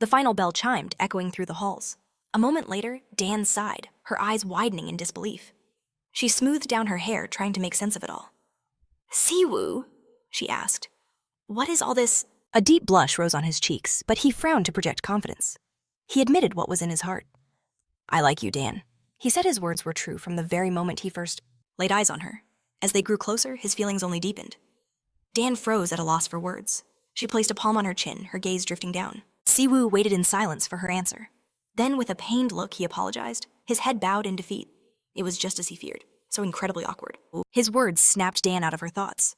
The final bell chimed, echoing through the halls. A moment later, Dan sighed, her eyes widening in disbelief. She smoothed down her hair, trying to make sense of it all. "Siwoo?" she asked. "What is all this?" A deep blush rose on his cheeks, but he frowned to project confidence. He admitted what was in his heart. "I like you, Dan." He said his words were true from the very moment he first laid eyes on her. As they grew closer, his feelings only deepened. Dan froze at a loss for words. She placed a palm on her chin, her gaze drifting down. Siwoo waited in silence for her answer. Then, with a pained look, he apologized, his head bowed in defeat. It was just as he feared, so incredibly awkward. His words snapped Dan out of her thoughts.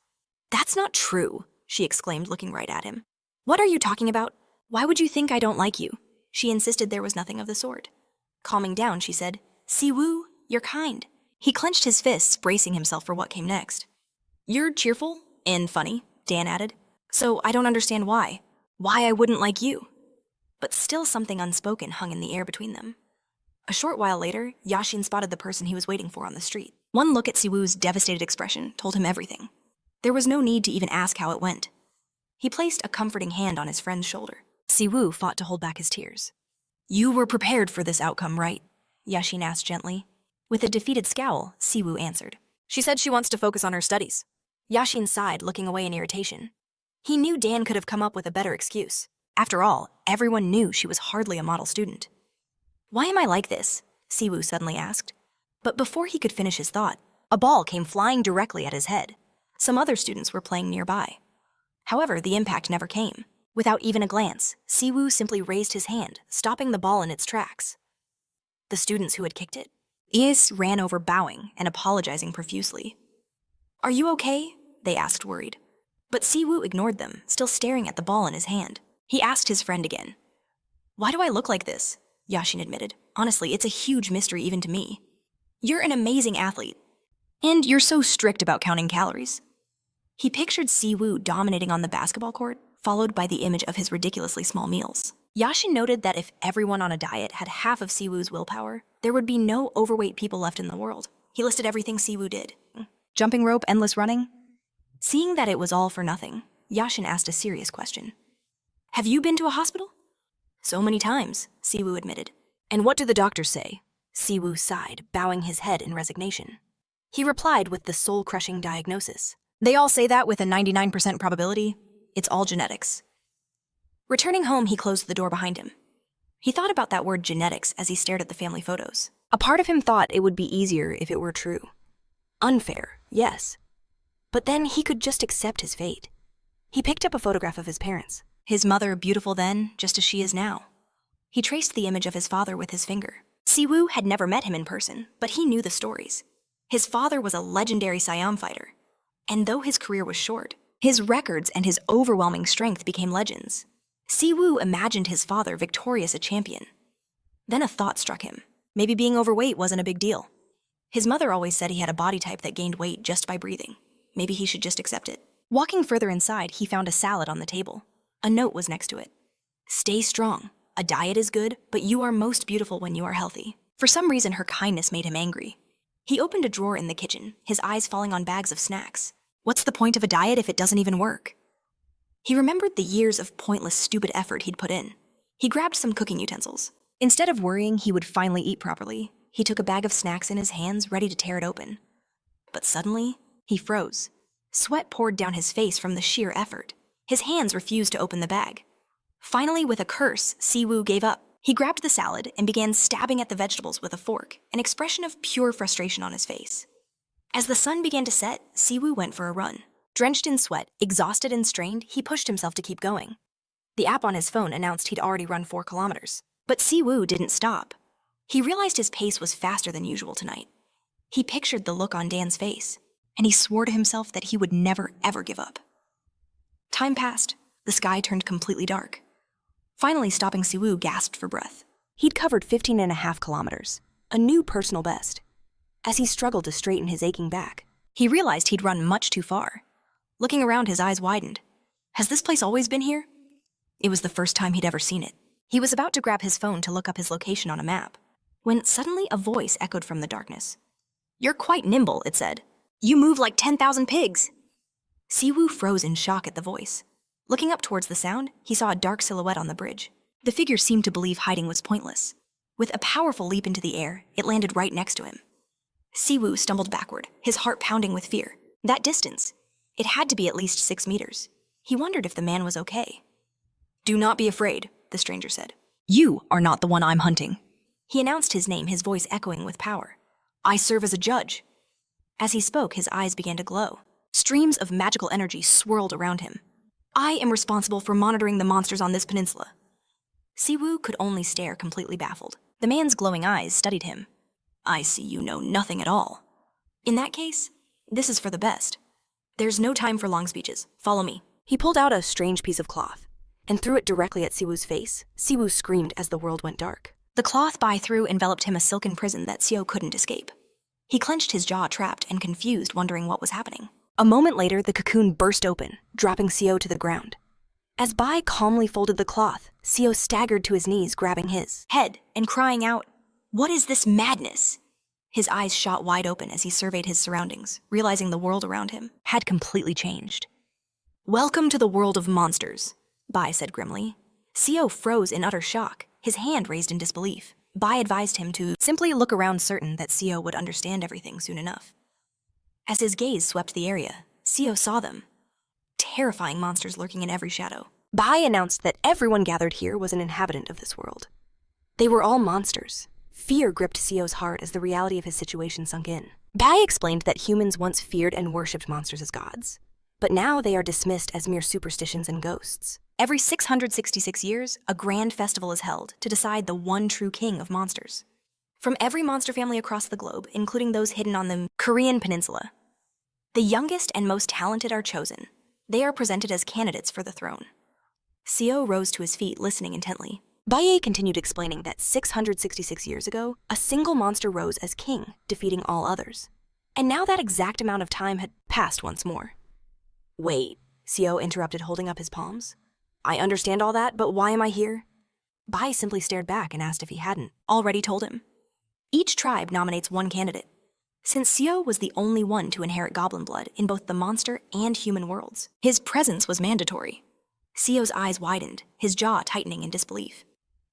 "That's not true," she exclaimed, looking right at him. "What are you talking about? Why would you think I don't like you?" She insisted there was nothing of the sort. Calming down, she said, "Siwoo, you're kind." He clenched his fists, bracing himself for what came next. "You're cheerful and funny," Dan added. "So I don't understand why I wouldn't like you." But still something unspoken hung in the air between them. A short while later, Yashin spotted the person he was waiting for on the street. One look at Siwoo's devastated expression told him everything. There was no need to even ask how it went. He placed a comforting hand on his friend's shoulder. Siwoo fought to hold back his tears. "You were prepared for this outcome, right?" Yashin asked gently. With a defeated scowl, Siwoo answered. "She said she wants to focus on her studies." Yashin sighed, looking away in irritation. He knew Dan could have come up with a better excuse. After all, everyone knew she was hardly a model student. "Why am I like this?" Siwoo suddenly asked. But before he could finish his thought, a ball came flying directly at his head. Some other students were playing nearby. However, the impact never came. Without even a glance, Siwoo simply raised his hand, stopping the ball in its tracks. The students who had kicked it? Is ran over bowing and apologizing profusely. "Are you okay?" they asked, worried. But Siwoo ignored them, still staring at the ball in his hand. He asked his friend again. "Why do I look like this?" Yashin admitted. "Honestly, it's a huge mystery even to me. You're an amazing athlete. And you're so strict about counting calories." He pictured Siwoo dominating on the basketball court, followed by the image of his ridiculously small meals. Yashin noted that if everyone on a diet had half of Siwoo's willpower, there would be no overweight people left in the world. He listed everything Siwoo did. Jumping rope, endless running. Seeing that it was all for nothing, Yashin asked a serious question. "Have you been to a hospital?" "So many times," Siwoo admitted. "And what do the doctors say?" Siwoo sighed, bowing his head in resignation. He replied with the soul-crushing diagnosis. "They all say that with a 99% probability. It's all genetics." Returning home, he closed the door behind him. He thought about that word genetics as he stared at the family photos. A part of him thought it would be easier if it were true. Unfair, yes. But then he could just accept his fate. He picked up a photograph of his parents. His mother, beautiful then, just as she is now. He traced the image of his father with his finger. Siwoo had never met him in person, but he knew the stories. His father was a legendary Siam fighter. And though his career was short, his records and his overwhelming strength became legends. Siwoo imagined his father victorious, a champion. Then a thought struck him. Maybe being overweight wasn't a big deal. His mother always said he had a body type that gained weight just by breathing. Maybe he should just accept it. Walking further inside, he found a salad on the table. A note was next to it. "Stay strong. A diet is good, but you are most beautiful when you are healthy." For some reason, her kindness made him angry. He opened a drawer in the kitchen, his eyes falling on bags of snacks. What's the point of a diet if it doesn't even work? He remembered the years of pointless, stupid effort he'd put in. He grabbed some cooking utensils. Instead of worrying he would finally eat properly, he took a bag of snacks in his hands, ready to tear it open. But suddenly, he froze. Sweat poured down his face from the sheer effort. His hands refused to open the bag. Finally, with a curse, Siwoo gave up. He grabbed the salad and began stabbing at the vegetables with a fork, an expression of pure frustration on his face. As the sun began to set, Siwoo went for a run. Drenched in sweat, exhausted and strained, he pushed himself to keep going. The app on his phone announced he'd already run 4 kilometers. But Siwoo didn't stop. He realized his pace was faster than usual tonight. He pictured the look on Dan's face, and he swore to himself that he would never, ever give up. Time passed. The sky turned completely dark. Finally, stopping, Siwoo gasped for breath. He'd covered 15.5 kilometers, a new personal best. As he struggled to straighten his aching back, he realized he'd run much too far. Looking around, his eyes widened. Has this place always been here? It was the first time he'd ever seen it. He was about to grab his phone to look up his location on a map, when suddenly a voice echoed from the darkness. "You're quite nimble," it said. "You move like 10,000 pigs." Siwoo froze in shock at the voice. Looking up towards the sound, he saw a dark silhouette on the bridge. The figure seemed to believe hiding was pointless. With a powerful leap into the air, it landed right next to him. Siwoo stumbled backward, his heart pounding with fear. That distance, it had to be at least 6 meters. He wondered if the man was okay. "Do not be afraid," the stranger said. "You are not the one I'm hunting." He announced his name, his voice echoing with power. "I serve as a judge." As he spoke, his eyes began to glow. Streams of magical energy swirled around him. "I am responsible for monitoring the monsters on this peninsula." Siwoo could only stare, completely baffled. The man's glowing eyes studied him. "I see you know nothing at all. In that case, this is for the best. There's no time for long speeches. Follow me." He pulled out a strange piece of cloth and threw it directly at Siwoo's face. Siwoo screamed as the world went dark. The cloth Bai threw enveloped him a silken prison that Siwoo couldn't escape. He clenched his jaw, trapped and confused, wondering what was happening. A moment later, the cocoon burst open, dropping Siwoo to the ground. As Bai calmly folded the cloth, Siwoo staggered to his knees, grabbing his head and crying out, "What is this madness?" His eyes shot wide open as he surveyed his surroundings, realizing the world around him had completely changed. "Welcome to the world of monsters," Bai said grimly. Siwoo froze in utter shock, his hand raised in disbelief. Bai advised him to simply look around, certain that Siwoo would understand everything soon enough. As his gaze swept the area, Siwoo saw them. Terrifying monsters lurking in every shadow. Bai announced that everyone gathered here was an inhabitant of this world. They were all monsters. Fear gripped Siwoo's heart as the reality of his situation sunk in. Bai explained that humans once feared and worshipped monsters as gods, but now they are dismissed as mere superstitions and ghosts. Every 666 years, a grand festival is held to decide the one true king of monsters. From every monster family across the globe, including those hidden on the Korean peninsula, the youngest and most talented are chosen. They are presented as candidates for the throne. Siwoo rose to his feet, listening intently. Baye continued explaining that 666 years ago, a single monster rose as king, defeating all others. And now that exact amount of time had passed once more. "Wait," Siwoo interrupted, holding up his palms. "I understand all that, but why am I here?" Bai simply stared back and asked if he hadn't already told him. Each tribe nominates one candidate. Since Siwoo was the only one to inherit goblin blood in both the monster and human worlds, his presence was mandatory. Siwoo's eyes widened, his jaw tightening in disbelief.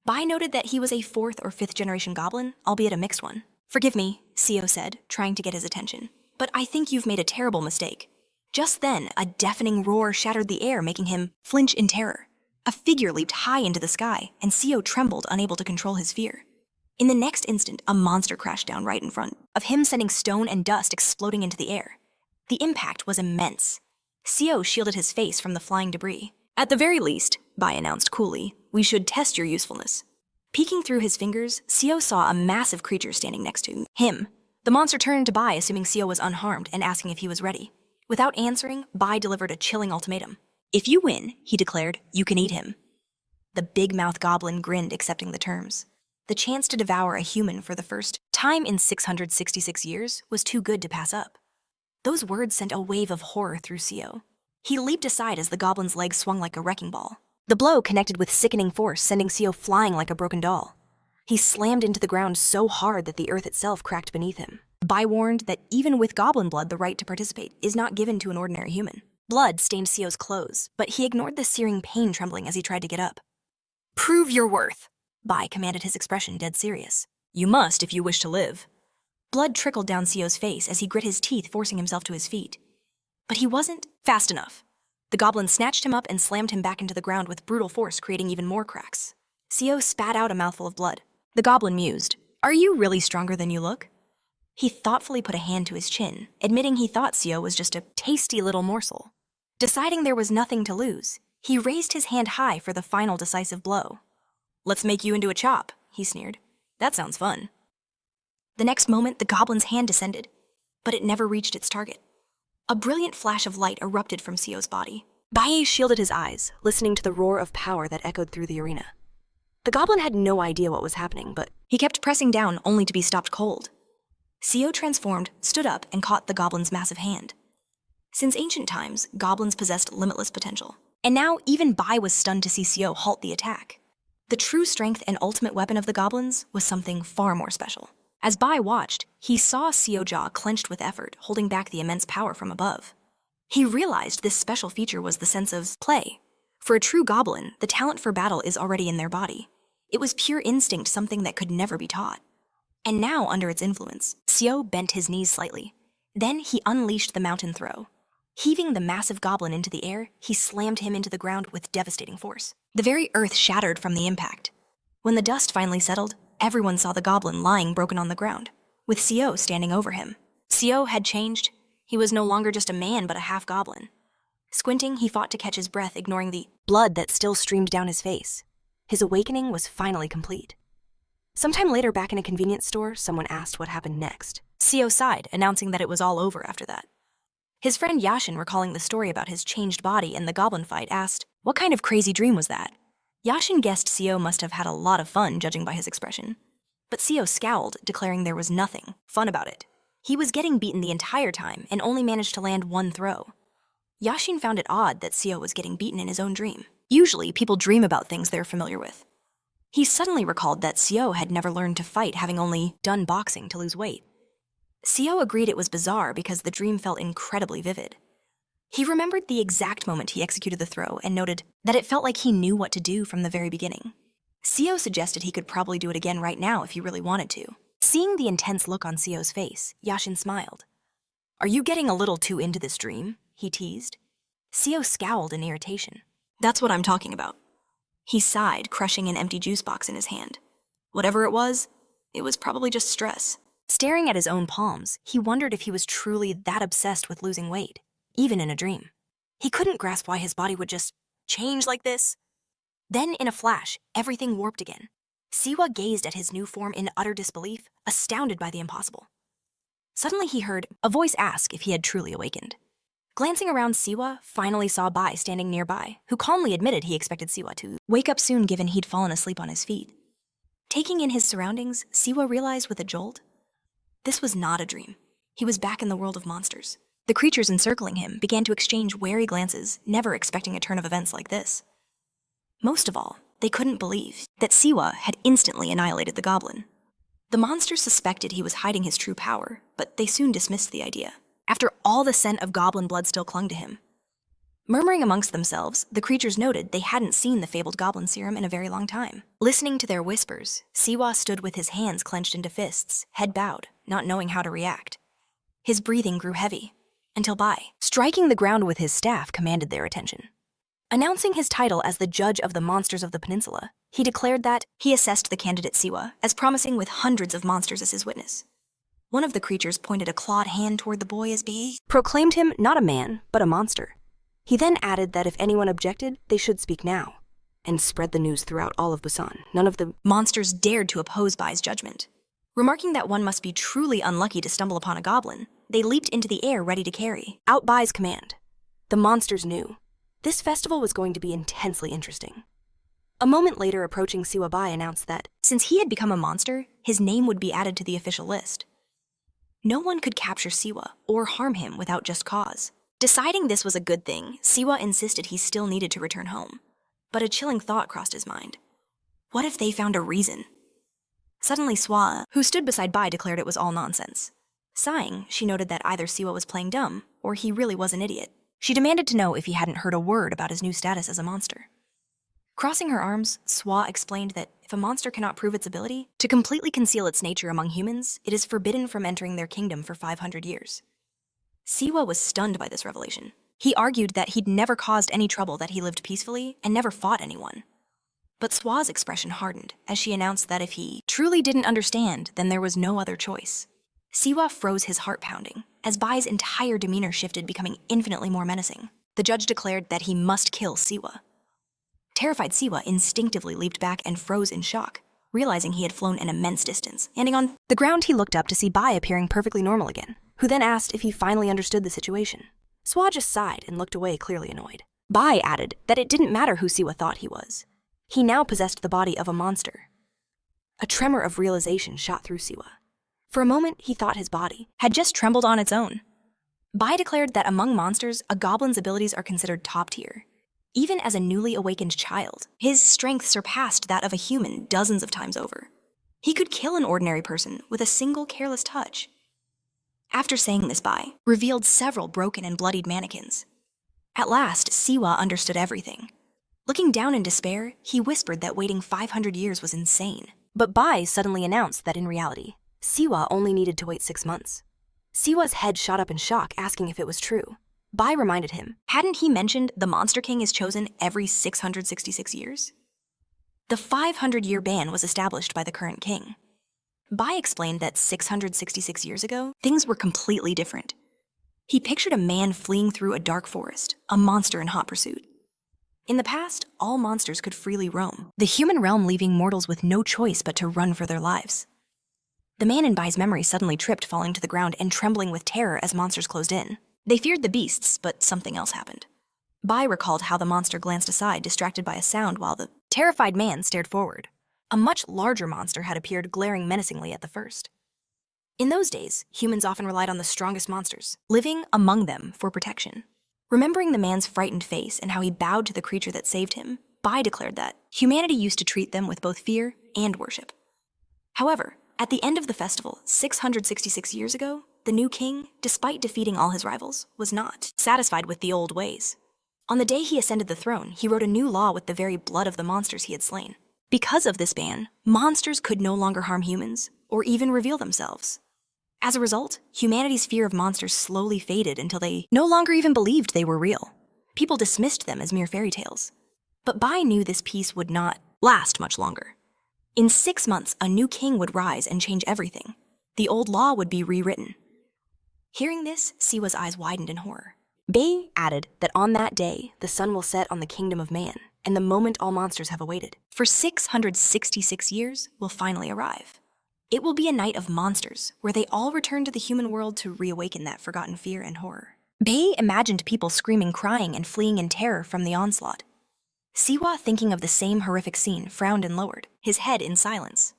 Bai noted that he was a 4th or 5th generation goblin, albeit a mixed one. "Forgive me," Siwoo said, trying to get his attention, "but I think you've made a terrible mistake." Just then, a deafening roar shattered the air, making him flinch in terror. A figure leaped high into the sky, and Siwoo trembled, unable to control his fear. In the next instant, a monster crashed down right in front of him, sending stone and dust exploding into the air. The impact was immense. Siwoo shielded his face from the flying debris. "At the very least," Bai announced coolly, "we should test your usefulness." Peeking through his fingers, Siwoo saw a massive creature standing next to him. The monster turned to Bai, assuming Siwoo was unharmed, and asking if he was ready. Without answering, Bai delivered a chilling ultimatum. "If you win," he declared, "you can eat him." The big-mouthed goblin grinned, accepting the terms. The chance to devour a human for the first time in 666 years was too good to pass up. Those words sent a wave of horror through Siwoo. He leaped aside as the goblin's legs swung like a wrecking ball. The blow connected with sickening force, sending Siwoo flying like a broken doll. He slammed into the ground so hard that the earth itself cracked beneath him. Bai warned that even with goblin blood, the right to participate is not given to an ordinary human. Blood stained Siwoo's clothes, but he ignored the searing pain, trembling as he tried to get up. "Prove your worth," Bai commanded, his expression dead serious. "You must if you wish to live." Blood trickled down Siwoo's face as he grit his teeth, forcing himself to his feet. But he wasn't fast enough. The goblin snatched him up and slammed him back into the ground with brutal force, creating even more cracks. Siwoo spat out a mouthful of blood. The goblin mused, "Are you really stronger than you look?" He thoughtfully put a hand to his chin, admitting he thought Siwoo was just a tasty little morsel. Deciding there was nothing to lose, he raised his hand high for the final decisive blow. "Let's make you into a chop," he sneered. "That sounds fun." The next moment, the goblin's hand descended, but it never reached its target. A brilliant flash of light erupted from Siwoo's body. Bai shielded his eyes, listening to the roar of power that echoed through the arena. The goblin had no idea what was happening, but he kept pressing down only to be stopped cold. Siwoo transformed, stood up, and caught the goblin's massive hand. Since ancient times, goblins possessed limitless potential, and now even Bai was stunned to see Siwoo halt the attack. The true strength and ultimate weapon of the goblins was something far more special. As Bai watched, he saw Siwoo's jaw clenched with effort, holding back the immense power from above. He realized this special feature was the sense of play, For a true goblin, the talent for battle is already in their body. It was pure instinct, something that could never be taught. And now, under its influence, Siwoo bent his knees slightly. Then he unleashed the mountain throw. Heaving the massive goblin into the air, he slammed him into the ground with devastating force. The very earth shattered from the impact. When the dust finally settled, everyone saw the goblin lying broken on the ground, with Siwoo standing over him. Siwoo had changed. He was no longer just a man, but a half-goblin. Squinting, he fought to catch his breath, ignoring the blood that still streamed down his face. His awakening was finally complete. Sometime later, back in a convenience store, someone asked what happened next. Siwoo sighed, announcing that it was all over after that. His friend Yashin, recalling the story about his changed body and the goblin fight, asked, "What kind of crazy dream was that?" Yashin guessed Siwoo must have had a lot of fun, judging by his expression. But Siwoo scowled, declaring there was nothing fun about it. He was getting beaten the entire time and only managed to land one throw. Yashin found it odd that Siwoo was getting beaten in his own dream. Usually, people dream about things they're familiar with. He suddenly recalled that Siwoo had never learned to fight, having only done boxing to lose weight. Siwoo agreed it was bizarre because the dream felt incredibly vivid. He remembered the exact moment he executed the throw and noted that it felt like he knew what to do from the very beginning. Siwoo suggested he could probably do it again right now if he really wanted to. Seeing the intense look on Siwoo's face, Yashin smiled. "Are you getting a little too into this dream?" he teased. Siwoo scowled in irritation. "That's what I'm talking about." He sighed, crushing an empty juice box in his hand. Whatever it was probably just stress. Staring at his own palms, he wondered if he was truly that obsessed with losing weight, even in a dream. He couldn't grasp why his body would just change like this. Then, in a flash, everything warped again. Siwoo gazed at his new form in utter disbelief, astounded by the impossible. Suddenly he heard a voice ask if he had truly awakened. Glancing around, Siwoo finally saw Bai standing nearby, who calmly admitted he expected Siwoo to wake up soon given he'd fallen asleep on his feet. Taking in his surroundings, Siwoo realized with a jolt, this was not a dream. He was back in the world of monsters. The creatures encircling him began to exchange wary glances, never expecting a turn of events like this. Most of all, they couldn't believe that Siwoo had instantly annihilated the goblin. The monsters suspected he was hiding his true power, but they soon dismissed the idea. After all, the scent of goblin blood still clung to him. Murmuring amongst themselves, the creatures noted they hadn't seen the fabled goblin serum in a very long time. Listening to their whispers, Siwoo stood with his hands clenched into fists, head bowed, not knowing how to react. His breathing grew heavy, until Bai, striking the ground with his staff, commanded their attention. Announcing his title as the judge of the monsters of the peninsula, he declared that he assessed the candidate Siwoo as promising with hundreds of monsters as his witness. One of the creatures pointed a clawed hand toward the boy as he proclaimed him not a man, but a monster. He then added that if anyone objected, they should speak now, and spread the news throughout all of Busan. None of the monsters dared to oppose Bai's judgment. Remarking that one must be truly unlucky to stumble upon a goblin, they leaped into the air ready to carry out Bai's command. The monsters knew. This festival was going to be intensely interesting. A moment later, approaching Siwoo, Bai announced that, since he had become a monster, his name would be added to the official list. No one could capture Siwoo or harm him without just cause. Deciding this was a good thing, Siwoo insisted he still needed to return home. But a chilling thought crossed his mind. What if they found a reason? Suddenly Siwoo, who stood beside Bai, declared it was all nonsense. Sighing, she noted that either Siwoo was playing dumb, or he really was an idiot. She demanded to know if he hadn't heard a word about his new status as a monster. Crossing her arms, Siwoo explained that if a monster cannot prove its ability to completely conceal its nature among humans, it is forbidden from entering their kingdom for 500 years. Siwoo was stunned by this revelation. He argued that he'd never caused any trouble, that he lived peacefully and never fought anyone. But Siwoo's expression hardened as she announced that if he truly didn't understand, then there was no other choice. Siwoo froze, his heart pounding, as Bai's entire demeanor shifted, becoming infinitely more menacing. The judge declared that he must kill Siwoo. Terrified, Siwoo instinctively leaped back and froze in shock, realizing he had flown an immense distance. Landing on the ground, he looked up to see Bai appearing perfectly normal again, who then asked if he finally understood the situation. Siwoo just sighed and looked away, clearly annoyed. Bai added that it didn't matter who Siwoo thought he was. He now possessed the body of a monster. A tremor of realization shot through Siwoo. For a moment, he thought his body had just trembled on its own. Bai declared that among monsters, a goblin's abilities are considered top tier. Even as a newly awakened child, his strength surpassed that of a human dozens of times over. He could kill an ordinary person with a single careless touch. After saying this, Bai revealed several broken and bloodied mannequins. At last, Siwoo understood everything. Looking down in despair, he whispered that waiting 500 years was insane. But Bai suddenly announced that in reality, Siwoo only needed to wait 6 months. Siwoo's head shot up in shock, asking if it was true. Bai reminded him, hadn't he mentioned the Monster King is chosen every 666 years? The 500-year ban was established by the current king. Bai explained that 666 years ago, things were completely different. He pictured a man fleeing through a dark forest, a monster in hot pursuit. In the past, all monsters could freely roam, the human realm leaving mortals with no choice but to run for their lives. The man in Bai's memory suddenly tripped, falling to the ground and trembling with terror as monsters closed in. They feared the beasts, but something else happened. Bai recalled how the monster glanced aside, distracted by a sound, while the terrified man stared forward. A much larger monster had appeared, glaring menacingly at the first. In those days, humans often relied on the strongest monsters, living among them for protection. Remembering the man's frightened face and how he bowed to the creature that saved him, Bai declared that humanity used to treat them with both fear and worship. However, at the end of the festival, 666 years ago, the new king, despite defeating all his rivals, was not satisfied with the old ways. On the day he ascended the throne, he wrote a new law with the very blood of the monsters he had slain. Because of this ban, monsters could no longer harm humans, or even reveal themselves. As a result, humanity's fear of monsters slowly faded until they no longer even believed they were real. People dismissed them as mere fairy tales. But Bai knew this peace would not last much longer. In 6 months, a new king would rise and change everything. The old law would be rewritten. Hearing this, Siwoo's eyes widened in horror. Bai added that on that day, the sun will set on the kingdom of man, and the moment all monsters have awaited, for 666 years, will finally arrive. It will be a night of monsters, where they all return to the human world to reawaken that forgotten fear and horror. Bai imagined people screaming, crying, and fleeing in terror from the onslaught. Siwoo, thinking of the same horrific scene, frowned and lowered, his head in silence.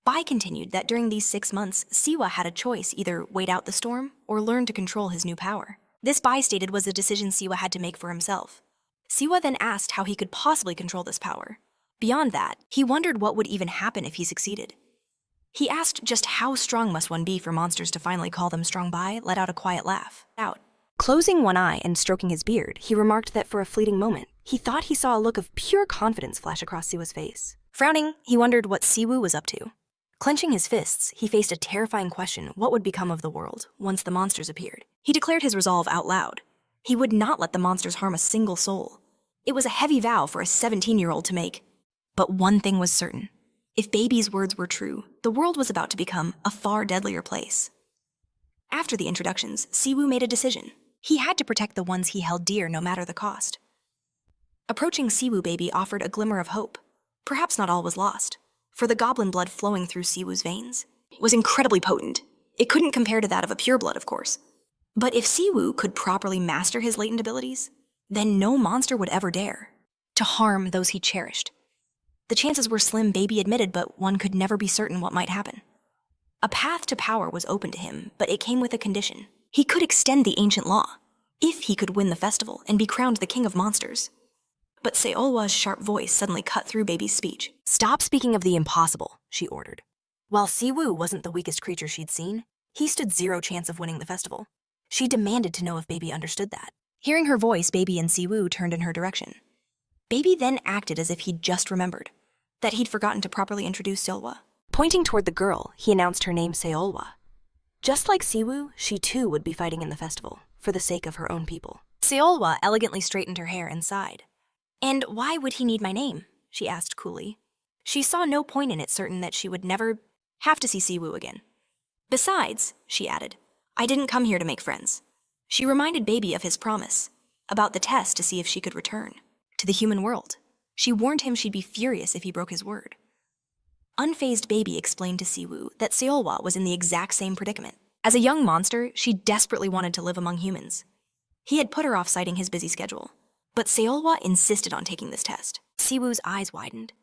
Bai continued that during these 6 months, Siwoo had a choice: either wait out the storm or learn to control his new power. This, Bai stated, was a decision Siwoo had to make for himself. Siwoo then asked how he could possibly control this power. Beyond that, he wondered what would even happen if he succeeded. He asked just how strong must one be for monsters to finally call them strong. Bai let out a quiet laugh. Closing one eye and stroking his beard, he remarked that for a fleeting moment, he thought he saw a look of pure confidence flash across Siwoo's face. Frowning, he wondered what Siwoo was up to. Clenching his fists, he faced a terrifying question: what would become of the world once the monsters appeared? He declared his resolve out loud. He would not let the monsters harm a single soul. It was a heavy vow for a 17-year-old to make. But one thing was certain. If Baby's words were true, the world was about to become a far deadlier place. After the introductions, Siwoo made a decision. He had to protect the ones he held dear, no matter the cost. Approaching Siwoo, Baby offered a glimmer of hope. Perhaps not all was lost, for the goblin blood flowing through Siwoo's veins was incredibly potent. It couldn't compare to that of a pure blood, of course. But if Siwoo could properly master his latent abilities, then no monster would ever dare to harm those he cherished. The chances were slim, Baby admitted, but one could never be certain what might happen. A path to power was open to him, but it came with a condition. He could extend the ancient law, if he could win the festival and be crowned the king of monsters. But Seolwa's sharp voice suddenly cut through Baby's speech. "Stop speaking of the impossible," she ordered. While Siwoo wasn't the weakest creature she'd seen, he stood zero chance of winning the festival. She demanded to know if Baby understood that. Hearing her voice, Baby and Siwoo turned in her direction. Baby then acted as if he'd just remembered that he'd forgotten to properly introduce Seolwa. Pointing toward the girl, he announced her name, Seolwa. Just like Siwoo, she too would be fighting in the festival, for the sake of her own people. Seolwa elegantly straightened her hair and sighed. "And why would he need my name?" she asked coolly. She saw no point in it, certain that she would never have to see Siwoo again. "Besides," she added, "I didn't come here to make friends." She reminded Baby of his promise, about the test to see if she could return to the human world. She warned him she'd be furious if he broke his word. Unfazed, Baby explained to Siwoo that Seolwa was in the exact same predicament. As a young monster, she desperately wanted to live among humans. He had put her off, citing his busy schedule. But Seolwa insisted on taking this test. Siwoo's eyes widened.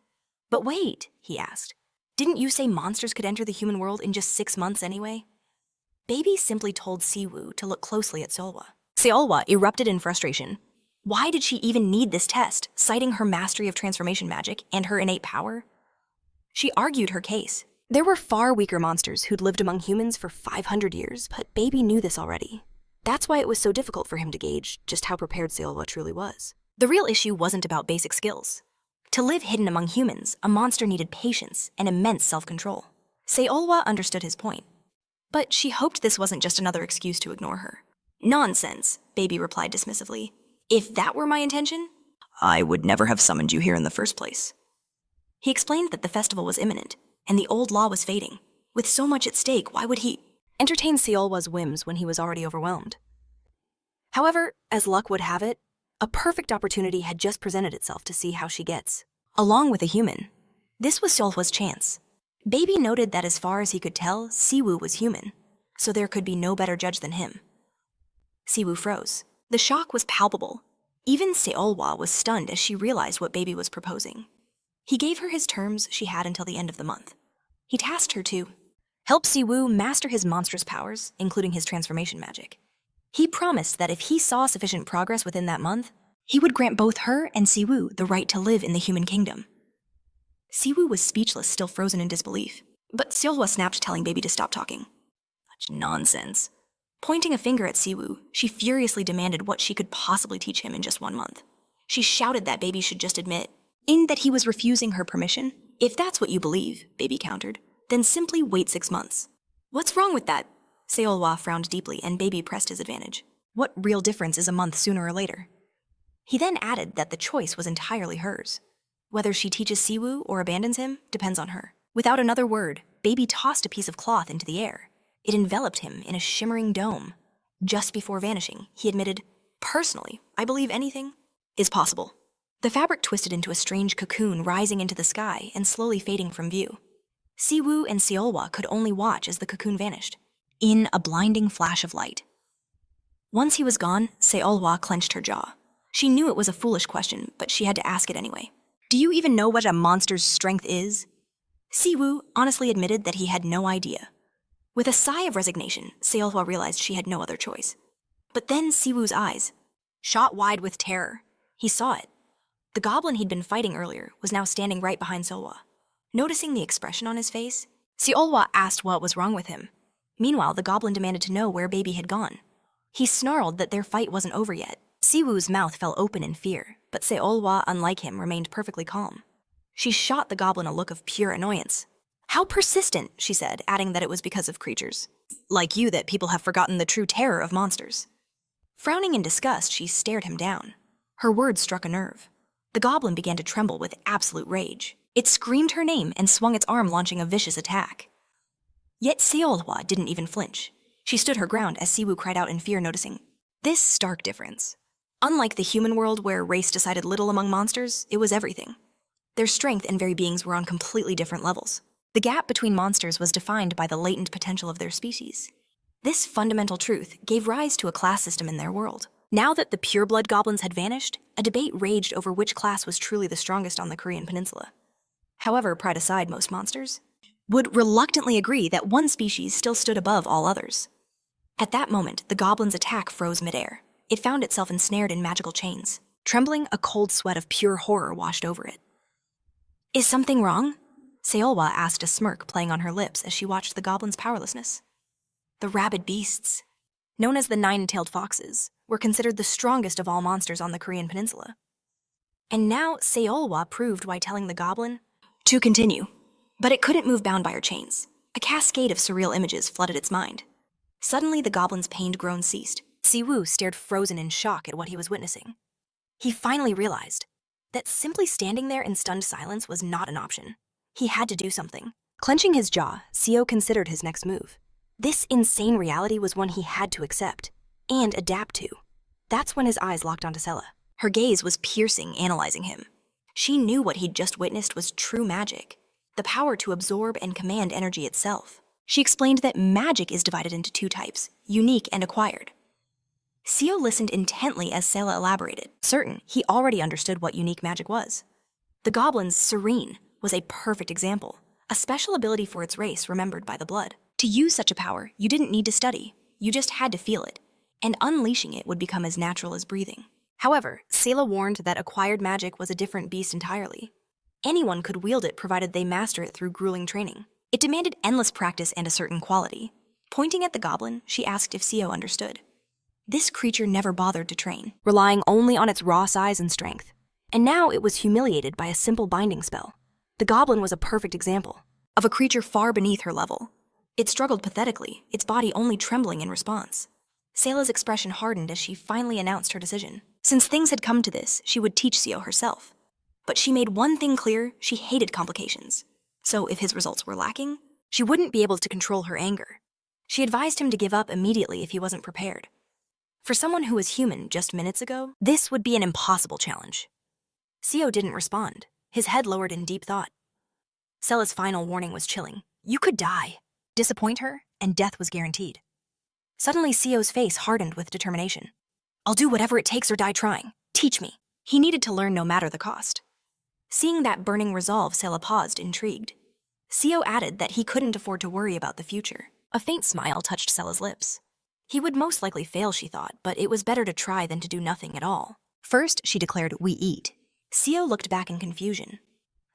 "But wait," he asked. "Didn't you say monsters could enter the human world in just 6 months anyway?" Baby simply told Siwoo to look closely at Seolwa. Seolwa erupted in frustration. Why did she even need this test, citing her mastery of transformation magic and her innate power? She argued her case. There were far weaker monsters who'd lived among humans for 500 years, but Baby knew this already. That's why it was so difficult for him to gauge just how prepared Seolwa truly was. The real issue wasn't about basic skills. To live hidden among humans, a monster needed patience and immense self-control. Seolwa understood his point, but she hoped this wasn't just another excuse to ignore her. Nonsense, Baby replied dismissively. If that were my intention, I would never have summoned you here in the first place. He explained that the festival was imminent, and the old law was fading. With so much at stake, why would he entertain Seolwa's whims when he was already overwhelmed? However, as luck would have it, a perfect opportunity had just presented itself to see how she gets. Along with a human, this was Seolwa's chance. Baby noted that as far as he could tell, Siwoo was human, so there could be no better judge than him. Siwoo froze. The shock was palpable. Even Seolwa was stunned as she realized what Baby was proposing. He gave her his terms she had until the end of the month. He tasked her to help Siwoo master his monstrous powers, including his transformation magic. He promised that if he saw sufficient progress within that month, he would grant both her and Siwoo the right to live in the human kingdom. Siwoo was speechless, still frozen in disbelief, but Seolwa snapped, telling Baby to stop talking. Such nonsense. Pointing a finger at Siwoo, she furiously demanded what she could possibly teach him in just 1 month. She shouted that Baby should just admit that he was refusing her permission. If that's what you believe, Baby countered, then simply wait 6 months. What's wrong with that? Seolwa frowned deeply, and Baby pressed his advantage. What real difference is a month sooner or later? He then added that the choice was entirely hers. Whether she teaches Siwoo or abandons him depends on her. Without another word, Baby tossed a piece of cloth into the air. It enveloped him in a shimmering dome. Just before vanishing, he admitted, "Personally, I believe anything is possible." The fabric twisted into a strange cocoon, rising into the sky and slowly fading from view. Siwoo and Seolwa could only watch as the cocoon vanished, in a blinding flash of light. Once he was gone, Seolwa clenched her jaw. She knew it was a foolish question, but she had to ask it anyway. Do you even know what a monster's strength is? Siwoo honestly admitted that he had no idea. With a sigh of resignation, Seolwa realized she had no other choice. But then Siwoo's eyes shot wide with terror. He saw it. The goblin he'd been fighting earlier was now standing right behind Seolwa. Noticing the expression on his face, Seolwa asked what was wrong with him. Meanwhile, the goblin demanded to know where Baby had gone. He snarled that their fight wasn't over yet. Siwoo's mouth fell open in fear, but Seolwa, unlike him, remained perfectly calm. She shot the goblin a look of pure annoyance. How persistent, she said, adding that it was because of creatures like you that people have forgotten the true terror of monsters. Frowning in disgust, she stared him down. Her words struck a nerve. The goblin began to tremble with absolute rage. It screamed her name and swung its arm, launching a vicious attack. Yet Seolwa didn't even flinch. She stood her ground as Siwoo cried out in fear, noticing this stark difference. Unlike the human world where race decided little among monsters, it was everything. Their strength and very beings were on completely different levels. The gap between monsters was defined by the latent potential of their species. This fundamental truth gave rise to a class system in their world. Now that the pureblood goblins had vanished, a debate raged over which class was truly the strongest on the Korean peninsula. However, pride aside, most monsters would reluctantly agree that one species still stood above all others. At that moment, the goblin's attack froze midair. It found itself ensnared in magical chains. Trembling, a cold sweat of pure horror washed over it. Is something wrong? Seolwa asked, a smirk playing on her lips as she watched the goblin's powerlessness. The rabid beasts, known as the nine-tailed foxes, were considered the strongest of all monsters on the Korean peninsula. And now Seolwa proved why telling the goblin to continue. But it couldn't move, bound by her chains. A cascade of surreal images flooded its mind. Suddenly, the goblin's pained groans ceased. Siwoo stared frozen in shock at what he was witnessing. He finally realized that simply standing there in stunned silence was not an option. He had to do something. Clenching his jaw, Siwoo considered his next move. This insane reality was one he had to accept and adapt to. That's when his eyes locked onto Sela. Her gaze was piercing, analyzing him. She knew what he'd just witnessed was true magic, the power to absorb and command energy itself. She explained that magic is divided into 2 types, unique and acquired. Siwoo listened intently as Sela elaborated, certain he already understood what unique magic was. The goblin's serene was a perfect example, a special ability for its race remembered by the blood. To use such a power, you didn't need to study, you just had to feel it, and unleashing it would become as natural as breathing. However, Sela warned that acquired magic was a different beast entirely. Anyone could wield it provided they master it through grueling training. It demanded endless practice and a certain quality. Pointing at the goblin, she asked if Siwoo understood. This creature never bothered to train, relying only on its raw size and strength. And now it was humiliated by a simple binding spell. The goblin was a perfect example of a creature far beneath her level. It struggled pathetically, its body only trembling in response. Sayla's expression hardened as she finally announced her decision. Since things had come to this, she would teach Siwoo herself. But she made one thing clear: she hated complications. So if his results were lacking, she wouldn't be able to control her anger. She advised him to give up immediately if he wasn't prepared. For someone who was human just minutes ago, this would be an impossible challenge. Siwoo didn't respond, his head lowered in deep thought. Sayla's final warning was chilling. You could die. Disappoint her, and death was guaranteed. Suddenly, Siwoo's face hardened with determination. I'll do whatever it takes or die trying. Teach me. He needed to learn no matter the cost. Seeing that burning resolve, Sayla paused, intrigued. Siwoo added that he couldn't afford to worry about the future. A faint smile touched Sayla's lips. He would most likely fail, she thought, but it was better to try than to do nothing at all. First, she declared, we eat. Siwoo looked back in confusion.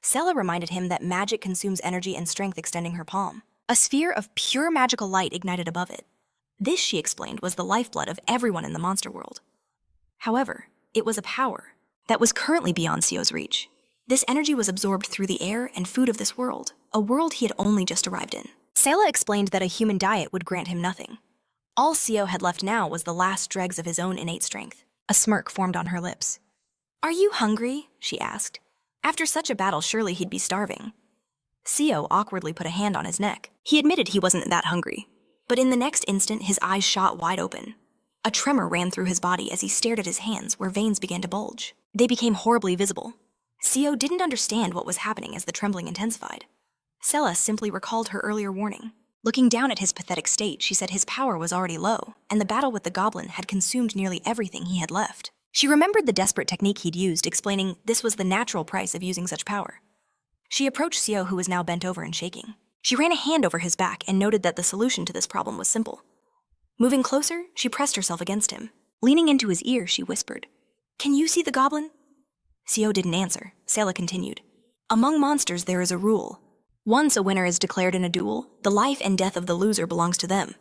Sayla reminded him that magic consumes energy and strength extending her palm. A sphere of pure magical light ignited above it. This, she explained, was the lifeblood of everyone in the monster world. However, it was a power that was currently beyond Siwoo's reach. This energy was absorbed through the air and food of this world, a world he had only just arrived in. Sayla explained that a human diet would grant him nothing. All Siwoo had left now was the last dregs of his own innate strength. A smirk formed on her lips. Are you hungry? She asked. After such a battle, surely he'd be starving. Siwoo awkwardly put a hand on his neck. He admitted he wasn't that hungry. But in the next instant, his eyes shot wide open. A tremor ran through his body as he stared at his hands, where veins began to bulge. They became horribly visible. Siwoo didn't understand what was happening as the trembling intensified. Sayla simply recalled her earlier warning. Looking down at his pathetic state, she said his power was already low, and the battle with the goblin had consumed nearly everything he had left. She remembered the desperate technique he'd used, explaining this was the natural price of using such power. She approached Siwoo, who was now bent over and shaking. She ran a hand over his back and noted that the solution to this problem was simple. Moving closer, she pressed herself against him. Leaning into his ear, she whispered, Can you see the goblin? Siwoo didn't answer. Sayla continued. Among monsters, there is a rule. Once a winner is declared in a duel, the life and death of the loser belongs to them.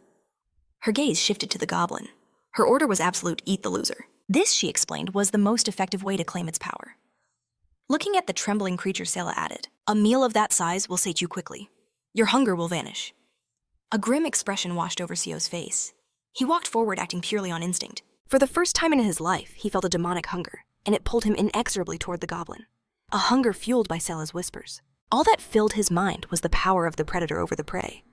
Her gaze shifted to the goblin. Her order was absolute: eat the loser. This, she explained, was the most effective way to claim its power. Looking at the trembling creature, Sayla added, A meal of that size will sate you quickly. Your hunger will vanish. A grim expression washed over Siwoo's face. He walked forward, acting purely on instinct. For the first time in his life, he felt a demonic hunger, and it pulled him inexorably toward the goblin. A hunger fueled by Sayla's whispers. All that filled his mind was the power of the predator over the prey.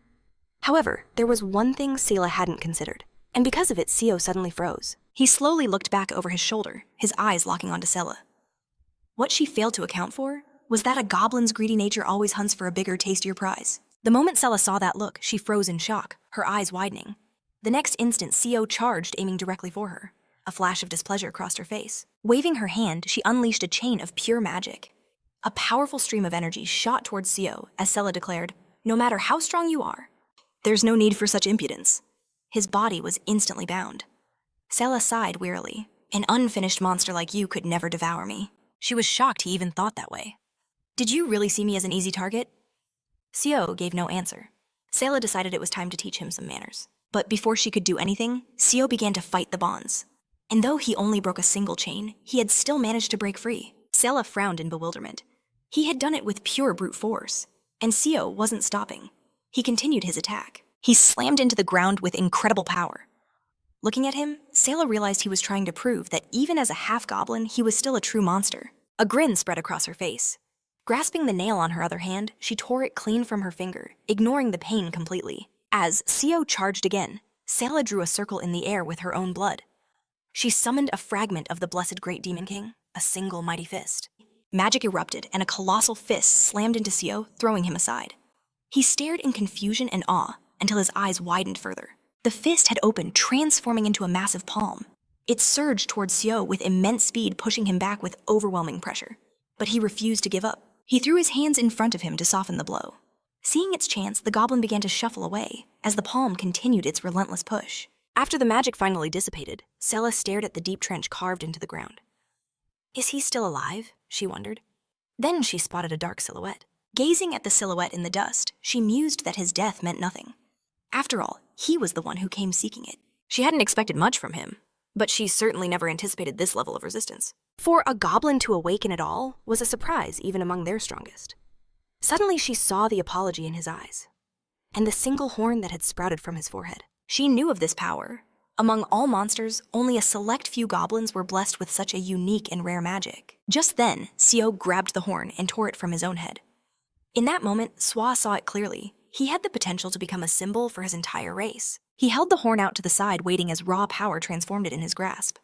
However, there was one thing Sayla hadn't considered, and because of it, Siwoo suddenly froze. He slowly looked back over his shoulder, his eyes locking onto Sayla. What she failed to account for was that a goblin's greedy nature always hunts for a bigger, tastier prize. The moment Sayla saw that look, she froze in shock, her eyes widening. The next instant, Siwoo charged, aiming directly for her. A flash of displeasure crossed her face. Waving her hand, she unleashed a chain of pure magic. A powerful stream of energy shot towards Siwoo as Sayla declared, No matter how strong you are, there's no need for such impudence. His body was instantly bound. Sayla sighed wearily. An unfinished monster like you could never devour me. She was shocked he even thought that way. Did you really see me as an easy target? Siwoo gave no answer. Sayla decided it was time to teach him some manners. But before she could do anything, Siwoo began to fight the bonds. And though he only broke a single chain, he had still managed to break free. Sayla frowned in bewilderment. He had done it with pure brute force, and Siwoo wasn't stopping. He continued his attack. He slammed into the ground with incredible power. Looking at him, Sayla realized he was trying to prove that even as a half-goblin, he was still a true monster. A grin spread across her face. Grasping the nail on her other hand, she tore it clean from her finger, ignoring the pain completely. As Siwoo charged again, Sayla drew a circle in the air with her own blood. She summoned a fragment of the blessed Great Demon King, a single mighty fist. Magic erupted, and a colossal fist slammed into Siwoo, throwing him aside. He stared in confusion and awe until his eyes widened further. The fist had opened, transforming into a massive palm. It surged towards Siwoo with immense speed, pushing him back with overwhelming pressure. But he refused to give up. He threw his hands in front of him to soften the blow. Seeing its chance, the goblin began to shuffle away as the palm continued its relentless push. After the magic finally dissipated, Sayla stared at the deep trench carved into the ground. Is he still alive? She wondered. Then she spotted a dark silhouette. Gazing at the silhouette in the dust, she mused that his death meant nothing. After all, he was the one who came seeking it. She hadn't expected much from him, but she certainly never anticipated this level of resistance. For a goblin to awaken at all was a surprise even among their strongest. Suddenly she saw the apology in his eyes, and the single horn that had sprouted from his forehead. She knew of this power. Among all monsters, only a select few goblins were blessed with such a unique and rare magic. Just then, Siwoo grabbed the horn and tore it from his own head. In that moment, Siwoo saw it clearly. He had the potential to become a symbol for his entire race. He held the horn out to the side, waiting as raw power transformed it in his grasp.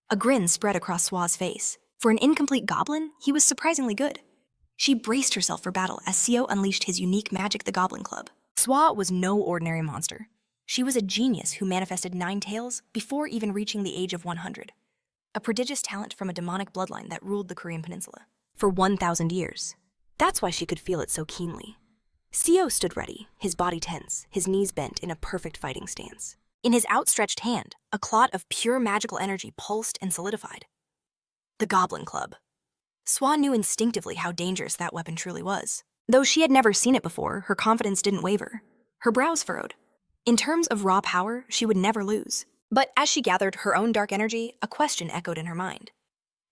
A grin spread across Siwoo's face. For an incomplete goblin, he was surprisingly good. She braced herself for battle as Siwoo unleashed his unique magic, the Goblin Club. Siwoo was no ordinary monster. She was a genius who manifested 9 tails before even reaching the age of 100. A prodigious talent from a demonic bloodline that ruled the Korean peninsula for 1,000 years. That's why she could feel it so keenly. Siwoo stood ready, his body tense, his knees bent in a perfect fighting stance. In his outstretched hand, a clot of pure magical energy pulsed and solidified. The Goblin Club. Siwoo knew instinctively how dangerous that weapon truly was. Though she had never seen it before, her confidence didn't waver. Her brows furrowed. In terms of raw power, she would never lose. But as she gathered her own dark energy, a question echoed in her mind.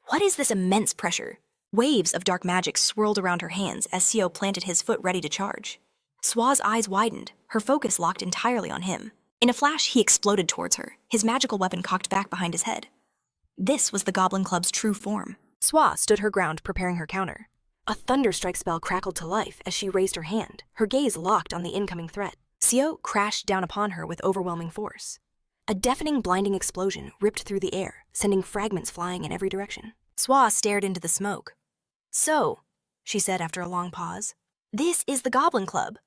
What is this immense pressure? Waves of dark magic swirled around her hands as Siwoo planted his foot ready to charge. Siwoo's eyes widened, her focus locked entirely on him. In a flash, he exploded towards her, his magical weapon cocked back behind his head. This was the Goblin Club's true form. Siwoo stood her ground, preparing her counter. A thunderstrike spell crackled to life as she raised her hand, her gaze locked on the incoming threat. Siwoo crashed down upon her with overwhelming force. A deafening, blinding explosion ripped through the air, sending fragments flying in every direction. Siwoo stared into the smoke. So, she said after a long pause, this is the Goblin Club.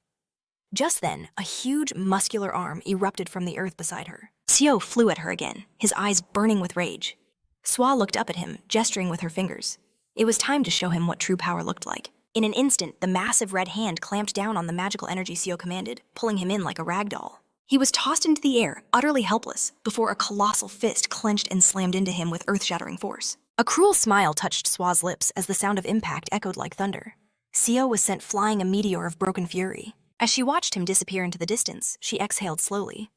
Just then, a huge, muscular arm erupted from the earth beside her. Siwoo flew at her again, his eyes burning with rage. Siwoo looked up at him, gesturing with her fingers. It was time to show him what true power looked like. In an instant, the massive red hand clamped down on the magical energy Siwoo commanded, pulling him in like a rag doll. He was tossed into the air, utterly helpless, before a colossal fist clenched and slammed into him with earth-shattering force. A cruel smile touched Siwoo's lips as the sound of impact echoed like thunder. Siwoo was sent flying, a meteor of broken fury. As she watched him disappear into the distance, she exhaled slowly.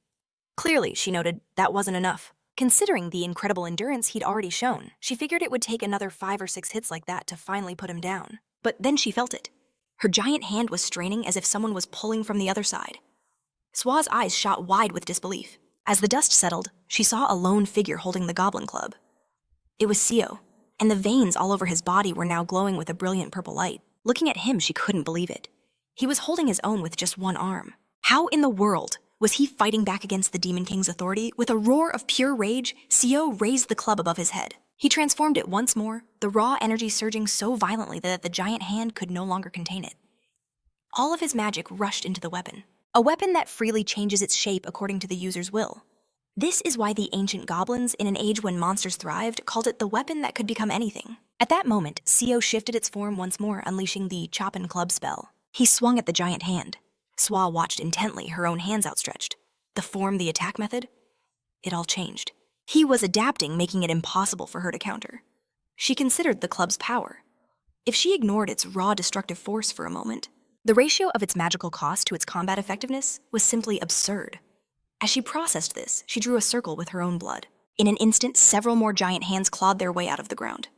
Clearly, she noted, that wasn't enough. Considering the incredible endurance he'd already shown, she figured it would take another 5 or 6 hits like that to finally put him down. But then she felt it. Her giant hand was straining as if someone was pulling from the other side. Siwoo's eyes shot wide with disbelief. As the dust settled, she saw a lone figure holding the Goblin Club. It was Siwoo, and the veins all over his body were now glowing with a brilliant purple light. Looking at him, she couldn't believe it. He was holding his own with just one arm. How in the world was he fighting back against the Demon King's authority? With a roar of pure rage, Siwoo raised the club above his head. He transformed it once more, the raw energy surging so violently that the giant hand could no longer contain it. All of his magic rushed into the weapon. A weapon that freely changes its shape according to the user's will. This is why the ancient goblins, in an age when monsters thrived, called it the weapon that could become anything. At that moment, Siwoo shifted its form once more, unleashing the Chop-and Club spell. He swung at the giant hand. Siwoo watched intently, her own hands outstretched. The form, the attack method, it all changed. He was adapting, making it impossible for her to counter. She considered the club's power. If she ignored its raw destructive force for a moment, the ratio of its magical cost to its combat effectiveness was simply absurd. As she processed this, she drew a circle with her own blood. In an instant, several more giant hands clawed their way out of the ground.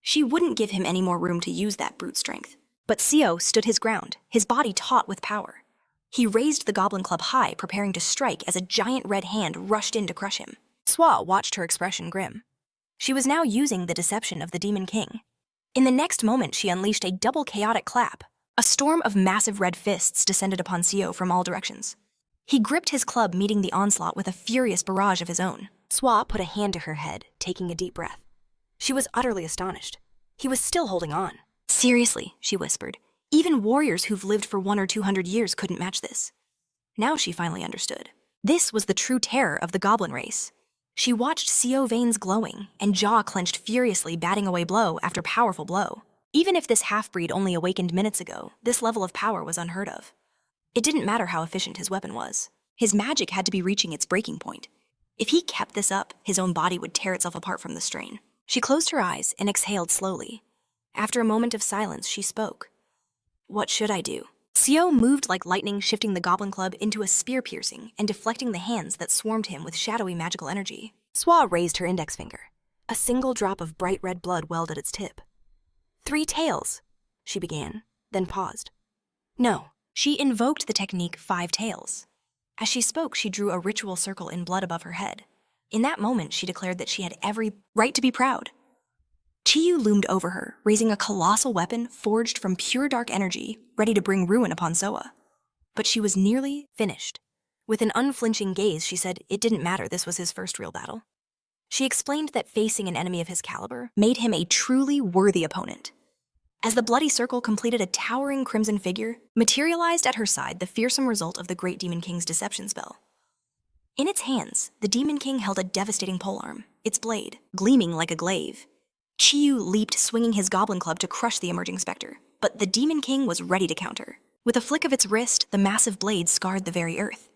She wouldn't give him any more room to use that brute strength. But Siwoo stood his ground, his body taut with power. He raised the Goblin Club high, preparing to strike as a giant red hand rushed in to crush him. Siwoo watched her expression grim. She was now using the deception of the Demon King. In the next moment, she unleashed a double chaotic clap. A storm of massive red fists descended upon Siwoo from all directions. He gripped his club, meeting the onslaught with a furious barrage of his own. Siwoo put a hand to her head, taking a deep breath. She was utterly astonished. He was still holding on. Seriously, she whispered. Even warriors who've lived for 100 or 200 years couldn't match this. Now she finally understood. This was the true terror of the goblin race. She watched Siwoo veins glowing and jaw clenched furiously, batting away blow after powerful blow. Even if this half-breed only awakened minutes ago, this level of power was unheard of. It didn't matter how efficient his weapon was. His magic had to be reaching its breaking point. If he kept this up, his own body would tear itself apart from the strain. She closed her eyes and exhaled slowly. After a moment of silence, she spoke. What should I do? Siwoo moved like lightning, shifting the Goblin Club into a spear piercing and deflecting the hands that swarmed him with shadowy magical energy. Siwoo raised her index finger. A single drop of bright red blood welled at its tip. 3 tails, she began, then paused. No, she invoked the technique 5 tails. As she spoke, she drew a ritual circle in blood above her head. In that moment, she declared that she had every right to be proud. Siwoo loomed over her, raising a colossal weapon forged from pure dark energy, ready to bring ruin upon Siwoo. But she was nearly finished. With an unflinching gaze, she said it didn't matter, this was his first real battle. She explained that facing an enemy of his caliber made him a truly worthy opponent. As the bloody circle completed, a towering crimson figure materialized at her side, the fearsome result of the Great Demon King's deception spell. In its hands, the Demon King held a devastating polearm, its blade gleaming like a glaive. Siwoo leaped, swinging his goblin club to crush the emerging specter, but the Demon King was ready to counter. With a flick of its wrist, the massive blade scarred the very earth.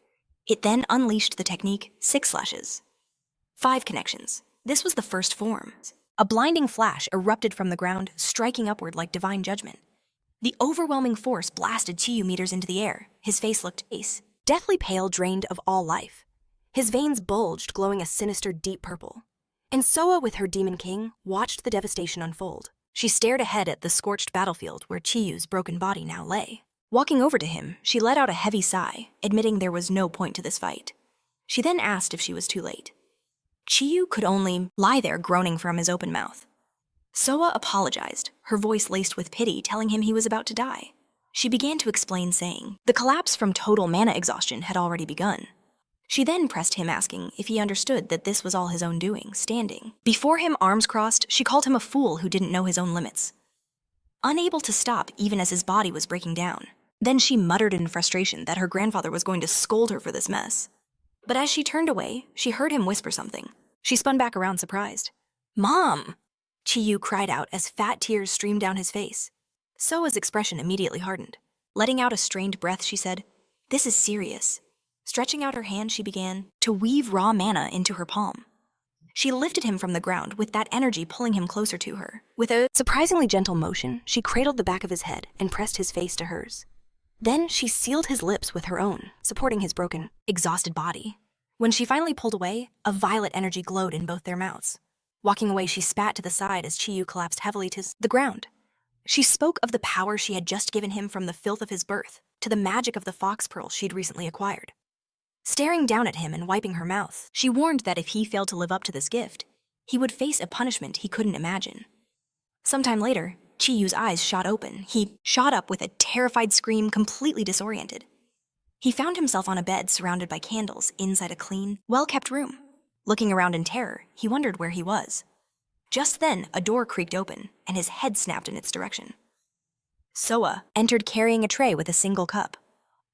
It then unleashed the technique 6 slashes. 5 connections. This was the first form. A blinding flash erupted from the ground, striking upward like divine judgment. The overwhelming force blasted Siwoo meters into the air. His face looked deathly pale, drained of all life. His veins bulged, glowing a sinister deep purple. And Siwoo, with her Demon King, watched the devastation unfold. She stared ahead at the scorched battlefield where Chiyu's broken body now lay. Walking over to him, she let out a heavy sigh, admitting there was no point to this fight. She then asked if she was too late. Siwoo could only lie there groaning from his open mouth. Siwoo apologized, her voice laced with pity, telling him he was about to die. She began to explain, saying the collapse from total mana exhaustion had already begun. She then pressed him, asking if he understood that this was all his own doing, standing. Before him, arms crossed, she called him a fool who didn't know his own limits. Unable to stop even as his body was breaking down. Then she muttered in frustration that her grandfather was going to scold her for this mess. But as she turned away, she heard him whisper something. She spun back around, surprised. "Mom!" Chiyuu cried out as fat tears streamed down his face. Soa's expression immediately hardened. Letting out a strained breath, she said, "This is serious." Stretching out her hand, she began to weave raw mana into her palm. She lifted him from the ground, with that energy pulling him closer to her. With a surprisingly gentle motion, she cradled the back of his head and pressed his face to hers. Then she sealed his lips with her own, supporting his broken, exhausted body. When she finally pulled away, a violet energy glowed in both their mouths. Walking away, she spat to the side as Chiyuu collapsed heavily to the ground. She spoke of the power she had just given him from the filth of his birth to the magic of the fox pearl she'd recently acquired. Staring down at him and wiping her mouth, she warned that if he failed to live up to this gift, he would face a punishment he couldn't imagine. Sometime later, Chiyu's eyes shot open. He shot up with a terrified scream, completely disoriented. He found himself on a bed surrounded by candles inside a clean, well-kept room. Looking around in terror, he wondered where he was. Just then, a door creaked open, and his head snapped in its direction. Siwoo entered carrying a tray with a single cup.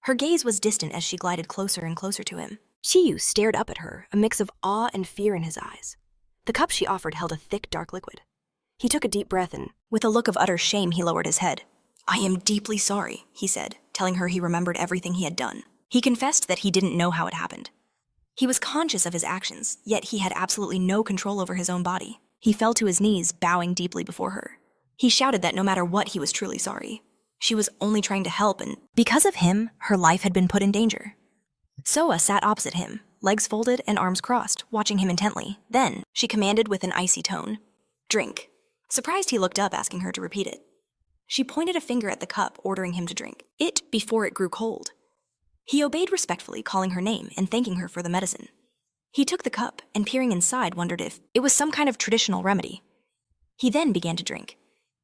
Her gaze was distant as she glided closer and closer to him. Chiyuu stared up at her, a mix of awe and fear in his eyes. The cup she offered held a thick, dark liquid. He took a deep breath and, with a look of utter shame, he lowered his head. "I am deeply sorry," he said, telling her he remembered everything he had done. He confessed that he didn't know how it happened. He was conscious of his actions, yet he had absolutely no control over his own body. He fell to his knees, bowing deeply before her. He shouted that no matter what, he was truly sorry. She was only trying to help, and because of him, her life had been put in danger. Siwoo sat opposite him, legs folded and arms crossed, watching him intently. Then, she commanded with an icy tone, "Drink." Surprised, he looked up, asking her to repeat it. She pointed a finger at the cup, ordering him to drink it before it grew cold. He obeyed respectfully, calling her name and thanking her for the medicine. He took the cup and, peering inside, wondered if it was some kind of traditional remedy. He then began to drink.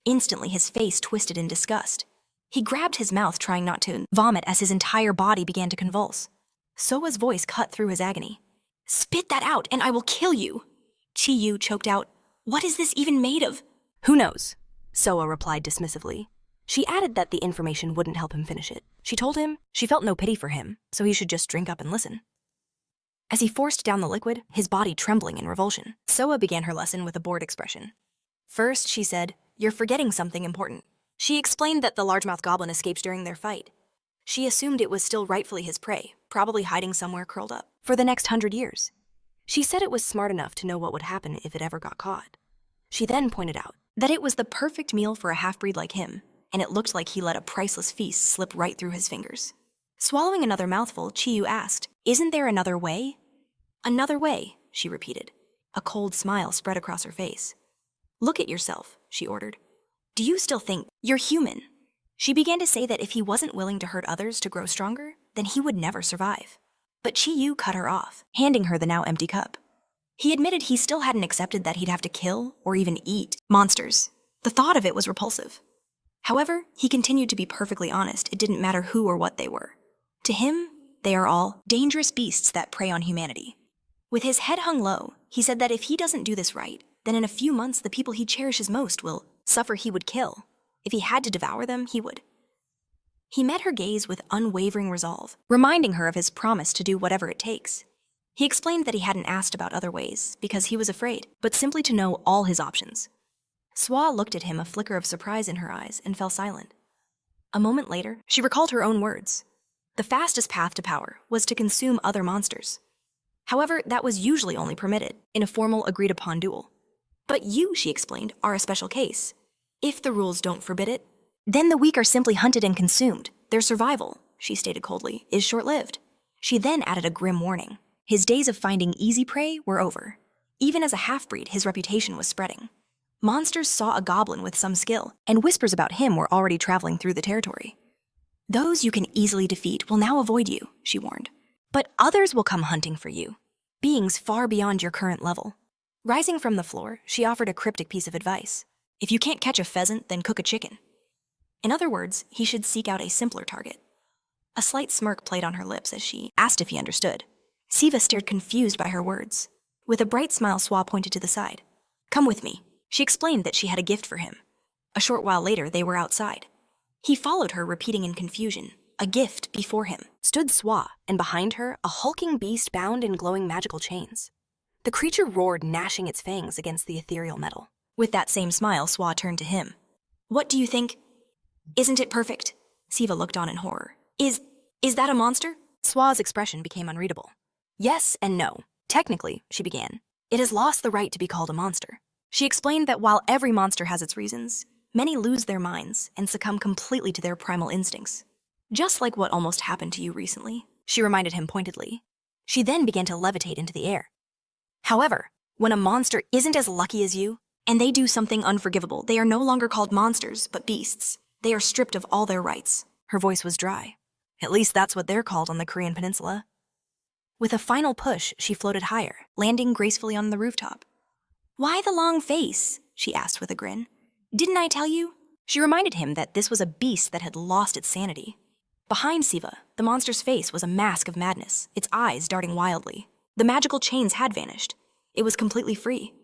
Instantly, his face twisted in disgust. He grabbed his mouth, trying not to vomit as his entire body began to convulse. Siwoo's voice cut through his agony. "Spit that out, and I will kill you!" Chiyuu choked out, "What is this even made of?" "Who knows?" Siwoo replied dismissively. She added that the information wouldn't help him finish it. She told him she felt no pity for him, so he should just drink up and listen. As he forced down the liquid, his body trembling in revulsion, Siwoo began her lesson with a bored expression. First, she said, "You're forgetting something important." She explained that the largemouth goblin escaped during their fight. She assumed it was still rightfully his prey, probably hiding somewhere curled up for the next 100 years. She said it was smart enough to know what would happen if it ever got caught. She then pointed out that it was the perfect meal for a half-breed like him, and it looked like he let a priceless feast slip right through his fingers. Swallowing another mouthful, Chiyuu asked, "Isn't there another way?" "Another way," she repeated. A cold smile spread across her face. "Look at yourself," she ordered. "Do you still think you're human?" She began to say that if he wasn't willing to hurt others to grow stronger, then he would never survive. But Chi-Yu cut her off, handing her the now empty cup. He admitted he still hadn't accepted that he'd have to kill or even eat monsters. The thought of it was repulsive. However, he continued to be perfectly honest. It didn't matter who or what they were. To him, they are all dangerous beasts that prey on humanity. With his head hung low, he said that if he doesn't do this right, then in a few months the people he cherishes most will suffer. He would kill. If he had to devour them, he would. He met her gaze with unwavering resolve, reminding her of his promise to do whatever it takes. He explained that he hadn't asked about other ways because he was afraid, but simply to know all his options. Siwoo looked at him, a flicker of surprise in her eyes, and fell silent. A moment later, she recalled her own words. The fastest path to power was to consume other monsters. However, that was usually only permitted in a formal, agreed-upon duel. But you, she explained, are a special case. If the rules don't forbid it, then the weak are simply hunted and consumed. Their survival, she stated coldly, is short-lived. She then added a grim warning. His days of finding easy prey were over. Even as a half-breed, his reputation was spreading. Monsters saw a goblin with some skill, and whispers about him were already traveling through the territory. Those you can easily defeat will now avoid you, she warned. But others will come hunting for you, beings far beyond your current level. Rising from the floor, she offered a cryptic piece of advice. If you can't catch a pheasant, then cook a chicken. In other words, he should seek out a simpler target. A slight smirk played on her lips as she asked if he understood. Siva stared confused by her words. With a bright smile, Siwoo pointed to the side. Come with me. She explained that she had a gift for him. A short while later, they were outside. He followed her, repeating in confusion. A gift before him stood Siwoo, and behind her, a hulking beast bound in glowing magical chains. The creature roared, gnashing its fangs against the ethereal metal. With that same smile, Siwoo turned to him. What do you think? Isn't it perfect? Siva looked on in horror. Is that a monster? Siwoo's expression became unreadable. Yes and no. Technically, she began, it has lost the right to be called a monster. She explained that while every monster has its reasons, many lose their minds and succumb completely to their primal instincts. Just like what almost happened to you recently, she reminded him pointedly. She then began to levitate into the air. However, when a monster isn't as lucky as you, and they do something unforgivable, they are no longer called monsters, but beasts. They are stripped of all their rights. Her voice was dry. At least that's what they're called on the Korean peninsula. With a final push, she floated higher, landing gracefully on the rooftop. Why the long face? She asked with a grin. Didn't I tell you? She reminded him that this was a beast that had lost its sanity. Behind Siva, the monster's face was a mask of madness, its eyes darting wildly. The magical chains had vanished. It was completely free.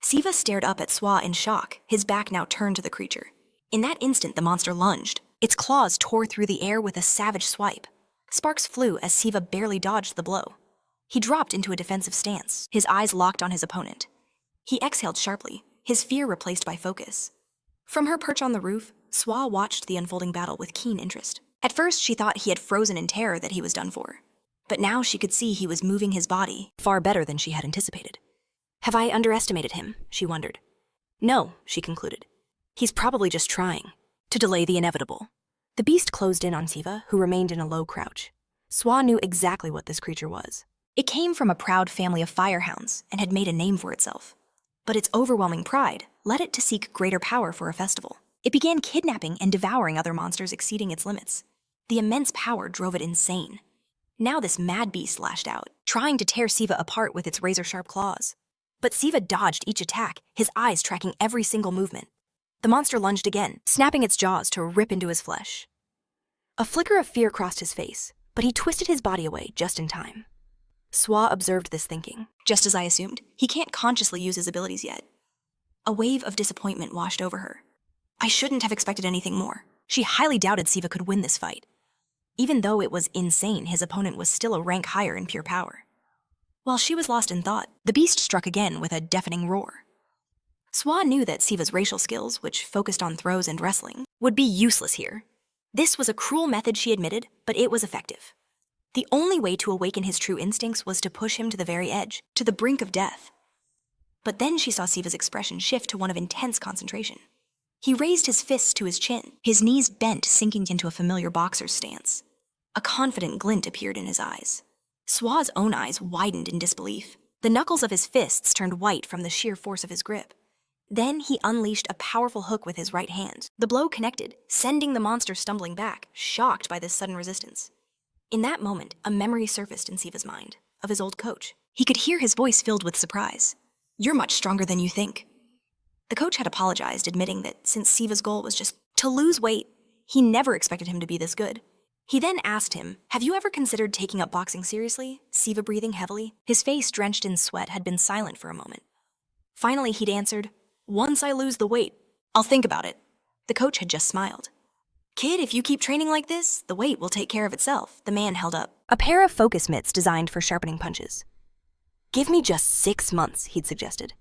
Siva stared up at Siwoo in shock, his back now turned to the creature. In that instant, the monster lunged. Its claws tore through the air with a savage swipe. Sparks flew as Siva barely dodged the blow. He dropped into a defensive stance, his eyes locked on his opponent. He exhaled sharply, his fear replaced by focus. From her perch on the roof, Siwoo watched the unfolding battle with keen interest. At first, she thought he had frozen in terror, that he was done for. But now she could see he was moving his body far better than she had anticipated. Have I underestimated him? She wondered. No, she concluded. He's probably just trying to delay the inevitable. The beast closed in on Siva, who remained in a low crouch. Siwoo knew exactly what this creature was. It came from a proud family of firehounds and had made a name for itself. But its overwhelming pride led it to seek greater power for a festival. It began kidnapping and devouring other monsters exceeding its limits. The immense power drove it insane. Now this mad beast lashed out, trying to tear Siva apart with its razor-sharp claws. But Siva dodged each attack, his eyes tracking every single movement. The monster lunged again, snapping its jaws to rip into his flesh. A flicker of fear crossed his face, but he twisted his body away just in time. Siwoo observed this, thinking, just as I assumed, he can't consciously use his abilities yet. A wave of disappointment washed over her. I shouldn't have expected anything more. She highly doubted Siva could win this fight. Even though it was insane, his opponent was still a rank higher in pure power. While she was lost in thought, the beast struck again with a deafening roar. Siwoo knew that Siva's racial skills, which focused on throws and wrestling, would be useless here. This was a cruel method, she admitted, but it was effective. The only way to awaken his true instincts was to push him to the very edge, to the brink of death. But then she saw Siva's expression shift to one of intense concentration. He raised his fists to his chin, his knees bent, sinking into a familiar boxer's stance. A confident glint appeared in his eyes. Siwoo's own eyes widened in disbelief. The knuckles of his fists turned white from the sheer force of his grip. Then he unleashed a powerful hook with his right hand. The blow connected, sending the monster stumbling back, shocked by this sudden resistance. In that moment, a memory surfaced in Siva's mind, of his old coach. He could hear his voice filled with surprise. "You're much stronger than you think." The coach had apologized, admitting that since Siva's goal was just to lose weight, he never expected him to be this good. He then asked him, "Have you ever considered taking up boxing seriously?" Siva breathing heavily. His face, drenched in sweat, had been silent for a moment. Finally, he'd answered, "Once I lose the weight, I'll think about it." The coach had just smiled. "Kid, if you keep training like this, the weight will take care of itself." The man held up a pair of focus mitts designed for sharpening punches. "Give me just 6 months," he'd suggested.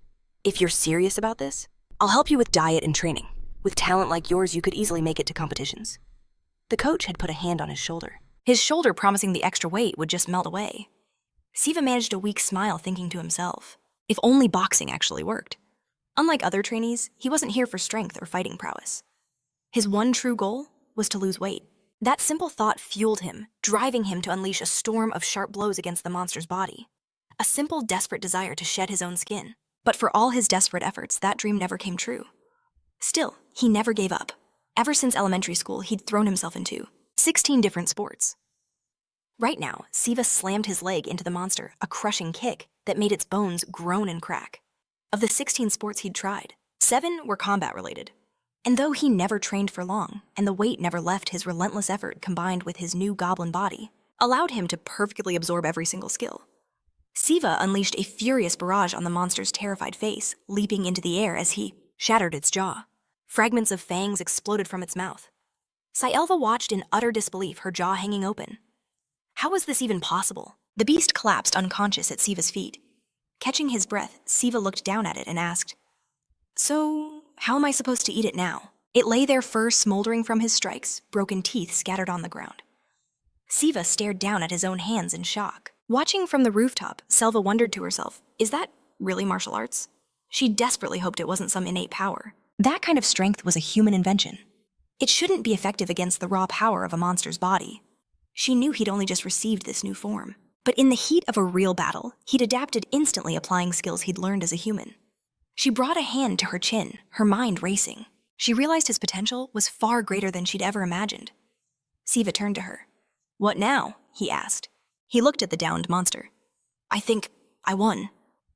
"If you're serious about this, I'll help you with diet and training. With talent like yours, you could easily make it to competitions." The coach had put a hand on his shoulder promising the extra weight would just melt away. Siva managed a weak smile, thinking to himself, if only boxing actually worked. Unlike other trainees, he wasn't here for strength or fighting prowess. His one true goal was to lose weight. That simple thought fueled him, driving him to unleash a storm of sharp blows against the monster's body. A simple, desperate desire to shed his own skin. But for all his desperate efforts, that dream never came true. Still, he never gave up. Ever since elementary school, he'd thrown himself into 16 different sports. Right now, Siva slammed his leg into the monster, a crushing kick that made its bones groan and crack. Of the 16 sports he'd tried, 7 were combat-related. And though he never trained for long, and the weight never left, his relentless effort combined with his new goblin body allowed him to perfectly absorb every single skill. Siva unleashed a furious barrage on the monster's terrified face, leaping into the air as he shattered its jaw. Fragments of fangs exploded from its mouth. Sielva watched in utter disbelief, her jaw hanging open. How was this even possible? The beast collapsed unconscious at Siva's feet. Catching his breath, Siva looked down at it and asked, "So, how am I supposed to eat it now?" It lay there, fur smoldering from his strikes, broken teeth scattered on the ground. Siva stared down at his own hands in shock. Watching from the rooftop, Selva wondered to herself, is that really martial arts? She desperately hoped it wasn't some innate power. That kind of strength was a human invention. It shouldn't be effective against the raw power of a monster's body. She knew he'd only just received this new form. But in the heat of a real battle, he'd adapted, instantly applying skills he'd learned as a human. She brought a hand to her chin, her mind racing. She realized his potential was far greater than she'd ever imagined. Siva turned to her. "What now?" he asked. He looked at the downed monster. "I think I won."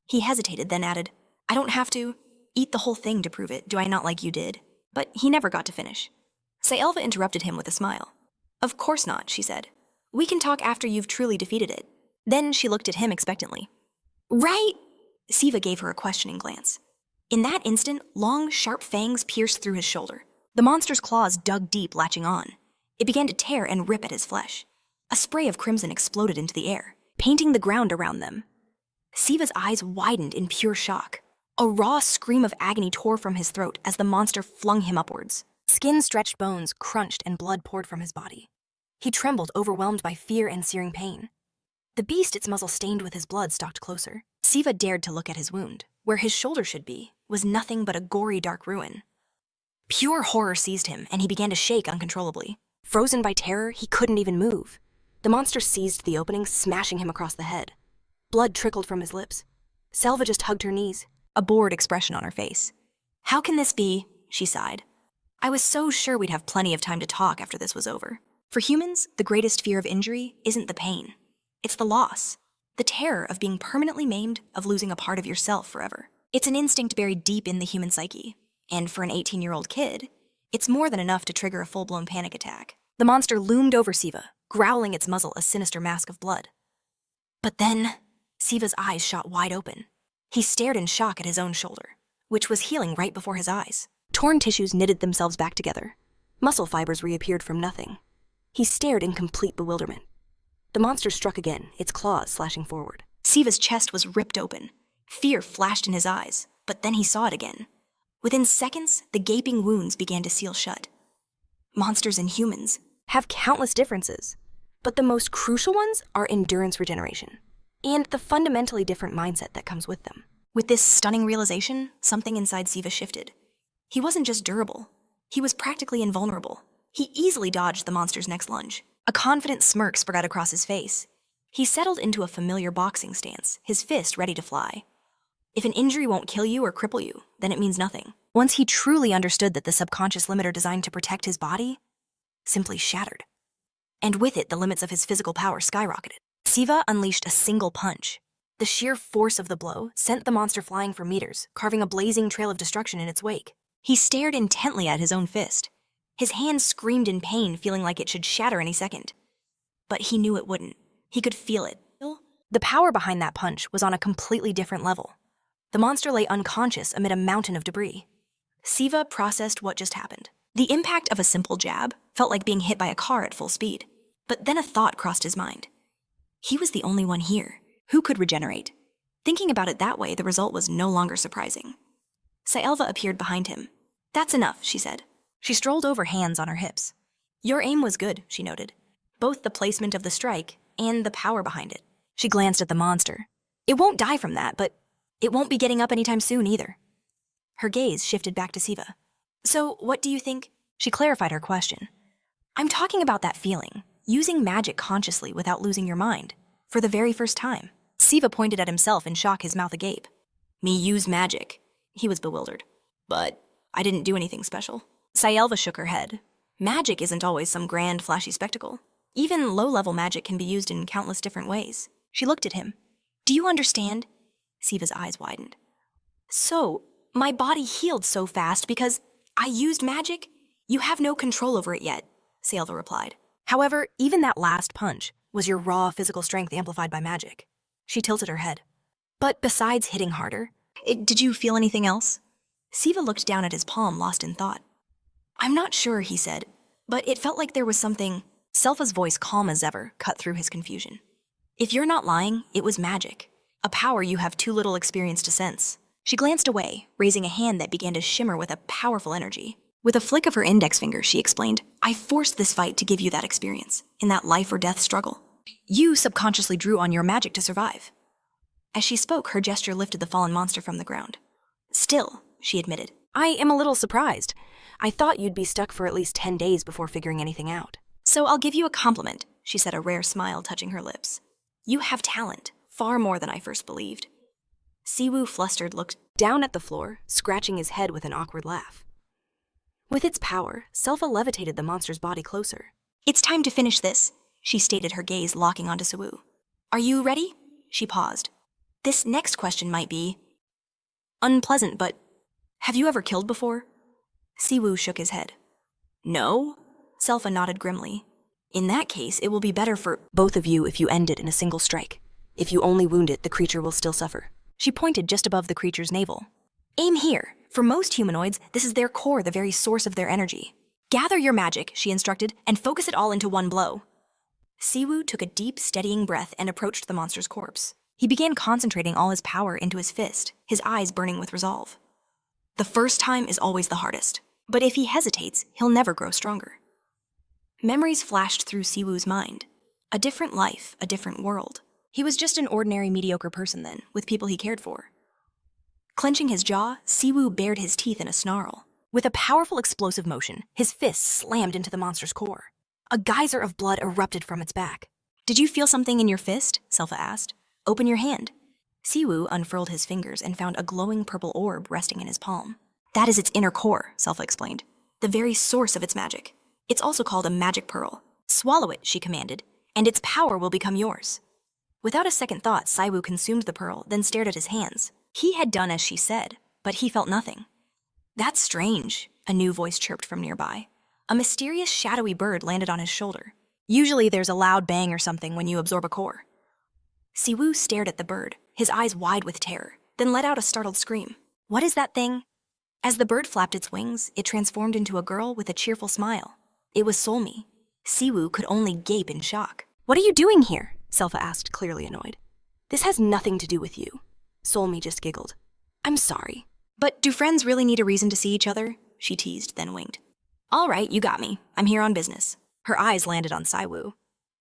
He hesitated, then added, "I don't have to eat the whole thing to prove it, do I not, like you did?" But he never got to finish. Saelva interrupted him with a smile. "Of course not," she said. "We can talk after you've truly defeated it." Then she looked at him expectantly. "Right?" Siva gave her a questioning glance. In that instant, long, sharp fangs pierced through his shoulder. The monster's claws dug deep, latching on. It began to tear and rip at his flesh. A spray of crimson exploded into the air, painting the ground around them. Siva's eyes widened in pure shock. A raw scream of agony tore from his throat as the monster flung him upwards. Skin-stretched bones crunched and blood poured from his body. He trembled, overwhelmed by fear and searing pain. The beast, its muzzle stained with his blood, stalked closer. Siva dared to look at his wound. Where his shoulder should be was nothing but a gory, dark ruin. Pure horror seized him, and he began to shake uncontrollably. Frozen by terror, he couldn't even move. The monster seized the opening, smashing him across the head. Blood trickled from his lips. Selva just hugged her knees, a bored expression on her face. "How can this be?" she sighed. "I was so sure we'd have plenty of time to talk after this was over." For humans, the greatest fear of injury isn't the pain. It's the loss. The terror of being permanently maimed, of losing a part of yourself forever. It's an instinct buried deep in the human psyche. And for an 18-year-old kid, it's more than enough to trigger a full-blown panic attack. The monster loomed over Siva, growling its muzzle a sinister mask of blood. But then, Siva's eyes shot wide open. He stared in shock at his own shoulder, which was healing right before his eyes. Torn tissues knitted themselves back together. Muscle fibers reappeared from nothing. He stared in complete bewilderment. The monster struck again, its claws slashing forward. Siva's chest was ripped open. Fear flashed in his eyes, but then he saw it again. Within seconds, the gaping wounds began to seal shut. Monsters and humans have countless differences, but the most crucial ones are endurance regeneration, and the fundamentally different mindset that comes with them. With this stunning realization, something inside Siva shifted. He wasn't just durable, he was practically invulnerable. He easily dodged the monster's next lunge. A confident smirk spread out across his face. He settled into a familiar boxing stance, his fist ready to fly. If an injury won't kill you or cripple you, then it means nothing. Once he truly understood that the subconscious limiter designed to protect his body simply shattered. And with it, the limits of his physical power skyrocketed. Siva unleashed a single punch. The sheer force of the blow sent the monster flying for meters, carving a blazing trail of destruction in its wake. He stared intently at his own fist. His hand screamed in pain, feeling like it should shatter any second. But he knew it wouldn't. He could feel it. The power behind that punch was on a completely different level. The monster lay unconscious amid a mountain of debris. Siva processed what just happened. The impact of a simple jab felt like being hit by a car at full speed. But then a thought crossed his mind. He was the only one here. Who could regenerate? Thinking about it that way, the result was no longer surprising. Saelva appeared behind him. "That's enough," she said. She strolled over, hands on her hips. "Your aim was good," she noted. "Both the placement of the strike and the power behind it." She glanced at the monster. "It won't die from that, but it won't be getting up anytime soon either." Her gaze shifted back to Siva. "So, what do you think?" She clarified her question. "I'm talking about that feeling, using magic consciously without losing your mind, for the very first time." Siva pointed at himself in shock, his mouth agape. "Me use magic?" He was bewildered. "But I didn't do anything special." Saelva shook her head. "Magic isn't always some grand, flashy spectacle. Even low-level magic can be used in countless different ways." She looked at him. "Do you understand?" Siva's eyes widened. "So, my body healed so fast because I used magic? You have no control over it yet," Saelva replied. "However, even that last punch was your raw physical strength amplified by magic." She tilted her head. "But besides hitting harder, did you feel anything else?" Siva looked down at his palm, lost in thought. "I'm not sure," he said, "but it felt like there was something." Selfa's voice, calm as ever, cut through his confusion. "If you're not lying, it was magic. A power you have too little experience to sense." She glanced away, raising a hand that began to shimmer with a powerful energy. With a flick of her index finger, she explained, "I forced this fight to give you that experience, in that life or death struggle. You subconsciously drew on your magic to survive." As she spoke, her gesture lifted the fallen monster from the ground. "Still," she admitted, "I am a little surprised. I thought you'd be stuck for at least 10 days before figuring anything out." "So I'll give you a compliment," she said, a rare smile touching her lips. "You have talent, far more than I first believed." Siwoo, flustered, looked down at the floor, scratching his head with an awkward laugh. With its power, Selfa levitated the monster's body closer. "It's time to finish this," she stated, her gaze locking onto Siwoo. "Are you ready?" She paused. "This next question might be unpleasant, but have you ever killed before?" Siwoo shook his head. "No?" Selfa nodded grimly. "In that case, it will be better for both of you if you end it in a single strike. If you only wound it, the creature will still suffer." She pointed just above the creature's navel. "Aim here. For most humanoids, this is their core, the very source of their energy. Gather your magic," she instructed, "and focus it all into one blow." Siwoo took a deep, steadying breath and approached the monster's corpse. He began concentrating all his power into his fist, his eyes burning with resolve. The first time is always the hardest, but if he hesitates, he'll never grow stronger. Memories flashed through Siwoo's mind. A different life, a different world. He was just an ordinary, mediocre person then, with people he cared for. Clenching his jaw, Siwoo bared his teeth in a snarl. With a powerful explosive motion, his fist slammed into the monster's core. A geyser of blood erupted from its back. "Did you feel something in your fist?" Selfa asked. "Open your hand." Siwoo unfurled his fingers and found a glowing purple orb resting in his palm. "That is its inner core," Selfa explained. "The very source of its magic. It's also called a magic pearl. Swallow it," she commanded, "and its power will become yours." Without a second thought, Siwoo consumed the pearl, then stared at his hands. He had done as she said, but he felt nothing. "That's strange," a new voice chirped from nearby. A mysterious, shadowy bird landed on his shoulder. "Usually there's a loud bang or something when you absorb a core." Siwoo stared at the bird, his eyes wide with terror, then let out a startled scream. "What is that thing?" As the bird flapped its wings, it transformed into a girl with a cheerful smile. It was Solmi. Siwoo could only gape in shock. "What are you doing here?" Selfa asked, clearly annoyed. "This has nothing to do with you." Solmi just giggled. "I'm sorry. But do friends really need a reason to see each other?" She teased, then winked. "All right, you got me. I'm here on business." Her eyes landed on Siwoo.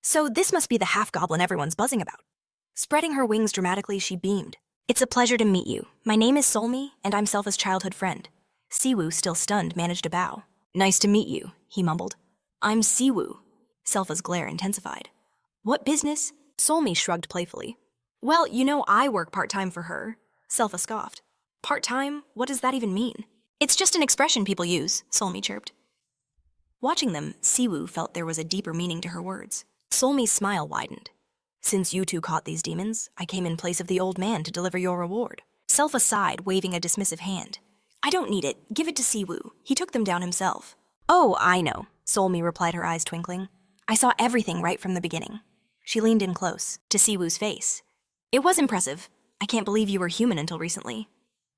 "So this must be the half-goblin everyone's buzzing about." Spreading her wings dramatically, she beamed. "It's a pleasure to meet you. My name is Solmi, and I'm Selfa's childhood friend." Siwoo, still stunned, managed a bow. "Nice to meet you," he mumbled. "I'm Siwoo." Selfa's glare intensified. "What business?" Solmi shrugged playfully. Well, you know I work part-time for her, Selfa scoffed. Part-time? What does that even mean? It's just an expression people use, Solmi chirped. Watching them, Siwoo felt there was a deeper meaning to her words. Solmi's smile widened. Since you two caught these demons, I came in place of the old man to deliver your reward. Selfa sighed, waving a dismissive hand. I don't need it. Give it to Siwoo. He took them down himself. Oh, I know, Solmi replied, her eyes twinkling. I saw everything right from the beginning. She leaned in close, to Siwoo's face. It was impressive. I can't believe you were human until recently.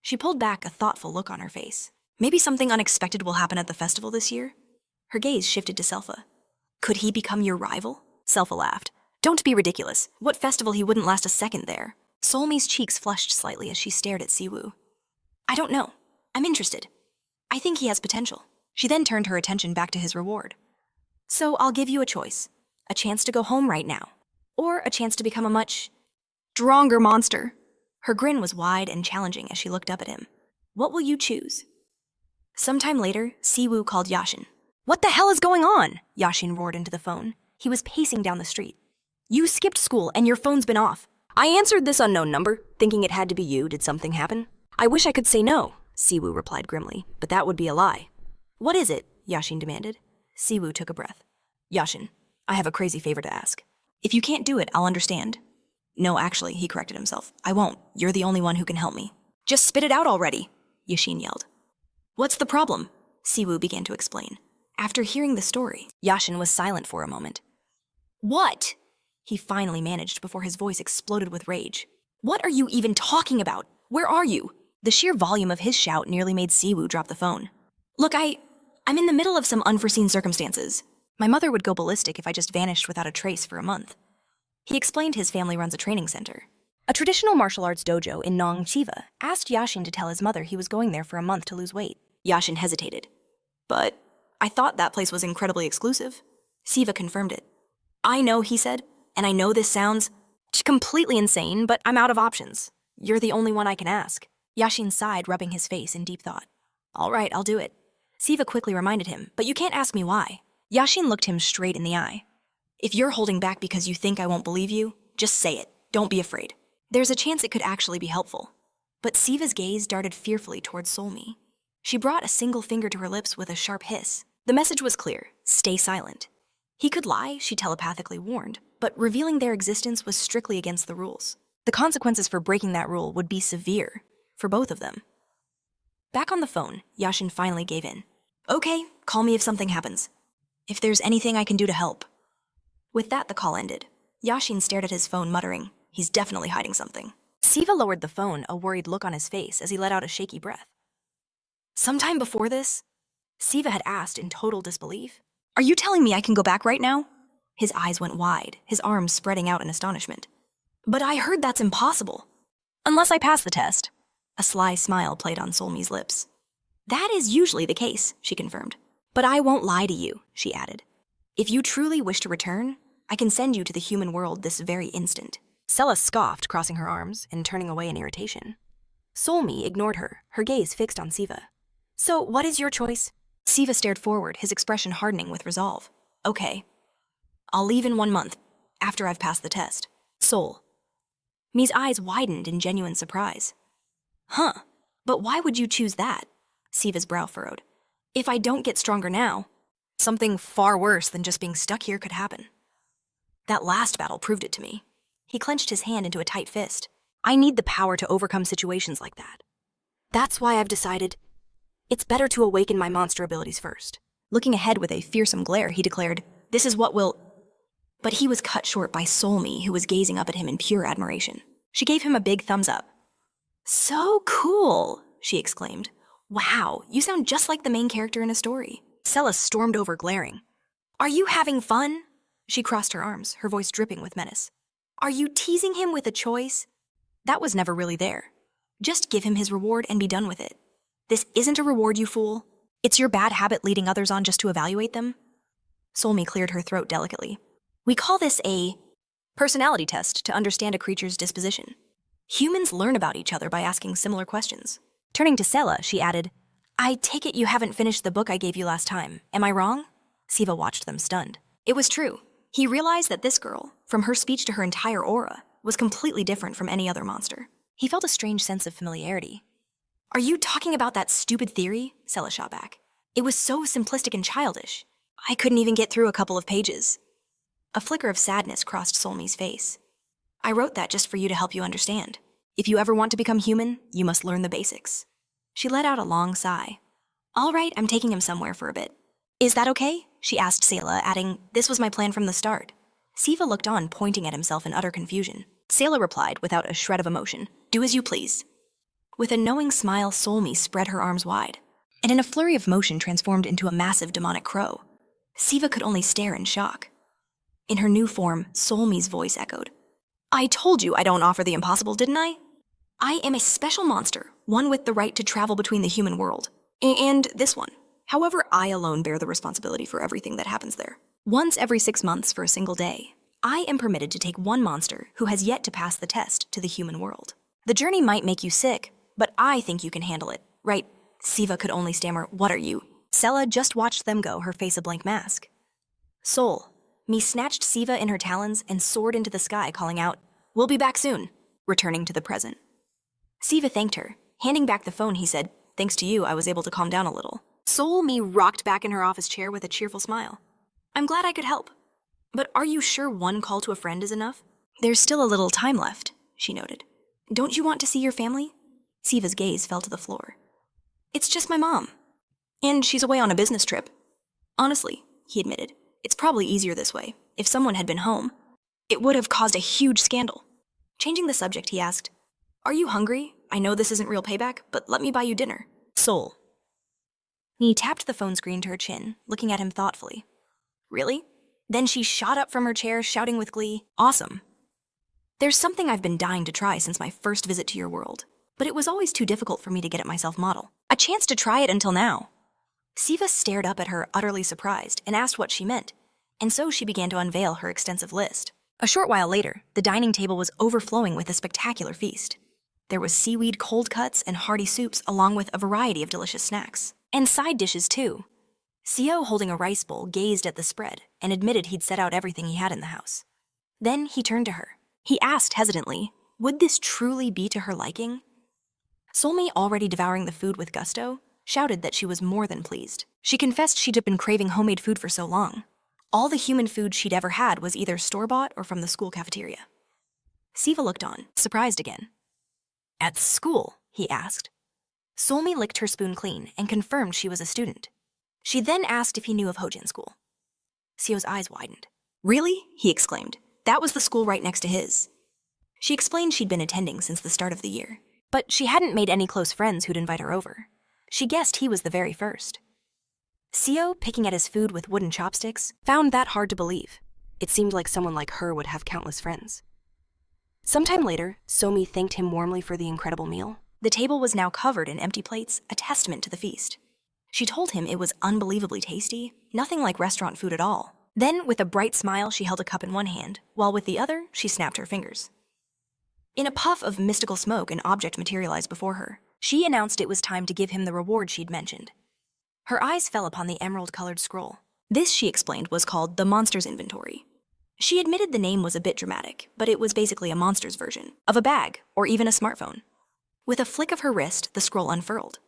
She pulled back, a thoughtful look on her face. Maybe something unexpected will happen at the festival this year? Her gaze shifted to Selfa. Could he become your rival? Selfa laughed. Don't be ridiculous. What festival he wouldn't last a second there? Solmi's cheeks flushed slightly as she stared at Siwoo. I don't know. I'm interested. I think he has potential. She then turned her attention back to his reward. So I'll give you a choice. A chance to go home right now. Or a chance to become a much stronger monster. Her grin was wide and challenging as she looked up at him. What will you choose? Sometime later, Siwoo called Yashin. What the hell is going on? Yashin roared into the phone. He was pacing down the street. You skipped school and your phone's been off. I answered this unknown number, thinking it had to be you. Did something happen? I wish I could say no, Siwoo replied grimly, but that would be a lie. What is it? Yashin demanded. Siwoo took a breath. Yashin, I have a crazy favor to ask. If you can't do it, I'll understand. No, actually, he corrected himself. I won't. You're the only one who can help me. Just spit it out already, Yashin yelled. What's the problem? Siwoo began to explain. After hearing the story, Yashin was silent for a moment. What? He finally managed before his voice exploded with rage. What are you even talking about? Where are you? The sheer volume of his shout nearly made Siwoo drop the phone. Look, I'm in the middle of some unforeseen circumstances. My mother would go ballistic if I just vanished without a trace for a month. He explained his family runs a training center. A traditional martial arts dojo in Nongchiva asked Yashin to tell his mother he was going there for a month to lose weight. Yashin hesitated. But I thought that place was incredibly exclusive. Siva confirmed it. I know, he said, and I know this sounds completely insane, but I'm out of options. You're the only one I can ask. Yashin sighed, rubbing his face in deep thought. All right, I'll do it. Siva quickly reminded him, but you can't ask me why. Yashin looked him straight in the eye. If you're holding back because you think I won't believe you, just say it. Don't be afraid. There's a chance it could actually be helpful. But Siva's gaze darted fearfully towards Solmi. She brought a single finger to her lips with a sharp hiss. The message was clear. Stay silent. He could lie, she telepathically warned, but revealing their existence was strictly against the rules. The consequences for breaking that rule would be severe, for both of them. Back on the phone, Yashin finally gave in. Okay, call me if something happens. If there's anything I can do to help. With that, the call ended. Yashin stared at his phone, muttering, he's definitely hiding something. Siva lowered the phone, a worried look on his face as he let out a shaky breath. Sometime before this, Siva had asked in total disbelief, Are you telling me I can go back right now? His eyes went wide, his arms spreading out in astonishment. But I heard that's impossible. Unless I pass the test. A sly smile played on Solmi's lips. That is usually the case, she confirmed. But I won't lie to you, she added. If you truly wish to return, I can send you to the human world this very instant. Sella scoffed, crossing her arms and turning away in irritation. Solmi ignored her, her gaze fixed on Siva. So, what is your choice? Siva stared forward, his expression hardening with resolve. Okay. I'll leave in 1 month, after I've passed the test. Sol. Mi's eyes widened in genuine surprise. Huh, but why would you choose that? Siva's brow furrowed. If I don't get stronger now, something far worse than just being stuck here could happen. That last battle proved it to me. He clenched his hand into a tight fist. I need the power to overcome situations like that. That's why I've decided it's better to awaken my monster abilities first. Looking ahead with a fearsome glare, he declared, This is what will... But he was cut short by Solmi, who was gazing up at him in pure admiration. She gave him a big thumbs up. So cool, she exclaimed. Wow, you sound just like the main character in a story. Sella stormed over, glaring. Are you having fun? She crossed her arms, her voice dripping with menace. Are you teasing him with a choice? That was never really there. Just give him his reward and be done with it. This isn't a reward, you fool. It's your bad habit leading others on just to evaluate them. Solmi cleared her throat delicately. We call this a personality test to understand a creature's disposition. Humans learn about each other by asking similar questions. Turning to Sella, she added, I take it you haven't finished the book I gave you last time. Am I wrong? Siva watched them stunned. It was true. He realized that this girl, from her speech to her entire aura, was completely different from any other monster. He felt a strange sense of familiarity. Are you talking about that stupid theory? Sela shot back. It was so simplistic and childish. I couldn't even get through a couple of pages. A flicker of sadness crossed Solmi's face. I wrote that just for you to help you understand. If you ever want to become human, you must learn the basics. She let out a long sigh. All right, I'm taking him somewhere for a bit. Is that okay? She asked Sela, adding, this was my plan from the start. Siva looked on, pointing at himself in utter confusion. Sela replied without a shred of emotion, do as you please. With a knowing smile, Solmi spread her arms wide, and in a flurry of motion transformed into a massive demonic crow. Siva could only stare in shock. In her new form, Solmi's voice echoed. I told you I don't offer the impossible, didn't I? I am a special monster, one with the right to travel between the human world. And this one. However, I alone bear the responsibility for everything that happens there. Once every 6 months for a single day, I am permitted to take one monster who has yet to pass the test to the human world. The journey might make you sick, but I think you can handle it, right? Siva could only stammer, what are you? Sela just watched them go, her face a blank mask. Soul. Me snatched Siva in her talons and soared into the sky, calling out, we'll be back soon, returning to the present. Siva thanked her. Handing back the phone, he said, thanks to you, I was able to calm down a little. Soul Me rocked back in her office chair with a cheerful smile. I'm glad I could help. But are you sure one call to a friend is enough? There's still a little time left, she noted. Don't you want to see your family? Siva's gaze fell to the floor. It's just my mom. And she's away on a business trip. Honestly, he admitted, it's probably easier this way. If someone had been home, it would have caused a huge scandal. Changing the subject, he asked, are you hungry? I know this isn't real payback, but let me buy you dinner. Soul. He tapped the phone screen to her chin, looking at him thoughtfully. Really? Then she shot up from her chair, shouting with glee, awesome. There's something I've been dying to try since my first visit to your world, but it was always too difficult for me to get it myself model. A chance to try it until now. Siva stared up at her, utterly surprised, and asked what she meant, and so she began to unveil her extensive list. A short while later, the dining table was overflowing with a spectacular feast. There was seaweed cold cuts and hearty soups, along with a variety of delicious snacks. And side dishes, too. Siwoo, holding a rice bowl, gazed at the spread and admitted he'd set out everything he had in the house. Then he turned to her. He asked hesitantly, would this truly be to her liking? Solmi, already devouring the food with gusto, shouted that she was more than pleased. She confessed she'd been craving homemade food for so long. All the human food she'd ever had was either store-bought or from the school cafeteria. Siva looked on, surprised again. At school? He asked. Solmi licked her spoon clean and confirmed she was a student. She then asked if he knew of Hojin School. Sio's eyes widened. Really? He exclaimed. That was the school right next to his. She explained she'd been attending since the start of the year, but she hadn't made any close friends who'd invite her over. She guessed he was the very first. Siwoo, picking at his food with wooden chopsticks, found that hard to believe. It seemed like someone like her would have countless friends. Sometime later, Somi thanked him warmly for the incredible meal. The table was now covered in empty plates, a testament to the feast. She told him it was unbelievably tasty, nothing like restaurant food at all. Then, with a bright smile, she held a cup in one hand, while with the other, she snapped her fingers. In a puff of mystical smoke, an object materialized before her. She announced it was time to give him the reward she'd mentioned. Her eyes fell upon the emerald-colored scroll. This, she explained, was called the Monsters Inventory. She admitted the name was a bit dramatic, but it was basically a monster's version of a bag or even a smartphone. With a flick of her wrist, the scroll unfurled.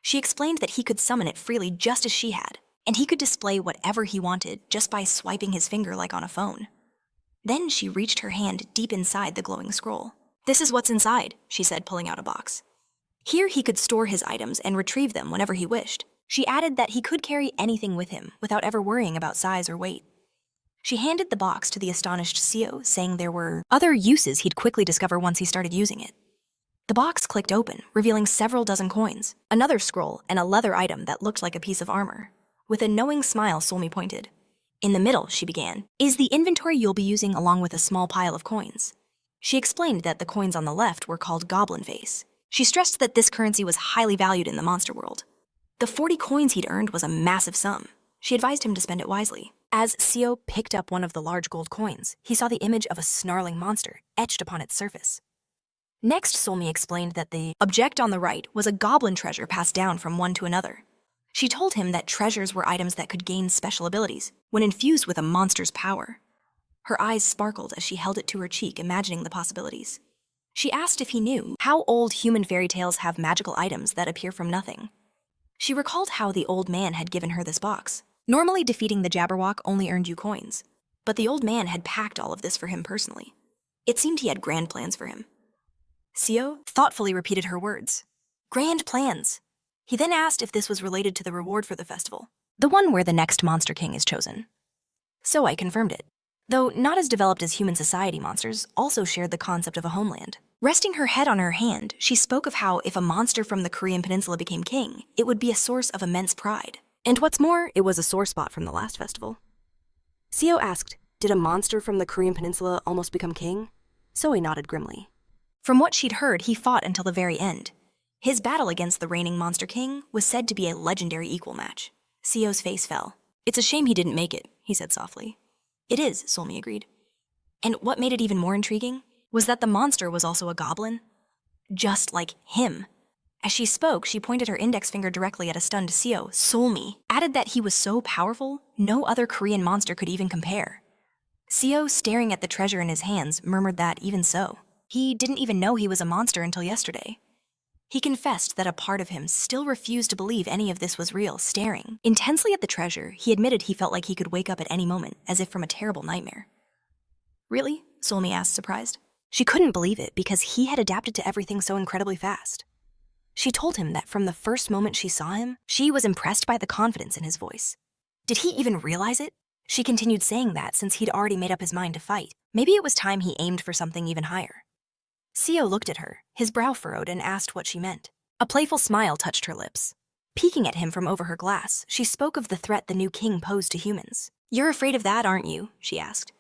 She explained that he could summon it freely just as she had, and he could display whatever he wanted just by swiping his finger like on a phone. Then she reached her hand deep inside the glowing scroll. This is what's inside, she said, pulling out a box. Here he could store his items and retrieve them whenever he wished. She added that he could carry anything with him without ever worrying about size or weight. She handed the box to the astonished Siwoo, saying there were other uses he'd quickly discover once he started using it. The box clicked open, revealing several dozen coins, another scroll, and a leather item that looked like a piece of armor. With a knowing smile, Solmi pointed. In the middle, she began, is the inventory you'll be using along with a small pile of coins. She explained that the coins on the left were called Goblin Face. She stressed that this currency was highly valued in the monster world. The 40 coins he'd earned was a massive sum. She advised him to spend it wisely. As Siwoo picked up one of the large gold coins, he saw the image of a snarling monster etched upon its surface. Next, Solmi explained that the object on the right was a goblin treasure passed down from one to another. She told him that treasures were items that could gain special abilities when infused with a monster's power. Her eyes sparkled as she held it to her cheek, imagining the possibilities. She asked if he knew how old human fairy tales have magical items that appear from nothing. She recalled how the old man had given her this box. Normally, defeating the Jabberwock only earned you coins, but the old man had packed all of this for him personally. It seemed he had grand plans for him. Siwoo thoughtfully repeated her words. Grand plans. He then asked if this was related to the reward for the festival, the one where the next Monster King is chosen. So I confirmed it. Though not as developed as human society, monsters also shared the concept of a homeland. Resting her head on her hand, she spoke of how if a monster from the Korean peninsula became king, it would be a source of immense pride. And what's more, it was a sore spot from the last festival. Siwoo asked, did a monster from the Korean peninsula almost become king? Soe nodded grimly. From what she'd heard, he fought until the very end. His battle against the reigning Monster King was said to be a legendary equal match. Siwoo's face fell. It's a shame he didn't make it, he said softly. It is, Solmi agreed. And what made it even more intriguing was that the monster was also a goblin. Just like him. As she spoke, she pointed her index finger directly at a stunned Siwoo. Solmi added that he was so powerful, no other Korean monster could even compare. Siwoo, staring at the treasure in his hands, murmured that even so, he didn't even know he was a monster until yesterday. He confessed that a part of him still refused to believe any of this was real. Staring intensely at the treasure, he admitted he felt like he could wake up at any moment, as if from a terrible nightmare. Really? Solmi asked, surprised. She couldn't believe it because he had adapted to everything so incredibly fast. She told him that from the first moment she saw him, she was impressed by the confidence in his voice. Did he even realize it? She continued saying that since he'd already made up his mind to fight. Maybe it was time he aimed for something even higher. Siwoo looked at her, his brow furrowed, and asked what she meant. A playful smile touched her lips. Peeking at him from over her glass, she spoke of the threat the new king posed to humans. You're afraid of that, aren't you? She asked.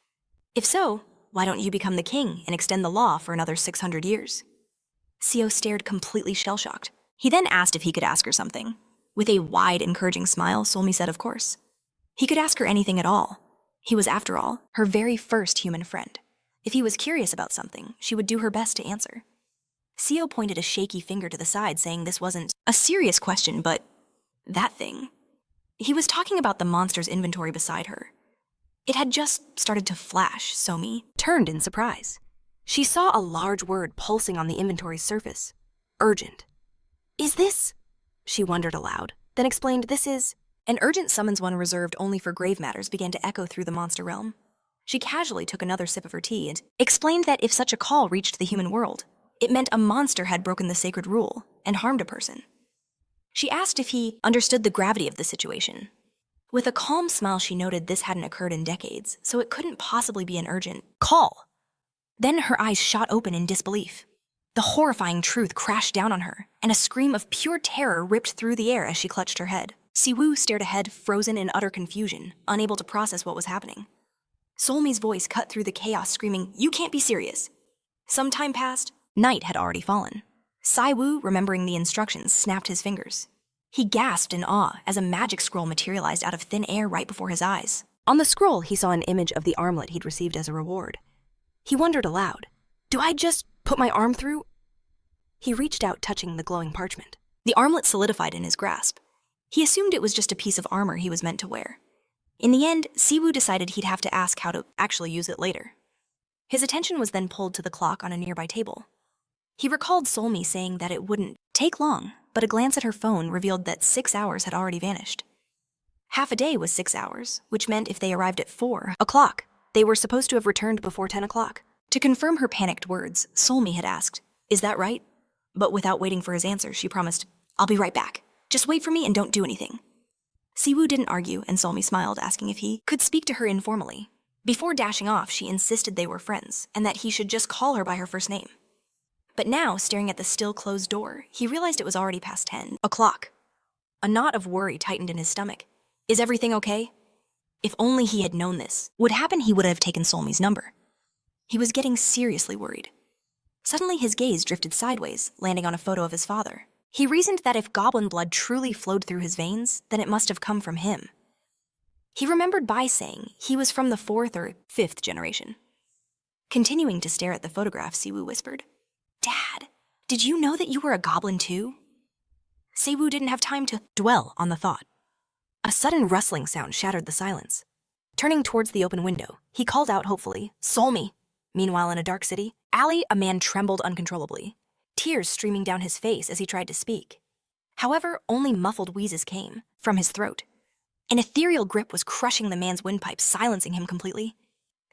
If so, why don't you become the king and extend the law for another 600 years? Siwoo stared completely shell-shocked. He then asked if he could ask her something. With a wide, encouraging smile, Solmi said of course. He could ask her anything at all. He was, after all, her very first human friend. If he was curious about something, she would do her best to answer. Siwoo pointed a shaky finger to the side, saying this wasn't a serious question, but that thing. He was talking about the monster's inventory beside her. It had just started to flash. Somi turned in surprise. She saw a large word pulsing on the inventory's surface. Urgent. Is this? She wondered aloud, then explained this is. An urgent summons one reserved only for grave matters began to echo through the monster realm. She casually took another sip of her tea and explained that if such a call reached the human world, it meant a monster had broken the sacred rule and harmed a person. She asked if he understood the gravity of the situation. With a calm smile, she noted this hadn't occurred in decades, so it couldn't possibly be an urgent call. Then her eyes shot open in disbelief. The horrifying truth crashed down on her, and a scream of pure terror ripped through the air as she clutched her head. Siwoo stared ahead, frozen in utter confusion, unable to process what was happening. Solmi's voice cut through the chaos, screaming, "You can't be serious!" Some time passed. Night had already fallen. Siwoo, remembering the instructions, snapped his fingers. He gasped in awe as a magic scroll materialized out of thin air right before his eyes. On the scroll, he saw an image of the armlet he'd received as a reward. He wondered aloud, do I just put my arm through? He reached out, touching the glowing parchment. The armlet solidified in his grasp. He assumed it was just a piece of armor he was meant to wear. In the end, Siwoo decided he'd have to ask how to actually use it later. His attention was then pulled to the clock on a nearby table. He recalled Solmi saying that it wouldn't take long, but a glance at her phone revealed that 6 hours had already vanished. Half a day was 6 hours, which meant if they arrived at 4 o'clock, they were supposed to have returned before 10 o'clock. To confirm her panicked words, Solmi had asked, "Is that right?" But without waiting for his answer, she promised, "I'll be right back. Just wait for me and don't do anything." Siwoo didn't argue, and Solmi smiled, asking if he could speak to her informally. Before dashing off, she insisted they were friends, and that he should just call her by her first name. But now, staring at the still closed door, he realized it was already past 10 o'clock. A knot of worry tightened in his stomach. Is everything okay? If only he had known this would happen, he would have taken Solmi's number. He was getting seriously worried. Suddenly, his gaze drifted sideways, landing on a photo of his father. He reasoned that if goblin blood truly flowed through his veins, then it must have come from him. He remembered Bai saying he was from the 4th or 5th generation. Continuing to stare at the photograph, Siwoo whispered, "Dad, did you know that you were a goblin too?" Siwoo didn't have time to dwell on the thought. A sudden rustling sound shattered the silence. Turning towards the open window, he called out hopefully, "Solmi!" Meanwhile, in a dark city, alley, a man trembled uncontrollably, tears streaming down his face as he tried to speak. However, only muffled wheezes came from his throat. An ethereal grip was crushing the man's windpipe, silencing him completely.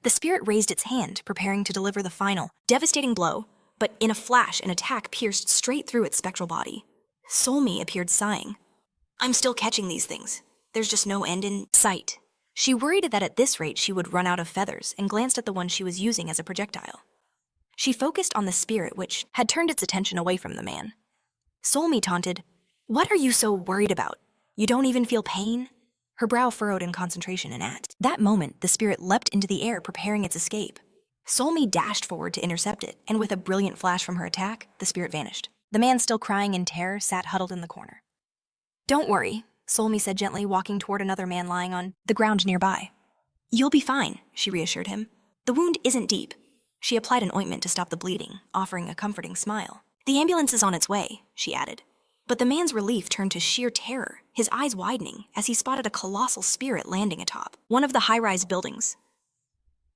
The spirit raised its hand, preparing to deliver the final, devastating blow, but in a flash, an attack pierced straight through its spectral body. Solmi appeared sighing. "I'm still catching these things. There's just no end in sight." She worried that at this rate she would run out of feathers and glanced at the one she was using as a projectile. She focused on the spirit, which had turned its attention away from the man. Solmi taunted, "What are you so worried about? You don't even feel pain?" Her brow furrowed in concentration, and at that moment, the spirit leapt into the air, preparing its escape. Solmi dashed forward to intercept it, and with a brilliant flash from her attack, the spirit vanished. The man, still crying in terror, sat huddled in the corner. "Don't worry," Solmi said gently, walking toward another man lying on the ground nearby. "You'll be fine," she reassured him. "The wound isn't deep." She applied an ointment to stop the bleeding, offering a comforting smile. "The ambulance is on its way," she added. But the man's relief turned to sheer terror, his eyes widening as he spotted a colossal spirit landing atop one of the high-rise buildings.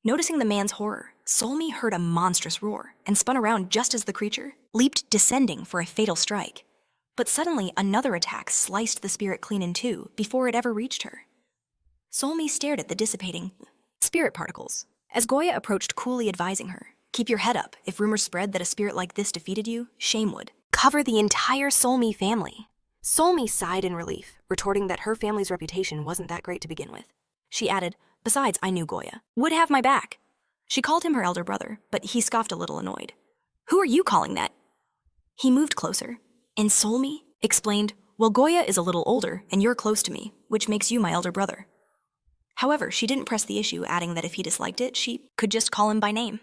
Noticing the man's horror, Solmi heard a monstrous roar and spun around just as the creature leaped, descending for a fatal strike. But suddenly, another attack sliced the spirit clean in two before it ever reached her. Solmi stared at the dissipating spirit particles as Goya approached, coolly advising her, "Keep your head up. If rumors spread that a spirit like this defeated you, shame would cover the entire Solmi family." Solmi sighed in relief, retorting that her family's reputation wasn't that great to begin with. She added, "Besides, I knew Goya would have my back." She called him her elder brother, but he scoffed a little, annoyed. "Who are you calling that?" He moved closer, and Solmi explained, "Well, Goya is a little older, and you're close to me, which makes you my elder brother." However, she didn't press the issue, adding that if he disliked it, she could just call him by name.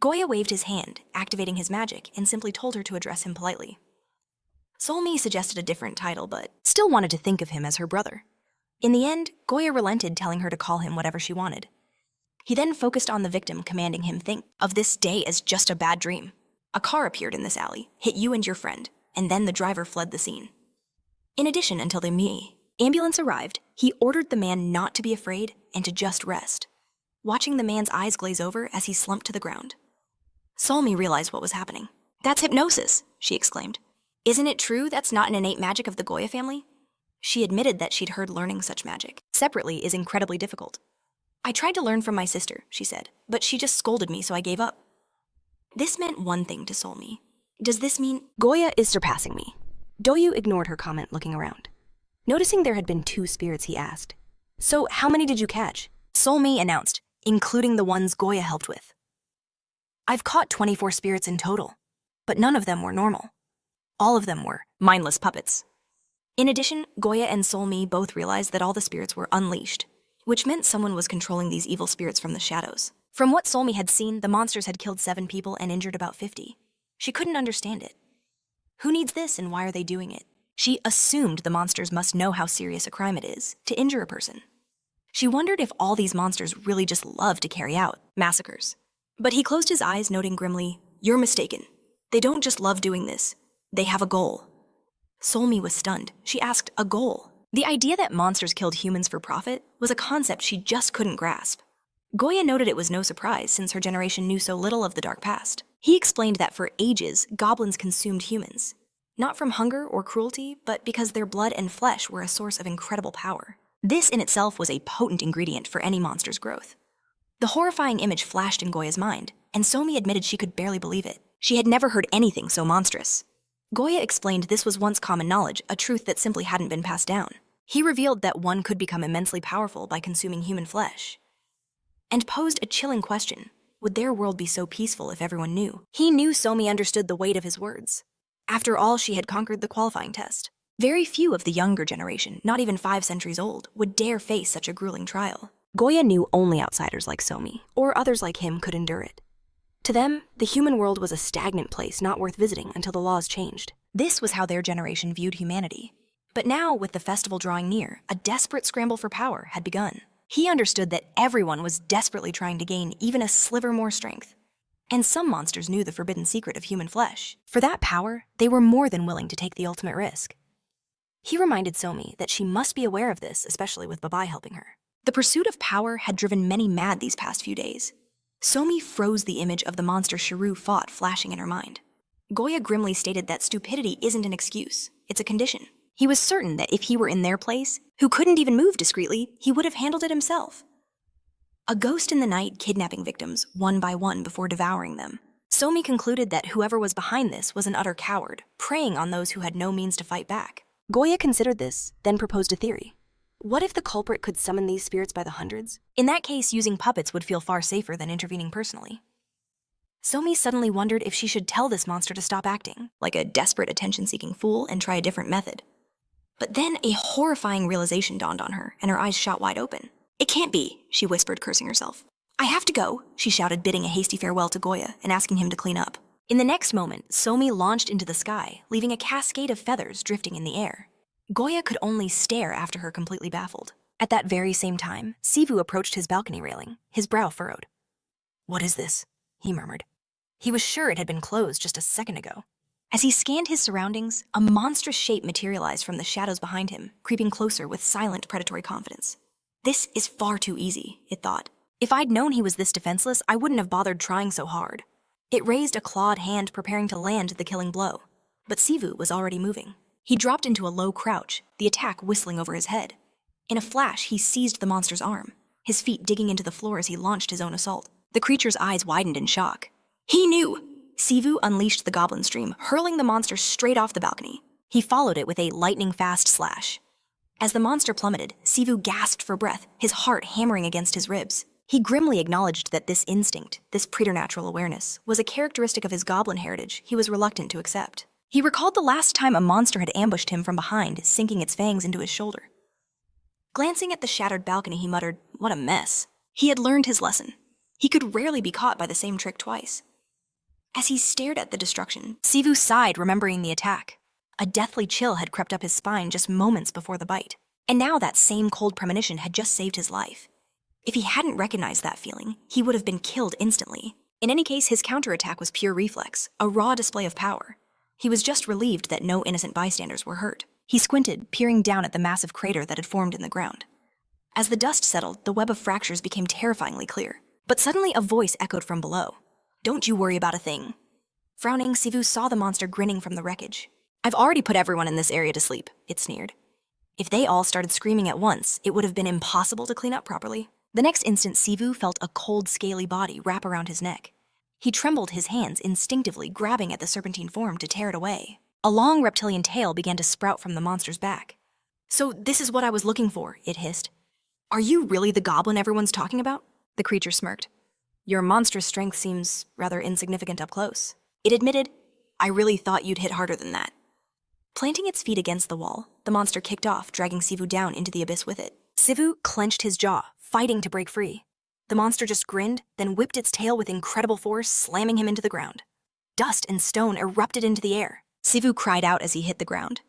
Goya waved his hand, activating his magic, and simply told her to address him politely. Solmi suggested a different title, but still wanted to think of him as her brother. In the end, Goya relented, telling her to call him whatever she wanted. He then focused on the victim, commanding him, "Think of this day as just a bad dream. A car appeared in this alley, hit you and your friend, and then the driver fled the scene." In addition, until the ambulance arrived, he ordered the man not to be afraid and to just rest, watching the man's eyes glaze over as he slumped to the ground. Solmi realized what was happening. "That's hypnosis," she exclaimed. "Isn't it true that's not an innate magic of the Goya family?" She admitted that she'd heard learning such magic separately is incredibly difficult. "I tried to learn from my sister," she said, "but she just scolded me, so I gave up." This meant one thing to Solmi. Does this mean Goya is surpassing me? Doyu ignored her comment, looking around. Noticing there had been 2 spirits, he asked, "So how many did you catch?" Solmi announced, "Including the ones Goya helped with. I've caught 24 spirits in total, but none of them were normal. All of them were mindless puppets." In addition, Goya and Solmi both realized that all the spirits were unleashed, which meant someone was controlling these evil spirits from the shadows. From what Solmi had seen, the monsters had killed 7 people and injured about 50. She couldn't understand it. Who needs this, and why are they doing it? She assumed the monsters must know how serious a crime it is to injure a person. She wondered if all these monsters really just love to carry out massacres. But he closed his eyes, noting grimly, "You're mistaken. They don't just love doing this. They have a goal." Solmi was stunned. She asked, "A goal?" The idea that monsters killed humans for profit was a concept she just couldn't grasp. Goya noted it was no surprise, since her generation knew so little of the dark past. He explained that for ages, goblins consumed humans, not from hunger or cruelty, but because their blood and flesh were a source of incredible power. This in itself was a potent ingredient for any monster's growth. The horrifying image flashed in Goya's mind, and Solmi admitted she could barely believe it. She had never heard anything so monstrous. Goya explained this was once common knowledge, a truth that simply hadn't been passed down. He revealed that one could become immensely powerful by consuming human flesh, and posed a chilling question. Would their world be so peaceful if everyone knew? He knew Solmi understood the weight of his words. After all, she had conquered the qualifying test. Very few of the younger generation, not even 5 centuries old, would dare face such a grueling trial. Goya knew only outsiders like Solmi, or others like him, could endure it. To them, the human world was a stagnant place not worth visiting until the laws changed. This was how their generation viewed humanity. But now, with the festival drawing near, a desperate scramble for power had begun. He understood that everyone was desperately trying to gain even a sliver more strength. And some monsters knew the forbidden secret of human flesh. For that power, they were more than willing to take the ultimate risk. He reminded Solmi that she must be aware of this, especially with Babai helping her. The pursuit of power had driven many mad these past few days. Somi froze the image of the monster Siwoo fought flashing in her mind. Goya grimly stated that stupidity isn't an excuse, it's a condition. He was certain that if he were in their place, who couldn't even move discreetly, he would have handled it himself. A ghost in the night kidnapping victims one by one before devouring them. Somi concluded that whoever was behind this was an utter coward, preying on those who had no means to fight back. Goya considered this, then proposed a theory. What if the culprit could summon these spirits by the hundreds? In that case, using puppets would feel far safer than intervening personally. Somi suddenly wondered if she should tell this monster to stop acting, like a desperate attention-seeking fool, and try a different method. But then a horrifying realization dawned on her, and her eyes shot wide open. "It can't be," she whispered, cursing herself. "I have to go," she shouted, bidding a hasty farewell to Goya and asking him to clean up. In the next moment, Somi launched into the sky, leaving a cascade of feathers drifting in the air. Goya could only stare after her, completely baffled. At that very same time, Siwoo approached his balcony railing, his brow furrowed. "What is this?" he murmured. He was sure it had been closed just a second ago. As he scanned his surroundings, a monstrous shape materialized from the shadows behind him, creeping closer with silent, predatory confidence. "This is far too easy," it thought. "If I'd known he was this defenseless, I wouldn't have bothered trying so hard." It raised a clawed hand, preparing to land the killing blow. But Siwoo was already moving. He dropped into a low crouch, the attack whistling over his head. In a flash, he seized the monster's arm, his feet digging into the floor as he launched his own assault. The creature's eyes widened in shock. He knew! Siwoo unleashed the goblin stream, hurling the monster straight off the balcony. He followed it with a lightning-fast slash. As the monster plummeted, Siwoo gasped for breath, his heart hammering against his ribs. He grimly acknowledged that this instinct, this preternatural awareness, was a characteristic of his goblin heritage he was reluctant to accept. He recalled the last time a monster had ambushed him from behind, sinking its fangs into his shoulder. Glancing at the shattered balcony, he muttered, "What a mess." He had learned his lesson. He could rarely be caught by the same trick twice. As he stared at the destruction, Siwoo sighed, remembering the attack. A deathly chill had crept up his spine just moments before the bite, and now that same cold premonition had just saved his life. If he hadn't recognized that feeling, he would have been killed instantly. In any case, his counterattack was pure reflex, a raw display of power. He was just relieved that no innocent bystanders were hurt. He squinted, peering down at the massive crater that had formed in the ground. As the dust settled, the web of fractures became terrifyingly clear. But suddenly a voice echoed from below. "Don't you worry about a thing." Frowning, Siwoo saw the monster grinning from the wreckage. "I've already put everyone in this area to sleep," it sneered. If they all started screaming at once, it would have been impossible to clean up properly. The next instant, Siwoo felt a cold, scaly body wrap around his neck. He trembled, his hands instinctively grabbing at the serpentine form to tear it away. A long reptilian tail began to sprout from the monster's back. "So this is what I was looking for," it hissed. "Are you really the goblin everyone's talking about?" The creature smirked. "Your monstrous strength seems rather insignificant up close." It admitted, "I really thought you'd hit harder than that." Planting its feet against the wall, the monster kicked off, dragging Siwoo down into the abyss with it. Siwoo clenched his jaw, fighting to break free. The monster just grinned, then whipped its tail with incredible force, slamming him into the ground. Dust and stone erupted into the air. Siwoo cried out as he hit the ground.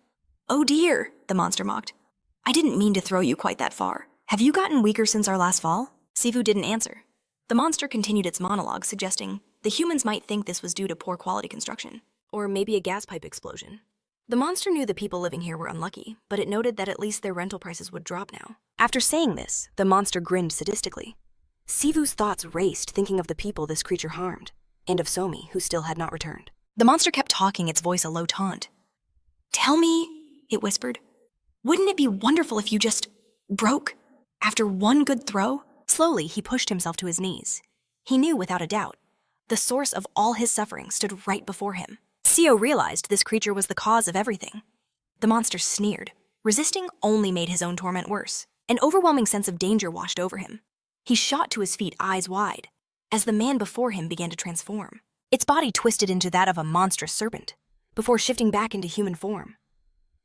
"Oh dear," the monster mocked. "I didn't mean to throw you quite that far. Have you gotten weaker since our last fall?" Siwoo didn't answer. The monster continued its monologue, suggesting the humans might think this was due to poor quality construction, or maybe a gas pipe explosion. The monster knew the people living here were unlucky, but it noted that at least their rental prices would drop now. After saying this, the monster grinned sadistically. Siwoo's thoughts raced, thinking of the people this creature harmed, and of Somi, who still had not returned. The monster kept talking, its voice a low taunt. "Tell me," it whispered, "wouldn't it be wonderful if you just broke after one good throw?" Slowly, he pushed himself to his knees. He knew without a doubt, the source of all his suffering stood right before him. Siwoo realized this creature was the cause of everything. The monster sneered. Resisting only made his own torment worse. An overwhelming sense of danger washed over him. He shot to his feet, eyes wide, as the man before him began to transform. Its body twisted into that of a monstrous serpent, before shifting back into human form.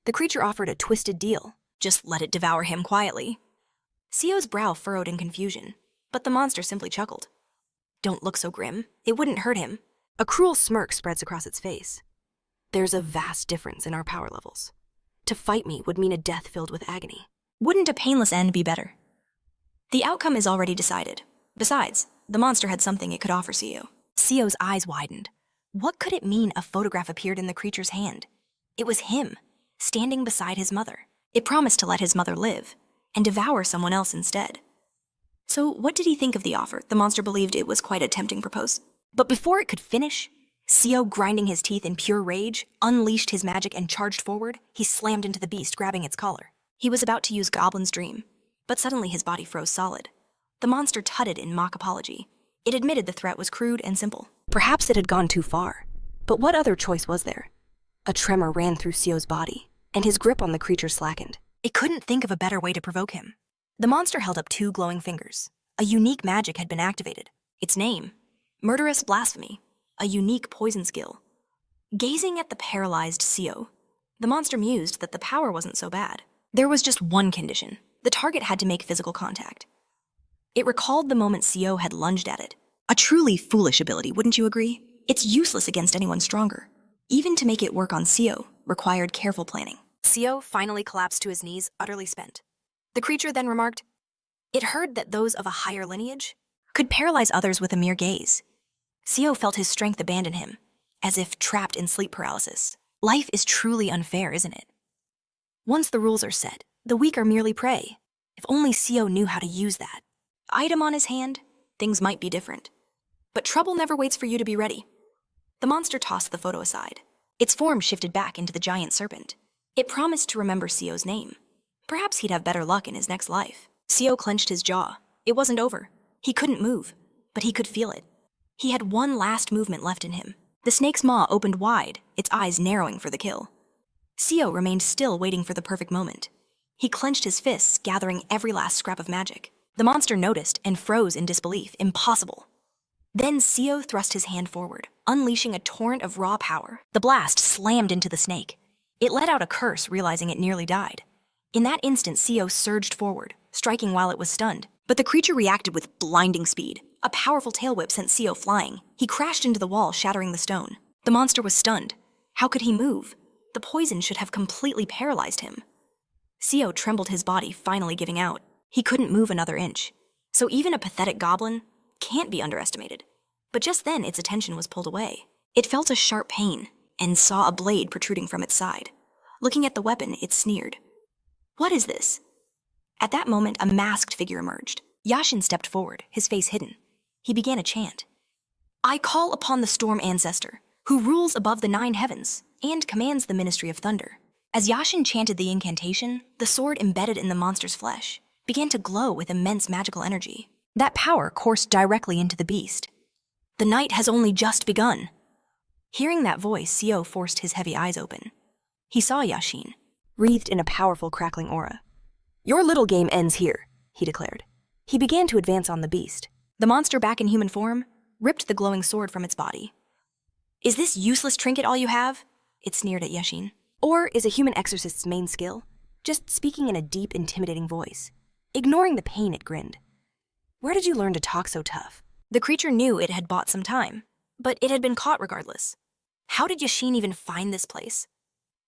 The creature offered a twisted deal. Just let it devour him quietly. Siwoo's brow furrowed in confusion, but the monster simply chuckled. "Don't look so grim. It wouldn't hurt him." A cruel smirk spreads across its face. "There's a vast difference in our power levels. To fight me would mean a death filled with agony. Wouldn't a painless end be better? The outcome is already decided. Besides, the monster had something it could offer Siwoo." Siwoo's eyes widened. What could it mean a photograph appeared in the creature's hand? It was him, standing beside his mother. It promised to let his mother live, and devour someone else instead. So what did he think of the offer? The monster believed it was quite a tempting proposal. But before it could finish, Siwoo, grinding his teeth in pure rage, unleashed his magic and charged forward. He slammed into the beast, grabbing its collar. He was about to use Goblin's Dream, but suddenly his body froze solid. The monster tutted in mock apology. It admitted the threat was crude and simple. Perhaps it had gone too far. But what other choice was there? A tremor ran through Siwoo's body, and his grip on the creature slackened. It couldn't think of a better way to provoke him. The monster held up 2 glowing fingers. A unique magic had been activated. Its name, Murderous Blasphemy, a unique poison skill. Gazing at the paralyzed Siwoo, the monster mused that the power wasn't so bad. There was just one condition. The target had to make physical contact. It recalled the moment Siwoo had lunged at it. A truly foolish ability, wouldn't you agree? It's useless against anyone stronger. Even to make it work on Siwoo required careful planning. Siwoo finally collapsed to his knees, utterly spent. The creature then remarked, "It heard that those of a higher lineage could paralyze others with a mere gaze." Siwoo felt his strength abandon him, as if trapped in sleep paralysis. Life is truly unfair, isn't it? Once the rules are set, the weak are merely prey. If only Siwoo knew how to use that item on his hand, things might be different. But trouble never waits for you to be ready. The monster tossed the photo aside. Its form shifted back into the giant serpent. It promised to remember Siwoo's name. Perhaps he'd have better luck in his next life. Siwoo clenched his jaw. It wasn't over. He couldn't move, but he could feel it. He had one last movement left in him. The snake's maw opened wide, its eyes narrowing for the kill. Siwoo remained still, waiting for the perfect moment. He clenched his fists, gathering every last scrap of magic. The monster noticed and froze in disbelief. Impossible. Then Siwoo thrust his hand forward, unleashing a torrent of raw power. The blast slammed into the snake. It let out a curse, realizing it nearly died. In that instant, Siwoo surged forward, striking while it was stunned. But the creature reacted with blinding speed. A powerful tail whip sent Siwoo flying. He crashed into the wall, shattering the stone. The monster was stunned. How could he move? The poison should have completely paralyzed him. Siwoo trembled, his body finally giving out. He couldn't move another inch. So even a pathetic goblin can't be underestimated. But just then, its attention was pulled away. It felt a sharp pain and saw a blade protruding from its side. Looking at the weapon, it sneered. "What is this?" At that moment, a masked figure emerged. Yashin stepped forward, his face hidden. He began a chant. "I call upon the Storm Ancestor, who rules above the 9 heavens and commands the Ministry of Thunder." As Yashin chanted the incantation, the sword embedded in the monster's flesh began to glow with immense magical energy. That power coursed directly into the beast. "The night has only just begun." Hearing that voice, Siwoo forced his heavy eyes open. He saw Yashin, wreathed in a powerful crackling aura. "Your little game ends here," he declared. He began to advance on the beast. The monster, back in human form, ripped the glowing sword from its body. "Is this useless trinket all you have?" It sneered at Yashin. "Or is a human exorcist's main skill just speaking in a deep, intimidating voice?" Ignoring the pain, it grinned. "Where did you learn to talk so tough?" The creature knew it had bought some time, but it had been caught regardless. How did Yashin even find this place?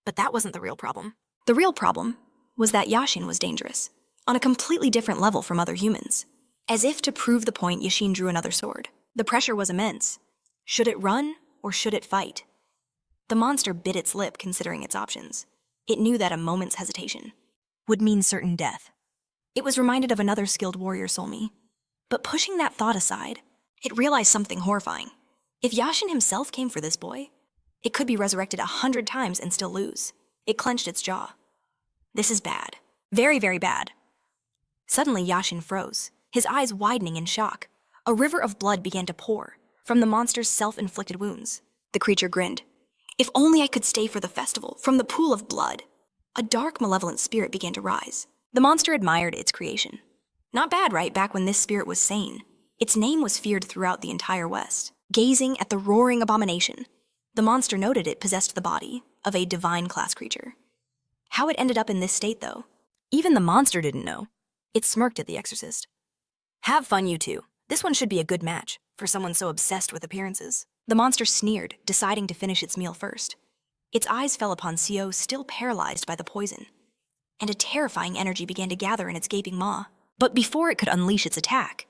But that wasn't the real problem. The real problem was that Yashin was dangerous, on a completely different level from other humans. As if to prove the point, Yashin drew another sword. The pressure was immense. Should it run, or should it fight? The monster bit its lip, considering its options. It knew that a moment's hesitation would mean certain death. It was reminded of another skilled warrior, Solmi. But pushing that thought aside, it realized something horrifying. If Yashin himself came for this boy, it could be resurrected 100 times and still lose. It clenched its jaw. This is bad. Very, very bad. Suddenly, Yashin froze, his eyes widening in shock. A river of blood began to pour from the monster's self-inflicted wounds. The creature grinned. "If only I could stay for the festival, from the pool of blood." A dark, malevolent spirit began to rise. The monster admired its creation. Not bad, right, back when this spirit was sane. Its name was feared throughout the entire West. Gazing at the roaring abomination, the monster noted it possessed the body of a divine class creature. How it ended up in this state, though, even the monster didn't know. It smirked at the exorcist. "Have fun, you two. This one should be a good match for someone so obsessed with appearances." The monster sneered, deciding to finish its meal first. Its eyes fell upon Siwoo, still paralyzed by the poison, and a terrifying energy began to gather in its gaping maw. But before it could unleash its attack,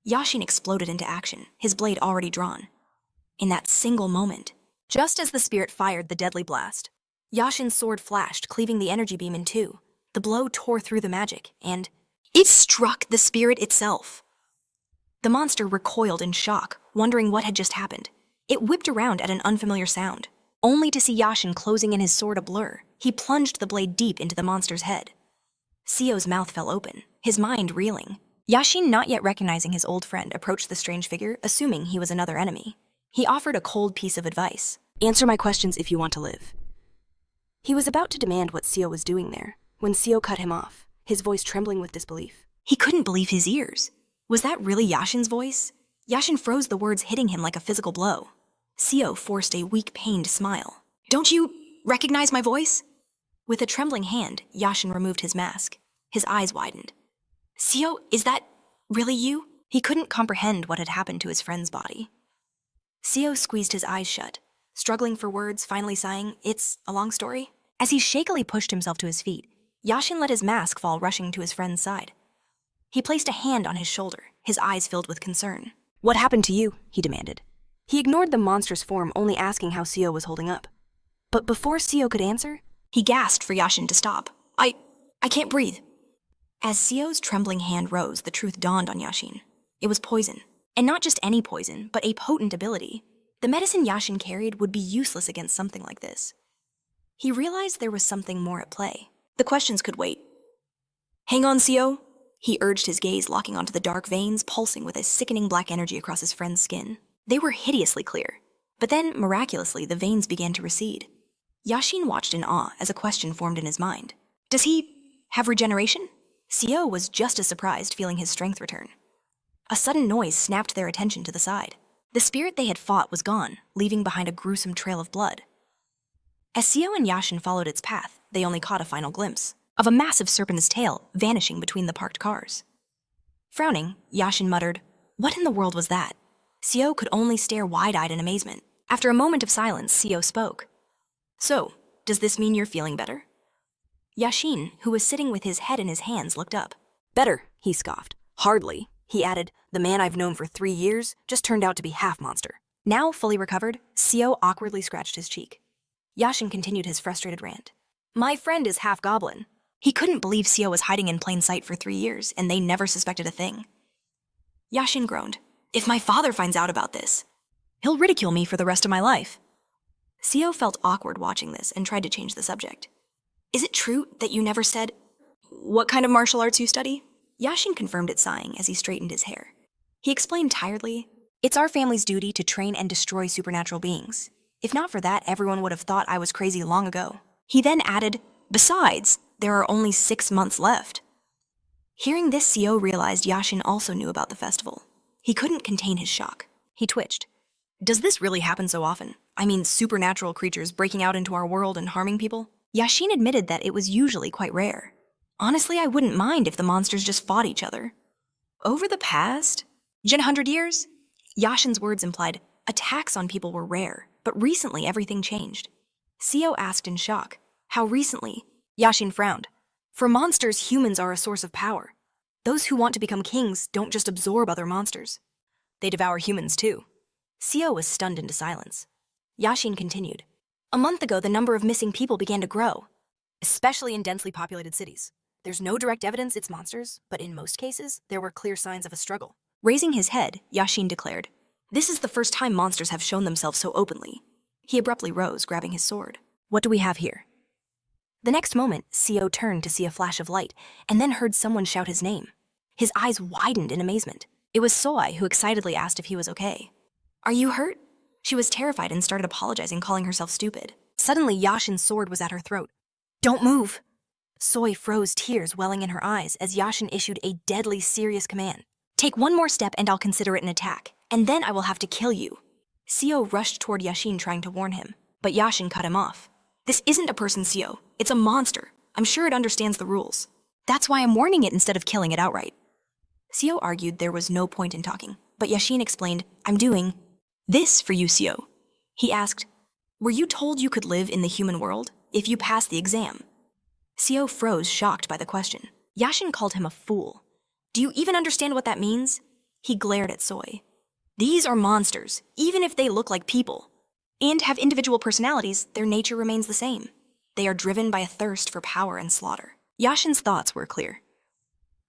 Yashin exploded into action, his blade already drawn. In that single moment, just as the spirit fired the deadly blast, Yashin's sword flashed, cleaving the energy beam in two. The blow tore through the magic, and it struck the spirit itself. The monster recoiled in shock, wondering what had just happened. It whipped around at an unfamiliar sound, only to see Yashin closing in his sword a blur. He plunged the blade deep into the monster's head. Siwoo's mouth fell open, his mind reeling. Yashin, not yet recognizing his old friend, approached the strange figure, assuming he was another enemy. He offered a cold piece of advice. Answer my questions if you want to live. He was about to demand what Siwoo was doing there, when Siwoo cut him off, his voice trembling with disbelief. He couldn't believe his ears. Was that really Yashin's voice? Yashin froze, the words hitting him like a physical blow. Siwoo forced a weak, pained smile. Don't you recognize my voice? With a trembling hand, Yashin removed his mask. His eyes widened. Siwoo, is that really you? He couldn't comprehend what had happened to his friend's body. Siwoo squeezed his eyes shut, struggling for words, finally sighing, "It's a long story." As he shakily pushed himself to his feet, Yashin let his mask fall, rushing to his friend's side. He placed a hand on his shoulder, his eyes filled with concern. What happened to you? He demanded. He ignored the monster's form, only asking how Siwoo was holding up. But before Siwoo could answer, he gasped for Yashin to stop. I can't breathe. As Siwoo's trembling hand rose, the truth dawned on Yashin. It was poison. And not just any poison, but a potent ability. The medicine Yashin carried would be useless against something like this. He realized there was something more at play. The questions could wait. Hang on, Siwoo. He urged, his gaze locking onto the dark veins pulsing with a sickening black energy across his friend's skin. They were hideously clear. But then, miraculously, the veins began to recede. Yashin watched in awe as a question formed in his mind. Does he have regeneration? Siwoo was just as surprised, feeling his strength return. A sudden noise snapped their attention to the side. The spirit they had fought was gone, leaving behind a gruesome trail of blood. As Siwoo and Yashin followed its path, they only caught a final glimpse of a massive serpent's tail vanishing between the parked cars. Frowning, Yashin muttered, "What in the world was that?" Siwoo could only stare wide-eyed in amazement. After a moment of silence, Siwoo spoke. "So, does this mean you're feeling better?" Yashin, who was sitting with his head in his hands, looked up. Better, he scoffed. Hardly. He added, the man I've known for 3 years just turned out to be half monster. Now fully recovered, Siwoo awkwardly scratched his cheek. Yashin continued his frustrated rant. My friend is half-goblin. He couldn't believe Siwoo was hiding in plain sight for 3 years, and they never suspected a thing. Yashin groaned. If my father finds out about this, he'll ridicule me for the rest of my life. Siwoo felt awkward watching this and tried to change the subject. Is it true that you never said what kind of martial arts you study? Yashin confirmed it, sighing as he straightened his hair. He explained tiredly, it's our family's duty to train and destroy supernatural beings. If not for that, everyone would have thought I was crazy long ago. He then added, besides, there are only 6 months left. Hearing this, Siwoo realized Yashin also knew about the festival. He couldn't contain his shock. He twitched. Does this really happen so often? I mean, supernatural creatures breaking out into our world and harming people? Yashin admitted that it was usually quite rare. Honestly, I wouldn't mind if the monsters just fought each other. Over the past 100 years? Yashin's words implied attacks on people were rare, but recently everything changed. Siwoo asked in shock, how recently? Yashin frowned. For monsters, humans are a source of power. Those who want to become kings don't just absorb other monsters. They devour humans too. Siwoo was stunned into silence. Yashin continued. A month ago, the number of missing people began to grow, especially in densely populated cities. There's no direct evidence it's monsters, but in most cases, there were clear signs of a struggle. Raising his head, Yashin declared, this is the first time monsters have shown themselves so openly. He abruptly rose, grabbing his sword. What do we have here? The next moment, Siwoo turned to see a flash of light, and then heard someone shout his name. His eyes widened in amazement. It was Soy, who excitedly asked if he was okay. Are you hurt? She was terrified and started apologizing, calling herself stupid. Suddenly, Yashin's sword was at her throat. Don't move! Soy froze, tears welling in her eyes as Yashin issued a deadly serious command. Take one more step and I'll consider it an attack, and then I will have to kill you. Siwoo rushed toward Yashin, trying to warn him, but Yashin cut him off. This isn't a person, Siwoo. It's a monster. I'm sure it understands the rules. That's why I'm warning it instead of killing it outright. Siwoo argued there was no point in talking, but Yashin explained, I'm doing this for you, Siwoo. He asked, were you told you could live in the human world if you passed the exam? Siwoo froze, shocked by the question. Yashin called him a fool. Do you even understand what that means? He glared at Soy. These are monsters, even if they look like people, and have individual personalities, their nature remains the same. They are driven by a thirst for power and slaughter. Yashin's thoughts were clear.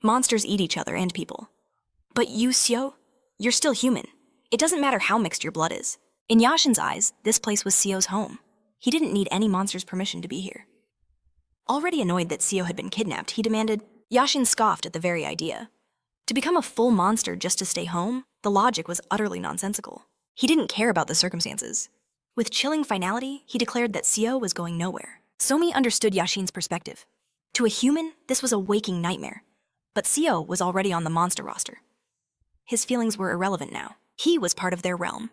Monsters eat each other and people. But you, Siwoo? You're still human. It doesn't matter how mixed your blood is. In Yashin's eyes, this place was Sio's home. He didn't need any monster's permission to be here. Already annoyed that Sio had been kidnapped, he demanded. Yashin scoffed at the very idea. To become a full monster just to stay home, the logic was utterly nonsensical. He didn't care about the circumstances. With chilling finality, he declared that Sio was going nowhere. Somi understood Yashin's perspective. To a human, this was a waking nightmare. But Sio was already on the monster roster. His feelings were irrelevant now. He was part of their realm.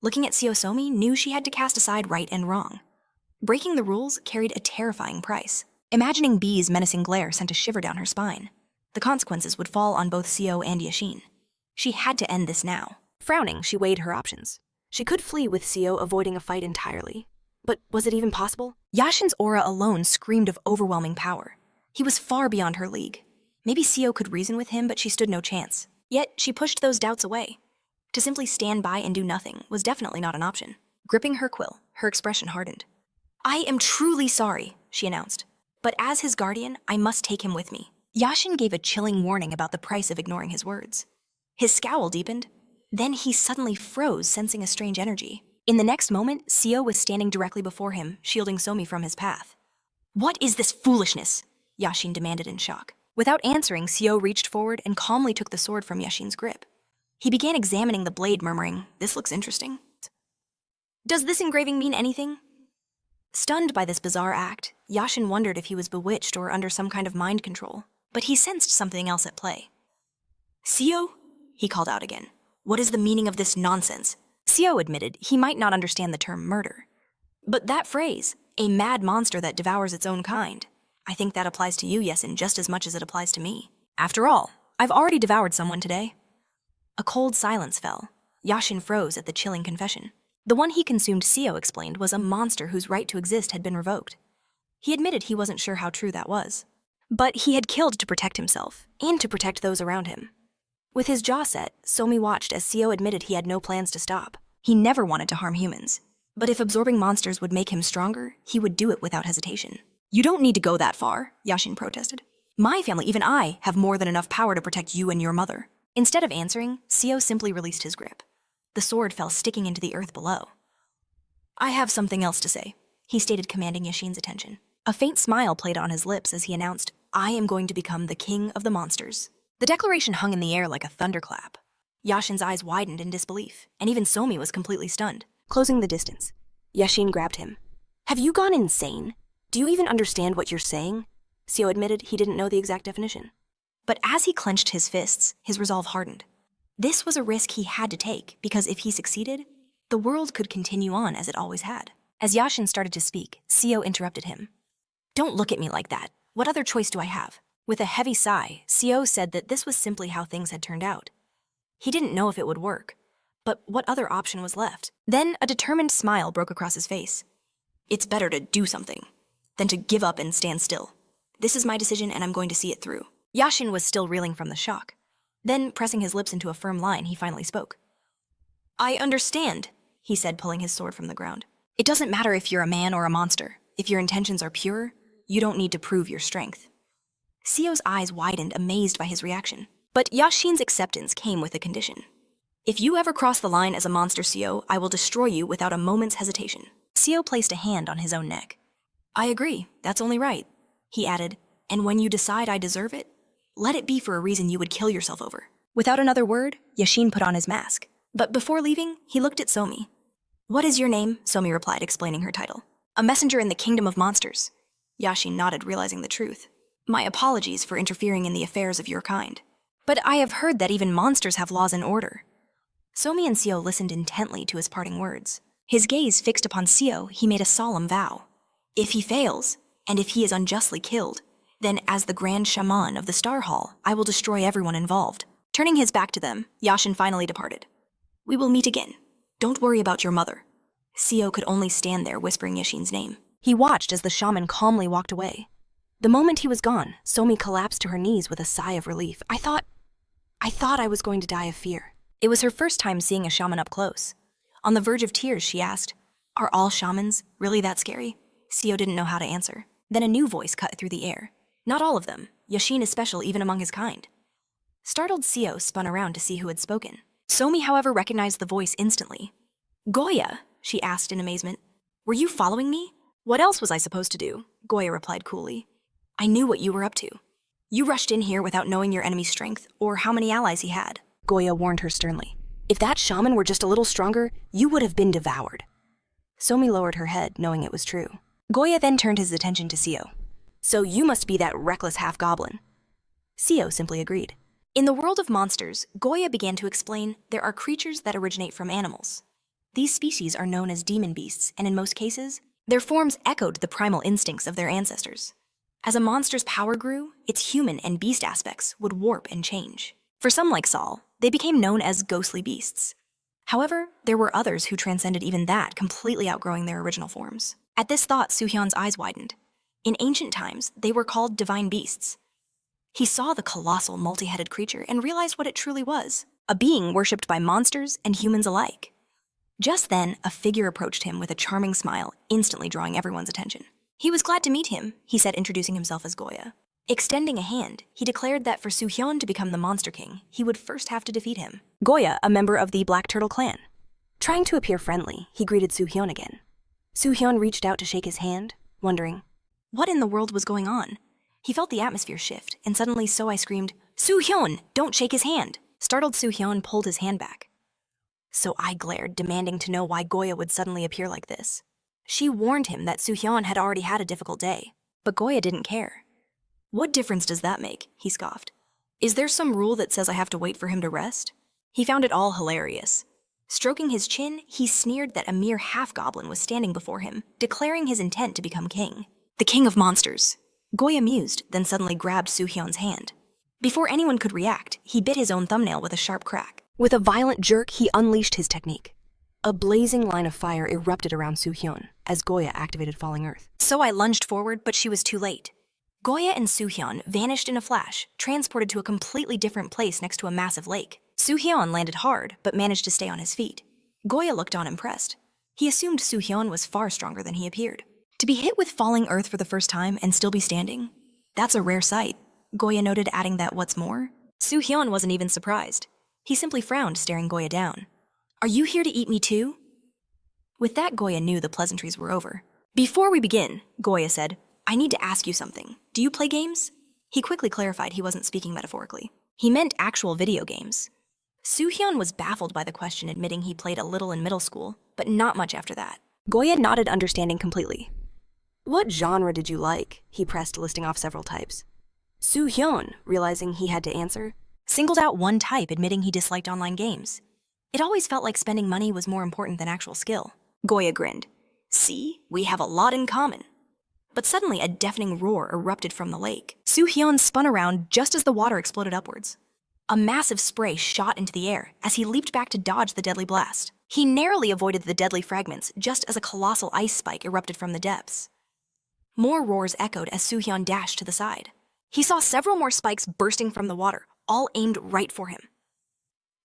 Looking at Sio, Somi knew she had to cast aside right and wrong. Breaking the rules carried a terrifying price. Imagining B's menacing glare sent a shiver down her spine. The consequences would fall on both Sio and Yashin. She had to end this now. Frowning, she weighed her options. She could flee with Sio, avoiding a fight entirely. But was it even possible? Yashin's aura alone screamed of overwhelming power. He was far beyond her league. Maybe Sio could reason with him, but she stood no chance. Yet she pushed those doubts away. To simply stand by and do nothing was definitely not an option. Gripping her quill, her expression hardened. I am truly sorry, she announced. But as his guardian, I must take him with me. Yashin gave a chilling warning about the price of ignoring his words. His scowl deepened. Then he suddenly froze, sensing a strange energy. In the next moment, Sio was standing directly before him, shielding Somi from his path. What is this foolishness? Yashin demanded in shock. Without answering, Sio reached forward and calmly took the sword from Yashin's grip. He began examining the blade, murmuring, "This looks interesting." Does this engraving mean anything? Stunned by this bizarre act, Yashin wondered if he was bewitched or under some kind of mind control, but he sensed something else at play. Sio? He called out again. What is the meaning of this nonsense? Sio admitted he might not understand the term murder. But that phrase, a mad monster that devours its own kind, I think that applies to you, Yesin, just as much as it applies to me. After all, I've already devoured someone today. A cold silence fell. Yashin froze at the chilling confession. The one he consumed, Sio explained, was a monster whose right to exist had been revoked. He admitted he wasn't sure how true that was. But he had killed to protect himself, and to protect those around him. With his jaw set, Somi watched as Sio admitted he had no plans to stop. He never wanted to harm humans. But if absorbing monsters would make him stronger, he would do it without hesitation. You don't need to go that far, Yashin protested. My family, even I, have more than enough power to protect you and your mother. Instead of answering, Sio simply released his grip. The sword fell sticking into the earth below. I have something else to say, he stated, commanding Yashin's attention. A faint smile played on his lips as he announced, I am going to become the king of the monsters. The declaration hung in the air like a thunderclap. Yashin's eyes widened in disbelief, and even Somi was completely stunned. Closing the distance, Yashin grabbed him. Have you gone insane? Do you even understand what you're saying? Sio admitted he didn't know the exact definition. But as he clenched his fists, his resolve hardened. This was a risk he had to take, because if he succeeded, the world could continue on as it always had. As Yashin started to speak, Sio interrupted him. Don't look at me like that. What other choice do I have? With a heavy sigh, Sio said that this was simply how things had turned out. He didn't know if it would work, but what other option was left? Then a determined smile broke across his face. It's better to do something than to give up and stand still. This is my decision and I'm going to see it through. Yashin was still reeling from the shock. Then, pressing his lips into a firm line, he finally spoke. I understand, he said, pulling his sword from the ground. It doesn't matter if you're a man or a monster. If your intentions are pure, you don't need to prove your strength. Sio's eyes widened, amazed by his reaction. But Yashin's acceptance came with a condition. If you ever cross the line as a monster, Sio, I will destroy you without a moment's hesitation. Sio placed a hand on his own neck. I agree, that's only right, he added, and when you decide I deserve it, let it be for a reason you would kill yourself over. Without another word, Yashin put on his mask. But before leaving, he looked at Somi. What is your name? Somi replied, explaining her title. A messenger in the kingdom of monsters. Yashin nodded, realizing the truth. My apologies for interfering in the affairs of your kind. But I have heard that even monsters have laws and order. Somi and Sio listened intently to his parting words. His gaze fixed upon Sio, he made a solemn vow. If he fails, and if he is unjustly killed, then as the Grand Shaman of the Star Hall, I will destroy everyone involved. Turning his back to them, Yashin finally departed. We will meet again. Don't worry about your mother. Sio could only stand there whispering Yashin's name. He watched as the shaman calmly walked away. The moment he was gone, Somi collapsed to her knees with a sigh of relief. I thought I was going to die of fear. It was her first time seeing a shaman up close. On the verge of tears, she asked, Are all shamans really that scary? Sio didn't know how to answer. Then a new voice cut through the air. Not all of them. Yashin is special even among his kind. Startled, Sio spun around to see who had spoken. Somi, however, recognized the voice instantly. Goya, she asked in amazement. Were you following me? What else was I supposed to do? Goya replied coolly. I knew what you were up to. You rushed in here without knowing your enemy's strength or how many allies he had. Goya warned her sternly. If that shaman were just a little stronger, you would have been devoured. Somi lowered her head, knowing it was true. Goya then turned his attention to Siwoo. So you must be that reckless half-goblin. Siwoo simply agreed. In the world of monsters, Goya began to explain there are creatures that originate from animals. These species are known as demon beasts, and in most cases, their forms echoed the primal instincts of their ancestors. As a monster's power grew, its human and beast aspects would warp and change. For some like Saul, they became known as ghostly beasts. However, there were others who transcended even that, completely outgrowing their original forms. At this thought, Soo-hyun's eyes widened. In ancient times, they were called divine beasts. He saw the colossal multi-headed creature and realized what it truly was, a being worshipped by monsters and humans alike. Just then, a figure approached him with a charming smile, instantly drawing everyone's attention. He was glad to meet him, he said, introducing himself as Goya. Extending a hand, he declared that for Soo-hyun to become the Monster King, he would first have to defeat him. Goya, a member of the Black Turtle clan. Trying to appear friendly, he greeted Soo-hyun again. Soo-hyun reached out to shake his hand, wondering, what in the world was going on? He felt the atmosphere shift, and suddenly So-I screamed, Soo-hyun, don't shake his hand! Startled, Soo-hyun pulled his hand back. So-I glared, demanding to know why Goya would suddenly appear like this. She warned him that Soo-hyun had already had a difficult day, but Goya didn't care. What difference does that make? He scoffed. Is there some rule that says I have to wait for him to rest? He found it all hilarious. Stroking his chin, he sneered that a mere half-goblin was standing before him, declaring his intent to become king. The king of monsters. Goya mused, then suddenly grabbed Soo-hyun's hand. Before anyone could react, he bit his own thumbnail with a sharp crack. With a violent jerk, he unleashed his technique. A blazing line of fire erupted around Soo-hyun as Goya activated Falling Earth. So-I lunged forward, but she was too late. Goya and Soo-hyun vanished in a flash, transported to a completely different place next to a massive lake. Soo-hyun landed hard, but managed to stay on his feet. Goya looked on impressed. He assumed Soo-hyun was far stronger than he appeared. To be hit with falling earth for the first time and still be standing? That's a rare sight. Goya noted, adding that what's more? Soo-hyun wasn't even surprised. He simply frowned, staring Goya down. Are you here to eat me too? With that, Goya knew the pleasantries were over. Before we begin, Goya said, I need to ask you something. Do you play games? He quickly clarified he wasn't speaking metaphorically. He meant actual video games. Soo-hyun was baffled by the question, admitting he played a little in middle school, but not much after that. Goya nodded, understanding completely. What genre did you like? He pressed, listing off several types. Soo-hyun, realizing he had to answer, singled out one type, admitting he disliked online games. It always felt like spending money was more important than actual skill. Goya grinned. See, we have a lot in common. But suddenly a deafening roar erupted from the lake. Soo-hyun spun around just as the water exploded upwards. A massive spray shot into the air as he leaped back to dodge the deadly blast. He narrowly avoided the deadly fragments just as a colossal ice spike erupted from the depths. More roars echoed as Soo-hyun dashed to the side. He saw several more spikes bursting from the water, all aimed right for him.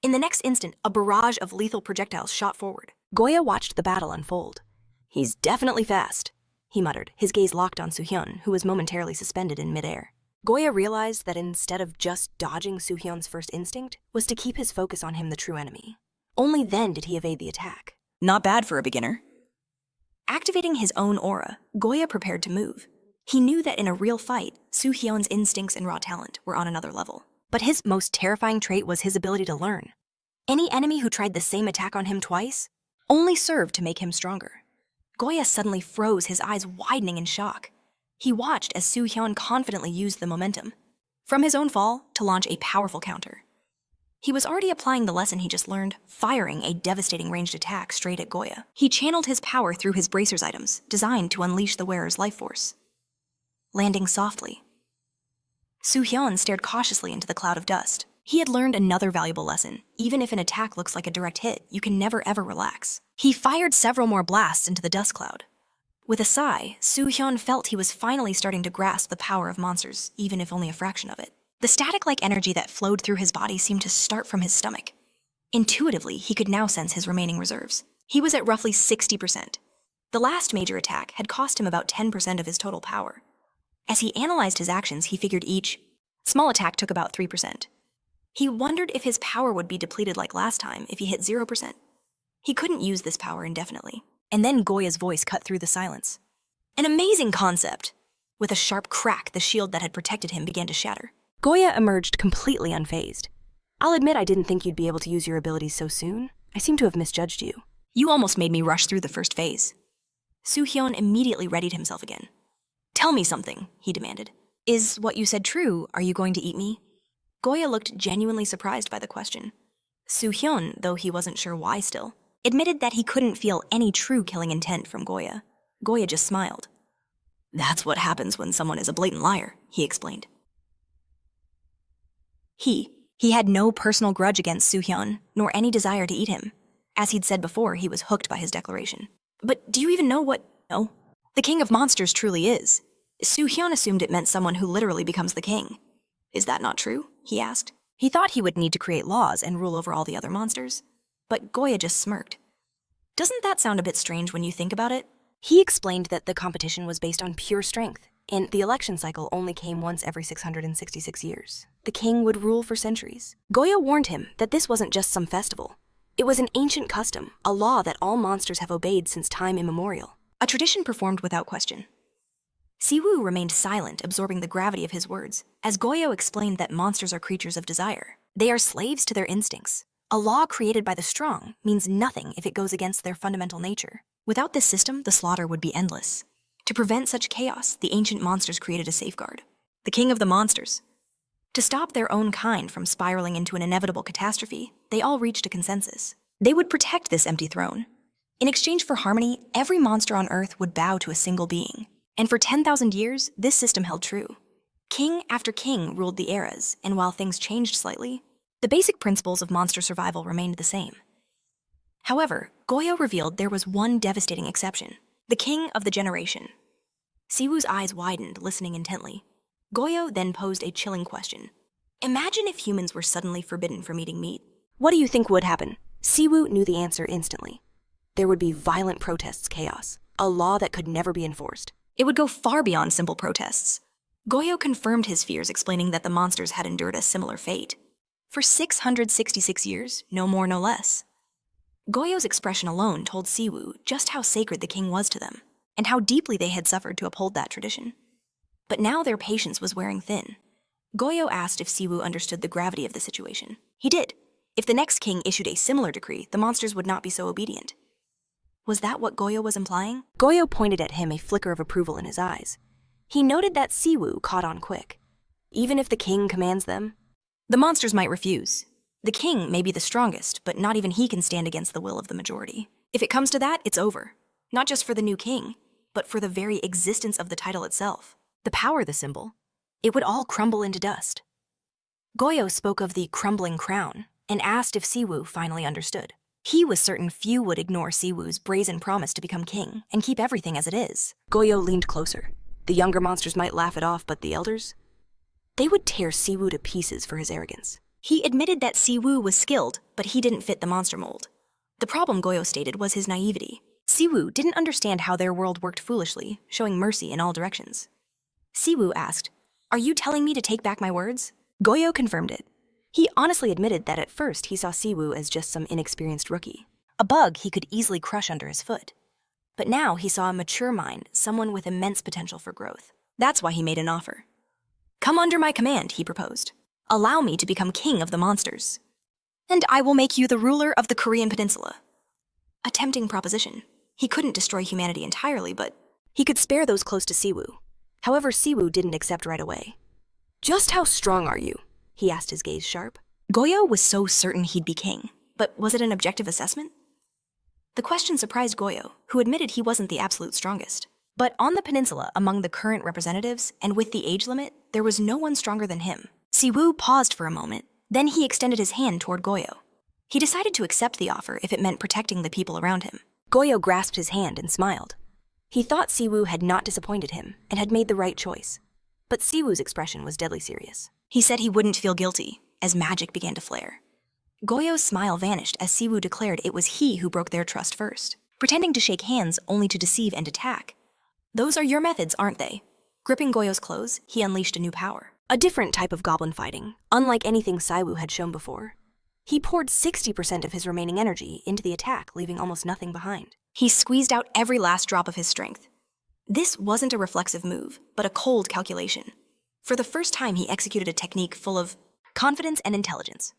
In the next instant, a barrage of lethal projectiles shot forward. Goya watched the battle unfold. He's definitely fast, he muttered, his gaze locked on Soo-hyun, who was momentarily suspended in midair. Goya realized that instead of just dodging Soo-hyun's first instinct was to keep his focus on him, the true enemy. Only then did he evade the attack. Not bad for a beginner. Activating his own aura, Goya prepared to move. He knew that in a real fight, Soo-hyun's instincts and raw talent were on another level. But his most terrifying trait was his ability to learn. Any enemy who tried the same attack on him twice only served to make him stronger. Goya suddenly froze, his eyes widening in shock. He watched as Soo-hyun confidently used the momentum from his own fall to launch a powerful counter. He was already applying the lesson he just learned, firing a devastating ranged attack straight at Goya. He channeled his power through his bracers items, designed to unleash the wearer's life force. Landing softly, Soo-hyun stared cautiously into the cloud of dust. He had learned another valuable lesson. Even if an attack looks like a direct hit, you can never ever relax. He fired several more blasts into the dust cloud. With a sigh, Soo-hyun felt he was finally starting to grasp the power of monsters, even if only a fraction of it. The static-like energy that flowed through his body seemed to start from his stomach. Intuitively, he could now sense his remaining reserves. He was at roughly 60%. The last major attack had cost him about 10% of his total power. As he analyzed his actions, he figured each small attack took about 3%. He wondered if his power would be depleted like last time if he hit 0%. He couldn't use this power indefinitely. And then Goya's voice cut through the silence. An amazing concept! With a sharp crack, the shield that had protected him began to shatter. Goya emerged completely unfazed. I'll admit I didn't think you'd be able to use your abilities so soon. I seem to have misjudged you. You almost made me rush through the first phase. Soo-hyun immediately readied himself again. Tell me something, he demanded. Is what you said true? Are you going to eat me? Goya looked genuinely surprised by the question. Soo-hyun, though he wasn't sure why still, admitted that he couldn't feel any true killing intent from Goya. Goya just smiled. That's what happens when someone is a blatant liar, he explained. He had no personal grudge against Soo-hyun, nor any desire to eat him. As he'd said before, he was hooked by his declaration. But do you even know what the king of monsters truly is? Soo-hyun assumed it meant someone who literally becomes the king. Is that not true? He asked. He thought he would need to create laws and rule over all the other monsters. But Goya just smirked. Doesn't that sound a bit strange when you think about it? He explained that the competition was based on pure strength, and the election cycle only came once every 666 years. The king would rule for centuries. Goya warned him that this wasn't just some festival. It was an ancient custom, a law that all monsters have obeyed since time immemorial. A tradition performed without question. Siwoo remained silent, absorbing the gravity of his words, as Goyo explained that monsters are creatures of desire. They are slaves to their instincts. A law created by the strong means nothing if it goes against their fundamental nature. Without this system, the slaughter would be endless. To prevent such chaos, the ancient monsters created a safeguard. The king of the monsters. To stop their own kind from spiraling into an inevitable catastrophe, they all reached a consensus. They would protect this empty throne. In exchange for harmony, every monster on Earth would bow to a single being. And for 10,000 years, this system held true. King after king ruled the eras, and while things changed slightly, the basic principles of monster survival remained the same. However, Goyo revealed there was one devastating exception: the king of the generation. Siwoo's eyes widened, listening intently. Goyo then posed a chilling question. Imagine if humans were suddenly forbidden from eating meat. What do you think would happen? Siwoo knew the answer instantly. There would be violent protests, chaos, a law that could never be enforced. It would go far beyond simple protests. Goyo confirmed his fears, explaining that the monsters had endured a similar fate. For 666 years, no more, no less. Goyo's expression alone told Siwoo just how sacred the king was to them, and how deeply they had suffered to uphold that tradition. But now their patience was wearing thin. Goyo asked if Siwoo understood the gravity of the situation. He did. If the next king issued a similar decree, the monsters would not be so obedient. Was that what Goyo was implying? Goyo pointed at him, a flicker of approval in his eyes. He noted that Siwoo caught on quick. Even if the king commands them, the monsters might refuse. The king may be the strongest, but not even he can stand against the will of the majority. If it comes to that, it's over. Not just for the new king, but for the very existence of the title itself. The power, the symbol. It would all crumble into dust. Goyo spoke of the crumbling crown and asked if Siwoo finally understood. He was certain few would ignore Siwoo's brazen promise to become king and keep everything as it is. Goyo leaned closer. The younger monsters might laugh it off, but the elders? They would tear Siwoo to pieces for his arrogance. He admitted that Siwoo was skilled, but he didn't fit the monster mold. The problem, Goyo stated, was his naivety. Siwoo didn't understand how their world worked foolishly, showing mercy in all directions. Siwoo asked, "Are you telling me to take back my words?" Goyo confirmed it. He honestly admitted that at first he saw Siwoo as just some inexperienced rookie, a bug he could easily crush under his foot. But now he saw a mature mind, someone with immense potential for growth. That's why he made an offer. "Come under my command," he proposed. "Allow me to become king of the monsters. And I will make you the ruler of the Korean peninsula." A tempting proposition. He couldn't destroy humanity entirely, but he could spare those close to Siwoo. However, Siwoo didn't accept right away. "Just how strong are you?" he asked, his gaze sharp. Goyo was so certain he'd be king, but was it an objective assessment? The question surprised Goyo, who admitted he wasn't the absolute strongest. But on the peninsula, among the current representatives, and with the age limit, there was no one stronger than him. Siwoo paused for a moment, then he extended his hand toward Goyo. He decided to accept the offer if it meant protecting the people around him. Goyo grasped his hand and smiled. He thought Siwoo had not disappointed him and had made the right choice. But Siwoo's expression was deadly serious. He said he wouldn't feel guilty, as magic began to flare. Goyo's smile vanished as Siwoo declared it was he who broke their trust first, pretending to shake hands only to deceive and attack. Those are your methods, aren't they? Gripping Goyo's clothes, he unleashed a new power. A different type of goblin fighting, unlike anything Siwoo had shown before. He poured 60% of his remaining energy into the attack, leaving almost nothing behind. He squeezed out every last drop of his strength. This wasn't a reflexive move, but a cold calculation. For the first time, he executed a technique full of confidence and intelligence.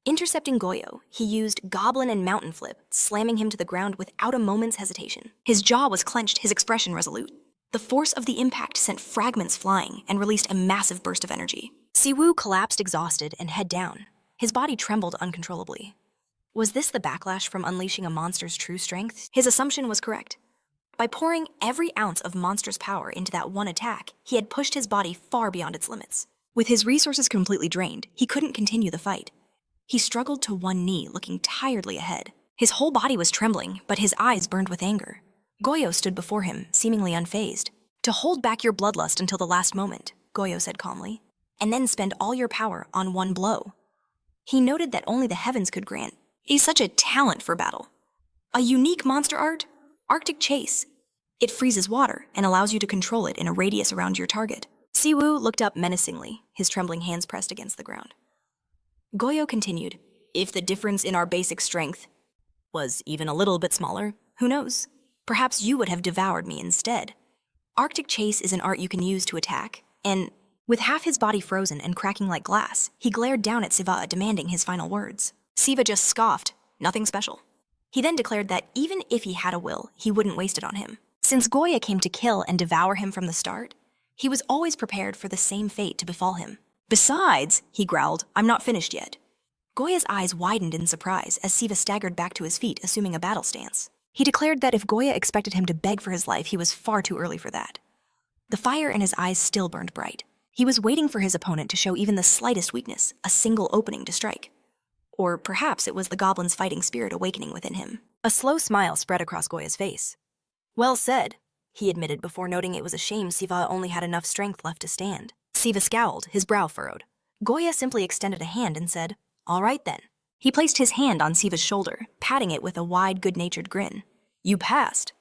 Intercepting Goyo, he used Goblin and Mountain Flip, slamming him to the ground without a moment's hesitation. His jaw was clenched, his expression resolute. The force of the impact sent fragments flying and released a massive burst of energy. Siwoo collapsed exhausted and head down. His body trembled uncontrollably. Was this the backlash from unleashing a monster's true strength? His assumption was correct. By pouring every ounce of monstrous power into that one attack, he had pushed his body far beyond its limits. With his resources completely drained, he couldn't continue the fight. He struggled to one knee, looking tiredly ahead. His whole body was trembling, but his eyes burned with anger. Goyo stood before him, seemingly unfazed. "To hold back your bloodlust until the last moment," Goyo said calmly, "and then spend all your power on one blow." He noted that only the heavens could grant. He's such a talent for battle. A unique monster art, Arctic Chase. It freezes water and allows you to control it in a radius around your target. Siwoo looked up menacingly, his trembling hands pressed against the ground. Goyo continued, "If the difference in our basic strength was even a little bit smaller, who knows? Perhaps you would have devoured me instead. Arctic Chase is an art you can use to attack, and..." With half his body frozen and cracking like glass, he glared down at Siva, demanding his final words. Siva just scoffed, nothing special. He then declared that even if he had a will, he wouldn't waste it on him. Since Goya came to kill and devour him from the start, he was always prepared for the same fate to befall him. "Besides," he growled, "I'm not finished yet." Goya's eyes widened in surprise as Siva staggered back to his feet, assuming a battle stance. He declared that if Goya expected him to beg for his life, he was far too early for that. The fire in his eyes still burned bright. He was waiting for his opponent to show even the slightest weakness, a single opening to strike. Or perhaps it was the goblin's fighting spirit awakening within him. A slow smile spread across Goya's face. "Well said," he admitted before noting it was a shame Siva only had enough strength left to stand. Siva scowled, his brow furrowed. Goya simply extended a hand and said, "All right then." He placed his hand on Siva's shoulder, patting it with a wide, good-natured grin. "You passed."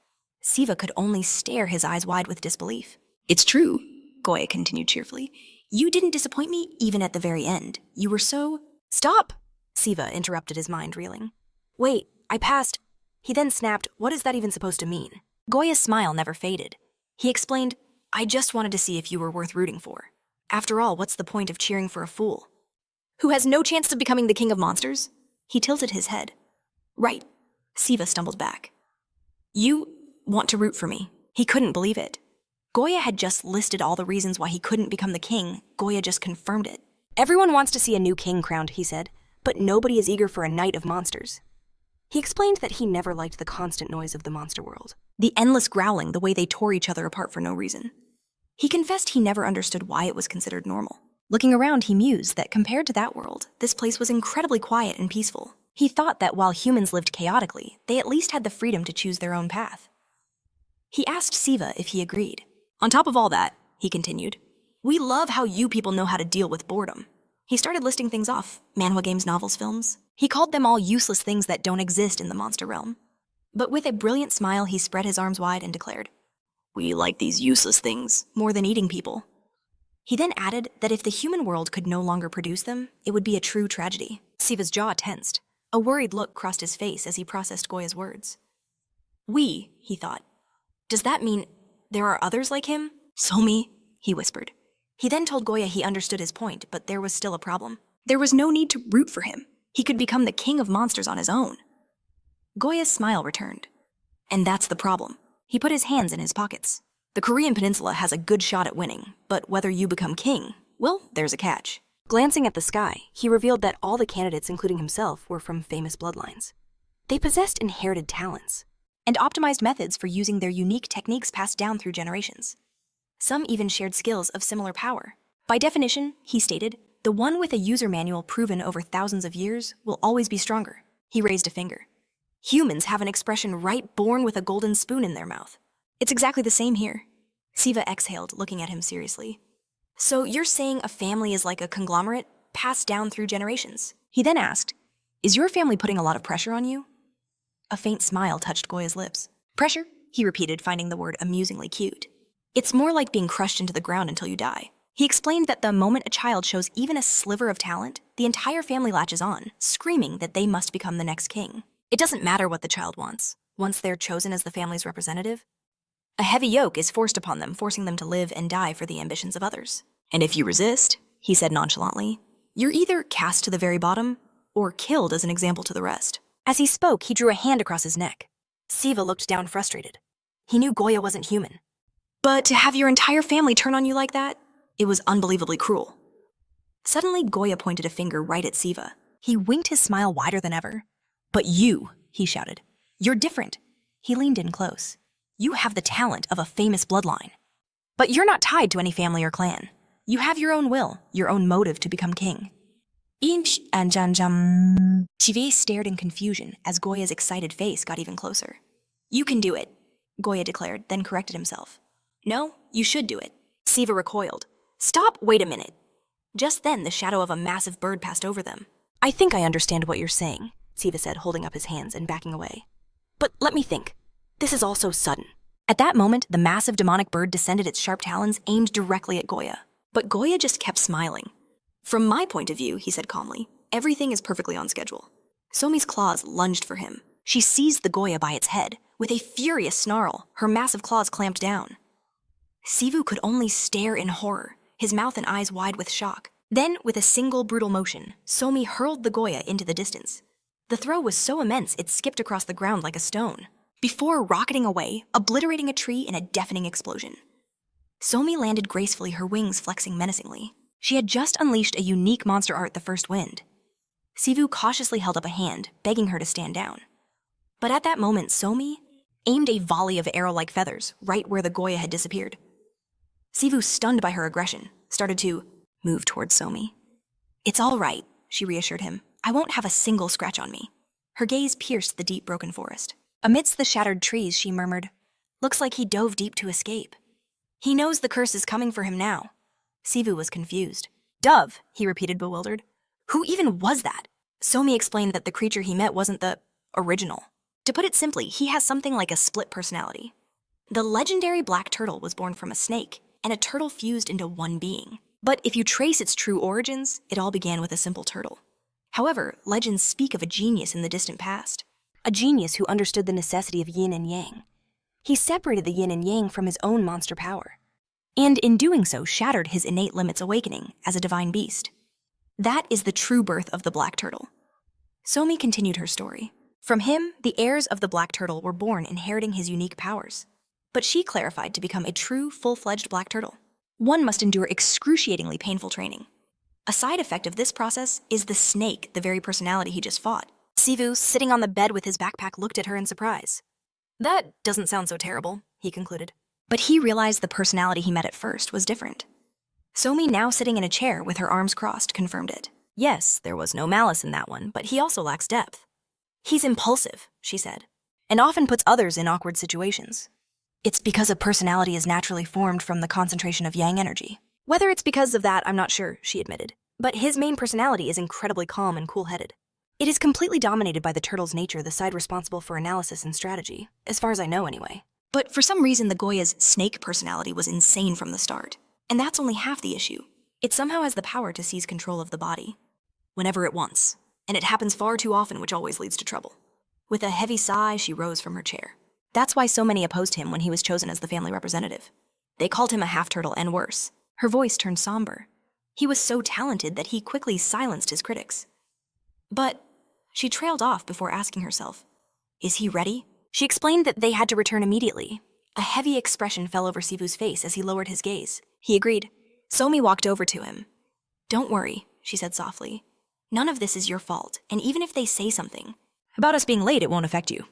Siva could only stare, his eyes wide with disbelief. "It's true," Goya continued cheerfully. "You didn't disappoint me even at the very end. You were so..." "Stop!" Siva interrupted, his mind reeling. "Wait, I passed." He then snapped, "What is that even supposed to mean?" Goya's smile never faded. He explained, "I just wanted to see if you were worth rooting for. After all, what's the point of cheering for a fool who has no chance of becoming the king of monsters?" He tilted his head. "Right." Siva stumbled back. "You want to root for me." He couldn't believe it. Goya had just listed all the reasons why he couldn't become the king. Goya just confirmed it. "Everyone wants to see a new king crowned," he said, "but nobody is eager for a knight of monsters." He explained that he never liked the constant noise of the monster world. The endless growling, the way they tore each other apart for no reason. He confessed he never understood why it was considered normal. Looking around, he mused that compared to that world, this place was incredibly quiet and peaceful. He thought that while humans lived chaotically, they at least had the freedom to choose their own path. He asked Siva if he agreed. "On top of all that," he continued, "we love how you people know how to deal with boredom." He started listing things off, manhwa games, novels, films. He called them all useless things that don't exist in the monster realm. But with a brilliant smile, he spread his arms wide and declared, "We like these useless things more than eating people." He then added that if the human world could no longer produce them, it would be a true tragedy. Siva's jaw tensed. A worried look crossed his face as he processed Goya's words. "We," he thought. "Does that mean there are others like him? Somi," he whispered. He then told Goya he understood his point, but there was still a problem. There was no need to root for him. He could become the king of monsters on his own. Goya's smile returned. "And that's the problem." He put his hands in his pockets. "The Korean peninsula has a good shot at winning, but whether you become king, well, there's a catch." Glancing at the sky, he revealed that all the candidates, including himself, were from famous bloodlines. They possessed inherited talents and optimized methods for using their unique techniques passed down through generations. Some even shared skills of similar power. By definition, he stated, the one with a user manual proven over thousands of years will always be stronger. He raised a finger. Humans have an expression right born with a golden spoon in their mouth. It's exactly the same here. Siva exhaled, looking at him seriously. "So you're saying a family is like a conglomerate, passed down through generations?" He then asked, "Is your family putting a lot of pressure on you?" A faint smile touched Goya's lips. "Pressure?" he repeated, finding the word amusingly cute. "It's more like being crushed into the ground until you die." He explained that the moment a child shows even a sliver of talent, the entire family latches on, screaming that they must become the next king. It doesn't matter what the child wants. Once they're chosen as the family's representative, a heavy yoke is forced upon them, forcing them to live and die for the ambitions of others. And if you resist, he said nonchalantly, you're either cast to the very bottom or killed as an example to the rest. As he spoke, he drew a hand across his neck. Siva looked down frustrated. He knew Goya wasn't human. But to have your entire family turn on you like that, it was unbelievably cruel. Suddenly, Goya pointed a finger right at Siva. He winked his smile wider than ever. But you, he shouted, you're different. He leaned in close. You have the talent of a famous bloodline. But you're not tied to any family or clan. You have your own will, your own motive to become king. Inch and Janjam. Chive stared in confusion as Goya's excited face got even closer. You can do it, Goya declared, then corrected himself. No, you should do it. Siva recoiled. Stop, wait a minute. Just then, the shadow of a massive bird passed over them. I think I understand what you're saying, Siva said, holding up his hands and backing away. But let me think. This is all so sudden. At that moment, the massive demonic bird descended its sharp talons aimed directly at Goya. But Goya just kept smiling. From my point of view, he said calmly, everything is perfectly on schedule. Somi's claws lunged for him. She seized the Goya by its head. With a furious snarl, her massive claws clamped down. Siwoo could only stare in horror, his mouth and eyes wide with shock. Then, with a single brutal motion, Somi hurled the Goya into the distance. The throw was so immense it skipped across the ground like a stone, before rocketing away, obliterating a tree in a deafening explosion. Somi landed gracefully, her wings flexing menacingly. She had just unleashed a unique monster art, the first wind. Siwoo cautiously held up a hand, begging her to stand down. But at that moment, Somi aimed a volley of arrow-like feathers right where the Goya had disappeared. Siwoo, stunned by her aggression, started to move towards Somi. It's all right, she reassured him. I won't have a single scratch on me. Her gaze pierced the deep, broken forest. Amidst the shattered trees, she murmured, looks like he dove deep to escape. He knows the curse is coming for him now. Siwoo was confused. Dove, he repeated, bewildered. Who even was that? Somi explained that the creature he met wasn't the original. To put it simply, he has something like a split personality. The legendary black turtle was born from a snake, and a turtle fused into one being. But if you trace its true origins, it all began with a simple turtle. However, legends speak of a genius in the distant past. A genius who understood the necessity of yin and yang. He separated the yin and yang from his own monster power, and in doing so shattered his innate limits, awakening as a divine beast. That is the true birth of the black turtle. Somi continued her story. From him, the heirs of the black turtle were born inheriting his unique powers. But she clarified to become a true, full-fledged black turtle. One must endure excruciatingly painful training. A side effect of this process is the snake, the very personality he just fought. Siwoo, sitting on the bed with his backpack, looked at her in surprise. That doesn't sound so terrible, he concluded. But he realized the personality he met at first was different. Somi, now sitting in a chair with her arms crossed, confirmed it. Yes, there was no malice in that one, but he also lacks depth. He's impulsive, she said, and often puts others in awkward situations. It's because a personality is naturally formed from the concentration of yang energy. Whether it's because of that, I'm not sure, she admitted. But his main personality is incredibly calm and cool-headed. It is completely dominated by the turtle's nature, the side responsible for analysis and strategy, as far as I know anyway. But for some reason, the Goya's snake personality was insane from the start. And that's only half the issue. It somehow has the power to seize control of the body, whenever it wants. And it happens far too often, which always leads to trouble. With a heavy sigh, she rose from her chair. That's why so many opposed him when he was chosen as the family representative. They called him a half-turtle and worse. Her voice turned somber. He was so talented that he quickly silenced his critics. But she trailed off before asking herself, is he ready? She explained that they had to return immediately. A heavy expression fell over Siwoo's face as he lowered his gaze. He agreed. Somi walked over to him. Don't worry, she said softly. None of this is your fault, and even if they say something about us being late, it won't affect you.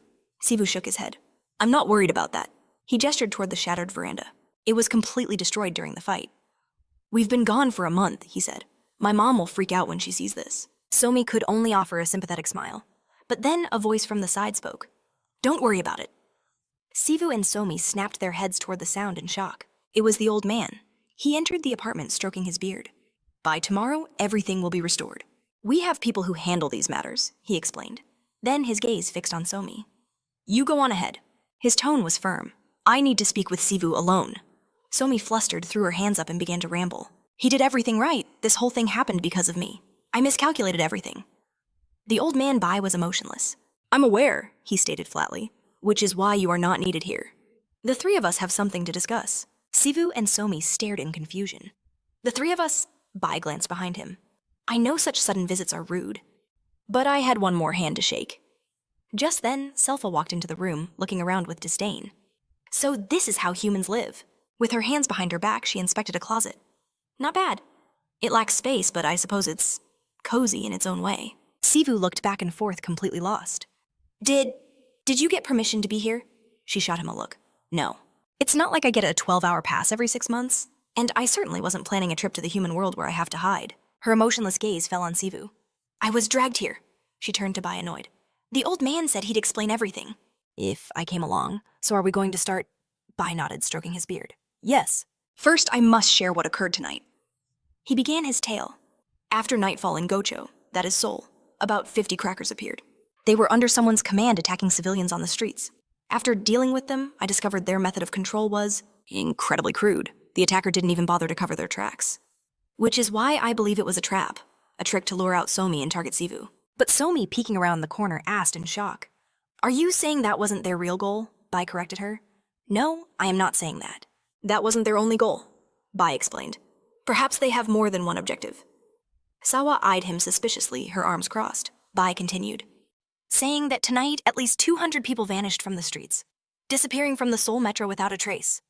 Siwoo shook his head. I'm not worried about that. He gestured toward the shattered veranda. It was completely destroyed during the fight. We've been gone for a month, he said. My mom will freak out when she sees this. Somi could only offer a sympathetic smile. But then a voice from the side spoke. Don't worry about it. Siwoo and Somi snapped their heads toward the sound in shock. It was the old man. He entered the apartment stroking his beard. By tomorrow, everything will be restored. We have people who handle these matters, he explained. Then his gaze fixed on Somi. You go on ahead. His tone was firm. I need to speak with Siwoo alone. Somi flustered, threw her hands up and began to ramble. He did everything right. This whole thing happened because of me. I miscalculated everything. The old man Bai was emotionless. I'm aware, he stated flatly, which is why you are not needed here. The three of us have something to discuss. Siwoo and Somi stared in confusion. The three of us, Bai glanced behind him. I know such sudden visits are rude, but I had one more hand to shake. Just then, Selfa walked into the room, looking around with disdain. So this is how humans live. With her hands behind her back, she inspected a closet. Not bad. It lacks space, but I suppose it's cozy in its own way. Siwoo looked back and forth, completely lost. Did you get permission to be here? She shot him a look. No. It's not like I get a 12-hour pass every 6 months, and I certainly wasn't planning a trip to the human world where I have to hide. Her emotionless gaze fell on Siwoo. I was dragged here. She turned to Bai, annoyed. The old man said he'd explain everything. If I came along, so are we going to start? Bai nodded, stroking his beard. Yes. First, I must share what occurred tonight. He began his tale. After nightfall in Gocho, that is Seoul, about 50 crackers appeared. They were under someone's command attacking civilians on the streets. After dealing with them, I discovered their method of control was incredibly crude. The attacker didn't even bother to cover their tracks. Which is why I believe it was a trap, a trick to lure out Somi and target Siwoo. But Somi, peeking around the corner, asked in shock. Are you saying that wasn't their real goal? Bai corrected her. No, I am not saying that. That wasn't their only goal, Bai explained. Perhaps they have more than one objective. Sawa eyed him suspiciously, her arms crossed. Bai continued, saying that tonight at least 200 people vanished from the streets, disappearing from the Seoul metro without a trace.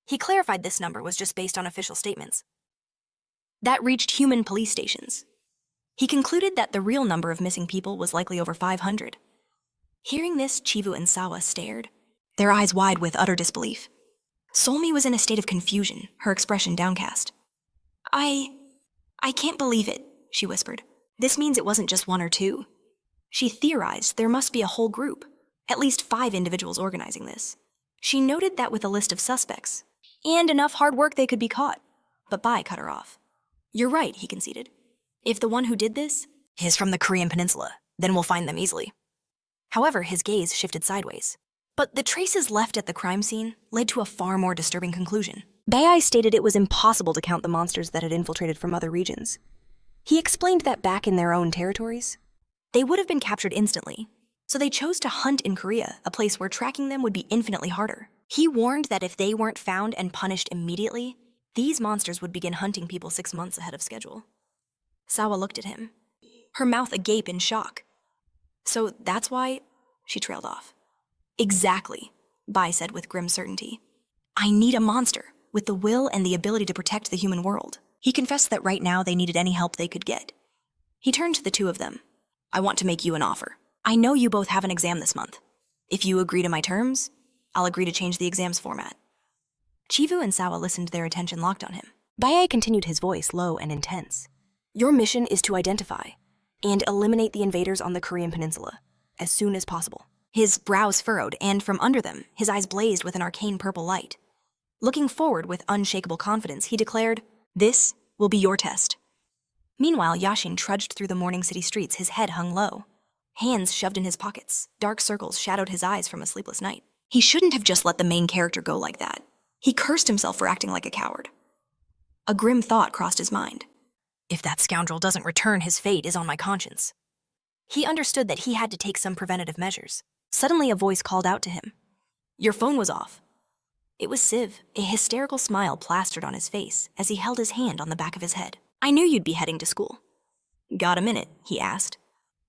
He clarified this number was just based on official statements. That reached human police stations. He concluded that the real number of missing people was likely over 500. Hearing this, Chivu and Sawa stared, their eyes wide with utter disbelief. Solmi was in a state of confusion, her expression downcast. I can't believe it, she whispered. This means it wasn't just one or two. She theorized there must be a whole group, at least 5 individuals organizing this. She noted that with a list of suspects, and enough hard work they could be caught. But Bai cut her off. You're right, he conceded. If the one who did this is from the Korean peninsula, then we'll find them easily. However, his gaze shifted sideways. But the traces left at the crime scene led to a far more disturbing conclusion. Bai stated it was impossible to count the monsters that had infiltrated from other regions. He explained that back in their own territories, they would have been captured instantly, so they chose to hunt in Korea, a place where tracking them would be infinitely harder. He warned that if they weren't found and punished immediately, these monsters would begin hunting people 6 months ahead of schedule. Sawa looked at him, her mouth agape in shock. So that's why, she trailed off. Exactly, Bai said with grim certainty. I need a monster with the will and the ability to protect the human world. He confessed that right now they needed any help they could get. He turned to the two of them. I want to make you an offer. I know you both have an exam this month. If you agree to my terms, I'll agree to change the exam's format. Chivu and Sawa listened, their attention locked on him. Bai continued, his voice low and intense. Your mission is to identify and eliminate the invaders on the Korean peninsula as soon as possible. His brows furrowed, and from under them, his eyes blazed with an arcane purple light. Looking forward with unshakable confidence, he declared, This will be your test. Meanwhile, Yashin trudged through the morning city streets, his head hung low. Hands shoved in his pockets, dark circles shadowed his eyes from a sleepless night. He shouldn't have just let the main character go like that. He cursed himself for acting like a coward. A grim thought crossed his mind. If that scoundrel doesn't return, his fate is on my conscience. He understood that he had to take some preventative measures. Suddenly, a voice called out to him. Your phone was off. It was Siv, a hysterical smile plastered on his face as he held his hand on the back of his head. I knew you'd be heading to school. Got a minute, he asked.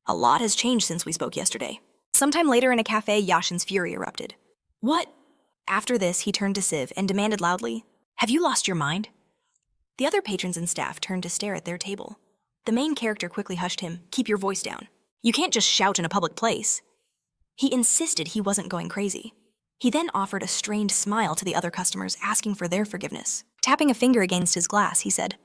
A lot has changed since we spoke yesterday. Sometime later in a cafe, Yashin's fury erupted. What? After this, he turned to Siv and demanded loudly, Have you lost your mind? The other patrons and staff turned to stare at their table. The main character quickly hushed him. Keep your voice down. You can't just shout in a public place. He insisted he wasn't going crazy. He then offered a strained smile to the other customers, asking for their forgiveness. Tapping a finger against his glass, he said,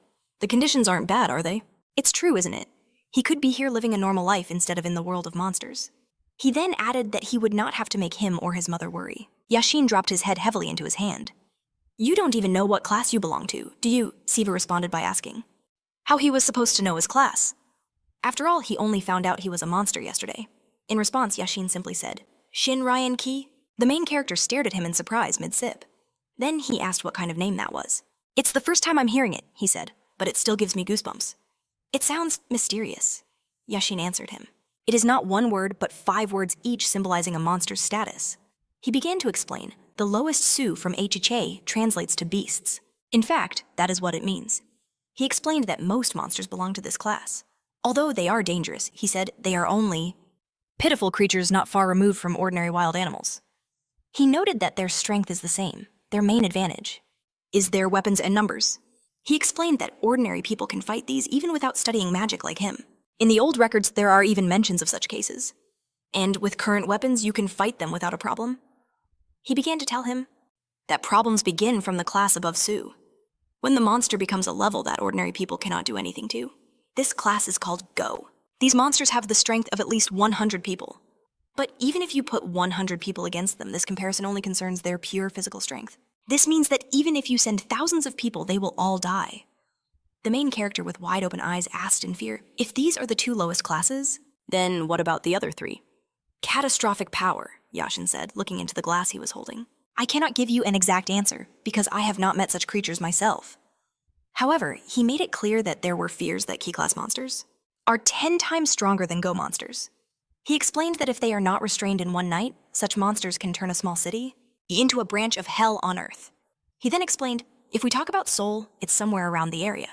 The conditions aren't bad, are they? It's true, isn't it? He could be here living a normal life instead of in the world of monsters. He then added that he would not have to make him or his mother worry. Yashin dropped his head heavily into his hand. You don't even know what class you belong to, do you? Siva responded by asking. How he was supposed to know his class. After all, he only found out he was a monster yesterday. In response, Yashin simply said, Shin Ryan Ki? The main character stared at him in surprise mid-sip. Then he asked what kind of name that was. It's the first time I'm hearing it, he said, but it still gives me goosebumps. It sounds mysterious, Yashin answered him. It is not one word, but 5 words each symbolizing a monster's status. He began to explain, the lowest Su from HHA translates to beasts. In fact, that is what it means. He explained that most monsters belong to this class. Although they are dangerous, he said they are only pitiful creatures not far removed from ordinary wild animals. He noted that their strength is the same. Their main advantage is their weapons and numbers. He explained that ordinary people can fight these even without studying magic like him. In the old records, there are even mentions of such cases. And with current weapons, you can fight them without a problem. He began to tell him that problems begin from the class above Su, when the monster becomes a level that ordinary people cannot do anything to. This class is called Go. These monsters have the strength of at least 100 people. But even if you put 100 people against them, this comparison only concerns their pure physical strength. This means that even if you send thousands of people, they will all die. The main character with wide open eyes asked in fear, if these are the 2 lowest classes, then what about the other 3? Catastrophic power, Yashin said, looking into the glass he was holding. I cannot give you an exact answer, because I have not met such creatures myself. However, he made it clear that there were fears that key-class monsters are 10 times stronger than Go monsters. He explained that if they are not restrained in one night, such monsters can turn a small city into a branch of hell on Earth. He then explained, if we talk about Seoul, it's somewhere around the area.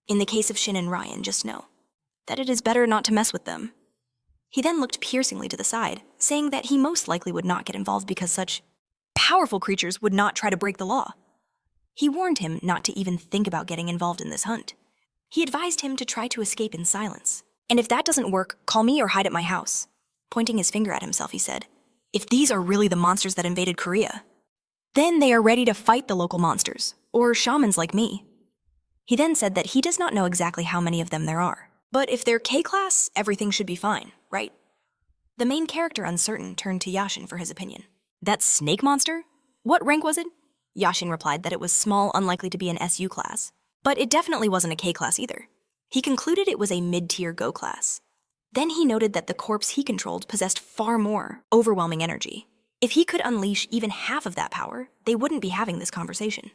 In the case of Shin and Ryan, just know that it is better not to mess with them. He then looked piercingly to the side, saying that he most likely would not get involved because such powerful creatures would not try to break the law. He warned him not to even think about getting involved in this hunt. He advised him to try to escape in silence. And if that doesn't work, call me or hide at my house. Pointing his finger at himself, he said, if these are really the monsters that invaded Korea, then they are ready to fight the local monsters, or shamans like me. He then said that he does not know exactly how many of them there are. But if they're K-class, everything should be fine, right? The main character, uncertain, turned to Yashin for his opinion. That snake monster? What rank was it? Yashin replied that it was small, unlikely to be an SU class. But it definitely wasn't a K-class either. He concluded it was a mid-tier Go class. Then he noted that the corpse he controlled possessed far more overwhelming energy. If he could unleash even half of that power, they wouldn't be having this conversation.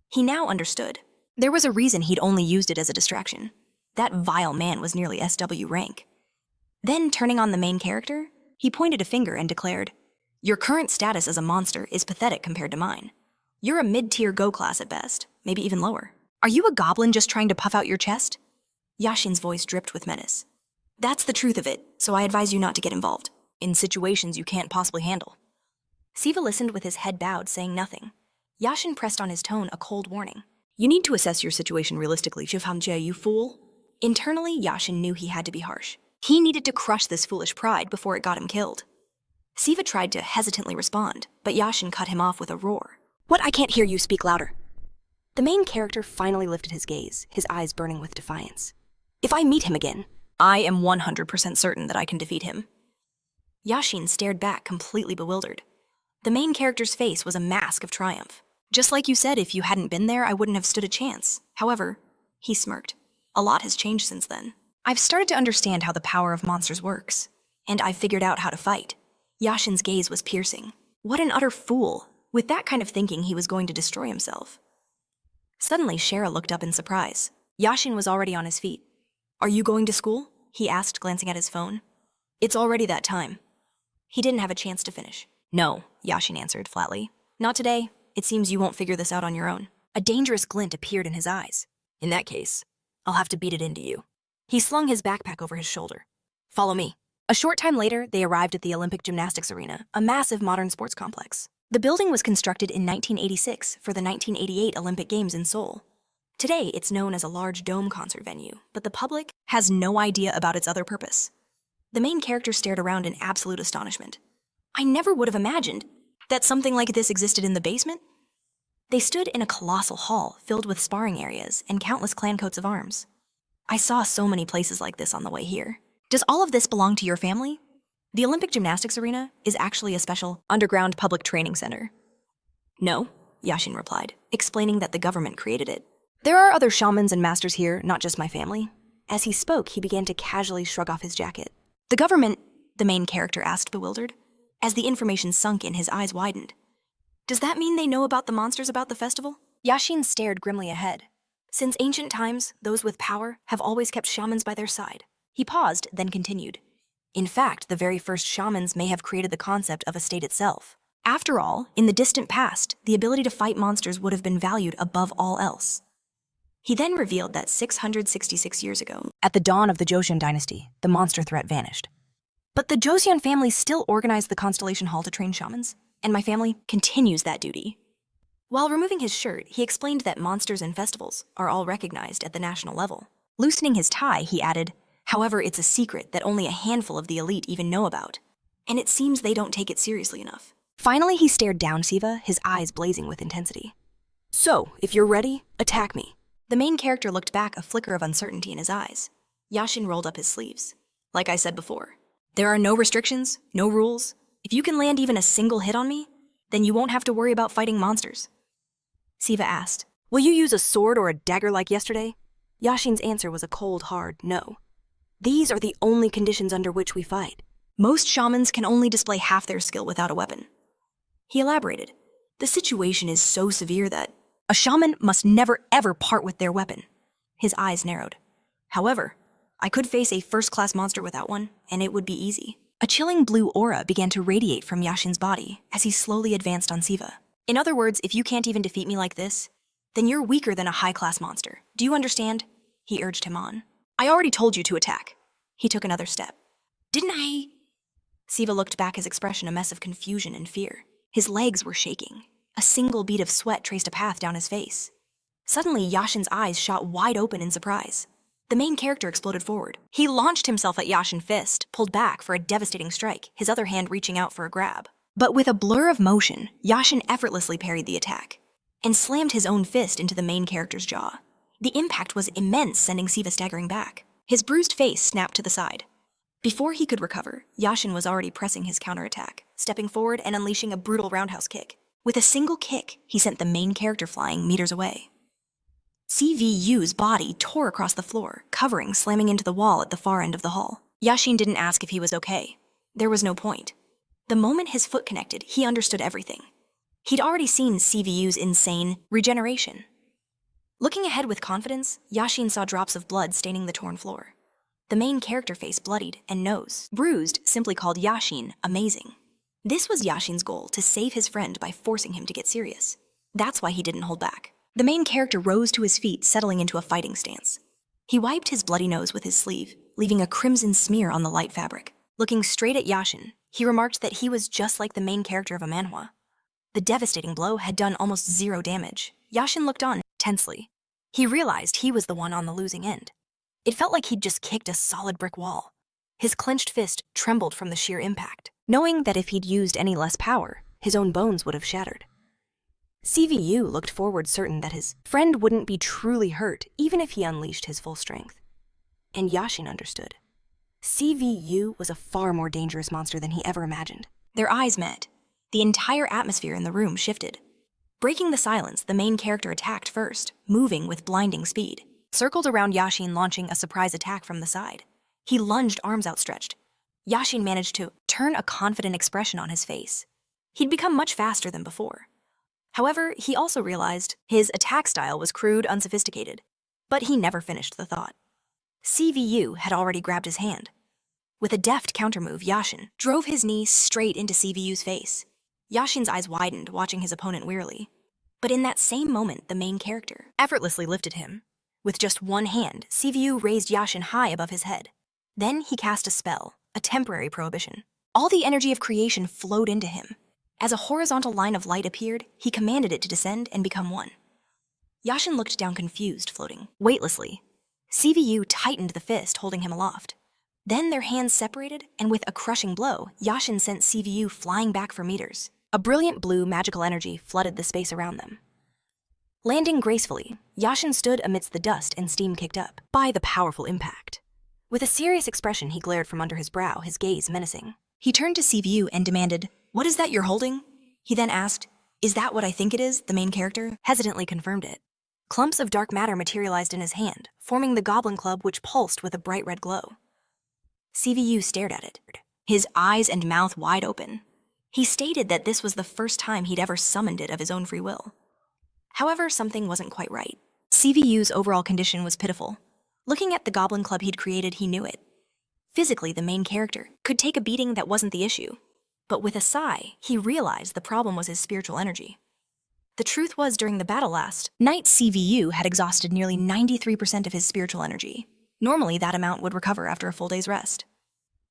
He now understood. There was a reason he'd only used it as a distraction. That vile man was nearly SW rank. Then, turning on the main character, he pointed a finger and declared, your current status as a monster is pathetic compared to mine. You're a mid-tier Go class at best, maybe even lower. Are you a goblin just trying to puff out your chest? Yashin's voice dripped with menace. That's the truth of it, so I advise you not to get involved, in situations you can't possibly handle. Siva listened with his head bowed, saying nothing. Yashin pressed on his tone a cold warning. You need to assess your situation realistically, Shivhamjie, you fool. Internally, Yashin knew he had to be harsh. He needed to crush this foolish pride before it got him killed. Siva tried to hesitantly respond, but Yashin cut him off with a roar. What? I can't hear you, speak louder. The main character finally lifted his gaze, his eyes burning with defiance. If I meet him again, I am 100% certain that I can defeat him. Yashin stared back, completely bewildered. The main character's face was a mask of triumph. Just like you said, if you hadn't been there, I wouldn't have stood a chance. However, he smirked. A lot has changed since then. I've started to understand how the power of monsters works, and I've figured out how to fight. Yashin's gaze was piercing. What an utter fool. With that kind of thinking, he was going to destroy himself. Suddenly, Shara looked up in surprise. Yashin was already on his feet. Are you going to school? He asked, glancing at his phone. It's already that time. He didn't have a chance to finish. No, Yashin answered flatly. Not today. It seems you won't figure this out on your own. A dangerous glint appeared in his eyes. In that case, I'll have to beat it into you. He slung his backpack over his shoulder. Follow me. A short time later, they arrived at the Olympic Gymnastics Arena, a massive modern sports complex. The building was constructed in 1986 for the 1988 Olympic Games in Seoul. Today, it's known as a large dome concert venue, but the public has no idea about its other purpose. The main character stared around in absolute astonishment. I never would have imagined that something like this existed in the basement. They stood in a colossal hall filled with sparring areas and countless clan coats of arms. I saw so many places like this on the way here. Does all of this belong to your family? The Olympic Gymnastics Arena is actually a special underground public training center. No, Yashin replied, explaining that the government created it. There are other shamans and masters here, not just my family. As he spoke, he began to casually shrug off his jacket. The government, the main character asked, bewildered. As the information sunk in, his eyes widened. Does that mean they know about the monsters about the festival? Yashin stared grimly ahead. Since ancient times, those with power have always kept shamans by their side. He paused, then continued. In fact, the very first shamans may have created the concept of a state itself. After all, in the distant past, the ability to fight monsters would have been valued above all else. He then revealed that 666 years ago, At the dawn of the Joseon dynasty, the monster threat vanished. but the Joseon family still organized the Constellation Hall to train shamans, and my family continues that duty. While removing his shirt, he explained that monsters and festivals are all recognized at the national level. Loosening his tie, he added, however, it's a secret that only a handful of the elite even know about, and it seems they don't take it seriously enough. Finally, he stared down Siva, his eyes blazing with intensity. So, if you're ready, attack me. The main character looked back, a flicker of uncertainty in his eyes. Yashin rolled up his sleeves. Like I said before, there are no restrictions, no rules. If you can land even a single hit on me, then you won't have to worry about fighting monsters. Siva asked. Will you use a sword or a dagger like yesterday? Yashin's answer was a cold, hard no. These are the only conditions under which we fight. Most shamans can only display half their skill without a weapon. He elaborated. The situation is so severe that a shaman must never ever part with their weapon. His eyes narrowed. However, I could face a first-class monster without one, and it would be easy. A chilling blue aura began to radiate from Yashin's body as he slowly advanced on Siva. In other words, if you can't even defeat me like this, then you're weaker than a high-class monster. Do you understand? He urged him on. I already told you to attack. He took another step. Didn't I? Siva looked back, his expression a mess of confusion and fear. His legs were shaking. A single bead of sweat traced a path down his face. Suddenly, Yashin's eyes shot wide open in surprise. The main character exploded forward. He launched himself at Yashin's fist, pulled back for a devastating strike, his other hand reaching out for a grab. But with a blur of motion, Yashin effortlessly parried the attack and slammed his own fist into the main character's jaw. The impact was immense, sending Siva staggering back. His bruised face snapped to the side. Before he could recover, Yashin was already pressing his counterattack, stepping forward and unleashing a brutal roundhouse kick. With a single kick, he sent the main character flying meters away. CVU's body tore across the floor, covering, slamming into the wall at the far end of the hall. Yashin didn't ask if he was okay. There was no point. The moment his foot connected, he understood everything. He'd already seen CVU's insane regeneration. Looking ahead with confidence, Yashin saw drops of blood staining the torn floor. The main character face bloodied and nose bruised simply called Yashin amazing. This was Yashin's goal, to save his friend by forcing him to get serious. That's why he didn't hold back. The main character rose to his feet, settling into a fighting stance. He wiped his bloody nose with his sleeve, leaving a crimson smear on the light fabric. Looking straight at Yashin, he remarked that he was just like the main character of a manhwa. The devastating blow had done almost zero damage. Yashin looked on tensely. He realized he was the one on the losing end. It felt like he'd just kicked a solid brick wall. His clenched fist trembled from the sheer impact, knowing that if he'd used any less power, his own bones would have shattered. CVU looked forward, certain that his friend wouldn't be truly hurt even if he unleashed his full strength. And Yashin understood. CVU was a far more dangerous monster than he ever imagined. Their eyes met. The entire atmosphere in the room shifted. Breaking the silence, the main character attacked first, moving with blinding speed. Circled around Yashin, launching a surprise attack from the side. He lunged, arms outstretched. Yashin managed to turn a confident expression on his face. He'd become much faster than before. However, he also realized his attack style was crude, unsophisticated. But he never finished the thought. CVU had already grabbed his hand. With a deft countermove, Yashin drove his knee straight into CVU's face. Yashin's eyes widened, watching his opponent wearily. But in that same moment, the main character effortlessly lifted him. With just one hand, CVU raised Yashin high above his head. Then he cast a spell, a temporary prohibition. All the energy of creation flowed into him. As a horizontal line of light appeared, he commanded it to descend and become one. Yashin looked down confused, floating weightlessly. CVU tightened the fist, holding him aloft. Then their hands separated, and with a crushing blow, Yashin sent CVU flying back for meters. A brilliant blue magical energy flooded the space around them. Landing gracefully, Yashin stood amidst the dust and steam kicked up by the powerful impact. With a serious expression, he glared from under his brow, his gaze menacing. He turned to CVU and demanded, "What is that you're holding?" He then asked, "Is that what I think it is?" The main character hesitantly confirmed it. Clumps of dark matter materialized in his hand, forming the goblin club which pulsed with a bright red glow. CVU stared at it, his eyes and mouth wide open. He stated that this was the first time he'd ever summoned it of his own free will. However, something wasn't quite right. CVU's overall condition was pitiful. Looking at the goblin club he'd created, he knew it. Physically, the main character could take a beating that wasn't the issue. But with a sigh, he realized the problem was his spiritual energy. The truth was, during the battle last night, CVU had exhausted nearly 93% of his spiritual energy. Normally, that amount would recover after a full day's rest.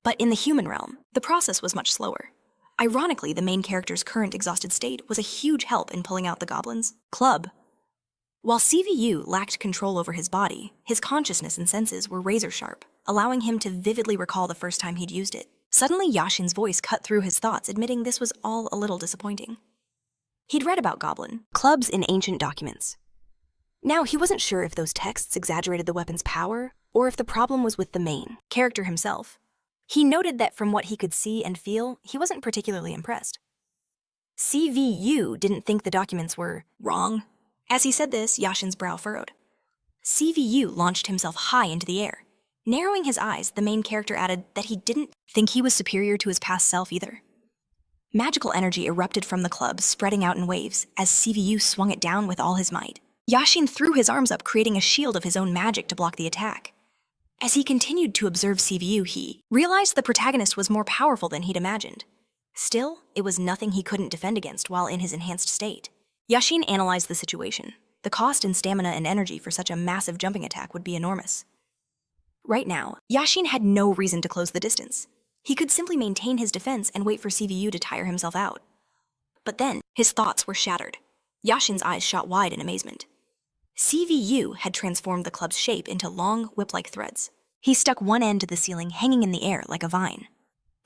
But in the human realm, the process was much slower. Ironically, the main character's current exhausted state was a huge help in pulling out the goblin's club. While CVU lacked control over his body, his consciousness and senses were razor-sharp, allowing him to vividly recall the first time he'd used it. Suddenly, Yashin's voice cut through his thoughts, admitting this was all a little disappointing. He'd read about goblin clubs in ancient documents. Now, he wasn't sure if those texts exaggerated the weapon's power, or if the problem was with the main character himself. He noted that from what he could see and feel, he wasn't particularly impressed. CVU didn't think the documents were wrong. As he said this, Yashin's brow furrowed. CVU launched himself high into the air. Narrowing his eyes, the main character added that he didn't think he was superior to his past self either. Magical energy erupted from the club, spreading out in waves, as CVU swung it down with all his might. Yashin threw his arms up, creating a shield of his own magic to block the attack. As he continued to observe CVU, he realized the protagonist was more powerful than he'd imagined. Still, it was nothing he couldn't defend against while in his enhanced state. Yashin analyzed the situation. The cost in stamina and energy for such a massive jumping attack would be enormous. Right now, Yashin had no reason to close the distance. He could simply maintain his defense and wait for CVU to tire himself out. But then, his thoughts were shattered. Yashin's eyes shot wide in amazement. CVU had transformed the club's shape into long, whip-like threads. He stuck one end to the ceiling, hanging in the air like a vine.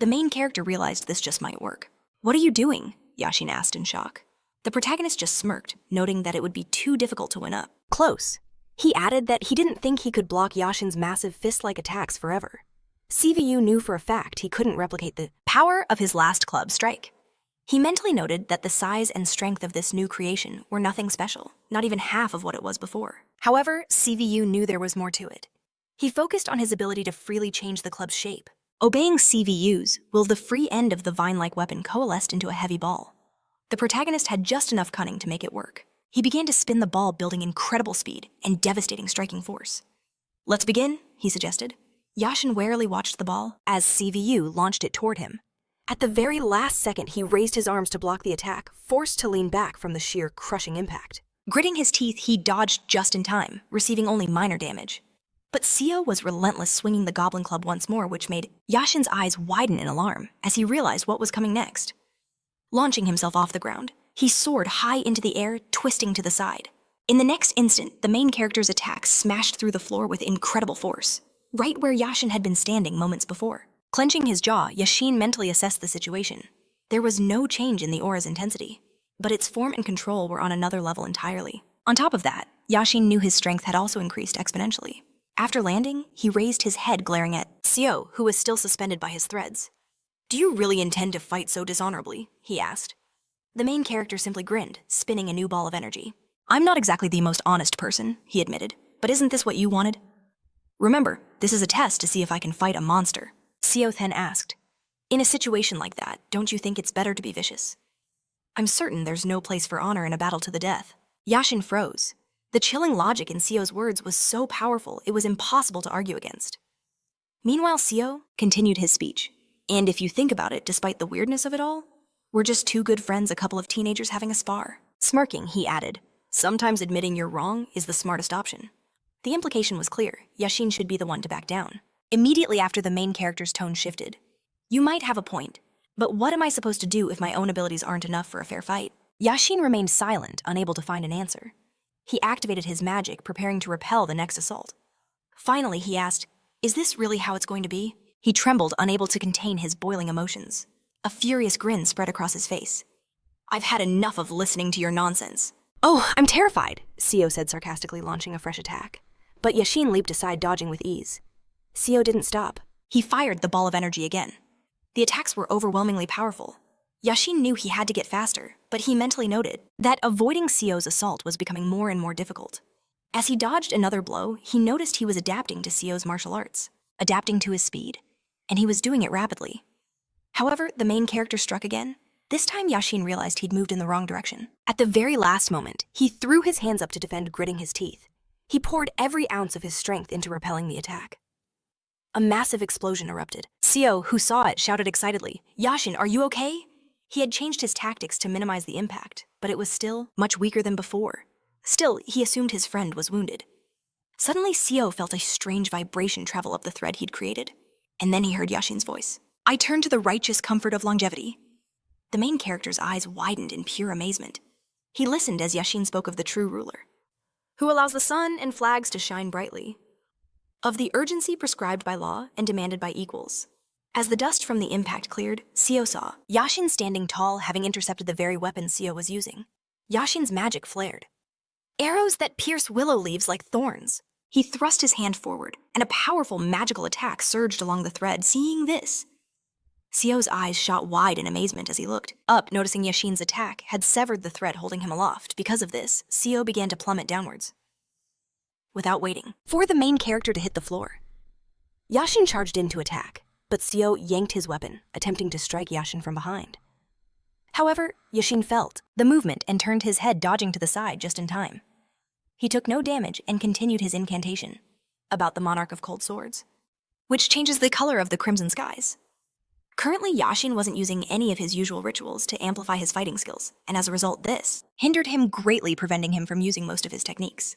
The main character realized this just might work. "What are you doing?" Yashin asked in shock. The protagonist just smirked, noting that it would be too difficult to win up. Close. He added that he didn't think he could block Yashin's massive fist-like attacks forever. CVU knew for a fact he couldn't replicate the power of his last club strike. He mentally noted that the size and strength of this new creation were nothing special, not even half of what it was before. However, CVU knew there was more to it. He focused on his ability to freely change the club's shape. Obeying CVU's will, the free end of the vine-like weapon coalesced into a heavy ball. The protagonist had just enough cunning to make it work. He began to spin the ball, building incredible speed and devastating striking force. "Let's begin," he suggested. Yashin warily watched the ball as CVU launched it toward him. At the very last second, he raised his arms to block the attack, forced to lean back from the sheer crushing impact. Gritting his teeth, he dodged just in time, receiving only minor damage. But Siwoo was relentless, swinging the goblin club once more, which made Yashin's eyes widen in alarm as he realized what was coming next. Launching himself off the ground, he soared high into the air, twisting to the side. In the next instant, the main character's attack smashed through the floor with incredible force, right where Yashin had been standing moments before. Clenching his jaw, Yashin mentally assessed the situation. There was no change in the aura's intensity, but its form and control were on another level entirely. On top of that, Yashin knew his strength had also increased exponentially. After landing, he raised his head, glaring at Siwoo, who was still suspended by his threads. "Do you really intend to fight so dishonorably?" he asked. The main character simply grinned, spinning a new ball of energy. "I'm not exactly the most honest person," he admitted, "but isn't this what you wanted?" "Remember, this is a test to see if I can fight a monster," Siwoo then asked. "In a situation like that, don't you think it's better to be vicious?" "I'm certain there's no place for honor in a battle to the death." Yashin froze. The chilling logic in Siwoo's words was so powerful, it was impossible to argue against. Meanwhile, Siwoo continued his speech. "And if you think about it, despite the weirdness of it all, we're just two good friends, a couple of teenagers having a spar." Smirking, he added, "Sometimes admitting you're wrong is the smartest option." The implication was clear. Yashin should be the one to back down. Immediately after, the main character's tone shifted. "You might have a point, but what am I supposed to do if my own abilities aren't enough for a fair fight?" Yashin remained silent, unable to find an answer. He activated his magic, preparing to repel the next assault. Finally, he asked, "Is this really how it's going to be?" He trembled, unable to contain his boiling emotions. A furious grin spread across his face. "I've had enough of listening to your nonsense." "Oh, I'm terrified," Siwoo said sarcastically, launching a fresh attack. But Yashin leaped aside, dodging with ease. Siwoo didn't stop. He fired the ball of energy again. The attacks were overwhelmingly powerful. Yashin knew he had to get faster, but he mentally noted that avoiding Siwoo's assault was becoming more and more difficult. As he dodged another blow, he noticed he was adapting to Siwoo's martial arts, adapting to his speed, and he was doing it rapidly. However, the main character struck again. This time, Yashin realized he'd moved in the wrong direction. At the very last moment, he threw his hands up to defend, gritting his teeth. He poured every ounce of his strength into repelling the attack. A massive explosion erupted. Siwoo, who saw it, shouted excitedly, "Yashin, are you okay?" He had changed his tactics to minimize the impact, but it was still much weaker than before. Still, he assumed his friend was wounded. Suddenly, Siwoo felt a strange vibration travel up the thread he'd created. And then he heard Yashin's voice. "I turn to the righteous comfort of longevity." The main character's eyes widened in pure amazement. He listened as Yashin spoke of the true ruler, who allows the sun and flags to shine brightly, of the urgency prescribed by law and demanded by equals. As the dust from the impact cleared, Siwoo saw Yashin standing tall, having intercepted the very weapon Siwoo was using. Yashin's magic flared. Arrows that pierce willow leaves like thorns. He thrust his hand forward, and a powerful magical attack surged along the thread. Seeing this, Siwoo's eyes shot wide in amazement as he looked up, noticing Yashin's attack had severed the thread holding him aloft. Because of this, Siwoo began to plummet downwards, without waiting for the main character to hit the floor. Yashin charged in to attack, but Siwoo yanked his weapon, attempting to strike Yashin from behind. However, Yashin felt the movement and turned his head, dodging to the side just in time. He took no damage and continued his incantation about the Monarch of Cold Swords, which changes the color of the crimson skies. Currently, Yashin wasn't using any of his usual rituals to amplify his fighting skills, and as a result, this hindered him greatly, preventing him from using most of his techniques.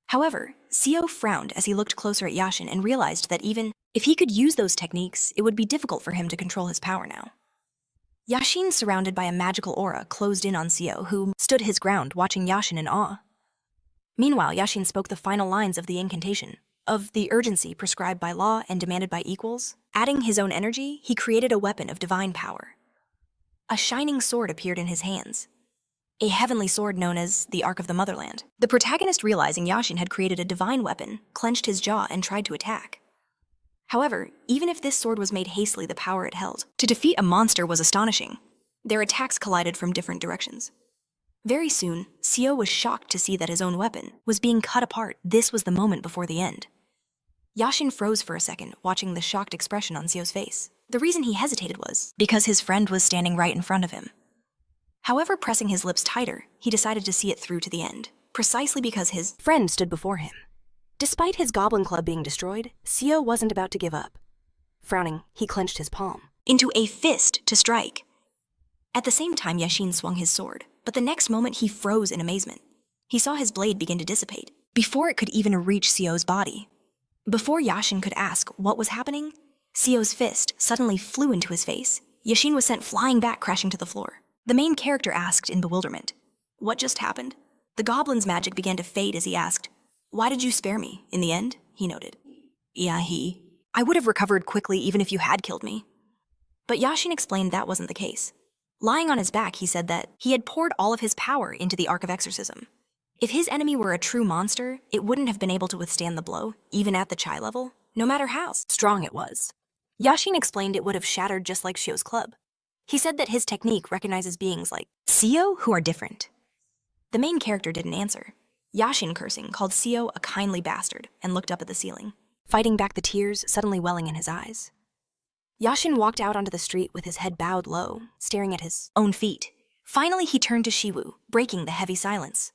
However, Siwoo frowned as he looked closer at Yashin and realized that even if he could use those techniques, it would be difficult for him to control his power now. Yashin, surrounded by a magical aura, closed in on Siwoo, who stood his ground, watching Yashin in awe. Meanwhile, Yashin spoke the final lines of the incantation, of the urgency prescribed by law and demanded by equals. Adding his own energy, he created a weapon of divine power. A shining sword appeared in his hands, a heavenly sword known as the Ark of the Motherland. The protagonist, realizing Yashin had created a divine weapon, clenched his jaw and tried to attack. However, even if this sword was made hastily, the power it held to defeat a monster was astonishing. Their attacks collided from different directions. Very soon, Siwoo was shocked to see that his own weapon was being cut apart. This was the moment before the end. Yashin froze for a second, watching the shocked expression on Siwoo's face. The reason he hesitated was because his friend was standing right in front of him. However, pressing his lips tighter, he decided to see it through to the end, precisely because his friend stood before him. Despite his goblin club being destroyed, Siwoo wasn't about to give up. Frowning, he clenched his palm into a fist to strike. At the same time, Yashin swung his sword, but the next moment he froze in amazement. He saw his blade begin to dissipate, before it could even reach Siwoo's body. Before Yashin could ask what was happening, Siwoo's fist suddenly flew into his face. Yashin was sent flying back, crashing to the floor. The main character asked in bewilderment, "What just happened?" The goblin's magic began to fade as he asked, "Why did you spare me, in the end?" He noted. I would have recovered quickly even if you had killed me." But Yashin explained that wasn't the case. Lying on his back, he said that he had poured all of his power into the Ark of Exorcism. If his enemy were a true monster, it wouldn't have been able to withstand the blow, even at the Chai level, no matter how strong it was. Yashin explained it would have shattered just like Siwoo's club. He said that his technique recognizes beings like Siwoo who are different. The main character didn't answer. Yashin, cursing, called Siwoo a kindly bastard and looked up at the ceiling, fighting back the tears suddenly welling in his eyes. Yashin walked out onto the street with his head bowed low, staring at his own feet. Finally, he turned to Siwoo, breaking the heavy silence.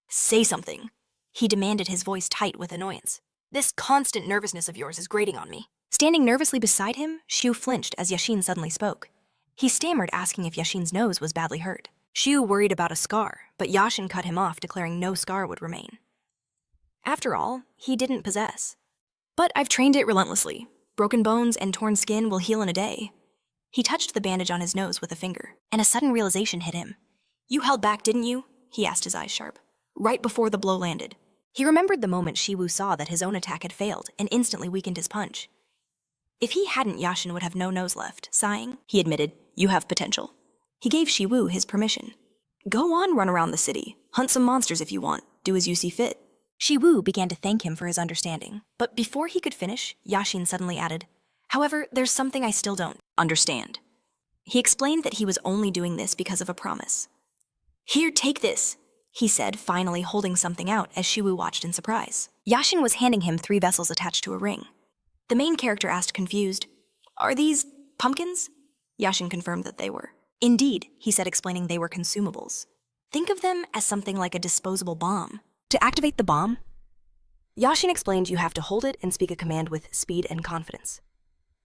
"Say something," he demanded, his voice tight with annoyance. "This constant nervousness of yours is grating on me." Standing nervously beside him, Siwoo flinched as Yashin suddenly spoke. He stammered, asking if Yashin's nose was badly hurt. Siwoo worried about a scar, but Yashin cut him off, declaring no scar would remain. After all, he didn't possess. "But I've trained it relentlessly. Broken bones and torn skin will heal in a day." He touched the bandage on his nose with a finger, and a sudden realization hit him. "You held back, didn't you?" he asked, his eyes sharp. Right before the blow landed. He remembered the moment Siwoo saw that his own attack had failed and instantly weakened his punch. If he hadn't, Yashin would have no nose left. Sighing, he admitted, "You have potential." He gave Siwoo his permission. "Go on, run around the city. Hunt some monsters if you want. Do as you see fit." Siwoo began to thank him for his understanding. But before he could finish, Yashin suddenly added, "However, there's something I still don't understand." He explained that he was only doing this because of a promise. "Here, take this," he said, finally holding something out as Siwoo watched in surprise. Yashin was handing him 3 vessels attached to a ring. The main character asked, confused, "Are these pumpkins?" Yashin confirmed that they were. "Indeed," he said, explaining they were consumables. "Think of them as something like a disposable bomb. To activate the bomb, Yashin explained you have to hold it and speak a command with speed and confidence.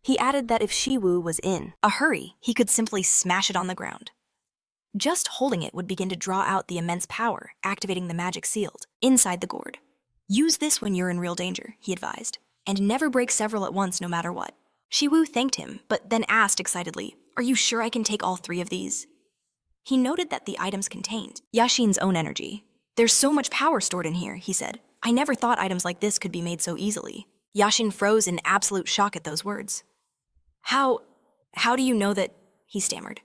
He added that if Siwoo was in a hurry, he could simply smash it on the ground. Just holding it would begin to draw out the immense power, activating the magic sealed inside the gourd. Use this when you're in real danger, he advised, and never break several at once no matter what. Siwoo thanked him, but then asked excitedly, "Are you sure I can take all 3 of these?" He noted that the items contained Yashin's own energy. "There's so much power stored in here," he said. "I never thought items like this could be made so easily." Yashin froze in absolute shock at those words. How do you know that?" he stammered.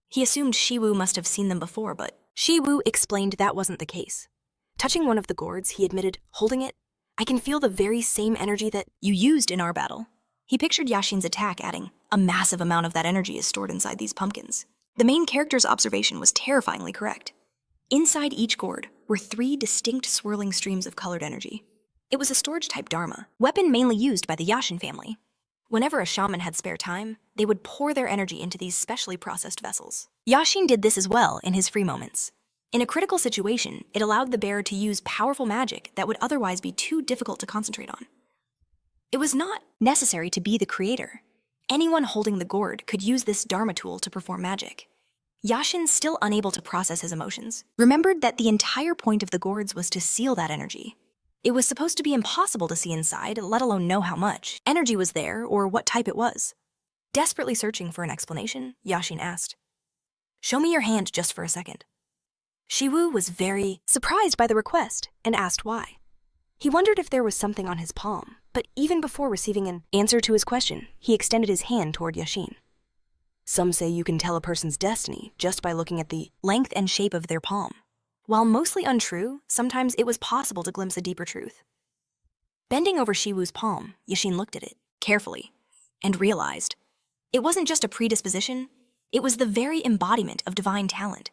He assumed Siwoo must have seen them before, but Siwoo explained that wasn't the case. Touching one of the gourds, he admitted, holding it, "I can feel the very same energy that you used in our battle." He pictured Yashin's attack, adding, "A massive amount of that energy is stored inside these pumpkins." The main character's observation was terrifyingly correct. Inside each gourd were 3 distinct swirling streams of colored energy. It was a storage-type dharma, weapon mainly used by the Yashin family. Whenever a shaman had spare time, they would pour their energy into these specially processed vessels. Yashin did this as well in his free moments. In a critical situation, it allowed the bearer to use powerful magic that would otherwise be too difficult to concentrate on. It was not necessary to be the creator. Anyone holding the gourd could use this dharma tool to perform magic. Yashin, still unable to process his emotions, remembered that the entire point of the gourds was to seal that energy. It was supposed to be impossible to see inside, let alone know how much energy was there or what type it was. Desperately searching for an explanation, Yashin asked, "Show me your hand just for a second." Siwoo was very surprised by the request and asked why. He wondered if there was something on his palm, but even before receiving an answer to his question, he extended his hand toward Yashin. "Some say you can tell a person's destiny just by looking at the length and shape of their palm." While mostly untrue, sometimes it was possible to glimpse a deeper truth. Bending over Siwoo's palm, Yashin looked at it carefully and realized it wasn't just a predisposition, it was the very embodiment of divine talent.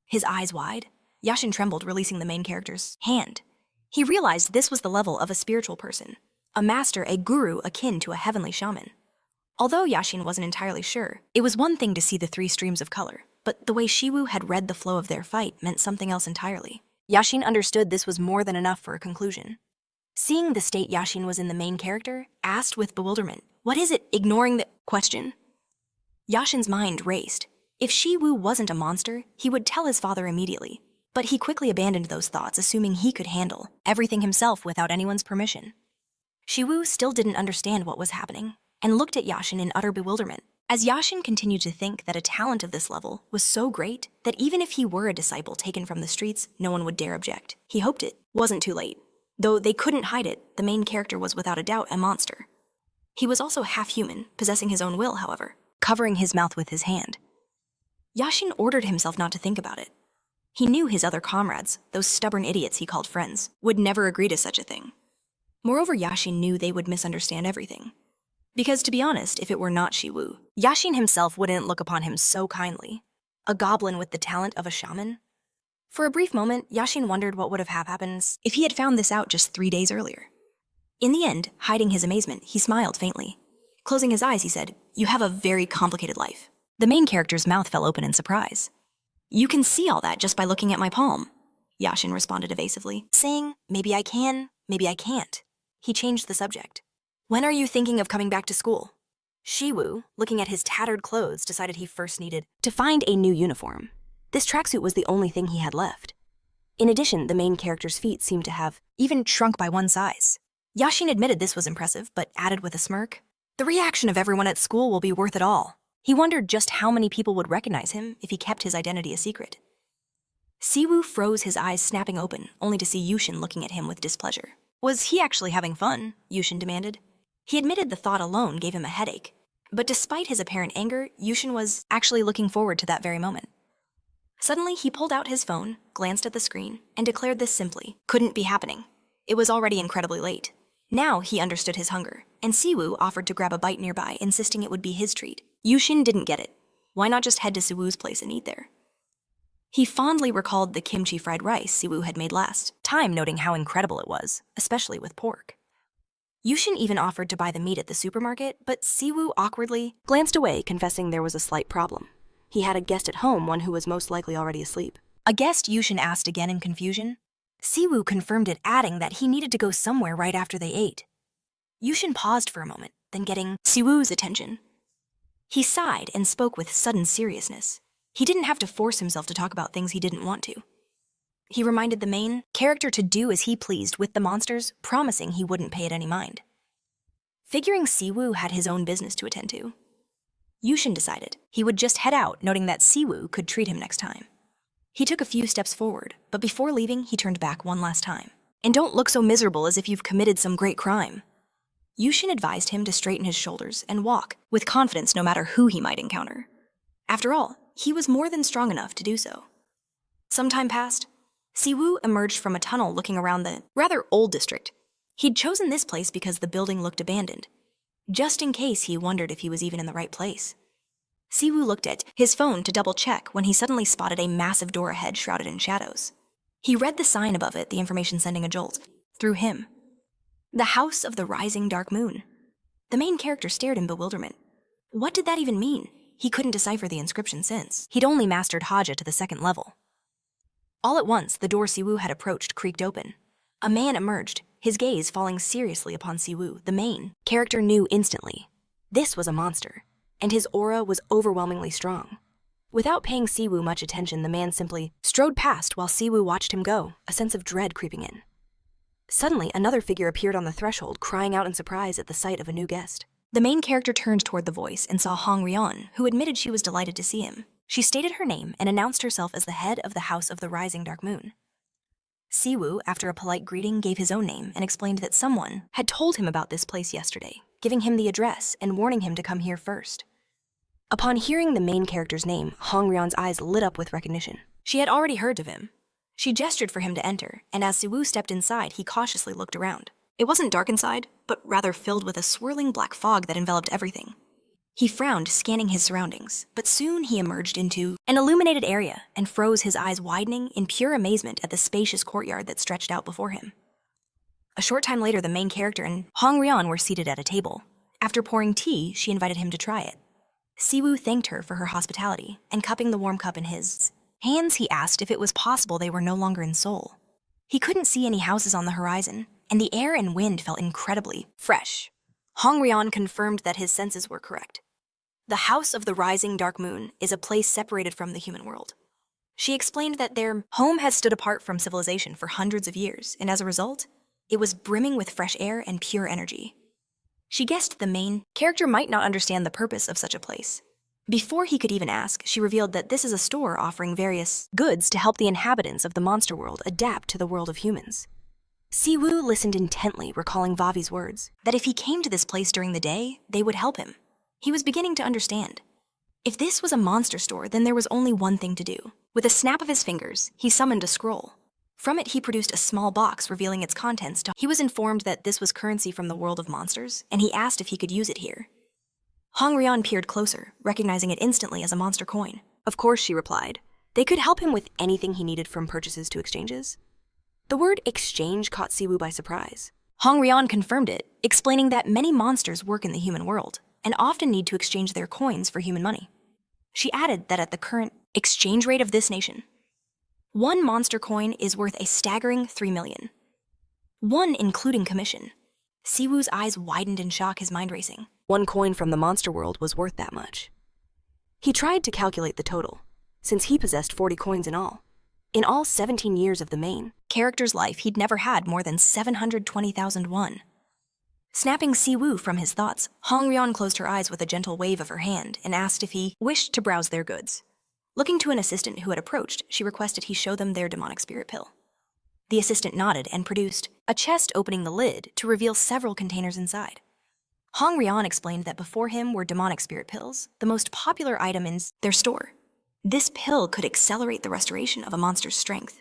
His eyes wide, Yashin trembled, releasing the main character's hand. He realized this was the level of a spiritual person, a master, a guru akin to a heavenly shaman. Although Yashin wasn't entirely sure, it was one thing to see the 3 streams of color, but the way Siwoo had read the flow of their fight meant something else entirely. Yashin understood this was more than enough for a conclusion. Seeing the state Yashin was in, the main character asked with bewilderment, "What is it?" ignoring the question. Yashin's mind raced. If Siwoo wasn't a monster, he would tell his father immediately. But he quickly abandoned those thoughts, assuming he could handle everything himself without anyone's permission. Siwoo still didn't understand what was happening, and looked at Yashin in utter bewilderment, as Yashin continued to think that a talent of this level was so great that even if he were a disciple taken from the streets, no one would dare object. He hoped it wasn't too late. Though they couldn't hide it, the main character was without a doubt a monster. He was also half-human, possessing his own will, however, covering his mouth with his hand. Yashin ordered himself not to think about it. He knew his other comrades, those stubborn idiots he called friends, would never agree to such a thing. Moreover, Yashin knew they would misunderstand everything. Because to be honest, if it were not Siwoo, Yashin himself wouldn't look upon him so kindly. A goblin with the talent of a shaman? For a brief moment, Yashin wondered what would have happened if he had found this out just 3 days earlier. In the end, hiding his amazement, he smiled faintly. Closing his eyes, he said, "You have a very complicated life." The main character's mouth fell open in surprise. "You can see all that just by looking at my palm," Yashin responded evasively, saying, "Maybe I can, maybe I can't." He changed the subject. "When are you thinking of coming back to school?" Siwoo, looking at his tattered clothes, decided he first needed to find a new uniform. This tracksuit was the only thing he had left. In addition, the main character's feet seemed to have even shrunk by 1 size. Yashin admitted this was impressive, but added with a smirk, "The reaction of everyone at school will be worth it all." He wondered just how many people would recognize him if he kept his identity a secret. Siwoo froze, his eyes snapping open, only to see Yushin looking at him with displeasure. Was he actually having fun? Yushin demanded. He admitted the thought alone gave him a headache. But despite his apparent anger, Yushin was actually looking forward to that very moment. Suddenly, he pulled out his phone, glanced at the screen, and declared this simply. Couldn't be happening. It was already incredibly late. Now he understood his hunger, and Siwoo offered to grab a bite nearby, insisting it would be his treat. Yushin didn't get it. Why not just head to Siwoo's place and eat there? He fondly recalled the kimchi fried rice Siwoo had made last time, noting how incredible it was, especially with pork. Yushin even offered to buy the meat at the supermarket, but Siwoo awkwardly glanced away, confessing there was a slight problem. He had a guest at home, one who was most likely already asleep. A guest? Yushin asked again in confusion. Siwoo confirmed it, adding that he needed to go somewhere right after they ate. Yushin paused for a moment, then getting Siwoo's attention. He sighed and spoke with sudden seriousness. He didn't have to force himself to talk about things he didn't want to. He reminded the main character to do as he pleased with the monsters, promising he wouldn't pay it any mind. Figuring Siwoo had his own business to attend to, Yushin decided he would just head out, noting that Siwoo could treat him next time. He took a few steps forward, but before leaving, he turned back one last time. And don't look so miserable as if you've committed some great crime. Yushin advised him to straighten his shoulders and walk with confidence no matter who he might encounter. After all, he was more than strong enough to do so. Some time passed. Siwoo emerged from a tunnel looking around the rather old district. He'd chosen this place because the building looked abandoned, just in case he wondered if he was even in the right place. Siwoo looked at his phone to double-check when he suddenly spotted a massive door ahead shrouded in shadows. He read the sign above it, the information sending a jolt through him. The House of the Rising Dark Moon. The main character stared in bewilderment. What did that even mean? He couldn't decipher the inscription since he'd only mastered Haja to the 2nd level. All at once, the door Siwoo had approached creaked open. A man emerged, his gaze falling seriously upon Siwoo. The main character knew instantly. This was a monster, and his aura was overwhelmingly strong. Without paying Siwoo much attention, the man simply strode past while Siwoo watched him go, a sense of dread creeping in. Suddenly, another figure appeared on the threshold, crying out in surprise at the sight of a new guest. The main character turned toward the voice and saw Hong Ryeon, who admitted she was delighted to see him. She stated her name and announced herself as the head of the House of the Rising Dark Moon. Siwoo, after a polite greeting, gave his own name and explained that someone had told him about this place yesterday, giving him the address and warning him to come here first. Upon hearing the main character's name, Hong Ryeon's eyes lit up with recognition. She had already heard of him. She gestured for him to enter, and as Siwoo stepped inside, he cautiously looked around. It wasn't dark inside, but rather filled with a swirling black fog that enveloped everything. He frowned, scanning his surroundings, but soon he emerged into an illuminated area and froze, his eyes widening in pure amazement at the spacious courtyard that stretched out before him. A short time later, the main character and Hong Ryeon were seated at a table. After pouring tea, she invited him to try it. Siwoo thanked her for her hospitality, and cupping the warm cup in his hands, he asked if it was possible they were no longer in Seoul. He couldn't see any houses on the horizon, and the air and wind felt incredibly fresh. Hong Ryeon confirmed that his senses were correct. The House of the Rising Dark Moon is a place separated from the human world. She explained that their home had stood apart from civilization for hundreds of years, and as a result, it was brimming with fresh air and pure energy. She guessed the main character might not understand the purpose of such a place. Before he could even ask, she revealed that this is a store offering various goods to help the inhabitants of the monster world adapt to the world of humans. Siwoo listened intently, recalling Vavi's words, that if he came to this place during the day, they would help him. He was beginning to understand. If this was a monster store, then there was only one thing to do. With a snap of his fingers, he summoned a scroll. From it, he produced a small box revealing its contents. He was informed that this was currency from the world of monsters, and he asked if he could use it here. Hong Ryeon peered closer, recognizing it instantly as a monster coin. Of course, she replied. They could help him with anything he needed, from purchases to exchanges. The word exchange caught Siwoo by surprise. Hong Ryeon confirmed it, explaining that many monsters work in the human world and often need to exchange their coins for human money. She added that at the current exchange rate of this nation, one monster coin is worth a staggering 3 million. One including commission. Siwoo's eyes widened in shock, his mind racing. One coin from the monster world was worth that much. He tried to calculate the total, since he possessed 40 coins in all. In all 17 years of the main character's life, he'd never had more than 720,000 won. Snapping Siwoo from his thoughts, Hong Ryeon closed her eyes with a gentle wave of her hand and asked if he wished to browse their goods. Looking to an assistant who had approached, she requested he show them their demonic spirit pill. The assistant nodded and produced a chest, opening the lid to reveal several containers inside. Hong Ryeon explained that before him were demonic spirit pills, the most popular item in their store. This pill could accelerate the restoration of a monster's strength.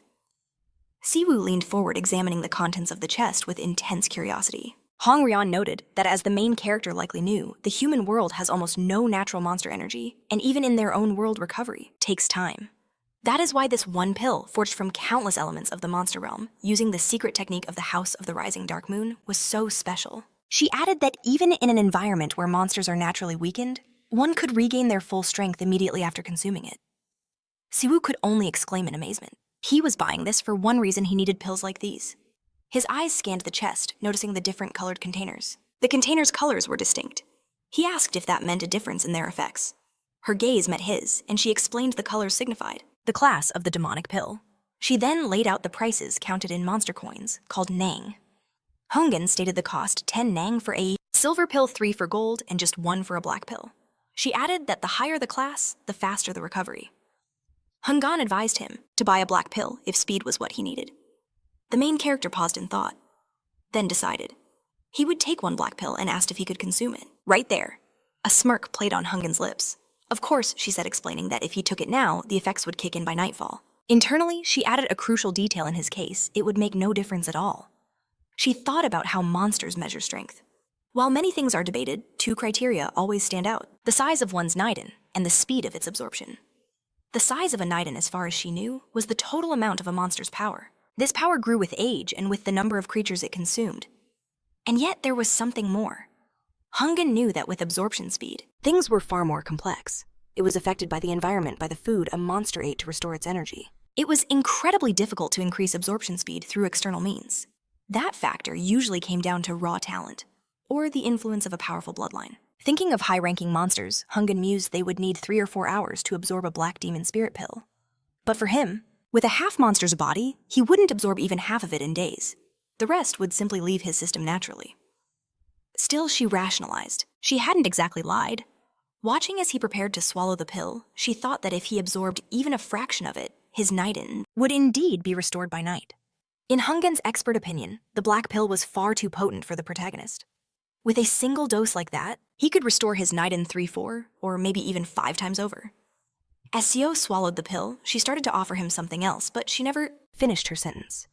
Siwoo leaned forward, examining the contents of the chest with intense curiosity. Hong Ryeon noted that, as the main character likely knew, the human world has almost no natural monster energy, and even in their own world, recovery takes time. That is why this one pill, forged from countless elements of the monster realm, using the secret technique of the House of the Rising Dark Moon, was so special. She added that even in an environment where monsters are naturally weakened, one could regain their full strength immediately after consuming it. Siwoo could only exclaim in amazement. He was buying this for one reason: he needed pills like these. His eyes scanned the chest, noticing the different colored containers. The containers' colors were distinct. He asked if that meant a difference in their effects. Her gaze met his, and she explained the colors signified the class of the demonic pill. She then laid out the prices counted in monster coins, called nang. Hongan stated the cost 10 nang for a silver pill, 3 for gold, and just 1 for a black pill. She added that the higher the class, the faster the recovery. Hungan advised him to buy a black pill if speed was what he needed. The main character paused in thought, then decided. He would take 1 black pill and asked if he could consume it. Right there. A smirk played on Hungan's lips. Of course, she said, explaining that if he took it now, the effects would kick in by nightfall. Internally, she added a crucial detail in his case: it would make no difference at all. She thought about how monsters measure strength. While many things are debated, 2 criteria always stand out: the size of one's Niden and the speed of its absorption. The size of a Niden, as far as she knew, was the total amount of a monster's power. This power grew with age and with the number of creatures it consumed. And yet there was something more. Hungan knew that with absorption speed, Things were far more complex. It was affected by the environment, by the food a monster ate to restore its energy. it was incredibly difficult to increase absorption speed through external means. That factor usually came down to raw talent, or the influence of a powerful bloodline. Thinking of high-ranking monsters, Hungan mused they would need 3 or 4 hours to absorb a black demon spirit pill. But for him, with a half-monster's body, he wouldn't absorb even half of it in days. The rest would simply leave his system naturally. Still, she rationalized. She hadn't exactly lied. Watching as he prepared to swallow the pill, she thought that if he absorbed even a fraction of it, his Niden would indeed be restored by night. In Hungan's expert opinion, the black pill was far too potent for the protagonist. With a single dose like that, he could restore his Niden 3-4, or maybe even 5 times over. As Siwoo swallowed the pill, she started to offer him something else, but she never Finished her sentence.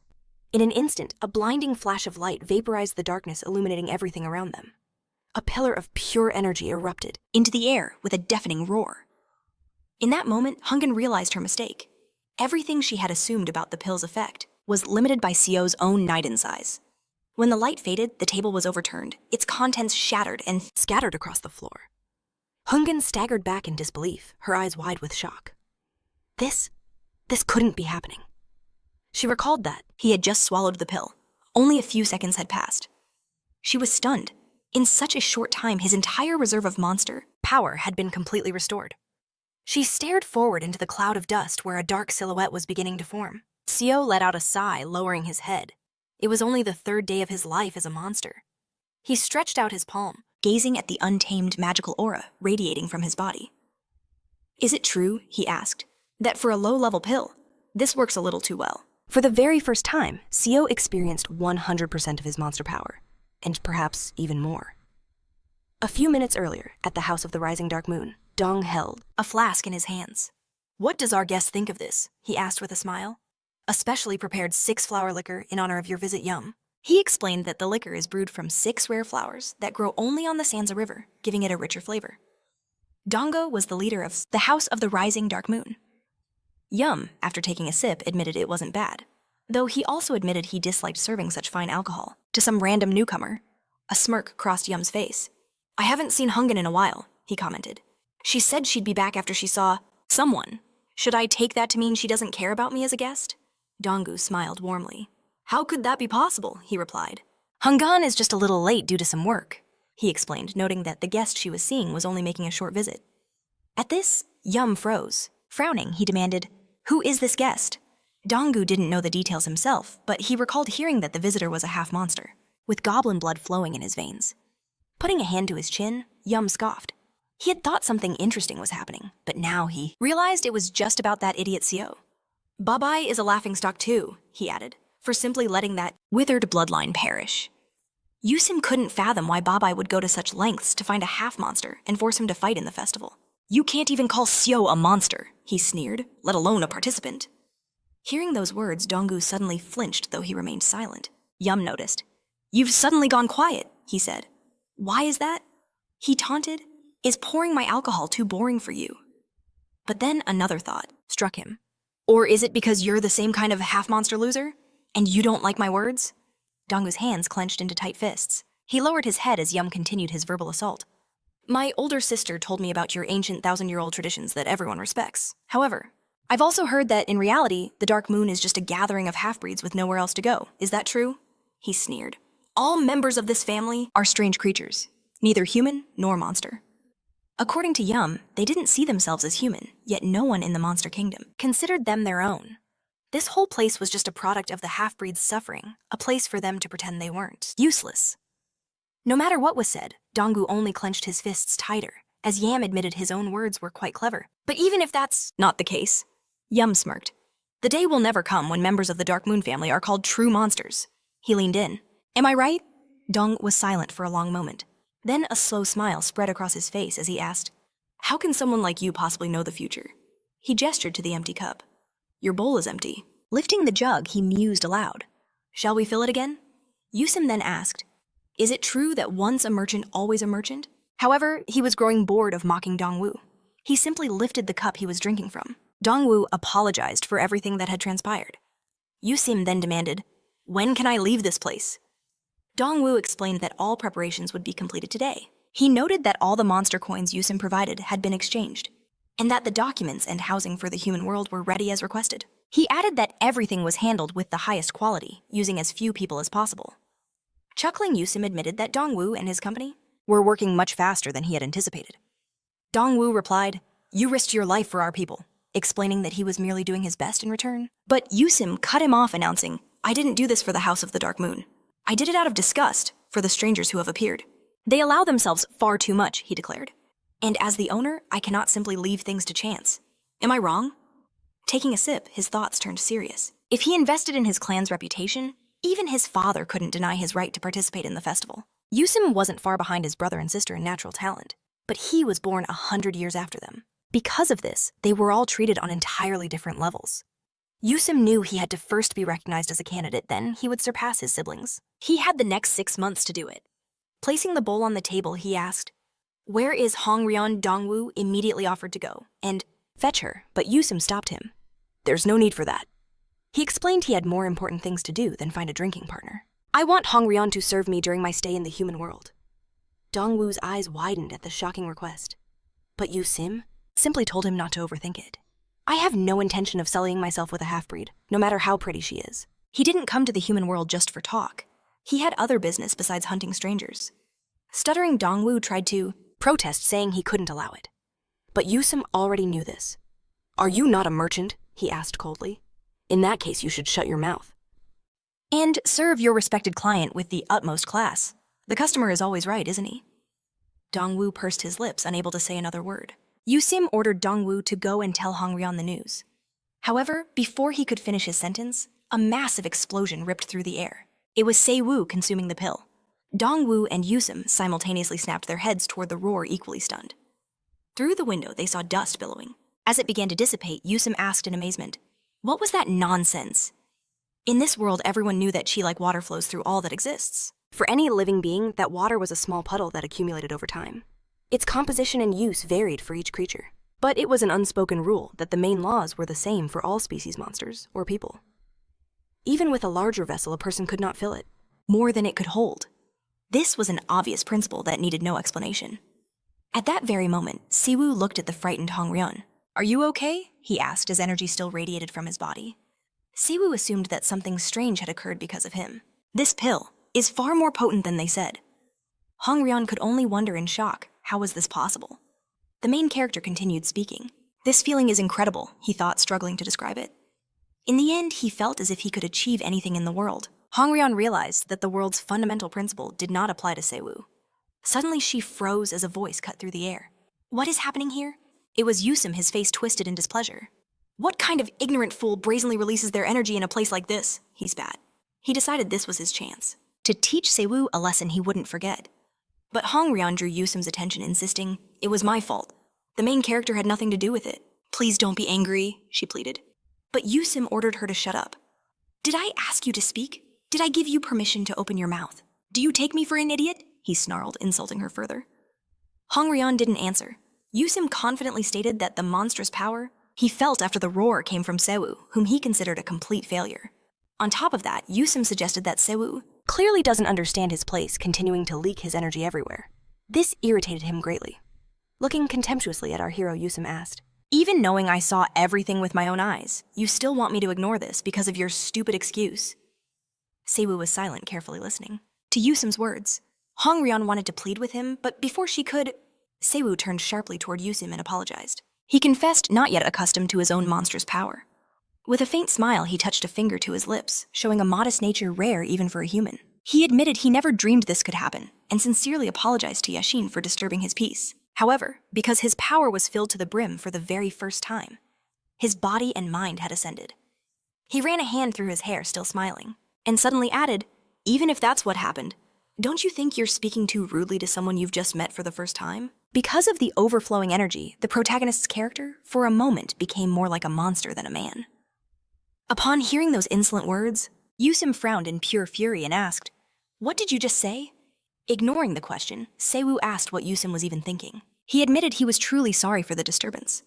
In an instant, a blinding flash of light vaporized the darkness, illuminating everything around them. A pillar of pure energy erupted into the air with a deafening roar. In that moment, Hungan realized her mistake. Everything she had assumed about the pill's effect was limited by Siwoo's own Niden size. When the light faded, the table was overturned, its contents shattered and scattered across the floor. Hungan staggered back in disbelief, her eyes wide with shock. This couldn't be happening. She recalled that he had just swallowed the pill. Only a few seconds had passed. She was stunned. In such a short time, his entire reserve of monster power had been completely restored. She stared forward into the cloud of dust where a dark silhouette was beginning to form. Siwoo let out a sigh, lowering his head. It was only the 3rd day of his life as a monster. He stretched out his palm, gazing at the untamed magical aura radiating from his body. "Is it true," he asked, "that for a low-level pill, this works a little too well?" For the very first time, Siwoo experienced 100% of his monster power, and perhaps even more. A few minutes earlier, at the House of the Rising Dark Moon, Dong held a flask in his hands. "What does our guest think of this?" he asked with a smile. "A specially prepared 6-flower liquor in honor of your visit, Yum." He explained that the liquor is brewed from 6 rare flowers that grow only on the Sansa River, giving it a richer flavor. Dongo was the leader of the House of the Rising Dark Moon. Yum, after taking a sip, admitted it wasn't bad, though he also admitted he disliked serving such fine alcohol to some random newcomer. A smirk crossed Yum's face. "I haven't seen Hungan in a while," he commented. "She said she'd be back after she saw someone. Should I take that to mean she doesn't care about me as a guest?" Dongu smiled warmly. "How could that be possible?" he replied. "Hungan is just a little late due to some work," he explained, noting that the guest she was seeing was only making a short visit. At this, Yum froze. Frowning, he demanded, "Who is this guest?" Dongu didn't know the details himself, but he recalled hearing that the visitor was a half-monster, with goblin blood flowing in his veins. Putting a hand to his chin, Yum scoffed. He had thought something interesting was happening, but now he realized it was just about that idiot Siwoo. "Babai is a laughingstock too," he added, "for simply letting that withered bloodline perish." Yusim couldn't fathom why Babai would go to such lengths to find a half-monster and force him to fight in the festival. "You can't even call Siwoo a monster," he sneered, "let alone a participant." Hearing those words, Dongu suddenly flinched, though he remained silent. Yum noticed. "You've suddenly gone quiet," he said. "Why is that?" He taunted. "Is pouring my alcohol too boring for you?" But then another thought struck him. "Or is it because you're the same kind of half-monster loser? And you don't like my words?" Dongu's hands clenched into tight fists. He lowered his head as Yum continued his verbal assault. "My older sister told me about your ancient 1,000-year-old traditions that everyone respects. However, I've also heard that, in reality, the Dark Moon is just a gathering of half-breeds with nowhere else to go. Is that true? He sneered. All members of this family are strange creatures, neither human nor monster. According to Yum, they didn't see themselves as human, yet no one in the Monster Kingdom considered them their own. This whole place was just a product of the half-breeds' suffering, a place for them to pretend they weren't. Useless. No matter what was said, Dongwu only clenched his fists tighter, as Yam admitted his own words were quite clever. But even if that's not the case, Yum smirked. The day will never come when members of the Dark Moon family are called true monsters. He leaned in. Am I right? Dong was silent for a long moment. Then a slow smile spread across his face as he asked, How can someone like you possibly know the future? He gestured to the empty cup. Your bowl is empty. Lifting the jug, he mused aloud. Shall we fill it again? Yusim then asked, Is it true that once a merchant, always a merchant? However, he was growing bored of mocking Dongwu. He simply lifted the cup he was drinking from. Dongwu apologized for everything that had transpired. Yusim then demanded, When can I leave this place? Dongwu explained that all preparations would be completed today. He noted that all the monster coins Yusim provided had been exchanged, and that the documents and housing for the human world were ready as requested. He added that everything was handled with the highest quality, using as few people as possible. Chuckling, Yusim admitted that Dongwu and his company were working much faster than he had anticipated. Dongwu replied, You risked your life for our people, explaining that he was merely doing his best in return. But Yusim cut him off, announcing, I didn't do this for the House of the Dark Moon. I did it out of disgust for the strangers who have appeared. They allow themselves far too much, he declared. And as the owner, I cannot simply leave things to chance. Am I wrong? Taking a sip, his thoughts turned serious. If he invested in his clan's reputation, even his father couldn't deny his right to participate in the festival. Yusim wasn't far behind his brother and sister in natural talent, but he was born 100 years after them. Because of this, they were all treated on entirely different levels. Yusim knew he had to first be recognized as a candidate, then he would surpass his siblings. He had the next 6 months to do it. Placing the bowl on the table, he asked, Where is Hongryeon? Dongwu immediately offered to go and fetch her, but Yusim stopped him. There's no need for that. He explained he had more important things to do than find a drinking partner. I want Hongryeon to serve me during my stay in the human world. Dongwu's eyes widened at the shocking request. But Yusim simply told him not to overthink it. I have no intention of sullying myself with a half-breed, no matter how pretty she is. He didn't come to the human world just for talk. He had other business besides hunting strangers. Stuttering, Dongwu tried to protest, saying he couldn't allow it. But Yusim already knew this. Are you not a merchant? He asked coldly. In that case, you should shut your mouth. And serve your respected client with the utmost class. The customer is always right, isn't he? Dongwu pursed his lips, unable to say another word. Yusim ordered Dongwu to go and tell Hongryeon the news. However, before he could finish his sentence, a massive explosion ripped through the air. It was Siwoo consuming the pill. Dongwu and Yusim simultaneously snapped their heads toward the roar, equally stunned. Through the window, they saw dust billowing. As it began to dissipate, Yusim asked in amazement, What was that nonsense? In this world, everyone knew that chi like water flows through all that exists. For any living being, that water was a small puddle that accumulated over time. Its composition and use varied for each creature. But it was an unspoken rule that the main laws were the same for all species monsters or people. Even with a larger vessel, a person could not fill it more than it could hold. This was an obvious principle that needed no explanation. At that very moment, Siwoo looked at the frightened Hongryeon. Are you okay? He asked as energy still radiated from his body. Siwoo assumed that something strange had occurred because of him. This pill is far more potent than they said. Hongryeon could only wonder in shock, how was this possible? The main character continued speaking. This feeling is incredible, he thought, struggling to describe it. In the end, he felt as if he could achieve anything in the world. Hongryeon realized that the world's fundamental principle did not apply to Siwoo. Suddenly, she froze as a voice cut through the air. What is happening here? It was Yusim, his face twisted in displeasure. What kind of ignorant fool brazenly releases their energy in a place like this? He spat. He decided this was his chance, to teach Siwoo a lesson he wouldn't forget. But Hongryeon drew Yusim's attention, insisting, It was my fault. The main character had nothing to do with it. Please don't be angry, she pleaded. But Yusim ordered her to shut up. Did I ask you to speak? Did I give you permission to open your mouth? Do you take me for an idiot? He snarled, insulting her further. Hongryeon didn't answer. Yusim confidently stated that the monstrous power he felt after the roar came from Siwoo, whom he considered a complete failure. On top of that, Yusim suggested that Siwoo clearly doesn't understand his place, continuing to leak his energy everywhere. This irritated him greatly. Looking contemptuously at our hero, Yusim asked, Even knowing I saw everything with my own eyes, you still want me to ignore this because of your stupid excuse. Siwoo was silent, carefully listening. To Yusim's words, Hongryeon wanted to plead with him, but before she could, Siwoo turned sharply toward Yusim and apologized. He confessed not yet accustomed to his own monster's power. With a faint smile, he touched a finger to his lips, showing a modest nature rare even for a human. He admitted he never dreamed this could happen, and sincerely apologized to Yashin for disturbing his peace. However, because his power was filled to the brim for the very first time, his body and mind had ascended. He ran a hand through his hair, still smiling, and suddenly added, "Even if that's what happened, don't you think you're speaking too rudely to someone you've just met for the first time?" Because of the overflowing energy, the protagonist's character, for a moment, became more like a monster than a man. Upon hearing those insolent words, Yusim frowned in pure fury and asked, "What did you just say?" Ignoring the question, Siwoo asked what Yusim was even thinking. He admitted he was truly sorry for the disturbance.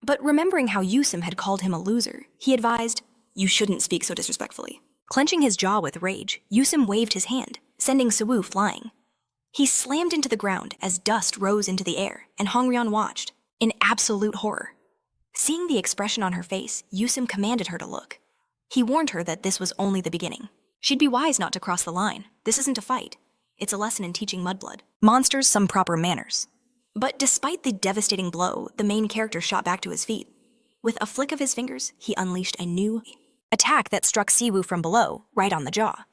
But remembering how Yusim had called him a loser, he advised, "You shouldn't speak so disrespectfully." Clenching his jaw with rage, Yusim waved his hand, sending Siwoo flying. He slammed into the ground as dust rose into the air, and Hongryeon watched, in absolute horror. Seeing the expression on her face, Yusim commanded her to look. He warned her that this was only the beginning. She'd be wise not to cross the line. This isn't a fight. It's a lesson in teaching mudblood. Monsters some proper manners. But despite the devastating blow, the main character shot back to his feet. With a flick of his fingers, he unleashed a new attack that struck Siwoo from below, right on the jaw.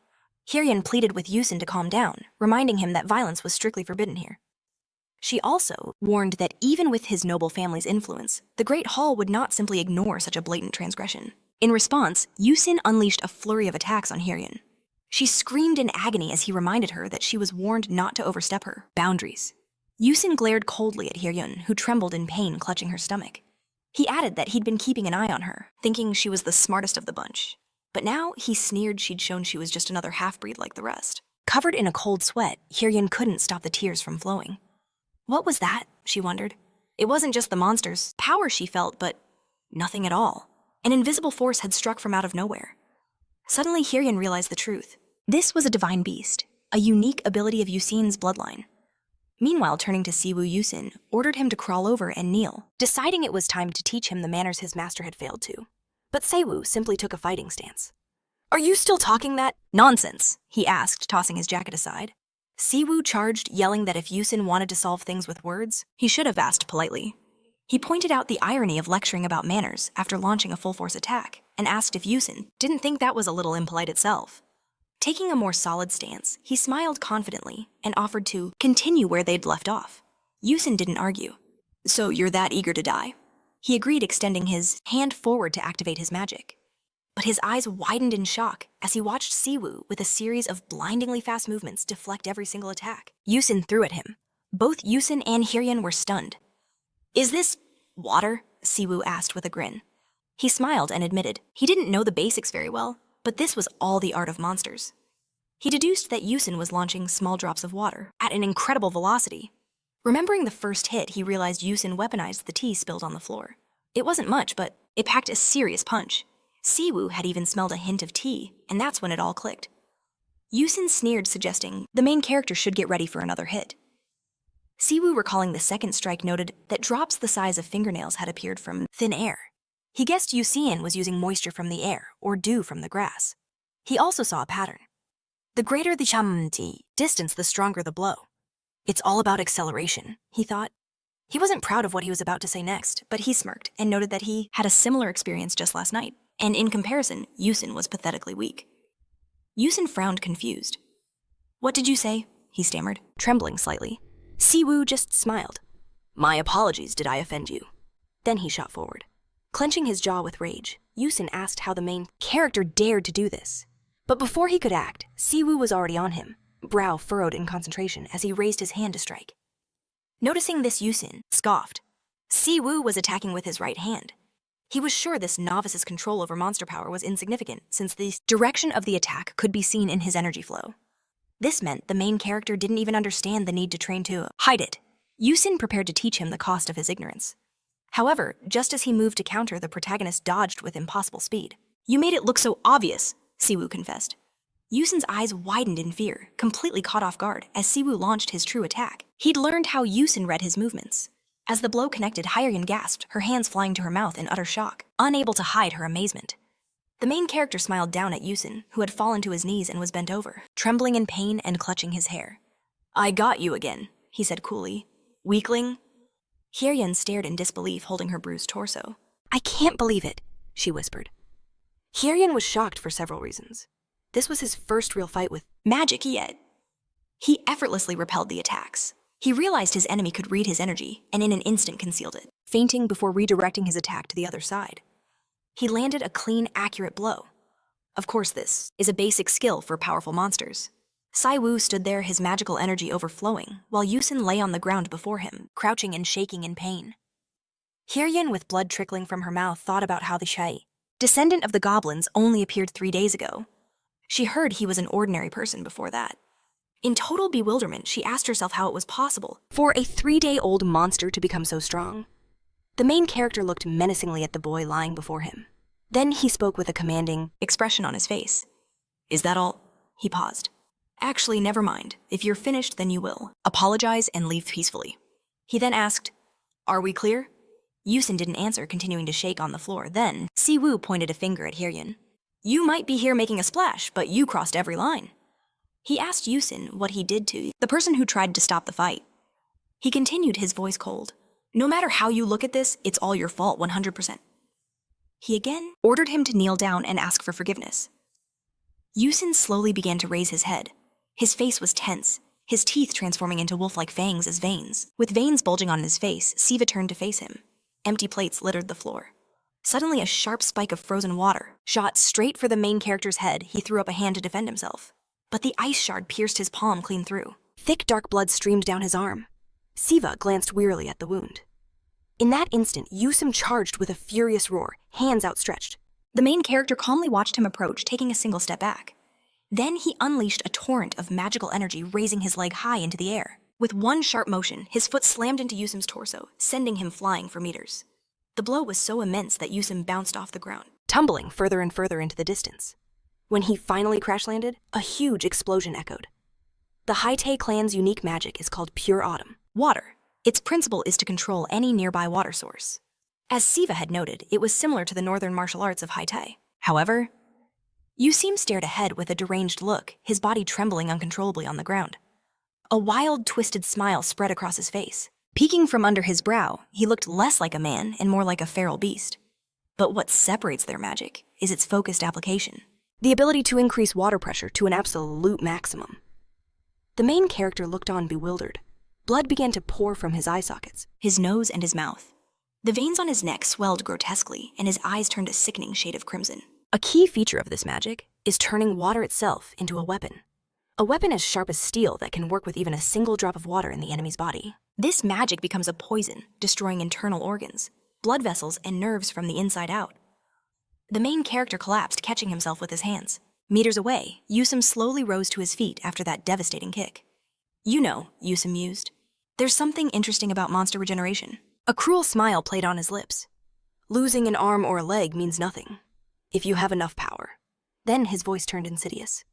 Hyeon pleaded with Yusin to calm down, reminding him that violence was strictly forbidden here. She also warned that even with his noble family's influence, the Great Hall would not simply ignore such a blatant transgression. In response, Yusin unleashed a flurry of attacks on Hyeon. She screamed in agony as he reminded her that she was warned not to overstep her boundaries. Yusin glared coldly at Hyeon, who trembled in pain, clutching her stomach. He added that he'd been keeping an eye on her, thinking she was the smartest of the bunch. But now he sneered she'd shown she was just another half-breed like the rest. Covered in a cold sweat, Hyeon couldn't stop the tears from flowing. What was that? She wondered. It wasn't just the monster's power she felt, but nothing at all. An invisible force had struck from out of nowhere. Suddenly, Hyeon realized the truth. This was a divine beast, a unique ability of Yusin's bloodline. Meanwhile, turning to Siwoo, Yusin ordered him to crawl over and kneel, deciding it was time to teach him the manners his master had failed to. But Siwoo simply took a fighting stance. "Are you still talking that nonsense?" he asked, tossing his jacket aside. Siwoo charged, yelling that if Yusin wanted to solve things with words, he should have asked politely. He pointed out the irony of lecturing about manners after launching a full-force attack, and asked if Yusin didn't think that was a little impolite itself. Taking a more solid stance, he smiled confidently and offered to continue where they'd left off. Yusin didn't argue. "So you're that eager to die?" He agreed, extending his hand forward to activate his magic. But his eyes widened in shock as he watched Siwoo, with a series of blindingly fast movements, deflect every single attack Yusin threw at him. Both Yusin and Hyeon were stunned. "Is this water?" Siwoo asked with a grin. He smiled and admitted he didn't know the basics very well, but this was all the art of monsters. He deduced that Yusin was launching small drops of water at an incredible velocity. Remembering the first hit, he realized Yusin weaponized the tea spilled on the floor. It wasn't much, but it packed a serious punch. Siwoo had even smelled a hint of tea, and that's when it all clicked. Yusin sneered, suggesting the main character should get ready for another hit. Siwoo, recalling the second strike, noted that drops the size of fingernails had appeared from thin air. He guessed Yusin was using moisture from the air or dew from the grass. He also saw a pattern. The greater the distance, the stronger the blow. It's all about acceleration, he thought. He wasn't proud of what he was about to say next, but he smirked and noted that he had a similar experience just last night, and in comparison, Yusin was pathetically weak. Yusin frowned, confused. "What did you say?" he stammered, trembling slightly. Siwoo just smiled. "My apologies, did I offend you?" Then he shot forward. Clenching his jaw with rage, Yusin asked how the main character dared to do this. But before he could act, Siwoo was already on him, brow furrowed in concentration as he raised his hand to strike. Noticing this, Yusin scoffed. Siwoo was attacking with his right hand. He was sure this novice's control over monster power was insignificant, since the direction of the attack could be seen in his energy flow. This meant the main character didn't even understand the need to train to hide it. Yusin prepared to teach him the cost of his ignorance. However, just as he moved to counter, the protagonist dodged with impossible speed. "You made it look so obvious," Siwoo confessed. Yusin's eyes widened in fear, completely caught off guard as Siwoo launched his true attack. He'd learned how Yusin read his movements. As the blow connected, Hyeryun gasped, her hands flying to her mouth in utter shock, unable to hide her amazement. The main character smiled down at Yusin, who had fallen to his knees and was bent over, trembling in pain and clutching his hair. "I got you again," he said coolly. "Weakling?" Hyeryun stared in disbelief, holding her bruised torso. "I can't believe it," she whispered. Hyeryun was shocked for several reasons. This was his first real fight with magic yet. He effortlessly repelled the attacks. He realized his enemy could read his energy, and in an instant concealed it, feinting before redirecting his attack to the other side. He landed a clean, accurate blow. Of course, this is a basic skill for powerful monsters. Siwoo stood there, his magical energy overflowing, while Yusin lay on the ground before him, crouching and shaking in pain. Hyeryun, with blood trickling from her mouth, thought about how the Shai, descendant of the goblins, only appeared 3 days ago. She heard he was an ordinary person before that. In total bewilderment, she asked herself how it was possible for a 3-day-old monster to become so strong. The main character looked menacingly at the boy lying before him. Then he spoke with a commanding expression on his face. "Is that all?" He paused. "Actually, never mind. If you're finished, then you will. Apologize and leave peacefully." He then asked, "Are we clear?" Yusin didn't answer, continuing to shake on the floor. Then, Siwoo pointed a finger at Hyeryun. "You might be here making a splash, but you crossed every line." He asked Yusin what he did to the person who tried to stop the fight. He continued, his voice cold. "No matter how you look at this, it's all your fault, 100%. He again ordered him to kneel down and ask for forgiveness. Yusin slowly began to raise his head. His face was tense, his teeth transforming into wolf-like fangs as veins. With veins bulging on his face, Siva turned to face him. Empty plates littered the floor. Suddenly, a sharp spike of frozen water shot straight for the main character's head. He threw up a hand to defend himself, but the ice shard pierced his palm clean through. Thick, dark blood streamed down his arm. Siva glanced wearily at the wound. In that instant, Yusim charged with a furious roar, hands outstretched. The main character calmly watched him approach, taking a single step back. Then he unleashed a torrent of magical energy, raising his leg high into the air. With one sharp motion, his foot slammed into Yusim's torso, sending him flying for meters. The blow was so immense that Yusim bounced off the ground, tumbling further and further into the distance. When he finally crash-landed, a huge explosion echoed. The Haitei clan's unique magic is called Pure Autumn. Water. Its principle is to control any nearby water source. As Siva had noted, it was similar to the northern martial arts of Haitei. However, Yusim stared ahead with a deranged look, his body trembling uncontrollably on the ground. A wild, twisted smile spread across his face. Peeking from under his brow, he looked less like a man and more like a feral beast. But what separates their magic is its focused application. The ability to increase water pressure to an absolute maximum. The main character looked on bewildered. Blood began to pour from his eye sockets, his nose and his mouth. The veins on his neck swelled grotesquely, and his eyes turned a sickening shade of crimson. A key feature of this magic is turning water itself into a weapon. A weapon as sharp as steel that can work with even a single drop of water in the enemy's body. This magic becomes a poison, destroying internal organs, blood vessels, and nerves from the inside out. The main character collapsed, catching himself with his hands. Meters away, Yusim slowly rose to his feet after that devastating kick. "You know," Yusim mused, "there's something interesting about monster regeneration." A cruel smile played on his lips. Losing an arm or a leg means nothing, if you have enough power. Then his voice turned insidious.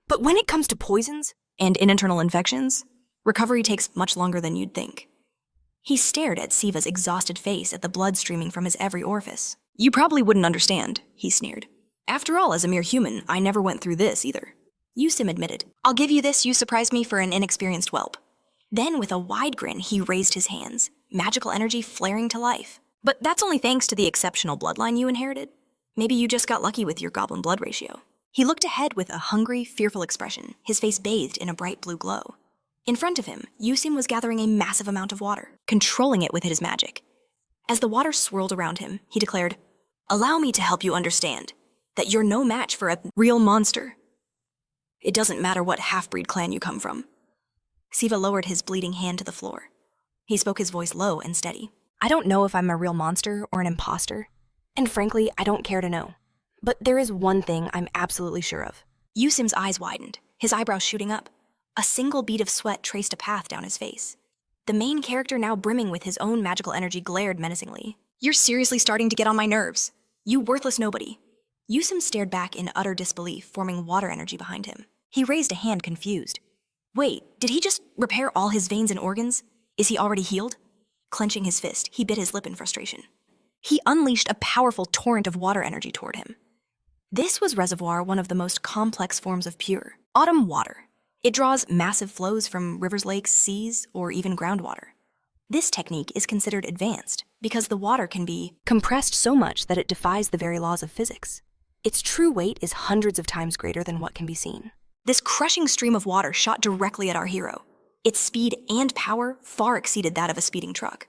"But when it comes to poisons and internal infections, recovery takes much longer than you'd think." He stared at Siva's exhausted face, at the blood streaming from his every orifice. "You probably wouldn't understand," he sneered. "After all, as a mere human, I never went through this either." Yusim admitted, "I'll give you this, you surprised me for an inexperienced whelp." Then, with a wide grin, he raised his hands, magical energy flaring to life. "But that's only thanks to the exceptional bloodline you inherited. Maybe you just got lucky with your goblin blood ratio." He looked ahead with a hungry, fearful expression, his face bathed in a bright blue glow. In front of him, Yusim was gathering a massive amount of water, controlling it with his magic. As the water swirled around him, he declared, "Allow me to help you understand that you're no match for a real monster. It doesn't matter what half-breed clan you come from." Siva lowered his bleeding hand to the floor. He spoke, his voice low and steady. "I don't know if I'm a real monster or an imposter, and frankly, I don't care to know. But there is one thing I'm absolutely sure of." Yusim's eyes widened, his eyebrows shooting up. A single bead of sweat traced a path down his face. The main character, now brimming with his own magical energy, glared menacingly. "You're seriously starting to get on my nerves. You worthless nobody." Yusim stared back in utter disbelief, forming water energy behind him. He raised a hand, confused. Wait, did he just repair all his veins and organs? Is he already healed? Clenching his fist, he bit his lip in frustration. He unleashed a powerful torrent of water energy toward him. This was Reservoir, one of the most complex forms of pure, autumn water. It draws massive flows from rivers, lakes, seas, or even groundwater. This technique is considered advanced because the water can be compressed so much that it defies the very laws of physics. Its true weight is hundreds of times greater than what can be seen. This crushing stream of water shot directly at our hero. Its speed and power far exceeded that of a speeding truck.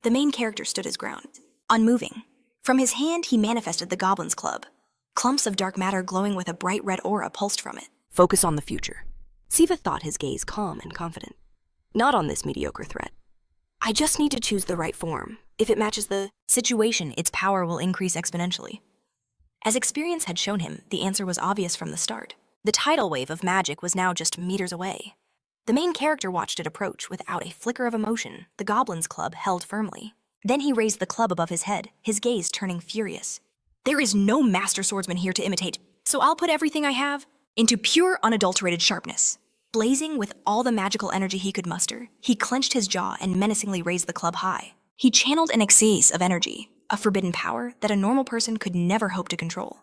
The main character stood his ground, unmoving. From his hand, he manifested the Goblin's Club. Clumps of dark matter glowing with a bright red aura pulsed from it. Focus on the future. Siva thought, his gaze calm and confident. Not on this mediocre threat. I just need to choose the right form. If it matches the situation, its power will increase exponentially. As experience had shown him, the answer was obvious from the start. The tidal wave of magic was now just meters away. The main character watched it approach without a flicker of emotion, the Goblin's Club held firmly. Then he raised the club above his head, his gaze turning furious. There is no master swordsman here to imitate, so I'll put everything I have into pure, unadulterated sharpness. Blazing with all the magical energy he could muster, he clenched his jaw and menacingly raised the club high. He channeled an excess of energy, a forbidden power that a normal person could never hope to control.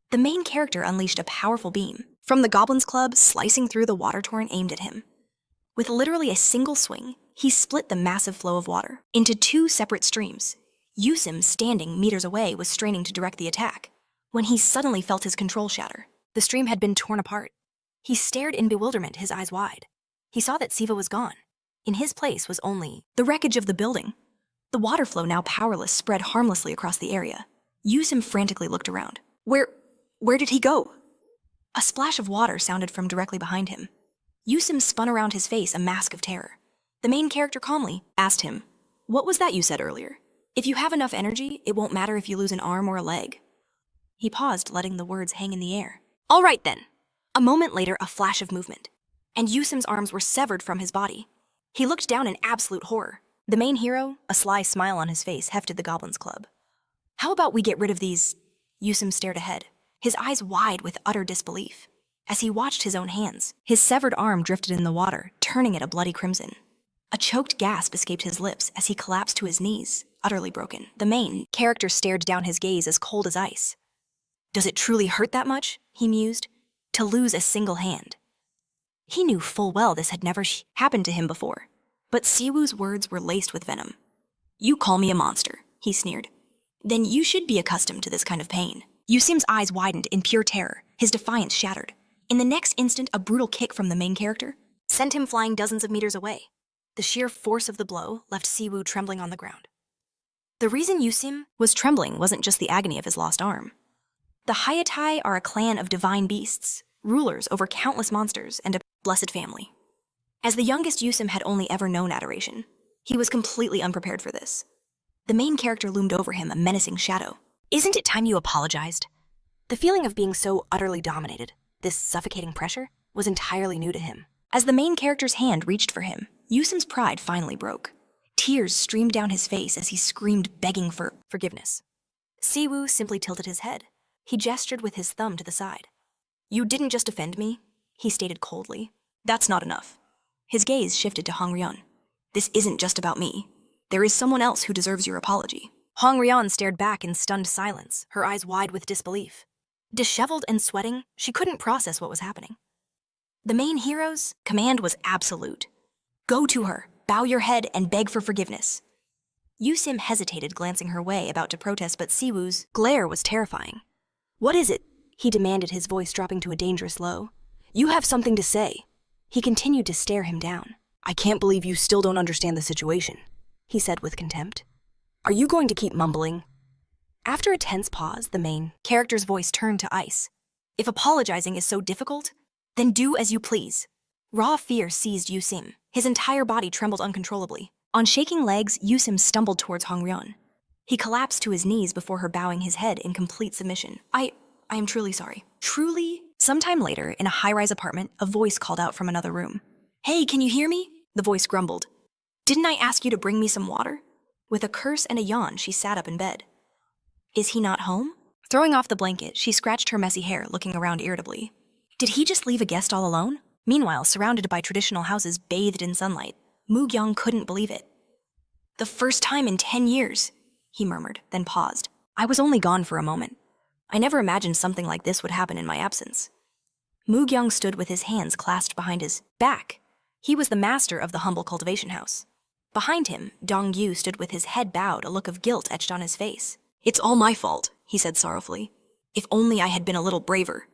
The main character unleashed a powerful beam from the Goblin's Club, slicing through the water torrent aimed at him. With literally a single swing, he split the massive flow of water into two separate streams. Yusim, standing meters away, was straining to direct the attack when he suddenly felt his control shatter. The stream had been torn apart. He stared in bewilderment, his eyes wide. He saw that Siva was gone. In his place was only the wreckage of the building. The water flow, now powerless, spread harmlessly across the area. Yusim frantically looked around. Where did he go? A splash of water sounded from directly behind him. Yusim spun around his face, a mask of terror. The main character calmly asked him, "What was that you said earlier? If you have enough energy, it won't matter if you lose an arm or a leg." He paused, letting the words hang in the air. "All right then." A moment later, a flash of movement, and Yusim's arms were severed from his body. He looked down in absolute horror. The main hero, a sly smile on his face, hefted the Goblin's Club. "How about we get rid of these?" Yusim stared ahead, his eyes wide with utter disbelief. As he watched his own hands, his severed arm drifted in the water, turning it a bloody crimson. A choked gasp escaped his lips as he collapsed to his knees, utterly broken. The main character stared down, his gaze as cold as ice. "Does it truly hurt that much?" he mused. "To lose a single hand." He knew full well this had never happened to him before, but Siwoo's words were laced with venom. "You call me a monster," he sneered. "Then you should be accustomed to this kind of pain." Yusim's eyes widened in pure terror, his defiance shattered. In the next instant, a brutal kick from the main character sent him flying dozens of meters away. The sheer force of the blow left Siwoo trembling on the ground. The reason Yusim was trembling wasn't just the agony of his lost arm. The Hayatai are a clan of divine beasts, rulers over countless monsters and a blessed family. As the youngest, Yusim had only ever known adoration. He was completely unprepared for this. The main character loomed over him, a menacing shadow. "Isn't it time you apologized?" The feeling of being so utterly dominated, this suffocating pressure, was entirely new to him. As the main character's hand reached for him, Yusim's pride finally broke. Tears streamed down his face as he screamed, begging for forgiveness. Siwoo simply tilted his head. He gestured with his thumb to the side. "You didn't just offend me," he stated coldly. "That's not enough." His gaze shifted to Hongryeon. "This isn't just about me. There is someone else who deserves your apology." Hongryeon stared back in stunned silence, her eyes wide with disbelief. Disheveled and sweating, she couldn't process what was happening. The main hero's command was absolute. "Go to her, bow your head, and beg for forgiveness." Yusim hesitated, glancing her way, about to protest, but Siwoo's glare was terrifying. "What is it?" he demanded, his voice dropping to a dangerous low. "You have something to say." He continued to stare him down. "I can't believe you still don't understand the situation," he said with contempt. "Are you going to keep mumbling?" After a tense pause, the main character's voice turned to ice. "If apologizing is so difficult, then do as you please." Raw fear seized Yusim. His entire body trembled uncontrollably. On shaking legs, Yusim stumbled towards Hongryeon. He collapsed to his knees before her, bowing his head in complete submission. I am truly sorry." Truly? Sometime later, in a high-rise apartment, a voice called out from another room. "Hey, can you hear me?" The voice grumbled. "Didn't I ask you to bring me some water?" With a curse and a yawn, she sat up in bed. "Is he not home?" Throwing off the blanket, she scratched her messy hair, looking around irritably. Did he just leave a guest all alone? Meanwhile, surrounded by traditional houses bathed in sunlight, Moo-gyung couldn't believe it. The first time in 10 years, he murmured, then paused. I was only gone for a moment. I never imagined something like this would happen in my absence. Mu-kyung stood with his hands clasped behind his back. He was the master of the humble cultivation house. Behind him, Dong-yu stood with his head bowed, a look of guilt etched on his face. It's all my fault, he said sorrowfully. If only I had been a little braver.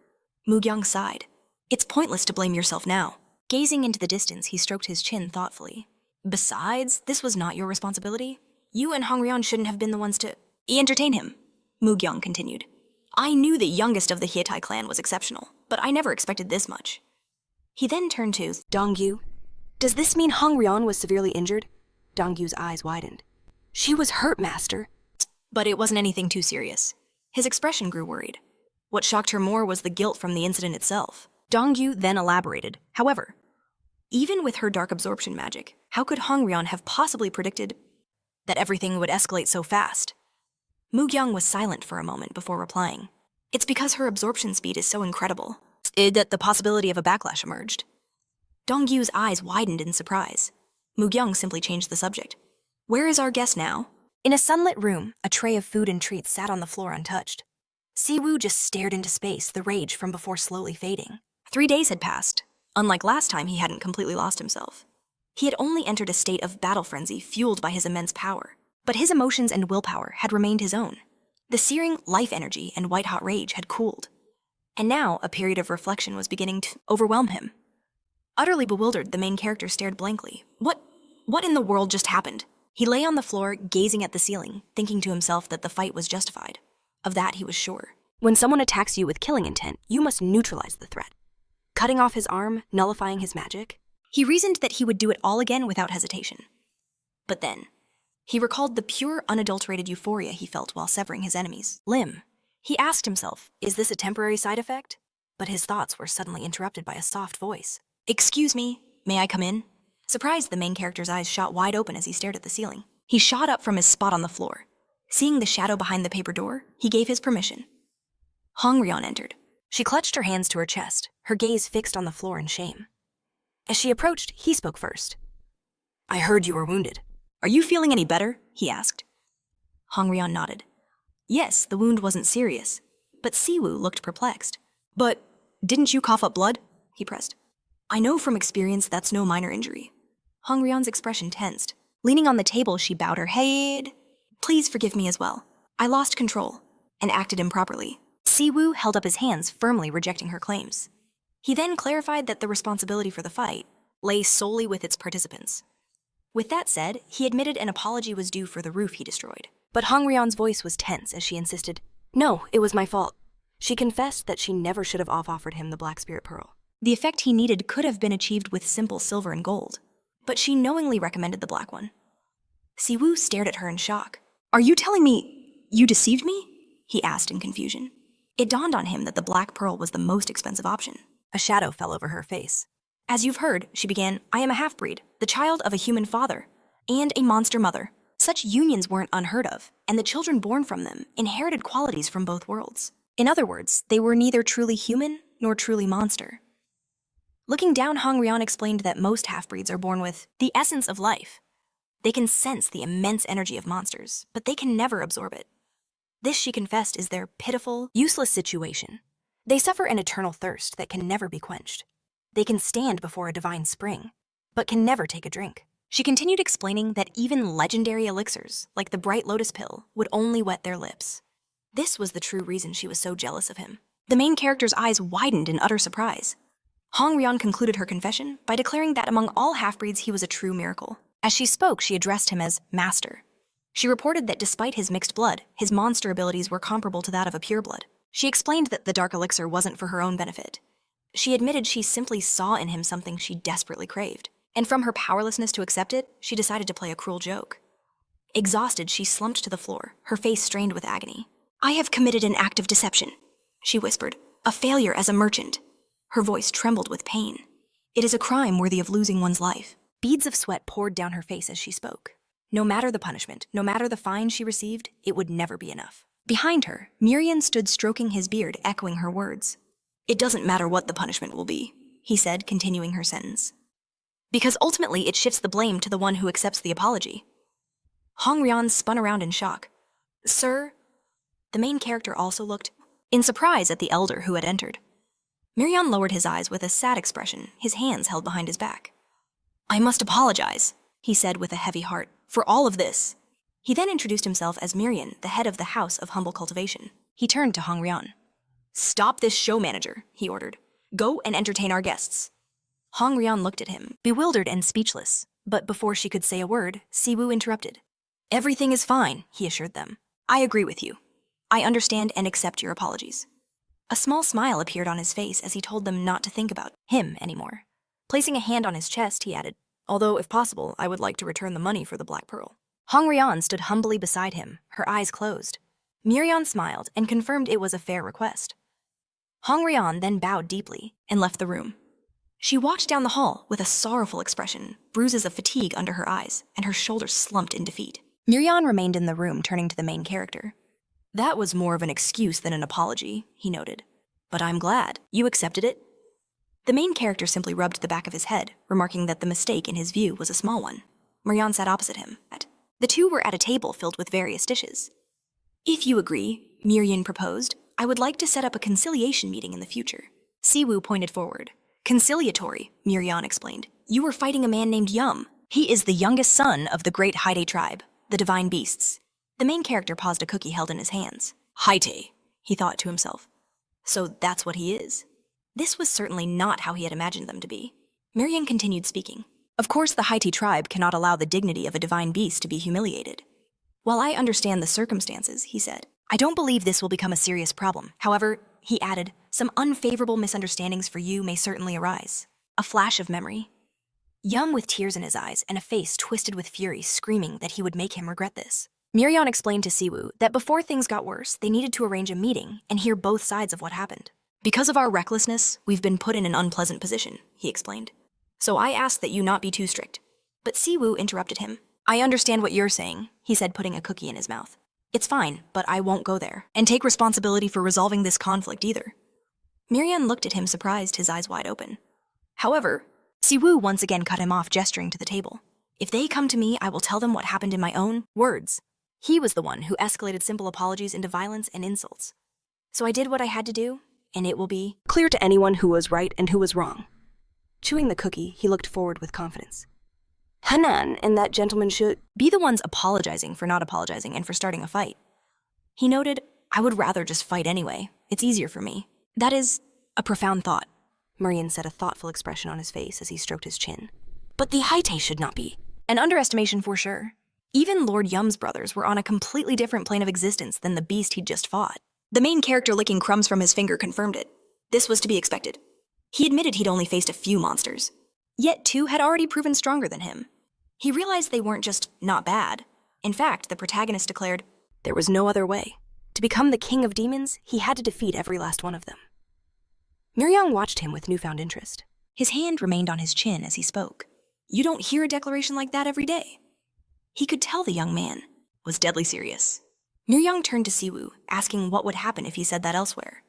Mu-kyung sighed. It's pointless to blame yourself now. Gazing into the distance, he stroked his chin thoughtfully. Besides, this was not your responsibility. You and Hongryeon shouldn't have been the ones to entertain him, Mu-kyung continued. I knew the youngest of the Hyetai clan was exceptional, but I never expected this much. He then turned to Dong-yu, does this mean Hongryeon was severely injured? Dong-yu's eyes widened. She was hurt, master. But it wasn't anything too serious. His expression grew worried. What shocked her more was the guilt from the incident itself. Dong-yu then elaborated. However, even with her dark absorption magic, how could Hongryeon have possibly predicted that everything would escalate so fast? Mu-kyung was silent for a moment before replying. It's because her absorption speed is so incredible that the possibility of a backlash emerged. Dong-yu's eyes widened in surprise. Mu-kyung simply changed the subject. Where is our guest now? In a sunlit room, a tray of food and treats sat on the floor untouched. Siwoo just stared into space, the rage from before slowly fading. 3 days had passed. Unlike last time, he hadn't completely lost himself. He had only entered a state of battle frenzy fueled by his immense power. But his emotions and willpower had remained his own. The searing life energy and white-hot rage had cooled. And now a period of reflection was beginning to overwhelm him. Utterly bewildered, the main character stared blankly. What in the world just happened? He lay on the floor, gazing at the ceiling, thinking to himself that the fight was justified. Of that he was sure. When someone attacks you with killing intent, you must neutralize the threat. Cutting off his arm, nullifying his magic. He reasoned that he would do it all again without hesitation. But then, he recalled the pure, unadulterated euphoria he felt while severing his enemy's limb. He asked himself, is this a temporary side effect? But his thoughts were suddenly interrupted by a soft voice. Excuse me, may I come in? Surprised, the main character's eyes shot wide open as he stared at the ceiling. He shot up from his spot on the floor. Seeing the shadow behind the paper door, he gave his permission. Hongryeon entered. She clutched her hands to her chest, her gaze fixed on the floor in shame. As she approached, he spoke first. I heard you were wounded. Are you feeling any better? He asked. Hongryeon nodded. Yes, the wound wasn't serious, but Siwoo looked perplexed. But didn't you cough up blood? He pressed. I know from experience that's no minor injury. Hongryeon's expression tensed. Leaning on the table, she bowed her head. Please forgive me as well. I lost control and acted improperly. Siwoo held up his hands, firmly rejecting her claims. He then clarified that the responsibility for the fight lay solely with its participants. With that said, he admitted an apology was due for the roof he destroyed. But Hongryeon's voice was tense as she insisted, No, it was my fault. She confessed that she never should have offered him the Black Spirit Pearl. The effect he needed could have been achieved with simple silver and gold, but she knowingly recommended the black one. Siwoo stared at her in shock. Are you telling me you deceived me? He asked in confusion. It dawned on him that the black pearl was the most expensive option. A shadow fell over her face. As you've heard, she began, I am a half-breed, the child of a human father, and a monster mother. Such unions weren't unheard of, and the children born from them inherited qualities from both worlds. In other words, they were neither truly human nor truly monster. Looking down, Hongryeon explained that most half-breeds are born with the essence of life. They can sense the immense energy of monsters, but they can never absorb it. This, she confessed, is their pitiful, useless situation. They suffer an eternal thirst that can never be quenched. They can stand before a divine spring, but can never take a drink. She continued explaining that even legendary elixirs, like the bright lotus pill, would only wet their lips. This was the true reason she was so jealous of him. The main character's eyes widened in utter surprise. Hongryeon concluded her confession by declaring that among all half-breeds he was a true miracle. As she spoke, she addressed him as Master. She reported that despite his mixed blood, his monster abilities were comparable to that of a pureblood. She explained that the dark elixir wasn't for her own benefit. She admitted she simply saw in him something she desperately craved, and from her powerlessness to accept it, she decided to play a cruel joke. Exhausted, she slumped to the floor, her face strained with agony. I have committed an act of deception, she whispered, a failure as a merchant. Her voice trembled with pain. It is a crime worthy of losing one's life. Beads of sweat poured down her face as she spoke. No matter the punishment, no matter the fine she received, it would never be enough. Behind her, Miriam stood stroking his beard, echoing her words. It doesn't matter what the punishment will be, he said, continuing her sentence. Because ultimately it shifts the blame to the one who accepts the apology. Hong Ryan spun around in shock. Sir? The main character also looked in surprise at the elder who had entered. Miryan lowered his eyes with a sad expression, his hands held behind his back. I must apologize, he said with a heavy heart, for all of this. He then introduced himself as Miryan, the head of the House of Humble Cultivation. He turned to Hong Ryan. Stop this show manager, he ordered. Go and entertain our guests. Hong Ryan looked at him, bewildered and speechless. But before she could say a word, Siwoo interrupted. Everything is fine, he assured them. I agree with you. I understand and accept your apologies. A small smile appeared on his face as he told them not to think about him anymore. Placing a hand on his chest, he added, although, if possible, I would like to return the money for the Black Pearl. Hong Ryan stood humbly beside him, her eyes closed. Miryan smiled and confirmed it was a fair request. Hong Ryan then bowed deeply and left the room. She walked down the hall with a sorrowful expression, bruises of fatigue under her eyes, and her shoulders slumped in defeat. Miryan remained in the room, turning to the main character. That was more of an excuse than an apology, he noted. But I'm glad. You accepted it? The main character simply rubbed the back of his head, remarking that the mistake in his view was a small one. Miryan sat opposite him. The two were at a table filled with various dishes. If you agree, Miryan proposed, I would like to set up a conciliation meeting in the future. Siwoo pointed forward. Conciliatory, Miryan explained. You were fighting a man named Yum. He is the youngest son of the great Haide tribe, the divine beasts. The main character paused a cookie held in his hands. Haite, he thought to himself. So that's what he is. This was certainly not how he had imagined them to be. Miryan continued speaking. Of course, the Haite tribe cannot allow the dignity of a divine beast to be humiliated. While I understand the circumstances, he said, I don't believe this will become a serious problem. However, he added, some unfavorable misunderstandings for you may certainly arise. A flash of memory. Yum with tears in his eyes and a face twisted with fury, screaming that he would make him regret this. Miryan explained to Siwoo that before things got worse, they needed to arrange a meeting and hear both sides of what happened. Because of our recklessness, we've been put in an unpleasant position, he explained. So I ask that you not be too strict. But Siwoo interrupted him. I understand what you're saying, he said, putting a cookie in his mouth. It's fine, but I won't go there and take responsibility for resolving this conflict either. Miryan looked at him surprised, his eyes wide open. However, Siwoo once again cut him off, gesturing to the table. If they come to me, I will tell them what happened in my own words. He was the one who escalated simple apologies into violence and insults. So I did what I had to do, and it will be clear to anyone who was right and who was wrong. Chewing the cookie, he looked forward with confidence. Hanan and that gentleman should be the ones apologizing for not apologizing and for starting a fight. He noted, I would rather just fight anyway. It's easier for me. That is a profound thought. Miryan set a thoughtful expression on his face as he stroked his chin. But the Haite should not be. An underestimation for sure. Even Lord Yum's brothers were on a completely different plane of existence than the beast he'd just fought. The main character licking crumbs from his finger confirmed it. This was to be expected. He admitted he'd only faced a few monsters. Yet two had already proven stronger than him. He realized they weren't just not bad. In fact, the protagonist declared, there was no other way. To become the king of demons, he had to defeat every last one of them. Miryan watched him with newfound interest. His hand remained on his chin as he spoke. You don't hear a declaration like that every day. He could tell the young man was deadly serious. Miryan turned to Siwoo, asking what would happen if he said that elsewhere.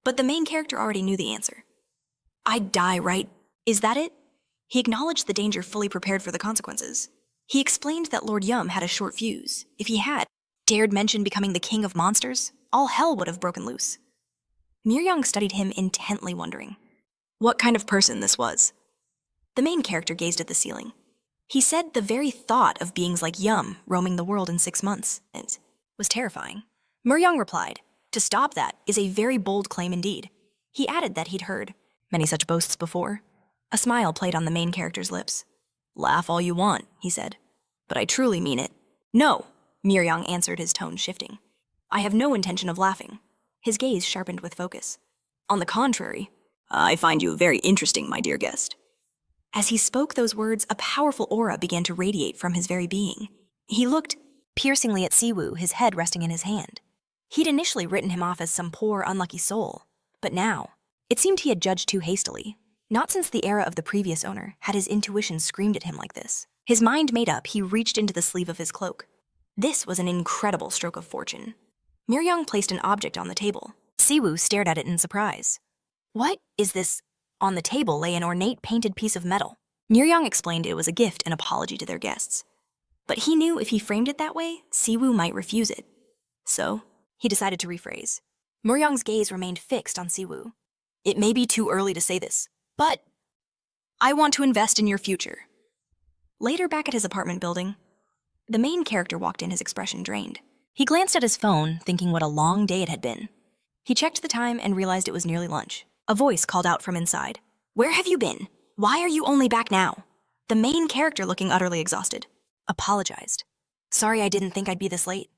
But the main character already knew the answer. I'd die, right? Is that it? He acknowledged the danger, fully prepared for the consequences. He explained that Lord Yum had a short fuse. If he had dared mention becoming the king of monsters, all hell would have broken loose. Miryan studied him intently, wondering what kind of person this was. The main character gazed at the ceiling. He said the very thought of beings like Yum roaming the world in 6 months was terrifying. Miryan replied, to stop that is a very bold claim indeed. He added that he'd heard many such boasts before. A smile played on the main character's lips. Laugh all you want, he said, but I truly mean it. No, Miryan answered, his tone shifting. I have no intention of laughing. His gaze sharpened with focus. On the contrary, I find you very interesting, my dear guest. As he spoke those words, a powerful aura began to radiate from his very being. He looked piercingly at Siwoo, his head resting in his hand. He'd initially written him off as some poor, unlucky soul, but now, it seemed he had judged too hastily. Not since the era of the previous owner had his intuition screamed at him like this. His mind made up, he reached into the sleeve of his cloak. This was an incredible stroke of fortune. Miryan placed an object on the table. Siwoo stared at it in surprise. What is this? On the table lay an ornate painted piece of metal. Miryan explained it was a gift and apology to their guests. But he knew if he framed it that way, Siwoo might refuse it. So, he decided to rephrase. Muryong's gaze remained fixed on Siwoo. It may be too early to say this, but I want to invest in your future. Later, back at his apartment building, the main character walked in, his expression drained. He glanced at his phone, thinking what a long day it had been. He checked the time and realized it was nearly lunch. A voice called out from inside. Where have you been? Why are you only back now? The main character, looking utterly exhausted, apologized. Sorry, I didn't think I'd be this late.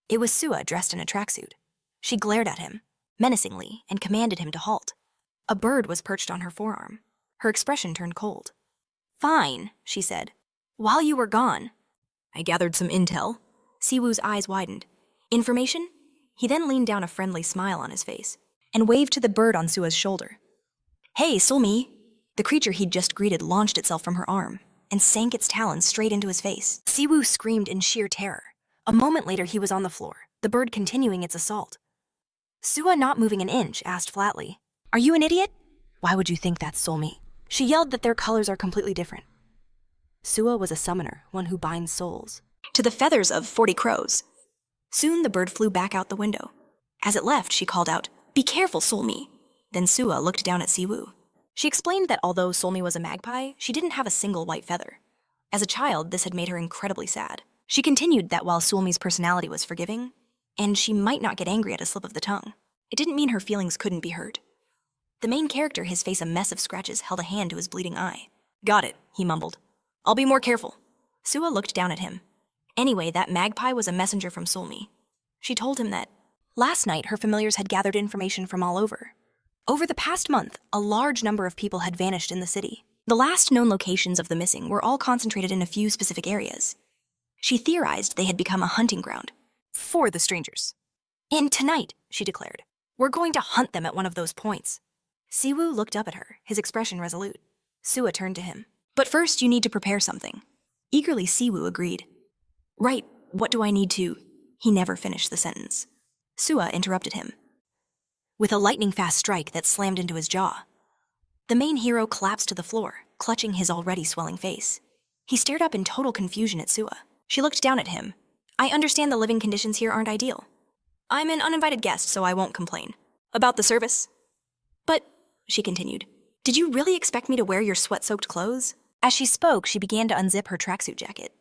It was Siwoo, dressed in a tracksuit. She glared at him, menacingly, and commanded him to halt. A bird was perched on her forearm. Her expression turned cold. Fine, she said. While you were gone, I gathered some intel. Siwoo's eyes widened. Information? He then leaned down, a friendly smile on his face, and waved to the bird on Sua's shoulder. Hey, Solmi! The creature he'd just greeted launched itself from her arm and sank its talons straight into his face. Siwoo screamed in sheer terror. A moment later, he was on the floor, the bird continuing its assault. Siwoo, not moving an inch, asked flatly, Are you an idiot? Why would you think that's Solmi? She yelled that their colors are completely different. Siwoo was a summoner, one who binds souls. To the feathers of 40 crows. Soon the bird flew back out the window. As it left, she called out, Be careful, Solmi. Then Siwoo looked down at Siwoo. She explained that although Solmi was a magpie, she didn't have a single white feather. As a child, this had made her incredibly sad. She continued that while Solmi's personality was forgiving, and she might not get angry at a slip of the tongue, it didn't mean her feelings couldn't be hurt. The main character, his face a mess of scratches, held a hand to his bleeding eye. Got it, he mumbled. I'll be more careful. Siwoo looked down at him. Anyway, that magpie was a messenger from Solmi. She told him that last night her familiars had gathered information from all over. Over the past month, a large number of people had vanished in the city. The last known locations of the missing were all concentrated in a few specific areas. She theorized they had become a hunting ground for the strangers. And tonight, she declared, we're going to hunt them at one of those points. Siwoo looked up at her, his expression resolute. Siwoo turned to him. But first, you need to prepare something. Eagerly, Siwoo agreed. Right, what do I need to? He never finished the sentence. Siwoo interrupted him with a lightning-fast strike that slammed into his jaw. The main hero collapsed to the floor, clutching his already swelling face. He stared up in total confusion at Siwoo. She looked down at him. I understand the living conditions here aren't ideal. I'm an uninvited guest, so I won't complain. About the service? But, she continued, did you really expect me to wear your sweat-soaked clothes? As she spoke, she began to unzip her tracksuit jacket.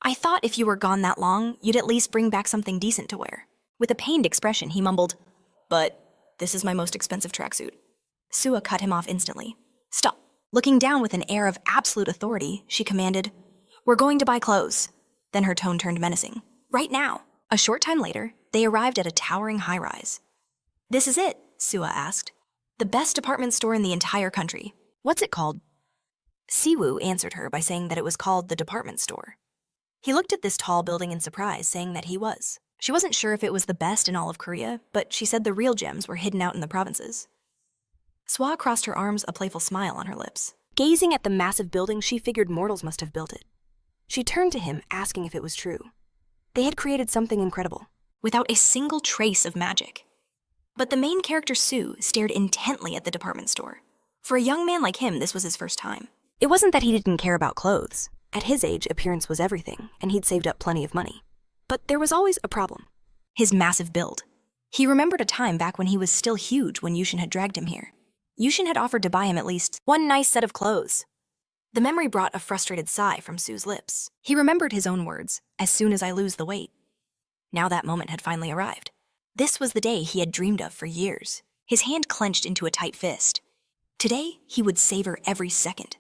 I thought if you were gone that long, you'd at least bring back something decent to wear. With a pained expression, he mumbled, But this is my most expensive tracksuit. Siwoo cut him off instantly. Stop. Looking down with an air of absolute authority, she commanded, We're going to buy clothes. Then her tone turned menacing. Right now. A short time later, they arrived at a towering high-rise. This is it, Siwoo asked. The best department store in the entire country. What's it called? Siwoo answered her by saying that it was called the department store. He looked at this tall building in surprise, saying that he was. She wasn't sure if it was the best in all of Korea, but she said the real gems were hidden out in the provinces. Siwoo crossed her arms, a playful smile on her lips. Gazing at the massive building, she figured mortals must have built it. She turned to him, asking if it was true. They had created something incredible, without a single trace of magic. But the main character, Siwoo, stared intently at the department store. For a young man like him, this was his first time. It wasn't that he didn't care about clothes. At his age, appearance was everything, and he'd saved up plenty of money. But there was always a problem. His massive build. He remembered a time back when he was still huge when Yushin had dragged him here. Yushin had offered to buy him at least one nice set of clothes. The memory brought a frustrated sigh from Sue's lips. He remembered his own words, as soon as I lose the weight. Now that moment had finally arrived. This was the day he had dreamed of for years. His hand clenched into a tight fist. Today, he would savor every second.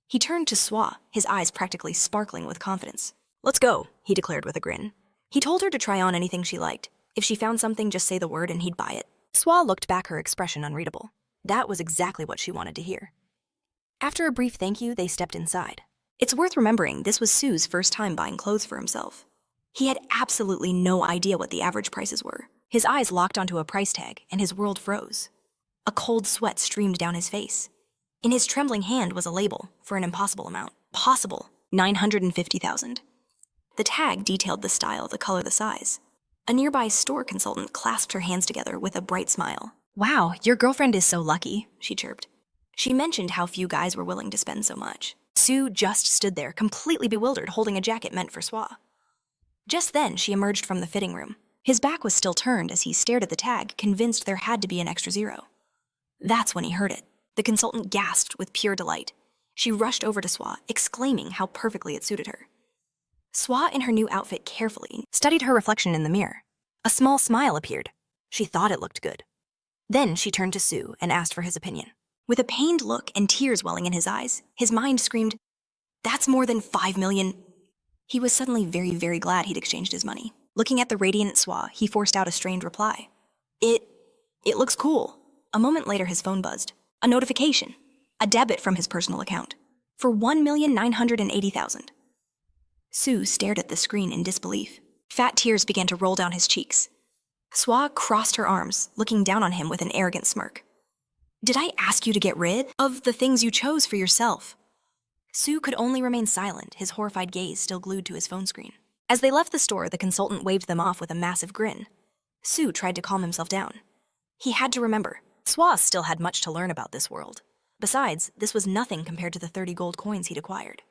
He turned to Siwoo, his eyes practically sparkling with confidence. Let's go, he declared with a grin. He told her to try on anything she liked. If she found something, just say the word and he'd buy it. Siwoo looked back, her expression unreadable. That was exactly what she wanted to hear. After a brief thank you, they stepped inside. It's worth remembering this was Sue's first time buying clothes for himself. He had absolutely no idea what the average prices were. His eyes locked onto a price tag, and his world froze. A cold sweat streamed down his face. In his trembling hand was a label for an impossible amount. Possible, 950,000. The tag detailed the style, the color, the size. A nearby store consultant clasped her hands together with a bright smile. Wow, your girlfriend is so lucky, she chirped. She mentioned how few guys were willing to spend so much. Sue just stood there, completely bewildered, holding a jacket meant for Siwoo. Just then, she emerged from the fitting room. His back was still turned as he stared at the tag, convinced there had to be an extra zero. That's when he heard it. The consultant gasped with pure delight. She rushed over to Siwoo, exclaiming how perfectly it suited her. Siwoo, in her new outfit, carefully studied her reflection in the mirror. A small smile appeared. She thought it looked good. Then she turned to Sue and asked for his opinion. With a pained look and tears welling in his eyes, his mind screamed, "That's more than 5 million." He was suddenly very, very glad he'd exchanged his money. Looking at the radiant Siwoo, he forced out a strained reply. It looks cool." A moment later, his phone buzzed. A notification. A debit from his personal account. For 1,980,000. Sue stared at the screen in disbelief. Fat tears began to roll down his cheeks. Siwoo crossed her arms, looking down on him with an arrogant smirk. "Did I ask you to get rid of the things you chose for yourself?" Sue could only remain silent, his horrified gaze still glued to his phone screen. As they left the store, the consultant waved them off with a massive grin. Sue tried to calm himself down. He had to remember, Siwoo still had much to learn about this world. Besides, this was nothing compared to the 30 gold coins he'd acquired.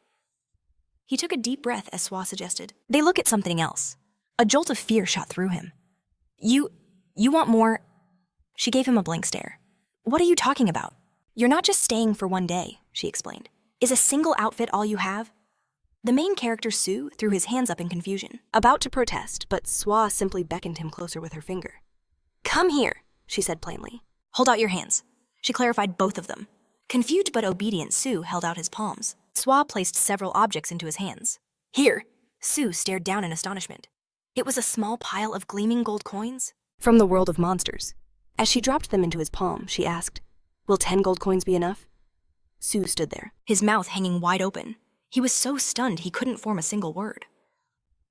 He took a deep breath as Siwoo suggested, "They look at something else." A jolt of fear shot through him. You want more?" She gave him a blank stare. "What are you talking about? You're not just staying for one day," she explained. "Is a single outfit all you have?" The main character, Sue, threw his hands up in confusion, about to protest, but Siwoo simply beckoned him closer with her finger. "Come here," she said plainly. "Hold out your hands." She clarified both of them. Confused but obedient, Sue held out his palms. Siwoo placed several objects into his hands. "Here." Sue stared down in astonishment. It was a small pile of gleaming gold coins from the world of monsters. As she dropped them into his palm, she asked, "Will 10 gold coins be enough?" Sue stood there, his mouth hanging wide open. He was so stunned he couldn't form a single word.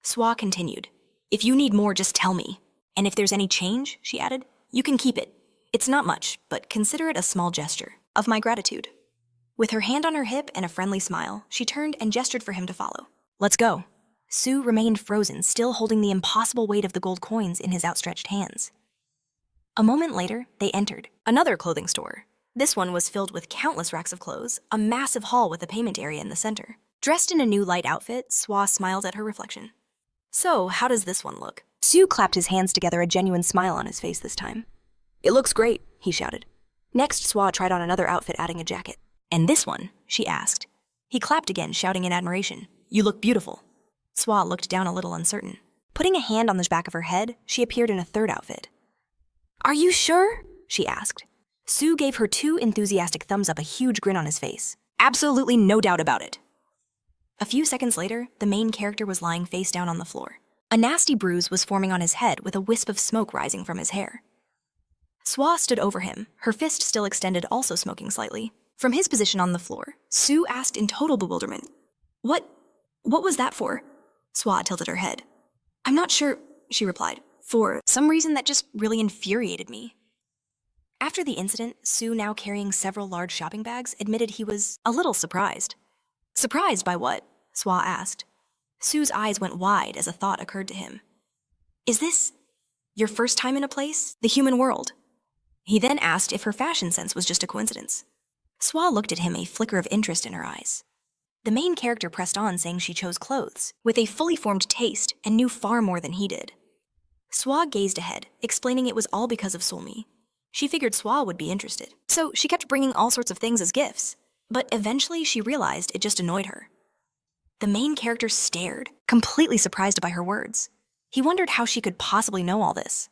Siwoo continued, "If you need more, just tell me. And if there's any change," she added, "you can keep it. It's not much, but consider it a small gesture of my gratitude." With her hand on her hip and a friendly smile, she turned and gestured for him to follow. "Let's go." Sue remained frozen, still holding the impossible weight of the gold coins in his outstretched hands. A moment later, they entered another clothing store. This one was filled with countless racks of clothes, a massive hall with a payment area in the center. Dressed in a new light outfit, Siwoo smiled at her reflection. "So, how does this one look?" Sue clapped his hands together, a genuine smile on his face this time. "It looks great," he shouted. Next, Siwoo tried on another outfit, adding a jacket. "And this one?" she asked. He clapped again, shouting in admiration, "You look beautiful." Siwoo looked down a little uncertain. Putting a hand on the back of her head, she appeared in a third outfit. "Are you sure?" she asked. Sue gave her 2 enthusiastic thumbs up, a huge grin on his face. "Absolutely no doubt about it." A few seconds later, the main character was lying face down on the floor. A nasty bruise was forming on his head with a wisp of smoke rising from his hair. Siwoo stood over him, her fist still extended, also smoking slightly. From his position on the floor, Sue asked in total bewilderment, What was that for?" Siwoo tilted her head. "I'm not sure," she replied. "For some reason that just really infuriated me." After the incident, Sue, now carrying several large shopping bags, admitted he was a little surprised. "Surprised by what?" Siwoo asked. Sue's eyes went wide as a thought occurred to him. "Is this your first time in a place? The human world?" He then asked if her fashion sense was just a coincidence. Siwoo looked at him, a flicker of interest in her eyes. The main character pressed on, saying she chose clothes with a fully formed taste and knew far more than he did. Siwoo gazed ahead, explaining it was all because of Sulmi. She figured Siwoo would be interested, so she kept bringing all sorts of things as gifts, but eventually she realized it just annoyed her. The main character stared, completely surprised by her words. He wondered how she could possibly know all this.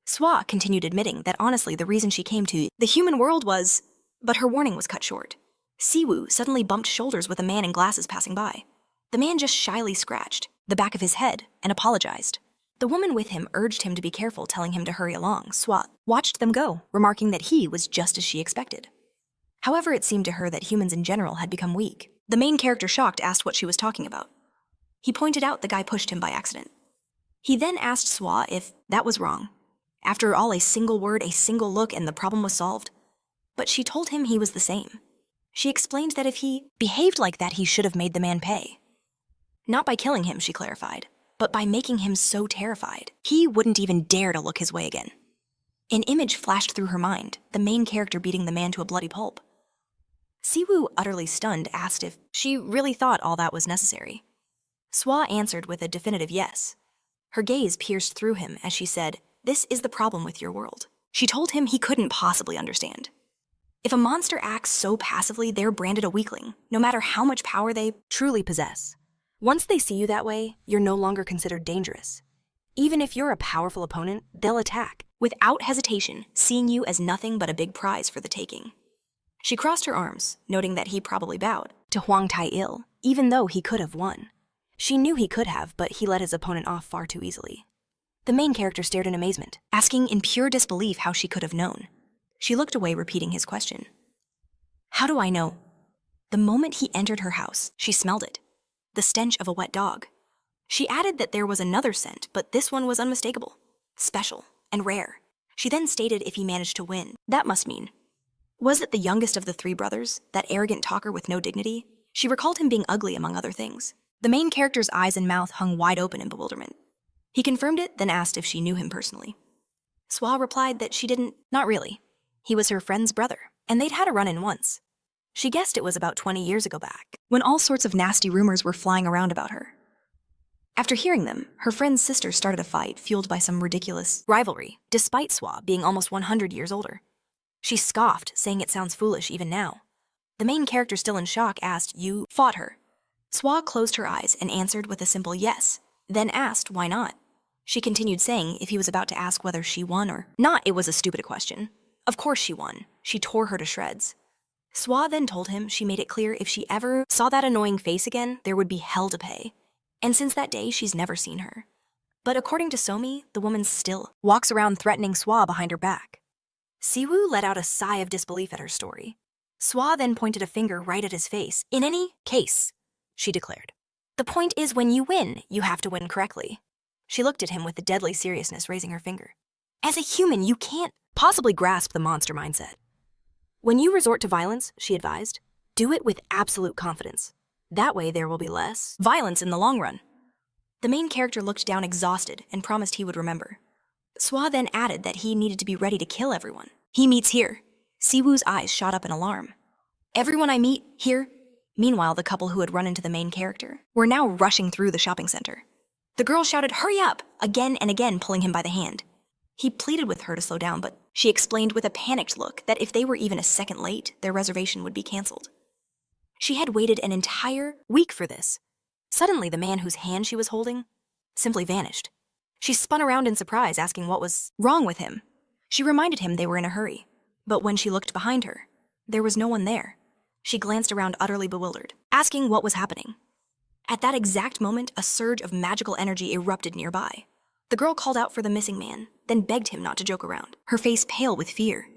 Siwoo continued, admitting that honestly the reason she came to the human world was... But her warning was cut short. Siwoo suddenly bumped shoulders with a man in glasses passing by. The man just shyly scratched the back of his head and apologized. The woman with him urged him to be careful, telling him to hurry along. Siwoo watched them go, remarking that he was just as she expected. However, it seemed to her that humans in general had become weak. The main character, shocked, asked what she was talking about. He pointed out the guy pushed him by accident. He then asked Siwoo if that was wrong. After all, a single word, a single look, and the problem was solved. But she told him he was the same. She explained that if he behaved like that, he should have made the man pay. Not by killing him, she clarified, but by making him so terrified, he wouldn't even dare to look his way again. An image flashed through her mind, the main character beating the man to a bloody pulp. Siwoo, utterly stunned, asked if she really thought all that was necessary. Swa answered with a definitive yes. Her gaze pierced through him as she said, "This is the problem with your world." She told him he couldn't possibly understand. If a monster acts so passively, they're branded a weakling, no matter how much power they Truly possess. Once they see you that way, you're no longer considered dangerous. Even if you're a powerful opponent, they'll attack, without hesitation, seeing you as nothing but a big prize for the taking. She crossed her arms, noting that he probably bowed to Huang Tai-il, even though he could have won. She knew he could have, but he let his opponent off far too easily. The main character stared in amazement, asking in pure disbelief how she could have known. She looked away, repeating his question. How do I know? The moment he entered her house, she smelled it. The stench of a wet dog. She added that there was another scent, but this one was unmistakable, special, and rare. She then stated if he managed to win, that must mean. Was it the youngest of the three brothers, that arrogant talker with no dignity? She recalled him being ugly, among other things. The main character's eyes and mouth hung wide open in bewilderment. He confirmed it, then asked if she knew him personally. Swa replied that she didn't, not really. He was her friend's brother, and they'd had a run-in once. She guessed it was about 20 years ago back, when all sorts of nasty rumors were flying around about her. After hearing them, her friend's sister started a fight fueled by some ridiculous rivalry, despite Swa being almost 100 years older. She scoffed, saying it sounds foolish even now. The main character, still in shock, asked, "You fought her?" Swa closed her eyes and answered with a simple yes, then asked why not. She continued saying if he was about to ask whether she won or not, it was a stupid question. Of course she won. She tore her to shreds. Swa then told him she made it clear if she ever saw that annoying face again, there would be hell to pay. And since that day, she's never seen her. But according to Somi, the woman still walks around threatening Swa behind her back. Siwoo let out a sigh of disbelief at her story. Swa then pointed a finger right at his face. "In any case," she declared, "the point is when you win, you have to win correctly." She looked at him with deadly seriousness, raising her finger. "As a human, you can't possibly grasp the monster mindset. When you resort to violence," she advised, "do it with absolute confidence. That way there will be less violence in the long run." The main character looked down exhausted and promised he would remember. Swa then added that he needed to be ready to kill everyone. "He meets here." Siwoo's eyes shot up in alarm. "Everyone I meet here?" Meanwhile, the couple who had run into the main character were now rushing through the shopping center. The girl shouted, "Hurry up!" again and again, pulling him by the hand. He pleaded with her to slow down, but she explained with a panicked look that if they were even a second late, their reservation would be canceled. She had waited an entire week for this. Suddenly, the man whose hand she was holding simply vanished. She spun around in surprise, asking what was wrong with him. She reminded him they were in a hurry, but when she looked behind her, there was no one there. She glanced around utterly bewildered, asking what was happening. At that exact moment, a surge of magical energy erupted nearby. The girl called out for the missing man, then begged him not to joke around, her face pale with fear.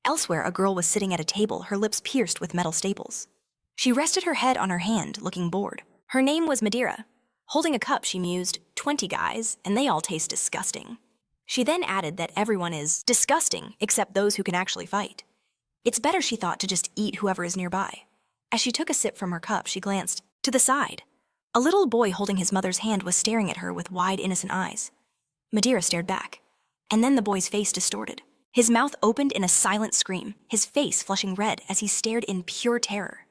Elsewhere, a girl was sitting at a table, her lips pierced with metal staples. She rested her head on her hand, looking bored. Her name was Madeira. Holding a cup, she mused, 20 guys, and they all taste disgusting. She then added that everyone is disgusting except those who can actually fight. It's better, she thought, to just eat whoever is nearby. As she took a sip from her cup, she glanced to the side. A little boy holding his mother's hand was staring at her with wide, innocent eyes. Madeira stared back, and then the boy's face distorted. His mouth opened in a silent scream, his face flushing red as he stared in pure terror.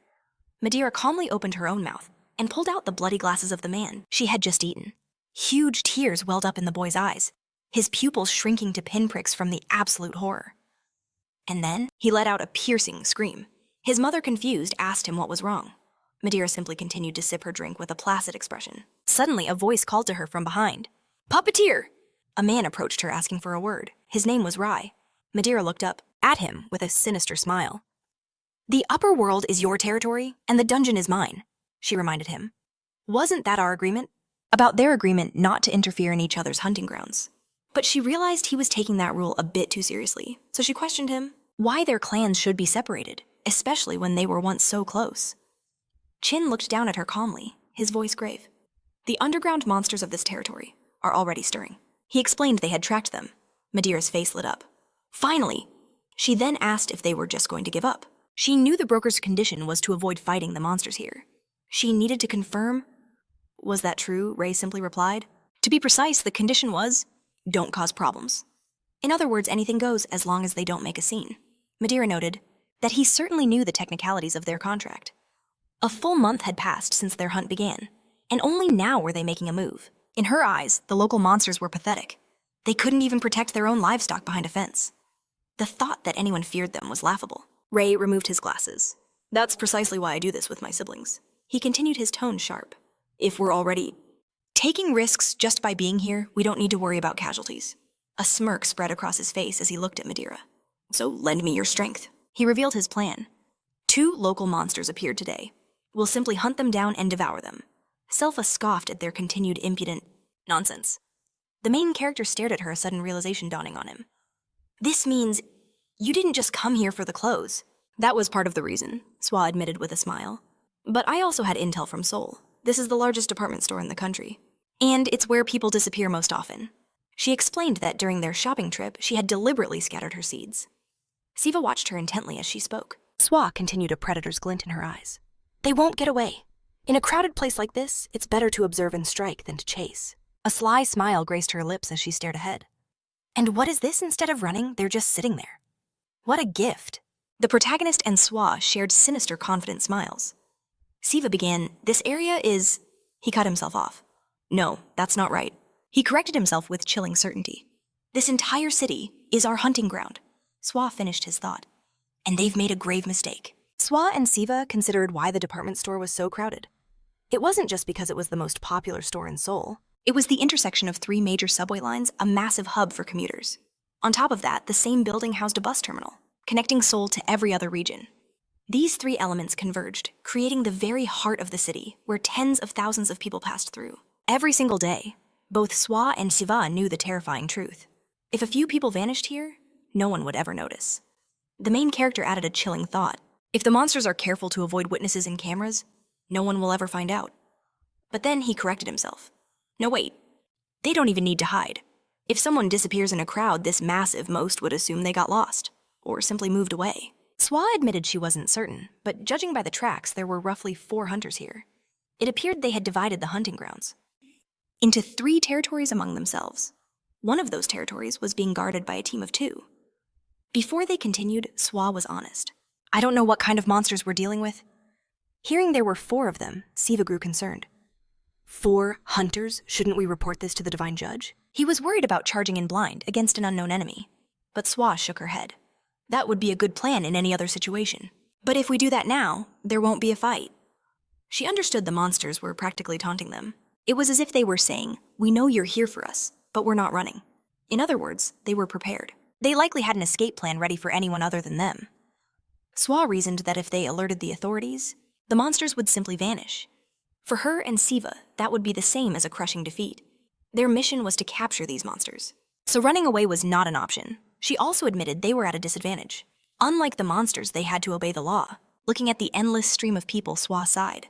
Madeira calmly opened her own mouth and pulled out the bloody glasses of the man she had just eaten. Huge tears welled up in the boy's eyes, his pupils shrinking to pinpricks from the absolute horror. And then he let out a piercing scream. His mother, confused, asked him what was wrong. Madeira simply continued to sip her drink with a placid expression. Suddenly, a voice called to her from behind. "Puppeteer!" A man approached her, asking for a word. His name was Rai. Madeira looked up at him with a sinister smile. "The upper world is your territory, and the dungeon is mine," she reminded him. Wasn't that our agreement? About their agreement not to interfere in each other's hunting grounds. But she realized he was taking that rule a bit too seriously, so she questioned him why their clans should be separated, especially when they were once so close. Chin looked down at her calmly, his voice grave. "The underground monsters of this territory are already stirring." He explained they had tracked them. Madeira's face lit up. "Finally!" She then asked if they were just going to give up. She knew the broker's condition was to avoid fighting the monsters here. She needed to confirm. "Was that true?" Ray simply replied. "To be precise, the condition was, don't cause problems. In other words, anything goes as long as they don't make a scene." Madeira noted, that he certainly knew the technicalities of their contract. A full month had passed since their hunt began, and only now were they making a move. In her eyes, the local monsters were pathetic. They couldn't even protect their own livestock behind a fence. The thought that anyone feared them was laughable. Ray removed his glasses. That's precisely why I do this with my siblings. He continued, his tone sharp. If we're already taking risks just by being here, we don't need to worry about casualties. A smirk spread across his face as he looked at Madeira. So lend me your strength. He revealed his plan. 2 local monsters appeared today. We'll simply hunt them down and devour them. Selfa scoffed at their continued impudent nonsense. The main character stared at her, a sudden realization dawning on him. This means you didn't just come here for the clothes. That was part of the reason, Siwoo admitted with a smile. But I also had intel from Seoul. This is the largest department store in the country. And it's where people disappear most often. She explained that during their shopping trip, she had deliberately scattered her seeds. Siva watched her intently as she spoke. Siwoo continued, a predator's glint in her eyes. They won't get away. In a crowded place like this, it's better to observe and strike than to chase. A sly smile graced her lips as she stared ahead. And what is this? Instead of running, they're just sitting there. What a gift. The protagonist and Siwoo shared sinister, confident smiles. Siva began, this area is... He cut himself off. No, that's not right. He corrected himself with chilling certainty. This entire city is our hunting ground. Siwoo finished his thought. And they've made a grave mistake. Siwoo and Siva considered why the department store was so crowded. It wasn't just because it was the most popular store in Seoul. It was the intersection of 3 major subway lines, a massive hub for commuters. On top of that, the same building housed a bus terminal, connecting Seoul to every other region. These 3 elements converged, creating the very heart of the city, where tens of thousands of people passed through. Every single day, both Siwoo and Siva knew the terrifying truth. If a few people vanished here, no one would ever notice. The main character added a chilling thought. If the monsters are careful to avoid witnesses and cameras, no one will ever find out. But then he corrected himself. No, wait. They don't even need to hide. If someone disappears in a crowd this massive, most would assume they got lost, or simply moved away. Siwoo admitted she wasn't certain, but judging by the tracks, there were roughly 4 hunters here. It appeared they had divided the hunting grounds into 3 territories among themselves. One of those territories was being guarded by a team of 2. Before they continued, Siwoo was honest. I don't know what kind of monsters we're dealing with. Hearing there were 4 of them, Siva grew concerned. 4 hunters? Shouldn't we report this to the Divine Judge? He was worried about charging in blind against an unknown enemy. But Siwoo shook her head. That would be a good plan in any other situation. But if we do that now, there won't be a fight. She understood the monsters were practically taunting them. It was as if they were saying, we know you're here for us, but we're not running. In other words, they were prepared. They likely had an escape plan ready for anyone other than them. Siwoo reasoned that if they alerted the authorities, the monsters would simply vanish. For her and Siva, that would be the same as a crushing defeat. Their mission was to capture these monsters. So running away was not an option. She also admitted they were at a disadvantage. Unlike the monsters, they had to obey the law. Looking at the endless stream of people, Siwoo sighed.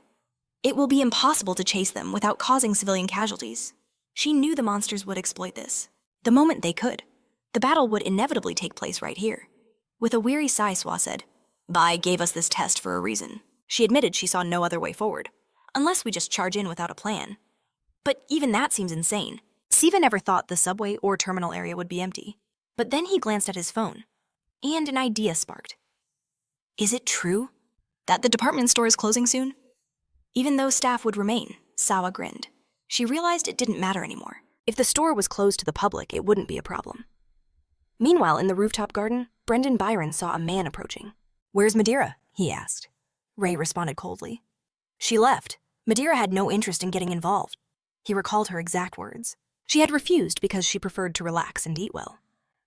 It will be impossible to chase them without causing civilian casualties. She knew the monsters would exploit this. The moment they could, the battle would inevitably take place right here. With a weary sigh, Siwoo said, Bai gave us this test for a reason. She admitted she saw no other way forward, unless we just charge in without a plan. But even that seems insane. Siva never thought the subway or terminal area would be empty. But then he glanced at his phone, and an idea sparked. Is it true that the department store is closing soon? Even though staff would remain, Sawa grinned. She realized it didn't matter anymore. If the store was closed to the public, it wouldn't be a problem. Meanwhile, in the rooftop garden, Brendan Byron saw a man approaching. Where's Madeira? He asked. Ray responded coldly. She left. Madeira had no interest in getting involved. He recalled her exact words. She had refused because she preferred to relax and eat well.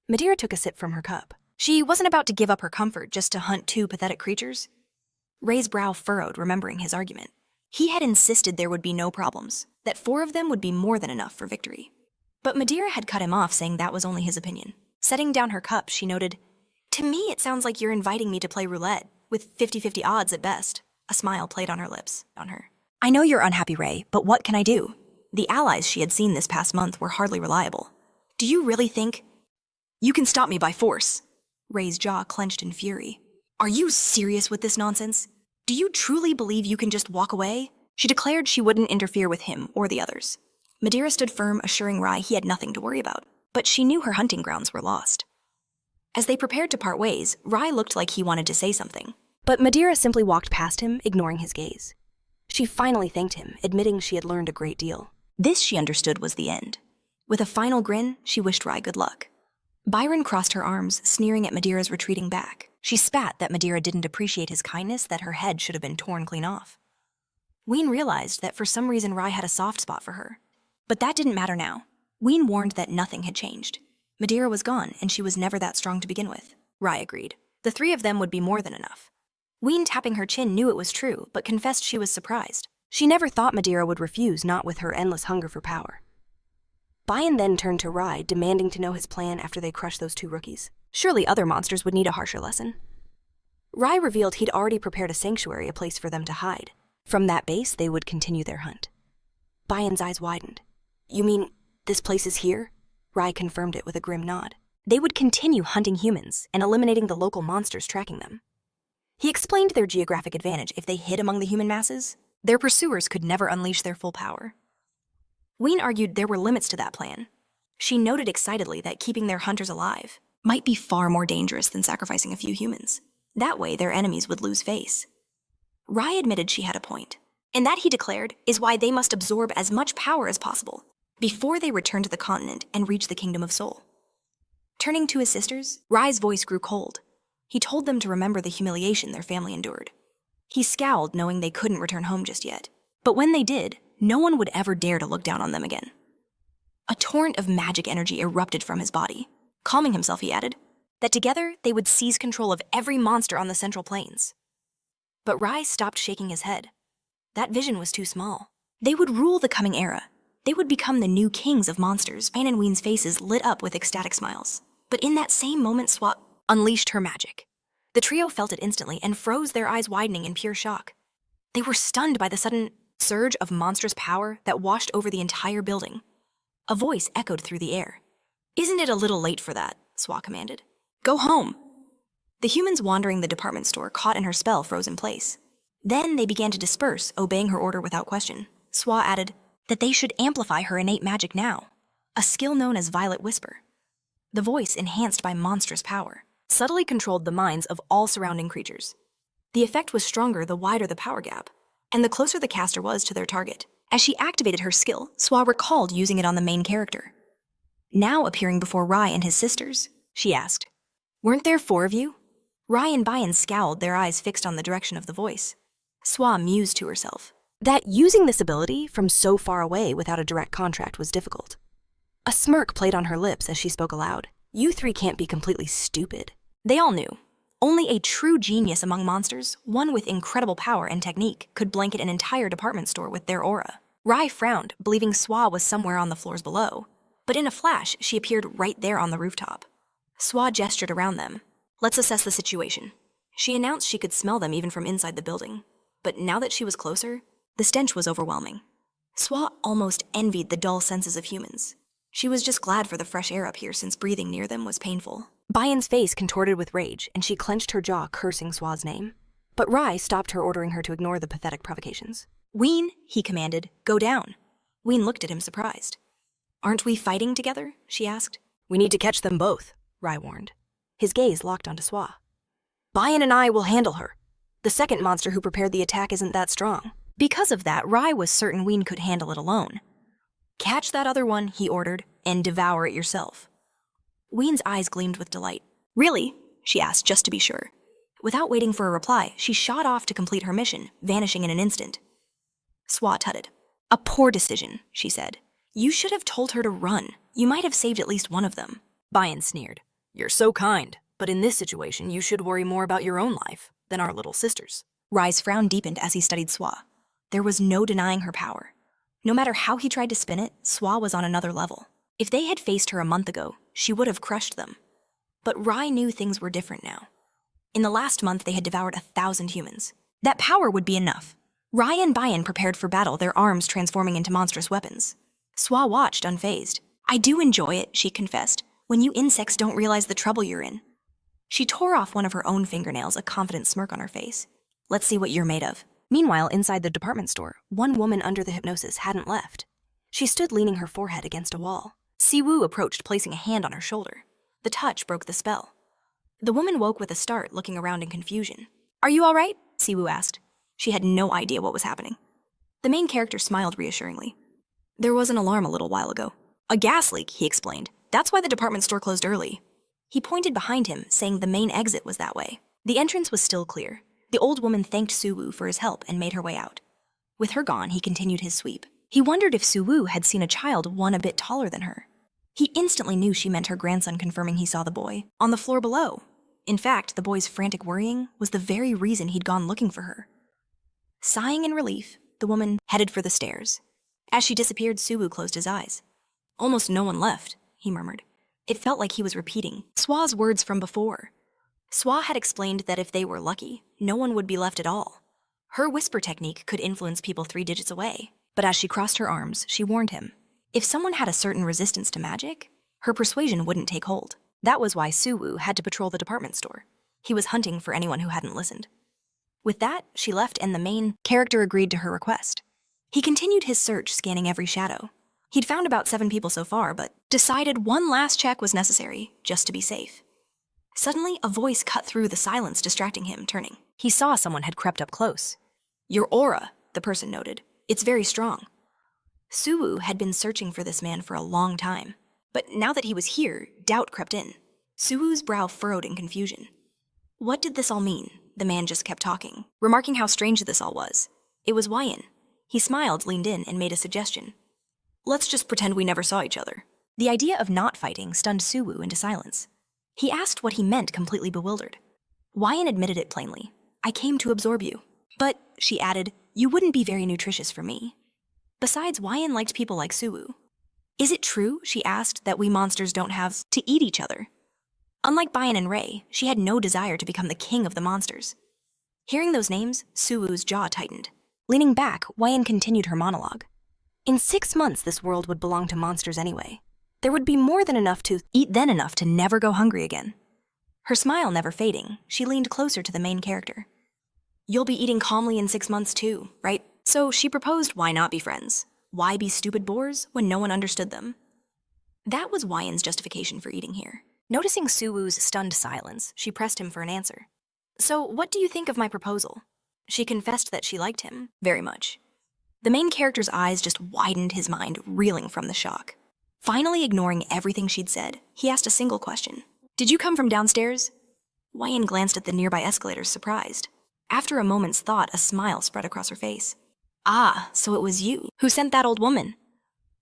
Madeira took a sip from her cup. She wasn't about to give up her comfort just to hunt 2 pathetic creatures. Ray's brow furrowed, remembering his argument. He had insisted there would be no problems, that 4 of them would be more than enough for victory. But Madeira had cut him off, saying that was only his opinion. Setting down her cup, she noted, To me, it sounds like you're inviting me to play roulette, with 50-50 odds at best. A smile played on her lips. I know you're unhappy, Ray, but what can I do? The allies she had seen this past month were hardly reliable. Do you really think you can stop me by force? Ray's jaw clenched in fury. Are you serious with this nonsense? Do you truly believe you can just walk away? She declared she wouldn't interfere with him or the others. Madeira stood firm, assuring Rai he had nothing to worry about. But she knew her hunting grounds were lost. As they prepared to part ways, Rai looked like he wanted to say something. But Madeira simply walked past him, ignoring his gaze. She finally thanked him, admitting she had learned a great deal. This, she understood, was the end. With a final grin, she wished Rai good luck. Byron crossed her arms, sneering at Madeira's retreating back. She spat that Madeira didn't appreciate his kindness, that her head should have been torn clean off. Ween realized that for some reason Rai had a soft spot for her. But that didn't matter now. Ween warned that nothing had changed. Madeira was gone, and she was never that strong to begin with. Rai agreed. The three of them would be more than enough. Ween, tapping her chin, knew it was true, but confessed she was surprised. She never thought Madeira would refuse, not with her endless hunger for power. Bayan then turned to Rai, demanding to know his plan after they crushed those two rookies. Surely other monsters would need a harsher lesson. Rai revealed he'd already prepared a sanctuary, a place for them to hide. From that base, they would continue their hunt. Bayan's eyes widened. You mean, this place is here? Rai confirmed it with a grim nod. They would continue hunting humans and eliminating the local monsters tracking them. He explained their geographic advantage. If they hid among the human masses, their pursuers could never unleash their full power. Ween argued there were limits to that plan. She noted excitedly that keeping their hunters alive might be far more dangerous than sacrificing a few humans. That way, their enemies would lose face. Rai admitted she had a point, and that, he declared, is why they must absorb as much power as possible before they return to the continent and reach the Kingdom of Soul. Turning to his sisters, Rai's voice grew cold. He told them to remember the humiliation their family endured. He scowled, knowing they couldn't return home just yet. But when they did, no one would ever dare to look down on them again. A torrent of magic energy erupted from his body. Calming himself, he added that together they would seize control of every monster on the Central Plains. But Rai stopped shaking his head. That vision was too small. They would rule the coming era. They would become the new kings of monsters. Pan and Ween's faces lit up with ecstatic smiles. But in that same moment, Siwoo unleashed her magic. The trio felt it instantly and froze, their eyes widening in pure shock. They were stunned by the sudden surge of monstrous power that washed over the entire building. A voice echoed through the air. Isn't it a little late for that? Siwoo commanded. Go home. The humans wandering the department store, caught in her spell, froze in place. Then they began to disperse, obeying her order without question. Siwoo added that they should amplify her innate magic now, a skill known as Violet Whisper. The voice, enhanced by monstrous power, subtly controlled the minds of all surrounding creatures. The effect was stronger the wider the power gap, and the closer the caster was to their target. As she activated her skill, Siwoo recalled using it on the main character. Now appearing before Rai and his sisters, she asked, "Weren't there 4 of you?" Rai and Bayan scowled, their eyes fixed on the direction of the voice. Siwoo mused to herself that using this ability from so far away without a direct contract was difficult. A smirk played on her lips as she spoke aloud. You 3 can't be completely stupid. They all knew. Only a true genius among monsters, one with incredible power and technique, could blanket an entire department store with their aura. Rai frowned, believing Siwoo was somewhere on the floors below. But in a flash, she appeared right there on the rooftop. Siwoo gestured around them. Let's assess the situation. She announced she could smell them even from inside the building. But now that she was closer, the stench was overwhelming. Siwoo almost envied the dull senses of humans. She was just glad for the fresh air up here, since breathing near them was painful. Bayan's face contorted with rage, and she clenched her jaw, cursing Siwoo's name. But Rai stopped her, ordering her to ignore the pathetic provocations. Ween, he commanded, go down. Ween looked at him surprised. Aren't we fighting together? She asked. We need to catch them both, Rai warned. His gaze locked onto Siwoo. Bayan and I will handle her. The second monster who prepared the attack isn't that strong. Because of that, Rai was certain Ween could handle it alone. Catch that other one, he ordered, and devour it yourself. Ween's eyes gleamed with delight. Really? She asked, just to be sure. Without waiting for a reply, she shot off to complete her mission, vanishing in an instant. Siwoo tutted. A poor decision, she said. You should have told her to run. You might have saved at least one of them. Bayan sneered. You're so kind, but in this situation, you should worry more about your own life than our little sister's. Rai's frown deepened as he studied Siwoo. There was no denying her power. No matter how he tried to spin it, Siwoo was on another level. If they had faced her a month ago, she would have crushed them. But Rai knew things were different now. In the last month, they had devoured 1,000 humans. That power would be enough. Rai and Bayan prepared for battle, their arms transforming into monstrous weapons. Siwoo watched, unfazed. I do enjoy it, she confessed, when you insects don't realize the trouble you're in. She tore off one of her own fingernails, a confident smirk on her face. Let's see what you're made of. Meanwhile, inside the department store, one woman under the hypnosis hadn't left. She stood leaning her forehead against a wall. Siwoo approached, placing a hand on her shoulder. The touch broke the spell. The woman woke with a start, looking around in confusion. Are you all right? Siwoo asked. She had no idea what was happening. The main character smiled reassuringly. There was an alarm a little while ago. A gas leak, he explained. That's why the department store closed early. He pointed behind him, saying the main exit was that way. The entrance was still clear. The old woman thanked Siwoo for his help and made her way out. With her gone, he continued his sweep. He wondered if Siwoo had seen a child one a bit taller than her. He instantly knew she meant her grandson, confirming he saw the boy on the floor below. In fact, the boy's frantic worrying was the very reason he'd gone looking for her. Sighing in relief, the woman headed for the stairs. As she disappeared, Siwoo closed his eyes. Almost no one left, he murmured. It felt like he was repeating Swa's words from before. Swa had explained that if they were lucky, no one would be left at all. Her whisper technique could influence people 3 digits away. But as she crossed her arms, she warned him. If someone had a certain resistance to magic, her persuasion wouldn't take hold. That was why Siwoo had to patrol the department store. He was hunting for anyone who hadn't listened. With that, she left and the main character agreed to her request. He continued his search, scanning every shadow. He'd found about 7 people so far, but decided one last check was necessary, just to be safe. Suddenly, a voice cut through the silence, distracting him, turning. He saw someone had crept up close. Your aura, the person noted. It's very strong. Siwoo had been searching for this man for a long time, but now that he was here, doubt crept in. Siwoo's brow furrowed in confusion. What did this all mean? The man just kept talking, remarking how strange this all was. It was Wyan. He smiled, leaned in, and made a suggestion. Let's just pretend we never saw each other. The idea of not fighting stunned Siwoo into silence. He asked what he meant, completely bewildered. Wyan admitted it plainly. I came to absorb you. But, she added, you wouldn't be very nutritious for me. Besides, Wyan liked people like Siwoo. Is it true, she asked, that we monsters don't have to eat each other? Unlike Bayan and Ray, she had no desire to become the king of the monsters. Hearing those names, Suwoo's jaw tightened. Leaning back, Wyan continued her monologue. In 6 months, this world would belong to monsters anyway. There would be more than enough to eat, then enough to never go hungry again. Her smile never fading, she leaned closer to the main character. You'll be eating calmly in 6 months too, right? So she proposed, why not be friends? Why be stupid boors when no one understood them? That was Wyan's justification for eating here. Noticing Suwoo's stunned silence, she pressed him for an answer. So what do you think of my proposal? She confessed that she liked him very much. The main character's eyes just widened, his mind reeling from the shock. Finally ignoring everything she'd said, he asked a single question. Did you come from downstairs? Wyan glanced at the nearby escalators, surprised. After a moment's thought, a smile spread across her face. Ah, so it was you who sent that old woman.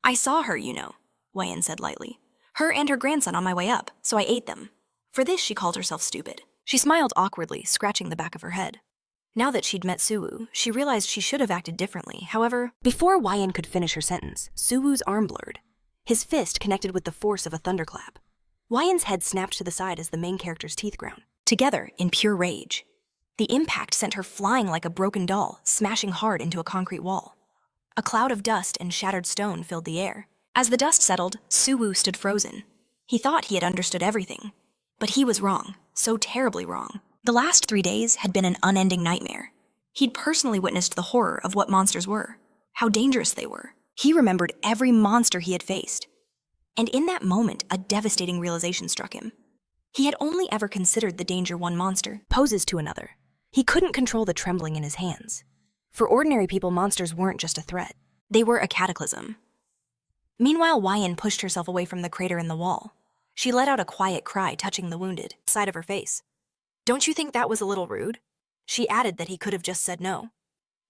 I saw her, you know, Wyan said lightly. Her and her grandson on my way up, so I ate them. For this, she called herself stupid. She smiled awkwardly, scratching the back of her head. Now that she'd met Siwoo, she realized she should have acted differently. However, before Wyan could finish her sentence, Siwoo's arm blurred. His fist connected with the force of a thunderclap. Wyan's head snapped to the side as the main character's teeth ground. Together, in pure rage. The impact sent her flying like a broken doll, smashing hard into a concrete wall. A cloud of dust and shattered stone filled the air. As the dust settled, Siwoo stood frozen. He thought he had understood everything. But he was wrong, so terribly wrong. The last 3 days had been an unending nightmare. He'd personally witnessed the horror of what monsters were, how dangerous they were. He remembered every monster he had faced. And in that moment, a devastating realization struck him. He had only ever considered the danger one monster poses to another. He couldn't control the trembling in his hands. For ordinary people, monsters weren't just a threat. They were a cataclysm. Meanwhile, Wyan pushed herself away from the crater in the wall. She let out a quiet cry, touching the wounded side of her face. Don't you think that was a little rude? She added that he could have just said no.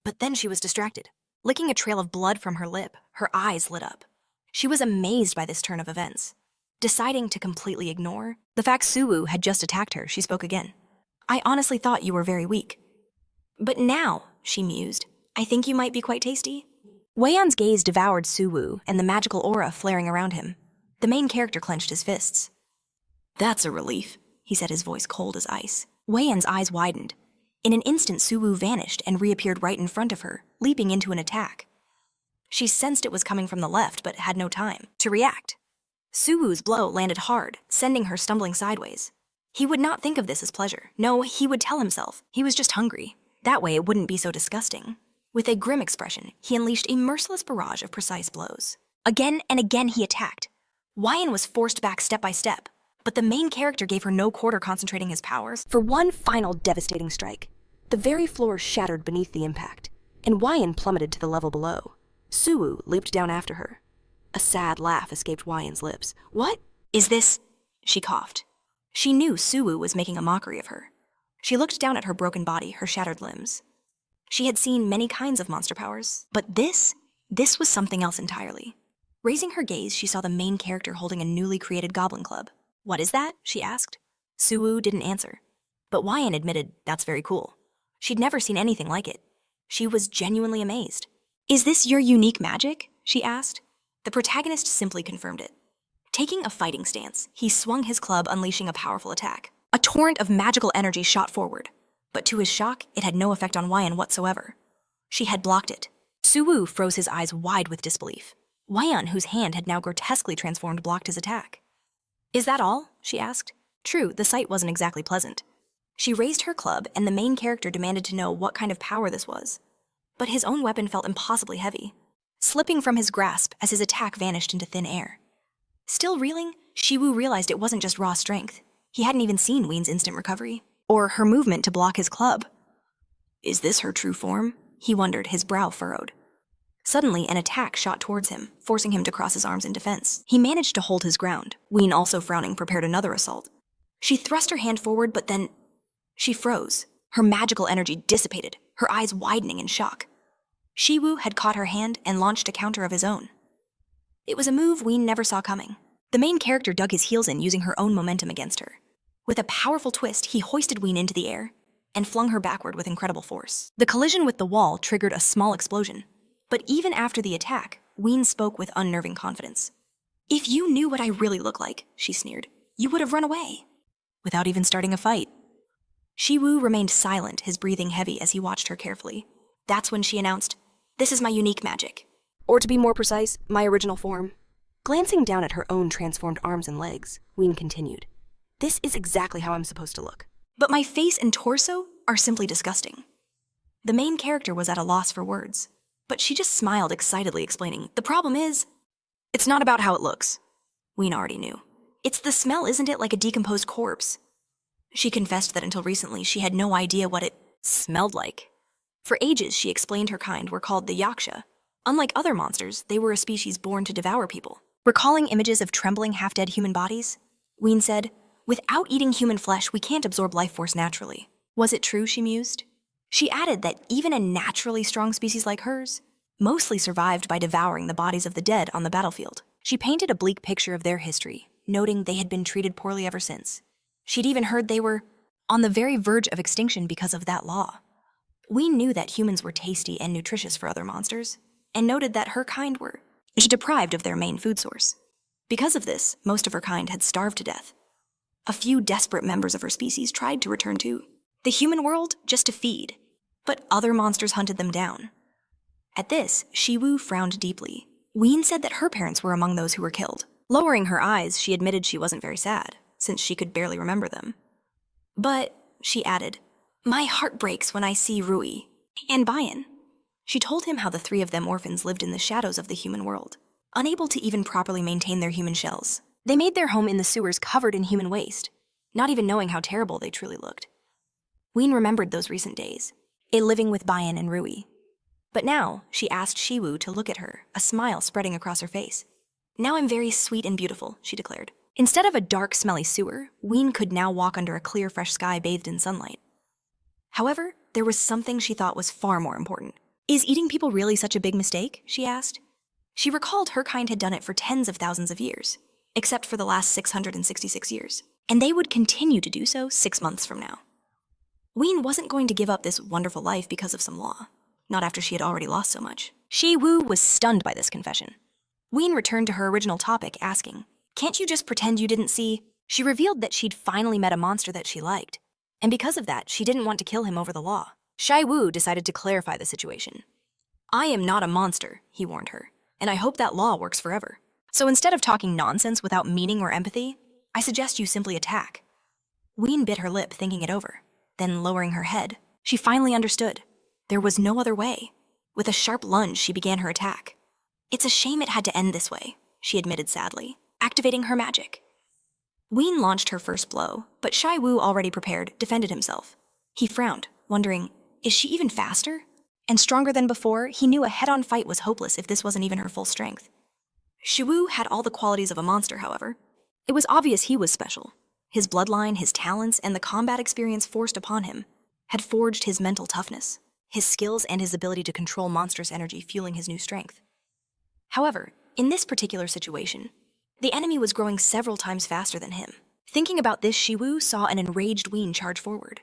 But then she was distracted. Licking a trail of blood from her lip, her eyes lit up. She was amazed by this turn of events. Deciding to completely ignore the fact Siwoo had just attacked her, she spoke again. I honestly thought you were very weak. But now, she mused, I think you might be quite tasty. Wyan's gaze devoured Siwoo and the magical aura flaring around him. The main character clenched his fists. That's a relief, he said, his voice cold as ice. Wyan's eyes widened. In an instant, Siwoo vanished and reappeared right in front of her, leaping into an attack. She sensed it was coming from the left, but had no time to react. Siwoo's blow landed hard, sending her stumbling sideways. He would not think of this as pleasure. No, he would tell himself he was just hungry. That way it wouldn't be so disgusting. With a grim expression, he unleashed a merciless barrage of precise blows. Again and again he attacked. Wyan was forced back step by step, But the main character gave her no quarter concentrating his powers. For one final devastating strike, the very floor shattered beneath the impact, and Wyan plummeted to the level below. Siwoo leaped down after her. A sad laugh escaped Wyan's lips. "What? Is this?" She coughed. She knew Siwoo was making a mockery of her. She looked down at her broken body, her shattered limbs. She had seen many kinds of monster powers, but this was something else entirely. Raising her gaze, she saw the main character holding a newly created goblin club. "What is that?" she asked. Siwoo didn't answer, but Wyan admitted that's very cool. She'd never seen anything like it. She was genuinely amazed. "Is this your unique magic?" she asked. The protagonist simply confirmed it. Taking a fighting stance, he swung his club, unleashing a powerful attack. A torrent of magical energy shot forward, but to his shock, it had no effect on Wyan whatsoever. She had blocked it. Siwoo froze his eyes wide with disbelief. Wyan, whose hand had now grotesquely transformed, blocked his attack. "Is that all?" she asked. True, the sight wasn't exactly pleasant. She raised her club, and the main character demanded to know what kind of power this was. But his own weapon felt impossibly heavy, slipping from his grasp as his attack vanished into thin air. Still reeling, Siwoo realized it wasn't just raw strength. He hadn't even seen Ween's instant recovery, or her movement to block his club. Is this her true form? He wondered, his brow furrowed. Suddenly, an attack shot towards him, forcing him to cross his arms in defense. He managed to hold his ground. Ween, also frowning, prepared another assault. She thrust her hand forward, but then she froze. Her magical energy dissipated, her eyes widening in shock. Siwoo had caught her hand and launched a counter of his own. It was a move Ween never saw coming. The main character dug his heels in, using her own momentum against her. With a powerful twist, he hoisted Ween into the air and flung her backward with incredible force. The collision with the wall triggered a small explosion, but even after the attack, Ween spoke with unnerving confidence. "If you knew what I really look like," she sneered, "you would have run away." Without even starting a fight. Siwoo remained silent, his breathing heavy as he watched her carefully. That's when she announced, "This is my unique magic." Or to be more precise, my original form. Glancing down at her own transformed arms and legs, Ween continued. "This is exactly how I'm supposed to look." "But my face and torso are simply disgusting." The main character was at a loss for words, but she just smiled excitedly, explaining, "The problem is, it's not about how it looks." Ween already knew. "It's the smell, isn't it, like a decomposed corpse?" She confessed that until recently she had no idea what it smelled like. For ages, she explained her kind were called the yaksha. Unlike other monsters, they were a species born to devour people. Recalling images of trembling, half-dead human bodies, Ween said, "Without eating human flesh, we can't absorb life force naturally." Was it true, she mused? She added that even a naturally strong species like hers mostly survived by devouring the bodies of the dead on the battlefield. She painted a bleak picture of their history, noting they had been treated poorly ever since. She'd even heard they were on the very verge of extinction because of that law. Ween knew that humans were tasty and nutritious for other monsters, and noted that her kind were deprived of their main food source. Because of this, most of her kind had starved to death. A few desperate members of her species tried to return to the human world just to feed, but other monsters hunted them down. At this, Siwoo frowned deeply. Ween said that her parents were among those who were killed. Lowering her eyes, she admitted she wasn't very sad, since she could barely remember them. "But," she added, "my heart breaks when I see Rui and Bayan." She told him how the three of them orphans lived in the shadows of the human world, unable to even properly maintain their human shells. They made their home in the sewers covered in human waste, not even knowing how terrible they truly looked. Ween remembered those recent days, living with Bayan and Rui. But now, she asked Siwoo to look at her, a smile spreading across her face. "Now I'm very sweet and beautiful," she declared. Instead of a dark, smelly sewer, Ween could now walk under a clear, fresh sky bathed in sunlight. However, there was something she thought was far more important. "Is eating people really such a big mistake?" she asked. She recalled her kind had done it for tens of thousands of years, except for the last 666 years, and they would continue to do so 6 months from now. Ween wasn't going to give up this wonderful life because of some law, not after she had already lost so much. Siwoo was stunned by this confession. Ween returned to her original topic, asking, "Can't you just pretend you didn't see?" She revealed that she'd finally met a monster that she liked, and because of that, she didn't want to kill him over the law. Siwoo decided to clarify the situation. "I am not a monster," he warned her, "and I hope that law works forever. So instead of talking nonsense without meaning or empathy, I suggest you simply attack." Ween bit her lip, thinking it over. Then, lowering her head, she finally understood. There was no other way. With a sharp lunge, she began her attack. "It's a shame it had to end this way," she admitted sadly, activating her magic. Ween launched her first blow, but Siwoo, already prepared, defended himself. He frowned, wondering, is she even faster? And stronger than before, he knew a head-on fight was hopeless if this wasn't even her full strength. Siwoo had all the qualities of a monster, however. It was obvious he was special. His bloodline, his talents, and the combat experience forced upon him had forged his mental toughness, his skills and his ability to control monstrous energy fueling his new strength. However, in this particular situation, the enemy was growing several times faster than him. Thinking about this, Siwoo saw an enraged Ween charge forward.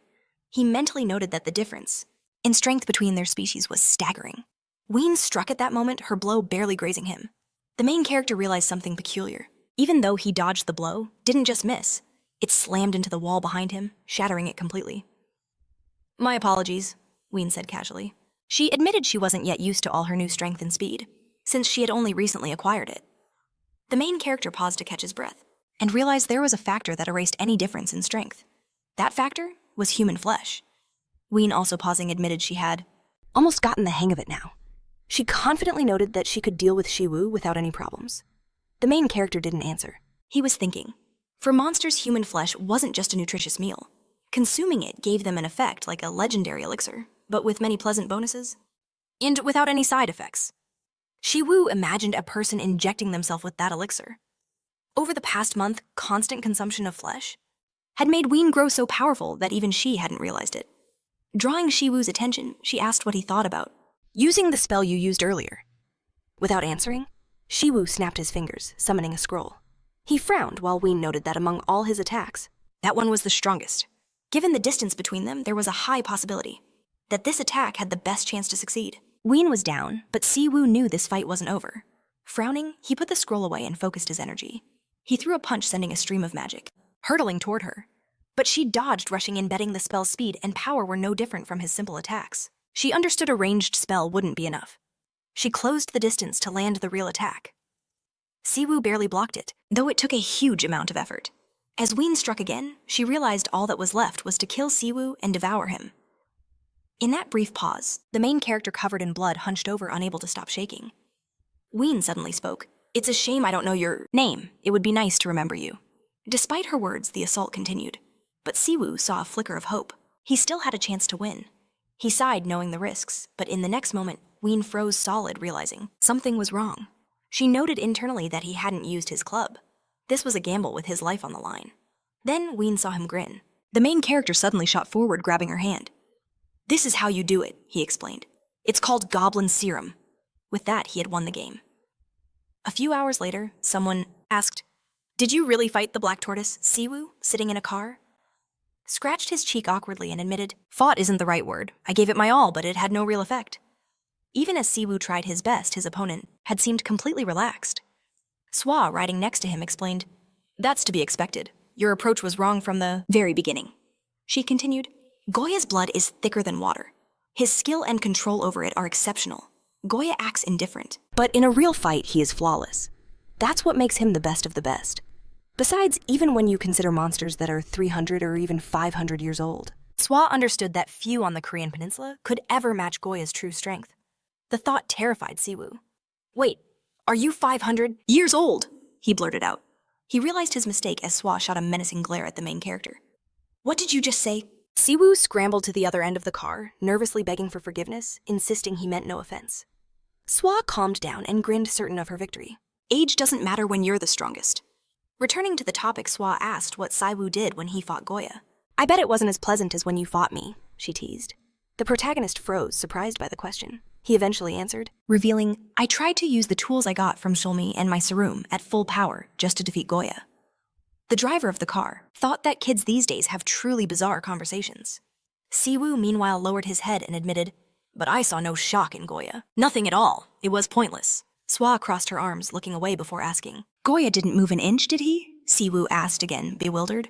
He mentally noted that the difference in strength between their species was staggering. Ween struck at that moment, her blow barely grazing him. The main character realized something peculiar. Even though he dodged the blow, didn't just miss. It slammed into the wall behind him, shattering it completely. "My apologies," Ween said casually. She admitted she wasn't yet used to all her new strength and speed, since she had only recently acquired it. The main character paused to catch his breath, and realized there was a factor that erased any difference in strength. That factor was human flesh. Ween, also pausing, admitted she had almost gotten the hang of it now. She confidently noted that she could deal with Siwoo without any problems. The main character didn't answer. He was thinking. For monsters, human flesh wasn't just a nutritious meal. Consuming it gave them an effect like a legendary elixir, but with many pleasant bonuses. And without any side effects. Siwoo imagined a person injecting themselves with that elixir. Over the past month, constant consumption of flesh had made Ween grow so powerful that even she hadn't realized it. Drawing Siwoo's attention, she asked what he thought about using the spell you used earlier. Without answering, Siwoo snapped his fingers, summoning a scroll. He frowned while Ween noted that among all his attacks, that one was the strongest. Given the distance between them, there was a high possibility that this attack had the best chance to succeed. Ween was down, but Siwoo knew this fight wasn't over. Frowning, he put the scroll away and focused his energy. He threw a punch, sending a stream of magic, hurtling toward her. But she dodged, rushing in, betting the spell's speed and power were no different from his simple attacks. She understood a ranged spell wouldn't be enough. She closed the distance to land the real attack. Siwoo barely blocked it, though it took a huge amount of effort. As Ween struck again, she realized all that was left was to kill Siwoo and devour him. In that brief pause, the main character, covered in blood, hunched over, unable to stop shaking. Ween suddenly spoke. "It's a shame I don't know your name. It would be nice to remember you." Despite her words, the assault continued. But Siwoo saw a flicker of hope. He still had a chance to win. He sighed, knowing the risks, but in the next moment, Ween froze solid, realizing something was wrong. She noted internally that he hadn't used his club. This was a gamble with his life on the line. Then Ween saw him grin. The main character suddenly shot forward, grabbing her hand. "This is how you do it," he explained. "It's called Goblin Serum." With that, he had won the game. A few hours later, someone asked, "Did you really fight the Black Tortoise, Siwoo, sitting in a car?" Scratched his cheek awkwardly and admitted, "Fought isn't the right word. I gave it my all, but it had no real effect." Even as Siwoo tried his best, his opponent had seemed completely relaxed. Siwoo, riding next to him, explained, "That's to be expected. Your approach was wrong from the very beginning." She continued, "Goya's blood is thicker than water. His skill and control over it are exceptional. Goya acts indifferent. But in a real fight, he is flawless. That's what makes him the best of the best. Besides, even when you consider monsters that are 300 or even 500 years old." Siwoo understood that few on the Korean peninsula could ever match Goya's true strength. The thought terrified Siwoo. "Wait, are you 500 years old?" he blurted out. He realized his mistake as Siwoo shot a menacing glare at the main character. "What did you just say?" Siwoo scrambled to the other end of the car, nervously begging for forgiveness, insisting he meant no offense. Siwoo calmed down and grinned, certain of her victory. "Age doesn't matter when you're the strongest." Returning to the topic, Siwoo asked what Siwoo did when he fought Goya. "I bet it wasn't as pleasant as when you fought me," she teased. The protagonist froze, surprised by the question. He eventually answered, revealing, "I tried to use the tools I got from Shulmi and my Sarum at full power just to defeat Goya." The driver of the car thought that kids these days have truly bizarre conversations. Siwoo, meanwhile, lowered his head and admitted, "But I saw no shock in Goya. Nothing at all. It was pointless." Siwoo crossed her arms, looking away before asking, "Goya didn't move an inch, did he?" Siwoo asked again, bewildered.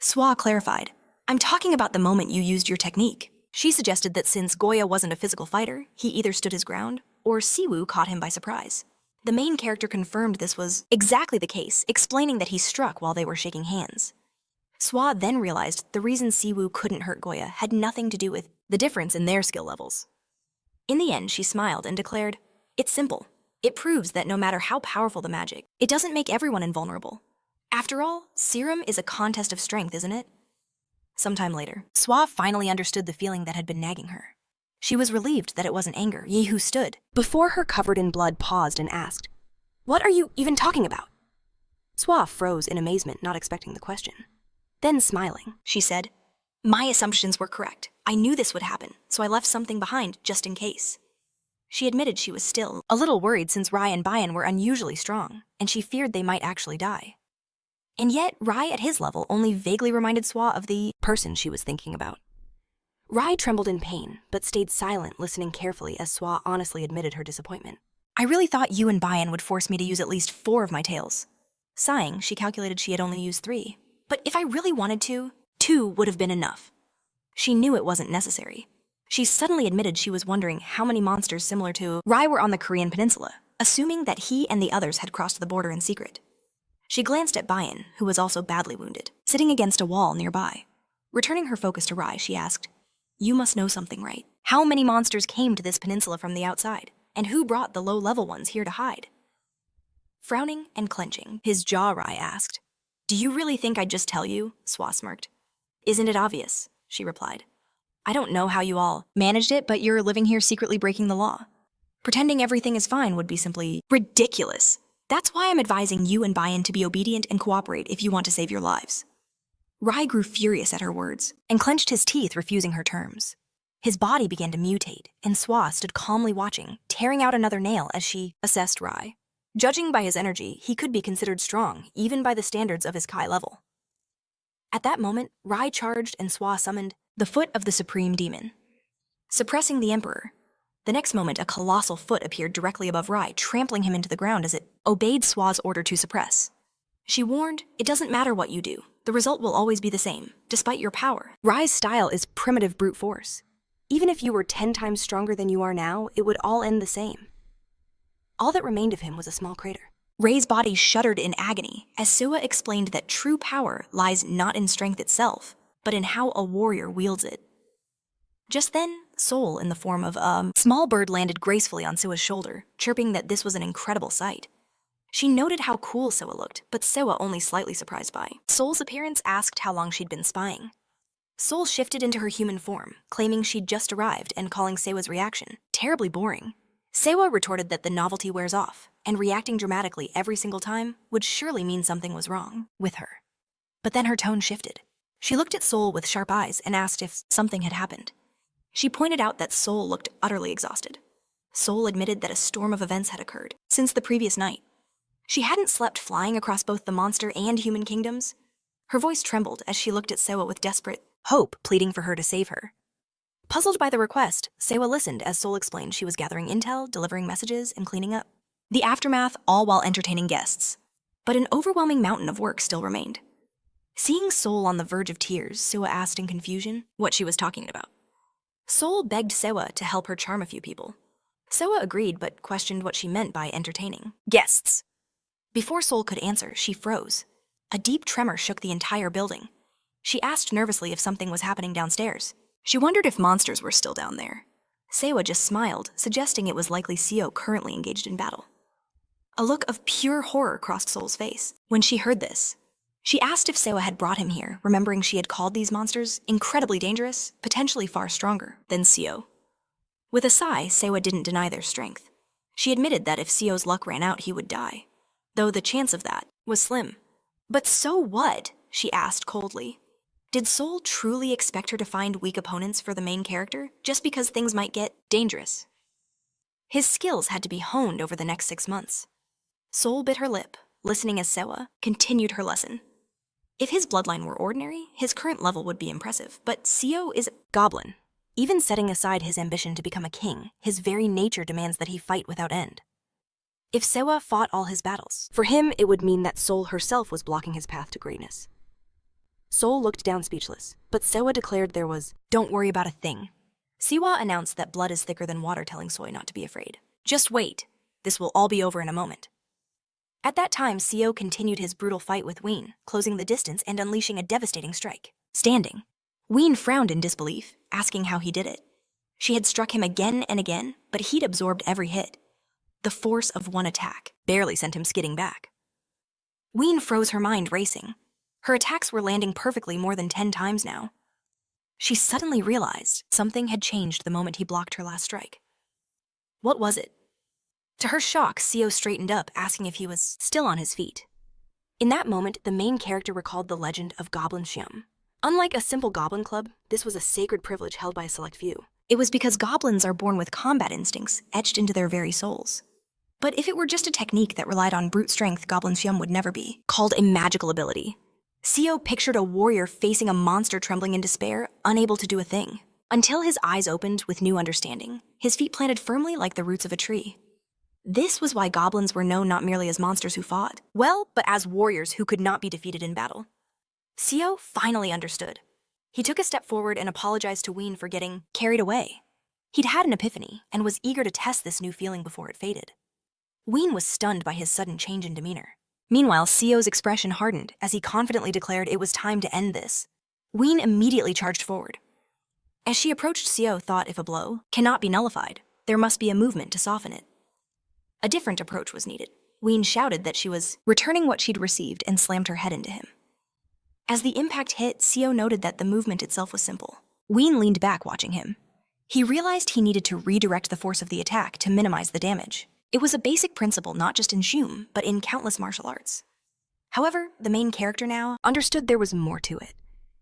Siwoo clarified, "I'm talking about the moment you used your technique." She suggested that since Goya wasn't a physical fighter, he either stood his ground or Siwoo caught him by surprise. The main character confirmed this was exactly the case, explaining that he struck while they were shaking hands. Siwoo then realized the reason Siwoo couldn't hurt Goya had nothing to do with the difference in their skill levels. In the end, she smiled and declared, "It's simple. It proves that no matter how powerful the magic, it doesn't make everyone invulnerable. After all, serum is a contest of strength, isn't it? Sometime later, Siwoo finally understood the feeling that had been nagging her. She was relieved that it wasn't anger. Yehu stood before her, covered in blood, paused and asked, "What are you even talking about?" Siwoo froze in amazement, not expecting the question. Then, smiling, She said, "My assumptions were correct. I knew this would happen, so I left something behind just in case." She admitted she was still a little worried since Rai and Bayan were unusually strong, and she feared they might actually die. And yet, Rai at his level only vaguely reminded Siwoo of the person she was thinking about. Rai trembled in pain, but stayed silent, listening carefully as Siwoo honestly admitted her disappointment. I really thought you and Bayan would force me to use at least 4 of my tails. Sighing, she calculated she had only used 3. But if I really wanted to, 2 would have been enough. She knew it wasn't necessary. She suddenly admitted she was wondering how many monsters similar to Rai were on the Korean peninsula, assuming that he and the others had crossed the border in secret. She glanced at Bayan, who was also badly wounded, sitting against a wall nearby. Returning her focus to Rai, she asked, "You must know something, right? How many monsters came to this peninsula from the outside? And who brought the low-level ones here to hide?" Frowning and clenching his jaw, Rai asked, "Do you really think I'd just tell you?" Siwoo smirked. "Isn't it obvious?" she replied. "I don't know how you all managed it, but you're living here secretly breaking the law. Pretending everything is fine would be simply ridiculous. That's why I'm advising you and Bayan to be obedient and cooperate if you want to save your lives." Rai grew furious at her words And clenched his teeth, refusing her terms. His body began to mutate, and Siwoo stood calmly watching, tearing out another nail as she assessed Rai. Judging by his energy, he could be considered strong, even by the standards of his Kai level. At that moment, Rai charged and Siwoo summoned the foot of the supreme demon, suppressing the emperor. The next moment, a colossal foot appeared directly above Rai, trampling him into the ground as it obeyed Siwoo's order to suppress. She warned, "It doesn't matter what you do. The result will always be the same, despite your power." Rai's style is primitive brute force. Even if you were 10 times stronger than you are now, it would all end the same. All that remained of him was a small crater. Rai's body shuddered in agony as Siwoo explained that true power lies not in strength itself, but in how a warrior wields it. Just then, Soul, in the form of a small bird, landed gracefully on Siwoo's shoulder, chirping that this was an incredible sight. She noted how cool Siwoo looked, but Siwoo only slightly surprised by Soul's appearance, asked how long she'd been spying. Soul shifted into her human form, claiming she'd just arrived and calling Siwoo's reaction terribly boring. Siwoo retorted that the novelty wears off, and reacting dramatically every single time would surely mean something was wrong with her. But then her tone shifted. She looked at Soul with sharp eyes and asked if something had happened. She pointed out that Soul looked utterly exhausted. Soul admitted that a storm of events had occurred since the previous night. She hadn't slept flying across both the monster and human kingdoms. Her voice trembled as she looked at Siwoo with desperate hope, pleading for her to save her. Puzzled by the request, Siwoo listened as Soul explained she was gathering intel, delivering messages, and cleaning up. The aftermath, all while entertaining guests. But an overwhelming mountain of work still remained. Seeing Soul on the verge of tears, Siwoo asked in confusion what she was talking about. Soul begged Siwoo to help her charm a few people. Siwoo agreed, but questioned what she meant by entertaining guests. Before Soul could answer, she froze. A deep tremor shook the entire building. She asked nervously if something was happening downstairs. She wondered if monsters were still down there. Siwoo just smiled, suggesting it was likely Siwoo currently engaged in battle. A look of pure horror crossed Soul's face when she heard this. She asked if Siwoo had brought him here, remembering she had called these monsters incredibly dangerous, potentially far stronger than Siwoo. With a sigh, Siwoo didn't deny their strength. She admitted that if Siwoo's luck ran out, he would die, though the chance of that was slim. But so what? She asked coldly. Did Soul truly expect her to find weak opponents for the main character, just because things might get dangerous? His skills had to be honed over the next 6 months. Soul bit her lip, listening as Siwoo continued her lesson. If his bloodline were ordinary, his current level would be impressive, but Siwoo is a goblin. Even setting aside his ambition to become a king, his very nature demands that he fight without end. If Siwoo fought all his battles, for him it would mean that Soul herself was blocking his path to greatness. Soul looked down speechless, but Siwoo declared there was "Don't worry about a thing." Siwoo announced that blood is thicker than water, telling Soy not to be afraid. "Just wait. This will all be over in a moment." At that time, Siwoo continued his brutal fight with Ween, closing the distance and unleashing a devastating strike. Standing, Ween frowned in disbelief, asking how he did it. She had struck him again and again, but he'd absorbed every hit. The force of one attack barely sent him skidding back. Ween froze, her mind racing. Her attacks were landing perfectly more than 10 times now. She suddenly realized something had changed the moment he blocked her last strike. What was it? To her shock, Siwoo straightened up, asking if he was still on his feet. In that moment, the main character recalled the legend of Goblin Shium. Unlike a simple goblin club, this was a sacred privilege held by a select few. It was because goblins are born with combat instincts etched into their very souls. But if it were just a technique that relied on brute strength, Goblin Shium would never be called a magical ability. Siwoo pictured a warrior facing a monster trembling in despair, unable to do a thing. Until his eyes opened with new understanding, his feet planted firmly like the roots of a tree. This was why goblins were known not merely as monsters who fought, well, but as warriors who could not be defeated in battle. Siwoo finally understood. He took a step forward and apologized to Ween for getting carried away. He'd had an epiphany and was eager to test this new feeling before it faded. Ween was stunned by his sudden change in demeanor. Meanwhile, Siwoo's expression hardened as he confidently declared it was time to end this. Ween immediately charged forward. As she approached, Siwoo thought if a blow cannot be nullified, there must be a movement to soften it. A different approach was needed. Ween shouted that she was returning what she'd received and slammed her head into him. As the impact hit, Siwoo noted that the movement itself was simple. Ween leaned back, watching him. He realized he needed to redirect the force of the attack to minimize the damage. It was a basic principle not just in Shium, but in countless martial arts. However, the main character now understood there was more to it.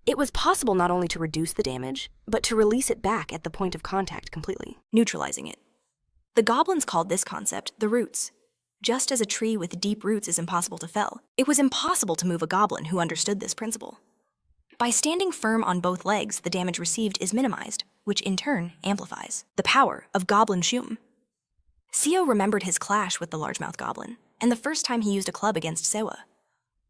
It was possible not only to reduce the damage, but to release it back at the point of contact completely, neutralizing it. The goblins called this concept the roots. Just as a tree with deep roots is impossible to fell, it was impossible to move a goblin who understood this principle. By standing firm on both legs, the damage received is minimized, which in turn amplifies the power of Goblin Shium. Siwoo remembered his clash with the largemouth goblin, and the first time he used a club against Siwoo.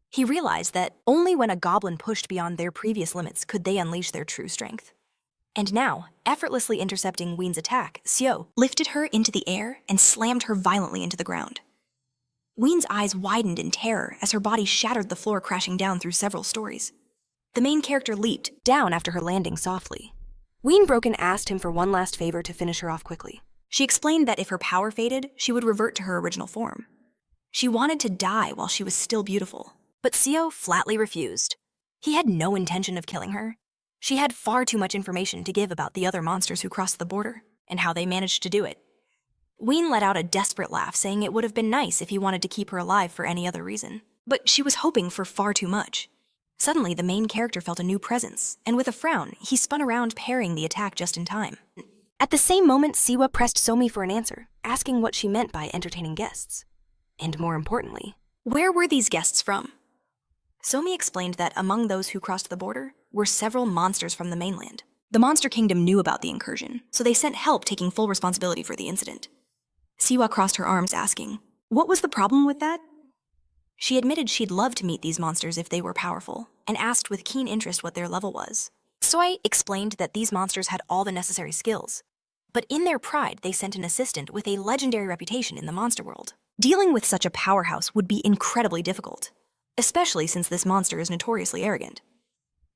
He realized that only when a goblin pushed beyond their previous limits could they unleash their true strength. And now, effortlessly intercepting Ween's attack, Siwoo lifted her into the air and slammed her violently into the ground. Ween's eyes widened in terror as her body shattered the floor, crashing down through several stories. The main character leaped down after her landing softly. Ween broke and asked him for one last favor to finish her off quickly. She explained that if her power faded, she would revert to her original form. She wanted to die while she was still beautiful, but Siwoo flatly refused. He had no intention of killing her. She had far too much information to give about the other monsters who crossed the border and how they managed to do it. Ween let out a desperate laugh, saying it would have been nice if he wanted to keep her alive for any other reason. But she was hoping for far too much. Suddenly, the main character felt a new presence, and with a frown, he spun around, parrying the attack just in time. At the same moment, Siwoo pressed Somi for an answer, asking what she meant by entertaining guests. And more importantly, where were these guests from? Somi explained that among those who crossed the border were several monsters from the mainland. The Monster Kingdom knew about the incursion, so they sent help, taking full responsibility for the incident. Siwoo crossed her arms, asking, "What was the problem with that?" She admitted she'd love to meet these monsters if they were powerful, and asked with keen interest what their level was. Soi explained that these monsters had all the necessary skills, but in their pride they sent an assistant with a legendary reputation in the monster world. Dealing with such a powerhouse would be incredibly difficult, especially since this monster is notoriously arrogant.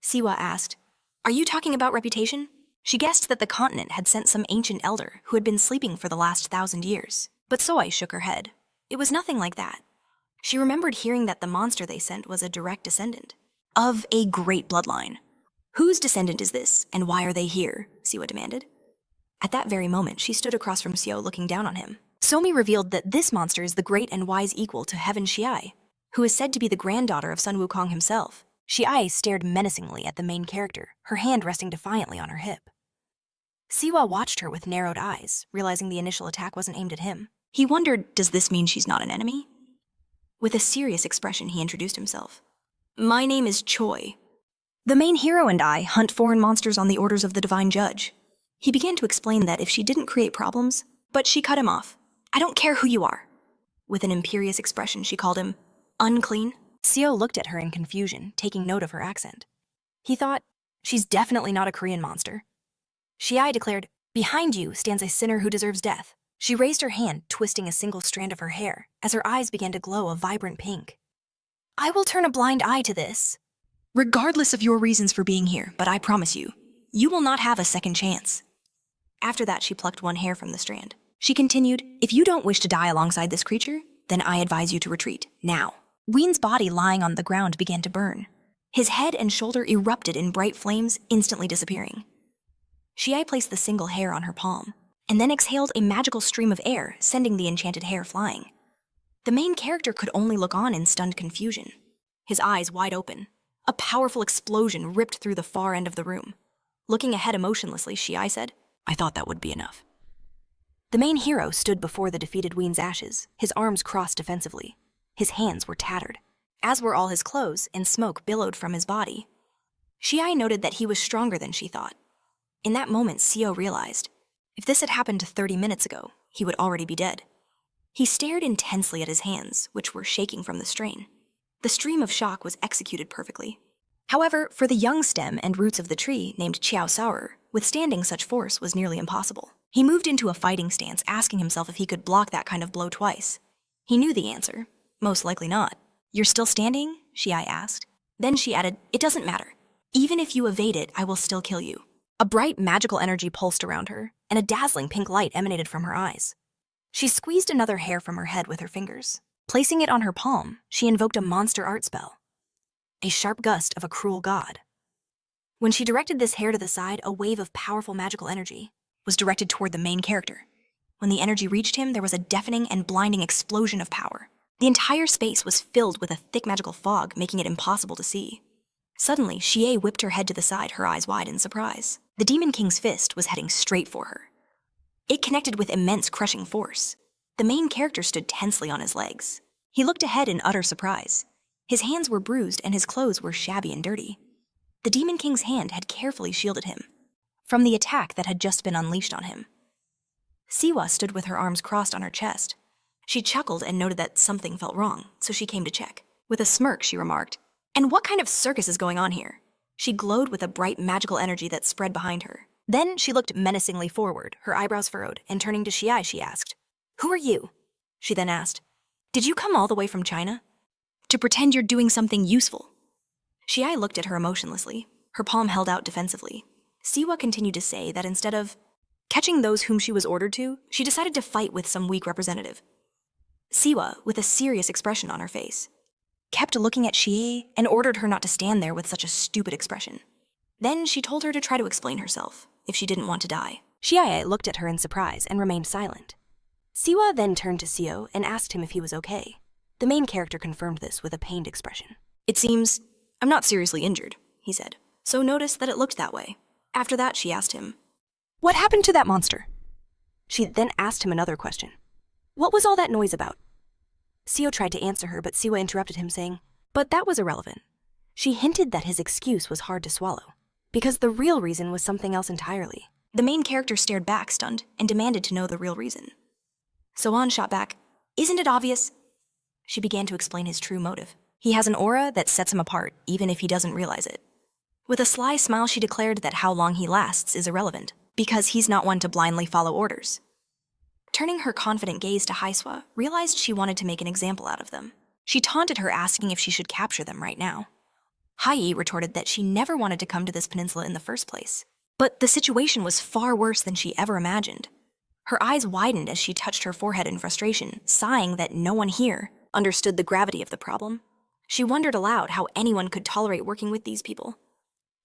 Siwoo asked, "Are you talking about reputation?" She guessed that the continent had sent some ancient elder who had been sleeping for the last 1,000 years, but Soi shook her head. It was nothing like that. She remembered hearing that the monster they sent was a direct descendant of a great bloodline. "Whose descendant is this, and why are they here?" Siwoo demanded. At that very moment, she stood across from Siwoo, looking down on him. Somi revealed that this monster is the great and wise equal to Heaven Shiai, who is said to be the granddaughter of Sun Wukong himself. Shiai stared menacingly at the main character, her hand resting defiantly on her hip. Siwoo watched her with narrowed eyes, realizing the initial attack wasn't aimed at him. He wondered, does this mean she's not an enemy? With a serious expression, he introduced himself. "My name is Choi. The main hero and I hunt foreign monsters on the orders of the Divine Judge." He began to explain that if she didn't create problems, but she cut him off. "I don't care who you are." With an imperious expression, she called him unclean. Siwoo looked at her in confusion, taking note of her accent. He thought, she's definitely not a Korean monster. Shiai declared, "Behind you stands a sinner who deserves death." She raised her hand, twisting a single strand of her hair, as her eyes began to glow a vibrant pink. "I will turn a blind eye to this, regardless of your reasons for being here, but I promise you, you will not have a second chance." After that, she plucked one hair from the strand. She continued, "If you don't wish to die alongside this creature, then I advise you to retreat, now." Ween's body lying on the ground began to burn. His head and shoulder erupted in bright flames, instantly disappearing. Xiai placed the single hair on her palm, and then exhaled a magical stream of air, sending the enchanted hair flying. The main character could only look on in stunned confusion, his eyes wide open. A powerful explosion ripped through the far end of the room. Looking ahead emotionlessly, Xiai said, "I thought that would be enough." The main hero stood before the defeated Ween's ashes, his arms crossed defensively. His hands were tattered, as were all his clothes, and smoke billowed from his body. Xiai noted that he was stronger than she thought. In that moment, Siwoo realized, if this had happened 30 minutes ago, he would already be dead. He stared intensely at his hands, which were shaking from the strain. The stream of shock was executed perfectly. However, for the young stem and roots of the tree named Chiao Sauer, withstanding such force was nearly impossible. He moved into a fighting stance, asking himself if he could block that kind of blow twice. He knew the answer. Most likely not. "You're still standing?" Xiai asked. Then she added, "It doesn't matter. Even if you evade it, I will still kill you." A bright magical energy pulsed around her, and a dazzling pink light emanated from her eyes. She squeezed another hair from her head with her fingers. Placing it on her palm, she invoked a monster art spell. A sharp gust of a cruel god. When she directed this hair to the side, a wave of powerful magical energy was directed toward the main character. When the energy reached him, there was a deafening and blinding explosion of power. The entire space was filled with a thick magical fog, making it impossible to see. Suddenly, Xiai whipped her head to the side, her eyes wide in surprise. The Demon King's fist was heading straight for her. It connected with immense crushing force. The main character stood tensely on his legs. He looked ahead in utter surprise. His hands were bruised and his clothes were shabby and dirty. The Demon King's hand had carefully shielded him from the attack that had just been unleashed on him. Siwoo stood with her arms crossed on her chest. She chuckled and noted that something felt wrong, so she came to check. With a smirk, she remarked, "And what kind of circus is going on here?" She glowed with a bright magical energy that spread behind her. Then she looked menacingly forward, her eyebrows furrowed, and turning to Xiai, she asked, "Who are you?" She then asked, "Did you come all the way from China to pretend you're doing something useful?" Xiai looked at her emotionlessly, her palm held out defensively. Siwoo continued to say that instead of catching those whom she was ordered to, she decided to fight with some weak representative. Siwoo, with a serious expression on her face, kept looking at Xiai and ordered her not to stand there with such a stupid expression. Then she told her to try to explain herself, if she didn't want to die. Xiai looked at her in surprise and remained silent. Siwoo then turned to Siwoo and asked him if he was okay. The main character confirmed this with a pained expression. "It seems I'm not seriously injured," he said. So noticed that it looked that way. After that, she asked him, "What happened to that monster?" She then asked him another question. "What was all that noise about?" Siwoo tried to answer her, but Siwoo interrupted him, saying, "But that was irrelevant." She hinted that his excuse was hard to swallow, because the real reason was something else entirely. The main character stared back, stunned, and demanded to know the real reason. Soan shot back, "Isn't it obvious?" She began to explain his true motive. He has an aura that sets him apart, even if he doesn't realize it. With a sly smile, she declared that how long he lasts is irrelevant, because he's not one to blindly follow orders. Turning her confident gaze to Haiswa, realized she wanted to make an example out of them. She taunted her, asking if she should capture them right now. Hai retorted that she never wanted to come to this peninsula in the first place. But the situation was far worse than she ever imagined. Her eyes widened as she touched her forehead in frustration, sighing that no one here understood the gravity of the problem. She wondered aloud how anyone could tolerate working with these people.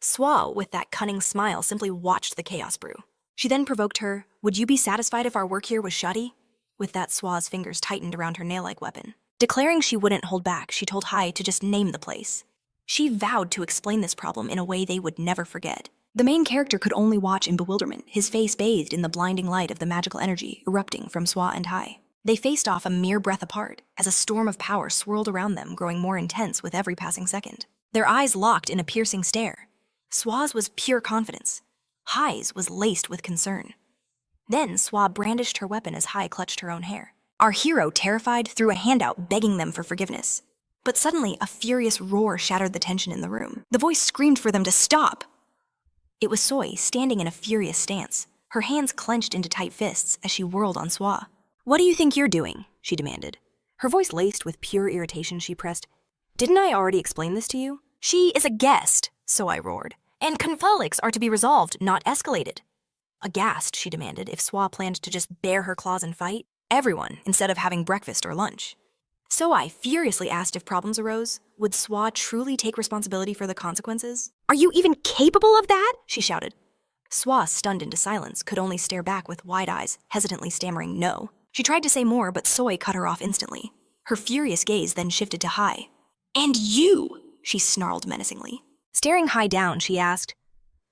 Siwoo, with that cunning smile, simply watched the chaos brew. She then provoked her, "Would you be satisfied if our work here was shoddy?" With that, Siwoo's fingers tightened around her nail-like weapon. Declaring she wouldn't hold back, she told Hai to just name the place. She vowed to explain this problem in a way they would never forget. The main character could only watch in bewilderment, his face bathed in the blinding light of the magical energy erupting from Siwoo and Hai. They faced off a mere breath apart, as a storm of power swirled around them, growing more intense with every passing second. Their eyes locked in a piercing stare. Siwoo's was pure confidence. Hai's was laced with concern. Then Siwoo brandished her weapon as Hai clutched her own hair. Our hero, terrified, threw a hand out, begging them for forgiveness. But suddenly, a furious roar shattered the tension in the room. The voice screamed for them to stop. It was Soi, standing in a furious stance, her hands clenched into tight fists as she whirled on Siwoo. "What do you think you're doing?" she demanded. Her voice laced with pure irritation, she pressed, "Didn't I already explain this to you?" "She is a guest," Soi roared, "and conflicts are to be resolved, not escalated." Aghast, she demanded if Siwoo planned to just bare her claws and fight. Everyone, instead of having breakfast or lunch. So-I furiously asked if problems arose. Would Siwoo truly take responsibility for the consequences? "Are you even capable of that?" she shouted. Siwoo, stunned into silence, could only stare back with wide eyes, hesitantly stammering no. She tried to say more, but Soy cut her off instantly. Her furious gaze then shifted to Hai. "And you!" she snarled menacingly. Staring Hai down, she asked,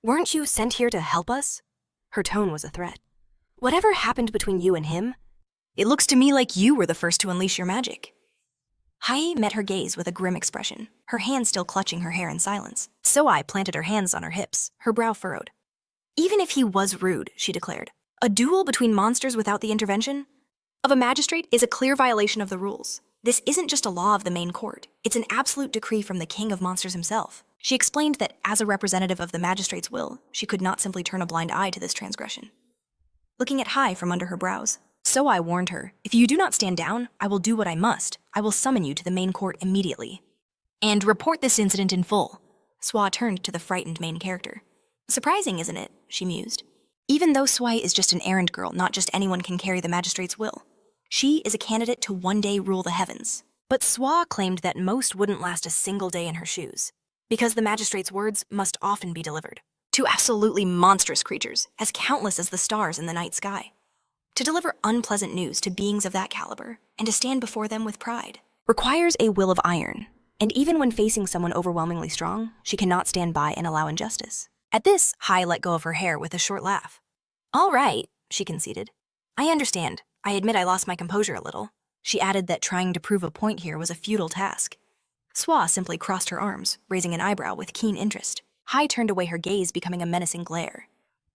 "Weren't you sent here to help us?" Her tone was a threat. "Whatever happened between you and him?" "It looks to me like you were the first to unleash your magic." Hai met her gaze with a grim expression, her hand still clutching her hair in silence. So-I planted her hands on her hips, her brow furrowed. "Even if he was rude," she declared, "a duel between monsters without the intervention of a magistrate is a clear violation of the rules. This isn't just a law of the main court, it's an absolute decree from the king of monsters himself." She explained that as a representative of the magistrate's will, she could not simply turn a blind eye to this transgression. Looking at Hai from under her brows, So-I warned her, "If you do not stand down, I will do what I must. I will summon you to the main court immediately. And report this incident in full." Siwoo turned to the frightened main character. "Surprising, isn't it?" she mused. "Even though Siwoo is just an errand girl, not just anyone can carry the magistrate's will. She is a candidate to one day rule the heavens." But Siwoo claimed that most wouldn't last a single day in her shoes, because the magistrate's words must often be delivered to absolutely monstrous creatures, as countless as the stars in the night sky. To deliver unpleasant news to beings of that caliber, and to stand before them with pride, requires a will of iron, and even when facing someone overwhelmingly strong, she cannot stand by and allow injustice. At this, Hai let go of her hair with a short laugh. "All right," she conceded. "I understand. I admit I lost my composure a little." She added that trying to prove a point here was a futile task. Siwoo simply crossed her arms, raising an eyebrow with keen interest. Hai turned away, her gaze becoming a menacing glare.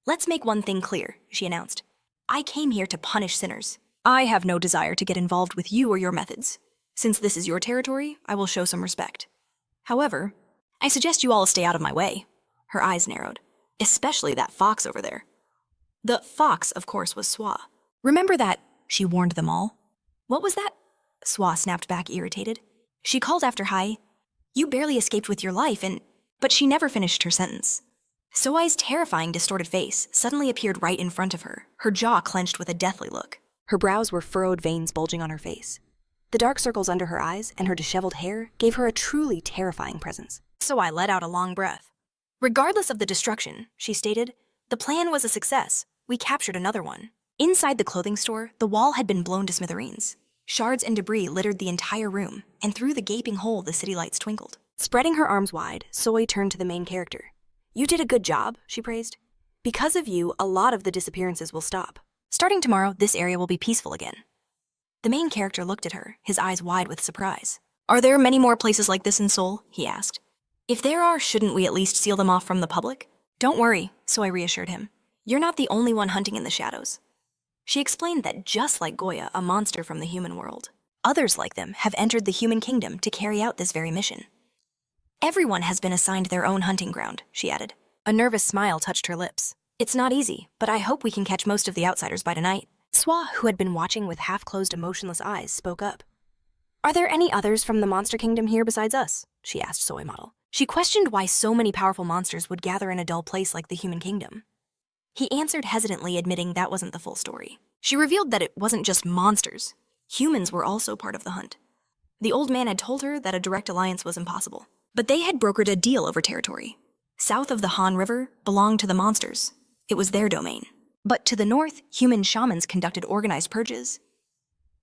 "Let's make one thing clear," she announced. "I came here to punish sinners. I have no desire to get involved with you or your methods. Since this is your territory, I will show some respect. However, I suggest you all stay out of my way." Her eyes narrowed. "Especially that fox over there." The fox, of course, was Siwoo. "Remember that," she warned them all. "What was that?" Siwoo snapped back, irritated. She called after Hai, "You barely escaped with your life, and..." But she never finished her sentence. So-I's terrifying, distorted face suddenly appeared right in front of her, her jaw clenched with a deathly look. Her brows were furrowed veins bulging on her face. The dark circles under her eyes and her disheveled hair gave her a truly terrifying presence. So-I let out a long breath. "Regardless of the destruction," she stated, "the plan was a success. We captured another one." Inside the clothing store, the wall had been blown to smithereens. Shards and debris littered the entire room, and through the gaping hole the city lights twinkled. Spreading her arms wide, Soy turned to the main character. "You did a good job," she praised. "Because of you, a lot of the disappearances will stop. Starting tomorrow, this area will be peaceful again." The main character looked at her, his eyes wide with surprise. "Are there many more places like this in Seoul?" he asked. "If there are, shouldn't we at least seal them off from the public?" "Don't worry," Soy reassured him. "You're not the only one hunting in the shadows." She explained that just like Goya, a monster from the human world, others like them have entered the human kingdom to carry out this very mission. "Everyone has been assigned their own hunting ground," she added. A nervous smile touched her lips. "It's not easy, but I hope we can catch most of the outsiders by tonight." Siwoo, who had been watching with half-closed, emotionless eyes, spoke up. "Are there any others from the monster kingdom here besides us?" she asked Soy Model. She questioned why so many powerful monsters would gather in a dull place like the human kingdom. He answered hesitantly, admitting that wasn't the full story. She revealed that it wasn't just monsters. Humans were also part of the hunt. The old man had told her that a direct alliance was impossible, but they had brokered a deal over territory. South of the Han River belonged to the monsters. It was their domain. But to the north, human shamans conducted organized purges.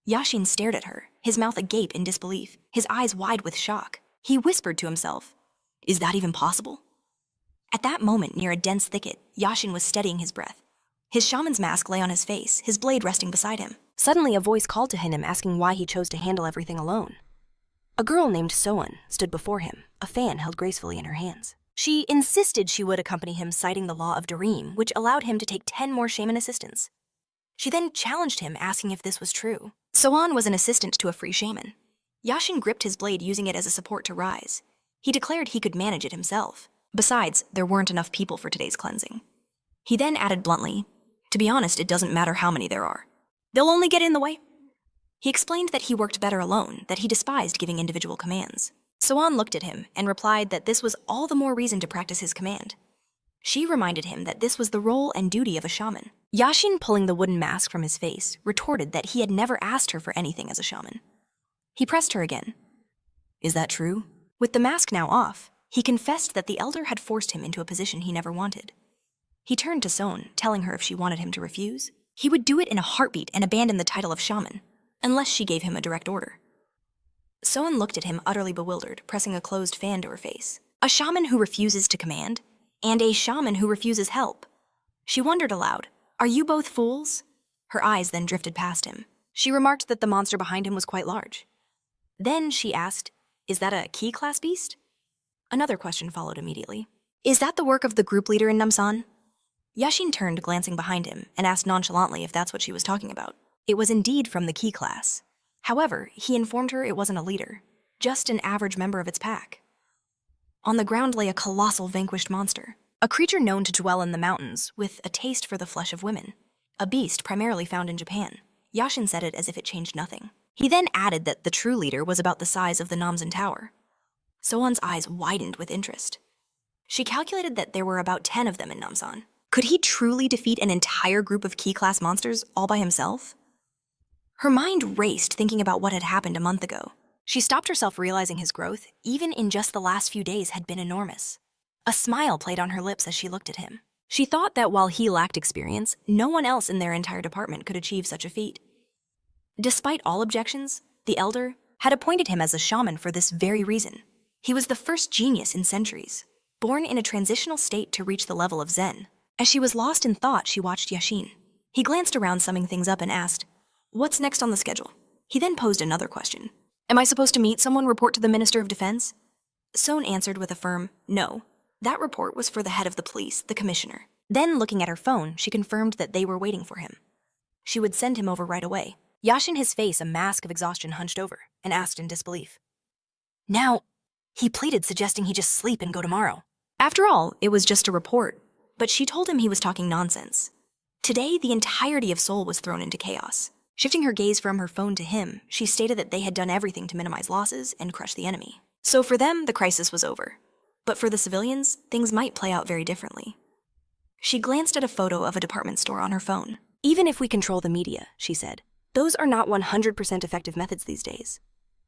Yashin stared at her, his mouth agape in disbelief, his eyes wide with shock. He whispered to himself, "Is that even possible?" At that moment, near a dense thicket, Yashin was steadying his breath. His shaman's mask lay on his face, his blade resting beside him. Suddenly, a voice called to him, asking why he chose to handle everything alone. A girl named Soan stood before him, a fan held gracefully in her hands. She insisted she would accompany him, citing the law of Dareem, which allowed him to take 10 more shaman assistants. She then challenged him, asking if this was true. Soan was an assistant to a free shaman. Yashin gripped his blade, using it as a support to rise. He declared he could manage it himself. Besides, there weren't enough people for today's cleansing. He then added bluntly, "To be honest, it doesn't matter how many there are. They'll only get in the way." He explained that he worked better alone, that he despised giving individual commands. Soan looked at him and replied that this was all the more reason to practice his command. She reminded him that this was the role and duty of a shaman. Yashin, pulling the wooden mask from his face, retorted that he had never asked her for anything as a shaman. He pressed her again. Is that true? With the mask now off, he confessed that the elder had forced him into a position he never wanted. He turned to Son, telling her if she wanted him to refuse, he would do it in a heartbeat and abandon the title of shaman, unless she gave him a direct order. Son looked at him utterly bewildered, pressing a closed fan to her face. A shaman who refuses to command, and a shaman who refuses help. She wondered aloud, are you both fools? Her eyes then drifted past him. She remarked that the monster behind him was quite large. Then she asked, is that a key class beast? Another question followed immediately. Is that the work of the group leader in Namsan? Yashin turned, glancing behind him, and asked nonchalantly if that's what she was talking about. It was indeed from the key class. However, he informed her it wasn't a leader, just an average member of its pack. On the ground lay a colossal vanquished monster, a creature known to dwell in the mountains with a taste for the flesh of women, a beast primarily found in Japan. Yashin said it as if it changed nothing. He then added that the true leader was about the size of the Namsan Tower. Soan's eyes widened with interest. She calculated that there were about 10 of them in Namsan. Could he truly defeat an entire group of key-class monsters all by himself? Her mind raced thinking about what had happened a month ago. She stopped herself realizing his growth, even in just the last few days, had been enormous. A smile played on her lips as she looked at him. She thought that while he lacked experience, no one else in their entire department could achieve such a feat. Despite all objections, the elder had appointed him as a shaman for this very reason. He was the first genius in centuries, born in a transitional state to reach the level of Zen. As she was lost in thought, she watched Yashin. He glanced around, summing things up, and asked, what's next on the schedule? He then posed another question. Am I supposed to meet someone, report to the Minister of Defense? Son answered with a firm no. That report was for the head of the police, the commissioner. Then, looking at her phone, she confirmed that they were waiting for him. She would send him over right away. Yashin, his face a mask of exhaustion, hunched over and asked in disbelief. Now, he pleaded, suggesting he just sleep and go tomorrow. After all, it was just a report, but she told him he was talking nonsense. Today, the entirety of Seoul was thrown into chaos. Shifting her gaze from her phone to him, she stated that they had done everything to minimize losses and crush the enemy. So for them, the crisis was over. But for the civilians, things might play out very differently. She glanced at a photo of a department store on her phone. Even if we control the media, she said, those are not 100% effective methods these days.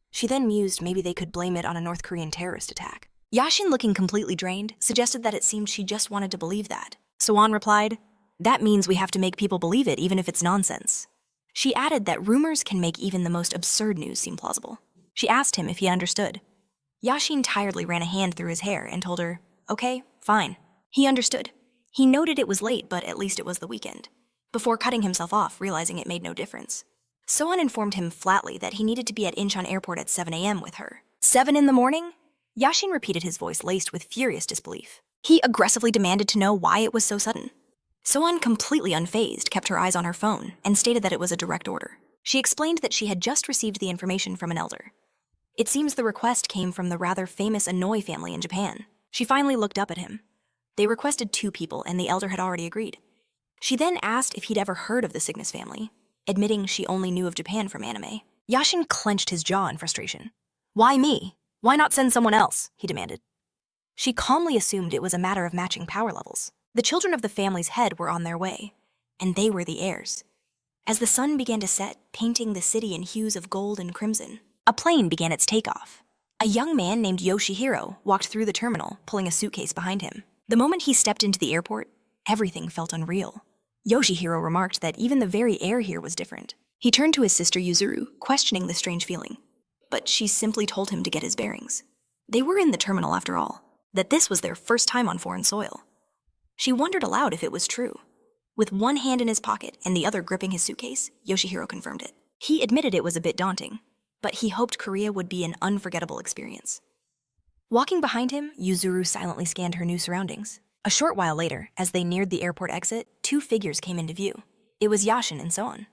She then mused maybe they could blame it on a North Korean terrorist attack. Yashin, looking completely drained, suggested that it seemed she just wanted to believe that. Soan replied, that means we have to make people believe it even if it's nonsense. She added that rumors can make even the most absurd news seem plausible. She asked him if he understood. Yashin tiredly ran a hand through his hair and told her, okay, fine. He understood. He noted it was late, but at least it was the weekend, before cutting himself off, realizing it made no difference. Soan informed him flatly that he needed to be at Incheon Airport at 7 a.m. with her. 7 in the morning? Yashin repeated, his voice laced with furious disbelief. He aggressively demanded to know why it was so sudden. Soan, completely unfazed, kept her eyes on her phone and stated that it was a direct order. She explained that she had just received the information from an elder. It seems the request came from the rather famous Inouye family in Japan. She finally looked up at him. They requested 2 people, and the elder had already agreed. She then asked if he'd ever heard of the Cygnus family, admitting she only knew of Japan from anime. Yashin clenched his jaw in frustration. Why me? Why not send someone else? He demanded. She calmly assumed it was a matter of matching power levels. The children of the family's head were on their way, and they were the heirs. As the sun began to set, painting the city in hues of gold and crimson, a plane began its takeoff. A young man named Yoshihiro walked through the terminal, pulling a suitcase behind him. The moment he stepped into the airport, everything felt unreal. Yoshihiro remarked that even the very air here was different. He turned to his sister Yuzuru, questioning the strange feeling. But she simply told him to get his bearings. They were in the terminal after all, that this was their first time on foreign soil. She wondered aloud if it was true. With one hand in his pocket and the other gripping his suitcase, Yoshihiro confirmed it. He admitted it was a bit daunting, but he hoped Korea would be an unforgettable experience. Walking behind him, Yuzuru silently scanned her new surroundings. A short while later, as they neared the airport exit, 2 figures came into view. It was Yashin and Soan.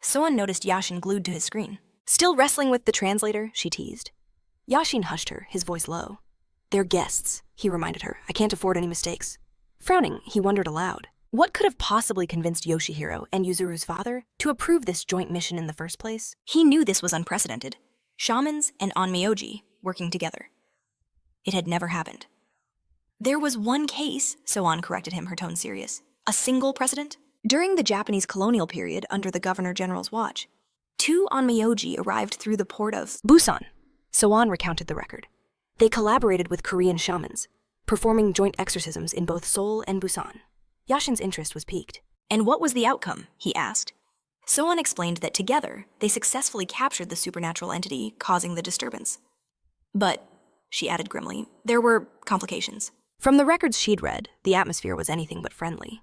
Soan noticed Yashin glued to his screen. Still wrestling with the translator, she teased. Yashin hushed her, his voice low. They're guests, he reminded her. I can't afford any mistakes. Frowning, he wondered aloud. What could have possibly convinced Yoshihiro and Yuzuru's father to approve this joint mission in the first place? He knew this was unprecedented. Shamans and onmyoji working together. It had never happened. There was one case, Soan corrected him, her tone serious. A single precedent? During the Japanese colonial period under the Governor General's watch. 2 onmyoji arrived through the port of Busan. Soan recounted the record. They collaborated with Korean shamans, performing joint exorcisms in both Seoul and Busan. Yashin's interest was piqued. And what was the outcome? He asked. Soan explained that together, they successfully captured the supernatural entity causing the disturbance. But, she added grimly, there were complications. From the records she'd read, the atmosphere was anything but friendly.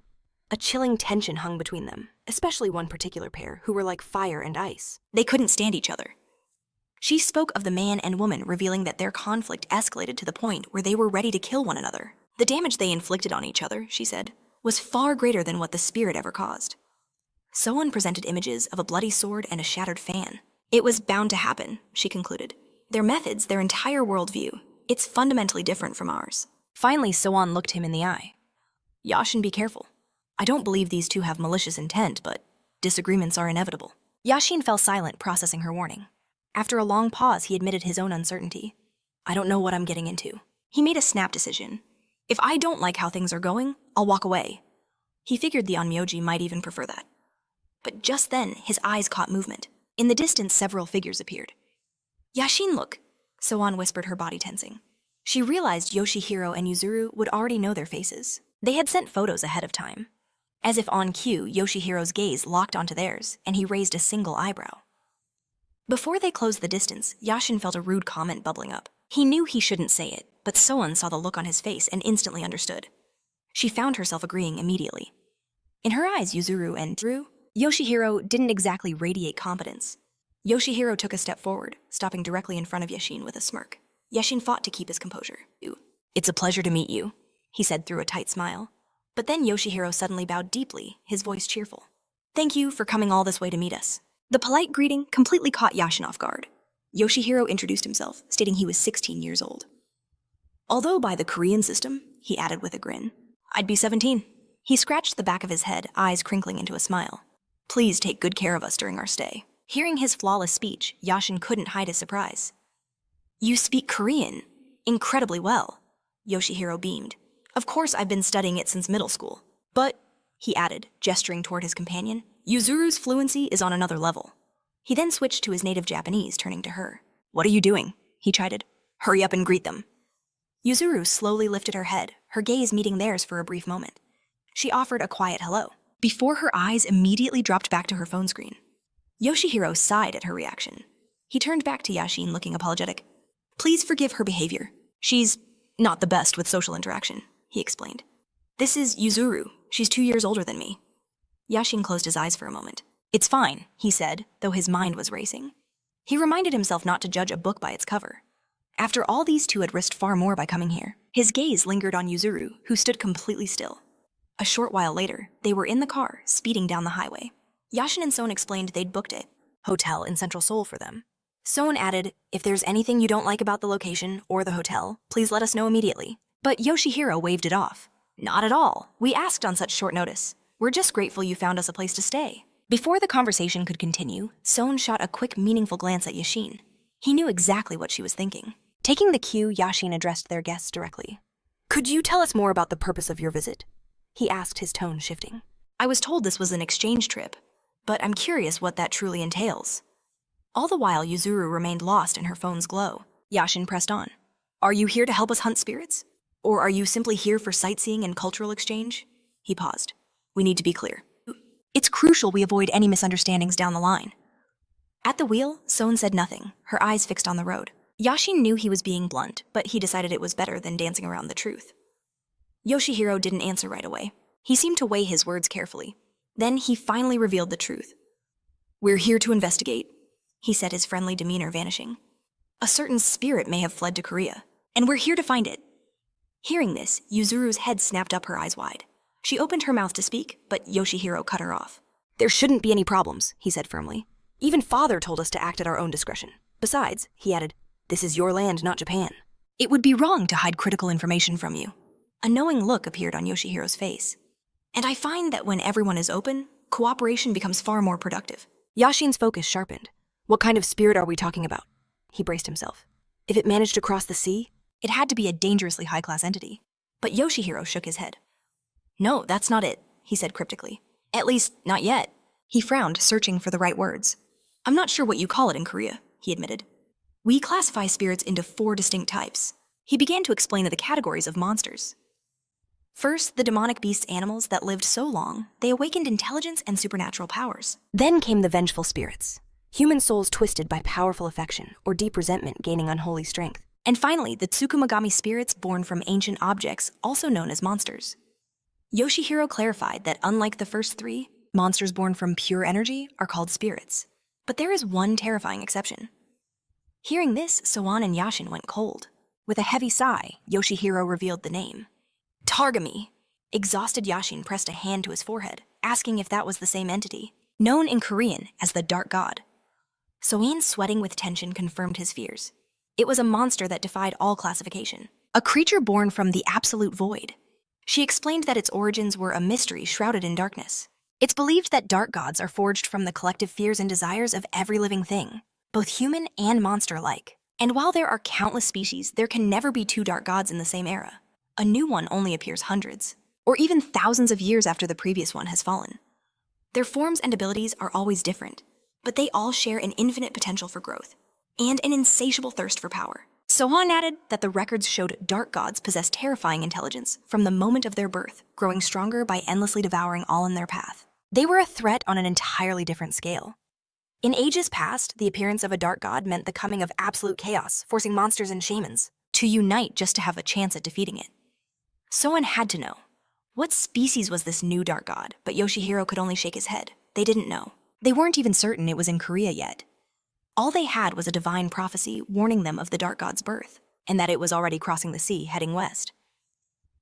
A chilling tension hung between them, especially one particular pair who were like fire and ice. They couldn't stand each other. She spoke of the man and woman, revealing that their conflict escalated to the point where they were ready to kill one another. The damage they inflicted on each other, she said, was far greater than what the spirit ever caused. Soan presented images of a bloody sword and a shattered fan. It was bound to happen, she concluded. Their methods, their entire worldview, it's fundamentally different from ours. Finally, Soan looked him in the eye. Yashin, be careful. I don't believe these two have malicious intent, but disagreements are inevitable. Yashin fell silent, processing her warning. After a long pause, he admitted his own uncertainty. I don't know what I'm getting into. He made a snap decision. If I don't like how things are going, I'll walk away. He figured the onmyoji might even prefer that. But just then, his eyes caught movement. In the distance, several figures appeared. Yashin, look, Soan whispered, her body tensing. She realized Yoshihiro and Yuzuru would already know their faces. They had sent photos ahead of time. As if on cue, Yoshihiro's gaze locked onto theirs, and he raised a single eyebrow. Before they closed the distance, Yashin felt a rude comment bubbling up. He knew he shouldn't say it, but Soan saw the look on his face and instantly understood. She found herself agreeing immediately. In her eyes, Yuzuru and Yoshihiro didn't exactly radiate competence. Yoshihiro took a step forward, stopping directly in front of Yashin with a smirk. Yashin fought to keep his composure. It's a pleasure to meet you, he said through a tight smile. But then Yoshihiro suddenly bowed deeply, his voice cheerful. Thank you for coming all this way to meet us. The polite greeting completely caught Yashin off guard. Yoshihiro introduced himself, stating he was 16 years old. Although by the Korean system, he added with a grin, I'd be 17. He scratched the back of his head, eyes crinkling into a smile. Please take good care of us during our stay. Hearing his flawless speech, Yashin couldn't hide his surprise. You speak Korean incredibly well, Yoshihiro beamed. Of course I've been studying it since middle school. But, he added, gesturing toward his companion, Yuzuru's fluency is on another level. He then switched to his native Japanese, turning to her. What are you doing? He chided. Hurry up and greet them. Yuzuru slowly lifted her head, her gaze meeting theirs for a brief moment. She offered a quiet hello, before her eyes immediately dropped back to her phone screen. Yoshihiro sighed at her reaction. He turned back to Yashin looking apologetic. Please forgive her behavior. She's not the best with social interaction, he explained. This is Yuzuru. She's 2 years older than me. Yashin closed his eyes for a moment. It's fine, he said, though his mind was racing. He reminded himself not to judge a book by its cover. After all, these two had risked far more by coming here. His gaze lingered on Yuzuru, who stood completely still. A short while later, they were in the car, speeding down the highway. Yashin and Soan explained they'd booked a hotel in Central Seoul for them. Soan added, if there's anything you don't like about the location or the hotel, please let us know immediately. But Yoshihiro waved it off. Not at all. We asked on such short notice. We're just grateful you found us a place to stay. Before the conversation could continue, Soan shot a quick, meaningful glance at Yashin. He knew exactly what she was thinking. Taking the cue, Yashin addressed their guests directly. Could you tell us more about the purpose of your visit? He asked, his tone shifting. I was told this was an exchange trip, but I'm curious what that truly entails. All the while, Yuzuru remained lost in her phone's glow. Yashin pressed on. Are you here to help us hunt spirits? Or are you simply here for sightseeing and cultural exchange? He paused. We need to be clear. It's crucial we avoid any misunderstandings down the line. At the wheel, Soan said nothing, her eyes fixed on the road. Yashin knew he was being blunt, but he decided it was better than dancing around the truth. Yoshihiro didn't answer right away. He seemed to weigh his words carefully. Then he finally revealed the truth. We're here to investigate, he said, his friendly demeanor vanishing. A certain spirit may have fled to Korea, and we're here to find it. Hearing this, Yuzuru's head snapped up, her eyes wide. She opened her mouth to speak, but Yoshihiro cut her off. There shouldn't be any problems, he said firmly. Even father told us to act at our own discretion. Besides, he added, this is your land, not Japan. It would be wrong to hide critical information from you. A knowing look appeared on Yoshihiro's face. And I find that when everyone is open, cooperation becomes far more productive. Yashin's focus sharpened. What kind of spirit are we talking about? He braced himself. If it managed to cross the sea, it had to be a dangerously high-class entity. But Yoshihiro shook his head. No, that's not it, he said cryptically. At least, not yet. He frowned, searching for the right words. I'm not sure what you call it in Korea, he admitted. We classify spirits into 4 distinct types. He began to explain the categories of monsters. First, the demonic beasts animals that lived so long, they awakened intelligence and supernatural powers. Then came the vengeful spirits, human souls twisted by powerful affection or deep resentment gaining unholy strength. And finally, the Tsukumogami spirits born from ancient objects, also known as monsters. Yoshihiro clarified that unlike the first 3, monsters born from pure energy are called spirits. But there is one terrifying exception. Hearing this, Soan and Yashin went cold. With a heavy sigh, Yoshihiro revealed the name. Targami. Exhausted Yashin pressed a hand to his forehead, asking if that was the same entity, known in Korean as the Dark God. Soan, sweating with tension, confirmed his fears. It was a monster that defied all classification, a creature born from the absolute void. She explained that its origins were a mystery shrouded in darkness. It's believed that dark gods are forged from the collective fears and desires of every living thing, both human and monster alike. And while there are countless species, there can never be 2 dark gods in the same era. A new one only appears hundreds, or even thousands of years after the previous one has fallen. Their forms and abilities are always different, but they all share an infinite potential for growth, and an insatiable thirst for power. Sohan added that the records showed dark gods possess terrifying intelligence from the moment of their birth, growing stronger by endlessly devouring all in their path. They were a threat on an entirely different scale. In ages past, the appearance of a dark god meant the coming of absolute chaos, forcing monsters and shamans to unite just to have a chance at defeating it. Sohan had to know. What species was this new dark god? But Yoshihiro could only shake his head. They didn't know. They weren't even certain it was in Korea yet. All they had was a divine prophecy warning them of the dark god's birth, and that it was already crossing the sea, heading west.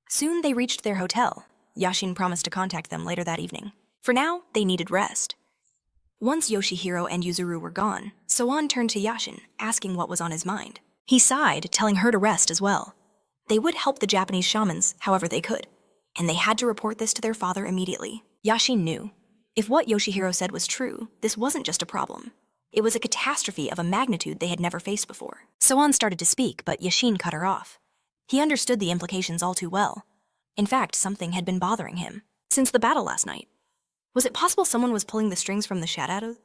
Soon they reached their hotel. Yashin promised to contact them later that evening. For now, they needed rest. Once Yoshihiro and Yuzuru were gone, Soan turned to Yashin, asking what was on his mind. He sighed, telling her to rest as well. They would help the Japanese shamans however they could, and they had to report this to their father immediately. Yashin knew. If what Yoshihiro said was true, this wasn't just a problem. It was a catastrophe of a magnitude they had never faced before. Soan started to speak, but Yashin cut her off. He understood the implications all too well. In fact, something had been bothering him since the battle last night. Was it possible someone was pulling the strings from the shadow?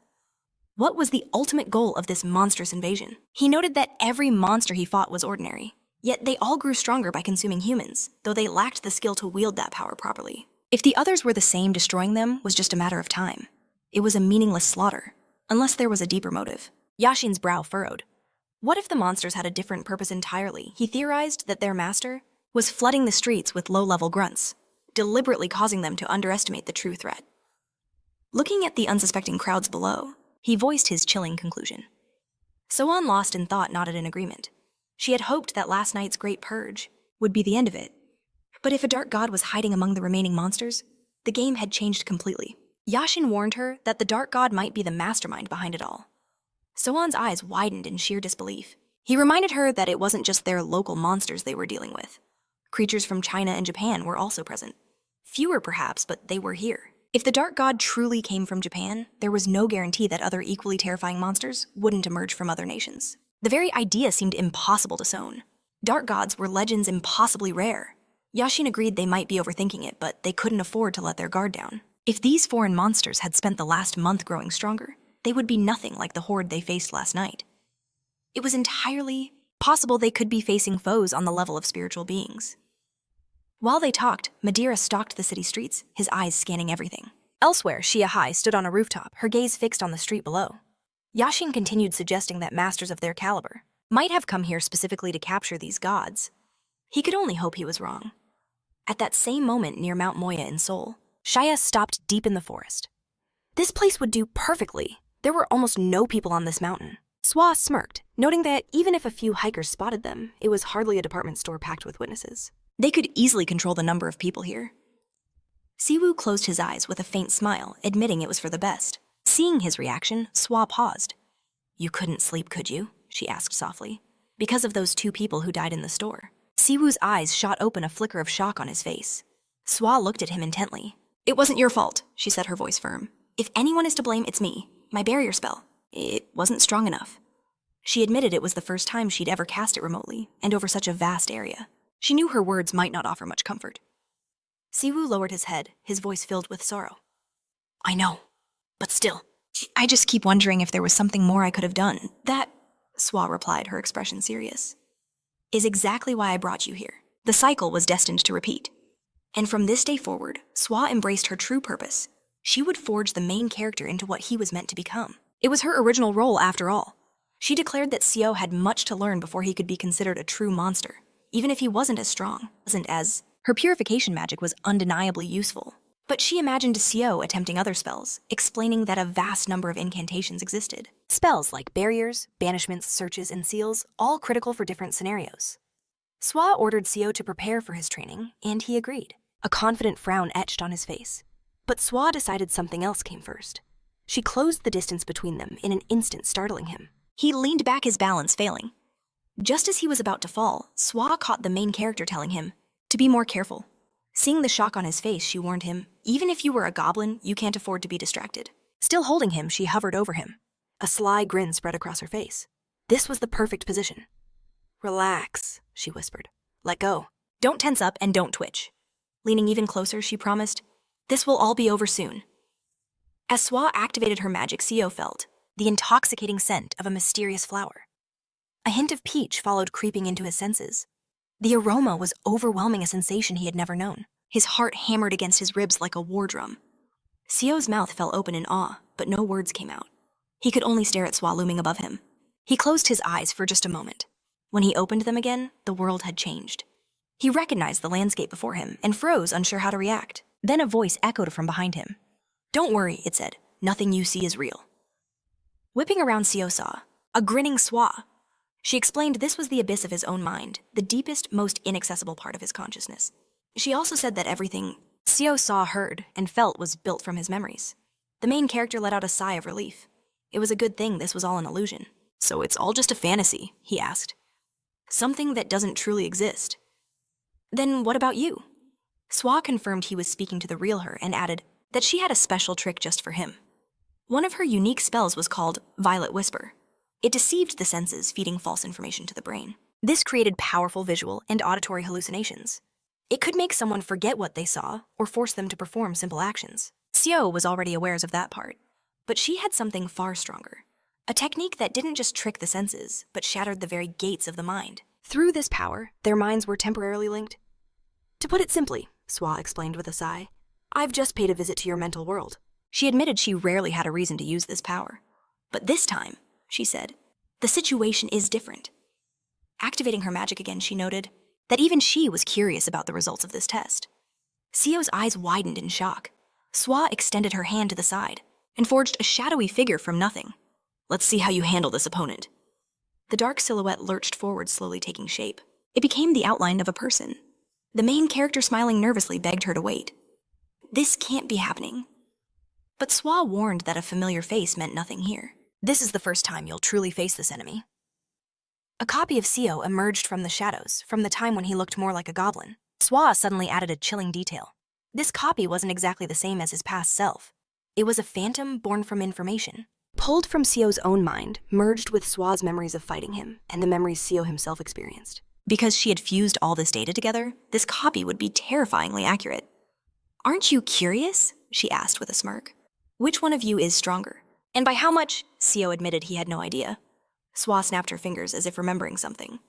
What was the ultimate goal of this monstrous invasion? He noted that every monster he fought was ordinary, yet they all grew stronger by consuming humans, though they lacked the skill to wield that power properly. If the others were the same, destroying them was just a matter of time. It was a meaningless slaughter, unless there was a deeper motive. Yashin's brow furrowed. What if the monsters had a different purpose entirely? He theorized that their master was flooding the streets with low-level grunts, deliberately causing them to underestimate the true threat. Looking at the unsuspecting crowds below, he voiced his chilling conclusion. Soan, lost in thought, nodded in agreement. She had hoped that last night's great purge would be the end of it. But if a dark god was hiding among the remaining monsters, the game had changed completely. Yashin warned her that the dark god might be the mastermind behind it all. Soan's eyes widened in sheer disbelief. He reminded her that it wasn't just their local monsters they were dealing with. Creatures from China and Japan were also present. Fewer perhaps, but they were here. If the dark god truly came from Japan, there was no guarantee that other equally terrifying monsters wouldn't emerge from other nations. The very idea seemed impossible to Soan. Dark gods were legends impossibly rare. Yashin agreed they might be overthinking it, but they couldn't afford to let their guard down. If these foreign monsters had spent the last month growing stronger, they would be nothing like the horde they faced last night. It was entirely possible they could be facing foes on the level of spiritual beings. While they talked, Madeira stalked the city streets, his eyes scanning everything. Elsewhere, Shia Hai stood on a rooftop, her gaze fixed on the street below. Yashin continued suggesting that masters of their caliber might have come here specifically to capture these gods. He could only hope he was wrong. At that same moment near Mount Moya in Seoul, Shia stopped deep in the forest. This place would do perfectly. There were almost no people on this mountain. Swa smirked, noting that even if a few hikers spotted them, it was hardly a department store packed with witnesses. They could easily control the number of people here. Siwoo closed his eyes with a faint smile, admitting it was for the best. Seeing his reaction, Swa paused. "You couldn't sleep, could you?" she asked softly. "Because of those 2 people who died in the store." Siwoo's eyes shot open, a flicker of shock on his face. Swa looked at him intently. "It wasn't your fault," she said, her voice firm. "If anyone is to blame, it's me. My barrier spell. It wasn't strong enough." She admitted it was the first time she'd ever cast it remotely, and over such a vast area. She knew her words might not offer much comfort. Siwoo lowered his head, his voice filled with sorrow. "I know, but still, I just keep wondering if there was something more I could have done. That, Siwoo replied, her expression serious, is exactly why I brought you here. The cycle was destined to repeat. And from this day forward, Siwoo embraced her true purpose. She would forge the main character into what he was meant to become. It was her original role, after all. She declared that Siwoo had much to learn before he could be considered a true monster, even if he wasn't as strong. Her purification magic was undeniably useful. But she imagined Siwoo attempting other spells, explaining that a vast number of incantations existed. Spells like barriers, banishments, searches, and seals, all critical for different scenarios. Siwoo ordered Siwoo to prepare for his training, and he agreed. A confident frown etched on his face. But Siwoo decided something else came first. She closed the distance between them in an instant, startling him. He leaned back, his balance failing. Just as he was about to fall, Siwoo caught the main character telling him to be more careful. Seeing the shock on his face, she warned him, even if you were a goblin, you can't afford to be distracted. Still holding him, she hovered over him. A sly grin spread across her face. This was the perfect position. Relax, she whispered. Let go. Don't tense up and don't twitch. Leaning even closer, she promised, this will all be over soon. As Siwoo activated her magic, Siwoo felt the intoxicating scent of a mysterious flower. A hint of peach followed, creeping into his senses. The aroma was overwhelming, a sensation he had never known. His heart hammered against his ribs like a war drum. Siwoo's mouth fell open in awe, but no words came out. He could only stare at Siwoo looming above him. He closed his eyes for just a moment. When he opened them again, the world had changed. He recognized the landscape before him and froze, unsure how to react. Then a voice echoed from behind him. Don't worry, it said. Nothing you see is real. Whipping around, Siwoo saw a grinning Siwoo. She explained this was the abyss of his own mind, the deepest, most inaccessible part of his consciousness. She also said that everything Siwoo saw, heard, and felt was built from his memories. The main character let out a sigh of relief. It was a good thing this was all an illusion. So it's all just a fantasy, he asked. Something that doesn't truly exist. Then what about you? Siwoo confirmed he was speaking to the real her and added that she had a special trick just for him. One of her unique spells was called Violet Whisper. It deceived the senses, feeding false information to the brain. This created powerful visual and auditory hallucinations. It could make someone forget what they saw or force them to perform simple actions. Siwoo was already aware of that part, but she had something far stronger. A technique that didn't just trick the senses, but shattered the very gates of the mind. Through this power, their minds were temporarily linked. To put it simply, Siwoo explained with a sigh, I've just paid a visit to your mental world. She admitted she rarely had a reason to use this power. But this time, she said, the situation is different. Activating her magic again, she noted that even she was curious about the results of this test. Siwoo's eyes widened in shock. Siwoo extended her hand to the side and forged a shadowy figure from nothing. Let's see how you handle this opponent. The dark silhouette lurched forward, slowly taking shape. It became the outline of a person. The main character, smiling nervously, begged her to wait. This can't be happening. But Siwoo warned that a familiar face meant nothing here. This is the first time you'll truly face this enemy. A copy of Siwoo emerged from the shadows, from the time when he looked more like a goblin. Siwoo suddenly added a chilling detail. This copy wasn't exactly the same as his past self. It was a phantom born from information, pulled from Siwoo's own mind, merged with Siwoo's memories of fighting him and the memories Siwoo himself experienced. Because she had fused all this data together, this copy would be terrifyingly accurate. Aren't you curious? She asked with a smirk. Which one of you is stronger? And by how much? Siwoo admitted he had no idea. Siwoo snapped her fingers as if remembering something.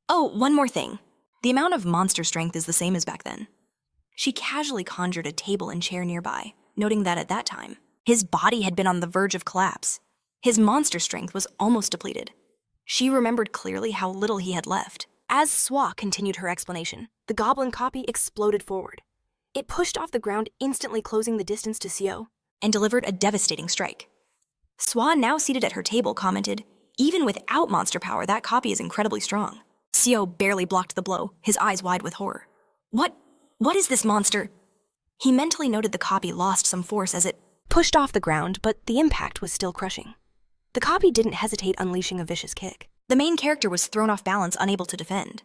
Oh, one more thing. The amount of monster strength is the same as back then. She casually conjured a table and chair nearby, noting that at that time, his body had been on the verge of collapse. His monster strength was almost depleted. She remembered clearly how little he had left. As Siwoo continued her explanation, the goblin copy exploded forward. It pushed off the ground, instantly closing the distance to Siwoo, and delivered a devastating strike. Siwoo, now seated at her table, commented, even without monster power, that copy is incredibly strong. Siwoo barely blocked the blow, his eyes wide with horror. What is this monster? He mentally noted the copy lost some force as it pushed off the ground, but the impact was still crushing. The copy didn't hesitate, unleashing a vicious kick. The main character was thrown off balance, unable to defend.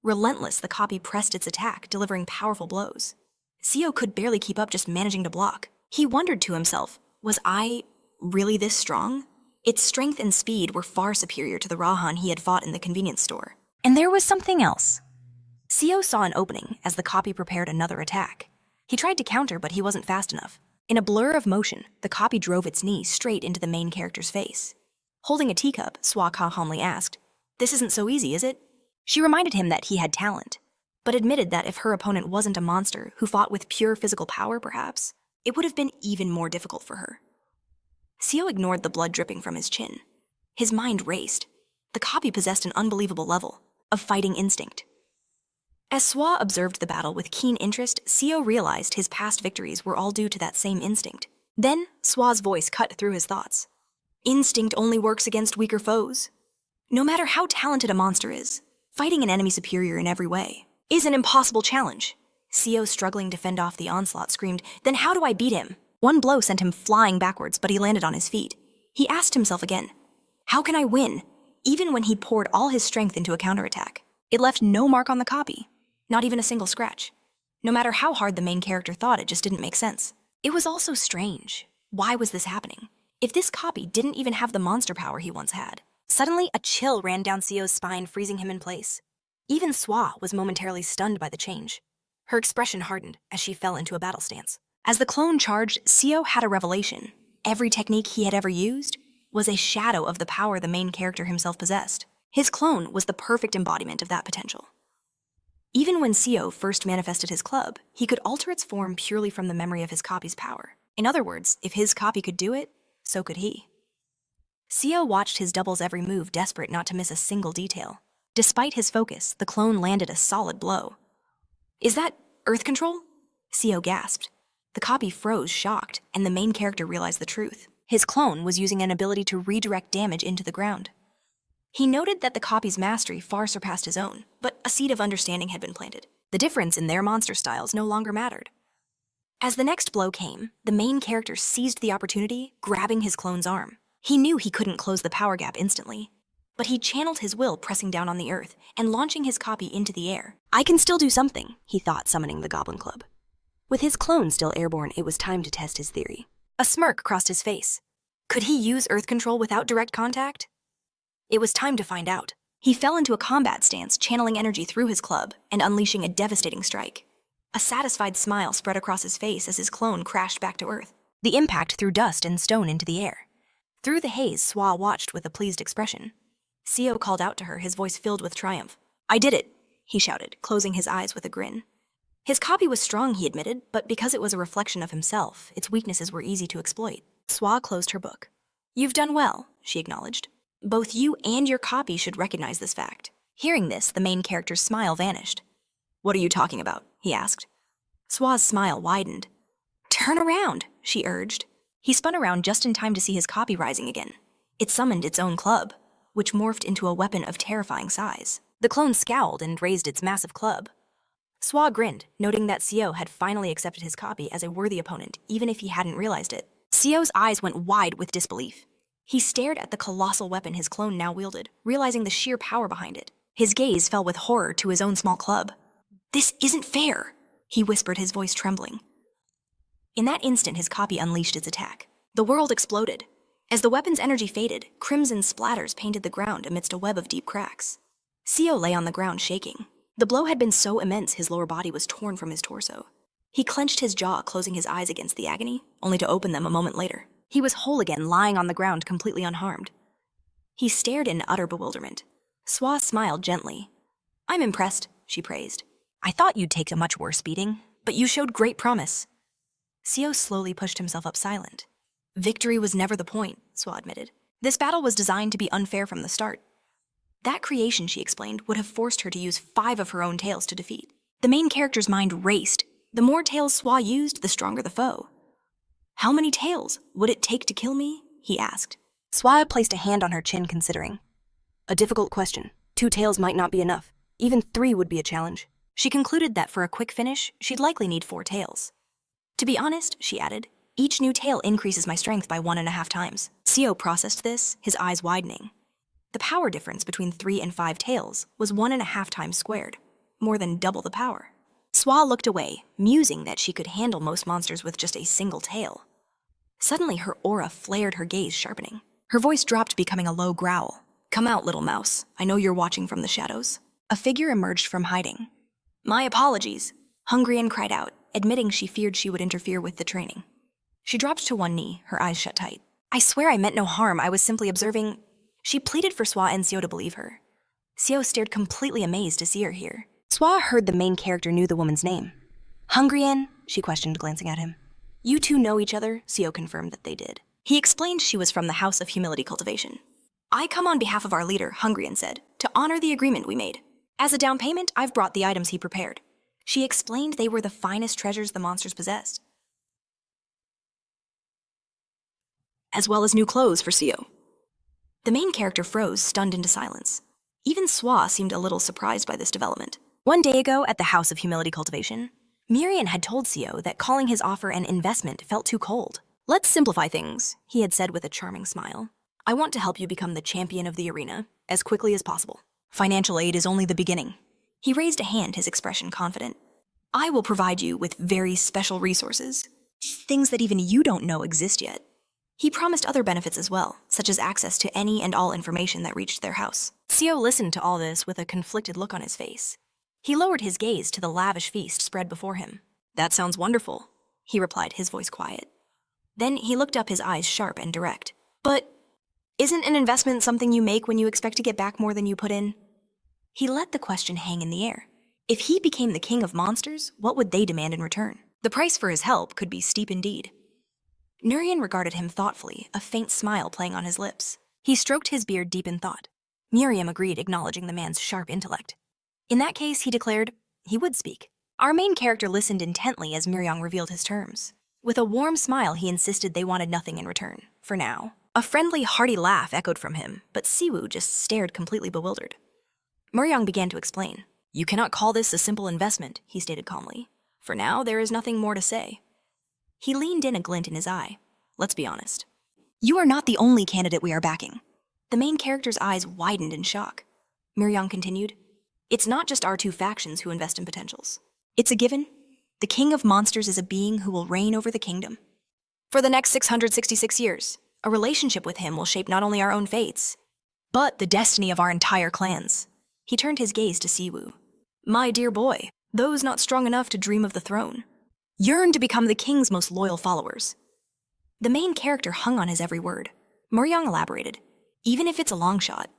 Relentless, the copy pressed its attack, delivering powerful blows. Siwoo could barely keep up, just managing to block. He wondered to himself, was I really this strong? Its strength and speed were far superior to the Rahan he had fought in the convenience store. And there was something else. Siwoo saw an opening as the copy prepared another attack. He tried to counter, but he wasn't fast enough. In a blur of motion, the copy drove its knee straight into the main character's face. Holding a teacup, Siwoo calmly asked, "This isn't so easy, is it?" She reminded him that he had talent, but admitted that if her opponent wasn't a monster who fought with pure physical power, perhaps, it would have been even more difficult for her. Siwoo ignored the blood dripping from his chin. His mind raced. The copy possessed an unbelievable level of fighting instinct. As Siwoo observed the battle with keen interest, Siwoo realized his past victories were all due to that same instinct. Then, Siwoo's voice cut through his thoughts. Instinct only works against weaker foes. No matter how talented a monster is, fighting an enemy superior in every way is an impossible challenge. Siwoo, struggling to fend off the onslaught, screamed, "Then how do I beat him?" One blow sent him flying backwards, but he landed on his feet. He asked himself again, "How can I win?" Even when he poured all his strength into a counterattack, it left no mark on the copy, not even a single scratch. No matter how hard the main character thought, it just didn't make sense. It was also strange. Why was this happening? If this copy didn't even have the monster power he once had. Suddenly, a chill ran down Siwoo's spine, freezing him in place. Even Siwoo was momentarily stunned by the change. Her expression hardened as she fell into a battle stance. As the clone charged, Siwoo had a revelation. Every technique he had ever used was a shadow of the power the main character himself possessed. His clone was the perfect embodiment of that potential. Even when Siwoo first manifested his club, he could alter its form purely from the memory of his copy's power. In other words, if his copy could do it, so could he. Siwoo watched his double's every move, desperate not to miss a single detail. Despite his focus, the clone landed a solid blow. "Is that earth control?" Siwoo gasped. The copy froze, shocked, and the main character realized the truth. His clone was using an ability to redirect damage into the ground. He noted that the copy's mastery far surpassed his own, but a seed of understanding had been planted. The difference in their monster styles no longer mattered. As the next blow came, the main character seized the opportunity, grabbing his clone's arm. He knew he couldn't close the power gap instantly, but he channeled his will, pressing down on the earth and launching his copy into the air. "I can still do something," he thought, summoning the Goblin Club. With his clone still airborne, it was time to test his theory. A smirk crossed his face. Could he use earth control without direct contact? It was time to find out. He fell into a combat stance, channeling energy through his club and unleashing a devastating strike. A satisfied smile spread across his face as his clone crashed back to earth. The impact threw dust and stone into the air. Through the haze, Siwoo watched with a pleased expression. Siwoo called out to her, his voice filled with triumph. "I did it," he shouted, closing his eyes with a grin. His copy was strong, he admitted, but because it was a reflection of himself, its weaknesses were easy to exploit. Siwoo closed her book. "You've done well," she acknowledged. "Both you and your copy should recognize this fact." Hearing this, the main character's smile vanished. "What are you talking about?" he asked. Siwoo's smile widened. "Turn around," she urged. He spun around just in time to see his copy rising again. It summoned its own club, which morphed into a weapon of terrifying size. The clone scowled and raised its massive club. Siwoo grinned, noting that Siwoo had finally accepted his copy as a worthy opponent, even if he hadn't realized it. Siwoo's eyes went wide with disbelief. He stared at the colossal weapon his clone now wielded, realizing the sheer power behind it. His gaze fell with horror to his own small club. "This isn't fair," he whispered, his voice trembling. In that instant, his copy unleashed its attack. The world exploded. As the weapon's energy faded, crimson splatters painted the ground amidst a web of deep cracks. Siwoo lay on the ground, shaking. The blow had been so immense his lower body was torn from his torso. He clenched his jaw, closing his eyes against the agony, only to open them a moment later. He was whole again, lying on the ground, completely unharmed. He stared in utter bewilderment. Siwoo smiled gently. "I'm impressed," she praised. "I thought you'd take a much worse beating, but you showed great promise." Siwoo slowly pushed himself up, silent. "Victory was never the point," Siwoo admitted. "This battle was designed to be unfair from the start." That creation, she explained, would have forced her to use 5 of her own tails to defeat. The main character's mind raced. The more tails Siwoo used, the stronger the foe. "How many tails would it take to kill me?" he asked. Siwoo placed a hand on her chin, considering. "A difficult question. 2 tails might not be enough. Even 3 would be a challenge." She concluded that for a quick finish, she'd likely need 4 tails. "To be honest," she added, "each new tail increases my strength by 1.5 times." Siwoo processed this, his eyes widening. The power difference between 3 and 5 tails was 1.5 times squared, more than double the power. Siwoo looked away, musing that she could handle most monsters with just a single tail. Suddenly, her aura flared, her gaze sharpening. Her voice dropped, becoming a low growl. "Come out, little mouse. I know you're watching from the shadows." A figure emerged from hiding. "My apologies," Hungrian cried out, admitting she feared she would interfere with the training. She dropped to one knee, her eyes shut tight. I swear I meant no harm. I was simply observing. She pleaded for Swa and Seo to believe her. Seo stared completely amazed to see her here. Swa heard the main character knew the woman's name. Hungrien? She questioned, glancing at him. You two know each other? Seo confirmed that they did. He explained she was from the House of Humility Cultivation. I come on behalf of our leader, Hungrien said, to honor the agreement we made. As a down payment, I've brought the items he prepared. She explained they were the finest treasures the monsters possessed, as well as new clothes for Seo. The main character froze, stunned into silence. Even Swa seemed a little surprised by this development. One day ago, at the House of Humility Cultivation, Mirian had told Seo that calling his offer an investment felt too cold. Let's simplify things, he had said with a charming smile. I want to help you become the champion of the arena as quickly as possible. Financial aid is only the beginning. He raised a hand, his expression confident. I will provide you with very special resources, things that even you don't know exist yet. He promised other benefits as well, such as access to any and all information that reached their house. Seo listened to all this with a conflicted look on his face. He lowered his gaze to the lavish feast spread before him. That sounds wonderful, he replied, his voice quiet. Then he looked up, his eyes sharp and direct. But isn't an investment something you make when you expect to get back more than you put in? He let the question hang in the air. If he became the king of monsters, what would they demand in return? The price for his help could be steep indeed. Nurian regarded him thoughtfully, a faint smile playing on his lips. He stroked his beard deep in thought. Miriam agreed, acknowledging the man's sharp intellect. In that case, he declared, he would speak. Our main character listened intently as Miriam revealed his terms. With a warm smile, he insisted they wanted nothing in return, for now. A friendly, hearty laugh echoed from him, but Siwoo just stared completely bewildered. Muriang began to explain. You cannot call this a simple investment, he stated calmly. For now, there is nothing more to say. He leaned in, a glint in his eye. Let's be honest. You are not the only candidate we are backing. The main character's eyes widened in shock. Miriam continued. It's not just our two factions who invest in potentials. It's a given. The king of monsters is a being who will reign over the kingdom. For the next 666 years, a relationship with him will shape not only our own fates, but the destiny of our entire clans. He turned his gaze to Siwoo. My dear boy, those not strong enough to dream of the throne yearn to become the king's most loyal followers. The main character hung on his every word. Muriang elaborated. Even if it's a long shot,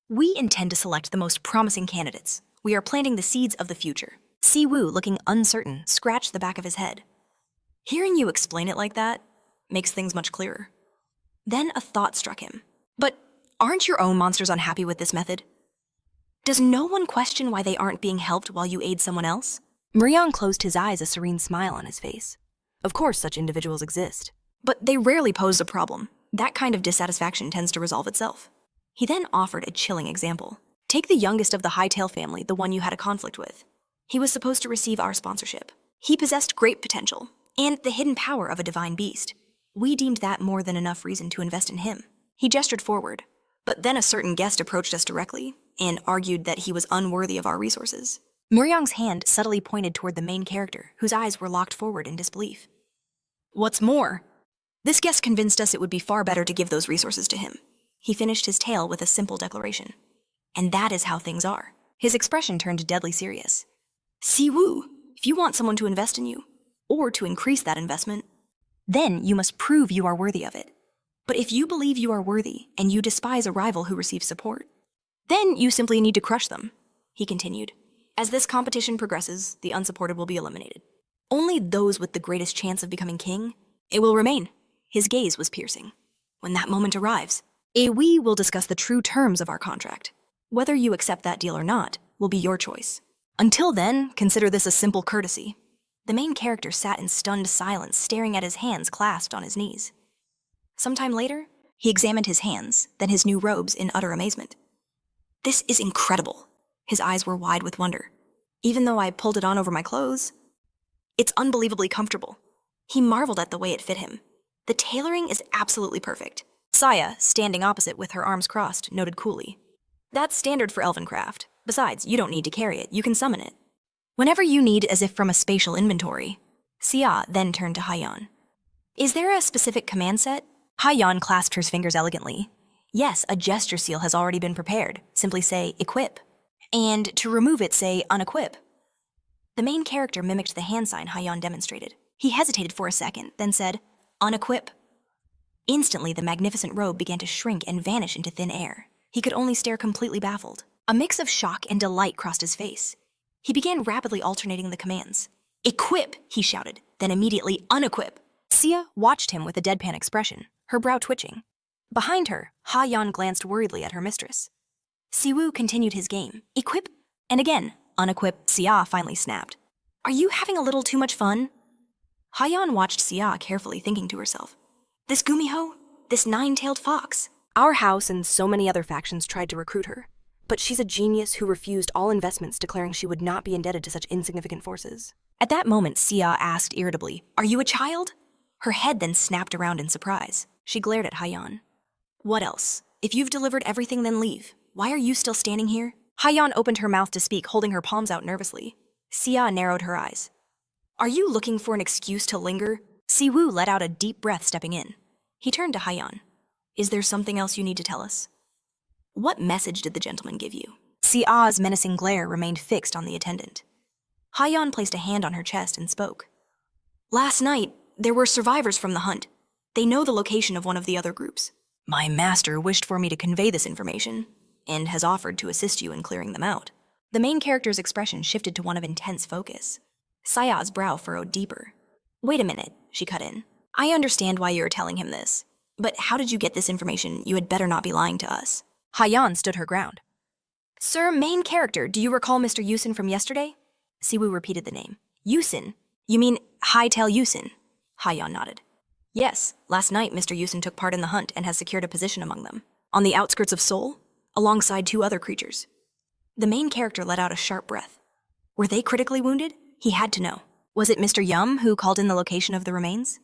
we intend to select the most promising candidates. We are planting the seeds of the future. Siwoo, looking uncertain, scratched the back of his head. Hearing you explain it like that makes things much clearer. Then a thought struck him. But aren't your own monsters unhappy with this method? Does no one question why they aren't being helped while you aid someone else? Muriang closed his eyes, a serene smile on his face. Of course such individuals exist. But they rarely pose a problem. That kind of dissatisfaction tends to resolve itself. He then offered a chilling example. Take the youngest of the Hightail family, the one you had a conflict with. He was supposed to receive our sponsorship. He possessed great potential, and the hidden power of a divine beast. We deemed that more than enough reason to invest in him. He gestured forward, but then a certain guest approached us directly and argued that he was unworthy of our resources. Muriang's hand subtly pointed toward the main character, whose eyes were locked forward in disbelief. What's more, this guest convinced us it would be far better to give those resources to him. He finished his tale with a simple declaration. And that is how things are. His expression turned deadly serious. Siwoo, if you want someone to invest in you, or to increase that investment, then you must prove you are worthy of it. But if you believe you are worthy and you despise a rival who receives support, then you simply need to crush them, he continued. As this competition progresses, the unsupported will be eliminated. Only those with the greatest chance of becoming king, it will remain. His gaze was piercing. When that moment arrives, we will discuss the true terms of our contract. Whether you accept that deal or not will be your choice. Until then, consider this a simple courtesy. The main character sat in stunned silence, staring at his hands clasped on his knees. Sometime later, he examined his hands, then his new robes in utter amazement. This is incredible. His eyes were wide with wonder. Even though I pulled it on over my clothes, it's unbelievably comfortable. He marveled at the way it fit him. The tailoring is absolutely perfect. Saya, standing opposite with her arms crossed, noted coolly. That's standard for Elvencraft. Besides, you don't need to carry it, you can summon it. Whenever you need, as if from a spatial inventory. Sia then turned to Haiyan. Is there a specific command set? Haiyan clasped her fingers elegantly. Yes, a gesture seal has already been prepared. Simply say, equip. And to remove it, say, unequip. The main character mimicked the hand sign Haiyan demonstrated. He hesitated for a second, then said, unequip. Instantly, the magnificent robe began to shrink and vanish into thin air. He could only stare completely baffled. A mix of shock and delight crossed his face. He began rapidly alternating the commands. Equip, he shouted, then immediately unequip. Sia watched him with a deadpan expression, her brow twitching. Behind her, Ha-Yan glanced worriedly at her mistress. Siwoo continued his game. Equip, and again, unequip. Sia finally snapped. Are you having a little too much fun? Ha-Yan watched Sia carefully, thinking to herself. This Gumiho? This nine-tailed fox? Our house and so many other factions tried to recruit her, but she's a genius who refused all investments, declaring she would not be indebted to such insignificant forces. At that moment, Sia asked irritably, Are you a child? Her head then snapped around in surprise. She glared at Ha-Yan. What else? If you've delivered everything, then leave. Why are you still standing here? Ha-Yan opened her mouth to speak, holding her palms out nervously. Sia narrowed her eyes. Are you looking for an excuse to linger? Siwoo let out a deep breath, stepping in. He turned to Ha-Yan. Is there something else you need to tell us? What message did the gentleman give you? Sia's menacing glare remained fixed on the attendant. Ha-Yan placed a hand on her chest and spoke. Last night, there were survivors from the hunt. They know the location of one of the other groups. My master wished for me to convey this information, and has offered to assist you in clearing them out. The main character's expression shifted to one of intense focus. Saya's brow furrowed deeper. Wait a minute, she cut in. I understand why you're telling him this, but how did you get this information? You had better not be lying to us. Ha-Yan stood her ground. Sir, main character, do you recall Mr. Yusin from yesterday? Siwoo repeated the name. Yusin? You mean Hightail Yusin? Ha-Yan nodded. Yes, last night Mr. Yusin took part in the hunt and has secured a position among them, on the outskirts of Seoul, alongside 2 other creatures. The main character let out a sharp breath. Were they critically wounded? He had to know. Was it Mr. Yum who called in the location of the remains?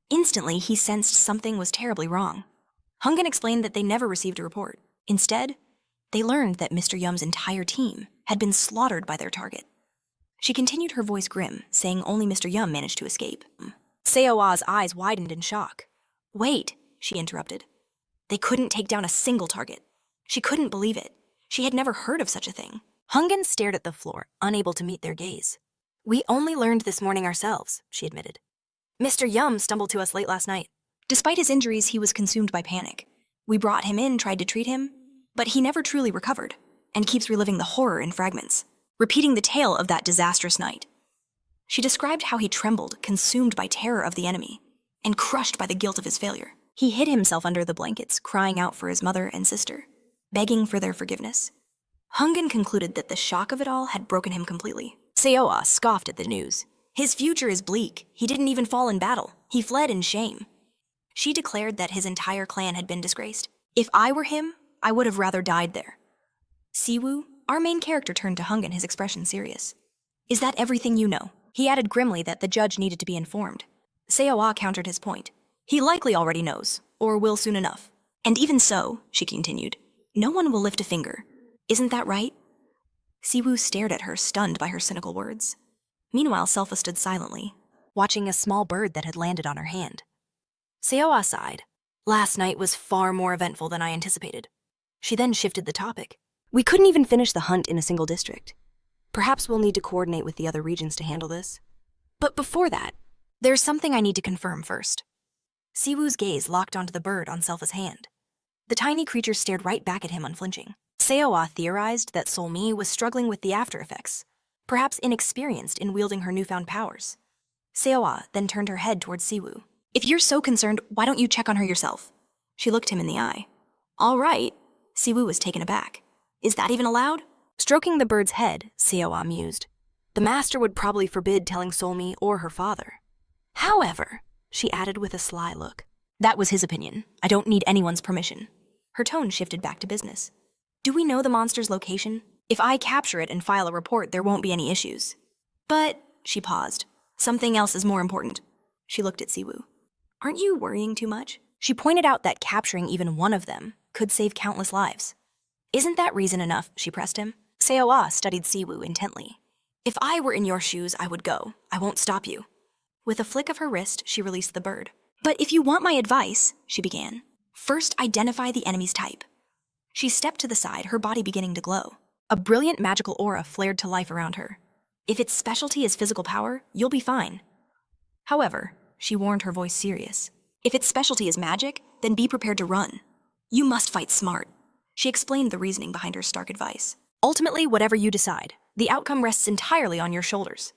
Instantly, he sensed something was terribly wrong. Hungan explained that they never received a report. Instead, they learned that Mr. Yum's entire team had been slaughtered by their target. She continued, her voice grim, saying only Mr. Yum managed to escape. Seowa's eyes widened in shock. Wait, she interrupted. They couldn't take down a single target. She couldn't believe it. She had never heard of such a thing. Hungan stared at the floor, unable to meet their gaze. We only learned this morning ourselves, she admitted. Mr. Yum stumbled to us late last night. Despite his injuries, he was consumed by panic. We brought him in, tried to treat him, but he never truly recovered, and keeps reliving the horror in fragments, repeating the tale of that disastrous night. She described how he trembled, consumed by terror of the enemy, and crushed by the guilt of his failure. He hid himself under the blankets, crying out for his mother and sister, begging for their forgiveness. Hungan concluded that the shock of it all had broken him completely. Seowa scoffed at the news. His future is bleak. He didn't even fall in battle. He fled in shame. She declared that his entire clan had been disgraced. If I were him, I would have rather died there. Siwoo, our main character, turned to Hungan, his expression serious. Is that everything you know? He added grimly that the judge needed to be informed. Seowa countered his point. He likely already knows, or will soon enough. And even so, she continued, no one will lift a finger. Isn't that right? Siwoo stared at her, stunned by her cynical words. Meanwhile, Selfa stood silently, watching a small bird that had landed on her hand. Seowa sighed. Last night was far more eventful than I anticipated. She then shifted the topic. We couldn't even finish the hunt in a single district. Perhaps we'll need to coordinate with the other regions to handle this. But before that, there's something I need to confirm first. Siwoo's gaze locked onto the bird on Selfa's hand. The tiny creature stared right back at him, unflinching. Seowa theorized that Solmi was struggling with the after effects, perhaps inexperienced in wielding her newfound powers. Seowa then turned her head towards Siwoo. If you're so concerned, why don't you check on her yourself? She looked him in the eye. All right. Siwoo was taken aback. Is that even allowed? Stroking the bird's head, Seowa mused. The master would probably forbid telling Solmi or her father. However, she added with a sly look, that was his opinion. I don't need anyone's permission. Her tone shifted back to business. Do we know the monster's location? If I capture it and file a report, there won't be any issues. But, she paused, something else is more important. She looked at Siwoo. Aren't you worrying too much? She pointed out that capturing even one of them could save countless lives. Isn't that reason enough? She pressed him. Seowa studied Siwoo intently. If I were in your shoes, I would go. I won't stop you. With a flick of her wrist, she released the bird. But if you want my advice, she began, first identify the enemy's type. She stepped to the side, her body beginning to glow. A brilliant magical aura flared to life around her. If its specialty is physical power, you'll be fine. However, she warned, her voice serious. If its specialty is magic, then be prepared to run. You must fight smart. She explained the reasoning behind her stark advice. Ultimately, whatever you decide, the outcome rests entirely on your shoulders.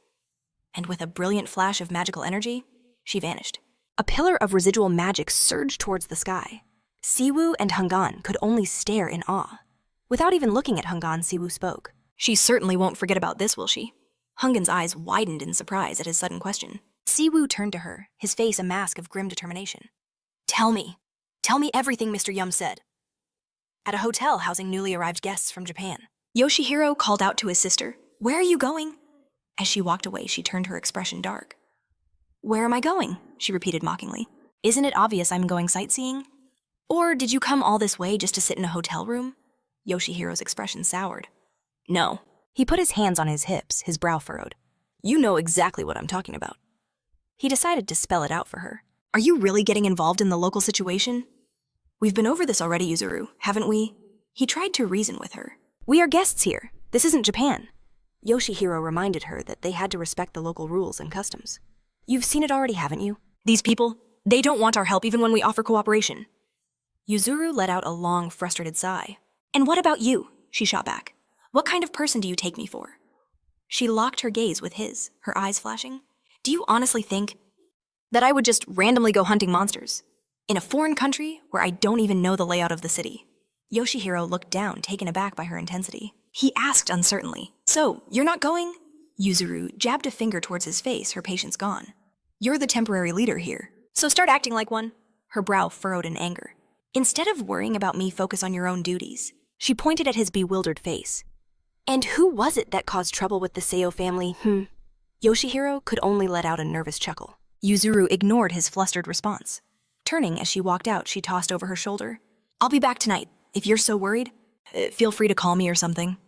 And with a brilliant flash of magical energy, she vanished. A pillar of residual magic surged towards the sky. Siwoo and Hungan could only stare in awe. Without even looking at Hungan, Siwoo spoke. She certainly won't forget about this, will she? Hungan's eyes widened in surprise at his sudden question. Siwoo turned to her, his face a mask of grim determination. Tell me everything Mr. Yum said. At a hotel housing newly arrived guests from Japan, Yoshihiro called out to his sister, "Where are you going?" As she walked away, she turned her expression dark. "Where am I going?" she repeated mockingly. "Isn't it obvious I'm going sightseeing?" "Or did you come all this way just to sit in a hotel room?" Yoshihiro's expression soured. "No." He put his hands on his hips, his brow furrowed. "You know exactly what I'm talking about." He decided to spell it out for her. "Are you really getting involved in the local situation? We've been over this already, Yuzuru, haven't we?" He tried to reason with her. "We are guests here. This isn't Japan." Yoshihiro reminded her that they had to respect the local rules and customs. "You've seen it already, haven't you?" "These people, they don't want our help even when we offer cooperation." Yuzuru let out a long, frustrated sigh. "And what about you?" she shot back. "What kind of person do you take me for?" She locked her gaze with his, her eyes flashing. "Do you honestly think that I would just randomly go hunting monsters in a foreign country where I don't even know the layout of the city?" Yoshihiro looked down, taken aback by her intensity. He asked uncertainly, "So, you're not going?" Yuzuru jabbed a finger towards his face, her patience gone. "You're the temporary leader here, so start acting like one." Her brow furrowed in anger. "Instead of worrying about me, focus on your own duties." She pointed at his bewildered face. "And who was it that caused trouble with the Seo family, Yoshihiro could only let out a nervous chuckle. Yuzuru ignored his flustered response. Turning as she walked out, she tossed over her shoulder, "I'll be back tonight. If you're so worried, feel free to call me or something."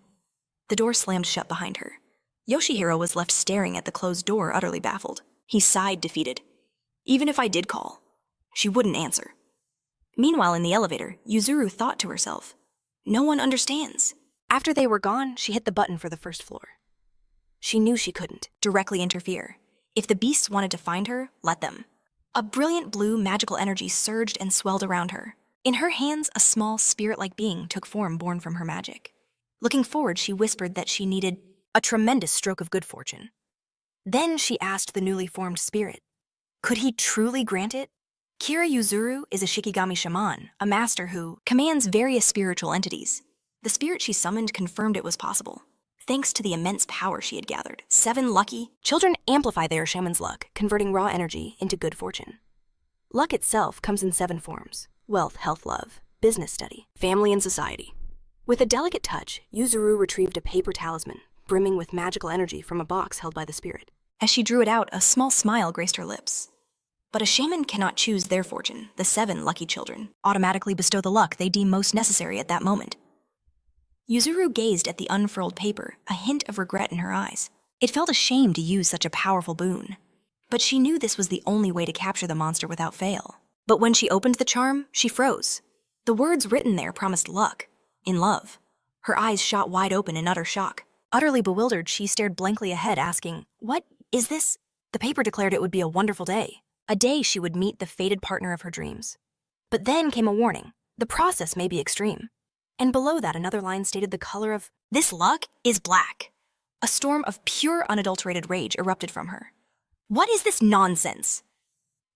The door slammed shut behind her. Yoshihiro was left staring at the closed door, utterly baffled. He sighed, defeated. Even if I did call, she wouldn't answer. Meanwhile, in the elevator, Yuzuru thought to herself, "No one understands." After they were gone, she hit the button for the first floor. She knew she couldn't directly interfere. If the beasts wanted to find her, let them. A brilliant blue magical energy surged and swelled around her. In her hands, a small spirit-like being took form born from her magic. Looking forward, she whispered that she needed a tremendous stroke of good fortune. Then she asked the newly formed spirit, could he truly grant it? Kira Yuzuru is a Shikigami shaman, a master who commands various spiritual entities. The spirit she summoned confirmed it was possible. Thanks to the immense power she had gathered, 7 lucky children amplify their shaman's luck, converting raw energy into good fortune. Luck itself comes in 7 forms: wealth, health, love, business, study, family, and society. With a delicate touch, Yuzuru retrieved a paper talisman, brimming with magical energy from a box held by the spirit. As she drew it out, a small smile graced her lips. But a shaman cannot choose their fortune. The 7 lucky children automatically bestow the luck they deem most necessary at that moment. Yuzuru gazed at the unfurled paper, a hint of regret in her eyes. It felt a shame to use such a powerful boon. But she knew this was the only way to capture the monster without fail. But when she opened the charm, she froze. The words written there promised luck, in love. Her eyes shot wide open in utter shock. Utterly bewildered, she stared blankly ahead, asking, "What is this?" The paper declared it would be a wonderful day. A day she would meet the fated partner of her dreams. But then came a warning. The process may be extreme. And below that, another line stated the color of this luck is black. A storm of pure, unadulterated rage erupted from her. What is this nonsense?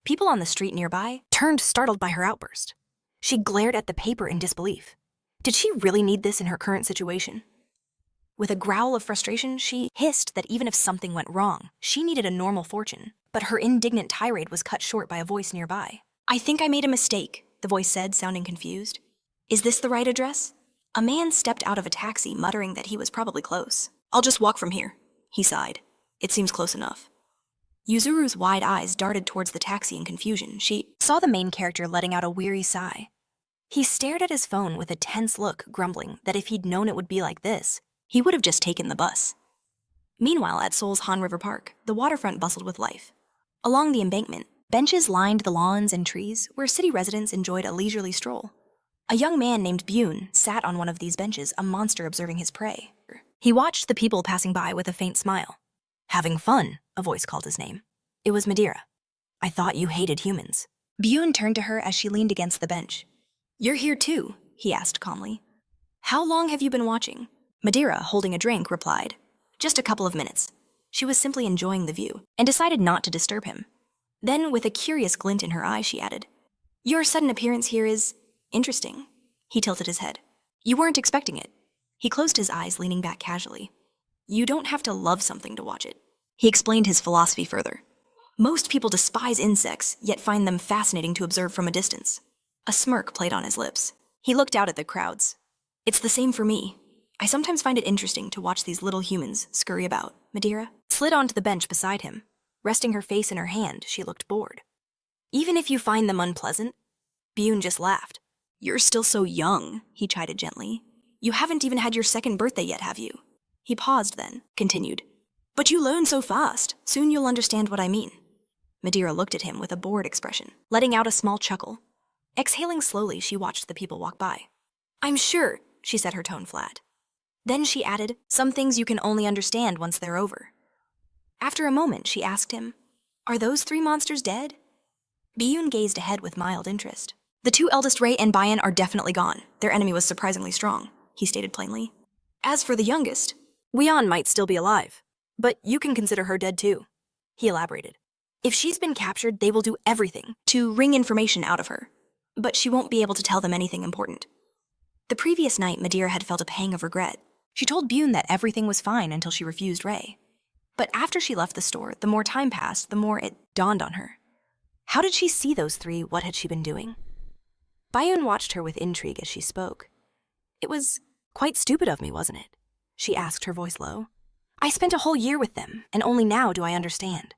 People on the street nearby turned, startled by her outburst. She glared at the paper in disbelief. Did she really need this in her current situation? With a growl of frustration, she hissed that even if something went wrong, she needed a normal fortune. But her indignant tirade was cut short by a voice nearby. "I think I made a mistake," the voice said, sounding confused. "Is this the right address?" A man stepped out of a taxi, muttering that he was probably close. "I'll just walk from here," he sighed. "It seems close enough." Yuzuru's wide eyes darted towards the taxi in confusion. She saw the main character letting out a weary sigh. He stared at his phone with a tense look, grumbling that if he'd known it would be like this, he would have just taken the bus. Meanwhile, at Seoul's Han River Park, the waterfront bustled with life. Along the embankment, benches lined the lawns and trees where city residents enjoyed a leisurely stroll. A young man named Byun sat on one of these benches, a monster observing his prey. He watched the people passing by with a faint smile. "Having fun," a voice called his name. It was Madeira. I thought you hated humans. Byun turned to her as she leaned against the bench. You're here too, he asked calmly. How long have you been watching? Madeira, holding a drink, replied. Just a couple of minutes. She was simply enjoying the view and decided not to disturb him. Then, with a curious glint in her eye, she added, Your sudden appearance here is interesting. He tilted his head. You weren't expecting it. He closed his eyes, leaning back casually. You don't have to love something to watch it. He explained his philosophy further. Most people despise insects, yet find them fascinating to observe from a distance. A smirk played on his lips. He looked out at the crowds. It's the same for me. I sometimes find it interesting to watch these little humans scurry about. Madeira slid onto the bench beside him. Resting her face in her hand, she looked bored. Even if you find them unpleasant? Byun just laughed. You're still so young, he chided gently. You haven't even had your second birthday yet, have you? He paused then, continued. But you learn so fast. Soon you'll understand what I mean. Madeira looked at him with a bored expression, letting out a small chuckle. Exhaling slowly, she watched the people walk by. I'm sure, she said, her tone flat. Then she added, some things you can only understand once they're over. After a moment, she asked him, Are those 3 monsters dead? Byun gazed ahead with mild interest. The 2 eldest, Ray and Bayan, are definitely gone. Their enemy was surprisingly strong, he stated plainly. As for the youngest, Weon might still be alive, but you can consider her dead too, he elaborated. If she's been captured, they will do everything to wring information out of her. But she won't be able to tell them anything important. The previous night, Madeira had felt a pang of regret. She told Byun that everything was fine until she refused Ray. But after she left the store, the more time passed, the more it dawned on her. How did she see those 3? What had she been doing? Byun watched her with intrigue as she spoke. It was quite stupid of me, wasn't it? She asked, her voice low. I spent a whole year with them, and only now do I understand.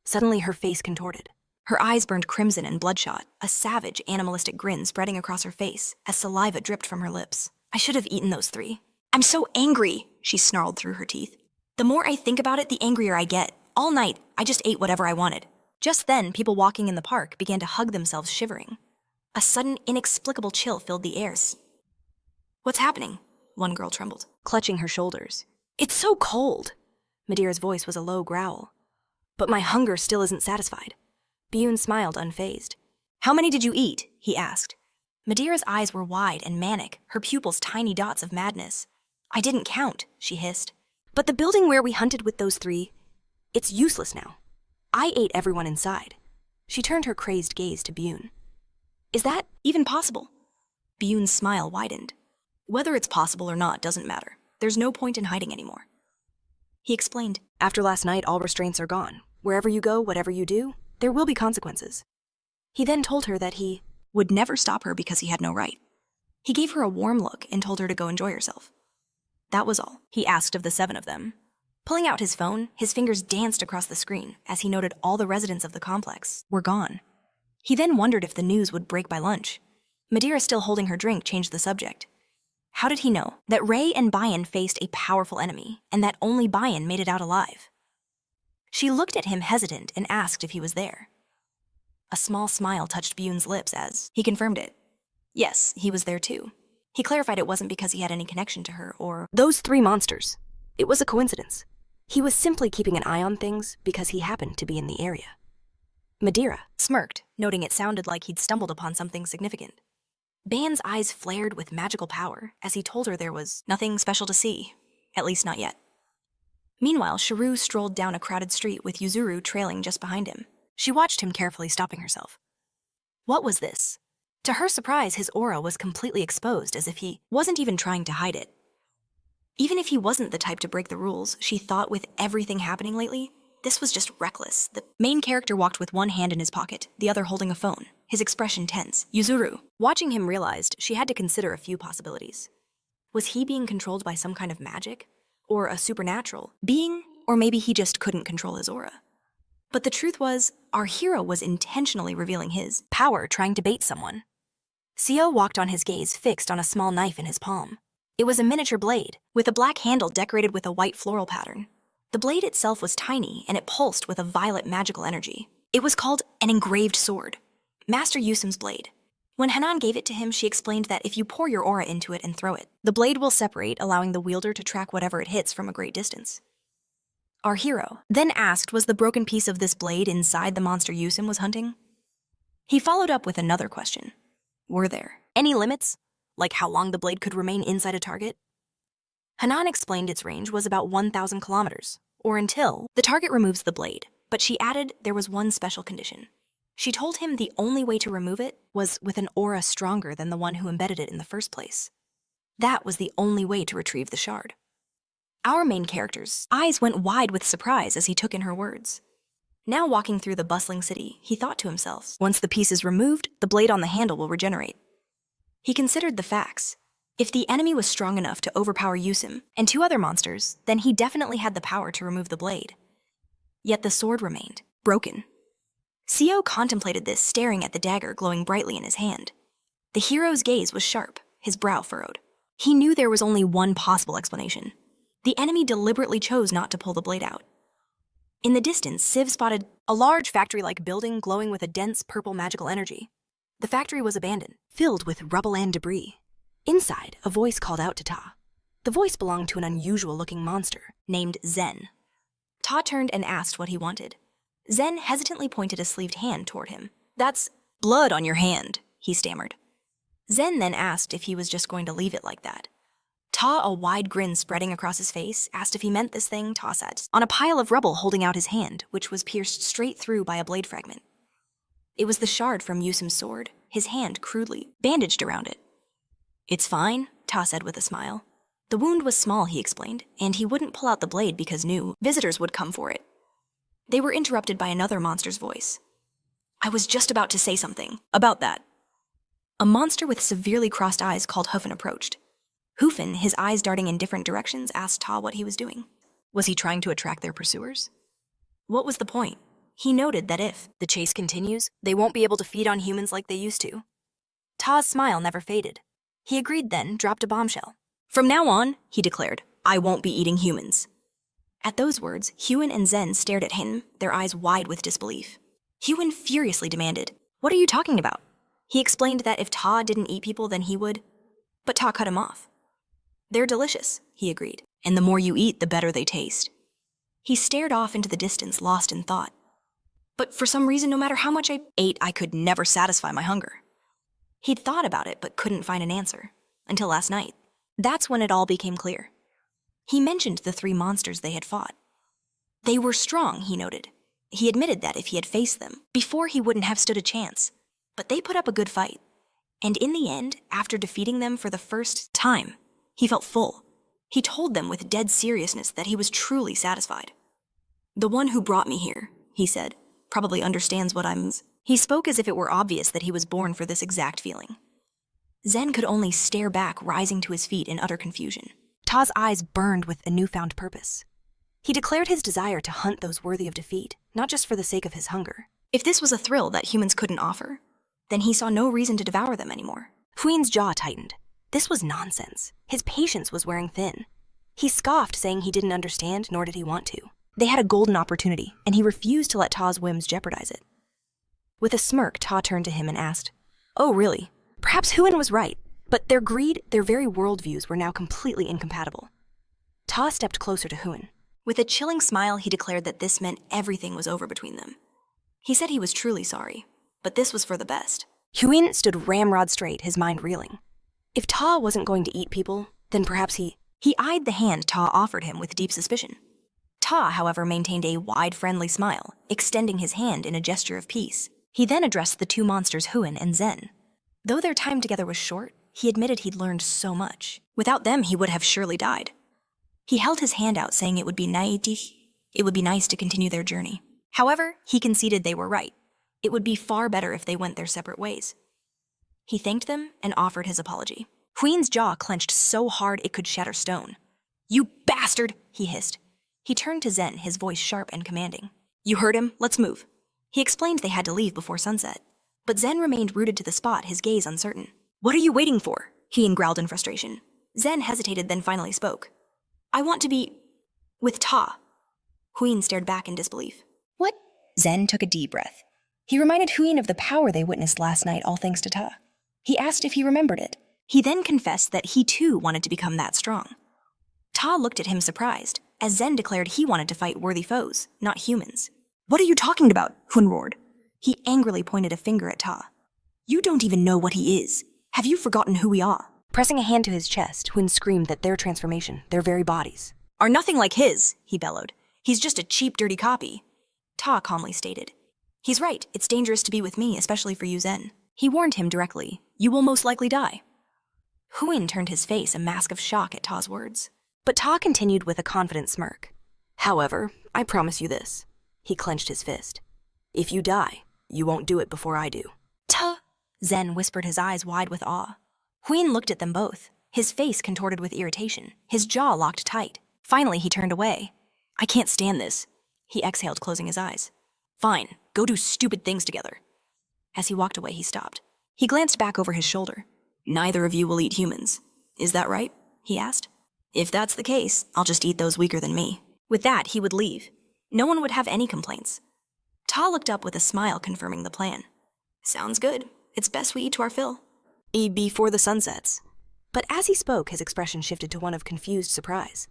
Suddenly her face contorted. Her eyes burned crimson and bloodshot, a savage, animalistic grin spreading across her face as saliva dripped from her lips. I should have eaten those 3. I'm so angry, she snarled through her teeth. The more I think about it, the angrier I get. All night, I just ate whatever I wanted. Just then, people walking in the park began to hug themselves, shivering. A sudden, inexplicable chill filled the air. What's happening? One girl trembled, clutching her shoulders. It's so cold. Madeira's voice was a low growl. But my hunger still isn't satisfied. Byun smiled unfazed. How many did you eat? He asked. Madeira's eyes were wide and manic, her pupils tiny dots of madness. I didn't count, she hissed. But the building where we hunted with those 3, it's useless now. I ate everyone inside. She turned her crazed gaze to Byun. Is that even possible? Byun's smile widened. Whether it's possible or not doesn't matter. There's no point in hiding anymore. He explained. After last night, all restraints are gone. Wherever you go, whatever you do, there will be consequences. He then told her that he would never stop her because he had no right. He gave her a warm look and told her to go enjoy herself. That was all he asked of the 7 of them. Pulling out his phone, his fingers danced across the screen as he noted all the residents of the complex were gone. He then wondered if the news would break by lunch. Madeira, still holding her drink, changed the subject. How did he know that Ray and Bayan faced a powerful enemy and that only Bayan made it out alive? She looked at him hesitant and asked if he was there. A small smile touched Byun's lips as he confirmed it. Yes, he was there too. He clarified it wasn't because he had any connection to her or those 3 monsters. It was a coincidence. He was simply keeping an eye on things because he happened to be in the area. Madeira smirked, noting it sounded like he'd stumbled upon something significant. Bayan's eyes flared with magical power as he told her there was nothing special to see, at least not yet. Meanwhile, Siwoo strolled down a crowded street with Yuzuru trailing just behind him. She watched him carefully, stopping herself. What was this? To her surprise, his aura was completely exposed, as if he wasn't even trying to hide it. Even if he wasn't the type to break the rules, she thought with everything happening lately, this was just reckless. The main character walked with one hand in his pocket, the other holding a phone, his expression tense. Yuzuru, watching him, realized she had to consider a few possibilities. Was he being controlled by some kind of magic? Or a supernatural being? Or maybe he just couldn't control his aura. But the truth was, our hero was intentionally revealing his power, trying to bait someone. Siwoo walked on, his gaze fixed on a small knife in his palm. It was a miniature blade, with a black handle decorated with a white floral pattern. The blade itself was tiny, and it pulsed with a violet magical energy. It was called an engraved sword, Master Yusum's blade. When Hanan gave it to him, she explained that if you pour your aura into it and throw it, the blade will separate, allowing the wielder to track whatever it hits from a great distance. Our hero then asked was the broken piece of this blade inside the monster Yusim was hunting. He followed up with another question. Were there any limits? Like how long the blade could remain inside a target? Hanan explained its range was about 1,000 kilometers, or until the target removes the blade, but she added there was one special condition. She told him the only way to remove it was with an aura stronger than the one who embedded it in the first place. That was the only way to retrieve the shard. Our main character's eyes went wide with surprise as he took in her words. Now walking through the bustling city, he thought to himself, once the piece is removed, the blade on the handle will regenerate. He considered the facts. If the enemy was strong enough to overpower Yusim and 2 other monsters, then he definitely had the power to remove the blade. Yet the sword remained, broken. Siwoo contemplated this, staring at the dagger glowing brightly in his hand. The hero's gaze was sharp, his brow furrowed. He knew there was only one possible explanation. The enemy deliberately chose not to pull the blade out. In the distance, Siv spotted a large factory-like building glowing with a dense purple magical energy. The factory was abandoned, filled with rubble and debris. Inside, a voice called out to Ta. The voice belonged to an unusual-looking monster named Zen. Ta turned and asked what he wanted. Zen hesitantly pointed a sleeved hand toward him. "That's blood on your hand," he stammered. Zen then asked if he was just going to leave it like that. Ta, a wide grin spreading across his face, asked if he meant this thing. Ta sat on a pile of rubble holding out his hand, which was pierced straight through by a blade fragment. It was the shard from Yusim's sword, his hand crudely bandaged around it. "It's fine," Ta said with a smile. The wound was small, he explained, and he wouldn't pull out the blade because knew visitors would come for it. They were interrupted by another monster's voice. "I was just about to say something about that." A monster with severely crossed eyes called Hufen approached. Hufen, his eyes darting in different directions, asked Ta what he was doing. Was he trying to attract their pursuers? What was the point? He noted that if the chase continues, they won't be able to feed on humans like they used to. Ta's smile never faded. He agreed then, dropped a bombshell. "From now on," he declared, "I won't be eating humans." At those words, Huan and Zen stared at him, their eyes wide with disbelief. Huan furiously demanded, "What are you talking about?" He explained that if Ta didn't eat people, then he would. But Ta cut him off. "They're delicious," he agreed, "and the more you eat, the better they taste." He stared off into the distance, lost in thought. "But for some reason, no matter how much I ate, I could never satisfy my hunger." He'd thought about it, but couldn't find an answer. Until last night. That's when it all became clear. He mentioned the 3 monsters they had fought. They were strong, he noted. He admitted that if he had faced them, before he wouldn't have stood a chance. But they put up a good fight. And in the end, after defeating them for the first time, he felt full. He told them with dead seriousness that he was truly satisfied. "The one who brought me here," he said, "probably understands what I'm..." He spoke as if it were obvious that he was born for this exact feeling. Zen could only stare back, rising to his feet in utter confusion. Ta's eyes burned with a newfound purpose. He declared his desire to hunt those worthy of defeat, not just for the sake of his hunger. If this was a thrill that humans couldn't offer, then he saw no reason to devour them anymore. Huin's jaw tightened. This was nonsense. His patience was wearing thin. He scoffed, saying he didn't understand, nor did he want to. They had a golden opportunity, and he refused to let Ta's whims jeopardize it. With a smirk, Ta turned to him and asked, "Oh, really? Perhaps Huan was right, but their greed, their very worldviews were now completely incompatible." Ta stepped closer to Huan. With a chilling smile, he declared that this meant everything was over between them. He said he was truly sorry, but this was for the best. Huan stood ramrod straight, his mind reeling. If Ta wasn't going to eat people, then perhaps he eyed the hand Ta offered him with deep suspicion. Ta, however, maintained a wide, friendly smile, extending his hand in a gesture of peace. He then addressed the 2 monsters Huan and Zen. Though their time together was short, he admitted he'd learned so much. Without them, he would have surely died. He held his hand out, saying it would be nice to continue their journey. However, he conceded they were right. It would be far better if they went their separate ways. He thanked them and offered his apology. Huin's jaw clenched so hard it could shatter stone. "You bastard!" he hissed. He turned to Zen, his voice sharp and commanding. "You heard him, let's move." He explained they had to leave before sunset. But Zen remained rooted to the spot, his gaze uncertain. "What are you waiting for?" he growled in frustration. Zen hesitated, then finally spoke. "I want to be... with Ta." Huin stared back in disbelief. "What?" Zen took a deep breath. He reminded Huin of the power they witnessed last night, all thanks to Ta. He asked if he remembered it. He then confessed that he too wanted to become that strong. Ta looked at him surprised. as Zen declared he wanted to fight worthy foes, not humans. "What are you talking about?" Hun roared. He angrily pointed a finger at Ta. "You don't even know what he is. Have you forgotten who we are?" Pressing a hand to his chest, Hun screamed that their transformation, their very bodies, "Are nothing like his," he bellowed. "He's just a cheap, dirty copy." Ta calmly stated. "He's right. It's dangerous to be with me, especially for you, Zen." He warned him directly. "You will most likely die." Huin turned his face a mask of shock at Ta's words. But Ta continued with a confident smirk. "However, I promise you this." He clenched his fist. "If you die, you won't do it before I do." "Ta!" Zen whispered, his eyes wide with awe. Huin looked at them both, his face contorted with irritation, his jaw locked tight. Finally, he turned away. "I can't stand this," he exhaled, closing his eyes. "Fine, go do stupid things together." As he walked away, he stopped. He glanced back over his shoulder. "Neither of you will eat humans. Is that right?" he asked. "If that's the case, I'll just eat those weaker than me." With that, he would leave. No one would have any complaints. Ta looked up with a smile, confirming the plan. "Sounds good. It's best we eat to our fill." Before the sun sets. But as he spoke, his expression shifted to one of confused surprise.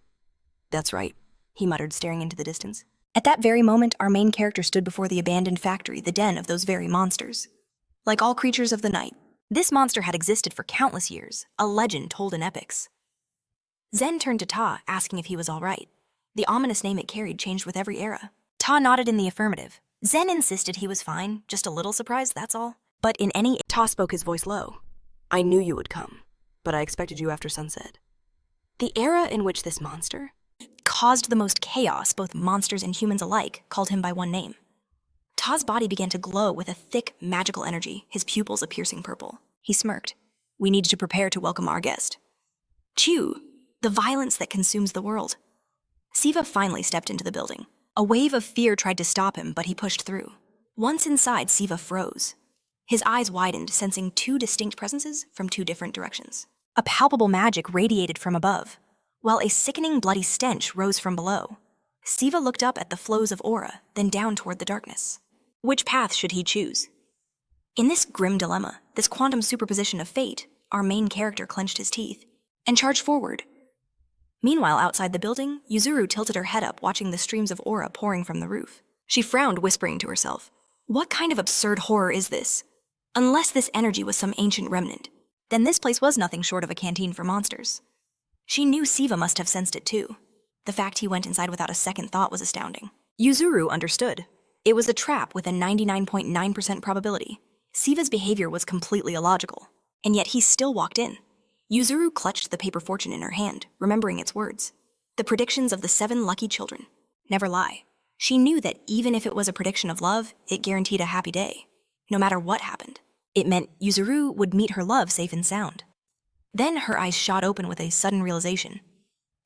"That's right," he muttered, staring into the distance. At that very moment, our main character stood before the abandoned factory, the den of those very monsters. Like all creatures of the night, this monster had existed for countless years, a legend told in epics. Zen turned to Ta, asking if he was all right. The ominous name it carried changed with every era. Ta nodded in the affirmative. Zen insisted he was fine, just a little surprised, that's all. But in any... Ta spoke, his voice low. "I knew you would come, but I expected you after sunset." The era in which this monster caused the most chaos, both monsters and humans alike, called him by one name. Ta's body began to glow with a thick, magical energy, his pupils a piercing purple. He smirked. "We need to prepare to welcome our guest." Chew, the violence that consumes the world. Siva finally stepped into the building. A wave of fear tried to stop him, but he pushed through. Once inside, Siva froze. His eyes widened, sensing two distinct presences from two different directions. A palpable magic radiated from above, while a sickening bloody stench rose from below. Siva looked up at the flows of aura, then down toward the darkness. Which path should he choose? In this grim dilemma, this quantum superposition of fate, our main character clenched his teeth and charged forward. Meanwhile, outside the building, Yuzuru tilted her head up, watching the streams of aura pouring from the roof. She frowned, whispering to herself, "What kind of absurd horror is this? Unless this energy was some ancient remnant, then this place was nothing short of a canteen for monsters." She knew Siva must have sensed it too. The fact he went inside without a second thought was astounding. Yuzuru understood. It was a trap with a 99.9% probability. Siva's behavior was completely illogical, and yet he still walked in. Yuzuru clutched the paper fortune in her hand, remembering its words. The predictions of the 7 lucky children never lie. She knew that even if it was a prediction of love, it guaranteed a happy day. No matter what happened, it meant Yuzuru would meet her love safe and sound. Then her eyes shot open with a sudden realization.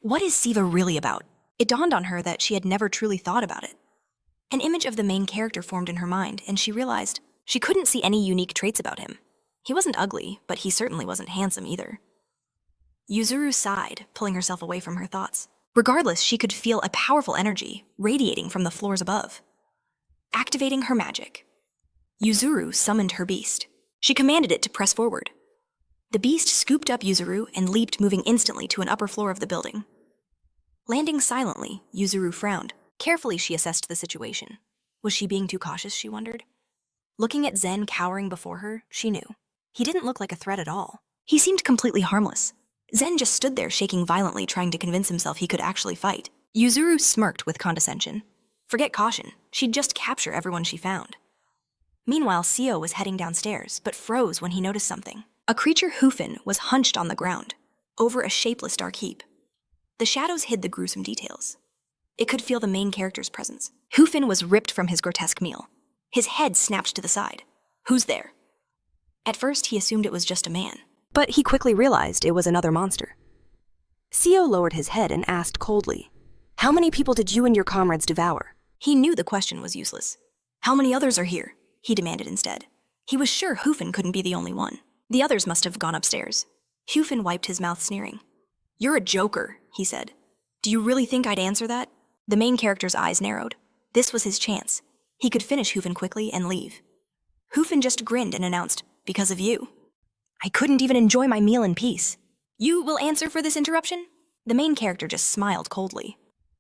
What is Siva really about? It dawned on her that she had never truly thought about it. An image of the main character formed in her mind, and she realized she couldn't see any unique traits about him. He wasn't ugly, but he certainly wasn't handsome either. Yuzuru sighed, pulling herself away from her thoughts. Regardless, she could feel a powerful energy radiating from the floors above. Activating her magic, Yuzuru summoned her beast. She commanded it to press forward. The beast scooped up Yuzuru and leaped, moving instantly to an upper floor of the building. Landing silently, Yuzuru frowned. Carefully, she assessed the situation. Was she being too cautious, she wondered? Looking at Zen cowering before her, she knew. He didn't look like a threat at all. He seemed completely harmless. Zen just stood there, shaking violently, trying to convince himself he could actually fight. Yuzuru smirked with condescension. Forget caution. She'd just capture everyone she found. Meanwhile, Siwoo was heading downstairs, but froze when he noticed something. A creature Hufin was hunched on the ground, over a shapeless dark heap. The shadows hid the gruesome details. It could feel the main character's presence. Hufin was ripped from his grotesque meal. His head snapped to the side. Who's there? At first, he assumed it was just a man. But he quickly realized it was another monster. Siwoo lowered his head and asked coldly, "How many people did you and your comrades devour?" He knew the question was useless. "How many others are here?" he demanded instead. He was sure Hufin couldn't be the only one. The others must have gone upstairs. Hufin wiped his mouth, sneering. "You're a joker," he said. "Do you really think I'd answer that?" The main character's eyes narrowed. This was his chance. He could finish Hufin quickly and leave. Hufin just grinned and announced, "Because of you. I couldn't even enjoy my meal in peace. You will answer for this interruption?" The main character just smiled coldly.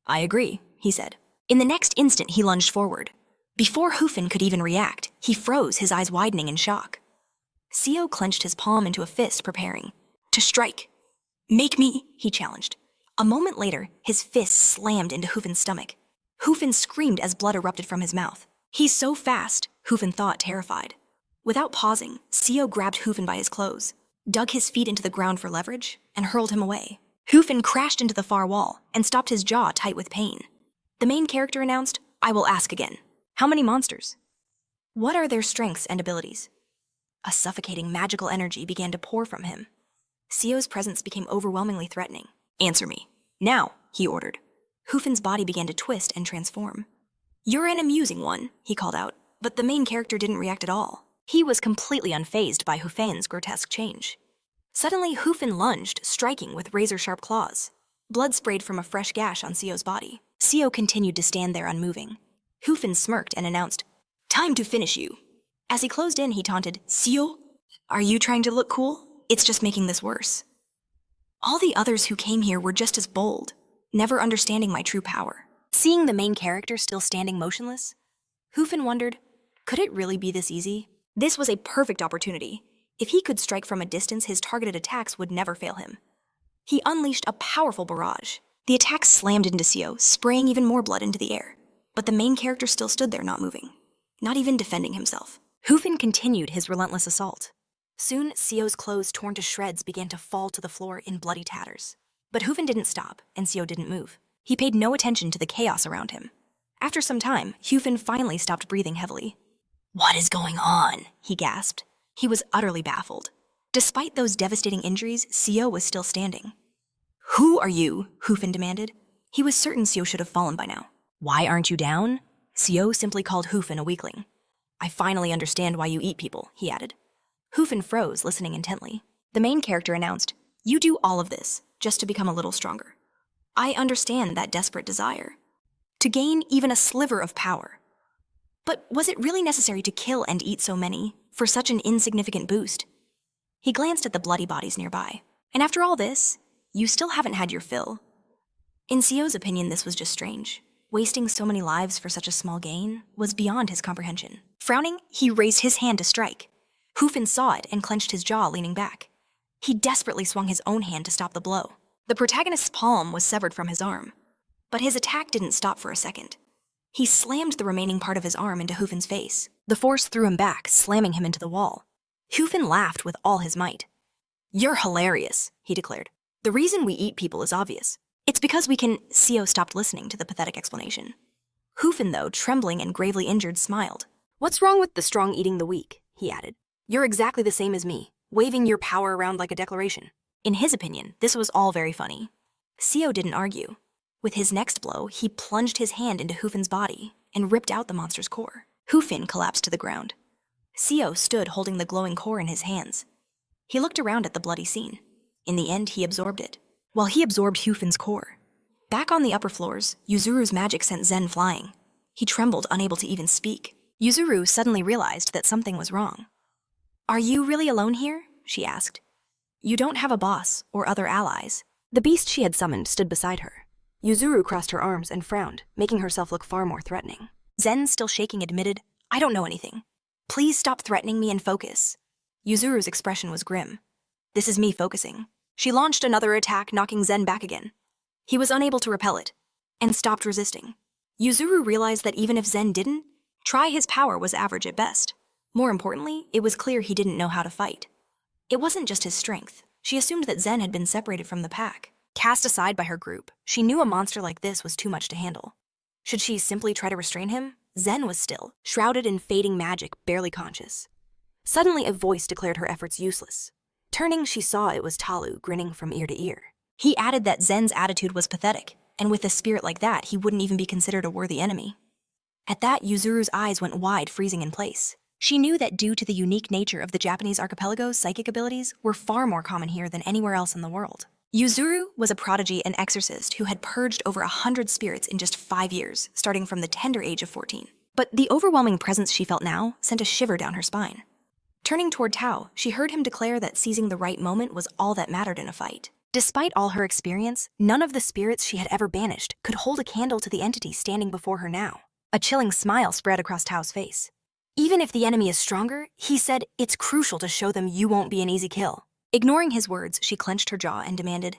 I agree, he said. In the next instant, he lunged forward. Before Hufin could even react, he froze, his eyes widening in shock. Siwoo clenched his palm into a fist, preparing to strike. Make me, he challenged. A moment later, his fist slammed into Hufin's stomach. Hufin screamed as blood erupted from his mouth. He's so fast, Hufin thought, terrified. Without pausing, Siwoo grabbed Hufin by his clothes, dug his feet into the ground for leverage, and hurled him away. Hufin crashed into the far wall and stopped his jaw tight with pain. The main character announced, I will ask again. How many monsters? What are their strengths and abilities? A suffocating magical energy began to pour from him. Siwoo's presence became overwhelmingly threatening. Answer me. Now, he ordered. Hufin's body began to twist and transform. You're an amusing one, he called out, but the main character didn't react at all. He was completely unfazed by Hufin's grotesque change. Suddenly, Hufin lunged, striking with razor-sharp claws. Blood sprayed from a fresh gash on Siwoo's body. Siwoo continued to stand there unmoving. Hufin smirked and announced, Time to finish you. As he closed in, he taunted, Siwoo, are you trying to look cool? It's just making this worse. All the others who came here were just as bold, never understanding my true power. Seeing the main character still standing motionless, Hufin wondered, could it really be this easy? This was a perfect opportunity. If he could strike from a distance, his targeted attacks would never fail him. He unleashed a powerful barrage. The attack slammed into Siwoo, spraying even more blood into the air. But the main character still stood there, not moving, not even defending himself. Hufin continued his relentless assault. Soon, Siwoo's clothes torn to shreds began to fall to the floor in bloody tatters. But Hufin didn't stop, and Siwoo didn't move. He paid no attention to the chaos around him. After some time, Hufin finally stopped breathing heavily. What is going on? He gasped. He was utterly baffled. Despite those devastating injuries, Siwoo was still standing. Who are you? Hufin demanded. He was certain Siwoo should have fallen by now. Why aren't you down? Siwoo simply called Hufin a weakling. I finally understand why you eat people, he added. Hufin froze, listening intently. The main character announced, You do all of this just to become a little stronger. I understand that desperate desire. To gain even a sliver of power. But was it really necessary to kill and eat so many for such an insignificant boost? He glanced at the bloody bodies nearby. And after all this, you still haven't had your fill. In Siwoo's opinion, this was just strange. Wasting so many lives for such a small gain was beyond his comprehension. Frowning, he raised his hand to strike. Hufin saw it and clenched his jaw, leaning back. He desperately swung his own hand to stop the blow. The protagonist's palm was severed from his arm. But his attack didn't stop for a second. He slammed the remaining part of his arm into Hufin's face. The force threw him back, slamming him into the wall. Hufin laughed with all his might. You're hilarious, he declared. The reason we eat people is obvious. It's because we can— Siwoo stopped listening to the pathetic explanation. Hufin, though, trembling and gravely injured, smiled. What's wrong with the strong eating the weak? He added. You're exactly the same as me, waving your power around like a declaration. In his opinion, this was all very funny. Siwoo didn't argue. With his next blow, he plunged his hand into Hufin's body and ripped out the monster's core. Hufin collapsed to the ground. Siwoo stood holding the glowing core in his hands. He looked around at the bloody scene. In the end, he absorbed it. While he absorbed Hufin's core. Back on the upper floors, Yuzuru's magic sent Zen flying. He trembled, unable to even speak. Yuzuru suddenly realized that something was wrong. Are you really alone here? She asked. You don't have a boss or other allies. The beast she had summoned stood beside her. Yuzuru crossed her arms and frowned, making herself look far more threatening. Zen, still shaking, admitted, I don't know anything. Please stop threatening me and focus. Yuzuru's expression was grim. This is me focusing. She launched another attack, knocking Zen back again. He was unable to repel it, and stopped resisting. Yuzuru realized that even if Zen didn't, try his power was average at best. More importantly, it was clear he didn't know how to fight. It wasn't just his strength. She assumed that Zen had been separated from the pack. Cast aside by her group, she knew a monster like this was too much to handle. Should she simply try to restrain him? Zen was still, shrouded in fading magic, barely conscious. Suddenly, a voice declared her efforts useless. Turning, she saw it was Talu, grinning from ear to ear. He added that Zen's attitude was pathetic, and with a spirit like that, he wouldn't even be considered a worthy enemy. At that, Yuzuru's eyes went wide, freezing in place. She knew that due to the unique nature of the Japanese archipelago, psychic abilities were far more common here than anywhere else in the world. Yuzuru was a prodigy and exorcist who had purged over 100 spirits in just 5 years, starting from the tender age of 14. But the overwhelming presence she felt now sent a shiver down her spine. Turning toward Tao, she heard him declare that seizing the right moment was all that mattered in a fight. Despite all her experience, none of the spirits she had ever banished could hold a candle to the entity standing before her now. A chilling smile spread across Tao's face. Even if the enemy is stronger, he said, it's crucial to show them you won't be an easy kill. Ignoring his words, she clenched her jaw and demanded,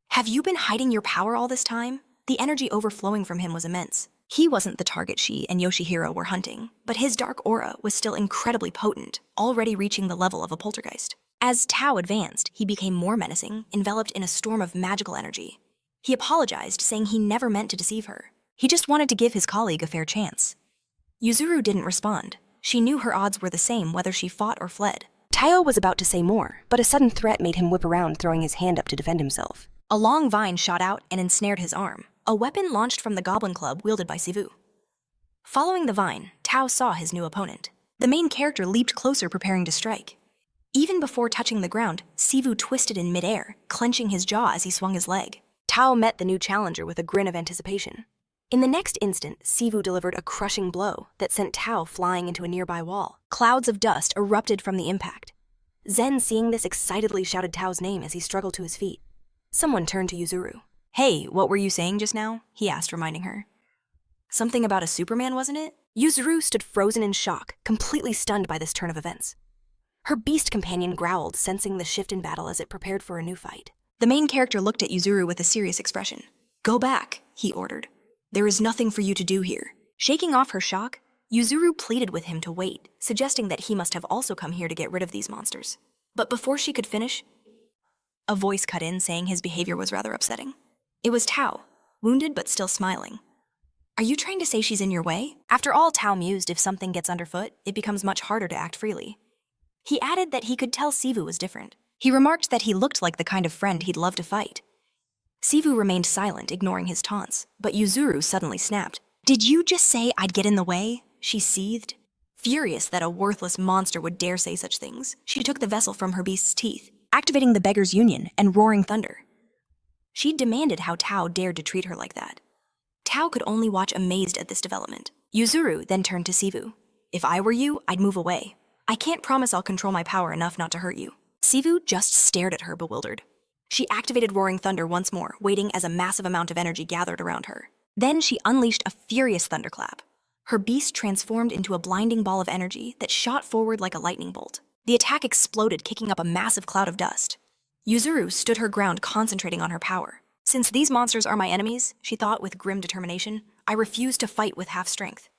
"Have you been hiding your power all this time?" The energy overflowing from him was immense. He wasn't the target she and Yoshihiro were hunting, but his dark aura was still incredibly potent, already reaching the level of a poltergeist. As Tao advanced, he became more menacing, enveloped in a storm of magical energy. He apologized, saying he never meant to deceive her. He just wanted to give his colleague a fair chance. Yuzuru didn't respond. She knew her odds were the same whether she fought or fled. Tao was about to say more, but a sudden threat made him whip around, throwing his hand up to defend himself. A long vine shot out and ensnared his arm, a weapon launched from the Goblin Club wielded by Siwoo. Following the vine, Tao saw his new opponent. The main character leaped closer, preparing to strike. Even before touching the ground, Siwoo twisted in midair, clenching his jaw as he swung his leg. Tao met the new challenger with a grin of anticipation. In the next instant, Siwoo delivered a crushing blow that sent Tao flying into a nearby wall. Clouds of dust erupted from the impact. Zen, seeing this, excitedly shouted Tao's name as he struggled to his feet. Someone turned to Yuzuru. "Hey, what were you saying just now?" he asked, reminding her. "Something about a Superman, wasn't it?" Yuzuru stood frozen in shock, completely stunned by this turn of events. Her beast companion growled, sensing the shift in battle as it prepared for a new fight. The main character looked at Yuzuru with a serious expression. "Go back," he ordered. "There is nothing for you to do here." Shaking off her shock, Yuzuru pleaded with him to wait, suggesting that he must have also come here to get rid of these monsters. But before she could finish, a voice cut in saying his behavior was rather upsetting. It was Tao, wounded but still smiling. "Are you trying to say she's in your way?" After all, Tao mused, if something gets underfoot, it becomes much harder to act freely. He added that he could tell Siwoo was different. He remarked that he looked like the kind of friend he'd love to fight. Siwoo remained silent, ignoring his taunts, but Yuzuru suddenly snapped. "Did you just say I'd get in the way?" She seethed. Furious that a worthless monster would dare say such things, she took the vessel from her beast's teeth, activating the Beggar's Union and roaring thunder. She demanded how Tao dared to treat her like that. Tao could only watch amazed at this development. Yuzuru then turned to Siwoo. "If I were you, I'd move away. I can't promise I'll control my power enough not to hurt you." Siwoo just stared at her, bewildered. She activated Roaring Thunder once more, waiting as a massive amount of energy gathered around her. Then she unleashed a furious thunderclap. Her beast transformed into a blinding ball of energy that shot forward like a lightning bolt. The attack exploded, kicking up a massive cloud of dust. Yuzuru stood her ground, concentrating on her power. "Since these monsters are my enemies," she thought with grim determination, "I refuse to fight with half strength."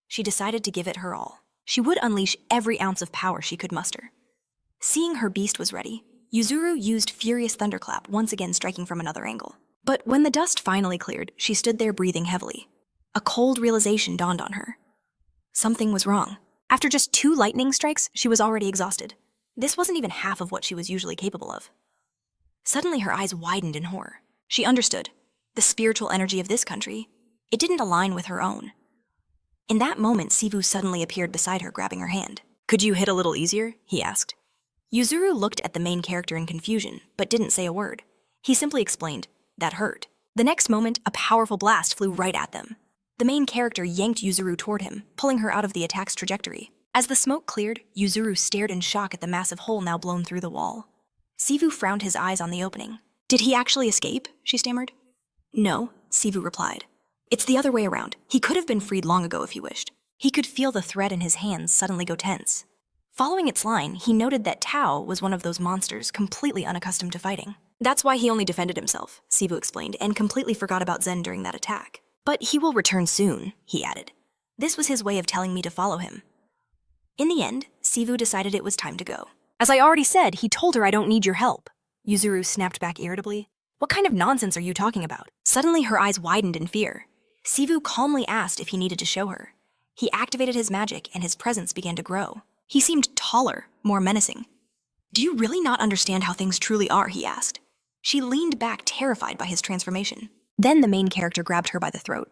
She decided to give it her all. She would unleash every ounce of power she could muster. Seeing her beast was ready, Yuzuru used Furious Thunderclap, once again striking from another angle. But when the dust finally cleared, she stood there breathing heavily. A cold realization dawned on her. Something was wrong. After just 2 lightning strikes, she was already exhausted. This wasn't even half of what she was usually capable of. Suddenly her eyes widened in horror. She understood. The spiritual energy of this country, it didn't align with her own. In that moment, Siwoo suddenly appeared beside her, grabbing her hand. "Could you hit a little easier?" he asked. Yuzuru looked at the main character in confusion, but didn't say a word. He simply explained, "That hurt." The next moment, a powerful blast flew right at them. The main character yanked Yuzuru toward him, pulling her out of the attack's trajectory. As the smoke cleared, Yuzuru stared in shock at the massive hole now blown through the wall. Siwoo frowned his eyes on the opening. "Did he actually escape?" she stammered. "No," Siwoo replied. "It's the other way around. He could have been freed long ago if he wished." He could feel the thread in his hands suddenly go tense. Following its line, he noted that Tao was one of those monsters completely unaccustomed to fighting. "That's why he only defended himself," Siwoo explained, and completely forgot about Zen during that attack. "But he will return soon," he added. This was his way of telling me to follow him. In the end, Siwoo decided it was time to go. "As I already said, he told her I don't need your help." Yuzuru snapped back irritably. "What kind of nonsense are you talking about?" Suddenly her eyes widened in fear. Siwoo calmly asked if he needed to show her. He activated his magic and his presence began to grow. He seemed taller, more menacing. "Do you really not understand how things truly are?" he asked. She leaned back, terrified by his transformation. Then the main character grabbed her by the throat.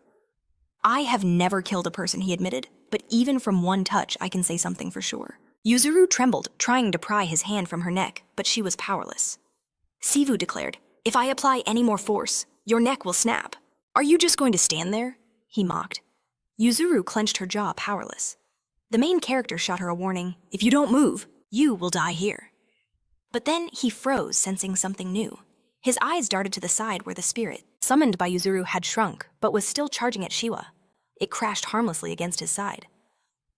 "I have never killed a person," he admitted, "but even from one touch I can say something for sure." Yuzuru trembled, trying to pry his hand from her neck, but she was powerless. Siwoo declared, "If I apply any more force, your neck will snap." "Are you just going to stand there?" he mocked. Yuzuru clenched her jaw, powerless. The main character shot her a warning, "If you don't move, you will die here." But then he froze, sensing something new. His eyes darted to the side where the spirit, summoned by Yuzuru, had shrunk, but was still charging at Siwoo. It crashed harmlessly against his side.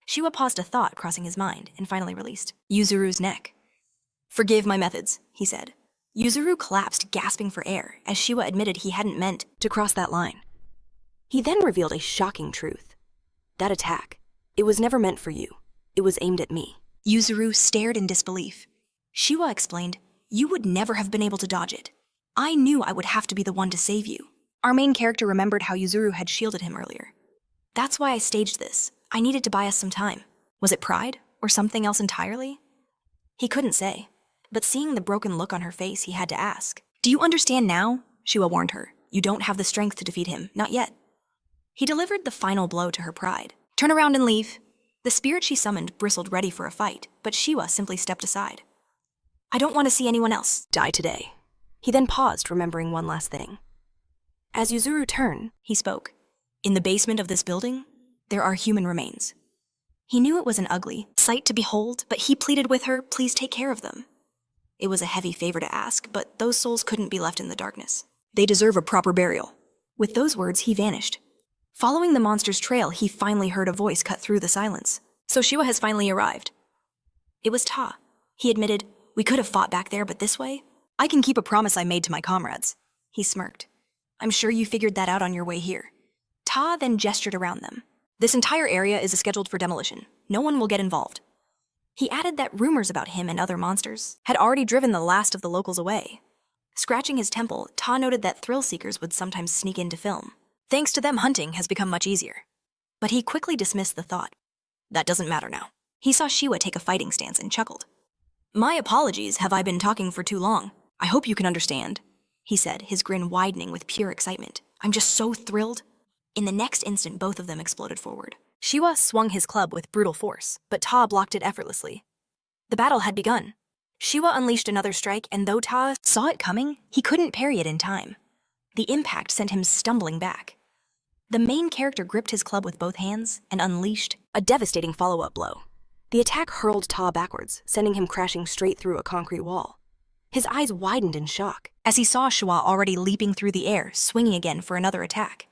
Siwoo paused, a thought crossing his mind, and finally released Yuzuru's neck. "Forgive my methods," he said. Yuzuru collapsed, gasping for air, as Siwoo admitted he hadn't meant to cross that line. He then revealed a shocking truth. That attack, it was never meant for you. It was aimed at me. Yuzuru stared in disbelief. Siwoo explained, "You would never have been able to dodge it. I knew I would have to be the one to save you." Our main character remembered how Yuzuru had shielded him earlier. "That's why I staged this. I needed to buy us some time." Was it pride, or something else entirely? He couldn't say, but seeing the broken look on her face, he had to ask. "Do you understand now?" Siwoo warned her. "You don't have the strength to defeat him, not yet." He delivered the final blow to her pride. "Turn around and leave." The spirit she summoned bristled, ready for a fight, but Siwoo simply stepped aside. "I don't want to see anyone else Die today." He then paused, remembering one last thing. As Yuzuru turned, he spoke. "In the basement of this building, there are human remains." He knew it was an ugly sight to behold, but he pleaded with her, "Please take care of them." It was a heavy favor to ask, but those souls couldn't be left in the darkness. "They deserve a proper burial." With those words, he vanished. Following the monster's trail, he finally heard a voice cut through the silence. "So Siwoo has finally arrived." It was Ta. He admitted, "We could have fought back there, but this way, I can keep a promise I made to my comrades." He smirked. "I'm sure you figured that out on your way here." Ta then gestured around them. "This entire area is scheduled for demolition. No one will get involved." He added that rumors about him and other monsters had already driven the last of the locals away. Scratching his temple, Ta noted that thrill seekers would sometimes sneak in to film. Thanks to them, hunting has become much easier. But he quickly dismissed the thought. That doesn't matter now. He saw Siwoo take a fighting stance and chuckled. "My apologies, have I been talking for too long? I hope you can understand," he said, his grin widening with pure excitement. "I'm just so thrilled." In the next instant, both of them exploded forward. Siwoo swung his club with brutal force, but Ta blocked it effortlessly. The battle had begun. Siwoo unleashed another strike, and though Ta saw it coming, he couldn't parry it in time. The impact sent him stumbling back. The main character gripped his club with both hands and unleashed a devastating follow-up blow. The attack hurled Ta backwards, sending him crashing straight through a concrete wall. His eyes widened in shock as he saw Siwoo already leaping through the air, swinging again for another attack.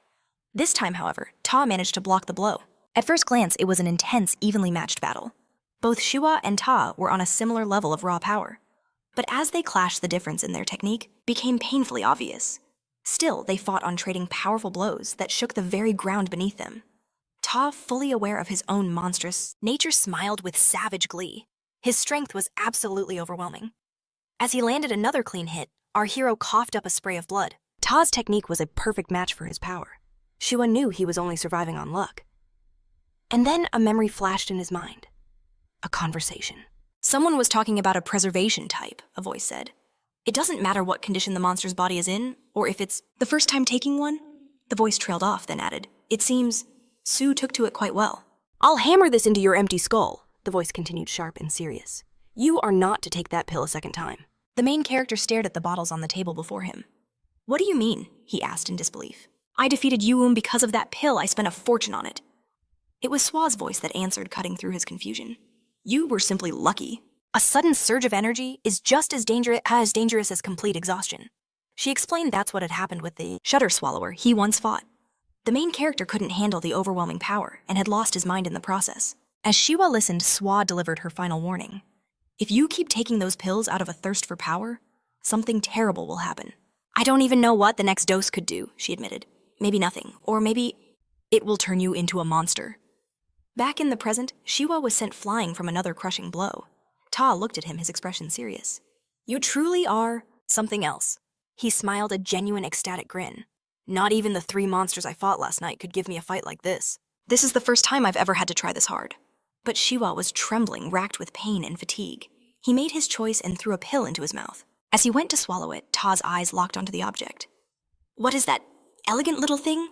This time, however, Ta managed to block the blow. At first glance, it was an intense, evenly matched battle. Both Siwoo and Ta were on a similar level of raw power. But as they clashed, the difference in their technique became painfully obvious. Still, they fought on trading powerful blows that shook the very ground beneath them. Ta, fully aware of his own monstrous nature, smiled with savage glee. His strength was absolutely overwhelming. As he landed another clean hit, our hero coughed up a spray of blood. Ta's technique was a perfect match for his power. Siwoo knew he was only surviving on luck. And then a memory flashed in his mind. A conversation. "Someone was talking about a preservation type," a voice said. "It doesn't matter what condition the monster's body is in, or if it's the first time taking one." The voice trailed off, then added, "It seems Sue took to it quite well." "I'll hammer this into your empty skull," the voice continued, sharp and serious. "You are not to take that pill a second time." The main character stared at the bottles on the table before him. "What do you mean?" he asked in disbelief. "I defeated Yuum because of that pill. I spent a fortune on it." It was Swa's voice that answered, cutting through his confusion. "You were simply lucky. A sudden surge of energy is just as dangerous as complete exhaustion." She explained that's what had happened with the shutter swallower he once fought. The main character couldn't handle the overwhelming power and had lost his mind in the process. As Siwoo listened, Swa delivered her final warning. "If you keep taking those pills out of a thirst for power, something terrible will happen." "I don't even know what the next dose could do," she admitted. "Maybe nothing, or maybe it will turn you into a monster." Back in the present, Siwoo was sent flying from another crushing blow. Ta looked at him, his expression serious. "You truly are something else." He smiled, a genuine ecstatic grin. "Not even the 3 monsters I fought last night could give me a fight like this. This is the first time I've ever had to try this hard." But Siwoo was trembling, racked with pain and fatigue. He made his choice and threw a pill into his mouth. As he went to swallow it, Ta's eyes locked onto the object. "What is that elegant little thing?"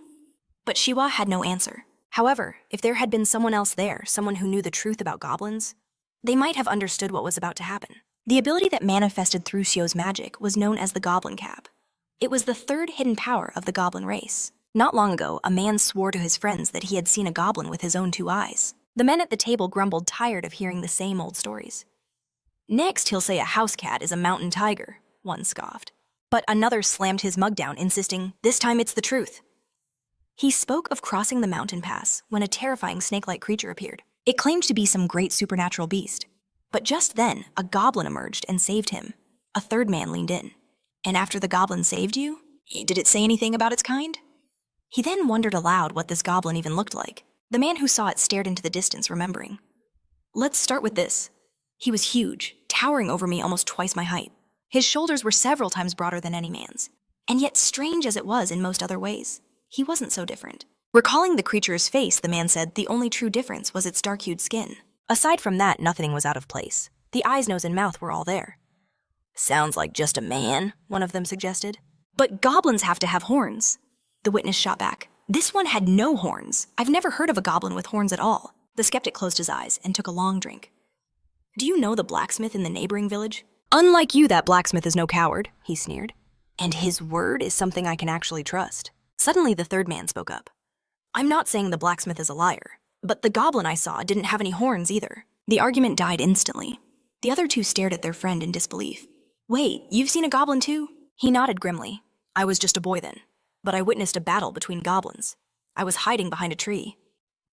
But Siwoo had no answer. However, if there had been someone else there, someone who knew the truth about goblins, they might have understood what was about to happen. The ability that manifested through Siwoo's magic was known as the Goblin Cap. It was the third hidden power of the goblin race. Not long ago, a man swore to his friends that he had seen a goblin with his own 2 eyes. The men at the table grumbled, tired of hearing the same old stories. "Next, he'll say a house cat is a mountain tiger," one scoffed. But another slammed his mug down, insisting, "This time it's the truth." He spoke of crossing the mountain pass when a terrifying snake-like creature appeared. It claimed to be some great supernatural beast. But just then, a goblin emerged and saved him. A third man leaned in. "And after the goblin saved you, did it say anything about its kind?" He then wondered aloud what this goblin even looked like. The man who saw it stared into the distance, remembering. "Let's start with this. He was huge, towering over me almost twice my height. His shoulders were several times broader than any man's. And yet, strange as it was in most other ways, he wasn't so different." Recalling the creature's face, the man said the only true difference was its dark-hued skin. Aside from that, nothing was out of place. The eyes, nose, and mouth were all there. "Sounds like just a man," one of them suggested. "But goblins have to have horns," the witness shot back. "This one had no horns. I've never heard of a goblin with horns at all." The skeptic closed his eyes and took a long drink. "Do you know the blacksmith in the neighboring village?" "Unlike you, that blacksmith is no coward," he sneered. "And his word is something I can actually trust." Suddenly, the third man spoke up. "I'm not saying the blacksmith is a liar, but the goblin I saw didn't have any horns either." The argument died instantly. The other two stared at their friend in disbelief. "Wait, you've seen a goblin too?" He nodded grimly. "I was just a boy then, but I witnessed a battle between goblins. I was hiding behind a tree,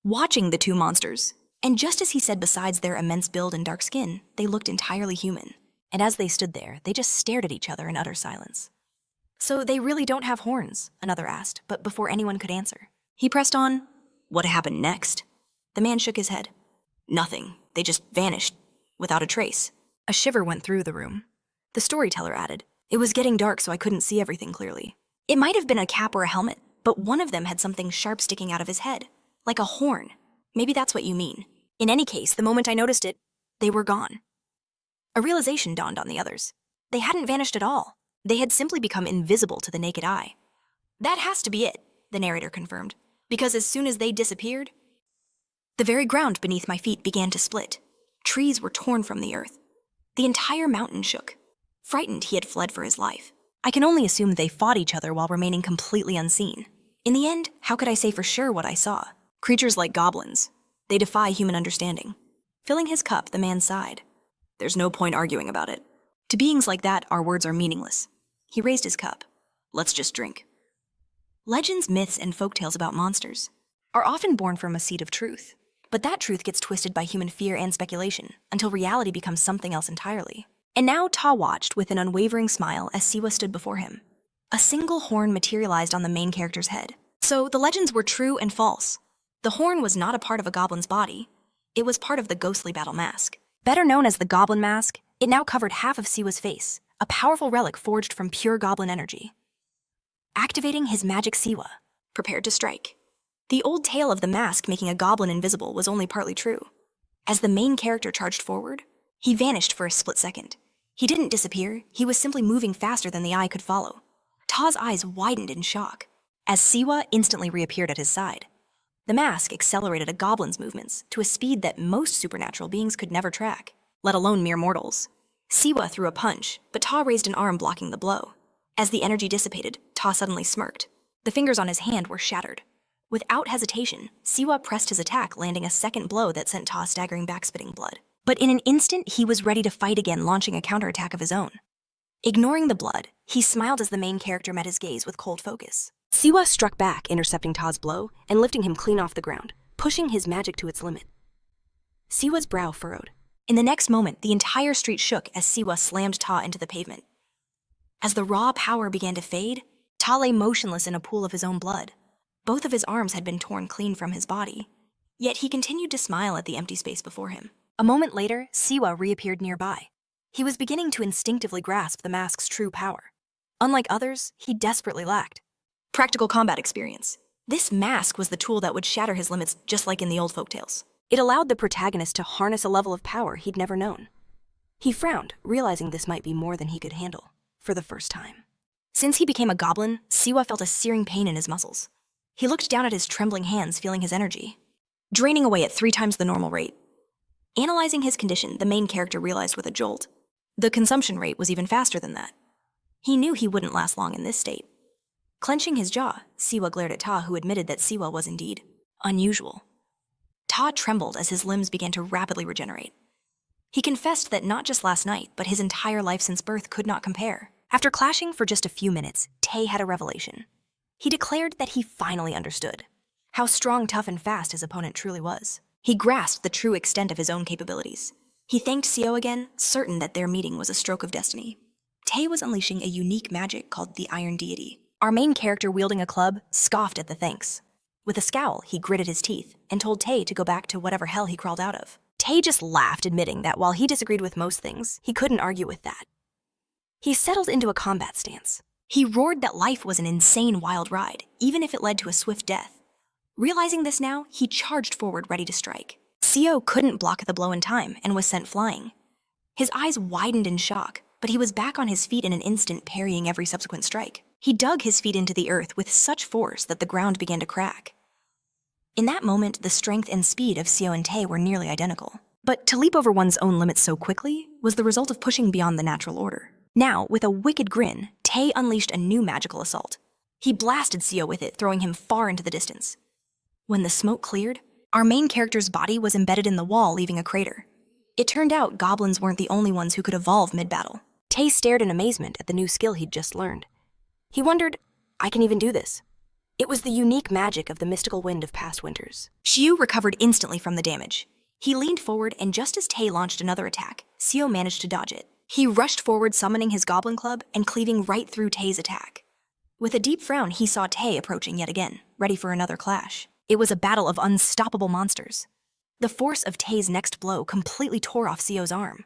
watching the two monsters. And just as he said, besides their immense build and dark skin, they looked entirely human. And as they stood there, they just stared at each other in utter silence. "So they really don't have horns?" another asked, but before anyone could answer. He pressed on. "What happened next?" The man shook his head. "Nothing. They just vanished, without a trace." A shiver went through the room. The storyteller added, "It was getting dark, so I couldn't see everything clearly. It might have been a cap or a helmet, but one of them had something sharp sticking out of his head, like a horn. Maybe that's what you mean. In any case, the moment I noticed it, they were gone." A realization dawned on the others. They hadn't vanished at all. They had simply become invisible to the naked eye. "That has to be it," the narrator confirmed, "because as soon as they disappeared, the very ground beneath my feet began to split. Trees were torn from the earth. The entire mountain shook. Frightened, he had fled for his life. I can only assume they fought each other while remaining completely unseen. In the end, how could I say for sure what I saw? Creatures like goblins. They defy human understanding." Filling his cup, the man sighed. "There's no point arguing about it. To beings like that, our words are meaningless." He raised his cup. "Let's just drink." Legends, myths, and folktales about monsters are often born from a seed of truth. But that truth gets twisted by human fear and speculation until reality becomes something else entirely. And now Ta watched with an unwavering smile as Siwoo stood before him. A single horn materialized on the main character's head. So the legends were true and false. The horn was not a part of a goblin's body. It was part of the ghostly battle mask. Better known as the Goblin Mask, it now covered half of Siwoo's face, a powerful relic forged from pure goblin energy. Activating his magic Siwoo, prepared to strike. The old tale of the mask making a goblin invisible was only partly true. As the main character charged forward, he vanished for a split second. He didn't disappear, he was simply moving faster than the eye could follow. Ta's eyes widened in shock, as Siwoo instantly reappeared at his side. The mask accelerated a goblin's movements to a speed that most supernatural beings could never track, let alone mere mortals. Siwoo threw a punch, but Ta raised an arm blocking the blow. As the energy dissipated, Ta suddenly smirked. The fingers on his hand were shattered. Without hesitation, Siwoo pressed his attack, landing a second blow that sent Ta staggering back, spitting blood. But in an instant, he was ready to fight again, launching a counterattack of his own. Ignoring the blood, he smiled as the main character met his gaze with cold focus. Siwoo struck back, intercepting Ta's blow and lifting him clean off the ground, pushing his magic to its limit. Siwoo's brow furrowed. In the next moment, the entire street shook as Siwoo slammed Ta into the pavement. As the raw power began to fade, Ta lay motionless in a pool of his own blood. Both of his arms had been torn clean from his body. Yet he continued to smile at the empty space before him. A moment later, Siwoo reappeared nearby. He was beginning to instinctively grasp the mask's true power. Unlike others, he desperately lacked practical combat experience. This mask was the tool that would shatter his limits, just like in the old folktales. It allowed the protagonist to harness a level of power he'd never known. He frowned, realizing this might be more than he could handle, for the first time. Since he became a goblin, Siwoo felt a searing pain in his muscles. He looked down at his trembling hands, feeling his energy draining away at 3 times the normal rate. Analyzing his condition, the main character realized with a jolt. The consumption rate was even faster than that. He knew he wouldn't last long in this state. Clenching his jaw, Siwoo glared at Ta, who admitted that Siwoo was indeed unusual. Ta trembled as his limbs began to rapidly regenerate. He confessed that not just last night, but his entire life since birth could not compare. After clashing for just a few minutes, Tae had a revelation. He declared that he finally understood how strong, tough, and fast his opponent truly was. He grasped the true extent of his own capabilities. He thanked Siwoo again, certain that their meeting was a stroke of destiny. Tae was unleashing a unique magic called the Iron Deity. Our main character, wielding a club, scoffed at the thanks. With a scowl, he gritted his teeth and told Tae to go back to whatever hell he crawled out of. Tae just laughed, admitting that while he disagreed with most things, he couldn't argue with that. He settled into a combat stance. He roared that life was an insane wild ride, even if it led to a swift death. Realizing this now, he charged forward ready to strike. Siwoo couldn't block the blow in time and was sent flying. His eyes widened in shock, but he was back on his feet in an instant, parrying every subsequent strike. He dug his feet into the earth with such force that the ground began to crack. In that moment, the strength and speed of Siwoo and Tae were nearly identical. But to leap over one's own limits so quickly was the result of pushing beyond the natural order. Now, with a wicked grin, Tae unleashed a new magical assault. He blasted Siwoo with it, throwing him far into the distance. When the smoke cleared, our main character's body was embedded in the wall, leaving a crater. It turned out goblins weren't the only ones who could evolve mid-battle. Tae stared in amazement at the new skill he'd just learned. He wondered, I can even do this. It was the unique magic of the mystical wind of past winters. Siwoo recovered instantly from the damage. He leaned forward, and just as Tae launched another attack, Siwoo managed to dodge it. He rushed forward, summoning his goblin club and cleaving right through Tae's attack. With a deep frown, he saw Tae approaching yet again, ready for another clash. It was a battle of unstoppable monsters. The force of Tae's next blow completely tore off Siwoo's arm.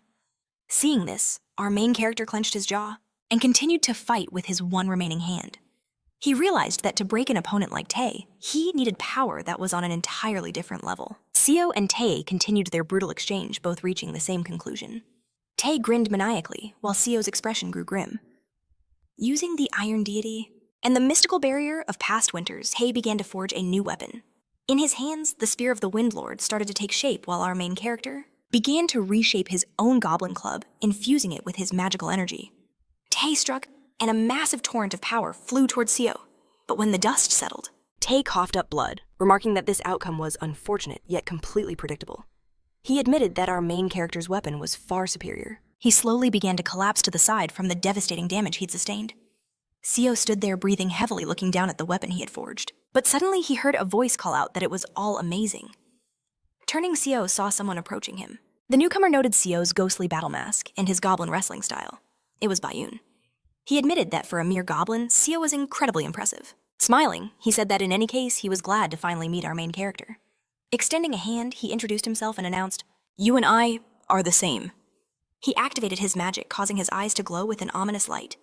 Seeing this, our main character clenched his jaw and continued to fight with his one remaining hand. He realized that to break an opponent like Tae, he needed power that was on an entirely different level. Siwoo and Tae continued their brutal exchange, both reaching the same conclusion. Tae grinned maniacally, while Siwoo's expression grew grim. Using the Iron Deity and the mystical barrier of past winters, Tae began to forge a new weapon. In his hands, the spear of the Wind Lord started to take shape, while our main character began to reshape his own goblin club, infusing it with his magical energy. Tae struck, and a massive torrent of power flew towards Siwoo. But when the dust settled, Tae coughed up blood, remarking that this outcome was unfortunate yet completely predictable. He admitted that our main character's weapon was far superior. He slowly began to collapse to the side from the devastating damage he'd sustained. Siwoo stood there breathing heavily, looking down at the weapon he had forged. But suddenly he heard a voice call out that it was all amazing. Turning, Siwoo saw someone approaching him. The newcomer noted Siwoo's ghostly battle mask and his goblin wrestling style. It was Bayun. He admitted that for a mere goblin, Siwoo was incredibly impressive. Smiling, he said that in any case, he was glad to finally meet our main character. Extending a hand, he introduced himself and announced, "You and I are the same." He activated his magic, causing his eyes to glow with an ominous light.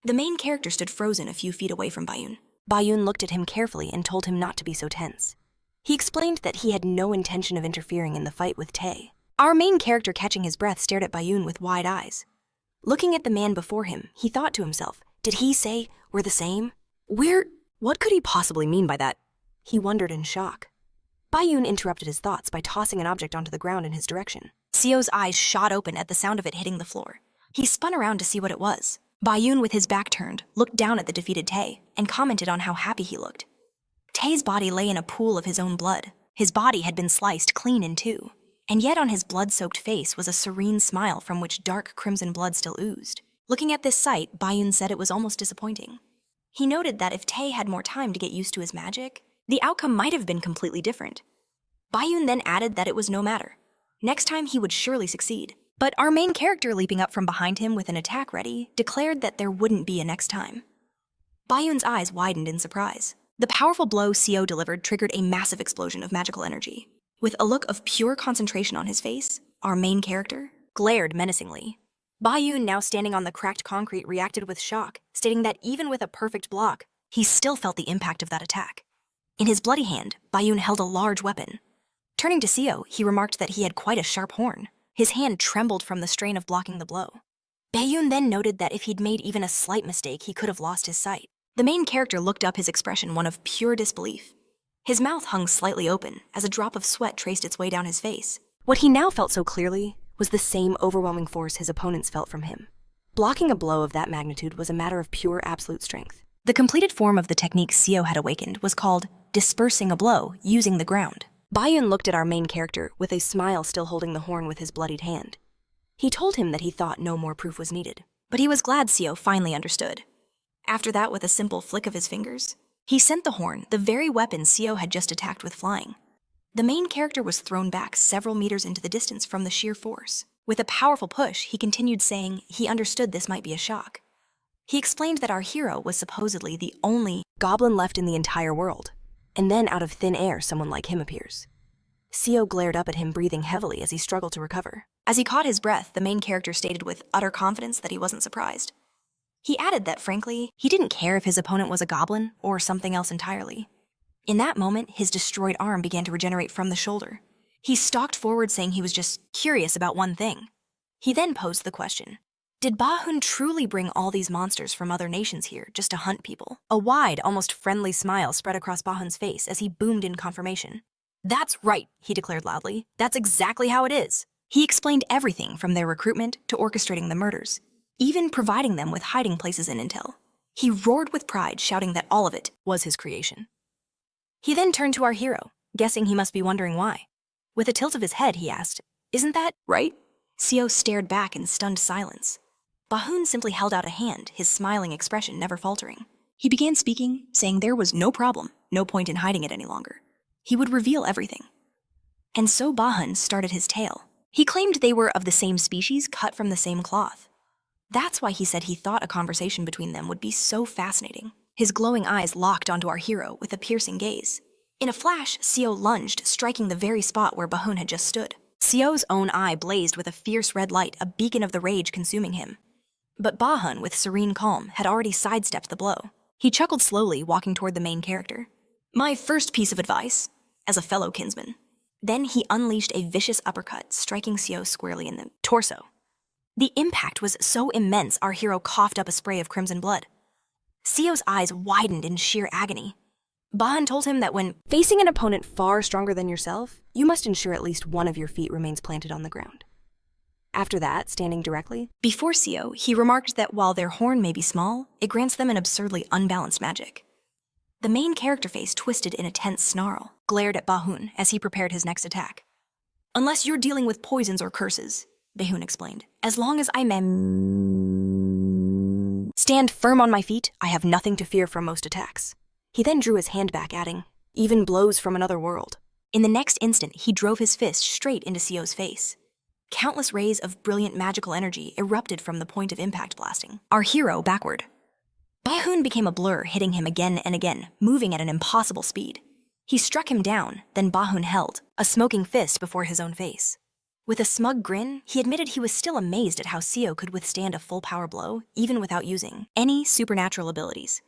The main character stood frozen a few feet away from Bayun. Bayun looked at him carefully and told him not to be so tense. He explained that he had no intention of interfering in the fight with Tae. Our main character, catching his breath, stared at Bayun with wide eyes. Looking at the man before him, he thought to himself, did he say, "We're the same"? What could he possibly mean by that? He wondered in shock. Bayun interrupted his thoughts by tossing an object onto the ground in his direction. Siwoo's eyes shot open at the sound of it hitting the floor. He spun around to see what it was. Bayun, with his back turned, looked down at the defeated Tae and commented on how happy he looked. Tae's body lay in a pool of his own blood. His body had been sliced clean in two, and yet on his blood-soaked face was a serene smile from which dark crimson blood still oozed. Looking at this sight, Bayun said it was almost disappointing. He noted that if Tae had more time to get used to his magic, the outcome might have been completely different. Bayun then added that it was no matter. Next time he would surely succeed. But our main character, leaping up from behind him with an attack ready, declared that there wouldn't be a next time. Bayun's eyes widened in surprise. The powerful blow Siwoo delivered triggered a massive explosion of magical energy. With a look of pure concentration on his face, our main character glared menacingly. Bayun, now standing on the cracked concrete, reacted with shock, stating that even with a perfect block, he still felt the impact of that attack. In his bloody hand, Bayun held a large weapon. Turning to Siwoo, he remarked that he had quite a sharp horn. His hand trembled from the strain of blocking the blow. Bayun then noted that if he'd made even a slight mistake, he could have lost his sight. The main character looked up, his expression one of pure disbelief. His mouth hung slightly open as a drop of sweat traced its way down his face. What he now felt so clearly was the same overwhelming force his opponents felt from him. Blocking a blow of that magnitude was a matter of pure absolute strength. The completed form of the technique Siwoo had awakened was called dispersing a blow using the ground. Bayun looked at our main character with a smile, still holding the horn with his bloodied hand. He told him that he thought no more proof was needed. But he was glad Siwoo finally understood. After that, with a simple flick of his fingers, he sent the horn, the very weapon Siwoo had just attacked with flying. The main character was thrown back several meters into the distance from the sheer force. With a powerful push, he continued saying he understood this might be a shock. He explained that our hero was supposedly the only goblin left in the entire world, and then out of thin air someone like him appears. Siwoo glared up at him, breathing heavily as he struggled to recover. As he caught his breath, the main character stated with utter confidence that he wasn't surprised. He added that, frankly, he didn't care if his opponent was a goblin or something else entirely. In that moment, his destroyed arm began to regenerate from the shoulder. He stalked forward, saying he was just curious about one thing. He then posed the question, did Bahun truly bring all these monsters from other nations here just to hunt people? A wide, almost friendly smile spread across Bahun's face as he boomed in confirmation. That's right, he declared loudly. That's exactly how it is. He explained everything from their recruitment to orchestrating the murders, even providing them with hiding places and intel. He roared with pride, shouting that all of it was his creation. He then turned to our hero, guessing he must be wondering why. With a tilt of his head, he asked, isn't that right? Siwoo stared back in stunned silence. Bahun simply held out a hand, his smiling expression never faltering. He began speaking, saying there was no problem, no point in hiding it any longer. He would reveal everything. And so Bahun started his tale. He claimed they were of the same species, cut from the same cloth. That's why he said he thought a conversation between them would be so fascinating. His glowing eyes locked onto our hero with a piercing gaze. In a flash, Siwoo lunged, striking the very spot where Bahun had just stood. Siwoo's own eye blazed with a fierce red light, a beacon of the rage consuming him. But Bahun, with serene calm, had already sidestepped the blow. He chuckled slowly, walking toward the main character. My first piece of advice, as a fellow kinsman. Then he unleashed a vicious uppercut, striking Siwoo squarely in the torso. The impact was so immense, our hero coughed up a spray of crimson blood. Siwoo's eyes widened in sheer agony. Bahun told him that when facing an opponent far stronger than yourself, you must ensure at least one of your feet remains planted on the ground. After that, standing directly before Siwoo, he remarked that while their horn may be small, it grants them an absurdly unbalanced magic. The main character face twisted in a tense snarl, glared at Bahun as he prepared his next attack. Unless you're dealing with poisons or curses, Bahun explained. As long as I stand firm on my feet, I have nothing to fear from most attacks. He then drew his hand back, adding, even blows from another world. In the next instant, he drove his fist straight into Siwoo's face. Countless rays of brilliant magical energy erupted from the point of impact blasting our hero backward. Bahun became a blur, hitting him again and again, moving at an impossible speed. He struck him down, then Bahun held, a smoking fist before his own face. With a smug grin, he admitted he was still amazed at how Siwoo could withstand a full power blow, even without using any supernatural abilities.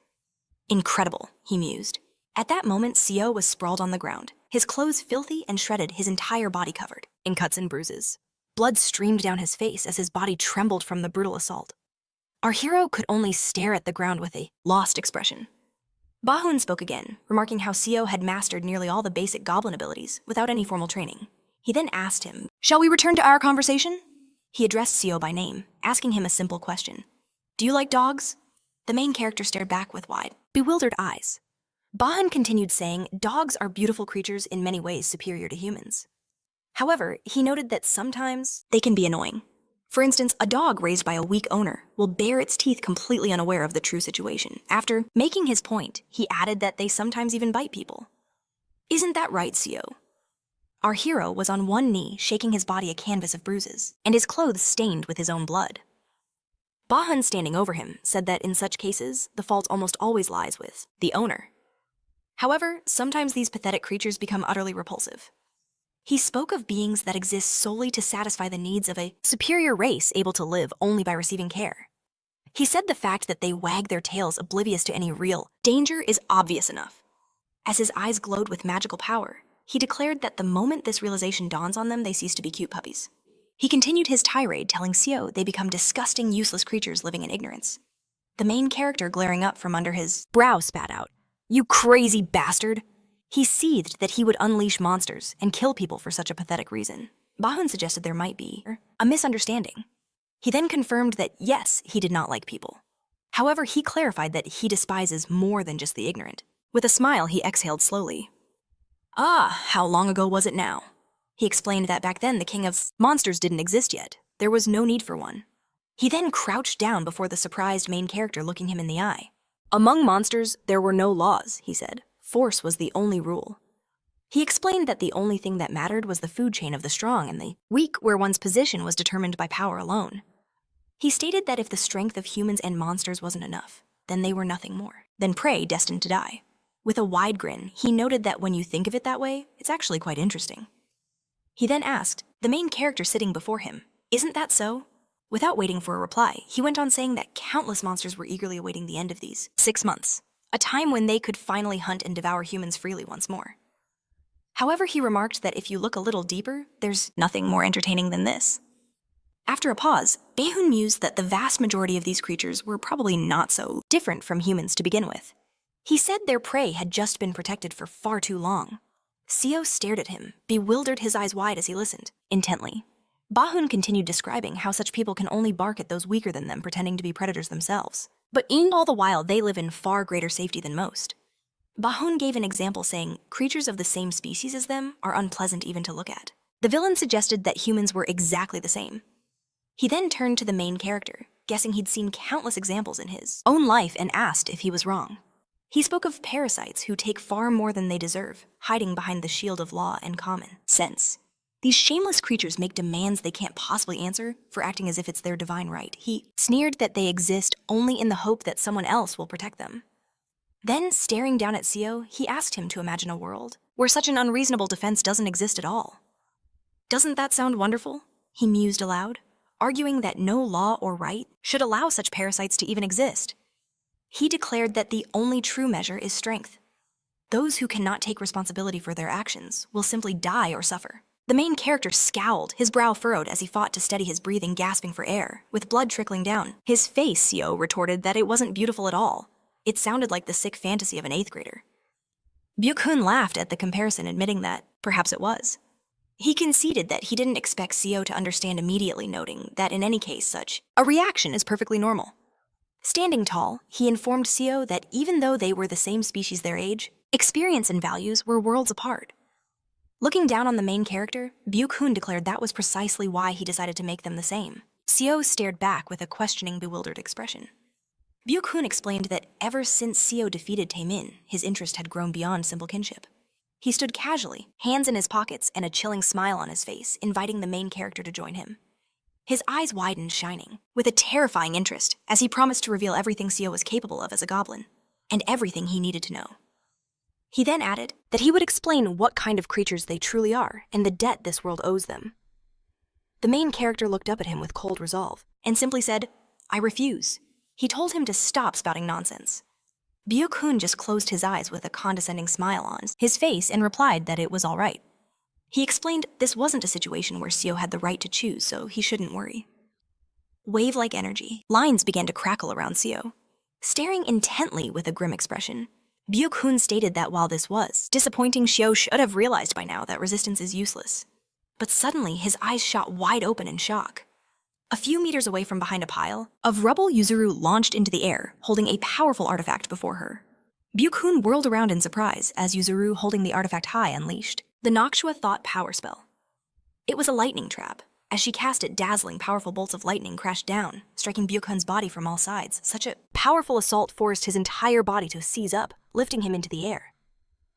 Incredible, he mused. At that moment, Siwoo was sprawled on the ground, his clothes filthy and shredded, his entire body covered in cuts and bruises. Blood streamed down his face as his body trembled from the brutal assault. Our hero could only stare at the ground with a lost expression. Bahun spoke again, remarking how Siwoo had mastered nearly all the basic goblin abilities without any formal training. He then asked him, shall we return to our conversation? He addressed Siwoo by name, asking him a simple question. Do you like dogs? The main character stared back with wide, bewildered eyes. Bahun continued saying dogs are beautiful creatures in many ways superior to humans. However, he noted that sometimes they can be annoying. For instance, a dog raised by a weak owner will bare its teeth completely unaware of the true situation. After making his point, he added that they sometimes even bite people. Isn't that right, Siwoo? Our hero was on one knee, shaking his body a canvas of bruises, and his clothes stained with his own blood. Bahun, standing over him, said that in such cases, the fault almost always lies with the owner. However, sometimes these pathetic creatures become utterly repulsive. He spoke of beings that exist solely to satisfy the needs of a superior race able to live only by receiving care. He said the fact that they wag their tails oblivious to any real danger is obvious enough. As his eyes glowed with magical power, he declared that the moment this realization dawns on them, they cease to be cute puppies. He continued his tirade, telling Siwoo they become disgusting, useless creatures living in ignorance. The main character, glaring up from under his brow, spat out, "You crazy bastard!" He seethed that he would unleash monsters and kill people for such a pathetic reason. Bahun suggested there might be a misunderstanding. He then confirmed that yes, he did not like people. However, he clarified that he despises more than just the ignorant. With a smile, he exhaled slowly. Ah, how long ago was it now? He explained that back then the king of monsters didn't exist yet. There was no need for one. He then crouched down before the surprised main character, looking him in the eye. Among monsters, there were no laws, he said. Force was the only rule. He explained that the only thing that mattered was the food chain of the strong and the weak, where one's position was determined by power alone. He stated that if the strength of humans and monsters wasn't enough, then they were nothing more, then prey destined to die. With a wide grin, he noted that when you think of it that way, it's actually quite interesting. He then asked the main character sitting before him, "Isn't that so?" Without waiting for a reply, he went on saying that countless monsters were eagerly awaiting the end of these 6 months, a time when they could finally hunt and devour humans freely once more. However, he remarked that if you look a little deeper, there's nothing more entertaining than this. After a pause, Baehoon mused that the vast majority of these creatures were probably not so different from humans to begin with. He said their prey had just been protected for far too long. Siwoo stared at him, bewildered, his eyes wide as he listened, intently. Baehoon continued describing how such people can only bark at those weaker than them, pretending to be predators themselves. But all the while, they live in far greater safety than most. Baehoon gave an example saying creatures of the same species as them are unpleasant even to look at. The villain suggested that humans were exactly the same. He then turned to the main character, guessing he'd seen countless examples in his own life, and asked if he was wrong. He spoke of parasites who take far more than they deserve, hiding behind the shield of law and common sense. These shameless creatures make demands they can't possibly answer for acting as if it's their divine right. He sneered that they exist only in the hope that someone else will protect them. Then, staring down at Siwoo, he asked him to imagine a world where such an unreasonable defense doesn't exist at all. "Doesn't that sound wonderful?" he mused aloud, arguing that no law or right should allow such parasites to even exist. He declared that the only true measure is strength. Those who cannot take responsibility for their actions will simply die or suffer. The main character scowled, his brow furrowed as he fought to steady his breathing, gasping for air, with blood trickling down. His face, Siwoo retorted that it wasn't beautiful at all. It sounded like the sick fantasy of an 8th grader. Baehoon laughed at the comparison, admitting that perhaps it was. He conceded that he didn't expect Siwoo to understand immediately, noting that in any case such a reaction is perfectly normal. Standing tall, he informed Siwoo that even though they were the same species their age, experience and values were worlds apart. Looking down on the main character, Baehoon declared that was precisely why he decided to make them the same. Siwoo stared back with a questioning, bewildered expression. Baehoon explained that ever since Siwoo defeated Taemin, his interest had grown beyond simple kinship. He stood casually, hands in his pockets and a chilling smile on his face, inviting the main character to join him. His eyes widened, shining, with a terrifying interest, as he promised to reveal everything Siwoo was capable of as a goblin, and everything he needed to know. He then added that he would explain what kind of creatures they truly are and the debt this world owes them. The main character looked up at him with cold resolve and simply said, "I refuse." He told him to stop spouting nonsense. Baehoon just closed his eyes with a condescending smile on his face and replied that it was all right. He explained this wasn't a situation where Siwoo had the right to choose, so he shouldn't worry. Wave-like energy, lines began to crackle around Siwoo. Staring intently with a grim expression, Baehoon stated that while this was disappointing, Siwoo should have realized by now that resistance is useless. But suddenly, his eyes shot wide open in shock. A few meters away from behind a pile of rubble, Yuzuru launched into the air, holding a powerful artifact before her. Baehoon whirled around in surprise as Yuzuru, holding the artifact high, unleashed the Noctua Thought Power Spell. It was a lightning trap. As she cast it, dazzling, powerful bolts of lightning crashed down, striking Baehoon's body from all sides. Such a powerful assault forced his entire body to seize up, lifting him into the air.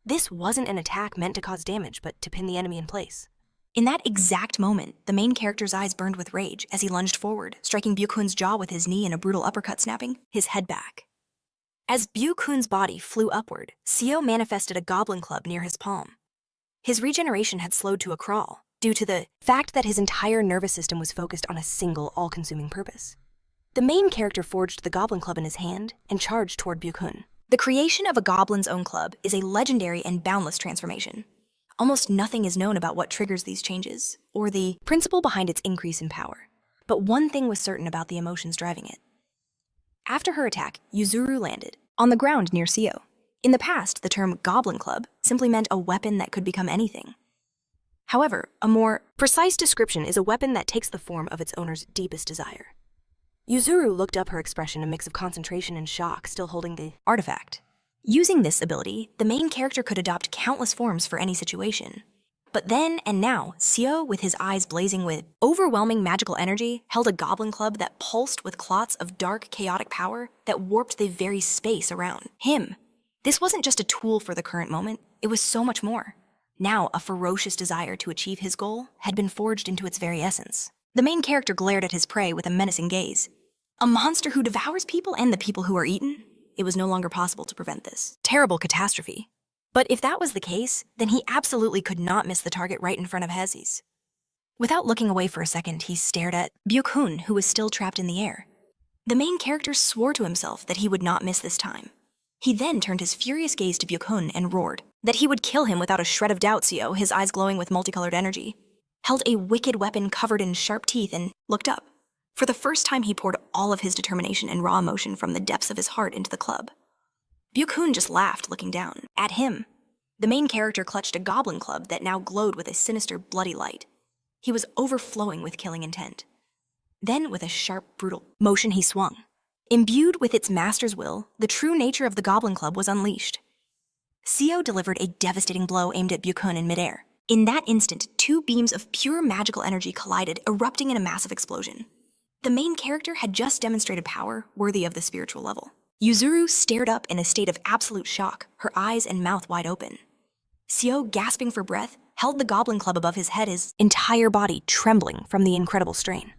This wasn't an attack meant to cause damage, but to pin the enemy in place. In that exact moment, the main character's eyes burned with rage as he lunged forward, striking Baehoon's jaw with his knee in a brutal uppercut, snapping his head back. As Baehoon's body flew upward, Siwoo manifested a goblin club near his palm. His regeneration had slowed to a crawl, due to the fact that his entire nervous system was focused on a single, all-consuming purpose. The main character forged the goblin club in his hand and charged toward Baehoon. The creation of a goblin's own club is a legendary and boundless transformation. Almost nothing is known about what triggers these changes, or the principle behind its increase in power. But one thing was certain about the emotions driving it. After her attack, Yuzuru landed on the ground near Siwoo. In the past, the term goblin club simply meant a weapon that could become anything. However, a more precise description is a weapon that takes the form of its owner's deepest desire. Yuzuru looked up, her expression a mix of concentration and shock, still holding the artifact. Using this ability, the main character could adopt countless forms for any situation. But then and now, Siwoo, with his eyes blazing with overwhelming magical energy, held a goblin club that pulsed with clots of dark, chaotic power that warped the very space around him. This wasn't just a tool for the current moment, it was so much more. Now, a ferocious desire to achieve his goal had been forged into its very essence. The main character glared at his prey with a menacing gaze. A monster who devours people and the people who are eaten? It was no longer possible to prevent this terrible catastrophe. But if that was the case, then he absolutely could not miss the target right in front of Hezzy's. Without looking away for a second, he stared at Byuk-hun, who was still trapped in the air. The main character swore to himself that he would not miss this time. He then turned his furious gaze to Byuk-hun and roared that he would kill him without a shred of doubt. Siwoo, his eyes glowing with multicolored energy, held a wicked weapon covered in sharp teeth and looked up. For the first time, he poured all of his determination and raw emotion from the depths of his heart into the club. Byuk-hun just laughed, looking down at him. The main character clutched a goblin club that now glowed with a sinister, bloody light. He was overflowing with killing intent. Then, with a sharp, brutal motion, he swung. Imbued with its master's will, the true nature of the goblin club was unleashed. Siwoo delivered a devastating blow aimed at Byuk-hun in midair. In that instant, two beams of pure magical energy collided, erupting in a massive explosion. The main character had just demonstrated power worthy of the spiritual level. Yuzuru stared up in a state of absolute shock, her eyes and mouth wide open. Siwoo, gasping for breath, held the goblin club above his head, his entire body trembling from the incredible strain.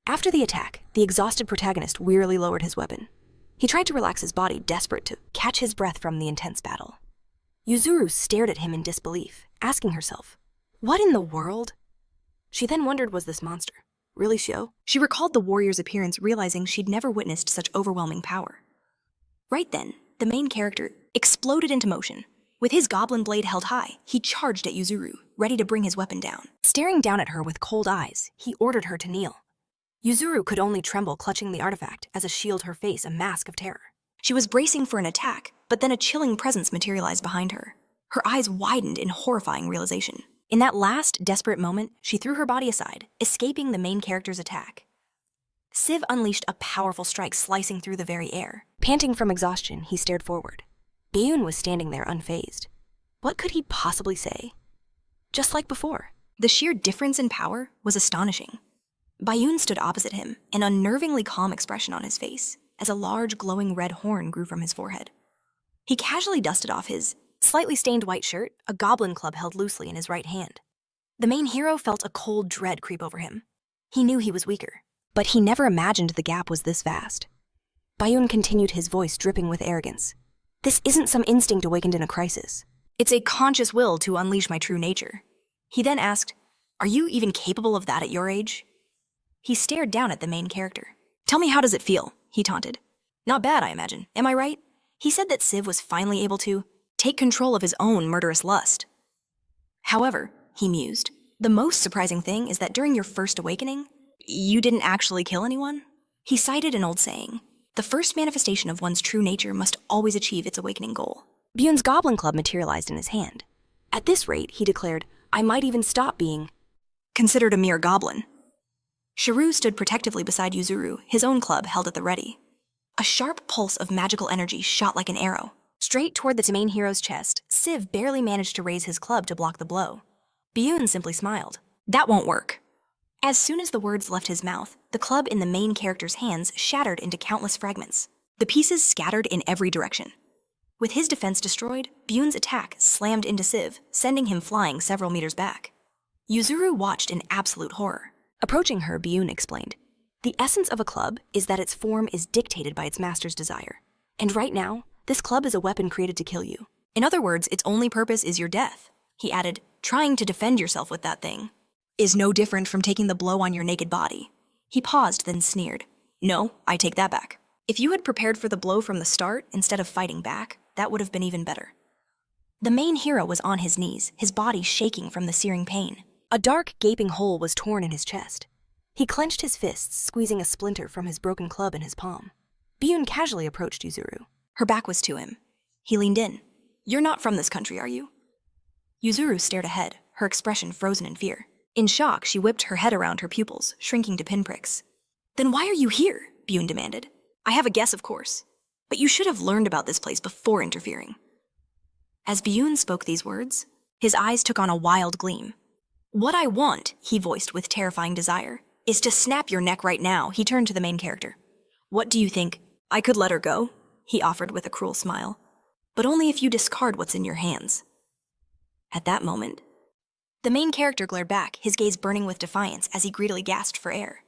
After the attack, the exhausted protagonist wearily lowered his weapon. He tried to relax his body, desperate to catch his breath from the intense battle. Yuzuru stared at him in disbelief, asking herself, "What in the world?" She then wondered, was this monster really Siwoo? She recalled the warrior's appearance, realizing she'd never witnessed such overwhelming power. Right then, the main character exploded into motion. With his goblin blade held high, he charged at Yuzuru, ready to bring his weapon down. Staring down at her with cold eyes, he ordered her to kneel. Yuzuru could only tremble, clutching the artifact as a shield, her face a mask of terror. She was bracing for an attack, but then a chilling presence materialized behind her. Her eyes widened in horrifying realization. In that last, desperate moment, she threw her body aside, escaping the main character's attack. Siv unleashed a powerful strike, slicing through the very air. Panting from exhaustion, he stared forward. Bayun was standing there unfazed. What could he possibly say? Just like before, the sheer difference in power was astonishing. Bayun stood opposite him, an unnervingly calm expression on his face, as a large glowing red horn grew from his forehead. He casually dusted off his slightly stained white shirt, a goblin club held loosely in his right hand. The main hero felt a cold dread creep over him. He knew he was weaker, but he never imagined the gap was this vast. Bayun continued, his voice dripping with arrogance. "This isn't some instinct awakened in a crisis. It's a conscious will to unleash my true nature." He then asked, "Are you even capable of that at your age?" He stared down at the main character. "Tell me, how does it feel?" he taunted. "Not bad, I imagine. Am I right?" He said that Siv was finally able to take control of his own murderous lust. However, he mused, the most surprising thing is that during your first awakening, you didn't actually kill anyone. He cited an old saying, the first manifestation of one's true nature must always achieve its awakening goal. Byun's goblin club materialized in his hand. At this rate, he declared, I might even stop being considered a mere goblin. Siwoo stood protectively beside Yuzuru, his own club held at the ready. A sharp pulse of magical energy shot like an arrow. Straight toward the main hero's chest, Siv barely managed to raise his club to block the blow. Byun simply smiled. That won't work. As soon as the words left his mouth, the club in the main character's hands shattered into countless fragments. The pieces scattered in every direction. With his defense destroyed, Byun's attack slammed into Siv, sending him flying several meters back. Yuzuru watched in absolute horror. Approaching her, Byun explained, the essence of a club is that its form is dictated by its master's desire. And right now, this club is a weapon created to kill you. In other words, its only purpose is your death. He added, trying to defend yourself with that thing is no different from taking the blow on your naked body. He paused, then sneered. No, I take that back. If you had prepared for the blow from the start instead of fighting back, that would have been even better. The main hero was on his knees, his body shaking from the searing pain. A dark, gaping hole was torn in his chest. He clenched his fists, squeezing a splinter from his broken club in his palm. Byun casually approached Yuzuru. Her back was to him. He leaned in. You're not from this country, are you? Yuzuru stared ahead, her expression frozen in fear. In shock, she whipped her head around her pupils, shrinking to pinpricks. Then why are you here? Byun demanded. I have a guess, of course. But you should have learned about this place before interfering. As Byun spoke these words, His eyes took on a wild gleam. What I want, he voiced with terrifying desire, is to snap your neck right now. He turned to the main character. What do you think? I could let her go, he offered with a cruel smile. But only if you discard what's in your hands. At that moment, the main character glared back, his gaze burning with defiance as he greedily gasped for air.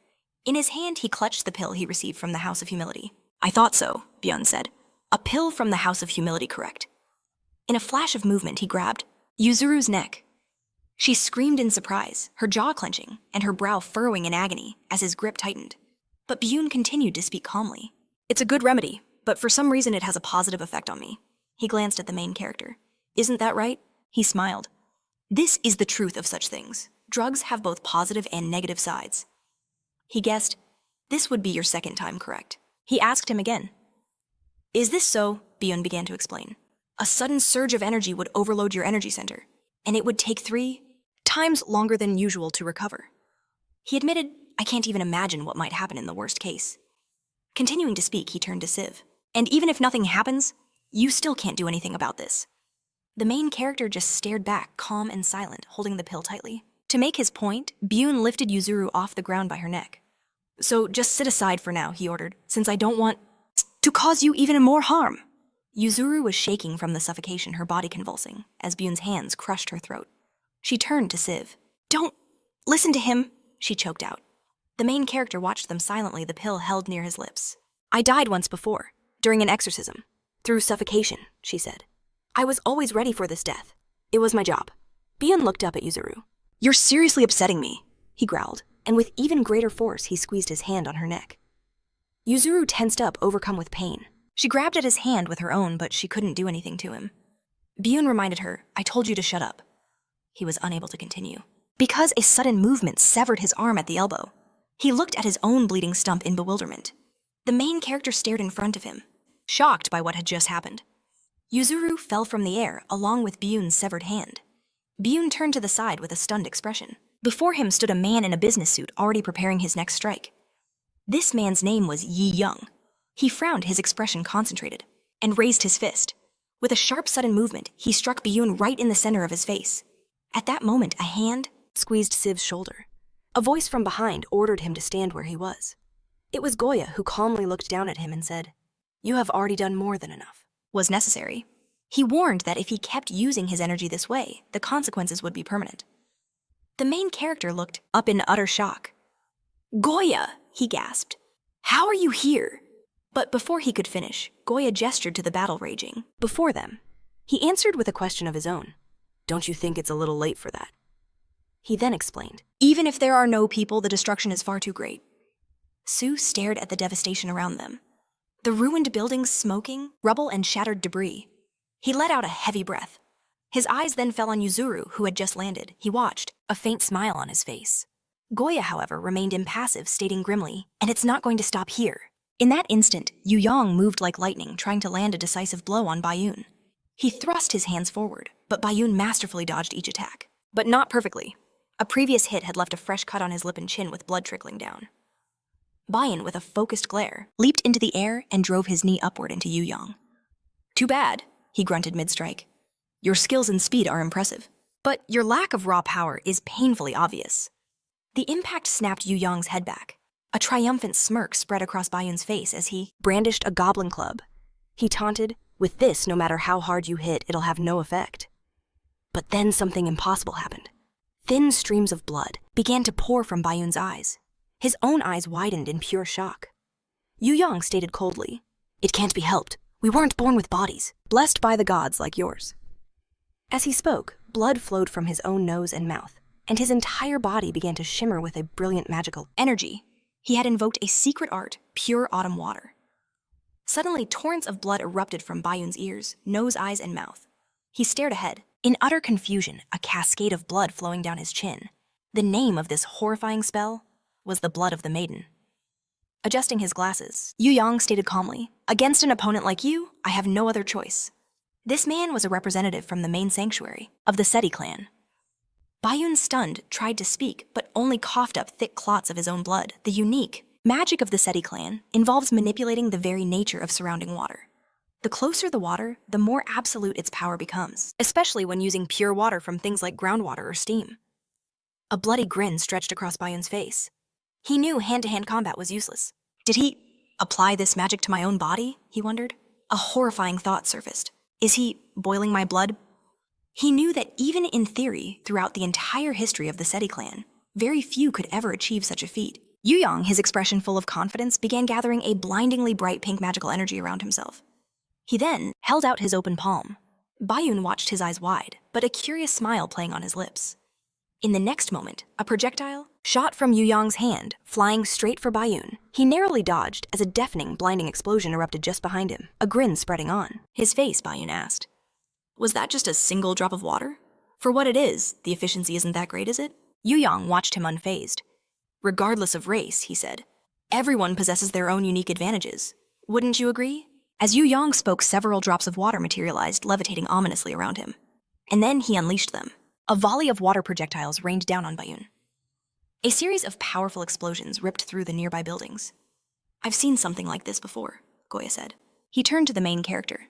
In his hand, he clutched the pill he received from the House of Humility. I thought so, Byun said. A pill from the House of Humility, correct. In a flash of movement, he grabbed Yuzuru's neck. She screamed in surprise, her jaw clenching and her brow furrowing in agony as his grip tightened. But Byun continued to speak calmly. It's a good remedy, but for some reason it has a positive effect on me. He glanced at the main character. Isn't that right? He smiled. This is the truth of such things. Drugs have both positive and negative sides. He guessed, this would be your second time, correct? He asked him again. Is this so? Byun began to explain. A sudden surge of energy would overload your energy center, and it would take 3 times longer than usual to recover. He admitted, I can't even imagine what might happen in the worst case. Continuing to speak, he turned to Siv. And even if nothing happens, you still can't do anything about this. The main character just stared back, calm and silent, holding the pill tightly. To make his point, Byun lifted Yuzuru off the ground by her neck. So just sit aside for now, he ordered, since I don't want to cause you even more harm. Yuzuru was shaking from the suffocation, her body convulsing, as Byun's hands crushed her throat. She turned to Siv. Don't listen to him, she choked out. The main character watched them silently, the pill held near his lips. I died once before, during an exorcism. Through suffocation, she said. I was always ready for this death. It was my job. Byun looked up at Yuzuru. You're seriously upsetting me, he growled, and with even greater force he squeezed his hand on her neck. Yuzuru tensed up, overcome with pain. She grabbed at his hand with her own, but she couldn't do anything to him. Byun reminded her, I told you to shut up. He was unable to continue, because a sudden movement severed his arm at the elbow. He looked at his own bleeding stump in bewilderment. The main character stared in front of him, shocked by what had just happened. Yuzuru fell from the air along with Byun's severed hand. Byun turned to the side with a stunned expression. Before him stood a man in a business suit already preparing his next strike. This man's name was Yi Young. He frowned, his expression concentrated, and raised his fist. With a sharp sudden movement, he struck Byun right in the center of his face. At that moment, a hand squeezed Siv's shoulder. A voice from behind ordered him to stand where he was. It was Goya who calmly looked down at him and said, You have already done more than enough. Was necessary. He warned that if he kept using his energy this way, the consequences would be permanent. The main character looked up in utter shock. Goya, he gasped. How are you here? But before he could finish, Goya gestured to the battle raging before them. He answered with a question of his own. Don't you think it's a little late for that? He then explained. Even if there are no people, the destruction is far too great. Sue stared at the devastation around them. The ruined buildings smoking, rubble and shattered debris. He let out a heavy breath. His eyes then fell on Yuzuru, who had just landed. He watched, a faint smile on his face. Goya, however, remained impassive, stating grimly, and it's not going to stop here. In that instant, Yu Yang moved like lightning, trying to land a decisive blow on Bayun. He thrust his hands forward, but Bayun masterfully dodged each attack. But not perfectly. A previous hit had left a fresh cut on his lip and chin with blood trickling down. Bayun, with a focused glare, leaped into the air and drove his knee upward into Yu Yang. Too bad, he grunted mid-strike. Your skills and speed are impressive, but your lack of raw power is painfully obvious. The impact snapped Yu Yang's head back. A triumphant smirk spread across Bayun's face as he brandished a goblin club. He taunted, with this, no matter how hard you hit, it'll have no effect. But then something impossible happened. Thin streams of blood began to pour from Bayun's eyes. His own eyes widened in pure shock. Yu Yang stated coldly, It can't be helped. We weren't born with bodies, blessed by the gods like yours. As he spoke, blood flowed from his own nose and mouth, and his entire body began to shimmer with a brilliant magical energy. He had invoked a secret art, pure autumn water. Suddenly, torrents of blood erupted from Bayun's ears, nose, eyes, and mouth. He stared ahead, in utter confusion, a cascade of blood flowing down his chin. The name of this horrifying spell was the blood of the maiden. Adjusting his glasses, Yu Yang stated calmly, Against an opponent like you, I have no other choice. This man was a representative from the main sanctuary of the Seti clan. Bayun, stunned, tried to speak, but only coughed up thick clots of his own blood. The unique magic of the Seti clan involves manipulating the very nature of surrounding water. The closer the water, the more absolute its power becomes, especially when using pure water from things like groundwater or steam. A bloody grin stretched across Bayun's face. He knew hand-to-hand combat was useless. Did he apply this magic to my own body? He wondered. A horrifying thought surfaced. Is he boiling my blood? He knew that even in theory, throughout the entire history of the Seti clan, very few could ever achieve such a feat. Yuyong, his expression full of confidence, began gathering a blindingly bright pink magical energy around himself. He then held out his open palm. Bayun watched his eyes wide, but a curious smile playing on his lips. In the next moment, a projectile shot from Yuyong's hand, flying straight for Bayun. He narrowly dodged as a deafening, blinding explosion erupted just behind him, a grin spreading on his face. Bayun asked, "Was that just a single drop of water? For what it is, the efficiency isn't that great, is it?" Yuyong watched him unfazed. "Regardless of race," he said, "everyone possesses their own unique advantages. Wouldn't you agree?" As Yuyong spoke, several drops of water materialized, levitating ominously around him. And then he unleashed them. A volley of water projectiles rained down on Bayun. A series of powerful explosions ripped through the nearby buildings. "I've seen something like this before," Goya said. He turned to the main character.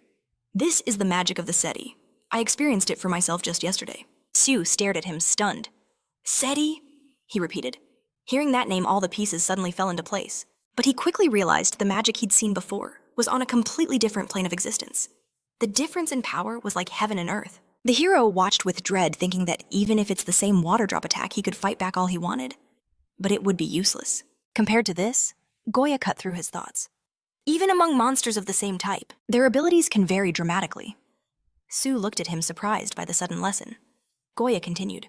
"This is the magic of the Seti. I experienced it for myself just yesterday." Siwoo stared at him, stunned. "Seti?" he repeated. Hearing that name, all the pieces suddenly fell into place. But he quickly realized the magic he'd seen before was on a completely different plane of existence. The difference in power was like heaven and earth. The hero watched with dread, thinking that even if it's the same water drop attack, he could fight back all he wanted. But it would be useless. Compared to this, Goya cut through his thoughts. Even among monsters of the same type, their abilities can vary dramatically. Siwoo looked at him, surprised by the sudden lesson. Goya continued,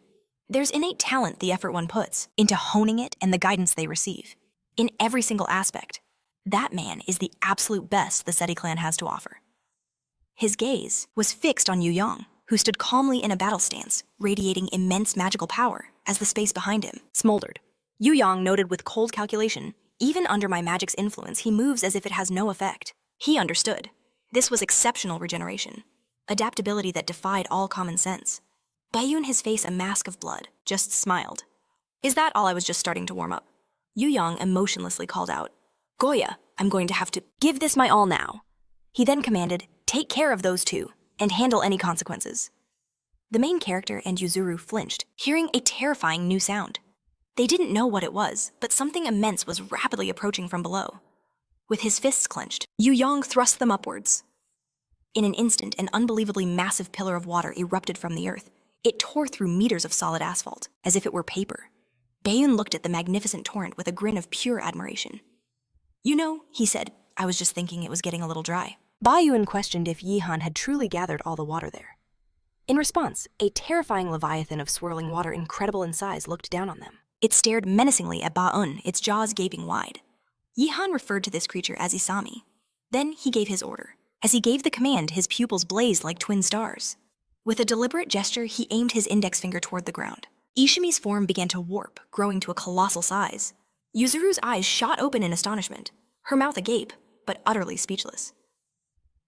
"There's innate talent the effort one puts into honing it and the guidance they receive. In every single aspect, that man is the absolute best the Seti clan has to offer." His gaze was fixed on Yuyong, who stood calmly in a battle stance, radiating immense magical power as the space behind him smoldered. Yuyong noted with cold calculation, "Even under my magic's influence, he moves as if it has no effect." He understood. This was exceptional regeneration, adaptability that defied all common sense. Bayun, his face a mask of blood, just smiled. "Is that all? I was just starting to warm up." Yuyong emotionlessly called out, "Goya, I'm going to have to give this my all now." He then commanded, "Take care of those two, and handle any consequences." The main character and Yuzuru flinched, hearing a terrifying new sound. They didn't know what it was, but something immense was rapidly approaching from below. With his fists clenched, Yuyong thrust them upwards. In an instant, an unbelievably massive pillar of water erupted from the earth. It tore through meters of solid asphalt, as if it were paper. Bayun looked at the magnificent torrent with a grin of pure admiration. "You know," he said, "I was just thinking it was getting a little dry." Bayun questioned if Yihan had truly gathered all the water there. In response, a terrifying leviathan of swirling water incredible in size looked down on them. It stared menacingly at Baun, its jaws gaping wide. Yihan referred to this creature as Isami. Then he gave his order. As he gave the command, his pupils blazed like twin stars. With a deliberate gesture, he aimed his index finger toward the ground. Ishimi's form began to warp, growing to a colossal size. Yuzuru's eyes shot open in astonishment, her mouth agape, but utterly speechless.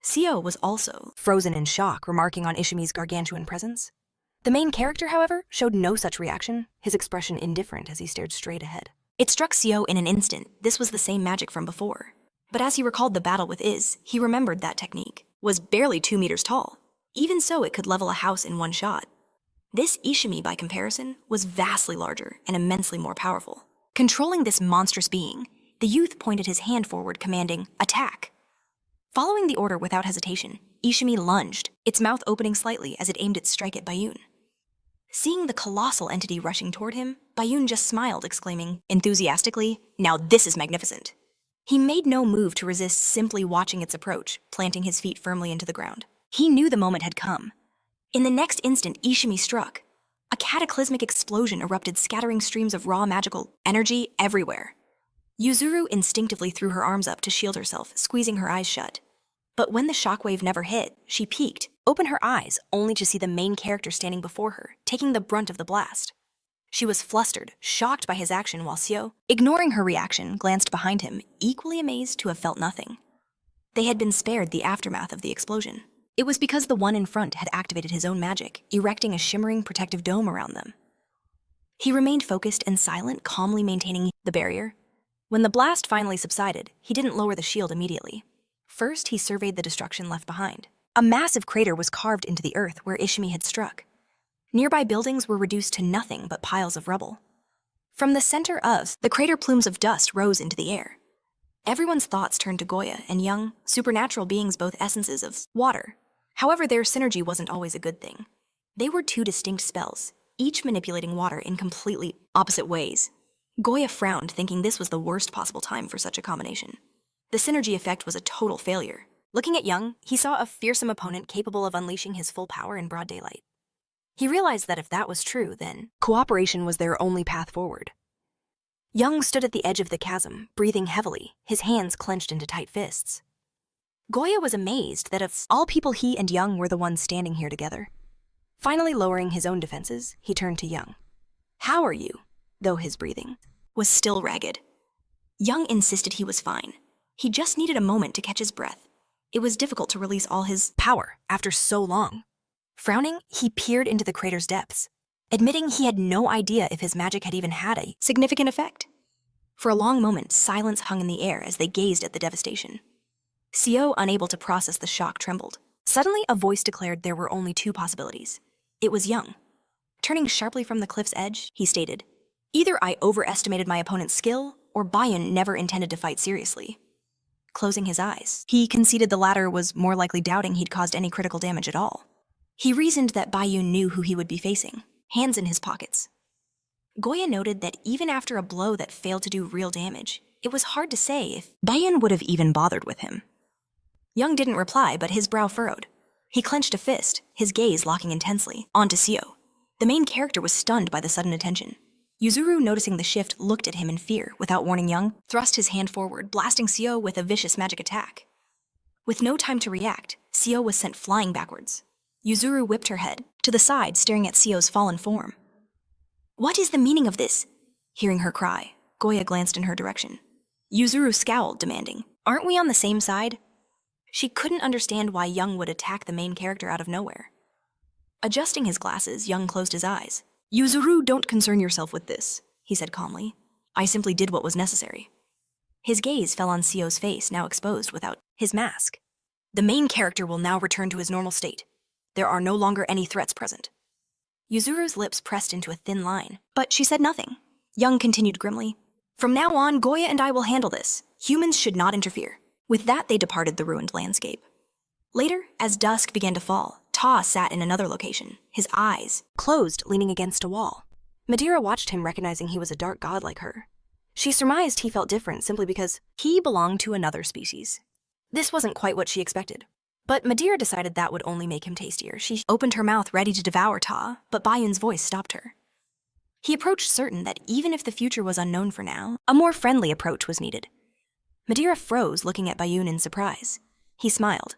Siwoo was also frozen in shock, remarking on Ishimi's gargantuan presence. The main character, however, showed no such reaction, his expression indifferent as he stared straight ahead. It struck Siwoo in an instant this was the same magic from before. But as he recalled the battle with Iz, he remembered that technique was barely 2 meters tall. Even so, it could level a house in one shot. This Ishimi, by comparison, was vastly larger and immensely more powerful. Controlling this monstrous being, the youth pointed his hand forward, commanding, "Attack." Following the order without hesitation, Ishimi lunged, its mouth opening slightly as it aimed its strike at Bayun. Seeing the colossal entity rushing toward him, Bayun just smiled, exclaiming, enthusiastically, "Now this is magnificent." He made no move to resist, simply watching its approach, planting his feet firmly into the ground. He knew the moment had come. In the next instant, Ishimi struck. A cataclysmic explosion erupted, scattering streams of raw magical energy everywhere. Yuzuru instinctively threw her arms up to shield herself, squeezing her eyes shut. But when the shockwave never hit, she peeked, opened her eyes, only to see the main character standing before her, taking the brunt of the blast. She was flustered, shocked by his action, while Siwoo, ignoring her reaction, glanced behind him, equally amazed to have felt nothing. They had been spared the aftermath of the explosion. It was because the one in front had activated his own magic, erecting a shimmering protective dome around them. He remained focused and silent, calmly maintaining the barrier. When the blast finally subsided, he didn't lower the shield immediately. First, he surveyed the destruction left behind. A massive crater was carved into the earth where Ishimi had struck. Nearby buildings were reduced to nothing but piles of rubble. From the center of the crater, plumes of dust rose into the air. Everyone's thoughts turned to Goya and young, supernatural beings, both essences of water. However, their synergy wasn't always a good thing. They were two distinct spells, each manipulating water in completely opposite ways. Goya frowned, thinking this was the worst possible time for such a combination. The synergy effect was a total failure. Looking at Young, he saw a fearsome opponent capable of unleashing his full power in broad daylight. He realized that if that was true, then cooperation was their only path forward. Young stood at the edge of the chasm, breathing heavily, his hands clenched into tight fists. Goya was amazed that of all people, he and Young were the ones standing here together. Finally lowering his own defenses, he turned to Young. "How are you?" Though his breathing was still ragged. Young insisted he was fine. He just needed a moment to catch his breath. It was difficult to release all his power after so long. Frowning, he peered into the crater's depths, admitting he had no idea if his magic had even had a significant effect. For a long moment, silence hung in the air as they gazed at the devastation. Siwoo, unable to process the shock, trembled. Suddenly, a voice declared there were only two possibilities. It was Young. Turning sharply from the cliff's edge, he stated, "Either I overestimated my opponent's skill, or Bayun never intended to fight seriously." Closing his eyes, he conceded the latter was more likely, doubting he'd caused any critical damage at all. He reasoned that Bayun knew who he would be facing, hands in his pockets. Goya noted that even after a blow that failed to do real damage, it was hard to say if Bayun would have even bothered with him. Young didn't reply, but his brow furrowed. He clenched a fist, his gaze locking intensely onto Siwoo. The main character was stunned by the sudden attention. Yuzuru, noticing the shift, looked at him in fear. Without warning, Young thrust his hand forward, blasting Siwoo with a vicious magic attack. With no time to react, Siwoo was sent flying backwards. Yuzuru whipped her head to the side, staring at Siwoo's fallen form. "What is the meaning of this?" Hearing her cry, Goya glanced in her direction. Yuzuru scowled, demanding, "Aren't we on the same side?" She couldn't understand why Young would attack the main character out of nowhere. Adjusting his glasses, Young closed his eyes. "Yuzuru, don't concern yourself with this," he said calmly. "I simply did what was necessary." His gaze fell on Siwoo's face, now exposed without his mask. "The main character will now return to his normal state. There are no longer any threats present." Yuzuru's lips pressed into a thin line, but she said nothing. Young continued grimly, "From now on, Goya and I will handle this. Humans should not interfere." With that, they departed the ruined landscape. Later, as dusk began to fall, Ta sat in another location, his eyes closed, leaning against a wall. Madeira watched him, recognizing he was a dark god like her. She surmised he felt different simply because he belonged to another species. This wasn't quite what she expected. But Madeira decided that would only make him tastier. She opened her mouth, ready to devour Ta, but Bayun's voice stopped her. He approached, certain that even if the future was unknown for now, a more friendly approach was needed. Madeira froze, looking at Bayun in surprise. He smiled.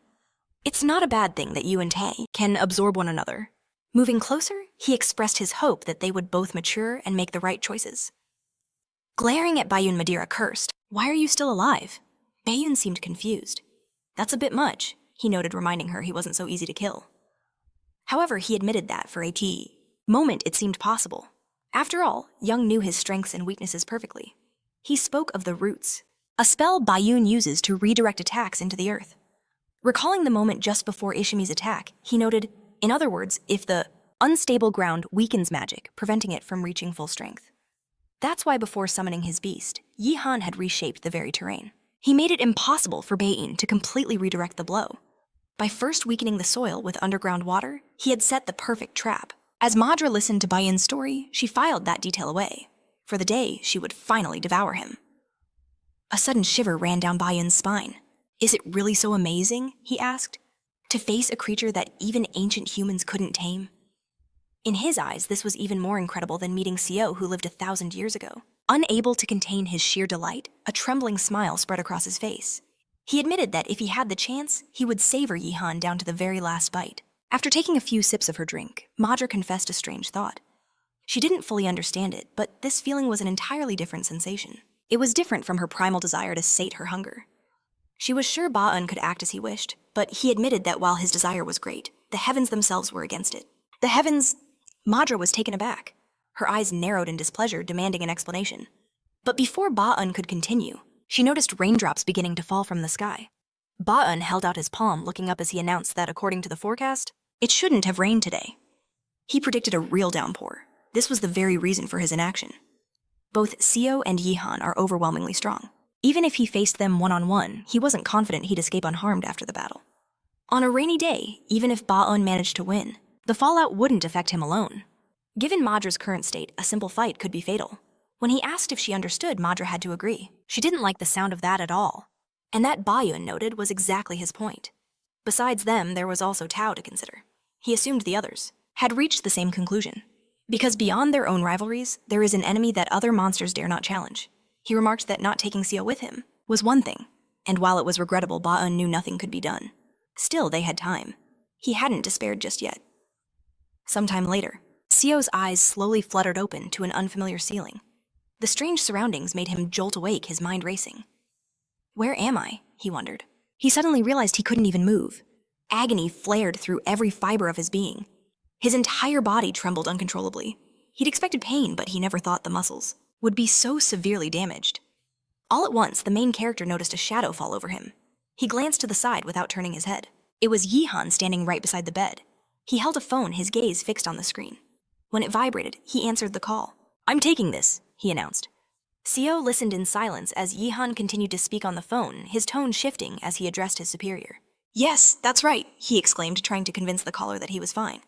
"It's not a bad thing that you and Tay can absorb one another." Moving closer, he expressed his hope that they would both mature and make the right choices. Glaring at Bayun, Madeira cursed, "Why are you still alive?" Bayun seemed confused. "That's a bit much," he noted, reminding her he wasn't so easy to kill. However, he admitted that for a moment it seemed possible. After all, Young knew his strengths and weaknesses perfectly. He spoke of the roots, a spell Bayun uses to redirect attacks into the earth. Recalling the moment just before Ishimi's attack, he noted, in other words, if the unstable ground weakens magic, preventing it from reaching full strength. That's why before summoning his beast, Yihan had reshaped the very terrain. He made it impossible for Bayun to completely redirect the blow. By first weakening the soil with underground water, he had set the perfect trap. As Madra listened to Bayun's story, she filed that detail away. For the day, she would finally devour him. A sudden shiver ran down Bayun's spine. "Is it really so amazing?" he asked. "To face a creature that even ancient humans couldn't tame?" In his eyes, this was even more incredible than meeting Siwoo, who lived 1,000 years ago. Unable to contain his sheer delight, a trembling smile spread across his face. He admitted that if he had the chance, he would savor Yihan down to the very last bite. After taking a few sips of her drink, Madra confessed a strange thought. She didn't fully understand it, but this feeling was an entirely different sensation. It was different from her primal desire to sate her hunger. She was sure Ba'un could act as he wished, but he admitted that while his desire was great, the heavens themselves were against it. The heavens... Madra was taken aback. Her eyes narrowed in displeasure, demanding an explanation. But before Ba'un could continue, she noticed raindrops beginning to fall from the sky. Ba-eun held out his palm, looking up as he announced that, according to the forecast, It shouldn't have rained today. He predicted a real downpour. This was the very reason for his inaction. Both Siwoo and Yihan are overwhelmingly strong. Even if he faced them one-on-one, he wasn't confident he'd escape unharmed after the battle. On a rainy day, even if Ba-eun managed to win, the fallout wouldn't affect him alone. Given Madra's current state, a simple fight could be fatal. When he asked if she understood, Madra had to agree. She didn't like the sound of that at all. And that Ba-eun noted was exactly his point. Besides them, there was also Tao to consider. He assumed the others had reached the same conclusion. Because beyond their own rivalries, there is an enemy that other monsters dare not challenge. He remarked that not taking Siwoo with him was one thing, and while it was regrettable, Ba-eun knew nothing could be done. Still, they had time. He hadn't despaired just yet. Sometime later, Siwoo's eyes slowly fluttered open to an unfamiliar ceiling. The strange surroundings made him jolt awake, his mind racing. Where am I? He wondered. He suddenly realized he couldn't even move. Agony flared through every fiber of his being. His entire body trembled uncontrollably. He'd expected pain, but he never thought the muscles would be so severely damaged. All at once, the main character noticed a shadow fall over him. He glanced to the side without turning his head. It was Yihan standing right beside the bed. He held a phone, his gaze fixed on the screen. When it vibrated, he answered the call. "I'm taking this," he announced. Siwoo listened in silence as Yihan continued to speak on the phone, his tone shifting as he addressed his superior. "Yes, that's right," he exclaimed, trying to convince the caller that he was fine.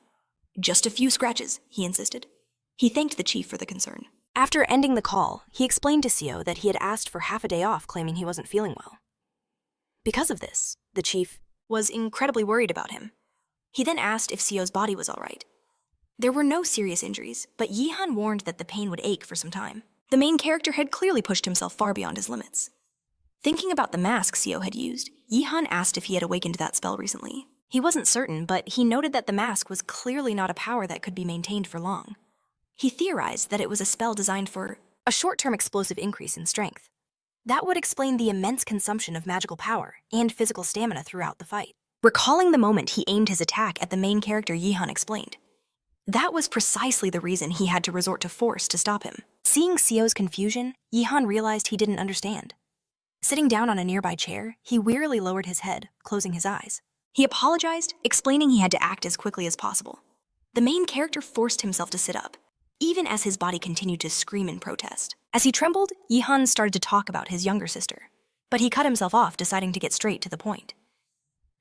"Just a few scratches," he insisted. He thanked the chief for the concern. After ending the call, he explained to Siwoo that he had asked for half a day off, claiming he wasn't feeling well. Because of this, the chief was incredibly worried about him. He then asked if Siwoo's body was all right. There were no serious injuries, but Yihan warned that the pain would ache for some time. The main character had clearly pushed himself far beyond his limits. Thinking about the mask Siwoo had used, Yihan asked if he had awakened that spell recently. He wasn't certain, but he noted that the mask was clearly not a power that could be maintained for long. He theorized that it was a spell designed for a short-term explosive increase in strength. That would explain the immense consumption of magical power and physical stamina throughout the fight. Recalling the moment he aimed his attack at the main character, Yihan explained. That was precisely the reason he had to resort to force to stop him. Seeing Siwoo's confusion, Yihan realized he didn't understand. Sitting down on a nearby chair, he wearily lowered his head, closing his eyes. He apologized, explaining he had to act as quickly as possible. The main character forced himself to sit up, even as his body continued to scream in protest. As he trembled, Yihan started to talk about his younger sister, but he cut himself off, deciding to get straight to the point.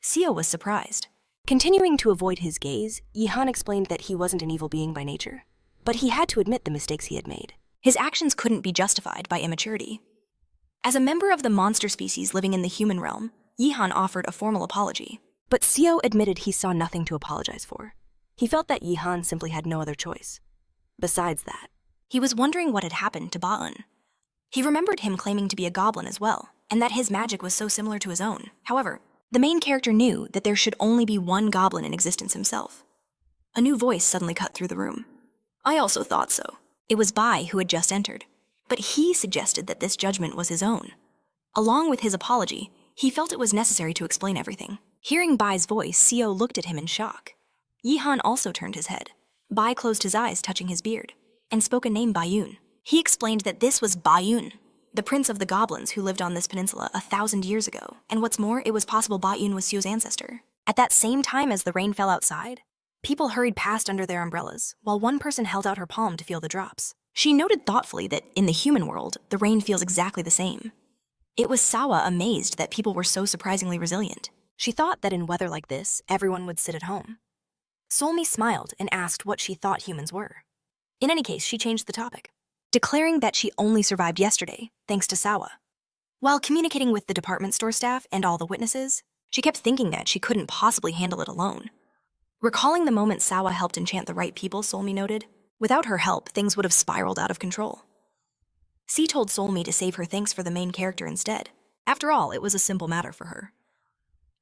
Siwoo was surprised. Continuing to avoid his gaze, Yihan explained that he wasn't an evil being by nature, but he had to admit the mistakes he had made. His actions couldn't be justified by immaturity. As a member of the monster species living in the human realm, Yihan offered a formal apology. But Siwoo admitted he saw nothing to apologize for. He felt that Yihan simply had no other choice. Besides that, he was wondering what had happened to Ba-eun. He remembered him claiming to be a goblin as well, and that his magic was so similar to his own. However, the main character knew that there should only be one goblin in existence himself. A new voice suddenly cut through the room. "I also thought so." It was Bai who had just entered, but he suggested that this judgment was his own. Along with his apology, he felt it was necessary to explain everything. Hearing Bai's voice, Siwoo looked at him in shock. Yihan also turned his head. Bai closed his eyes, touching his beard, and spoke a name, Ba-eun. He explained that this was Ba-eun, the prince of the goblins who lived on this peninsula 1,000 years ago, and what's more, it was possible Ba-eun was Siwoo's ancestor. At that same time as the rain fell outside, people hurried past under their umbrellas, while one person held out her palm to feel the drops. She noted thoughtfully that in the human world, the rain feels exactly the same. It was Sawa amazed that people were so surprisingly resilient. She thought that in weather like this, everyone would sit at home. Solmi smiled and asked what she thought humans were. In any case, she changed the topic, declaring that she only survived yesterday, thanks to Sawa. While communicating with the department store staff and all the witnesses, she kept thinking that she couldn't possibly handle it alone. Recalling the moment Sawa helped enchant the right people, Solmi noted, without her help, things would have spiraled out of control. C told Solmi to save her thanks for the main character instead. After all, it was a simple matter for her.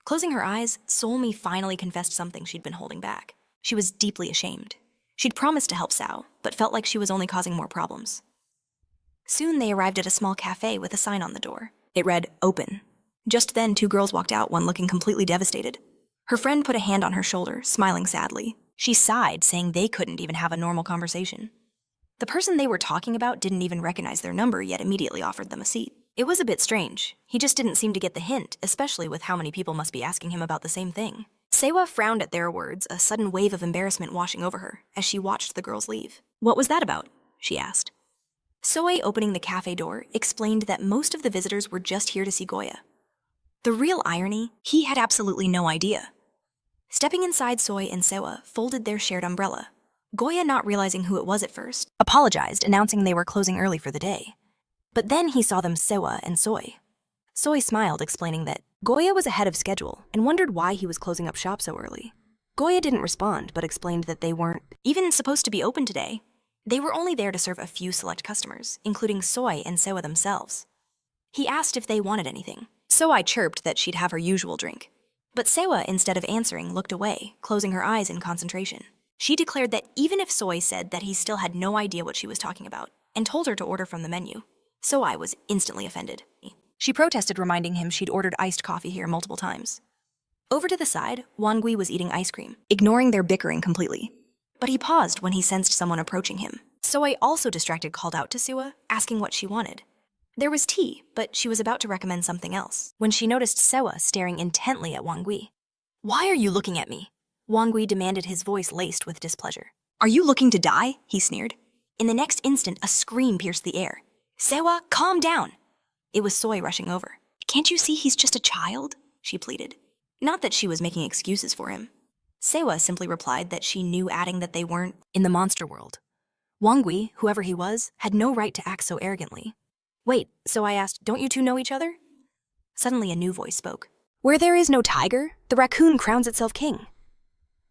Closing her eyes, Solmi finally confessed something she'd been holding back. She was deeply ashamed. She'd promised to help Sao, but felt like she was only causing more problems. Soon they arrived at a small cafe with a sign on the door. It read, "Open." Just then, two girls walked out, one looking completely devastated. Her friend put a hand on her shoulder, smiling sadly. She sighed, saying they couldn't even have a normal conversation. The person they were talking about didn't even recognize their number, yet immediately offered them a seat. It was a bit strange. He just didn't seem to get the hint, especially with how many people must be asking him about the same thing. Siwoo frowned at their words, a sudden wave of embarrassment washing over her as she watched the girls leave. What was that about? She asked. Soe, opening the cafe door, explained that most of the visitors were just here to see Goya. The real irony, he had absolutely no idea. Stepping inside, Soy and Siwoo folded their shared umbrella. Goya, not realizing who it was at first, apologized, announcing they were closing early for the day. But then he saw them Siwoo and Soy. Soy smiled, explaining that Goya was ahead of schedule and wondered why he was closing up shop so early. Goya didn't respond, but explained that they weren't even supposed to be open today. They were only there to serve a few select customers, including Soy and Siwoo themselves. He asked if they wanted anything. Soy chirped that she'd have her usual drink. But Siwoo, instead of answering, looked away, closing her eyes in concentration. She declared that even if Soy said that he still had no idea what she was talking about, and told her to order from the menu, Soy was instantly offended. She protested, reminding him she'd ordered iced coffee here multiple times. Over to the side, Wangui was eating ice cream, ignoring their bickering completely. But he paused when he sensed someone approaching him. Soy, also distracted, called out to Siwoo, asking what she wanted. There was tea, but she was about to recommend something else when she noticed Siwoo staring intently at Wangui. Why are you looking at me? Wangui demanded, his voice laced with displeasure. Are you looking to die? He sneered. In the next instant, a scream pierced the air. Siwoo, calm down! It was Soy rushing over. Can't you see he's just a child? She pleaded. Not that she was making excuses for him. Siwoo simply replied that she knew, adding that they weren't in the monster world. Wangui, whoever he was, had no right to act so arrogantly. Wait, so I asked, don't you two know each other? Suddenly a new voice spoke. Where there is no tiger, the raccoon crowns itself king.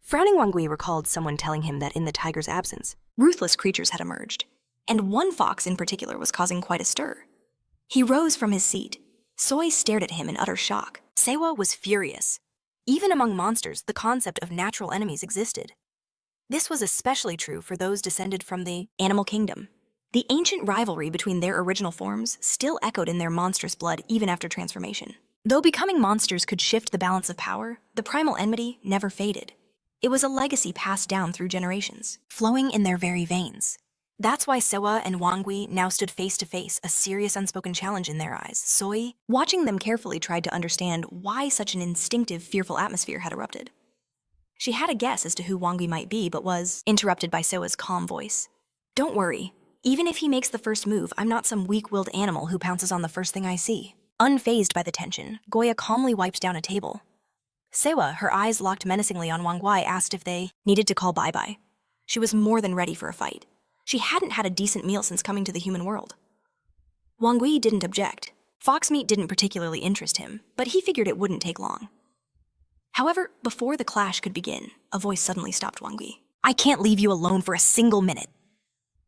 Frowning, Wangui recalled someone telling him that in the tiger's absence, ruthless creatures had emerged, and one fox in particular was causing quite a stir. He rose from his seat. Soy stared at him in utter shock. Siwoo was furious. Even among monsters, the concept of natural enemies existed. This was especially true for those descended from the animal kingdom. The ancient rivalry between their original forms still echoed in their monstrous blood even after transformation. Though becoming monsters could shift the balance of power, the primal enmity never faded. It was a legacy passed down through generations, flowing in their very veins. That's why Siwoo and Wangui now stood face to face, a serious unspoken challenge in their eyes. Soy, watching them carefully, tried to understand why such an instinctive, fearful atmosphere had erupted. She had a guess as to who Wangui might be, but was interrupted by Siwoo's calm voice. Don't worry. Even if he makes the first move, I'm not some weak-willed animal who pounces on the first thing I see. Unfazed by the tension, Goya calmly wiped down a table. Siwoo, her eyes locked menacingly on Wangui, asked if they needed to call bye-bye. She was more than ready for a fight. She hadn't had a decent meal since coming to the human world. Wangui didn't object. Fox meat didn't particularly interest him, but he figured it wouldn't take long. However, before the clash could begin, a voice suddenly stopped Wangui. I can't leave you alone for a single minute.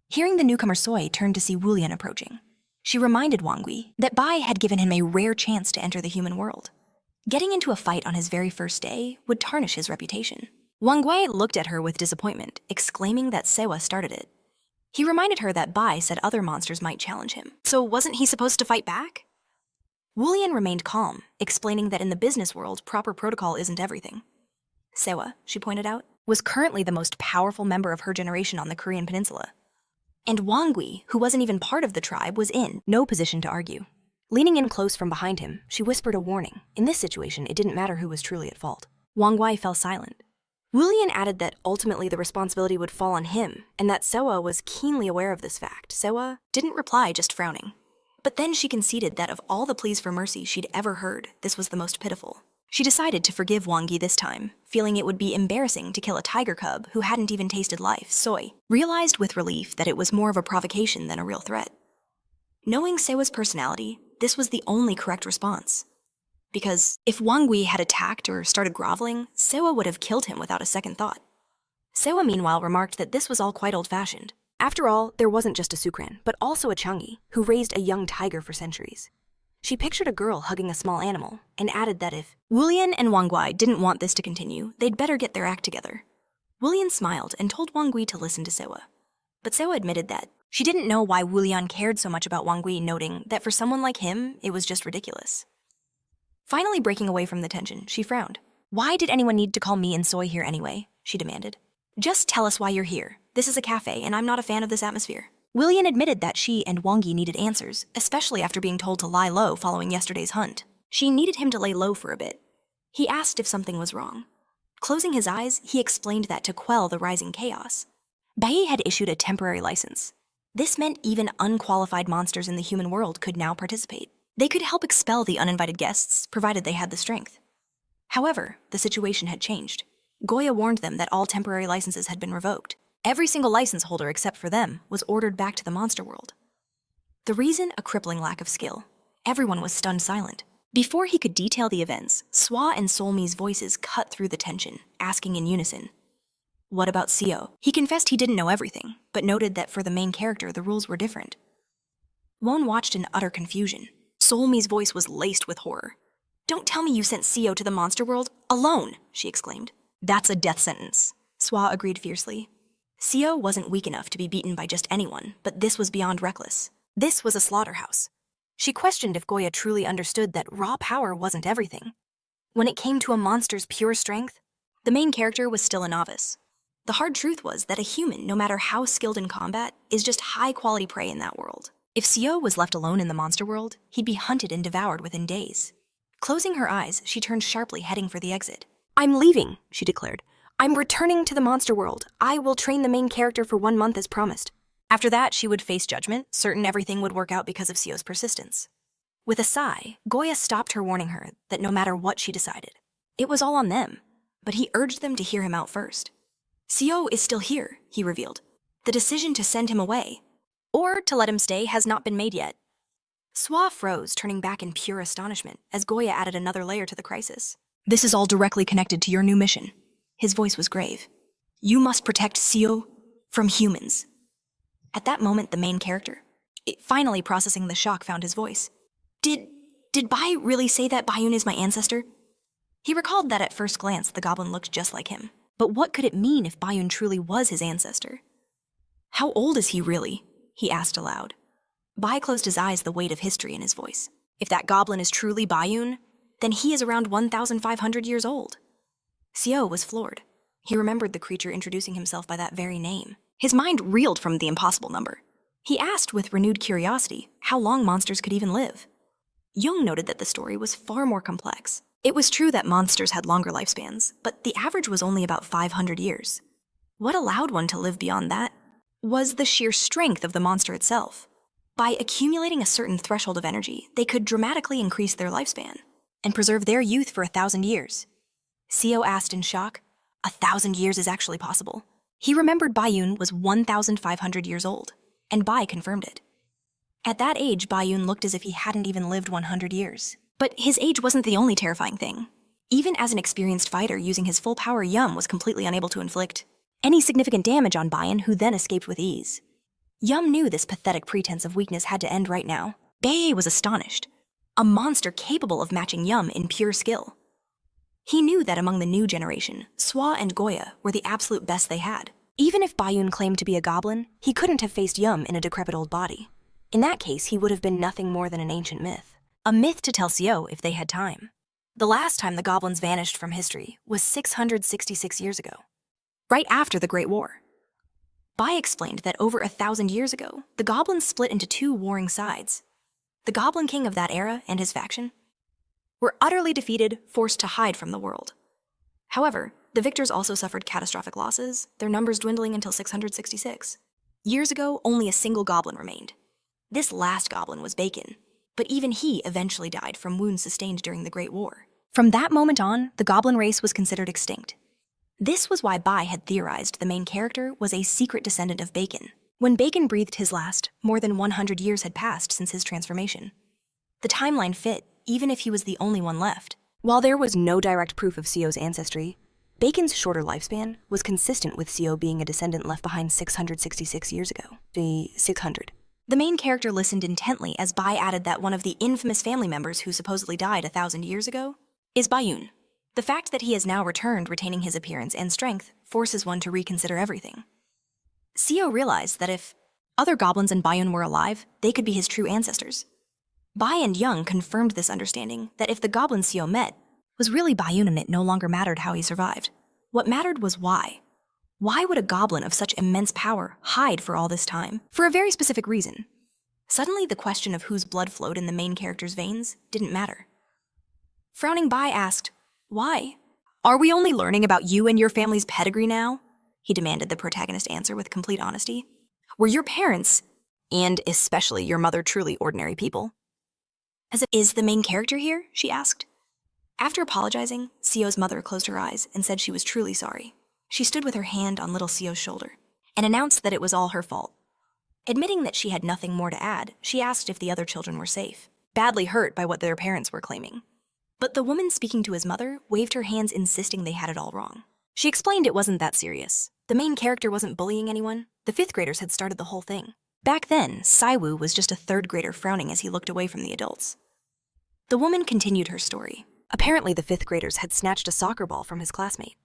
Hearing the newcomer, Soy turned to see Wulian approaching. She reminded Wangui that Bai had given him a rare chance to enter the human world. Getting into a fight on his very first day would tarnish his reputation. Wangui looked at her with disappointment, exclaiming that Siwoo started it. He reminded her that Bai said other monsters might challenge him, so wasn't he supposed to fight back? Wulian remained calm, explaining that in the business world, proper protocol isn't everything. Siwoo, she pointed out, was currently the most powerful member of her generation on the Korean peninsula. And Wangui, who wasn't even part of the tribe, was in no position to argue. Leaning in close from behind him, she whispered a warning. In this situation, it didn't matter who was truly at fault. Wangui fell silent. Wulian added that ultimately the responsibility would fall on him, and that Siwoo was keenly aware of this fact. Siwoo didn't reply, just frowning. But then she conceded that of all the pleas for mercy she'd ever heard, this was the most pitiful. She decided to forgive Wangui this time, feeling it would be embarrassing to kill a tiger cub who hadn't even tasted life. Soy realized with relief that it was more of a provocation than a real threat. Knowing Siwoo's personality, this was the only correct response. Because if Wangui had attacked or started groveling, Siwoo would have killed him without a second thought. Siwoo, meanwhile, remarked that this was all quite old-fashioned. After all, there wasn't just a Sukran, but also a Changi, who raised a young tiger for centuries. She pictured a girl hugging a small animal, and added that if Wulian and Wangui didn't want this to continue, they'd better get their act together. Wulian smiled and told Wangui to listen to Siwoo. But Siwoo admitted that she didn't know why Wulian cared so much about Wangui, noting that for someone like him, it was just ridiculous. Finally breaking away from the tension, she frowned. Why did anyone need to call me and Soy here anyway? She demanded. Just tell us why you're here. This is a cafe, and I'm not a fan of this atmosphere. Willian admitted that she and Wongi needed answers, especially after being told to lie low following yesterday's hunt. She needed him to lay low for a bit. He asked if something was wrong. Closing his eyes, he explained that to quell the rising chaos. Bai had issued a temporary license. This meant even unqualified monsters in the human world could now participate. They could help expel the uninvited guests, provided they had the strength. However, the situation had changed. Goya warned them that all temporary licenses had been revoked. Every single license holder except for them was ordered back to the monster world. The reason? A crippling lack of skill. Everyone was stunned silent. Before he could detail the events, Swa and Solmi's voices cut through the tension, asking in unison, "What about Siwoo?" He confessed he didn't know everything, but noted that for the main character the rules were different. Won watched in utter confusion. Solmi's voice was laced with horror. "Don't tell me you sent Siwoo to the monster world alone," she exclaimed. "That's a death sentence," Swa agreed fiercely. Siwoo wasn't weak enough to be beaten by just anyone, but this was beyond reckless. This was a slaughterhouse. She questioned if Goya truly understood that raw power wasn't everything. When it came to a monster's pure strength, the main character was still a novice. The hard truth was that a human, no matter how skilled in combat, is just high-quality prey in that world. If Siwoo was left alone in the monster world, he'd be hunted and devoured within days. Closing her eyes, she turned sharply, heading for the exit. "I'm leaving," she declared. "I'm returning to the monster world. I will train the main character for 1 month as promised." After that, she would face judgment, certain everything would work out because of Siwoo's persistence. With a sigh, Goya stopped her, warning her that no matter what she decided, it was all on them, but he urged them to hear him out first. "Siwoo is still here," he revealed. "The decision to send him away, or to let him stay, has not been made yet." Swa froze, turning back in pure astonishment, as Goya added another layer to the crisis. "This is all directly connected to your new mission." His voice was grave. "You must protect Siwoo from humans." At that moment, the main character, finally processing the shock, found his voice. Did Bai really say that Bayun is my ancestor?" He recalled that at first glance, the goblin looked just like him. But what could it mean if Bayun truly was his ancestor? "How old is he really?" he asked aloud. Bai closed his eyes, the weight of history in his voice. "If that goblin is truly Bayun, then he is around 1,500 years old." Siwoo was floored. He remembered the creature introducing himself by that very name. His mind reeled from the impossible number. He asked with renewed curiosity how long monsters could even live. Jung noted that the story was far more complex. It was true that monsters had longer lifespans, but the average was only about 500 years. What allowed one to live beyond that was the sheer strength of the monster itself. By accumulating a certain threshold of energy, they could dramatically increase their lifespan and preserve their youth for 1,000 years. Siwoo asked in shock, 1,000 years is actually possible. He remembered Bayun was 1,500 years old, and Bai confirmed it. At that age, Bayun looked as if he hadn't even lived 100 years. But his age wasn't the only terrifying thing. Even as an experienced fighter using his full power, Yum was completely unable to inflict any significant damage on Bayun, who then escaped with ease. Yum knew this pathetic pretense of weakness had to end right now. Bae was astonished. A monster capable of matching Yum in pure skill. He knew that among the new generation, Swa and Goya were the absolute best they had. Even if Bayun claimed to be a goblin, he couldn't have faced Yum in a decrepit old body. In that case, he would have been nothing more than an ancient myth. A myth to tell Siwoo if they had time. The last time the goblins vanished from history was 666 years ago, right after the Great War. Bai explained that over 1,000 years ago, the goblins split into 2 warring sides. The Goblin King of that era and his faction were utterly defeated, forced to hide from the world. However, the victors also suffered catastrophic losses, their numbers dwindling until 666. Years ago, only a single goblin remained. This last goblin was Bacon, but even he eventually died from wounds sustained during the Great War. From that moment on, the goblin race was considered extinct. This was why Bai had theorized the main character was a secret descendant of Bacon. When Bacon breathed his last, more than 100 years had passed since his transformation. The timeline fit, even if he was the only one left. While there was no direct proof of Siwoo's ancestry, Bacon's shorter lifespan was consistent with Siwoo being a descendant left behind 666 years ago. 600. The main character listened intently as Bai added that one of the infamous family members who supposedly died 1,000 years ago is Bayun. The fact that he has now returned retaining his appearance and strength forces one to reconsider everything. Siwoo realized that if other goblins and Bayun were alive, they could be his true ancestors. Bai and Young confirmed this understanding that if the goblin Siwoo met was really Bayun and it no longer mattered how he survived. What mattered was why. Why would a goblin of such immense power hide for all this time? For a very specific reason. Suddenly, the question of whose blood flowed in the main character's veins didn't matter. Frowning Bai asked, "Why? Are we only learning about you and your family's pedigree now?" He demanded the protagonist answer with complete honesty. "Were your parents, and especially your mother, truly ordinary people?" Is the main character here?" she asked. After apologizing, Sio's mother closed her eyes and said she was truly sorry. She stood with her hand on little Sio's shoulder and announced that it was all her fault. Admitting that she had nothing more to add, she asked if the other children were safe, badly hurt by what their parents were claiming. But the woman speaking to his mother waved her hands, insisting they had it all wrong. She explained it wasn't that serious. The main character wasn't bullying anyone. The fifth graders had started the whole thing. Back then, Siwoo was just a third grader frowning as he looked away from the adults. The woman continued her story. Apparently, the fifth graders had snatched a soccer ball from his classmate.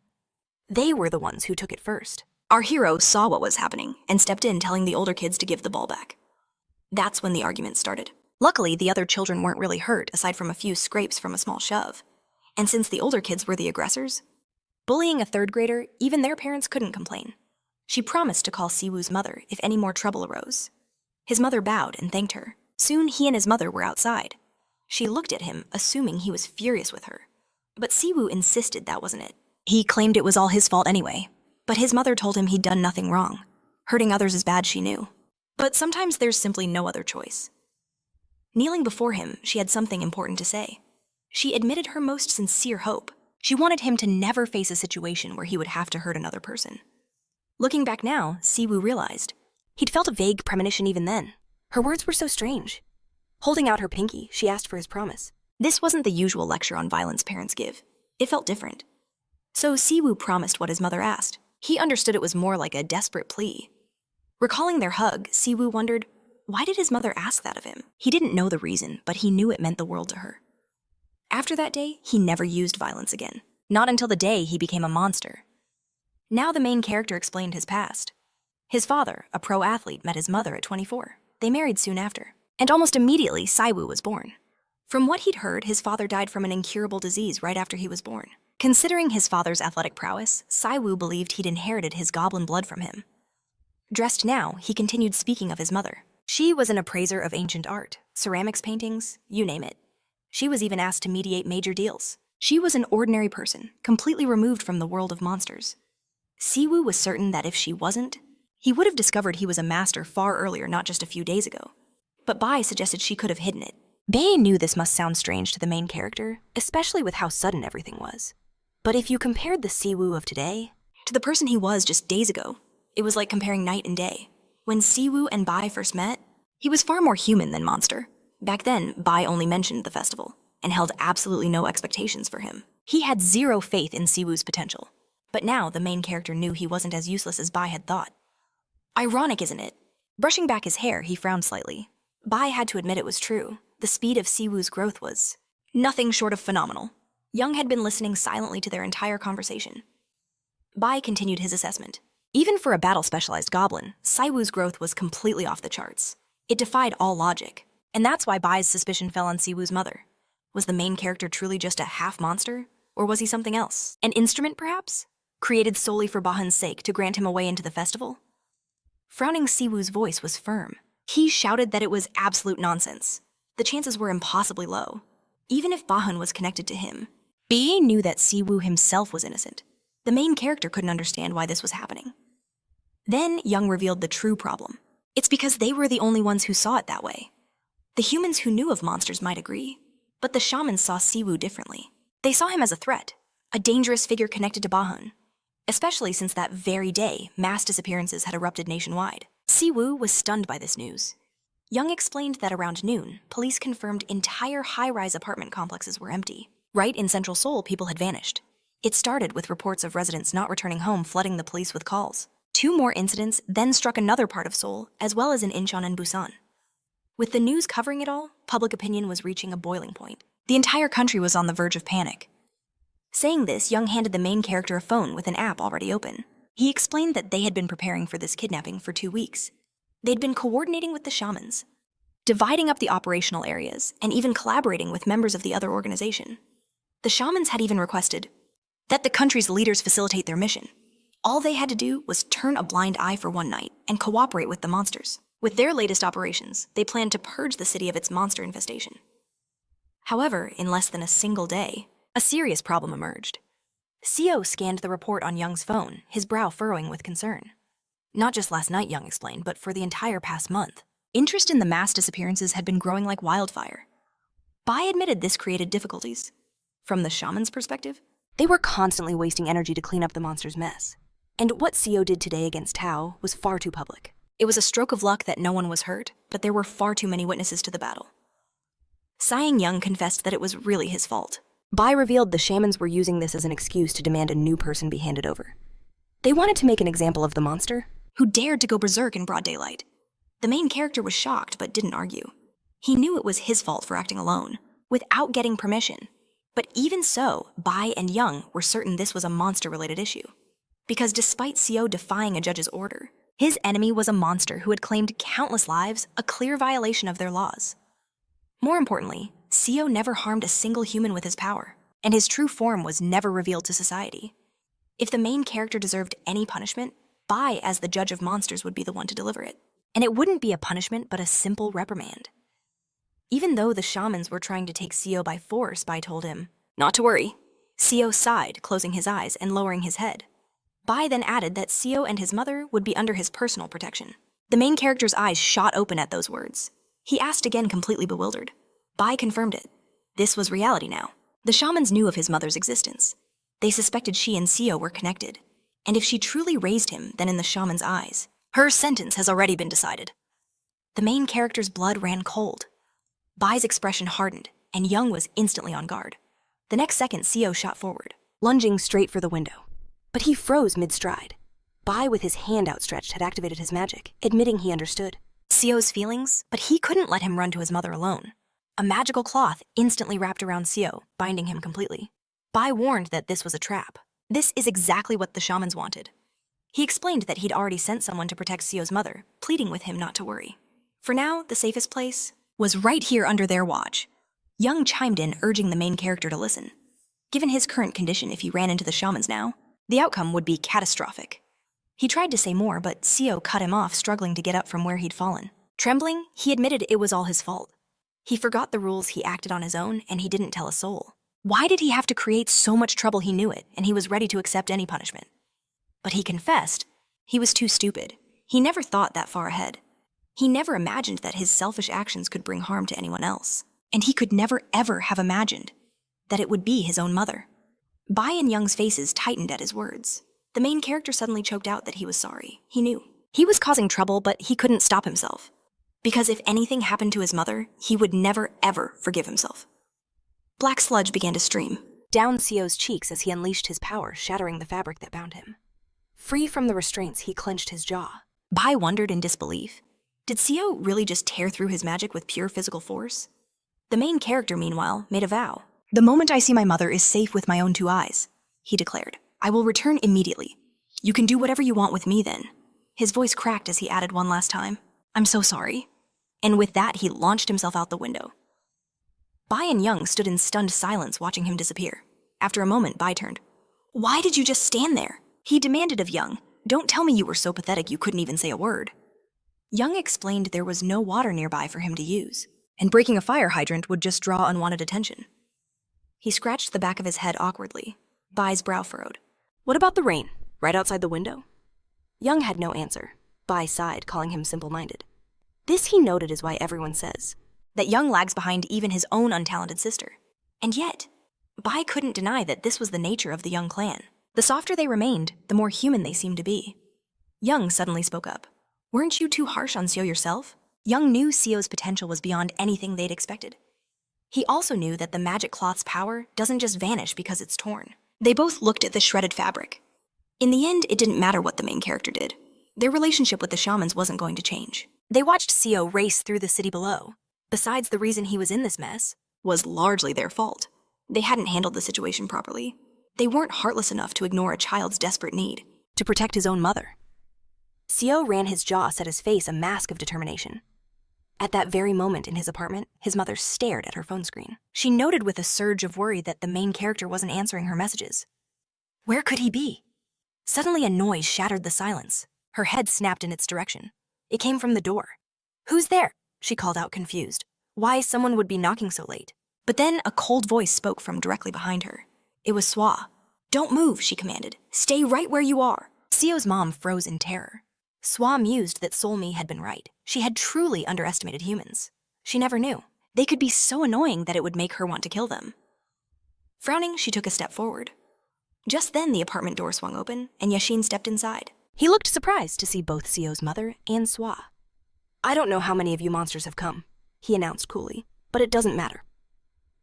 They were the ones who took it first. Our hero saw what was happening and stepped in, telling the older kids to give the ball back. That's when the argument started. Luckily, the other children weren't really hurt, aside from a few scrapes from a small shove. And since the older kids were the aggressors, bullying a third grader, even their parents couldn't complain. She promised to call Siwoo's mother if any more trouble arose. His mother bowed and thanked her. Soon, he and his mother were outside. She looked at him, assuming he was furious with her. But Siwoo insisted that wasn't it. He claimed it was all his fault anyway. But his mother told him he'd done nothing wrong. Hurting others is bad, she knew. But sometimes there's simply no other choice. Kneeling before him, she had something important to say. She admitted her most sincere hope. She wanted him to never face a situation where he would have to hurt another person. Looking back now, Siwoo realized he'd felt a vague premonition even then. Her words were so strange. Holding out her pinky, she asked for his promise. This wasn't the usual lecture on violence parents give. It felt different. So Siwoo promised what his mother asked. He understood it was more like a desperate plea. Recalling their hug, Siwoo wondered, why did his mother ask that of him? He didn't know the reason, but he knew it meant the world to her. After that day, he never used violence again. Not until the day he became a monster. Now the main character explained his past. His father, a pro athlete, met his mother at 24. They married soon after. And almost immediately, Siwoo was born. From what he'd heard, his father died from an incurable disease right after he was born. Considering his father's athletic prowess, Siwoo believed he'd inherited his goblin blood from him. Dressed now, he continued speaking of his mother. She was an appraiser of ancient art, ceramics paintings, you name it. She was even asked to mediate major deals. She was an ordinary person, completely removed from the world of monsters. Siwoo was certain that if she wasn't, he would have discovered he was a master far earlier, not just a few days ago. But Bai suggested she could have hidden it. Bai knew this must sound strange to the main character, especially with how sudden everything was. But if you compared the Siwoo of today to the person he was just days ago, it was like comparing night and day. When Siwoo and Bai first met, he was far more human than monster. Back then, Bai only mentioned the festival and held absolutely no expectations for him. He had zero faith in Siwoo's potential. But now the main character knew he wasn't as useless as Bai had thought. Ironic, isn't it? Brushing back his hair, he frowned slightly. Bai had to admit it was true. The speed of Siwoo's growth was nothing short of phenomenal. Young had been listening silently to their entire conversation. Bai continued his assessment. Even for a battle-specialized goblin, Siwoo's growth was completely off the charts. It defied all logic. And that's why Bai's suspicion fell on Siwoo's mother. Was the main character truly just a half-monster? Or was he something else? An instrument, perhaps? Created solely for Bahan's sake to grant him a way into the festival? Frowning Siwoo's voice was firm. He shouted that it was absolute nonsense. The chances were impossibly low. Even if Bahan was connected to him, Bai knew that Siwoo himself was innocent. The main character couldn't understand why this was happening. Then Young revealed the true problem. It's because they were the only ones who saw it that way. The humans who knew of monsters might agree, but the shamans saw Siwoo differently. They saw him as a threat, a dangerous figure connected to Bahan, especially since that very day mass disappearances had erupted nationwide. Siwoo was stunned by this news. Young explained that around noon, police confirmed entire high-rise apartment complexes were empty. Right in Central Seoul, people had vanished. It started with reports of residents not returning home, flooding the police with calls. 2 more incidents then struck another part of Seoul, as well as in Incheon and Busan. With the news covering it all, public opinion was reaching a boiling point. The entire country was on the verge of panic. Saying this, Young handed the main character a phone with an app already open. He explained that they had been preparing for this kidnapping for 2 weeks. They'd been coordinating with the shamans, dividing up the operational areas, and even collaborating with members of the other organization. The shamans had even requested that the country's leaders facilitate their mission. All they had to do was turn a blind eye for one night and cooperate with the monsters. With their latest operations, they planned to purge the city of its monster infestation. However, in less than a single day, a serious problem emerged. Siwoo scanned the report on Young's phone, his brow furrowing with concern. Not just last night, Young explained, but for the entire past month. Interest in the mass disappearances had been growing like wildfire. Bai admitted this created difficulties. From the shaman's perspective, They were constantly wasting energy to clean up the monster's mess. And what Siwoo did today against Tao was far too public. it was a stroke of luck that no one was hurt, but there were far too many witnesses to the battle. Sighing, Young confessed that it was really his fault. Bai revealed the shamans were using this as an excuse to demand a new person be handed over. They wanted to make an example of the monster. Who dared to go berserk in broad daylight. The main character was shocked but didn't argue. He knew it was his fault for acting alone, without getting permission. But even so, Bai and Young were certain this was a monster-related issue. Because despite Siwoo defying a judge's order, his enemy was a monster who had claimed countless lives, a clear violation of their laws. More importantly, Siwoo never harmed a single human with his power, and his true form was never revealed to society. If the main character deserved any punishment, Bai, as the judge of monsters, would be the one to deliver it. And it wouldn't be a punishment, but a simple reprimand. Even though the shamans were trying to take Siwoo by force, Bai told him, "Not to worry." Siwoo sighed, closing his eyes and lowering his head. Bai then added that Siwoo and his mother would be under his personal protection. The main character's eyes shot open at those words. He asked again, completely bewildered. Bai confirmed it. This was reality now. The shamans knew of his mother's existence. They suspected she and Siwoo were connected. And if she truly raised him, then in the shaman's eyes, her sentence has already been decided. The main character's blood ran cold. Bai's expression hardened, and Young was instantly on guard. The next second, Siwoo shot forward, Lunging straight for the window. But he froze mid-stride. Bai, with his hand outstretched, had activated his magic, admitting he understood. Siwoo's feelings, but he couldn't let him run to his mother alone. A magical cloth instantly wrapped around Siwoo, binding him completely. Bai warned that this was a trap. This is exactly what the shamans wanted. He explained that he'd already sent someone to protect Siwoo's mother, pleading with him not to worry. For now, the safest place was right here under their watch. Young chimed in, urging the main character to listen. Given his current condition, if he ran into the shamans now, the outcome would be catastrophic. He tried to say more, but Siwoo cut him off, struggling to get up from where he'd fallen. Trembling, he admitted it was all his fault. He forgot the rules, he acted on his own, and he didn't tell a soul. Why did he have to create so much trouble? He knew it, and he was ready to accept any punishment. But he confessed he was too stupid. He never thought that far ahead. He never imagined that his selfish actions could bring harm to anyone else. And he could never ever have imagined that it would be his own mother. Bai and Young's faces tightened at his words. The main character suddenly choked out that he was sorry. He knew. He was causing trouble, but he couldn't stop himself. Because if anything happened to his mother, he would never ever forgive himself. Black sludge began to stream Down Siwoo's cheeks as he unleashed his power, shattering the fabric that bound him. Free from the restraints, he clenched his jaw. Bai wondered in disbelief. Did Siwoo really just tear through his magic with pure physical force? The main character, meanwhile, made a vow. "The moment I see my mother is safe with my own two eyes," he declared. "I will return immediately. You can do whatever you want with me then." His voice cracked as he added one last time, "I'm so sorry." And with that, he launched himself out the window. Bai and Young stood in stunned silence, watching him disappear. After a moment, Bai turned. "Why did you just stand there?" He demanded of Young. "Don't tell me you were so pathetic you couldn't even say a word." Young explained there was no water nearby for him to use, and breaking a fire hydrant would just draw unwanted attention. He scratched the back of his head awkwardly. Bai's brow furrowed. What about the rain? Right outside the window? Young had no answer. Bai sighed, calling him simple-minded. This, he noted, is why everyone says that Young lags behind even his own untalented sister. And yet, Bai couldn't deny that this was the nature of the Young clan. The softer they remained, the more human they seemed to be. Young suddenly spoke up. "Weren't you too harsh on Siwoo yourself?" Young knew Siwoo's potential was beyond anything they'd expected. He also knew that the magic cloth's power doesn't just vanish because it's torn. They both looked at the shredded fabric. In the end, it didn't matter what the main character did. Their relationship with the shamans wasn't going to change. They watched Siwoo race through the city below. Besides, the reason he was in this mess was largely their fault. They hadn't handled the situation properly. They weren't heartless enough to ignore a child's desperate need to protect his own mother. Siwoo ran his jaw, set his face a mask of determination. At that very moment in his apartment, his mother stared at her phone screen. She noted with a surge of worry that the main character wasn't answering her messages. Where could he be? Suddenly, a noise shattered the silence. Her head snapped in its direction. It came from the door. "Who's there?" she called out, confused. Why someone would be knocking so late? But then a cold voice spoke from directly behind her. It was Swa. "Don't move," she commanded. "Stay right where you are." Sio's mom froze in terror. Swa mused that Solmi had been right. She had truly underestimated humans. She never knew. They could be so annoying that it would make her want to kill them. Frowning, she took a step forward. Just then, the apartment door swung open, and Yashin stepped inside. He looked surprised to see both Sio's mother and Swa. "I don't know how many of you monsters have come," he announced coolly, "but it doesn't matter.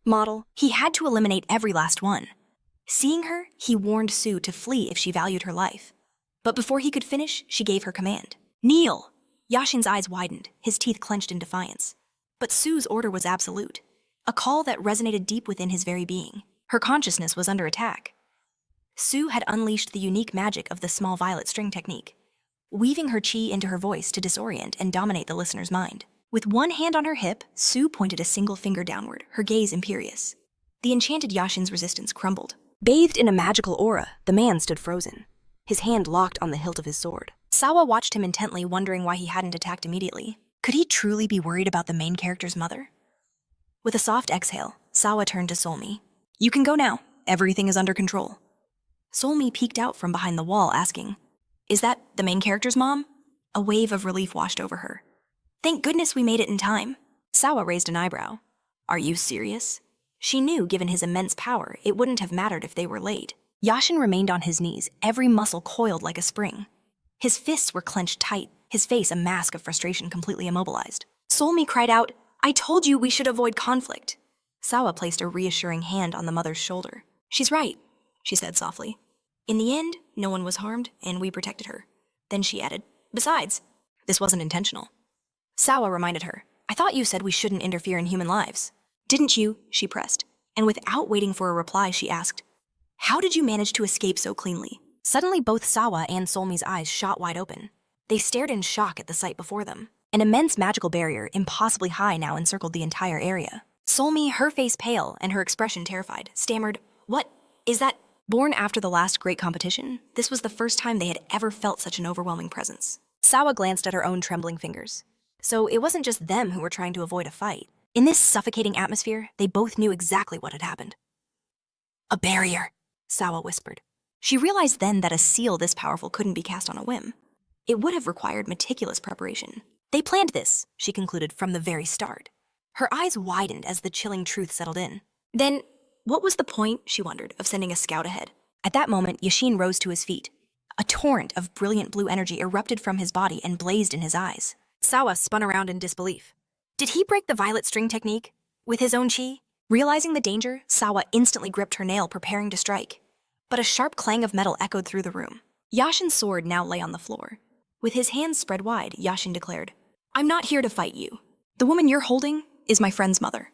Model." He had to eliminate every last one. Seeing her, he warned Sue to flee if she valued her life. But before he could finish, she gave her command. "Kneel!" Yashin's eyes widened, his teeth clenched in defiance. But Sue's order was absolute, a call that resonated deep within his very being. Her consciousness was under attack. Sue had unleashed the unique magic of the small violet string technique, weaving her chi into her voice to disorient and dominate the listener's mind. With one hand on her hip, Sue pointed a single finger downward, her gaze imperious. The enchanted Yashin's resistance crumbled. Bathed in a magical aura, the man stood frozen, his hand locked on the hilt of his sword. Sawa watched him intently, wondering why he hadn't attacked immediately. Could he truly be worried about the main character's mother? With a soft exhale, Sawa turned to Solmi. "You can go now. Everything is under control." Solmi peeked out from behind the wall, asking, "Is that the main character's mom?" A wave of relief washed over her. "Thank goodness we made it in time." Sawa raised an eyebrow. "Are you serious?" She knew, given his immense power, it wouldn't have mattered if they were late. Yashin remained on his knees, every muscle coiled like a spring. His fists were clenched tight, his face a mask of frustration completely immobilized. Solmi cried out, "I told you we should avoid conflict." Sawa placed a reassuring hand on the mother's shoulder. "She's right," she said softly. "In the end, no one was harmed, and we protected her." Then she added, "Besides, this wasn't intentional." Sawa reminded her, "I thought you said we shouldn't interfere in human lives." "Didn't you?" she pressed. And without waiting for a reply, she asked, "How did you manage to escape so cleanly?" Suddenly, both Sawa and Solmi's eyes shot wide open. They stared in shock at the sight before them. An immense magical barrier, impossibly high now, encircled the entire area. Solmi, her face pale and her expression terrified, stammered, "What is that?" Born after the last great competition, this was the first time they had ever felt such an overwhelming presence. Sawa glanced at her own trembling fingers. So it wasn't just them who were trying to avoid a fight. In this suffocating atmosphere, they both knew exactly what had happened. "A barrier," Sawa whispered. She realized then that a seal this powerful couldn't be cast on a whim. It would have required meticulous preparation. They planned this, she concluded, from the very start. Her eyes widened as the chilling truth settled in. Then, what was the point, she wondered, of sending a scout ahead? At that moment, Yashin rose to his feet. A torrent of brilliant blue energy erupted from his body and blazed in his eyes. Sawa spun around in disbelief. Did he break the violet string technique? With his own chi? Realizing the danger, Sawa instantly gripped her nail, preparing to strike. But a sharp clang of metal echoed through the room. Yashin's sword now lay on the floor. With his hands spread wide, Yashin declared, "I'm not here to fight you. The woman you're holding is my friend's mother."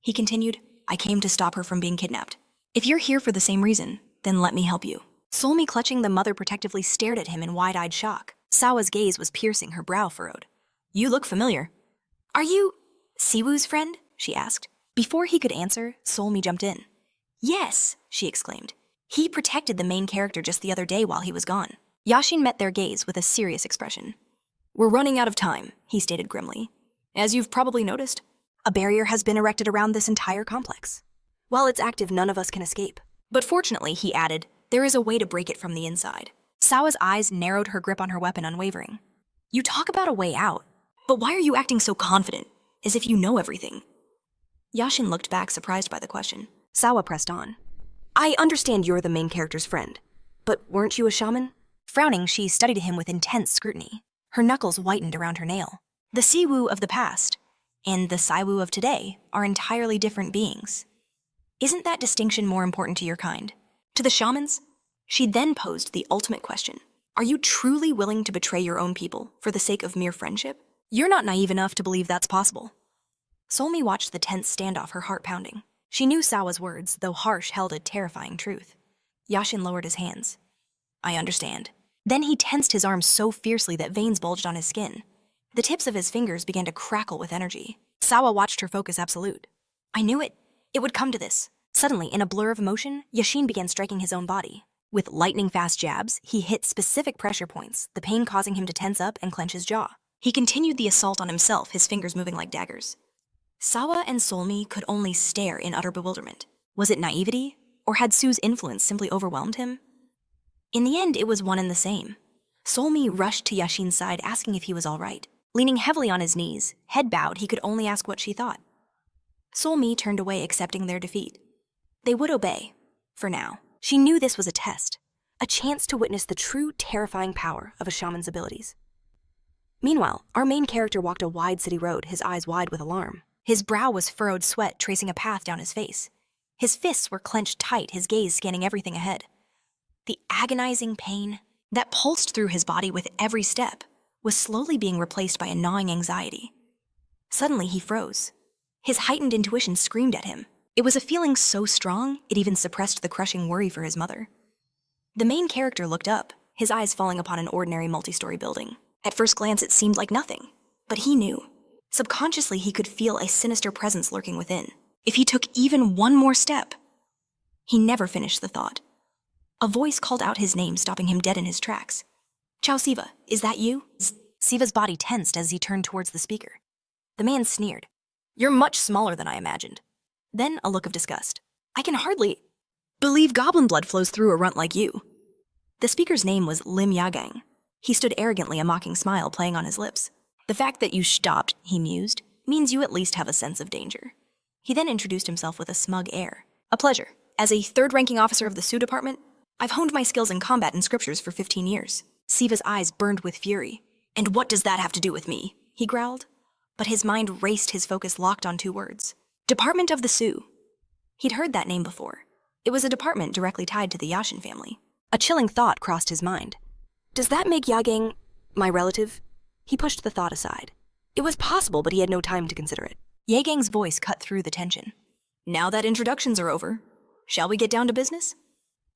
He continued, "I came to stop her from being kidnapped. If you're here for the same reason, then let me help you." Solmi, clutching the mother protectively, stared at him in wide-eyed shock. Sawa's gaze was piercing, her brow furrowed. "You look familiar." "Are you Siwoo's friend?" she asked. Before he could answer, Solmi jumped in. "Yes," she exclaimed. "He protected the main character just the other day while he was gone." Yashin met their gaze with a serious expression. "We're running out of time," he stated grimly. "As you've probably noticed, a barrier has been erected around this entire complex. While it's active, none of us can escape. But fortunately," he added, "there is a way to break it from the inside." Sawa's eyes narrowed, her grip on her weapon unwavering. "You talk about a way out, but why are you acting so confident, as if you know everything?" Yashin looked back, surprised by the question. Sawa pressed on. "I understand you're the main character's friend, but weren't you a shaman?" Frowning, she studied him with intense scrutiny. Her knuckles whitened around her nail. The Siwoo of the past and the Siwoo of today are entirely different beings. Isn't that distinction more important to your kind? To the shamans? She then posed the ultimate question. Are you truly willing to betray your own people for the sake of mere friendship? You're not naive enough to believe that's possible. Solmi watched the tense standoff, her heart pounding. She knew Sawa's words, though harsh, held a terrifying truth. Yashin lowered his hands. "I understand." Then he tensed his arms so fiercely that veins bulged on his skin. The tips of his fingers began to crackle with energy. Sawa watched her focus absolute. "I knew it. It would come to this." Suddenly, in a blur of emotion, Yashin began striking his own body. With lightning-fast jabs, he hit specific pressure points, the pain causing him to tense up and clench his jaw. He continued the assault on himself, his fingers moving like daggers. Sawa and Solmi could only stare in utter bewilderment. Was it naivety, or had Sue's influence simply overwhelmed him? In the end, it was one and the same. Solmi rushed to Yashin's side, asking if he was all right. Leaning heavily on his knees, head bowed, he could only ask what she thought. Solmi turned away, accepting their defeat. They would obey, for now. She knew this was a test, a chance to witness the true, terrifying power of a shaman's abilities. Meanwhile, our main character walked a wide city road, his eyes wide with alarm. His brow was furrowed sweat tracing a path down his face. His fists were clenched tight, his gaze scanning everything ahead. The agonizing pain that pulsed through his body with every step was slowly being replaced by a gnawing anxiety. Suddenly, he froze. His heightened intuition screamed at him. It was a feeling so strong, it even suppressed the crushing worry for his mother. The main character looked up, his eyes falling upon an ordinary multi-story building. At first glance, it seemed like nothing, but he knew. Subconsciously, he could feel a sinister presence lurking within. If he took even one more step... He never finished the thought. A voice called out his name, stopping him dead in his tracks. "Ciao, Siva, is that you?" Siva's body tensed as he turned towards the speaker. The man sneered. "You're much smaller than I imagined." Then a look of disgust. "I can hardly believe goblin blood flows through a runt like you." The speaker's name was Lim Yagang. He stood arrogantly, a mocking smile playing on his lips. "The fact that you stopped," he mused, "means you at least have a sense of danger." He then introduced himself with a smug air. "A pleasure. As a third-ranking officer of the Siwoo department, I've honed my skills in combat and scriptures for 15 years. Siva's eyes burned with fury. "And what does that have to do with me?" he growled. But his mind raced, his focus locked on two words. Department of the Siwoo. He'd heard that name before. It was a department directly tied to the Yashin family. A chilling thought crossed his mind. Does that make Yagang my relative? He pushed the thought aside. It was possible, but he had no time to consider it. Yagang's voice cut through the tension. "Now that introductions are over, shall we get down to business?"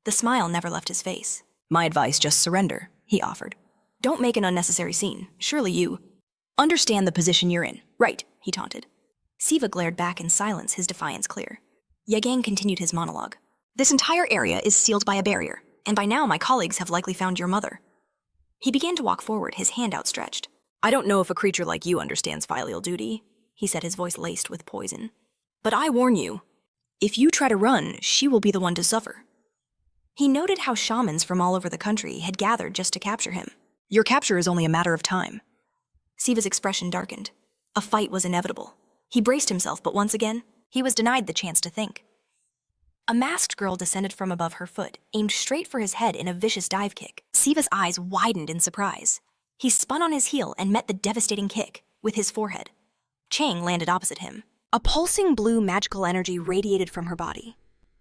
The smile never left his face. "My advice, just surrender," he offered. "Don't make an unnecessary scene. Surely you understand the position you're in, right?" he taunted. Siva glared back in silence, his defiance clear. Yagang continued his monologue. "This entire area is sealed by a barrier, and by now my colleagues have likely found your mother." He began to walk forward, his hand outstretched. "I don't know if a creature like you understands filial duty," he said, his voice laced with poison. "But I warn you, if you try to run, she will be the one to suffer." He noted how shamans from all over the country had gathered just to capture him. "Your capture is only a matter of time." Siva's expression darkened. A fight was inevitable. He braced himself, but once again, he was denied the chance to think. A masked girl descended from above her foot, aimed straight for his head in a vicious dive kick. Siva's eyes widened in surprise. He spun on his heel and met the devastating kick with his forehead. Chang landed opposite him. A pulsing blue magical energy radiated from her body.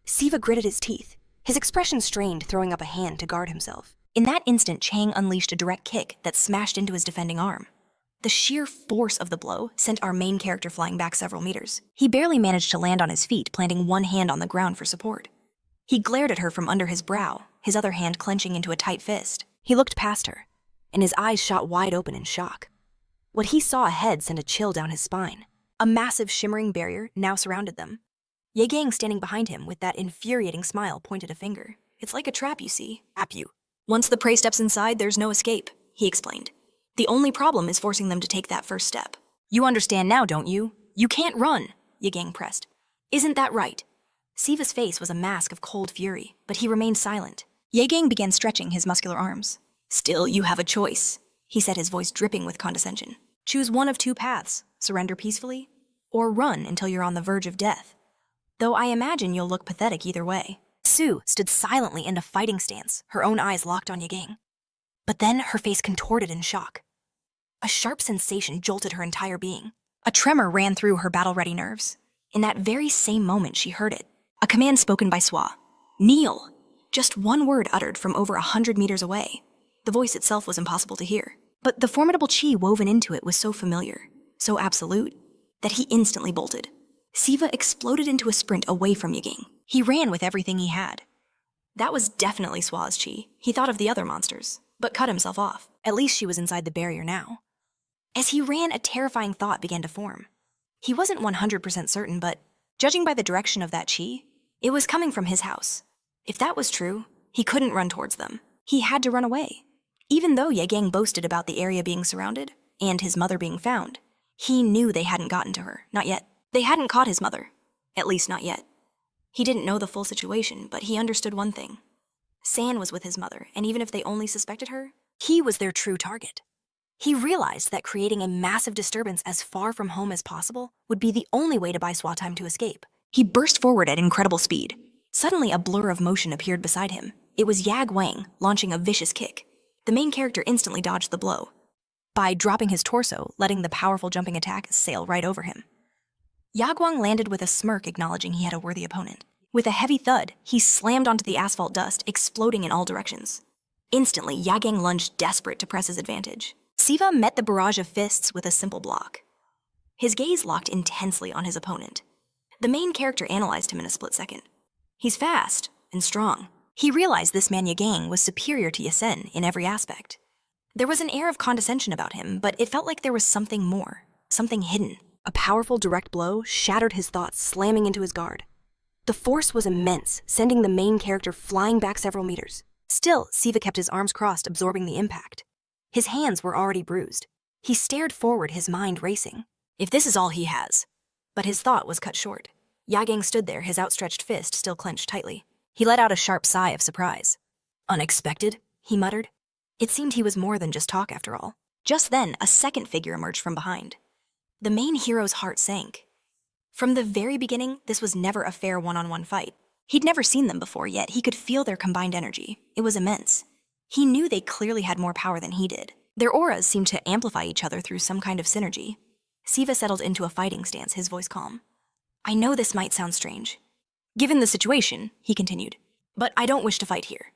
Siva gritted his teeth, his expression strained, throwing up a hand to guard himself. In that instant, Chang unleashed a direct kick that smashed into his defending arm. The sheer force of the blow sent our main character flying back several meters. He barely managed to land on his feet, planting one hand on the ground for support. He glared at her from under his brow, his other hand clenching into a tight fist. He looked past her, and his eyes shot wide open in shock. What he saw ahead sent a chill down his spine. A massive shimmering barrier now surrounded them. Yagang, standing behind him with that infuriating smile, pointed a finger. "It's like a trap, you see. Trap you. Once the prey steps inside, there's no escape," he explained. "The only problem is forcing them to take that first step." "You understand now, don't you? You can't run," Yagang pressed. "Isn't that right?" Siva's face was a mask of cold fury, but he remained silent. Yagang began stretching his muscular arms. "Still, you have a choice," he said, his voice dripping with condescension. "Choose one of two paths, surrender peacefully, or run until you're on the verge of death. Though I imagine you'll look pathetic either way." Sue stood silently in a fighting stance, her own eyes locked on Yagang. But then her face contorted in shock. A sharp sensation jolted her entire being. A tremor ran through her battle-ready nerves. In that very same moment, she heard it. A command spoken by Siwoo. "Kneel!" Just one word uttered from over 100 meters away. The voice itself was impossible to hear. But the formidable chi woven into it was so familiar, so absolute, that he instantly bolted. Siva exploded into a sprint away from Yagang. He ran with everything he had. That was definitely Siwoo's chi. He thought of the other monsters, but cut himself off. At least she was inside the barrier now. As he ran, a terrifying thought began to form. He wasn't 100% certain, but judging by the direction of that chi, it was coming from his house. If that was true, He couldn't run towards them. He had to run away. Even though Yegang boasted about the area being surrounded and his mother being found, he knew they hadn't gotten to her, not yet. They hadn't caught his mother, at least not yet. He didn't know the full situation, but he understood one thing. San was with his mother, and even if they only suspected her, he was their true target. He realized that creating a massive disturbance as far from home as possible would be the only way to buy Swa time to escape. He burst forward at incredible speed. Suddenly, a blur of motion appeared beside him. It was Yag Wang launching a vicious kick. The main character instantly dodged the blow by dropping his torso, letting the powerful jumping attack sail right over him. Yagwang landed with a smirk, acknowledging he had a worthy opponent. With a heavy thud, he slammed onto the asphalt dust, exploding in all directions. Instantly, Yagang lunged, desperate to press his advantage. Siva met the barrage of fists with a simple block. His gaze locked intensely on his opponent. The main character analyzed him in a split second. He's fast and strong. He realized this man Yagang was superior to Yasen in every aspect. There was an air of condescension about him, but it felt like there was something more, something hidden. A powerful direct blow shattered his thoughts, slamming into his guard. The force was immense, sending the main character flying back several meters. Still, Siva kept his arms crossed, absorbing the impact. His hands were already bruised. He stared forward, his mind racing. If this is all he has. But his thought was cut short. Yagang stood there, his outstretched fist still clenched tightly. He let out a sharp sigh of surprise. Unexpected, he muttered. It seemed he was more than just talk after all. Just then, a second figure emerged from behind. The main hero's heart sank. From the very beginning, this was never a fair one-on-one fight. He'd never seen them before, yet he could feel their combined energy. It was immense. He knew they clearly had more power than he did. Their auras seemed to amplify each other through some kind of synergy. Siva settled into a fighting stance, his voice calm. I know this might sound strange. Given the situation, he continued, but I don't wish to fight here.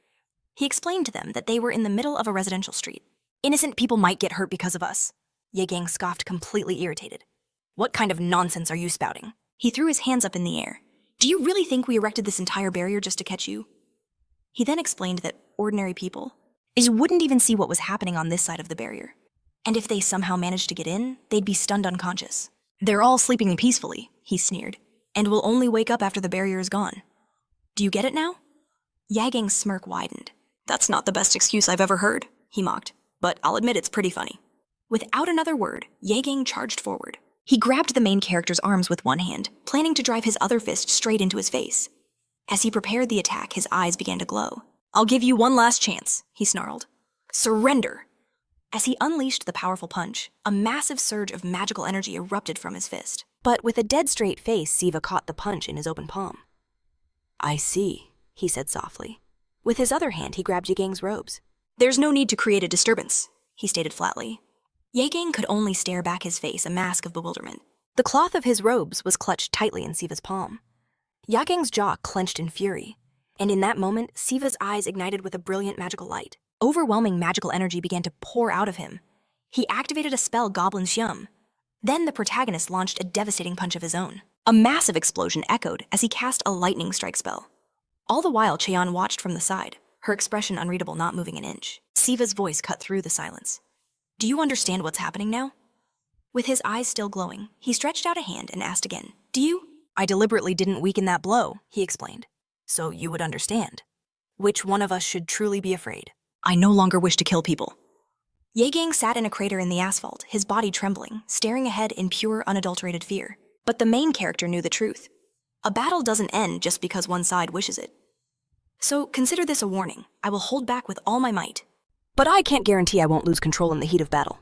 He explained to them that they were in the middle of a residential street. Innocent people might get hurt because of us. Yegang scoffed, completely irritated. What kind of nonsense are you spouting? He threw his hands up in the air. Do you really think we erected this entire barrier just to catch you? He then explained that ordinary people wouldn't even see what was happening on this side of the barrier. And if they somehow managed to get in, they'd be stunned unconscious. They're all sleeping peacefully, he sneered, and will only wake up after the barrier is gone. Do you get it now? Yagang's smirk widened. That's not the best excuse I've ever heard, he mocked, but I'll admit it's pretty funny. Without another word, Yagang charged forward. He grabbed the main character's arms with one hand, planning to drive his other fist straight into his face. As he prepared the attack, his eyes began to glow. I'll give you one last chance, he snarled. Surrender! As he unleashed the powerful punch, a massive surge of magical energy erupted from his fist. But with a dead straight face, Siva caught the punch in his open palm. I see, he said softly. With his other hand, he grabbed Yagang's robes. There's no need to create a disturbance, he stated flatly. Yagang could only stare back his face, a mask of bewilderment. The cloth of his robes was clutched tightly in Siva's palm. Yagang's jaw clenched in fury, and in that moment, Siva's eyes ignited with a brilliant magical light. Overwhelming magical energy began to pour out of him. He activated a spell, Goblin Xium. Then the protagonist launched a devastating punch of his own. A massive explosion echoed as he cast a lightning strike spell. All the while, Cheon watched from the side, her expression unreadable, not moving an inch. Siva's voice cut through the silence. Do you understand what's happening now? With his eyes still glowing, he stretched out a hand and asked again, Do you? I deliberately didn't weaken that blow, he explained. So you would understand. Which one of us should truly be afraid? I no longer wish to kill people. Yagang sat in a crater in the asphalt, his body trembling, staring ahead in pure, unadulterated fear. But the main character knew the truth. A battle doesn't end just because one side wishes it. So consider this a warning. I will hold back with all my might. But I can't guarantee I won't lose control in the heat of battle.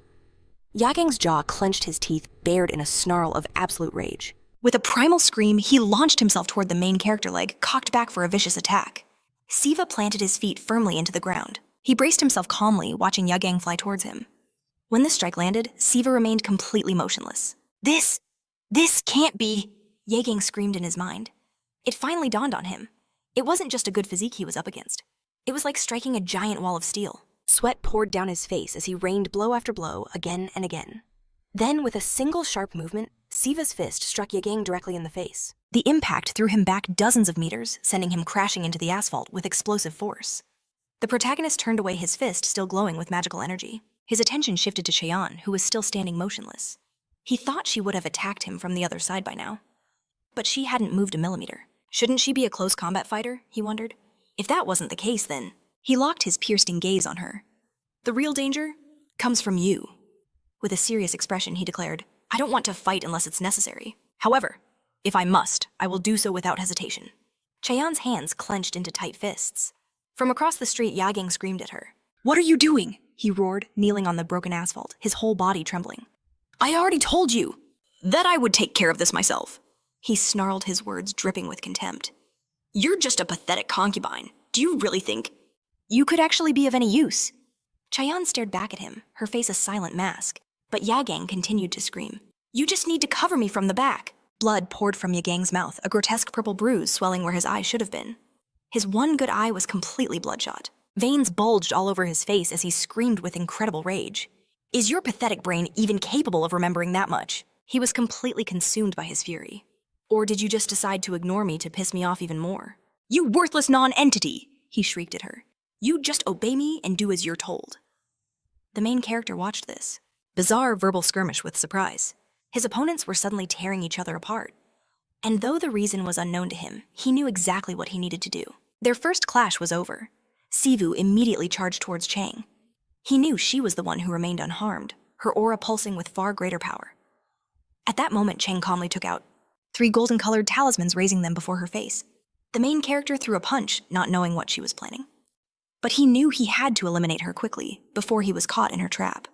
Yagang's jaw clenched, his teeth bared in a snarl of absolute rage. With a primal scream, he launched himself toward the main character leg, cocked back for a vicious attack. Siva planted his feet firmly into the ground. He braced himself calmly, watching Yagang fly towards him. When the strike landed, Siva remained completely motionless. This can't be, Yagang screamed in his mind. It finally dawned on him. It wasn't just a good physique he was up against. It was like striking a giant wall of steel. Sweat poured down his face as he rained blow after blow, again and again. Then, with a single sharp movement, Siva's fist struck Yagang directly in the face. The impact threw him back dozens of meters, sending him crashing into the asphalt with explosive force. The protagonist turned away, his fist still glowing with magical energy. His attention shifted to Cheon, who was still standing motionless. He thought she would have attacked him from the other side by now. But she hadn't moved a millimeter. Shouldn't she be a close combat fighter, he wondered? If that wasn't the case, then he locked his piercing gaze on her. The real danger comes from you. With a serious expression, he declared, I don't want to fight unless it's necessary. However, if I must, I will do so without hesitation. Chaeyeon's hands clenched into tight fists. From across the street, Yagang screamed at her. What are you doing? He roared, kneeling on the broken asphalt, his whole body trembling. I already told you that I would take care of this myself. He snarled, his words dripping with contempt. You're just a pathetic concubine. Do you really think you could actually be of any use? Chaeyeon stared back at him, her face a silent mask, but Yagang continued to scream. You just need to cover me from the back. Blood poured from Yagang's mouth, a grotesque purple bruise swelling where his eye should have been. His one good eye was completely bloodshot. Veins bulged all over his face as he screamed with incredible rage. Is your pathetic brain even capable of remembering that much? He was completely consumed by his fury. Or did you just decide to ignore me to piss me off even more? You worthless non-entity! He shrieked at her. You just obey me and do as you're told. The main character watched this. Bizarre verbal skirmish with surprise. His opponents were suddenly tearing each other apart. And though the reason was unknown to him, he knew exactly what he needed to do. Their first clash was over. Siwoo immediately charged towards Chang. He knew she was the one who remained unharmed, her aura pulsing with far greater power. At that moment, Chang calmly took out 3 golden-colored talismans, raising them before her face. The main character threw a punch, not knowing what she was planning. But he knew he had to eliminate her quickly, before he was caught in her trap.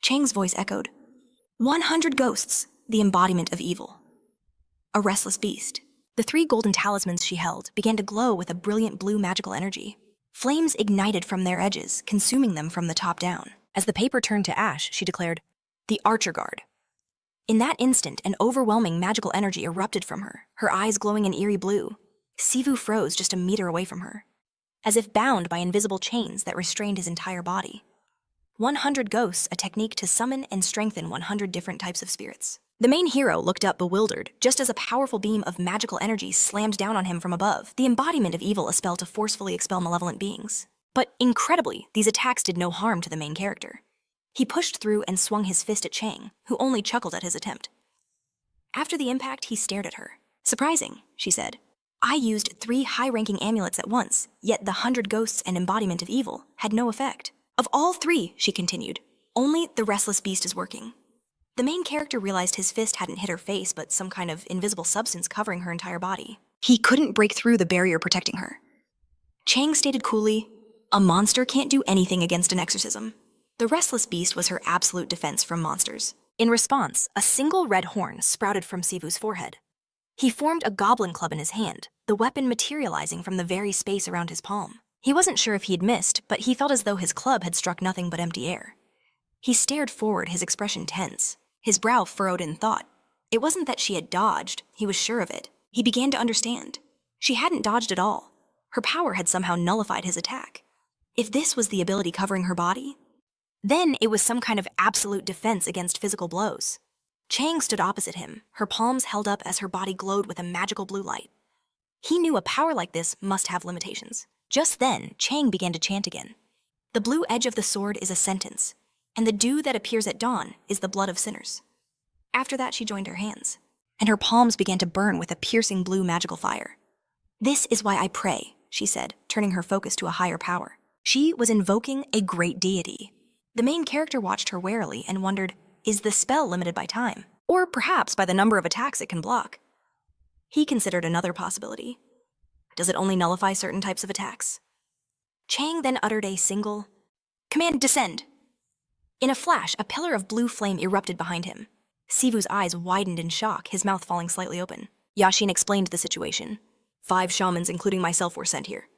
Chang's voice echoed, 100 ghosts, the embodiment of evil. A restless beast. The 3 golden talismans she held began to glow with a brilliant blue magical energy. Flames ignited from their edges, consuming them from the top down. As the paper turned to ash, she declared, the Archer Guard. In that instant, an overwhelming magical energy erupted from her eyes glowing an eerie blue. Siwoo froze just a meter away from her, as if bound by invisible chains that restrained his entire body. 100 ghosts, a technique to summon and strengthen 100 different types of spirits. The main hero looked up bewildered, just as a powerful beam of magical energy slammed down on him from above, the embodiment of evil, a spell to forcefully expel malevolent beings. But incredibly, these attacks did no harm to the main character. He pushed through and swung his fist at Chang, who only chuckled at his attempt. After the impact, he stared at her. Surprising, she said. I used 3 high-ranking amulets at once, yet the 100 ghosts and embodiment of evil had no effect. Of all 3, she continued, only the restless beast is working. The main character realized his fist hadn't hit her face, but some kind of invisible substance covering her entire body. He couldn't break through the barrier protecting her. Chang stated coolly, a monster can't do anything against an exorcism. The restless beast was her absolute defense from monsters. In response, a single red horn sprouted from Siwoo's forehead. He formed a goblin club in his hand, the weapon materializing from the very space around his palm. He wasn't sure if he'd missed, but he felt as though his club had struck nothing but empty air. He stared forward, his expression tense, his brow furrowed in thought. It wasn't that she had dodged, he was sure of it. He began to understand. She hadn't dodged at all. Her power had somehow nullified his attack. If this was the ability covering her body, then it was some kind of absolute defense against physical blows. Chang stood opposite him, her palms held up as her body glowed with a magical blue light. He knew a power like this must have limitations. Just then, Chang began to chant again. The blue edge of the sword is a sentence, and the dew that appears at dawn is the blood of sinners. After that, she joined her hands, and her palms began to burn with a piercing blue magical fire. This is why I pray, she said, turning her focus to a higher power. She was invoking a great deity. The main character watched her warily and wondered, is the spell limited by time? Or perhaps by the number of attacks it can block? He considered another possibility. Does it only nullify certain types of attacks? Chang then uttered a single, "Command, descend!" In a flash, a pillar of blue flame erupted behind him. Siwoo's eyes widened in shock, his mouth falling slightly open. Yashin explained the situation. 5 shamans, including myself, were sent here.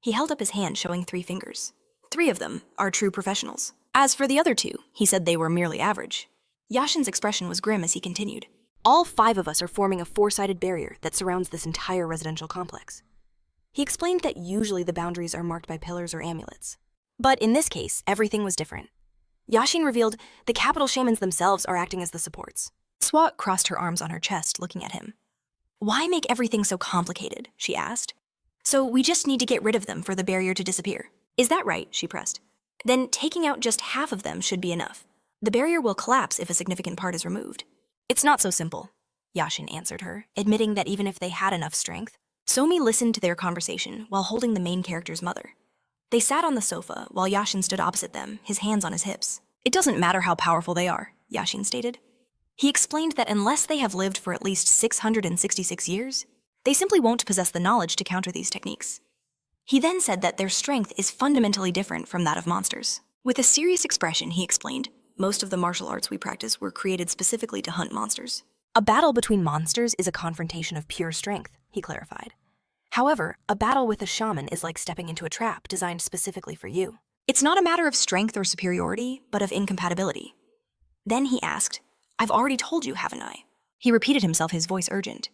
He held up his hand, showing 3 fingers. 3 of them are true professionals. As for the other 2, he said they were merely average. Yashin's expression was grim as he continued. All 5 of us are forming a 4-sided barrier that surrounds this entire residential complex. He explained that usually the boundaries are marked by pillars or amulets. But in this case, everything was different. Yashin revealed the capital shamans themselves are acting as the supports. Swat crossed her arms on her chest, looking at him. Why make everything so complicated? She asked. So we just need to get rid of them for the barrier to disappear. Is that right? She pressed. Then taking out just half of them should be enough. The barrier will collapse if a significant part is removed. It's not so simple, Yashin answered her, admitting that even if they had enough strength, Somi listened to their conversation while holding the main character's mother. They sat on the sofa while Yashin stood opposite them, his hands on his hips. It doesn't matter how powerful they are, Yashin stated. He explained that unless they have lived for at least 666 years, they simply won't possess the knowledge to counter these techniques. He then said that their strength is fundamentally different from that of monsters. With a serious expression, he explained, most of the martial arts we practice were created specifically to hunt monsters. A battle between monsters is a confrontation of pure strength, he clarified. However, a battle with a shaman is like stepping into a trap designed specifically for you. It's not a matter of strength or superiority, but of incompatibility. Then he asked, I've already told you, haven't I? He repeated himself, his voice urgent.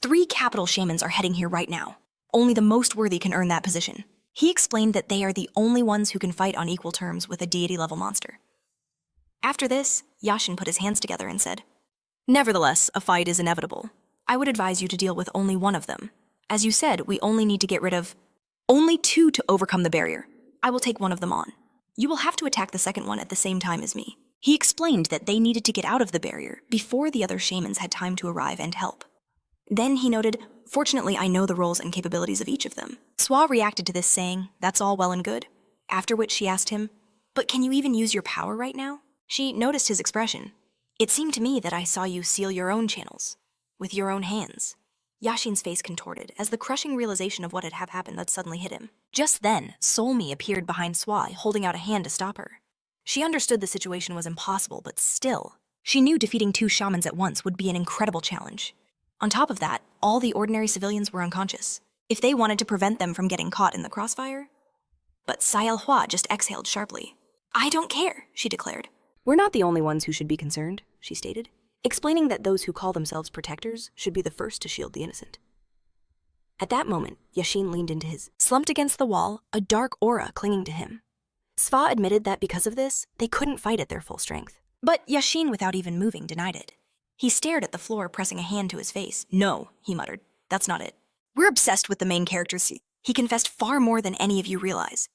3 capital shamans are heading here right now. Only the most worthy can earn that position. He explained that they are the only ones who can fight on equal terms with a deity-level monster. After this, Yashin put his hands together and said, Nevertheless, a fight is inevitable. I would advise you to deal with only one of them. As you said, we only need to get rid of only 2 to overcome the barrier. I will take one of them on. You will have to attack the second one at the same time as me. He explained that they needed to get out of the barrier before the other shamans had time to arrive and help. Then he noted, Fortunately, I know the roles and capabilities of each of them. Siwoo reacted to this saying, That's all well and good. After which she asked him, But can you even use your power right now? She noticed his expression. It seemed to me that I saw you seal your own channels, with your own hands. Yashin's face contorted as the crushing realization of what had happened had suddenly hit him. Just then, Solmi appeared behind Siwoo, holding out a hand to stop her. She understood the situation was impossible, but still, she knew defeating 2 shamans at once would be an incredible challenge. On top of that, all the ordinary civilians were unconscious, if they wanted to prevent them from getting caught in the crossfire. But Hua just exhaled sharply. I don't care, she declared. We're not the only ones who should be concerned, she stated, explaining that those who call themselves protectors should be the first to shield the innocent. At that moment, Yashin leaned into his, slumped against the wall, a dark aura clinging to him. Siwoo admitted that because of this, they couldn't fight at their full strength. But Yashin, without even moving, denied it. He stared at the floor, pressing a hand to his face. No, he muttered. That's not it. We're obsessed with the main characters. He confessed far more than any of you realize.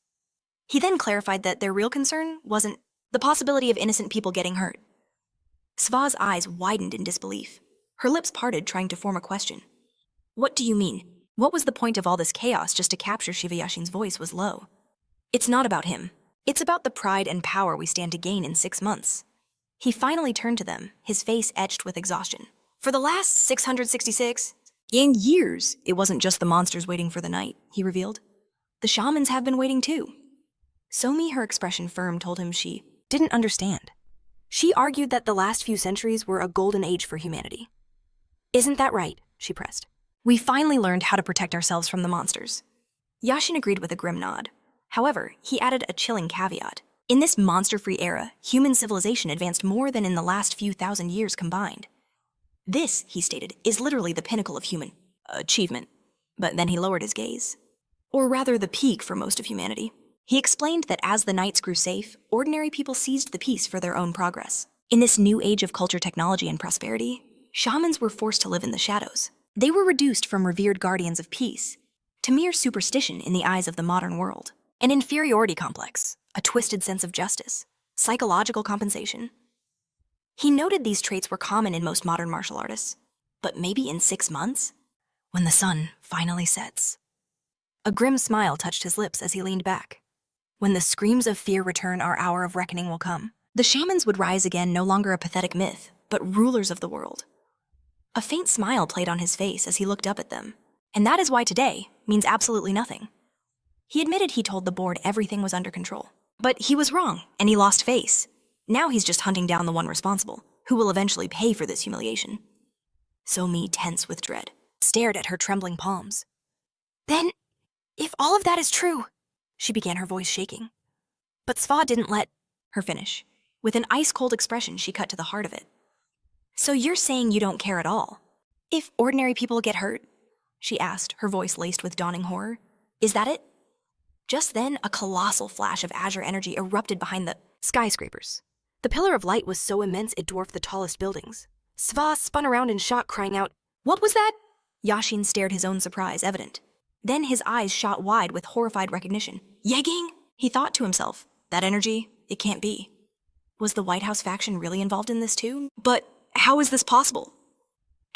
He then clarified that their real concern wasn't the possibility of innocent people getting hurt. Siwoo's eyes widened in disbelief. Her lips parted, trying to form a question. What do you mean? What was the point of all this chaos just to capture Shiva? Yashin's voice was low. It's not about him. It's about the pride and power we stand to gain in 6 months. He finally turned to them, his face etched with exhaustion. For the last 666 years, it wasn't just the monsters waiting for the night, he revealed. The shamans have been waiting too. Somi, her expression firm, told him she didn't understand. She argued that the last few centuries were a golden age for humanity. Isn't that right? She pressed. We finally learned how to protect ourselves from the monsters. Yashin agreed with a grim nod. However, he added a chilling caveat. In this monster-free era, human civilization advanced more than in the last few thousand years combined. This, he stated, is literally the pinnacle of human achievement. But then he lowered his gaze. Or rather, the peak for most of humanity. He explained that as the nights grew safe, ordinary people seized the peace for their own progress. In this new age of culture, technology, and prosperity, shamans were forced to live in the shadows. They were reduced from revered guardians of peace to mere superstition in the eyes of the modern world. An inferiority complex, a twisted sense of justice, psychological compensation. He noted these traits were common in most modern martial artists, but maybe in 6 months? When the sun finally sets. A grim smile touched his lips as he leaned back. When the screams of fear return, our hour of reckoning will come. The shamans would rise again, no longer a pathetic myth, but rulers of the world. A faint smile played on his face as he looked up at them, and that is why today means absolutely nothing. He admitted he told the board everything was under control. But he was wrong, and he lost face. Now he's just hunting down the one responsible, who will eventually pay for this humiliation. Somi, tense with dread, stared at her trembling palms. Then, if all of that is true, she began, her voice shaking. But Siwoo didn't let her finish. With an ice-cold expression, she cut to the heart of it. So you're saying you don't care at all? If ordinary people get hurt? She asked, her voice laced with dawning horror. Is that it? Just then, a colossal flash of azure energy erupted behind the skyscrapers. The pillar of light was so immense it dwarfed the tallest buildings. Siwoo spun around in shock, crying out, What was that? Yashin stared, his own surprise evident. Then his eyes shot wide with horrified recognition. Yegging? He thought to himself, that energy, it can't be. Was the White House faction really involved in this too? But how is this possible?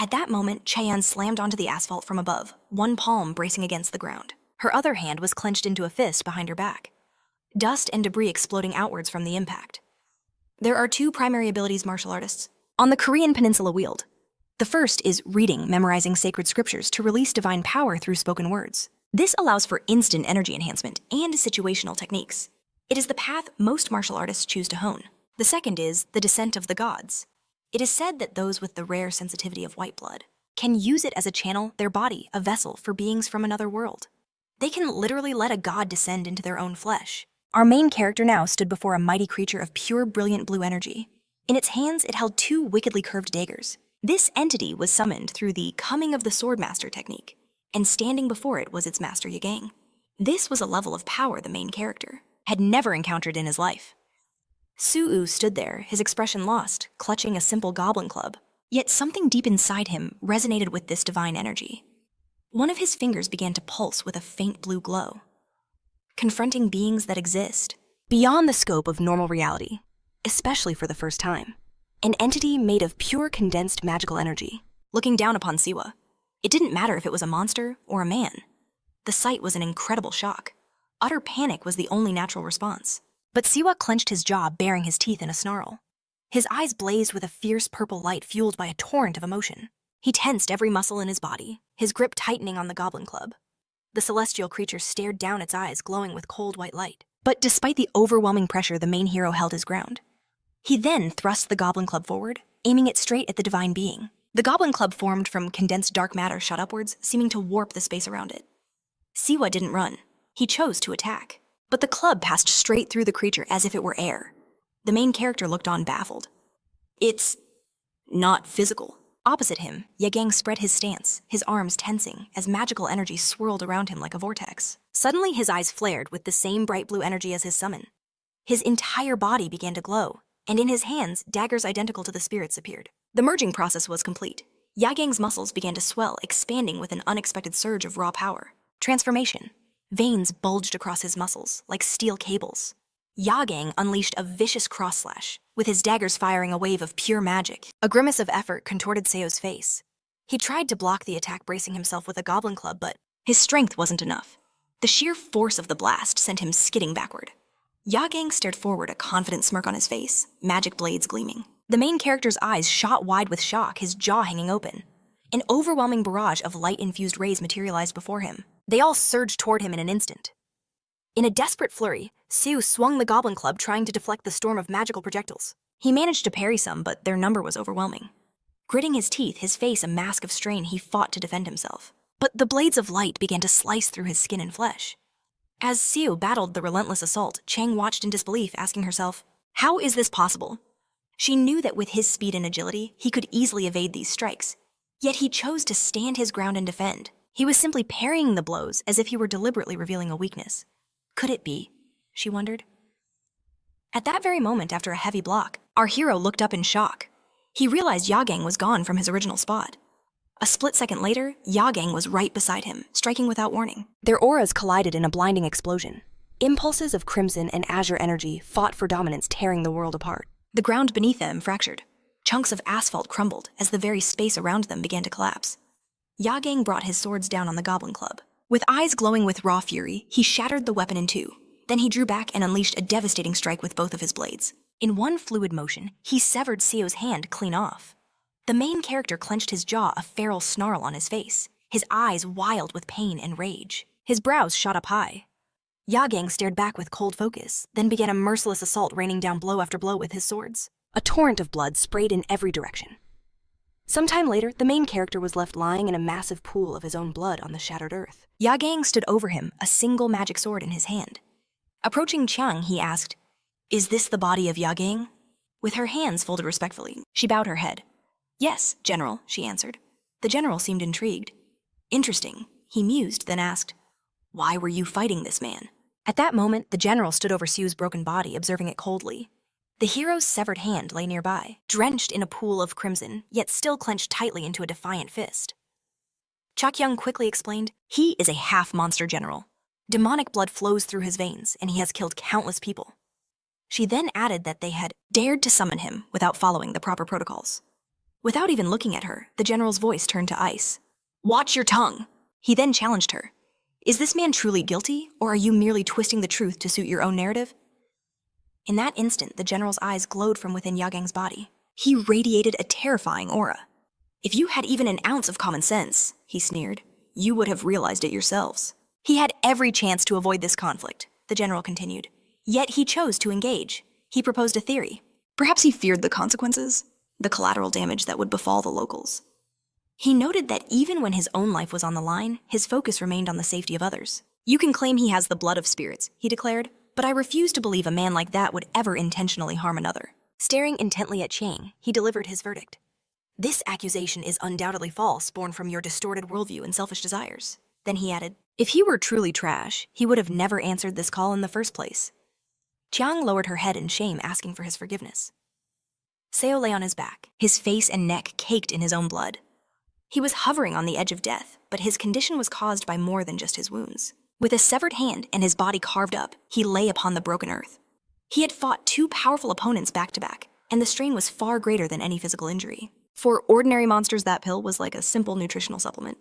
At that moment, Cheyenne slammed onto the asphalt from above, one palm bracing against the ground. Her other hand was clenched into a fist behind her back, dust and debris exploding outwards from the impact. There are two primary abilities martial artists on the Korean peninsula wield. The first is reading, memorizing sacred scriptures to release divine power through spoken words. This allows for instant energy enhancement and situational techniques. It is the path most martial artists choose to hone. The second is the descent of the gods. It is said that those with the rare sensitivity of white blood can use it as a channel, their body, a vessel for beings from another world. They can literally let a god descend into their own flesh. Our main character now stood before a mighty creature of pure, brilliant blue energy. In its hands, it held two wickedly curved daggers. This entity was summoned through the coming of the swordmaster technique, and standing before it was its master Yagang. This was a level of power the main character had never encountered in his life. Siwoo stood there, his expression lost, clutching a simple goblin club. Yet something deep inside him resonated with this divine energy. One of his fingers began to pulse with a faint blue glow, confronting beings that exist beyond the scope of normal reality, especially for the first time. An entity made of pure condensed magical energy, looking down upon Siwoo. It didn't matter if it was a monster or a man. The sight was an incredible shock. Utter panic was the only natural response. But Siwoo clenched his jaw, baring his teeth in a snarl. His eyes blazed with a fierce purple light fueled by a torrent of emotion. He tensed every muscle in his body, his grip tightening on the goblin club. The celestial creature stared down, its eyes glowing with cold white light. But despite the overwhelming pressure, the main hero held his ground. He then thrust the goblin club forward, aiming it straight at the divine being. The goblin club formed from condensed dark matter shot upwards, seeming to warp the space around it. Siwoo didn't run. He chose to attack. But the club passed straight through the creature as if it were air. The main character looked on baffled. It's not physical. Opposite him, Yagang spread his stance, his arms tensing as magical energy swirled around him like a vortex. Suddenly his eyes flared with the same bright blue energy as his summon. His entire body began to glow, and in his hands, daggers identical to the spirits appeared. The merging process was complete. Yagang's muscles began to swell, expanding with an unexpected surge of raw power. Transformation. Veins bulged across his muscles, like steel cables. Yagang unleashed a vicious cross-slash, with his daggers firing a wave of pure magic. A grimace of effort contorted Seo's face. He tried to block the attack, bracing himself with a goblin club, but his strength wasn't enough. The sheer force of the blast sent him skidding backward. Yagang stared forward, a confident smirk on his face, magic blades gleaming. The main character's eyes shot wide with shock, his jaw hanging open. An overwhelming barrage of light-infused rays materialized before him. They all surged toward him in an instant. In a desperate flurry, Siwoo swung the goblin club, trying to deflect the storm of magical projectiles. He managed to parry some, but their number was overwhelming. Gritting his teeth, his face a mask of strain, he fought to defend himself. But the blades of light began to slice through his skin and flesh. As Siwoo battled the relentless assault, Chang watched in disbelief, asking herself, how is this possible? She knew that with his speed and agility, he could easily evade these strikes. Yet he chose to stand his ground and defend. He was simply parrying the blows as if he were deliberately revealing a weakness. Could it be? She wondered. At that very moment, after a heavy block, our hero looked up in shock. He realized Yagang was gone from his original spot. A split second later, Yagang was right beside him, striking without warning. Their auras collided in a blinding explosion. Impulses of crimson and azure energy fought for dominance, tearing the world apart. The ground beneath them fractured. Chunks of asphalt crumbled as the very space around them began to collapse. Yagang brought his swords down on the goblin club. With eyes glowing with raw fury, he shattered the weapon in two. Then he drew back and unleashed a devastating strike with both of his blades. In one fluid motion, he severed Seo's hand clean off. The main character clenched his jaw, a feral snarl on his face, his eyes wild with pain and rage. His brows shot up high. Yagang stared back with cold focus, then began a merciless assault, raining down blow after blow with his swords. A torrent of blood sprayed in every direction. Sometime later, the main character was left lying in a massive pool of his own blood on the shattered earth. Yagang stood over him, a single magic sword in his hand. Approaching Chang, he asked, "Is this the body of Yagang?" With her hands folded respectfully, she bowed her head. "Yes, General," she answered. The general seemed intrigued. "Interesting," he mused, then asked, "Why were you fighting this man?" At that moment, the general stood over Siwoo's broken body, observing it coldly. The hero's severed hand lay nearby, drenched in a pool of crimson, yet still clenched tightly into a defiant fist. Chakyung quickly explained, "He is a half-monster general. Demonic blood flows through his veins, and he has killed countless people." She then added that they had dared to summon him without following the proper protocols. Without even looking at her, the general's voice turned to ice. "Watch your tongue!" He then challenged her. "Is this man truly guilty, or are you merely twisting the truth to suit your own narrative?" In that instant, the general's eyes glowed from within Yagang's body. He radiated a terrifying aura. "If you had even an ounce of common sense," he sneered, "you would have realized it yourselves." He had every chance to avoid this conflict, the general continued. Yet he chose to engage. He proposed a theory. Perhaps he feared the consequences, the collateral damage that would befall the locals. He noted that even when his own life was on the line, his focus remained on the safety of others. "You can claim he has the blood of spirits," he declared, "but I refuse to believe a man like that would ever intentionally harm another." Staring intently at Chang, he delivered his verdict. "This accusation is undoubtedly false, born from your distorted worldview and selfish desires." Then he added, "If he were truly trash, he would have never answered this call in the first place." Chiang lowered her head in shame, asking for his forgiveness. Seo lay on his back, his face and neck caked in his own blood. He was hovering on the edge of death, but his condition was caused by more than just his wounds. With a severed hand and his body carved up, he lay upon the broken earth. He had fought two powerful opponents back to back, and the strain was far greater than any physical injury. For ordinary monsters, that pill was like a simple nutritional supplement.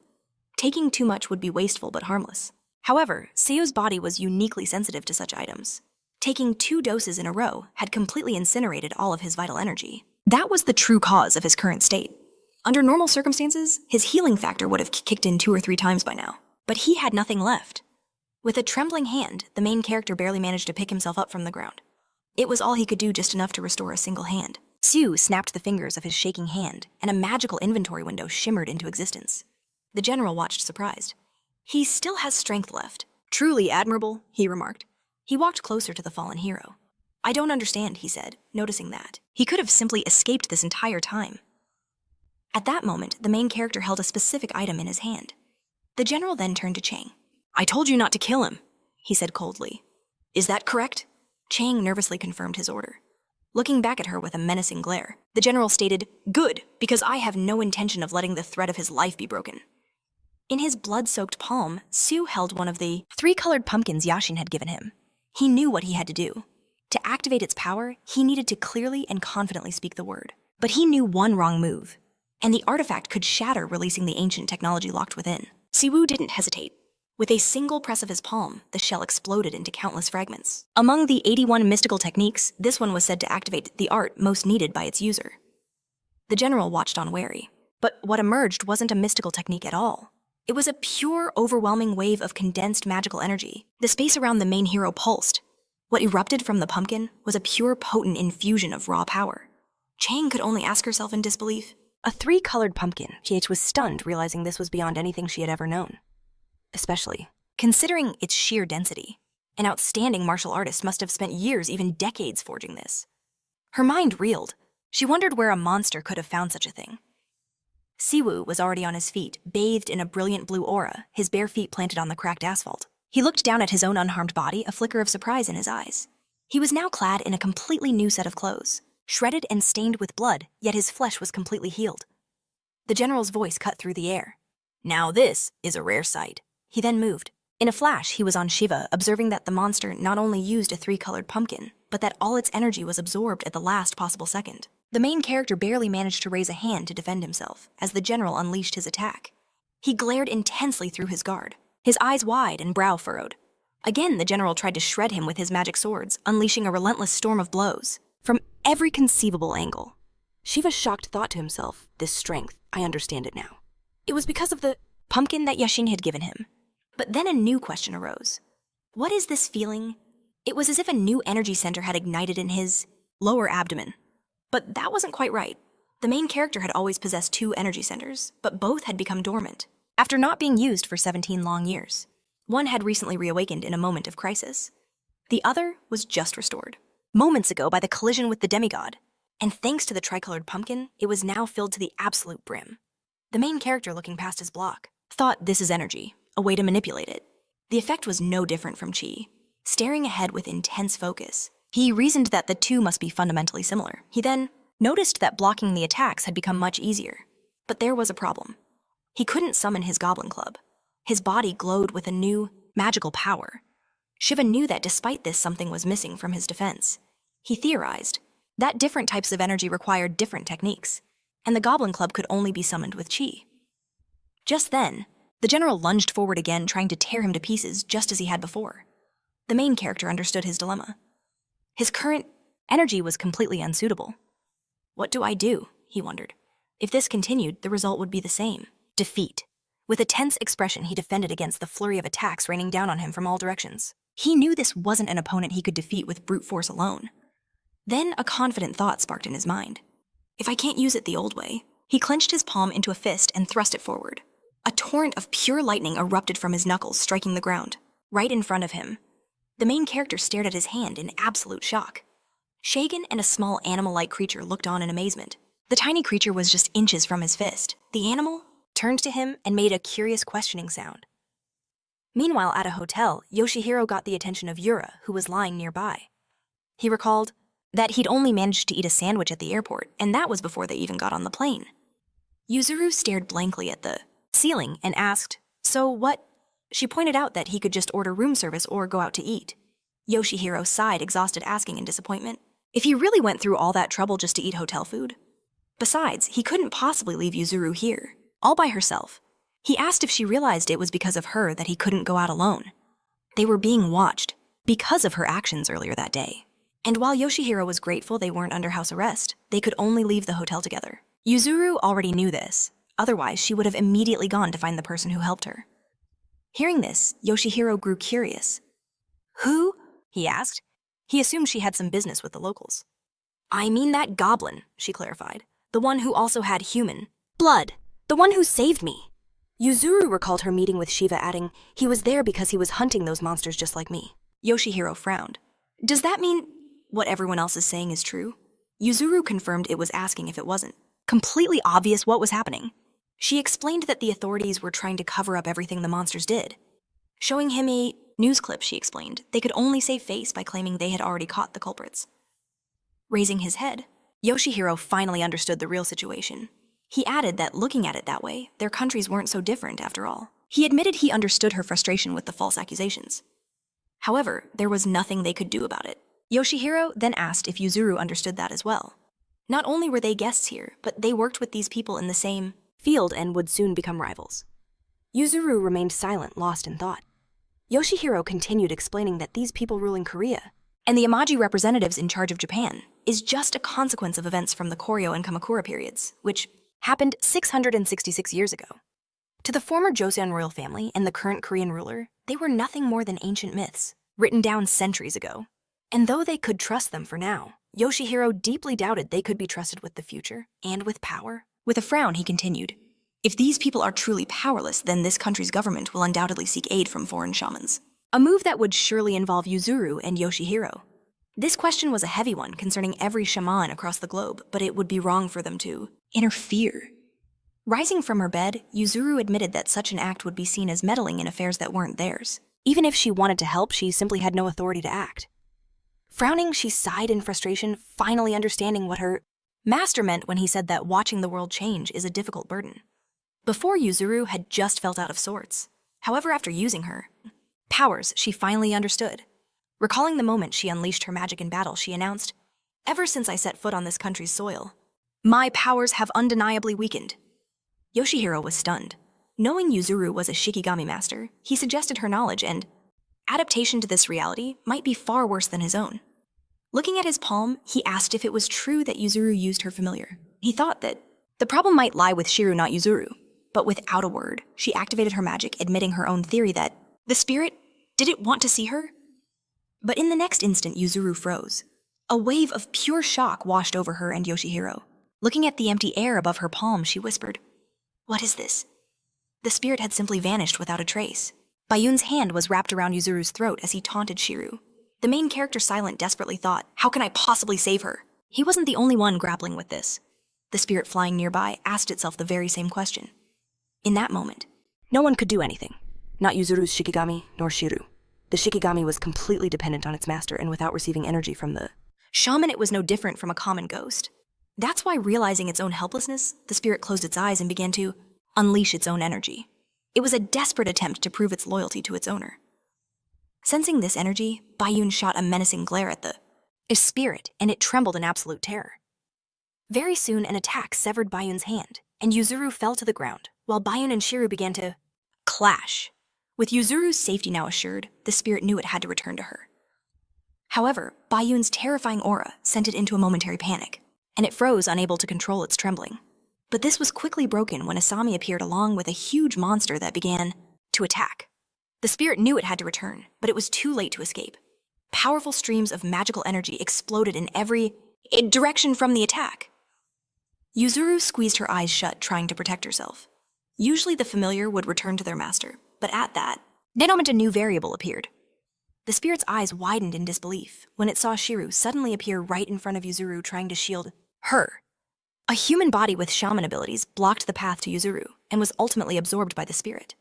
Taking too much would be wasteful but harmless. However, Seo's body was uniquely sensitive to such items. Taking 2 doses in a row had completely incinerated all of his vital energy. That was the true cause of his current state. Under normal circumstances, his healing factor would have kicked in 2 or 3 times by now. But he had nothing left. With a trembling hand, the main character barely managed to pick himself up from the ground. It was all he could do, just enough to restore a single hand. Siwoo snapped the fingers of his shaking hand, and a magical inventory window shimmered into existence. The general watched surprised. "He still has strength left. Truly admirable," he remarked. He walked closer to the fallen hero. "I don't understand," he said, noticing that. He could have simply escaped this entire time. At that moment, the main character held a specific item in his hand. The general then turned to Chang. "I told you not to kill him," he said coldly. "Is that correct?" Chang nervously confirmed his order. Looking back at her with a menacing glare, the general stated, "Good, because I have no intention of letting the thread of his life be broken." In his blood-soaked palm, Siwoo held one of the 3 colored pumpkins Yashin had given him. He knew what he had to do. To activate its power, he needed to clearly and confidently speak the word. But he knew one wrong move, and the artifact could shatter, releasing the ancient technology locked within. Siwoo didn't hesitate. With a single press of his palm, the shell exploded into countless fragments. Among the 81 mystical techniques, this one was said to activate the art most needed by its user. The general watched on wary. But what emerged wasn't a mystical technique at all. It was a pure, overwhelming wave of condensed magical energy. The space around the main hero pulsed. What erupted from the pumpkin was a pure, potent infusion of raw power. Chang could only ask herself in disbelief. A 3-colored pumpkin. GH was stunned, realizing this was beyond anything she had ever known. Especially considering its sheer density. An outstanding martial artist must have spent years, even decades, forging this. Her mind reeled. She wondered where a monster could have found such a thing. Siwoo was already on his feet, bathed in a brilliant blue aura, his bare feet planted on the cracked asphalt. He looked down at his own unharmed body, a flicker of surprise in his eyes. He was now clad in a completely new set of clothes, shredded and stained with blood, yet his flesh was completely healed. The general's voice cut through the air. "Now this is a rare sight." He then moved. In a flash, he was on Shiva, observing that the monster not only used a 3-colored pumpkin, but that all its energy was absorbed at the last possible second. The main character barely managed to raise a hand to defend himself, as the general unleashed his attack. He glared intensely through his guard, his eyes wide and brow furrowed. Again, the general tried to shred him with his magic swords, unleashing a relentless storm of blows. From every conceivable angle. Shiva shocked thought to himself, this strength, I understand it now. It was because of the pumpkin that Yashin had given him. But then a new question arose. What is this feeling? It was as if a new energy center had ignited in his lower abdomen. But that wasn't quite right. The main character had always possessed 2 energy centers, but both had become dormant, after not being used for 17 long years. One had recently reawakened in a moment of crisis. The other was just restored, moments ago by the collision with the demigod. And thanks to the tricolored pumpkin, it was now filled to the absolute brim. The main character, looking past his block, thought this is energy, a way to manipulate it. The effect was no different from chi. Staring ahead with intense focus, he reasoned that the 2 must be fundamentally similar. He then noticed that blocking the attacks had become much easier. But there was a problem. He couldn't summon his goblin club. His body glowed with a new, magical power. Shiva knew that despite this, something was missing from his defense. He theorized that different types of energy required different techniques. and the Goblin Club could only be summoned with chi. Just then, the general lunged forward again, trying to tear him to pieces just as he had before. The main character understood his dilemma. His current energy was completely unsuitable. What do I do? He wondered. If this continued, the result would be the same. Defeat. With a tense expression, he defended against the flurry of attacks raining down on him from all directions. He knew this wasn't an opponent he could defeat with brute force alone. Then a confident thought sparked in his mind. If I can't use it the old way, he clenched his palm into a fist and thrust it forward. A torrent of pure lightning erupted from his knuckles, striking the ground. Right in front of him, the main character stared at his hand in absolute shock. Shagan and a small animal-like creature looked on in amazement. The tiny creature was just inches from his fist. The animal turned to him and made a curious questioning sound. Meanwhile, at a hotel, Yoshihiro got the attention of Yura, who was lying nearby. He recalled that he'd only managed to eat a sandwich at the airport, and that was before they even got on the plane. Yuzuru stared blankly at the ceiling and asked, "So what?" She pointed out that he could just order room service or go out to eat. Yoshihiro sighed, exhausted, asking in disappointment if he really went through all that trouble just to eat hotel food. Besides, he couldn't possibly leave Yuzuru here, all by herself. He asked if she realized it was because of her that he couldn't go out alone. They were being watched because of her actions earlier that day. And while Yoshihiro was grateful they weren't under house arrest, they could only leave the hotel together. Yuzuru already knew this. Otherwise, she would have immediately gone to find the person who helped her. Hearing this, Yoshihiro grew curious. "Who?" he asked. He assumed she had some business with the locals. "I mean that goblin," she clarified. "The one who also had human blood. The one who saved me." Yuzuru recalled her meeting with Shiva, adding, "He was there because he was hunting those monsters just like me." Yoshihiro frowned. "Does that mean what everyone else is saying is true?" Yuzuru confirmed it was asking if it wasn't. Completely obvious what was happening. She explained that the authorities were trying to cover up everything the monsters did. Showing him a news clip, she explained, they could only save face by claiming they had already caught the culprits. Raising his head, Yoshihiro finally understood the real situation. He added that looking at it that way, their countries weren't so different after all. He admitted he understood her frustration with the false accusations. However, there was nothing they could do about it. Yoshihiro then asked if Yuzuru understood that as well. Not only were they guests here, but they worked with these people in the same field and would soon become rivals. Yuzuru remained silent, lost in thought. Yoshihiro continued explaining that these people ruling Korea, and the Amaji representatives in charge of Japan, is just a consequence of events from the Koryo and Kamakura periods, which happened 666 years ago. To the former Joseon royal family and the current Korean ruler, they were nothing more than ancient myths, written down centuries ago. And though they could trust them for now, Yoshihiro deeply doubted they could be trusted with the future and with power. With a frown, he continued, "If these people are truly powerless, then this country's government will undoubtedly seek aid from foreign shamans. A move that would surely involve Yuzuru and Yoshihiro." This question was a heavy one concerning every shaman across the globe, but it would be wrong for them to interfere. Rising from her bed, Yuzuru admitted that such an act would be seen as meddling in affairs that weren't theirs. Even if she wanted to help, she simply had no authority to act. Frowning, she sighed in frustration, finally understanding what her master meant when he said that watching the world change is a difficult burden. Before, Yuzuru had just felt out of sorts. However, after using her powers, she finally understood. Recalling the moment she unleashed her magic in battle, she announced, "Ever since I set foot on this country's soil, my powers have undeniably weakened." Yoshihiro was stunned. Knowing Yuzuru was a Shikigami master, he suggested her knowledge and adaptation to this reality might be far worse than his own. Looking at his palm, he asked if it was true that Yuzuru used her familiar. He thought that the problem might lie with Shiru, not Yuzuru. But without a word, she activated her magic, admitting her own theory that the spirit didn't want to see her. But in the next instant, Yuzuru froze. A wave of pure shock washed over her and Yoshihiro. Looking at the empty air above her palm, she whispered, "What is this?" The spirit had simply vanished without a trace. Bayun's hand was wrapped around Yuzuru's throat as he taunted Shiru. The main character, Silent, desperately thought, "How can I possibly save her?" He wasn't the only one grappling with this. The spirit flying nearby asked itself the very same question. In that moment, no one could do anything. Not Yuzuru's Shikigami, nor Shiru. The Shikigami was completely dependent on its master, and without receiving energy from the shaman, it was no different from a common ghost. That's why, realizing its own helplessness, the spirit closed its eyes and began to unleash its own energy. It was a desperate attempt to prove its loyalty to its owner. Sensing this energy, Bayun shot a menacing glare at the spirit, and it trembled in absolute terror. Very soon, an attack severed Bayun's hand, and Yuzuru fell to the ground, while Bayun and Shiru began to clash. With Yuzuru's safety now assured, the spirit knew it had to return to her. However, Bayun's terrifying aura sent it into a momentary panic, and it froze, unable to control its trembling. But this was quickly broken when Asami appeared along with a huge monster that began to attack. The spirit knew it had to return, but it was too late to escape. Powerful streams of magical energy exploded in every direction from the attack. Yuzuru squeezed her eyes shut, trying to protect herself. Usually the familiar would return to their master, but at that moment a new variable appeared. The spirit's eyes widened in disbelief when it saw Shiru suddenly appear right in front of Yuzuru, trying to shield her. A human body with shaman abilities blocked the path to Yuzuru and was ultimately absorbed by the spirit.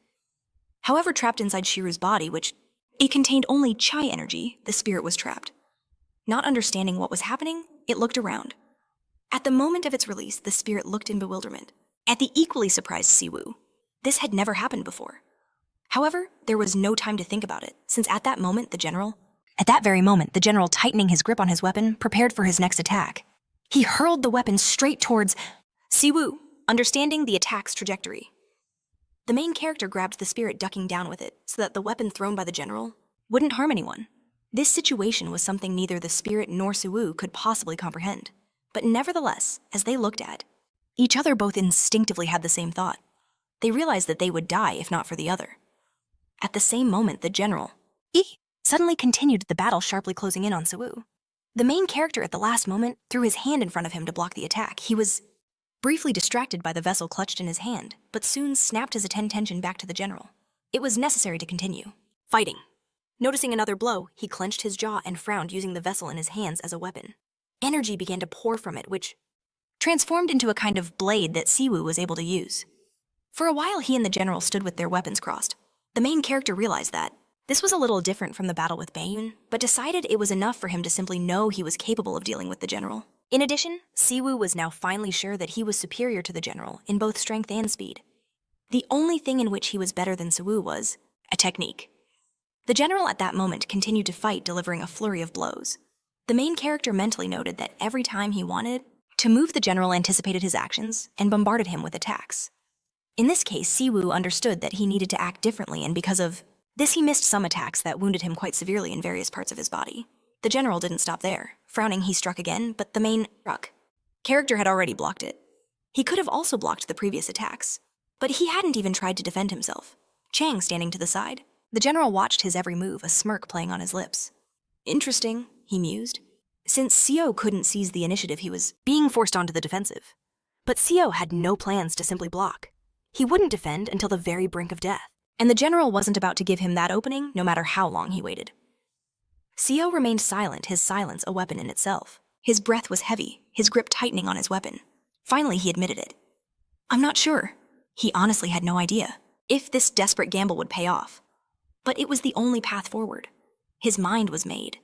However, trapped inside Shiru's body, which it contained only chai energy, the spirit was trapped. Not understanding what was happening, it looked around. At the moment of its release, the spirit looked in bewilderment at the equally surprised Siwoo. This had never happened before. However, there was no time to think about it, since at that very moment, the general, tightening his grip on his weapon, prepared for his next attack. He hurled the weapon straight towards Siwoo, understanding the attack's trajectory. The main character grabbed the spirit, ducking down with it, so that the weapon thrown by the general wouldn't harm anyone. This situation was something neither the spirit nor Siwoo could possibly comprehend. But nevertheless, as they looked at each other, both instinctively had the same thought. They realized that they would die if not for the other. At the same moment, the general suddenly continued the battle, sharply closing in on Siwoo. The main character at the last moment threw his hand in front of him to block the attack. He was briefly distracted by the vessel clutched in his hand, but soon snapped his attention back to the general. It was necessary to continue fighting. Noticing another blow, he clenched his jaw and frowned, using the vessel in his hands as a weapon. Energy began to pour from it, which transformed into a kind of blade that Siwoo was able to use. For a while, he and the general stood with their weapons crossed. The main character realized that this was a little different from the battle with Bayun, but decided it was enough for him to simply know he was capable of dealing with the general. In addition, Siwoo was now finally sure that he was superior to the general in both strength and speed. The only thing in which he was better than Siwoo was a technique. The general at that moment continued to fight, delivering a flurry of blows. The main character mentally noted that every time he wanted to move, the general anticipated his actions and bombarded him with attacks. In this case, Siwoo understood that he needed to act differently, and because of this, he missed some attacks that wounded him quite severely in various parts of his body. The general didn't stop there. Frowning, he struck again, but the main character had already blocked it. He could have also blocked the previous attacks, but he hadn't even tried to defend himself. Chang standing to the side. The general watched his every move, a smirk playing on his lips. Interesting, he mused. Since Seo couldn't seize the initiative, he was being forced onto the defensive. But Seo had no plans to simply block. He wouldn't defend until the very brink of death, and the general wasn't about to give him that opening, no matter how long he waited. Seo remained silent, his silence a weapon in itself. His breath was heavy, his grip tightening on his weapon. Finally, he admitted it. I'm not sure. He honestly had no idea if this desperate gamble would pay off. But it was the only path forward. His mind was made.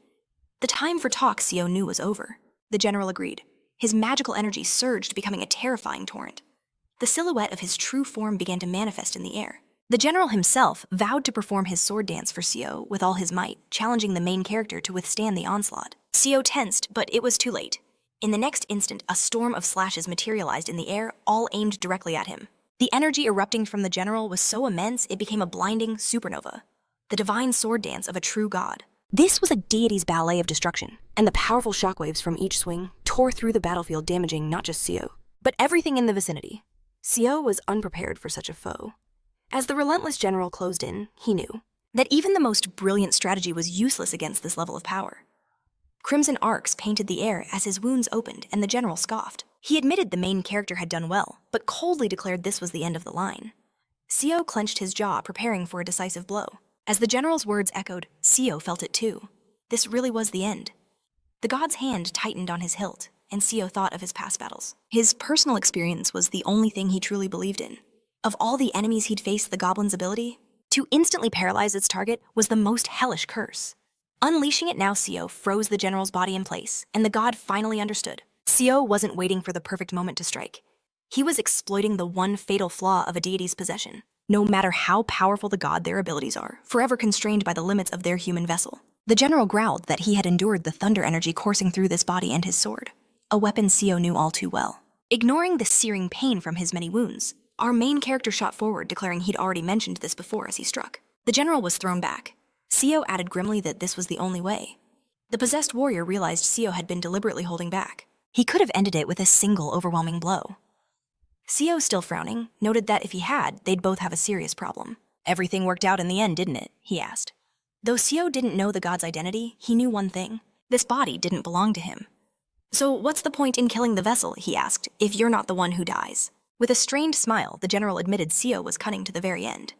The time for talk, Seo knew, was over. The general agreed. His magical energy surged, becoming a terrifying torrent. The silhouette of his true form began to manifest in the air. The general himself vowed to perform his sword dance for Seo with all his might, challenging the main character to withstand the onslaught. Seo tensed, but it was too late. In the next instant, a storm of slashes materialized in the air, all aimed directly at him. The energy erupting from the general was so immense it became a blinding supernova, the divine sword dance of a true god. This was a deity's ballet of destruction, and the powerful shockwaves from each swing tore through the battlefield, damaging not just Seo, but everything in the vicinity. Seo was unprepared for such a foe. As the relentless general closed in, he knew that even the most brilliant strategy was useless against this level of power. Crimson arcs painted the air as his wounds opened, and the general scoffed. He admitted the main character had done well, but coldly declared this was the end of the line. Seo clenched his jaw, preparing for a decisive blow. As the general's words echoed, Seo felt it too. This really was the end. The god's hand tightened on his hilt, and Seo thought of his past battles. His personal experience was the only thing he truly believed in. Of all the enemies he'd faced, the goblin's ability to instantly paralyze its target was the most hellish curse. Unleashing it now, Seo froze the general's body in place, and the god finally understood. Seo wasn't waiting for the perfect moment to strike. He was exploiting the one fatal flaw of a deity's possession. No matter how powerful the god, their abilities are forever constrained by the limits of their human vessel. The general growled that he had endured the thunder energy coursing through this body and his sword. a weapon Siwoo knew all too well. Ignoring the searing pain from his many wounds, our main character shot forward, declaring he'd already mentioned this before as he struck. The general was thrown back. Siwoo added grimly that this was the only way. The possessed warrior realized Siwoo had been deliberately holding back. He could have ended it with a single overwhelming blow. Siwoo, still frowning, noted that if he had, they'd both have a serious problem. "Everything worked out in the end, didn't it?" he asked. Though Siwoo didn't know the god's identity, he knew one thing. This body didn't belong to him. "So what's the point in killing the vessel," he asked, "if you're not the one who dies?" With a strained smile, the general admitted Siwoo was cunning to the very end.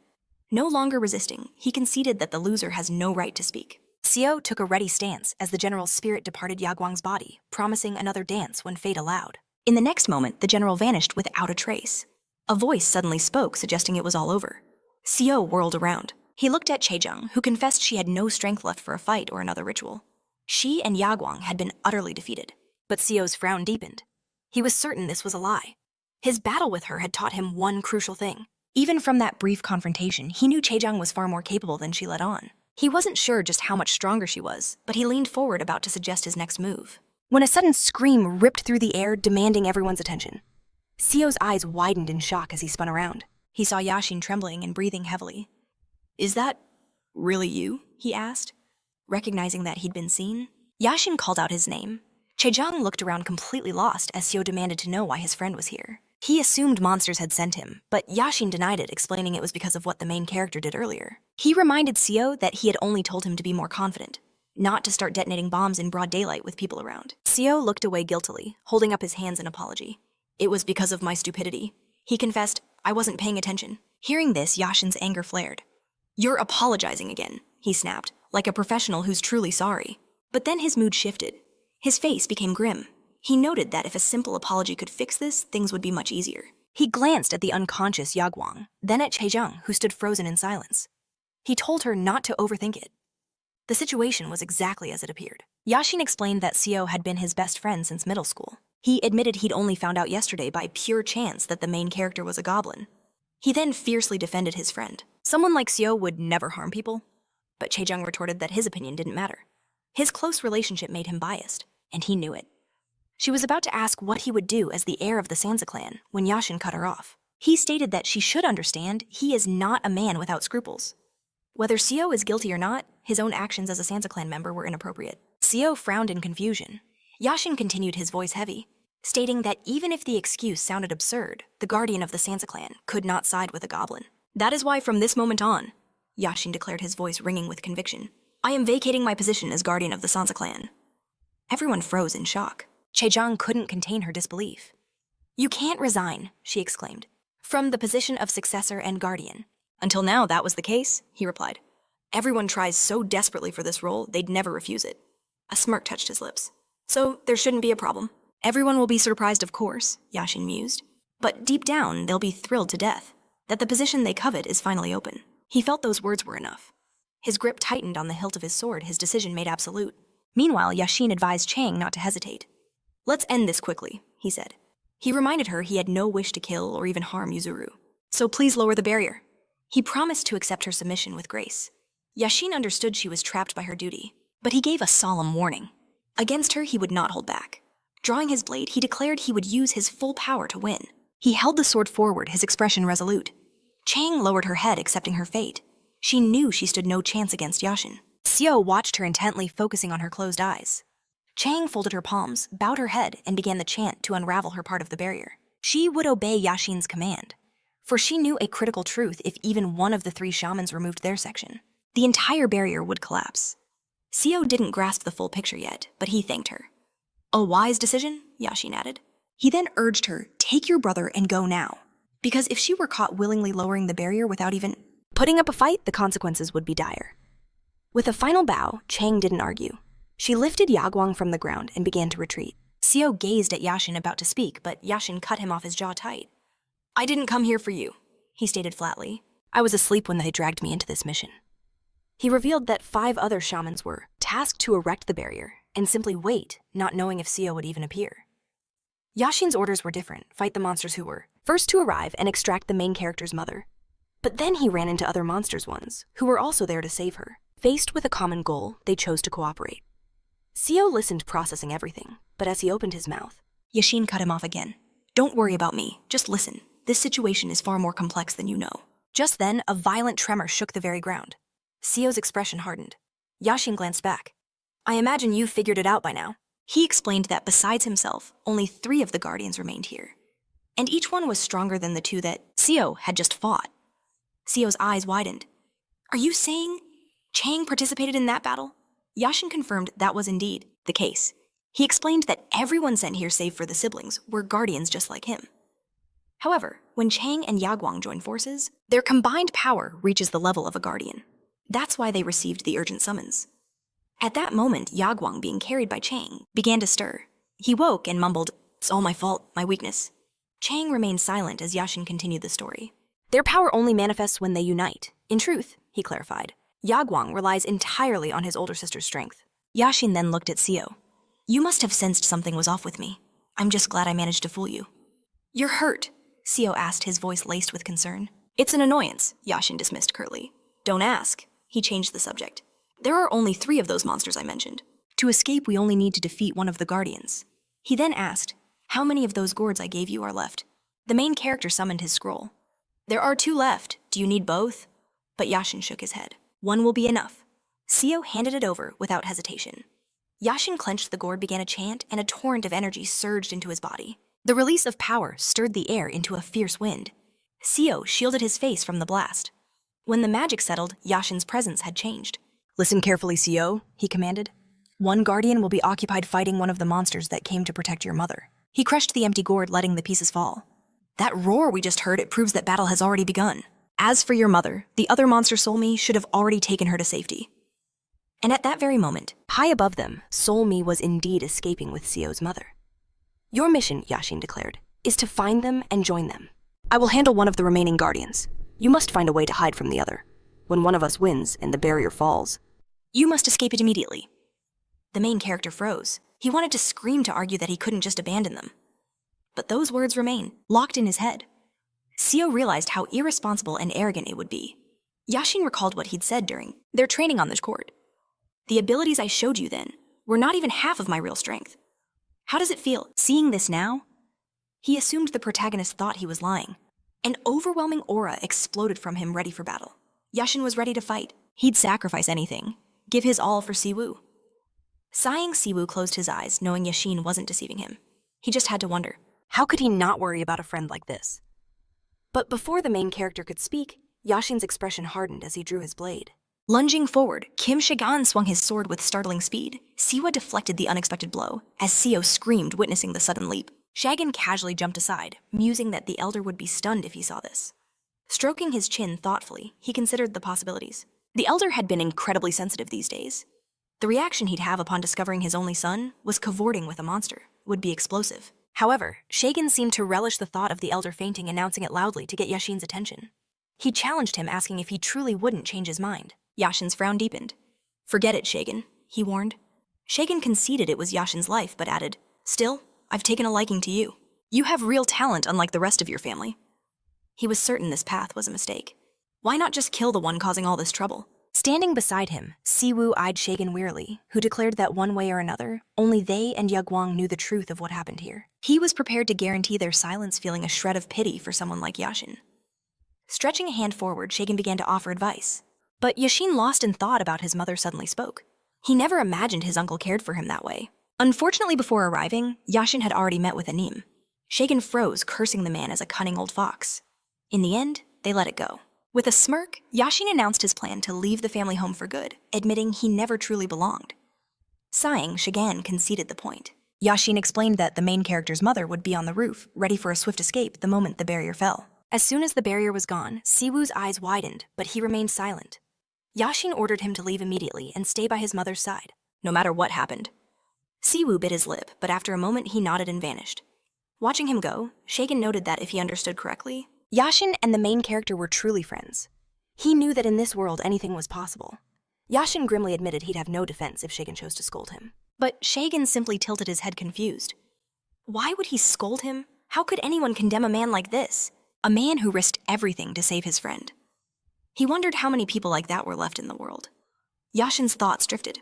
No longer resisting, he conceded that the loser has no right to speak. Siwoo took a ready stance as the general's spirit departed Yagwang's body, promising another dance when fate allowed. In the next moment, the general vanished without a trace. A voice suddenly spoke, suggesting it was all over. Siwoo whirled around. He looked at Chaejung, who confessed she had no strength left for a fight or another ritual. She and Yagwang had been utterly defeated. But Siwoo's frown deepened. He was certain this was a lie. His battle with her had taught him one crucial thing. Even from that brief confrontation, he knew Chaejung was far more capable than she let on. He wasn't sure just how much stronger she was, but he leaned forward about to suggest his next move, when a sudden scream ripped through the air, demanding everyone's attention. Siwoo's eyes widened in shock as he spun around. He saw Yashin trembling and breathing heavily. "Is that really you?" he asked, recognizing that he'd been seen. Yashin called out his name. Chaejung looked around completely lost as Siwoo demanded to know why his friend was here. He assumed monsters had sent him, but Yashin denied it, explaining it was because of what the main character did earlier. He reminded Siwoo that he had only told him to be more confident, not to start detonating bombs in broad daylight with people around. Siwoo looked away guiltily, holding up his hands in apology. "It was because of my stupidity." He confessed, "I wasn't paying attention." Hearing this, Yashin's anger flared. "You're apologizing again," he snapped, like a professional who's truly sorry. But then his mood shifted. His face became grim. He noted that if a simple apology could fix this, things would be much easier. He glanced at the unconscious Yagwang, then at Chaejung, who stood frozen in silence. He told her not to overthink it. The situation was exactly as it appeared. Yashin explained that Siwoo had been his best friend since middle school. He admitted he'd only found out yesterday by pure chance that the main character was a goblin. He then fiercely defended his friend. Someone like Siwoo would never harm people. But Chaejung retorted that his opinion didn't matter. His close relationship made him biased, and he knew it. She was about to ask what he would do as the heir of the Sansa clan when Yashin cut her off. He stated that she should understand he is not a man without scruples. Whether Siwoo is guilty or not, his own actions as a Sansa clan member were inappropriate. Siwoo frowned in confusion. Yashin continued, his voice heavy, stating that even if the excuse sounded absurd, the guardian of the Sansa clan could not side with a goblin. "That is why from this moment on," Yashin declared, his voice ringing with conviction, "I am vacating my position as guardian of the Sansa clan." Everyone froze in shock. Chaejung couldn't contain her disbelief. "You can't resign," she exclaimed, "from the position of successor and guardian." "Until now, that was the case," he replied. "Everyone tries so desperately for this role, they'd never refuse it." A smirk touched his lips. "So there shouldn't be a problem. Everyone will be surprised, of course," Yashin mused. "But deep down, they'll be thrilled to death that the position they covet is finally open." He felt those words were enough. His grip tightened on the hilt of his sword, his decision made absolute. Meanwhile, Yashin advised Chang not to hesitate. "Let's end this quickly," he said. He reminded her he had no wish to kill or even harm Yuzuru. "So please lower the barrier." He promised to accept her submission with grace. Yashin understood she was trapped by her duty, but he gave a solemn warning. Against her, he would not hold back. Drawing his blade, he declared he would use his full power to win. He held the sword forward, his expression resolute. Chang lowered her head, accepting her fate. She knew she stood no chance against Yashin. Siwoo watched her intently, focusing on her closed eyes. Chang folded her palms, bowed her head, and began the chant to unravel her part of the barrier. She would obey Yashin's command, for she knew a critical truth: if even one of the three shamans removed their section, the entire barrier would collapse. Siwoo didn't grasp the full picture yet, but he thanked her. "A wise decision," Yashin added. He then urged her, "Take your brother and go now." Because if she were caught willingly lowering the barrier without even putting up a fight, the consequences would be dire. With a final bow, Chang didn't argue. She lifted Yagwang from the ground and began to retreat. Siwoo gazed at Yashin, about to speak, but Yashin cut him off, his jaw tight. "I didn't come here for you," he stated flatly. "I was asleep when they dragged me into this mission." He revealed that 5 other shamans were tasked to erect the barrier and simply wait, not knowing if Siwoo would even appear. Yashin's orders were different: fight the monsters who were first to arrive and extract the main character's mother. But then he ran into other monsters ones, who were also there to save her. Faced with a common goal, they chose to cooperate. Siwoo listened, processing everything, but as he opened his mouth, Yashin cut him off again. Don't worry about me, just listen. This situation is far more complex than you know. Just then, a violent tremor shook the very ground. Siwoo's expression hardened. Yashin glanced back. I imagine you figured it out by now. He explained that besides himself, only 3 of the Guardians remained here. And each one was stronger than the 2 that Siwoo had just fought. Siwoo's eyes widened. Are you saying Chang participated in that battle? Yashin confirmed that was indeed the case. He explained that everyone sent here save for the siblings were Guardians just like him. However, when Chang and Yagwang join forces, their combined power reaches the level of a Guardian. That's why they received the urgent summons. At that moment, Yagwang, being carried by Chang, began to stir. He woke and mumbled, It's all my fault, my weakness. Chang remained silent as Yashin continued the story. Their power only manifests when they unite. In truth, he clarified, Yagwang relies entirely on his older sister's strength. Yashin then looked at Siwoo. You must have sensed something was off with me. I'm just glad I managed to fool you. You're hurt, Siwoo asked, his voice laced with concern. It's an annoyance, Yashin dismissed curtly. Don't ask. He changed the subject. There are only 3 of those monsters I mentioned. To escape, we only need to defeat one of the Guardians. He then asked, How many of those gourds I gave you are left? The main character summoned his scroll. There are 2 left. Do you need both? But Yashin shook his head. 1 will be enough. Siwoo handed it over without hesitation. Yashin clenched the gourd, began a chant, and a torrent of energy surged into his body. The release of power stirred the air into a fierce wind. Siwoo shielded his face from the blast. When the magic settled, Yashin's presence had changed. Listen carefully, Siwoo, he commanded. 1 Guardian will be occupied fighting one of the monsters that came to protect your mother. He crushed the empty gourd, letting the pieces fall. That roar we just heard, it proves that battle has already begun. As for your mother, the other monster Soul Me should have already taken her to safety. And at that very moment, high above them, Soul Me was indeed escaping with Siwoo's mother. Your mission, Yashin declared, is to find them and join them. I will handle one of the remaining Guardians. You must find a way to hide from the other. When one of us wins and the barrier falls, you must escape it immediately. The main character froze. He wanted to scream to argue that he couldn't just abandon them. But those words remain, locked in his head. Siwoo realized how irresponsible and arrogant it would be. Yashin recalled what he'd said during their training on the court. The abilities I showed you then were not even half of my real strength. How does it feel, seeing this now? He assumed the protagonist thought he was lying. An overwhelming aura exploded from him, ready for battle. Yashin was ready to fight. He'd sacrifice anything, give his all for Siwoo. Sighing, Siwoo closed his eyes, knowing Yashin wasn't deceiving him. He just had to wonder, how could he not worry about a friend like this? But before the main character could speak, Yashin's expression hardened as he drew his blade. Lunging forward, Kim Shagan swung his sword with startling speed. Siwoo deflected the unexpected blow, as Siwoo screamed, witnessing the sudden leap. Shagan casually jumped aside, musing that the elder would be stunned if he saw this. Stroking his chin thoughtfully, he considered the possibilities. The elder had been incredibly sensitive these days. The reaction he'd have upon discovering his only son was cavorting with a monster, would be explosive. However, Shagan seemed to relish the thought of the elder fainting, announcing it loudly to get Yashin's attention. He challenged him, asking if he truly wouldn't change his mind. Yashin's frown deepened. Forget it, Shagan, he warned. Shagan conceded it was Yashin's life, but added, Still, I've taken a liking to you. You have real talent unlike the rest of your family. He was certain this path was a mistake. Why not just kill the one causing all this trouble? Standing beside him, Siwoo eyed Shagan wearily, who declared that one way or another, only they and Yagwang knew the truth of what happened here. He was prepared to guarantee their silence, feeling a shred of pity for someone like Yashin. Stretching a hand forward, Shagan began to offer advice. But Yashin, lost in thought about his mother, suddenly spoke. He never imagined his uncle cared for him that way. Unfortunately, before arriving, Yashin had already met with Anim. Shagan froze, cursing the man as a cunning old fox. In the end, they let it go. With a smirk, Yashin announced his plan to leave the family home for good, admitting he never truly belonged. Sighing, Shagan conceded the point. Yashin explained that the main character's mother would be on the roof, ready for a swift escape the moment the barrier fell. As soon as the barrier was gone, Siwoo's eyes widened, but he remained silent. Yashin ordered him to leave immediately and stay by his mother's side, no matter what happened. Siwoo bit his lip, but after a moment he nodded and vanished. Watching him go, Shagan noted that if he understood correctly, Yashin and the main character were truly friends. He knew that in this world anything was possible. Yashin grimly admitted he'd have no defense if Shagan chose to scold him. But Shagan simply tilted his head, confused. Why would he scold him? How could anyone condemn a man like this? A man who risked everything to save his friend. He wondered how many people like that were left in the world. Yashin's thoughts drifted.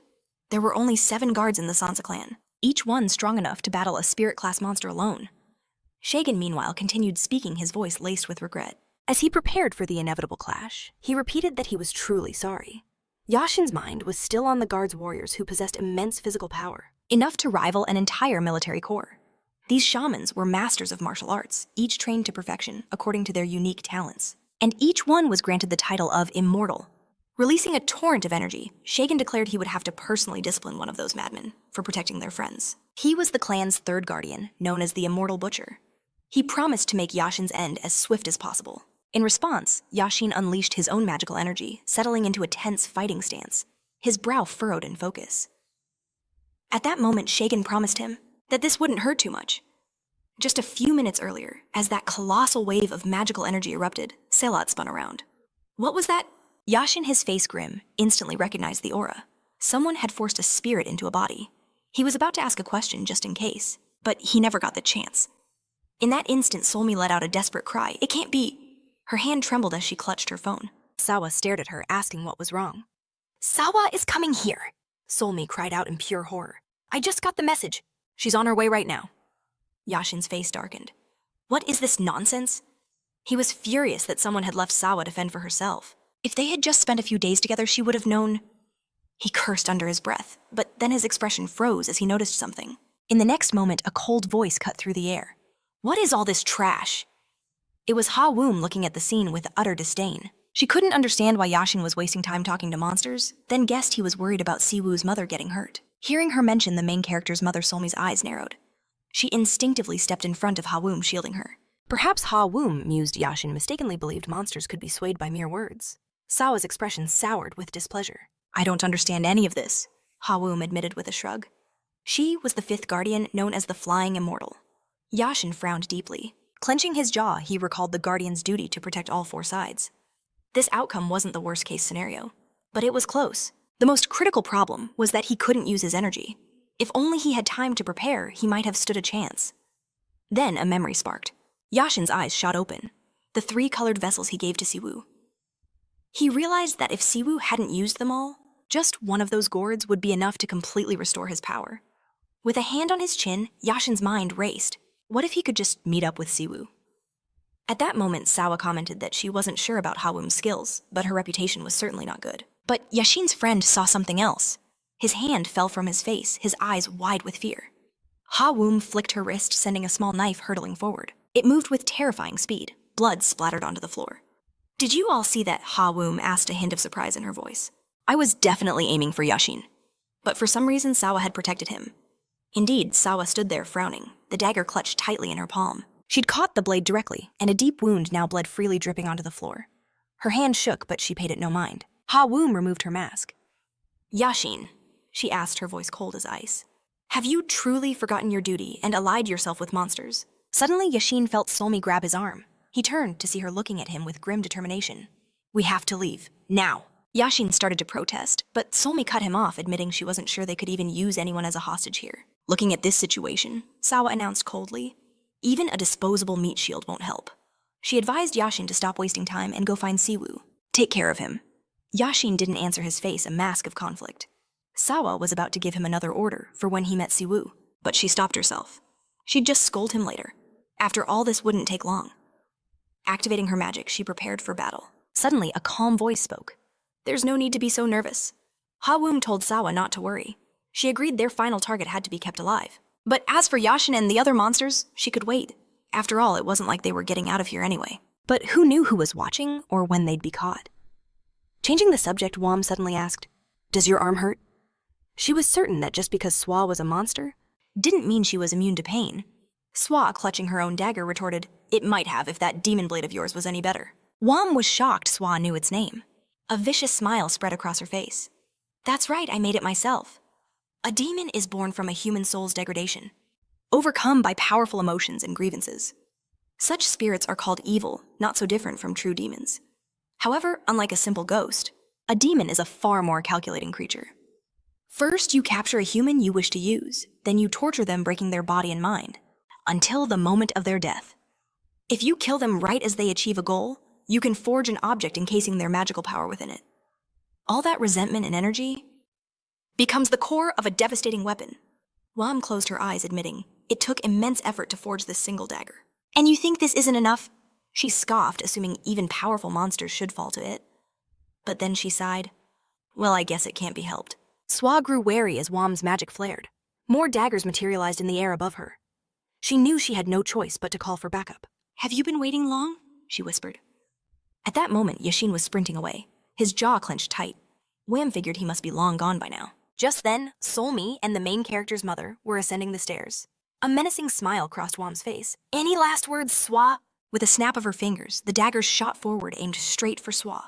There were only 7 guards in the Sansa clan, each one strong enough to battle a spirit-class monster alone. Shagan, meanwhile, continued speaking, his voice laced with regret. As he prepared for the inevitable clash, he repeated that he was truly sorry. Yashin's mind was still on the guards' warriors who possessed immense physical power, enough to rival an entire military corps. These shamans were masters of martial arts, each trained to perfection according to their unique talents. And each one was granted the title of immortal. Releasing a torrent of energy, Shagan declared he would have to personally discipline one of those madmen for protecting their friends. He was the clan's 3rd guardian, known as the Immortal Butcher. He promised to make Yashin's end as swift as possible. In response, Yashin unleashed his own magical energy, settling into a tense fighting stance, his brow furrowed in focus. At that moment, Shagan promised him that this wouldn't hurt too much. Just a few minutes earlier, as that colossal wave of magical energy erupted, Selat spun around. What was that? Yashin, his face grim, instantly recognized the aura. Someone had forced a spirit into a body. He was about to ask a question just in case, but he never got the chance. In that instant, Solmi let out a desperate cry. It can't be! Her hand trembled as she clutched her phone. Sawa stared at her, asking what was wrong. Sawa is coming here! Solmi cried out in pure horror. I just got the message. She's on her way right now. Yashin's face darkened. What is this nonsense? He was furious that someone had left Sawa to fend for herself. If they had just spent a few days together, she would have known. He cursed under his breath, but then his expression froze as he noticed something. In the next moment, a cold voice cut through the air. What is all this trash? It was Ha Woom looking at the scene with utter disdain. She couldn't understand why Yashin was wasting time talking to monsters, then guessed he was worried about Siwoo's mother getting hurt. Hearing her mention the main character's mother, Solmi's eyes narrowed. She instinctively stepped in front of Ha Woom, shielding her. Perhaps Ha Woom, mused Yashin, mistakenly believed monsters could be swayed by mere words. Sawa's expression soured with displeasure. I don't understand any of this, Ha Woom admitted with a shrug. She was the 5th guardian, known as the Flying Immortal. Yashin frowned deeply. Clenching his jaw, he recalled the guardian's duty to protect all 4 sides. This outcome wasn't the worst-case scenario, but it was close. The most critical problem was that he couldn't use his energy. If only he had time to prepare, he might have stood a chance. Then a memory sparked. Yashin's eyes shot open. The 3 colored vessels he gave to Siwoo. He realized that if Siwoo hadn't used them all, just one of those gourds would be enough to completely restore his power. With a hand on his chin, Yashin's mind raced. What if he could just meet up with Siwoo? At that moment, Sawa commented that she wasn't sure about Ha Woom's skills, but her reputation was certainly not good. But Yashin's friend saw something else. His hand fell from his face, his eyes wide with fear. Ha Woom flicked her wrist, sending a small knife hurtling forward. It moved with terrifying speed. Blood splattered onto the floor. Did you all see that? Ha Woom asked, a hint of surprise in her voice. I was definitely aiming for Yashin. But for some reason, Sawa had protected him. Indeed, Sawa stood there frowning, the dagger clutched tightly in her palm. She'd caught the blade directly, and a deep wound now bled freely, dripping onto the floor. Her hand shook, but she paid it no mind. Ha Woom removed her mask. Yashin, she asked, her voice cold as ice. Have you truly forgotten your duty and allied yourself with monsters? Suddenly, Yashin felt Solmi grab his arm. He turned to see her looking at him with grim determination. We have to leave. Now. Yashin started to protest, but Solmi cut him off, admitting she wasn't sure they could even use anyone as a hostage here. Looking at this situation, Sawa announced coldly, even a disposable meat shield won't help. She advised Yashin to stop wasting time and go find Siwoo. Take care of him. Yashin didn't answer, his face a mask of conflict. Sawa was about to give him another order for when he met Siwoo, but she stopped herself. She'd just scold him later. After all, this wouldn't take long. Activating her magic, she prepared for battle. Suddenly, a calm voice spoke. There's no need to be so nervous. Ha Woom told Sawa not to worry. She agreed their final target had to be kept alive. But as for Yashin and the other monsters, she could wait. After all, it wasn't like they were getting out of here anyway. But who knew who was watching or when they'd be caught? Changing the subject, Wam suddenly asked, Does your arm hurt? She was certain that just because Swa was a monster didn't mean she was immune to pain. Swa, clutching her own dagger, retorted, It might have if that demon blade of yours was any better. Wam was shocked Swa knew its name. A vicious smile spread across her face. That's right, I made it myself. A demon is born from a human soul's degradation, overcome by powerful emotions and grievances. Such spirits are called evil, not so different from true demons. However, unlike a simple ghost, a demon is a far more calculating creature. First, you capture a human you wish to use, then you torture them, breaking their body and mind, until the moment of their death. If you kill them right as they achieve a goal, you can forge an object encasing their magical power within it. All that resentment and energy, becomes the core of a devastating weapon. Wam closed her eyes, admitting it took immense effort to forge this single dagger. And you think this isn't enough? She scoffed, assuming even powerful monsters should fall to it. But then she sighed. Well, I guess it can't be helped. Siwoo grew wary as Wam's magic flared. More daggers materialized in the air above her. She knew she had no choice but to call for backup. Have you been waiting long? She whispered. At that moment, Yashin was sprinting away, his jaw clenched tight. Wham figured he must be long gone by now. Just then, Solmi and the main character's mother were ascending the stairs. A menacing smile crossed Wam's face. Any last words, Siwoo? With a snap of her fingers, the daggers shot forward, aimed straight for Siwoo.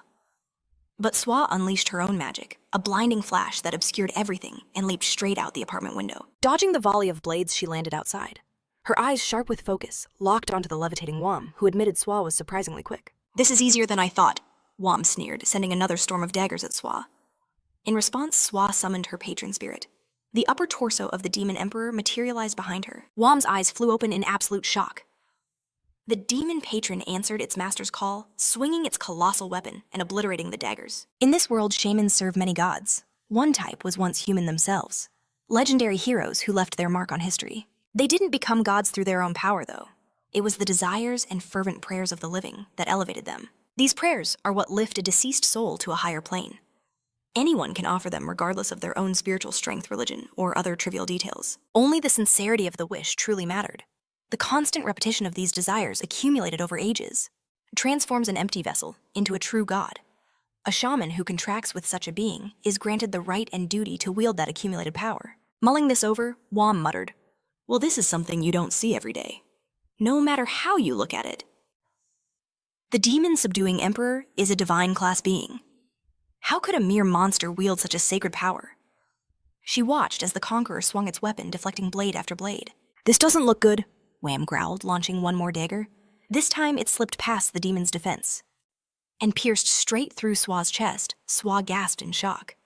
But Siwoo unleashed her own magic, a blinding flash that obscured everything and leaped straight out the apartment window. Dodging the volley of blades, she landed outside. Her eyes sharp with focus, locked onto the levitating Wam, who admitted Siwoo was surprisingly quick. This is easier than I thought, Wam sneered, sending another storm of daggers at Siwoo. In response, Siwoo summoned her patron spirit. The upper torso of the demon emperor materialized behind her. Wam's eyes flew open in absolute shock. The demon patron answered its master's call, swinging its colossal weapon and obliterating the daggers. In this world, shamans serve many gods. One type was once human themselves. Legendary heroes who left their mark on history. They didn't become gods through their own power, though. It was the desires and fervent prayers of the living that elevated them. These prayers are what lift a deceased soul to a higher plane. Anyone can offer them regardless of their own spiritual strength, religion, or other trivial details. Only the sincerity of the wish truly mattered. The constant repetition of these desires accumulated over ages transforms an empty vessel into a true god. A shaman who contracts with such a being is granted the right and duty to wield that accumulated power. Mulling this over, Wam muttered, Well, this is something you don't see every day, no matter how you look at it. The demon-subduing emperor is a divine class being. How could a mere monster wield such a sacred power? She watched as the conqueror swung its weapon, deflecting blade after blade. "This doesn't look good," Wham growled, launching one more dagger. This time it slipped past the demon's defense and pierced straight through Siwoo's chest. Siwoo gasped in shock.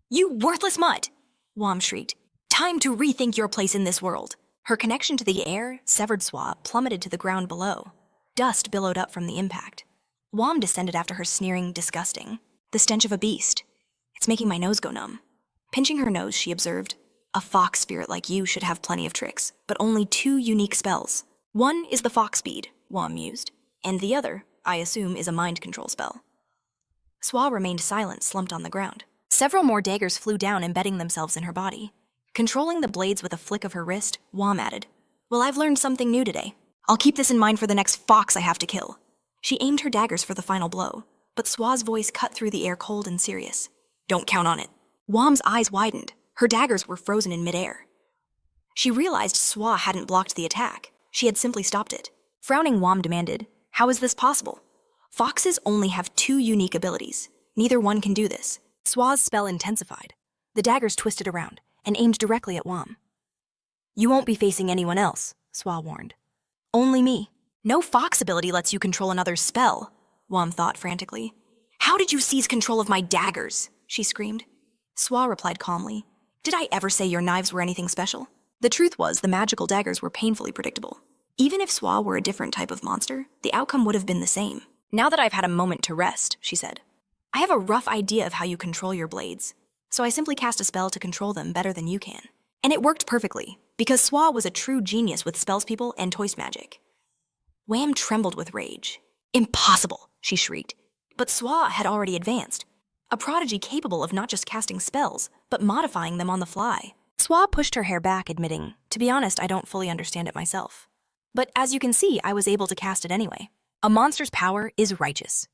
You worthless mutt! Wam shrieked. Time to rethink your place in this world. Her connection to the air, severed Siwoo, plummeted to the ground below. Dust billowed up from the impact. Wam descended after her, sneering, disgusting. The stench of a beast. It's making my nose go numb. Pinching her nose, she observed, A fox spirit like you should have plenty of tricks, but only 2 unique spells. One is the fox speed, Wam mused, and the other, I assume, is a mind control spell. Siwoo remained silent, slumped on the ground. Several more daggers flew down, embedding themselves in her body. Controlling the blades with a flick of her wrist, Wam added, Well, I've learned something new today. I'll keep this in mind for the next fox I have to kill. She aimed her daggers for the final blow, but Siwoo's voice cut through the air cold and serious. Don't count on it. Wam's eyes widened. Her daggers were frozen in midair. She realized Siwoo hadn't blocked the attack. She had simply stopped it. Frowning, Wam demanded, How is this possible? Foxes only have 2 unique abilities. Neither one can do this. Siwoo's spell intensified. The daggers twisted around and aimed directly at Wam. You won't be facing anyone else, Siwoo warned. Only me. No fox ability lets you control another's spell, Wam thought frantically. How did you seize control of my daggers? She screamed. Siwoo replied calmly. Did I ever say your knives were anything special? The truth was the magical daggers were painfully predictable. Even if Siwoo were a different type of monster, the outcome would have been the same. Now that I've had a moment to rest, she said, I have a rough idea of how you control your blades, so I simply cast a spell to control them better than you can. And it worked perfectly, because Siwoo was a true genius with spells people and toys magic. Wham trembled with rage. Impossible, she shrieked. But Siwoo had already advanced. A prodigy capable of not just casting spells, but modifying them on the fly. Siwoo pushed her hair back, admitting, To be honest, I don't fully understand it myself. But as you can see, I was able to cast it anyway. A monster's power is righteous.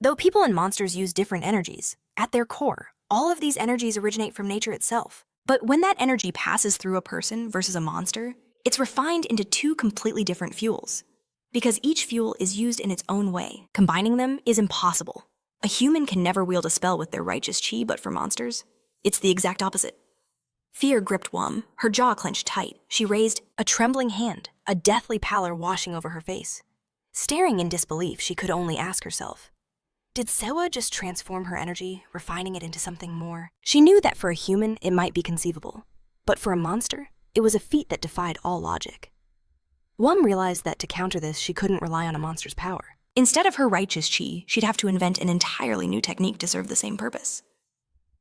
Though people and monsters use different energies, at their core, all of these energies originate from nature itself. But when that energy passes through a person versus a monster, it's refined into 2 completely different fuels. Because each fuel is used in its own way, combining them is impossible. A human can never wield a spell with their righteous chi, but for monsters, it's the exact opposite. Fear gripped Wam, her jaw clenched tight. She raised a trembling hand, a deathly pallor washing over her face. Staring in disbelief, she could only ask herself, did Siwoo just transform her energy, refining it into something more? She knew that for a human, it might be conceivable. But for a monster, it was a feat that defied all logic. Wam realized that to counter this, she couldn't rely on a monster's power. Instead of her righteous chi, she'd have to invent an entirely new technique to serve the same purpose.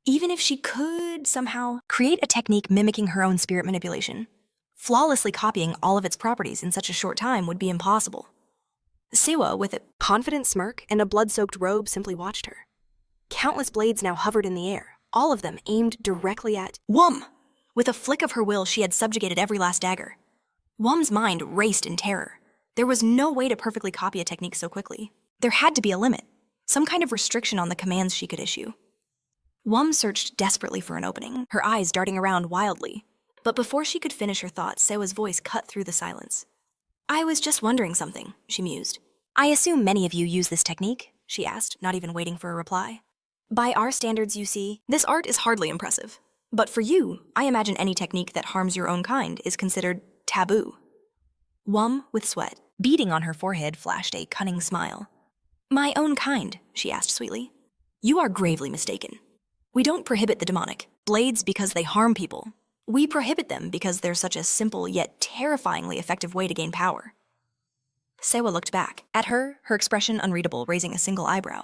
Even if she could somehow create a technique mimicking her own spirit manipulation, flawlessly copying all of its properties in such a short time would be impossible. Siwoo, with a Confident smirk and a blood-soaked robe, simply watched her. Countless blades now hovered in the air, all of them aimed directly at Wum! With a flick of her will, she had subjugated every last dagger. Wum's mind raced in terror. There was no way to perfectly copy a technique so quickly. There had to be a limit, some kind of restriction on the commands she could issue. Wum searched desperately for an opening, her eyes darting around wildly. But before she could finish her thought, Sewoo's voice cut through the silence. I was just wondering something, she mused. I assume many of you use this technique, she asked, not even waiting for a reply. By our standards, you see, this art is hardly impressive. But for you, I imagine any technique that harms your own kind is considered taboo. Wum, with sweat beading on her forehead, flashed a cunning smile. My own kind, she asked sweetly. You are gravely mistaken. We don't prohibit the demonic blades because they harm people. We prohibit them because they're such a simple yet terrifyingly effective way to gain power. Siwoo looked back at her expression unreadable, raising a single eyebrow.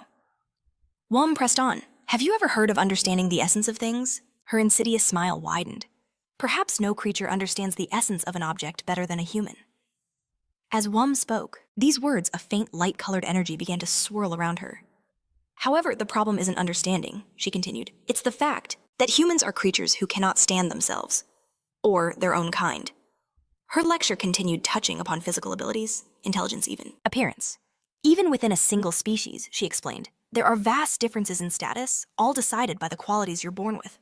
Wum pressed on. Have you ever heard of understanding the essence of things? Her insidious smile widened. Perhaps no creature understands the essence of an object better than a human. As Wum spoke, these words, a faint light-colored energy began to swirl around her. However, the problem isn't understanding, she continued. It's the fact that humans are creatures who cannot stand themselves, or their own kind. Her lecture continued, touching upon physical abilities, intelligence even, appearance. Even within a single species, she explained, there are vast differences in status, all decided by the qualities you're born with.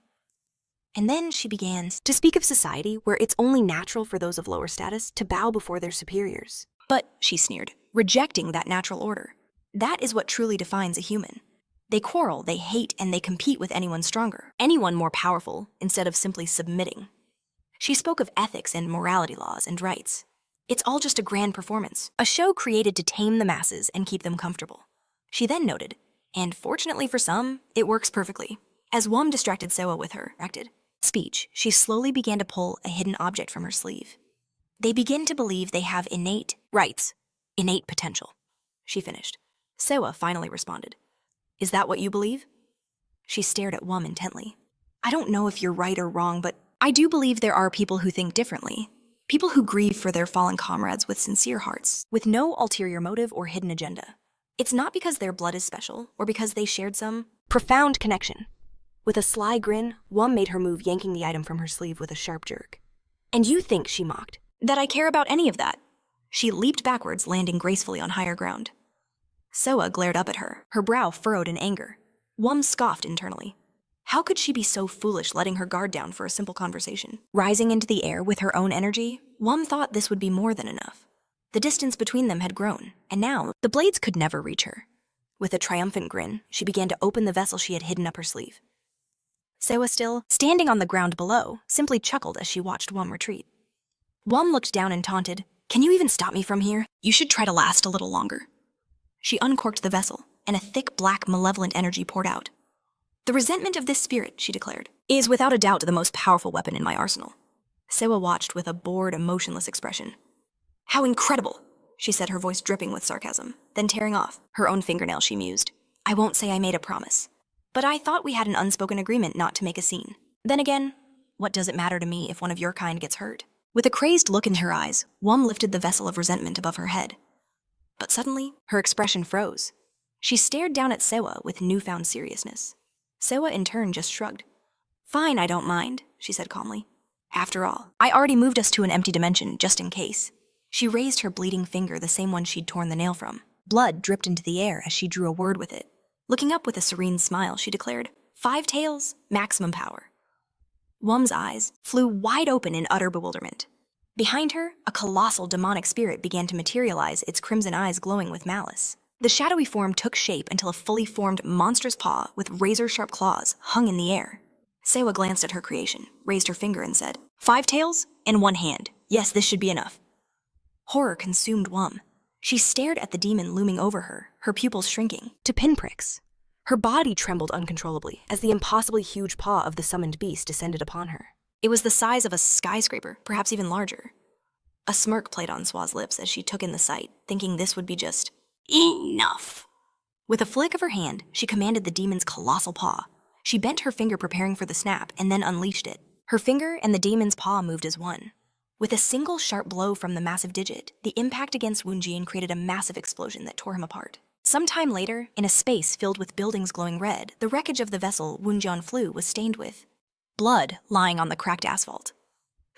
And then she began to speak of society where it's only natural for those of lower status to bow before their superiors. But, she sneered, rejecting that natural order. That is what truly defines a human. They quarrel, they hate, and they compete with anyone stronger, anyone more powerful, instead of simply submitting. She spoke of ethics and morality laws and rights. It's all just a grand performance, a show created to tame the masses and keep them comfortable. She then noted, and fortunately for some, it works perfectly. As Wum distracted Siwoo with her speech, she slowly began to pull a hidden object from her sleeve. They begin to believe they have innate rights, innate potential, she finished. Siwoo finally responded. Is that what you believe? She stared at Wum intently. I don't know if you're right or wrong, but I do believe there are people who think differently. People who grieve for their fallen comrades with sincere hearts, with no ulterior motive or hidden agenda. It's not because their blood is special, or because they shared some profound connection. With a sly grin, Wum made her move, yanking the item from her sleeve with a sharp jerk. And you think, she mocked, that I care about any of that? She leaped backwards, landing gracefully on higher ground. Siwoo glared up at her, her brow furrowed in anger. Wum scoffed internally. How could she be so foolish, letting her guard down for a simple conversation? Rising into the air with her own energy, Wum thought this would be more than enough. The distance between them had grown, and now the blades could never reach her. With a triumphant grin, she began to open the vessel she had hidden up her sleeve. Siwoo, still standing on the ground below, simply chuckled as she watched Wum retreat. Wum looked down and taunted, Can you even stop me from here? You should try to last a little longer. She uncorked the vessel, and a thick, black, malevolent energy poured out. The resentment of this spirit, she declared, is without a doubt the most powerful weapon in my arsenal. Siwoo watched with a bored, emotionless expression. How incredible, she said, her voice dripping with sarcasm. Then tearing off her own fingernail, she mused. I won't say I made a promise, but I thought we had an unspoken agreement not to make a scene. Then again, what does it matter to me if one of your kind gets hurt? With a crazed look in her eyes, Wum lifted the vessel of resentment above her head. But suddenly, her expression froze. She stared down at Siwoo with newfound seriousness. Siwoo in turn just shrugged. Fine, I don't mind, she said calmly. After all, I already moved us to an empty dimension, just in case. She raised her bleeding finger, the same one she'd torn the nail from. Blood dripped into the air as she drew a word with it. Looking up with a serene smile, she declared, 5 tails, maximum power. Wum's eyes flew wide open in utter bewilderment. Behind her, a colossal demonic spirit began to materialize, its crimson eyes glowing with malice. The shadowy form took shape until a fully formed monstrous paw with razor-sharp claws hung in the air. Siwoo glanced at her creation, raised her finger and said, 5 tails and 1 hand. Yes, this should be enough. Horror consumed Wum. She stared at the demon looming over her, her pupils shrinking to pinpricks. Her body trembled uncontrollably as the impossibly huge paw of the summoned beast descended upon her. It was the size of a skyscraper, perhaps even larger. A smirk played on Siwoo's lips as she took in the sight, thinking this would be just enough. With a flick of her hand, she commanded the demon's colossal paw. She bent her finger preparing for the snap and then unleashed it. Her finger and the demon's paw moved as one. With a single sharp blow from the massive digit, the impact against Woonjian created a massive explosion that tore him apart. Some time later, in a space filled with buildings glowing red, the wreckage of the vessel Woonjian flew was stained with blood lying on the cracked asphalt.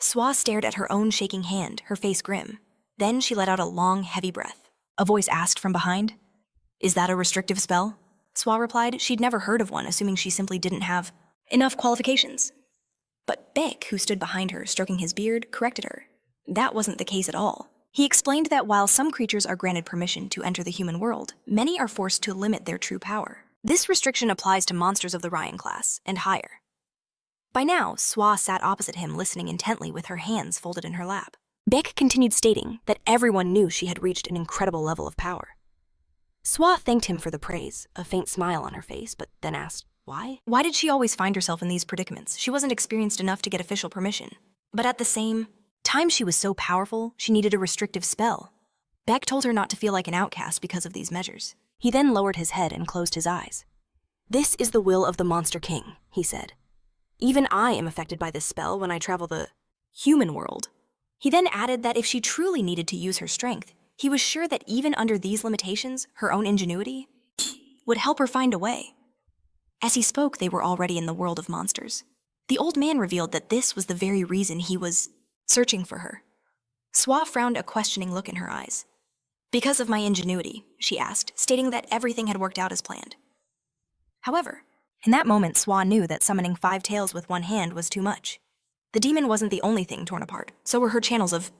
Siwoo stared at her own shaking hand, her face grim. Then she let out a long, heavy breath. A voice asked from behind, "Is that a restrictive spell?" Siwoo replied she'd never heard of one, assuming she simply didn't have enough qualifications. But Baek, who stood behind her, stroking his beard, corrected her. That wasn't the case at all. He explained that while some creatures are granted permission to enter the human world, many are forced to limit their true power. This restriction applies to monsters of the Ryan class, and higher. By now, Siwoo sat opposite him, listening intently with her hands folded in her lap. Baek continued stating that everyone knew she had reached an incredible level of power. Siwoo thanked him for the praise, a faint smile on her face, but then asked, why? Why did she always find herself in these predicaments? She wasn't experienced enough to get official permission. But at the same time, she was so powerful, she needed a restrictive spell. Baek told her not to feel like an outcast because of these measures. He then lowered his head and closed his eyes. "This is the will of the Monster King," he said. "Even I am affected by this spell when I travel the human world." He then added that if she truly needed to use her strength, he was sure that even under these limitations, her own ingenuity would help her find a way. As he spoke, they were already in the world of monsters. The old man revealed that this was the very reason he was searching for her. Siwoo frowned a questioning look in her eyes. "Because of my ingenuity," she asked, stating that everything had worked out as planned. However, in that moment, Siwoo knew that summoning 5 tails with one hand was too much. The demon wasn't the only thing torn apart, so were her channels of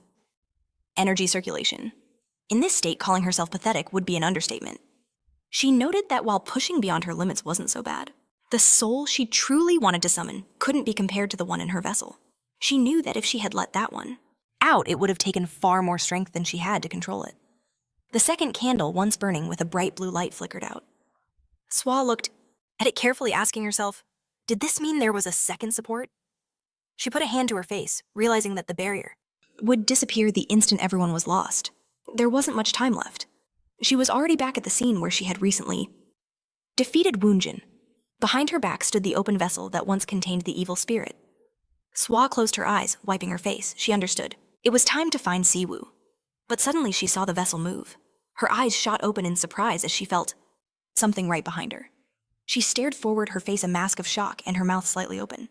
energy circulation. In this state, calling herself pathetic would be an understatement. She noted that while pushing beyond her limits wasn't so bad, the soul she truly wanted to summon couldn't be compared to the one in her vessel. She knew that if she had let that one out, it would have taken far more strength than she had to control it. The second candle, once burning with a bright blue light, flickered out. Siwoo looked at it carefully, asking herself, did this mean there was a second support? She put a hand to her face, realizing that the barrier would disappear the instant everyone was lost. There wasn't much time left. She was already back at the scene where she had recently defeated Woonjin. Behind her back stood the open vessel that once contained the evil spirit. Siwoo closed her eyes, wiping her face. She understood. It was time to find Siwoo. But suddenly she saw the vessel move. Her eyes shot open in surprise as she felt something right behind her. She stared forward, her face a mask of shock and her mouth slightly open.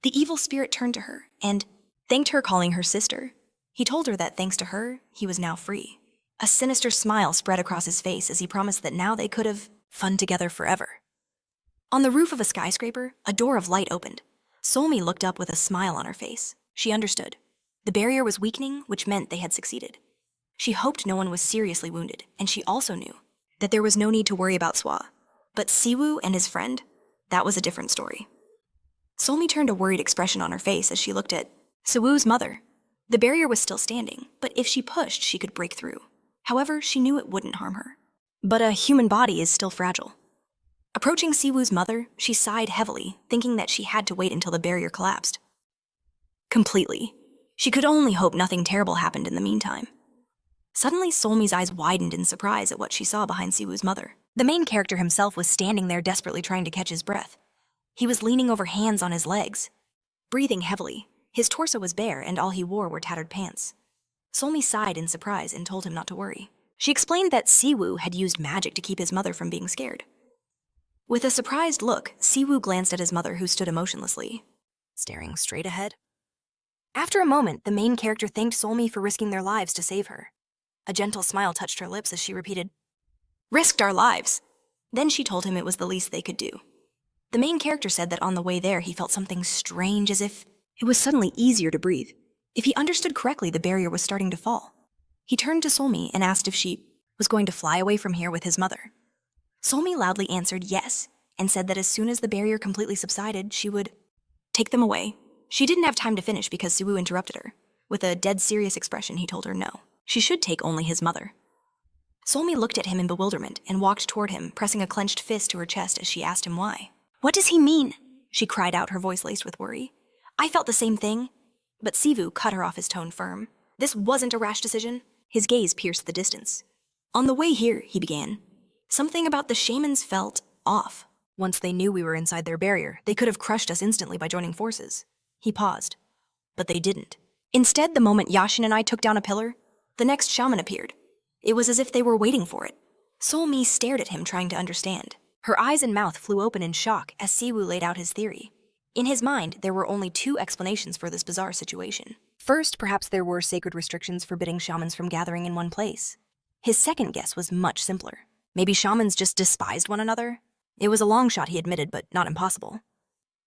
The evil spirit turned to her and thanked her, calling her sister. He told her that thanks to her, he was now free. A sinister smile spread across his face as he promised that now they could have fun together forever. On the roof of a skyscraper, a door of light opened. Solmi looked up with a smile on her face. She understood. The barrier was weakening, which meant they had succeeded. She hoped no one was seriously wounded, and she also knew that there was no need to worry about Siwoo. But Siwoo and his friend, that was a different story. Solmi turned a worried expression on her face as she looked at Siwoo's mother. The barrier was still standing, but if she pushed, she could break through. However, she knew it wouldn't harm her. But a human body is still fragile. Approaching Siwoo's mother, she sighed heavily, thinking that she had to wait until the barrier collapsed completely. She could only hope nothing terrible happened in the meantime. Suddenly, Solmi's eyes widened in surprise at what she saw behind Siwoo's mother. The main character himself was standing there desperately trying to catch his breath. He was leaning over, hands on his legs, breathing heavily. His torso was bare and all he wore were tattered pants. Solmi sighed in surprise and told him not to worry. She explained that Siwoo had used magic to keep his mother from being scared. With a surprised look, Siwoo glanced at his mother, who stood emotionlessly, staring straight ahead. After a moment, the main character thanked Solmi for risking their lives to save her. A gentle smile touched her lips as she repeated, "Risked our lives." Then she told him it was the least they could do. The main character said that on the way there he felt something strange, as if it was suddenly easier to breathe. If he understood correctly, the barrier was starting to fall. He turned to Solmi and asked if she was going to fly away from here with his mother. Solmi loudly answered yes, and said that as soon as the barrier completely subsided, she would take them away. She didn't have time to finish because Siwoo interrupted her. With a dead serious expression, he told her no. She should take only his mother. Solmi looked at him in bewilderment and walked toward him, pressing a clenched fist to her chest as she asked him why. "What does he mean?" she cried out, her voice laced with worry. "I felt the same thing." But Siwoo cut her off, his tone firm. This wasn't a rash decision. His gaze pierced the distance. "On the way here," he began, "something about the shamans felt off." Once they knew we were inside their barrier, they could have crushed us instantly by joining forces. He paused. But they didn't. Instead, the moment Yashin and I took down a pillar, the next shaman appeared. It was as if they were waiting for it. Seol-mi stared at him, trying to understand. Her eyes and mouth flew open in shock as Siwoo laid out his theory. In his mind, there were only two explanations for this bizarre situation. First, perhaps there were sacred restrictions forbidding shamans from gathering in one place. His second guess was much simpler. Maybe shamans just despised one another? It was a long shot, he admitted, but not impossible.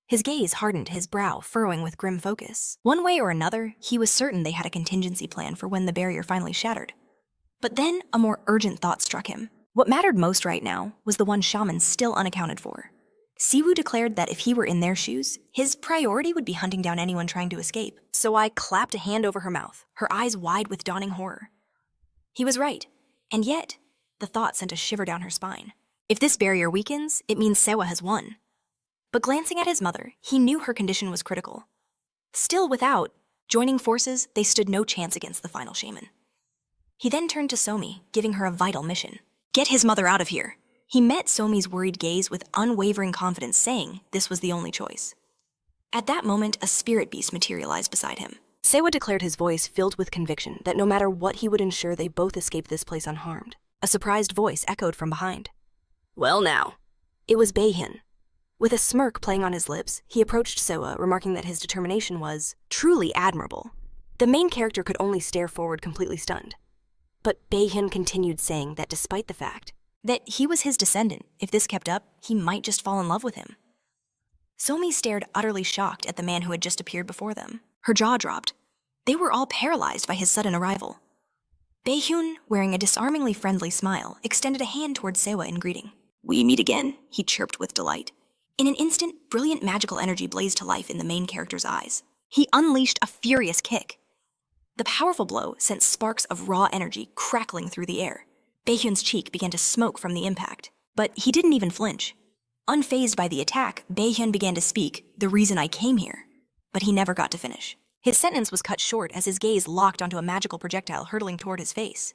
His gaze hardened, his brow furrowing with grim focus. One way or another, he was certain they had a contingency plan for when the barrier finally shattered. But then a more urgent thought struck him. What mattered most right now was the one shaman still unaccounted for. Siwoo declared that if he were in their shoes, his priority would be hunting down anyone trying to escape. So I clapped a hand over her mouth, her eyes wide with dawning horror. He was right, and yet, the thought sent a shiver down her spine. If this barrier weakens, it means Siwoo has won. But glancing at his mother, he knew her condition was critical. Still without joining forces, they stood no chance against the final shaman. He then turned to Seol-mi, giving her a vital mission. Get his mother out of here. He met Seol-mi's worried gaze with unwavering confidence, saying this was the only choice. At that moment, a spirit beast materialized beside him. Siwoo declared, his voice filled with conviction that no matter what, he would ensure they both escape this place unharmed. A surprised voice echoed from behind. Well now. It was Baehyun. With a smirk playing on his lips, he approached Siwoo, remarking that his determination was truly admirable. The main character could only stare forward, completely stunned. But Baehyun continued, saying that despite the fact that he was his descendant, if this kept up, he might just fall in love with him. Seol-mi stared utterly shocked at the man who had just appeared before them. Her jaw dropped. They were all paralyzed by his sudden arrival. Baehyun, wearing a disarmingly friendly smile, extended a hand towards Siwoo in greeting. We meet again, he chirped with delight. In an instant, brilliant magical energy blazed to life in the main character's eyes. He unleashed a furious kick. The powerful blow sent sparks of raw energy crackling through the air. Baehyun's cheek began to smoke from the impact, but he didn't even flinch. Unfazed by the attack, Baehyun began to speak, the reason I came here. But he never got to finish. His sentence was cut short as his gaze locked onto a magical projectile hurtling toward his face.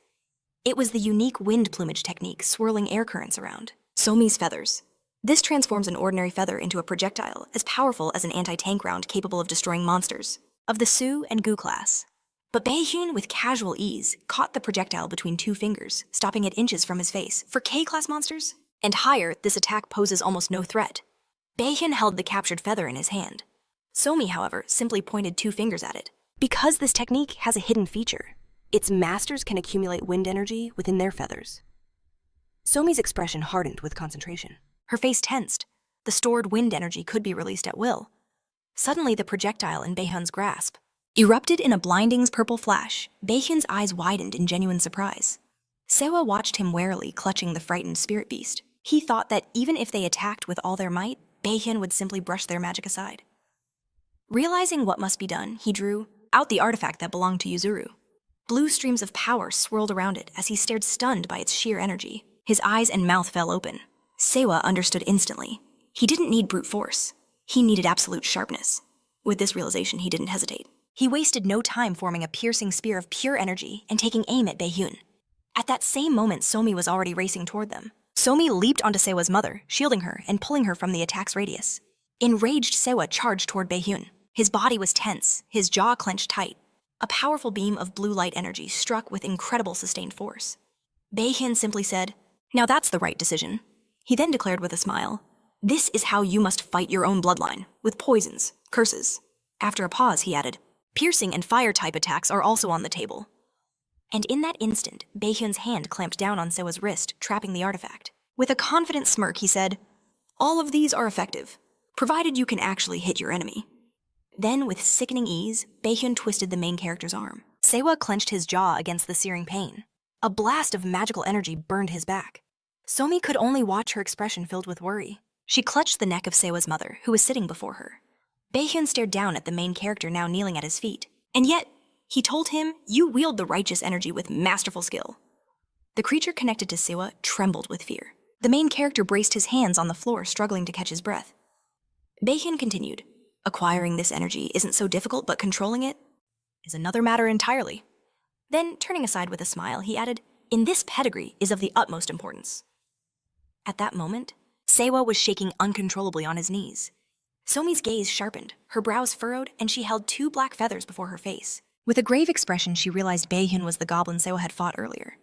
It was the unique wind plumage technique swirling air currents around. Seol-mi's feathers. This transforms an ordinary feather into a projectile as powerful as an anti-tank round capable of destroying monsters, of the Su and Gu class. But Baehyun, with casual ease, caught the projectile between two fingers, stopping it inches from his face. For K-class monsters and higher, this attack poses almost no threat. Baehyun held the captured feather in his hand. Seol-mi, however, simply pointed two fingers at it. Because this technique has a hidden feature, its masters can accumulate wind energy within their feathers. Seol-mi's expression hardened with concentration. Her face tensed. The stored wind energy could be released at will. Suddenly, the projectile in Baehyun's grasp erupted in a blinding purple flash. Baehyun's eyes widened in genuine surprise. Siwoo watched him warily, clutching the frightened spirit beast. He thought that even if they attacked with all their might, Baehyun would simply brush their magic aside. Realizing what must be done, he drew out the artifact that belonged to Yuzuru. Blue streams of power swirled around it as he stared, stunned by its sheer energy. His eyes and mouth fell open. Siwoo understood instantly. He didn't need brute force. He needed absolute sharpness. With this realization, he didn't hesitate. He wasted no time forming a piercing spear of pure energy and taking aim at Baehyun. At that same moment, Seol-mi was already racing toward them. Seol-mi leaped onto Siwoo's mother, shielding her and pulling her from the attack's radius. Enraged, Siwoo charged toward Baehyun. His body was tense, his jaw clenched tight. A powerful beam of blue light energy struck with incredible sustained force. Baehyun simply said, "Now that's the right decision." He then declared with a smile, "This is how you must fight your own bloodline, with poisons, curses." After a pause, he added, "Piercing and fire-type attacks are also on the table." And in that instant, Baehyun's hand clamped down on Siwoo's wrist, trapping the artifact. With a confident smirk, he said, "All of these are effective, provided you can actually hit your enemy." Then, with sickening ease, Baehyun twisted the main character's arm. Siwoo clenched his jaw against the searing pain. A blast of magical energy burned his back. Seol-mi could only watch her expression filled with worry. She clutched the neck of Siwoo's mother, who was sitting before her. Baehyun stared down at the main character now kneeling at his feet. And yet, he told him, "You wield the righteous energy with masterful skill." The creature connected to Siwoo trembled with fear. The main character braced his hands on the floor, struggling to catch his breath. Baehyun continued, "Acquiring this energy isn't so difficult, but controlling it is another matter entirely." Then, turning aside with a smile, he added, "In this pedigree is of the utmost importance." At that moment, Siwoo was shaking uncontrollably on his knees. Somi's gaze sharpened, her brows furrowed, and she held 2 black feathers before her face. With a grave expression, she realized Baehyun was the goblin Siwoo had fought earlier.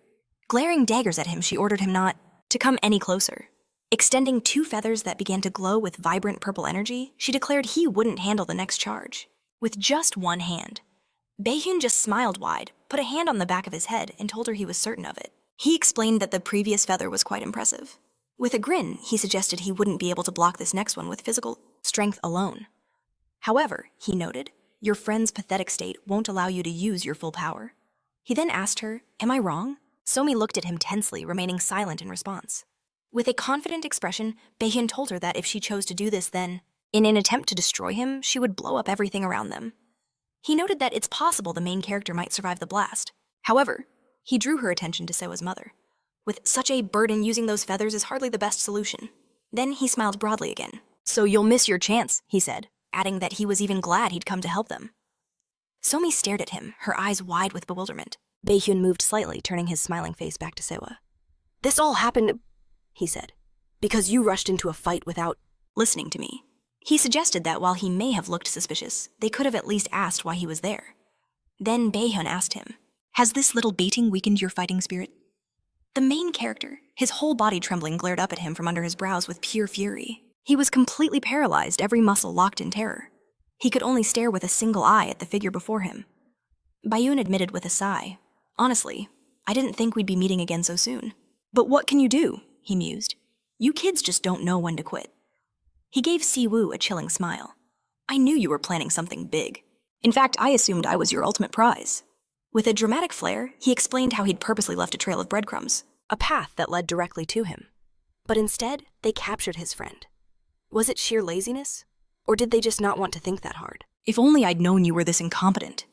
Glaring daggers at him, she ordered him not to come any closer. Extending 2 feathers that began to glow with vibrant purple energy, she declared he wouldn't handle the next charge. With just 1 hand. Baehyun just smiled wide, put a hand on the back of his head, and told her he was certain of it. He explained that the previous feather was quite impressive. With a grin, he suggested he wouldn't be able to block this next one with physical strength alone. However, he noted, your friend's pathetic state won't allow you to use your full power. He then asked her, am I wrong? Somi looked at him tensely, remaining silent in response. With a confident expression, Baehyun told her that if she chose to do this, then, in an attempt to destroy him, she would blow up everything around them. He noted that it's possible the main character might survive the blast. However, he drew her attention to Siwoo's mother. With such a burden, using those feathers is hardly the best solution. Then he smiled broadly again. So you'll miss your chance, he said, adding that he was even glad he'd come to help them. Somi stared at him, her eyes wide with bewilderment. Baehyun moved slightly, turning his smiling face back to Siwoo. This all happened, he said, because you rushed into a fight without listening to me. He suggested that while he may have looked suspicious, they could have at least asked why he was there. Then Baehyun asked him, has this little beating weakened your fighting spirit? The main character, his whole body trembling, glared up at him from under his brows with pure fury. He was completely paralyzed, every muscle locked in terror. He could only stare with a single eye at the figure before him. Baehyun admitted with a sigh, honestly, I didn't think we'd be meeting again so soon. But what can you do? He mused. You kids just don't know when to quit. He gave Siwoo a chilling smile. I knew you were planning something big. In fact, I assumed I was your ultimate prize. With a dramatic flair, he explained how he'd purposely left a trail of breadcrumbs, a path that led directly to him. But instead, they captured his friend. Was it sheer laziness? Or did they just not want to think that hard? If only I'd known you were this incompetent.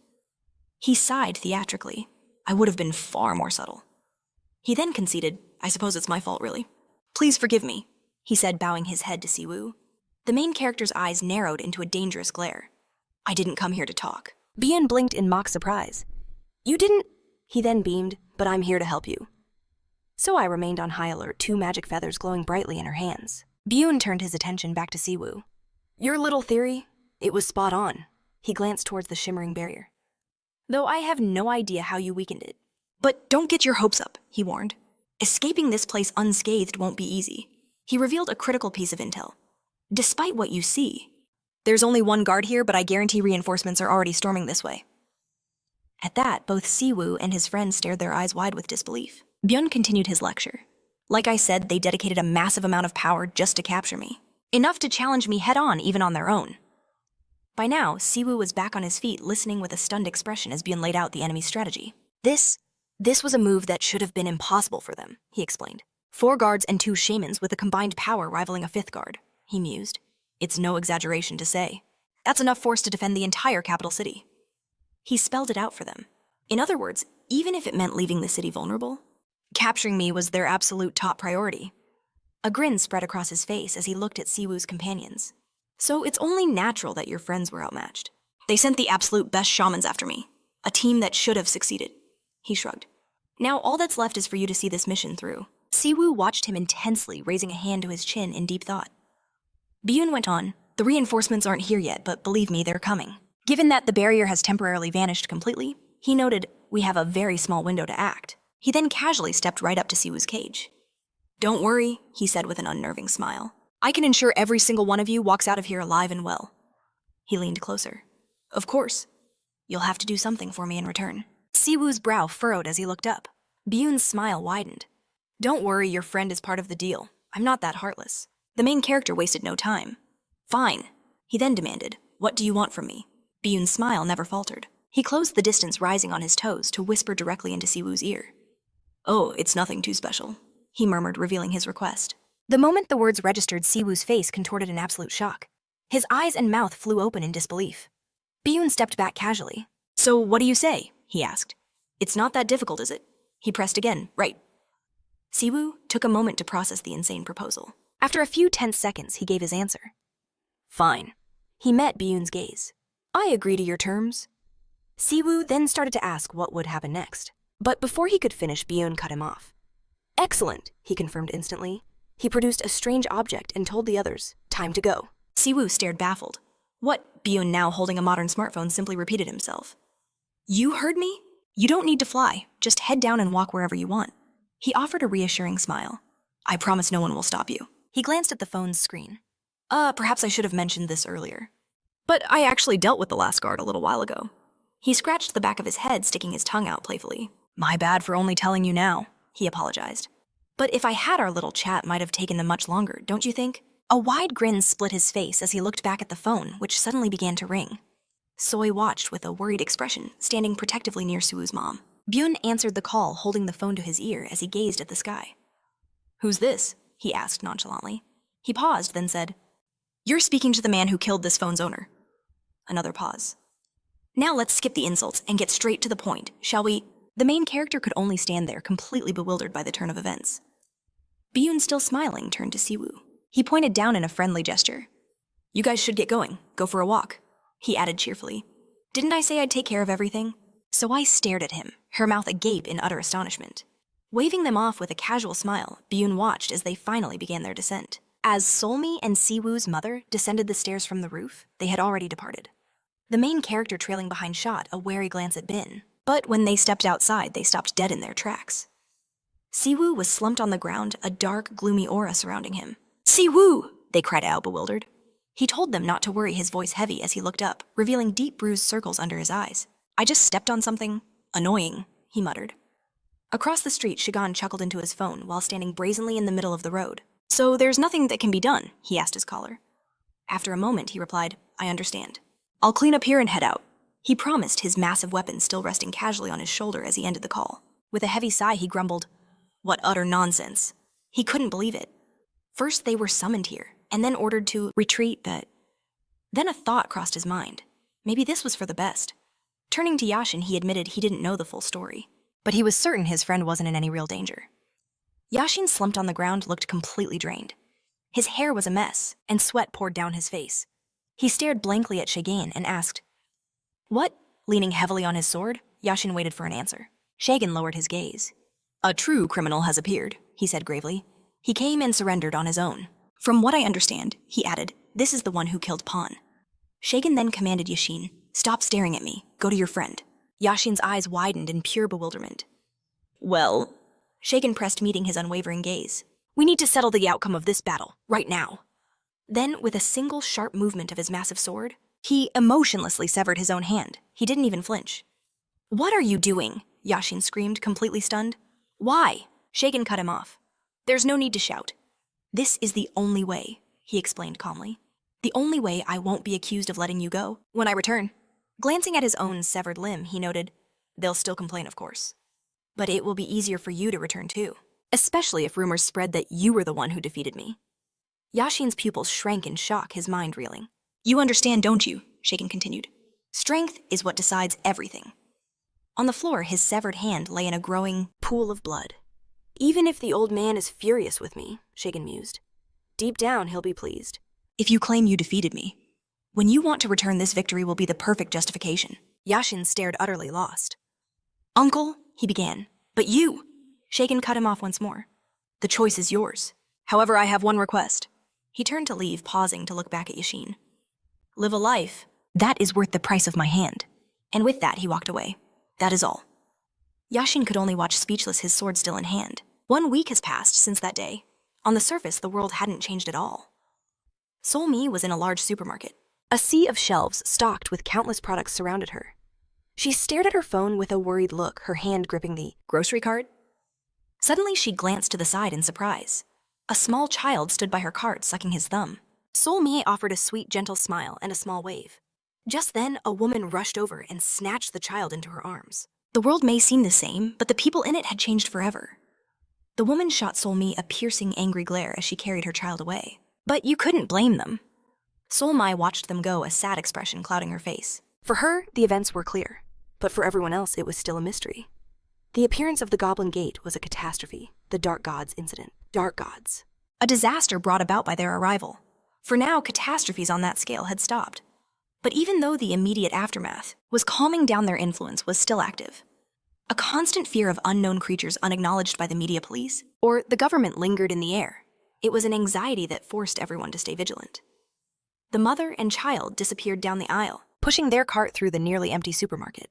He sighed theatrically. I would have been far more subtle. He then conceded, I suppose it's my fault, really. Please forgive me, he said, bowing his head to Siwoo. The main character's eyes narrowed into a dangerous glare. I didn't come here to talk. Baehyun blinked in mock surprise. You didn't? He then beamed, but I'm here to help you. So I remained on high alert, 2 magic feathers glowing brightly in her hands. Baehyun turned his attention back to Siwoo. Your little theory? It was spot on. He glanced towards the shimmering barrier. Though I have no idea how you weakened it. But don't get your hopes up, he warned. Escaping this place unscathed won't be easy. He revealed a critical piece of intel. Despite what you see, there's only 1 guard here, but I guarantee reinforcements are already storming this way. At that, both Siwoo and his friend stared their eyes wide with disbelief. Baehyun continued his lecture. Like I said, they dedicated a massive amount of power just to capture me. Enough to challenge me head-on, even on their own. By now, Siwoo was back on his feet, listening with a stunned expression as Baehyun laid out the enemy's strategy. This was a move that should have been impossible for them, he explained. 4 guards and 2 shamans with a combined power rivaling a 5th guard, he mused. It's no exaggeration to say. That's enough force to defend the entire capital city. He spelled it out for them. In other words, even if it meant leaving the city vulnerable, capturing me was their absolute top priority. A grin spread across his face as he looked at Siwoo's companions. So it's only natural that your friends were outmatched. They sent the absolute best shamans after me, a team that should have succeeded. He shrugged. Now all that's left is for you to see this mission through. Siwoo watched him intensely, raising a hand to his chin in deep thought. Baehyun went on, the reinforcements aren't here yet, but believe me, they're coming. Given that the barrier has temporarily vanished completely, he noted, we have a very small window to act. He then casually stepped right up to Siwoo's cage. Don't worry, he said with an unnerving smile. I can ensure every single one of you walks out of here alive and well. He leaned closer. Of course. You'll have to do something for me in return. Siwoo's brow furrowed as he looked up. Baehyun's smile widened. Don't worry, your friend is part of the deal. I'm not that heartless. The main character wasted no time. Fine. He then demanded, what do you want from me? Baehyun's smile never faltered. He closed the distance, rising on his toes to whisper directly into Siwoo's ear. Oh, it's nothing too special, he murmured, revealing his request. The moment the words registered, Siwoo's face contorted in absolute shock. His eyes and mouth flew open in disbelief. Baehyun stepped back casually. So what do you say? He asked. It's not that difficult, is it? He pressed again. Right. Siwoo took a moment to process the insane proposal. After a few tense seconds, he gave his answer. Fine. He met Baehyun's gaze. I agree to your terms. Siwoo then started to ask what would happen next. But before he could finish, Baehyun cut him off. Excellent, he confirmed instantly. He produced a strange object and told the others, "Time to go." Siwoo stared baffled. What? Byun, now holding a modern smartphone, simply repeated himself. You heard me? You don't need to fly. Just head down and walk wherever you want. He offered a reassuring smile. I promise no one will stop you. He glanced at the phone's screen. Perhaps I should have mentioned this earlier. But I actually dealt with the last guard a little while ago. He scratched the back of his head, sticking his tongue out playfully. My bad for only telling you now, he apologized. But if I had, our little chat might have taken them much longer, don't you think? A wide grin split his face as he looked back at the phone, which suddenly began to ring. Soy watched with a worried expression, standing protectively near Siwoo's mom. Byun answered the call, holding the phone to his ear as he gazed at the sky. Who's this? He asked nonchalantly. He paused, then said, You're speaking to the man who killed this phone's owner. Another pause. Now let's skip the insults and get straight to the point, shall we? The main character could only stand there, completely bewildered by the turn of events. Byun, still smiling, turned to Siwoo. He pointed down in a friendly gesture. You guys should get going. Go for a walk. He added cheerfully. Didn't I say I'd take care of everything? So I stared at him, her mouth agape in utter astonishment. Waving them off with a casual smile, Byun watched as they finally began their descent. As Solmi and Siwoo's mother descended the stairs from the roof, they had already departed. The main character trailing behind shot a wary glance at Bin, but when they stepped outside, they stopped dead in their tracks. Siwoo was slumped on the ground, a dark, gloomy aura surrounding him. Siwoo! They cried out, bewildered. He told them not to worry, his voice heavy as he looked up, revealing deep bruised circles under his eyes. I just stepped on something annoying, he muttered. Across the street, Shigan chuckled into his phone while standing brazenly in the middle of the road. So there's nothing that can be done, he asked his caller. After a moment, he replied, I understand. I'll clean up here and head out. He promised, his massive weapon still resting casually on his shoulder as he ended the call. With a heavy sigh, he grumbled, What utter nonsense. He couldn't believe it. First they were summoned here, and then ordered to retreat, but... Then a thought crossed his mind. Maybe this was for the best. Turning to Yashin, he admitted he didn't know the full story, but he was certain his friend wasn't in any real danger. Yashin, slumped on the ground, looked completely drained. His hair was a mess, and sweat poured down his face. He stared blankly at Shagan and asked, What? Leaning heavily on his sword, Yashin waited for an answer. Shagan lowered his gaze. A true criminal has appeared, he said gravely. He came and surrendered on his own. From what I understand, he added, this is the one who killed Pan. Shagan then commanded Yashin, Stop staring at me. Go to your friend. Yashin's eyes widened in pure bewilderment. Well... Shagan pressed, meeting his unwavering gaze. We need to settle the outcome of this battle, right now. Then, with a single sharp movement of his massive sword, he emotionlessly severed his own hand. He didn't even flinch. What are you doing? Yashin screamed, completely stunned. Why? Shagan cut him off. There's no need to shout. This is the only way, he explained calmly. The only way I won't be accused of letting you go when I return. Glancing at his own severed limb, he noted, They'll still complain, of course. But it will be easier for you to return too, especially if rumors spread that you were the one who defeated me. Yashin's pupils shrank in shock, his mind reeling. You understand, don't you? Shagan continued. Strength is what decides everything. On the floor, his severed hand lay in a growing pool of blood. Even if the old man is furious with me, Shagan mused, deep down he'll be pleased. If you claim you defeated me, when you want to return, this victory will be the perfect justification. Yashin stared, utterly lost. Uncle, he began, but you... Shagan cut him off once more. The choice is yours. However, I have one request. He turned to leave, pausing to look back at Yashin. Live a life. That is worth the price of my hand. And with that, he walked away. That is all. Yashin could only watch speechless, his sword still in hand. 1 week has passed since that day. On the surface, the world hadn't changed at all. Solmi was in a large supermarket. A sea of shelves stocked with countless products surrounded her. She stared at her phone with a worried look, her hand gripping the grocery cart. Suddenly, she glanced to the side in surprise. A small child stood by her cart, sucking his thumb. Solmi offered a sweet, gentle smile and a small wave. Just then, a woman rushed over and snatched the child into her arms. The world may seem the same, but the people in it had changed forever. The woman shot Solmi a piercing, angry glare as she carried her child away. But you couldn't blame them. Solmi watched them go, a sad expression clouding her face. For her, the events were clear. But for everyone else, it was still a mystery. The appearance of the Goblin Gate was a catastrophe, the Dark Gods incident. Dark Gods. A disaster brought about by their arrival. For now, catastrophes on that scale had stopped. But even though the immediate aftermath was calming down, their influence was still active. A constant fear of unknown creatures unacknowledged by the media police or the government lingered in the air. It was an anxiety that forced everyone to stay vigilant. The mother and child disappeared down the aisle, pushing their cart through the nearly empty supermarket.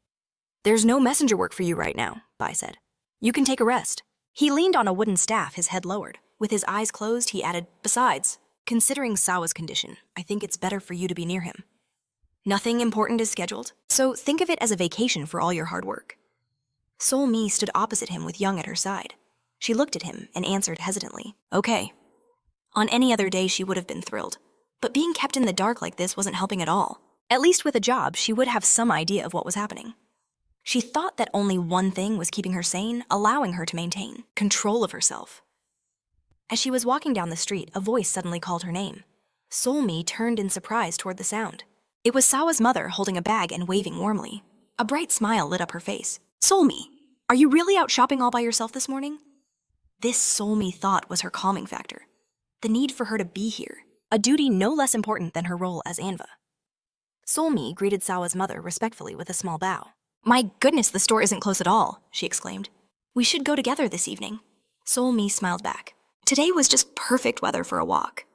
"There's no messenger work for you right now," Bai said. "You can take a rest." He leaned on a wooden staff, his head lowered. With his eyes closed, he added, "Besides, considering Sawa's condition, I think it's better for you to be near him. Nothing important is scheduled, so think of it as a vacation for all your hard work." Sol Mi stood opposite him with Young at her side. She looked at him and answered hesitantly, "Okay." On any other day, she would have been thrilled. But being kept in the dark like this wasn't helping at all. At least with a job, she would have some idea of what was happening. She thought that only one thing was keeping her sane, allowing her to maintain control of herself. As she was walking down the street, a voice suddenly called her name. Sol Mi turned in surprise toward the sound. It was Sawa's mother holding a bag and waving warmly. A bright smile lit up her face. "Sol Mi, are you really out shopping all by yourself this morning?" This Sol Mi thought was her calming factor. The need for her to be here, a duty no less important than her role as Anva. Sol Mi greeted Sawa's mother respectfully with a small bow. "My goodness, the store isn't close at all," she exclaimed. "We should go together this evening." Sol Mi smiled back. "Today was just perfect weather for a walk."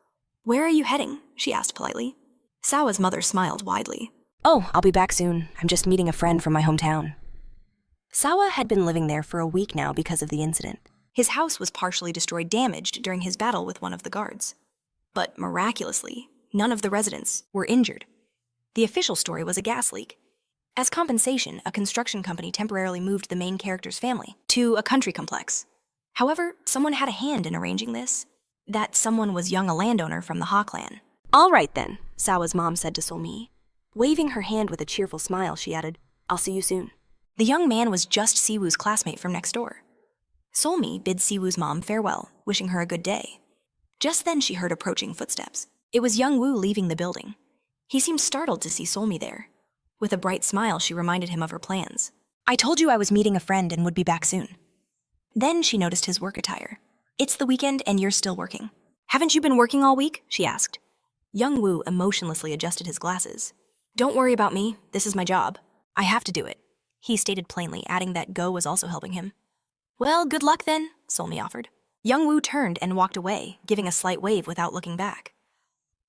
"Where are you heading?" she asked politely. Sawa's mother smiled widely. "Oh, I'll be back soon. I'm just meeting a friend from my hometown." Sawa had been living there for a week now because of the incident. His house was partially destroyed, damaged during his battle with one of the guards. But miraculously, none of the residents were injured. The official story was a gas leak. As compensation, a construction company temporarily moved the main character's family to a country complex. However, someone had a hand in arranging this. That someone was Young, a landowner from the Ha clan. "All right then," Sawa's mom said to Sol Mi. Waving her hand with a cheerful smile, she added, "I'll see you soon." The young man was just Siwoo's classmate from next door. Sol Mi bid Siwoo's mom farewell, wishing her a good day. Just then she heard approaching footsteps. It was Young Woo leaving the building. He seemed startled to see Sol Mi there. With a bright smile, she reminded him of her plans. "I told you I was meeting a friend and would be back soon." Then she noticed his work attire. "It's the weekend and you're still working. Haven't you been working all week?" she asked. Young Woo emotionlessly adjusted his glasses. "Don't worry about me. This is my job. I have to do it," he stated plainly, adding that Go was also helping him. "Well, good luck then," Sol Mi offered. Young Woo turned and walked away, giving a slight wave without looking back.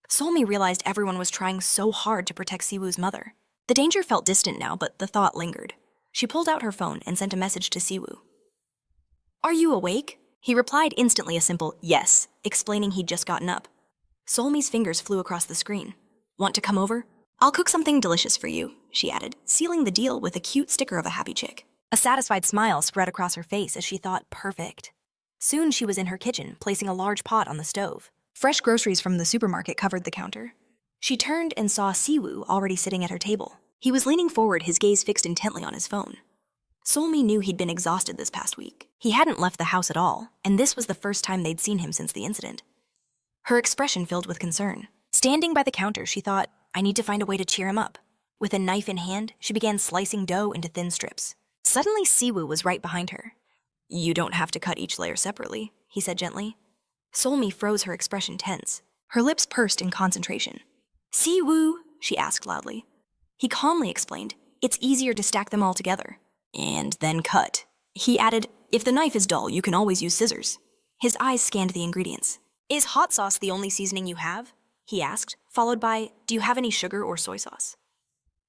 Sol Mi realized everyone was trying so hard to protect Siwoo's mother. The danger felt distant now, but the thought lingered. She pulled out her phone and sent a message to Siwoo. "Are you awake?" He replied instantly a simple yes, explaining he'd just gotten up. Sol Mi's fingers flew across the screen. "Want to come over? I'll cook something delicious for you," she added, sealing the deal with a cute sticker of a happy chick. A satisfied smile spread across her face as she thought, perfect. Soon she was in her kitchen, placing a large pot on the stove. Fresh groceries from the supermarket covered the counter. She turned and saw Siwoo already sitting at her table. He was leaning forward, his gaze fixed intently on his phone. Sol Mi knew he'd been exhausted this past week. He hadn't left the house at all, and this was the first time they'd seen him since the incident. Her expression filled with concern. Standing by the counter, she thought, I need to find a way to cheer him up. With a knife in hand, she began slicing dough into thin strips. Suddenly, Siwoo was right behind her. "You don't have to cut each layer separately," he said gently. Sol Mi froze, her expression tense. Her lips pursed in concentration. "Siwoo," she asked loudly. He calmly explained, "It's easier to stack them all together. And then cut." He added, "If the knife is dull, you can always use scissors." His eyes scanned the ingredients. "Is hot sauce the only seasoning you have?" he asked, followed by, "Do you have any sugar or soy sauce?"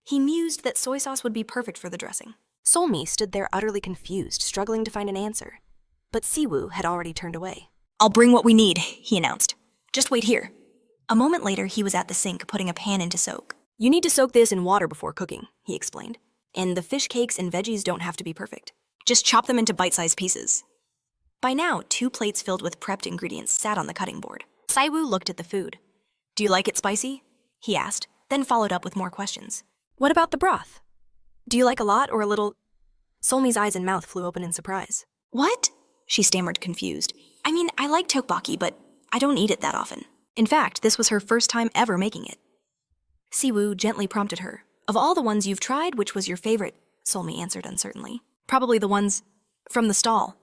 He mused that soy sauce would be perfect for the dressing. Sol Mi stood there utterly confused, struggling to find an answer. But Siwoo had already turned away. "I'll bring what we need," he announced. "Just wait here." A moment later, he was at the sink, putting a pan into soak. "You need to soak this in water before cooking," he explained. "And the fish cakes and veggies don't have to be perfect. Just chop them into bite-sized pieces." By now, 2 plates filled with prepped ingredients sat on the cutting board. Siwoo looked at the food. "Do you like it spicy?" he asked, then followed up with more questions. "What about the broth? Do you like a lot or a little?" Sol Mi's eyes and mouth flew open in surprise. "What?" she stammered, confused. "I mean, I like tteokbokki, but I don't eat it that often. In fact, this was her first time ever making it." Siwoo gently prompted her. "Of all the ones you've tried, which was your favorite?" Sol Mi answered uncertainly. "Probably the ones from the stall."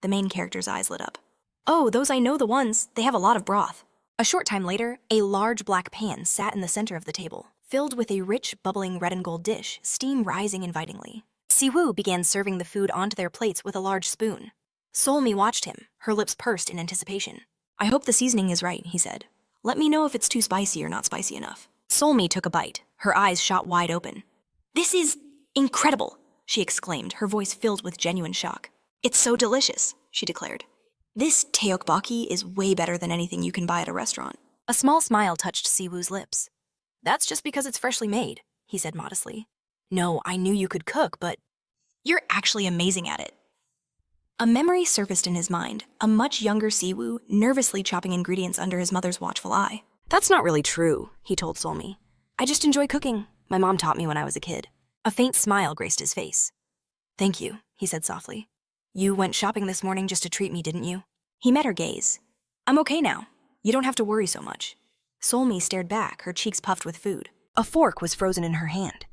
The main character's eyes lit up. "Oh, those I know the ones. They have a lot of broth." A short time later, a large black pan sat in the center of the table, filled with a rich, bubbling red and gold dish, steam rising invitingly. Siwoo began serving the food onto their plates with a large spoon. Sol Mi watched him, her lips pursed in anticipation. I hope the seasoning is right, he said. Let me know if it's too spicy or not spicy enough. Solmi took a bite. Her eyes shot wide open. This is incredible, she exclaimed, her voice filled with genuine shock. It's so delicious, she declared. This tteokbokki is way better than anything you can buy at a restaurant. A small smile touched Siwoo's lips. That's just because it's freshly made, he said modestly. No, I knew you could cook, but you're actually amazing at it. A memory surfaced in his mind, a much younger Siwoo nervously chopping ingredients under his mother's watchful eye. That's not really true, he told Solmi. I just enjoy cooking. My mom taught me when I was a kid. A faint smile graced his face. Thank you, he said softly. You went shopping this morning just to treat me, didn't you? He met her gaze. I'm okay now. You don't have to worry so much. Solmi stared back, her cheeks puffed with food. A fork was frozen in her hand.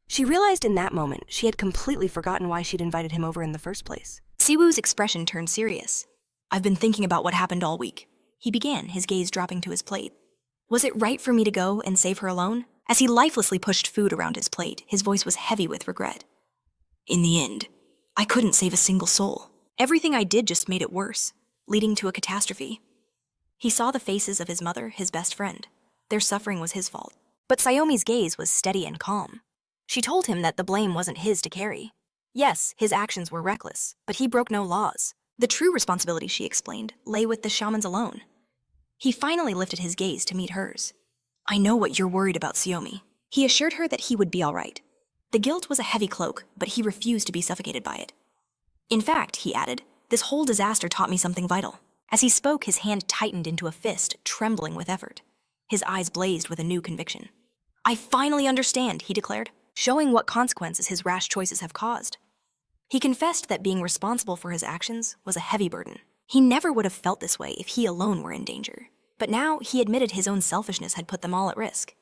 She realized in that moment she had completely forgotten why she'd invited him over in the first place. Siwoo's expression turned serious. I've been thinking about what happened all week. He began, his gaze dropping to his plate. Was it right for me to go and save her alone? As he lifelessly pushed food around his plate, his voice was heavy with regret. In the end, I couldn't save a single soul. Everything I did just made it worse, leading to a catastrophe. He saw the faces of his mother, his best friend. Their suffering was his fault. But Sayomi's gaze was steady and calm. She told him that the blame wasn't his to carry. Yes, his actions were reckless, but he broke no laws. The true responsibility, she explained, lay with the shamans alone. He finally lifted his gaze to meet hers. I know what you're worried about, Sayomi. He assured her that he would be all right. The guilt was a heavy cloak, but he refused to be suffocated by it. In fact, he added, this whole disaster taught me something vital. As he spoke, his hand tightened into a fist, trembling with effort. His eyes blazed with a new conviction. I finally understand, he declared, showing what consequences his rash choices have caused. He confessed that being responsible for his actions was a heavy burden. He never would have felt this way if he alone were in danger. But now he admitted his own selfishness had put them all at risk.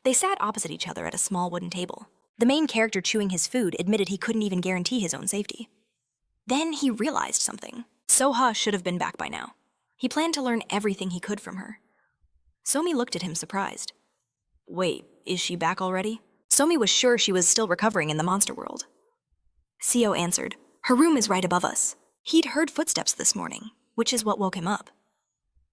They sat opposite each other at a small wooden table. The main character chewing his food admitted he couldn't even guarantee his own safety. Then he realized something. Soha should have been back by now. He planned to learn everything he could from her. Somi looked at him surprised. Wait, is she back already? Somi was sure she was still recovering in the monster world. Seo answered, her room is right above us. He'd heard footsteps this morning, which is what woke him up.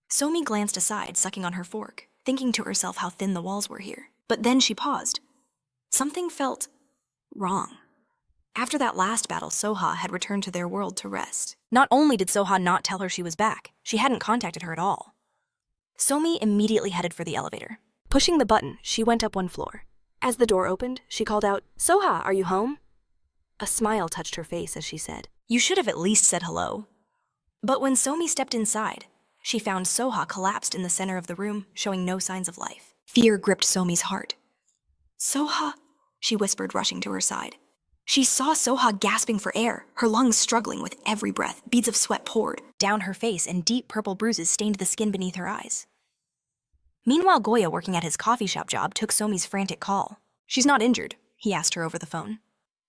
Somi glanced aside, sucking on her fork, thinking to herself how thin the walls were here. But then she paused. Something felt wrong. After that last battle, Soha had returned to their world to rest. Not only did Soha not tell her she was back, she hadn't contacted her at all. Somi immediately headed for the elevator. Pushing the button, she went up one floor. As the door opened, she called out, Soha, are you home? A smile touched her face as she said, You should have at least said hello. But when Somi stepped inside, she found Soha collapsed in the center of the room, showing no signs of life. Fear gripped Somi's heart. Soha, she whispered, rushing to her side. She saw Soha gasping for air, her lungs struggling with every breath. Beads of sweat poured down her face and deep purple bruises stained the skin beneath her eyes. Meanwhile, Goya, working at his coffee shop job, took Somi's frantic call. She's not injured, he asked her over the phone.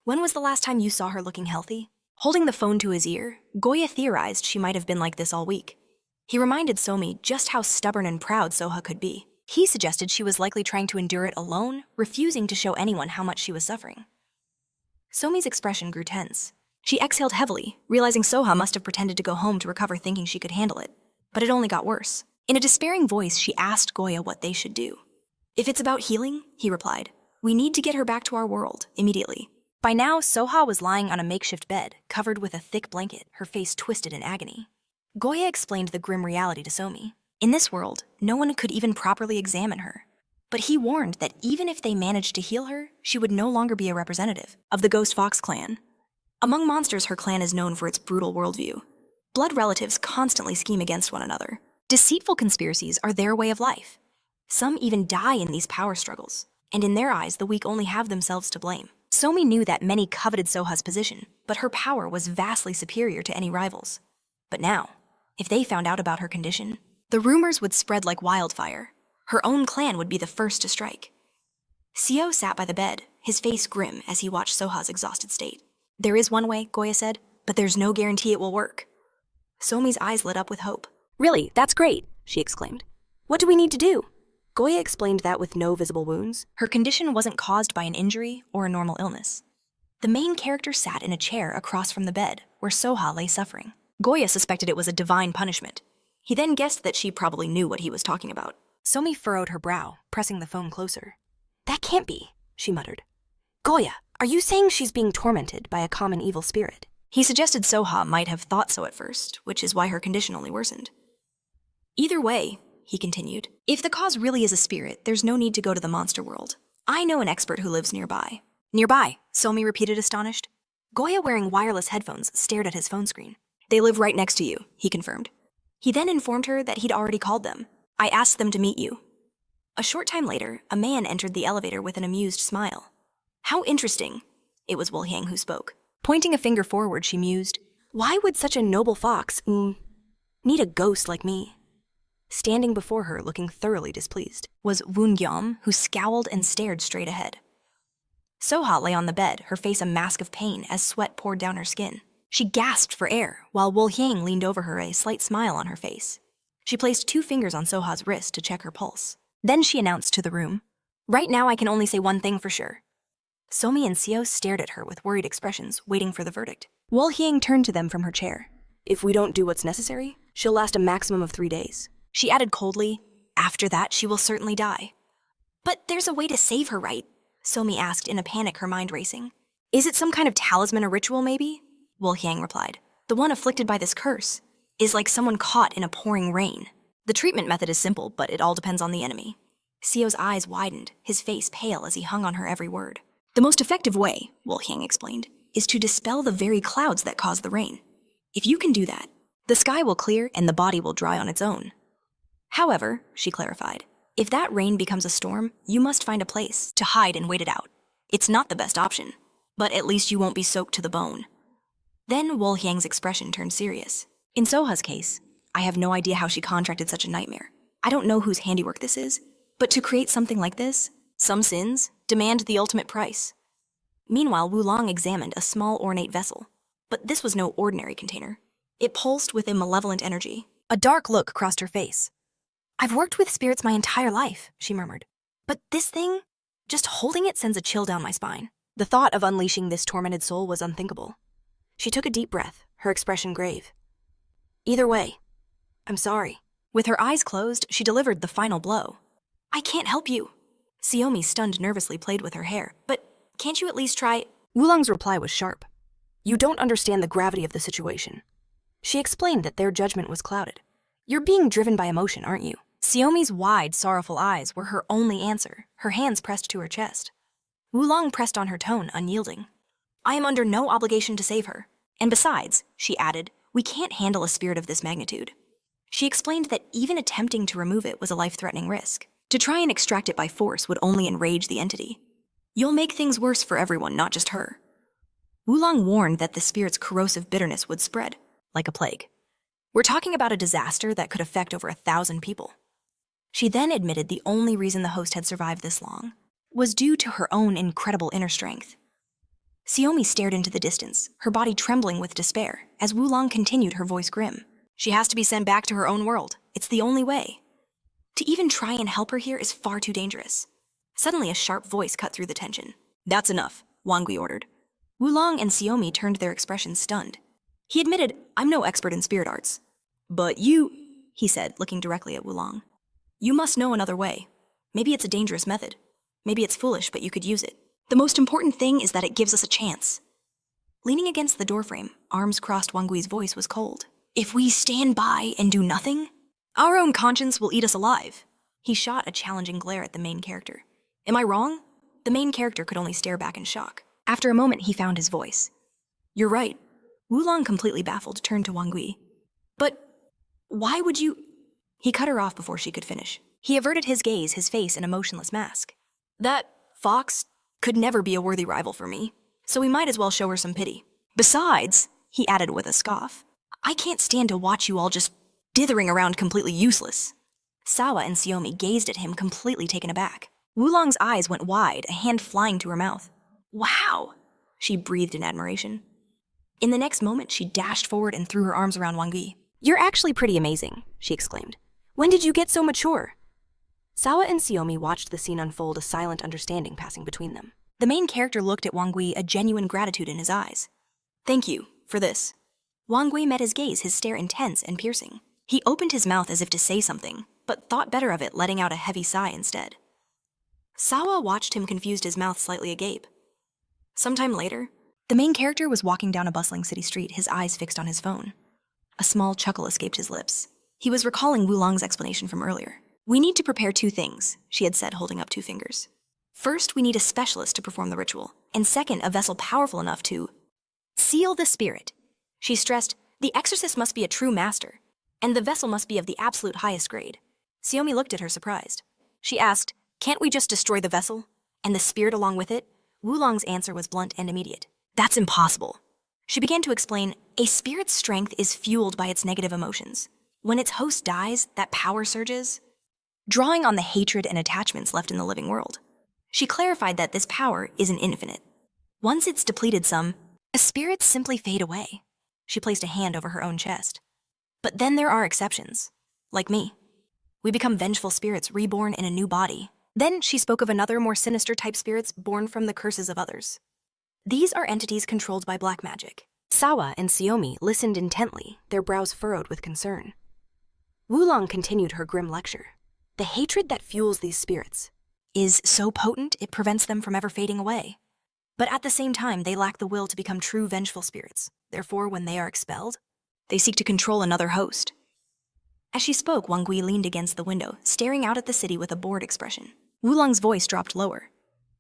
When was the last time you saw her looking healthy? Holding the phone to his ear, Goya theorized she might have been like this all week. He reminded Somi just how stubborn and proud Soha could be. He suggested she was likely trying to endure it alone, refusing to show anyone how much she was suffering. Somi's expression grew tense. She exhaled heavily, realizing Soha must have pretended to go home to recover, thinking she could handle it. But it only got worse. In a despairing voice, she asked Goya what they should do. If it's about healing, he replied, we need to get her back to our world, immediately. By now, Soha was lying on a makeshift bed, covered with a thick blanket, her face twisted in agony. Goya explained the grim reality to Somi. In this world, no one could even properly examine her. But he warned that even if they managed to heal her, she would no longer be a representative of the Ghost Fox clan. Among monsters, her clan is known for its brutal worldview. Blood relatives constantly scheme against one another. Deceitful conspiracies are their way of life. Some even die in these power struggles, and in their eyes, the weak only have themselves to blame. Somi knew that many coveted Soha's position, but her power was vastly superior to any rivals. But now, if they found out about her condition, the rumors would spread like wildfire. Her own clan would be the first to strike. Seo sat by the bed, his face grim as he watched Soha's exhausted state. There is one way, Goya said, but there's no guarantee it will work. Somi's eyes lit up with hope. Really, that's great, she exclaimed. What do we need to do? Goya explained that with no visible wounds, her condition wasn't caused by an injury or a normal illness. The main character sat in a chair across from the bed, where Soha lay suffering. Goya suspected it was a divine punishment. He then guessed that she probably knew what he was talking about. Somi furrowed her brow, pressing the phone closer. That can't be, she muttered. Goya, are you saying she's being tormented by a common evil spirit? He suggested Soha might have thought so at first, which is why her condition only worsened. Either way, he continued, if the cause really is a spirit, there's no need to go to the monster world. I know an expert who lives nearby. Nearby, Somi repeated astonished. Goya, wearing wireless headphones, stared at his phone screen. They live right next to you, he confirmed. He then informed her that he'd already called them. I asked them to meet you. A short time later, a man entered the elevator with an amused smile. How interesting. It was Wolhyang who spoke. Pointing a finger forward, she mused, why would such a noble fox need a ghost like me? Standing before her, looking thoroughly displeased, was Woongyam, who scowled and stared straight ahead. Soha lay on the bed, her face a mask of pain as sweat poured down her skin. She gasped for air, while Wolhyang leaned over her, a slight smile on her face. She placed 2 fingers on Soha's wrist to check her pulse. Then she announced to the room, right now I can only say one thing for sure. Somi and Seo stared at her with worried expressions, waiting for the verdict. Wolhyang turned to them from her chair. If we don't do what's necessary, she'll last a maximum of 3 days. She added coldly, after that she will certainly die. But there's a way to save her, right? Somi asked in a panic, her mind racing. Is it some kind of talisman or ritual, maybe? Wolhyang replied. The one afflicted by this curse is like someone caught in a pouring rain. The treatment method is simple, but it all depends on the enemy. Seo's eyes widened, his face pale as he hung on her every word. The most effective way, Wolhyang explained, is to dispel the very clouds that cause the rain. If you can do that, the sky will clear and the body will dry on its own. However, she clarified, if that rain becomes a storm, you must find a place to hide and wait it out. It's not the best option, but at least you won't be soaked to the bone. Then Wolhyang's expression turned serious. In Soha's case, I have no idea how she contracted such a nightmare. I don't know whose handiwork this is, but to create something like this, some sins demand the ultimate price. Meanwhile, Wulong examined a small ornate vessel, but this was no ordinary container. It pulsed with a malevolent energy. A dark look crossed her face. I've worked with spirits my entire life, she murmured. But this thing, just holding it sends a chill down my spine. The thought of unleashing this tormented soul was unthinkable. She took a deep breath, her expression grave. Either way, I'm sorry. With her eyes closed, she delivered the final blow. I can't help you. Xiaomi, stunned, nervously played with her hair. But can't you at least try? Wulong's reply was sharp. You don't understand the gravity of the situation. She explained that their judgment was clouded. You're being driven by emotion, aren't you? Xiaomi's wide, sorrowful eyes were her only answer, her hands pressed to her chest. Wulong pressed on her tone, unyielding. I am under no obligation to save her. And besides, she added, we can't handle a spirit of this magnitude. She explained that even attempting to remove it was a life-threatening risk. To try and extract it by force would only enrage the entity. You'll make things worse for everyone, not just her. Wulong warned that the spirit's corrosive bitterness would spread, like a plague. We're talking about a disaster that could affect over 1,000 people. She then admitted the only reason the host had survived this long was due to her own incredible inner strength. Xiaomi stared into the distance, her body trembling with despair, as Wulong continued, her voice grim. She has to be sent back to her own world. It's the only way. To even try and help her here is far too dangerous. Suddenly, a sharp voice cut through the tension. That's enough, Wang Gui ordered. Wulong and Xiaomi turned their expressions stunned. He admitted, I'm no expert in spirit arts. But you, he said, looking directly at Wulong. You must know another way. Maybe it's a dangerous method. Maybe it's foolish, but you could use it. The most important thing is that it gives us a chance. Leaning against the doorframe, arms crossed, Wang Gui's voice was cold. If we stand by and do nothing, our own conscience will eat us alive. He shot a challenging glare at the main character. Am I wrong? The main character could only stare back in shock. After a moment, he found his voice. You're right. Wulong, completely baffled, turned to Wang Gui. But why would you... He cut her off before she could finish. He averted his gaze, his face an emotionless mask. That fox could never be a worthy rival for me, so we might as well show her some pity. Besides, he added with a scoff, I can't stand to watch you all just dithering around completely useless. Sawa and Xiaomi gazed at him, completely taken aback. Wulong's eyes went wide, a hand flying to her mouth. Wow, she breathed in admiration. In the next moment, she dashed forward and threw her arms around Wang Gui. You're actually pretty amazing, she exclaimed. When did you get so mature? Sawa and Xiaomi watched the scene unfold, a silent understanding passing between them. The main character looked at Wang Gui, a genuine gratitude in his eyes. Thank you for this. Wang Gui met his gaze, his stare intense and piercing. He opened his mouth as if to say something, but thought better of it, letting out a heavy sigh instead. Sawa watched him, confused, his mouth slightly agape. Sometime later, the main character was walking down a bustling city street, his eyes fixed on his phone. A small chuckle escaped his lips. He was recalling Wulong's explanation from earlier. "We need to prepare 2 things," she had said, holding up 2 fingers. "First, we need a specialist to perform the ritual, and second, a vessel powerful enough to seal the spirit." She stressed, "The exorcist must be a true master, and the vessel must be of the absolute highest grade." Xiaomi looked at her surprised. She asked, "Can't we just destroy the vessel? And the spirit along with it?" Wulong's answer was blunt and immediate. "That's impossible." She began to explain, "A spirit's strength is fueled by its negative emotions. When its host dies, that power surges, drawing on the hatred and attachments left in the living world." She clarified that this power isn't infinite. Once it's depleted spirits simply fade away. She placed a hand over her own chest. "But then there are exceptions, like me. We become vengeful spirits reborn in a new body." Then she spoke of another, more sinister type spirits born from the curses of others. These are entities controlled by black magic. Sawa and Xiaomi listened intently, their brows furrowed with concern. Wulong continued her grim lecture. "The hatred that fuels these spirits is so potent it prevents them from ever fading away. But at the same time, they lack the will to become true vengeful spirits. Therefore, when they are expelled, they seek to control another host." As she spoke, Wang Gui leaned against the window, staring out at the city with a bored expression. Wulong's voice dropped lower.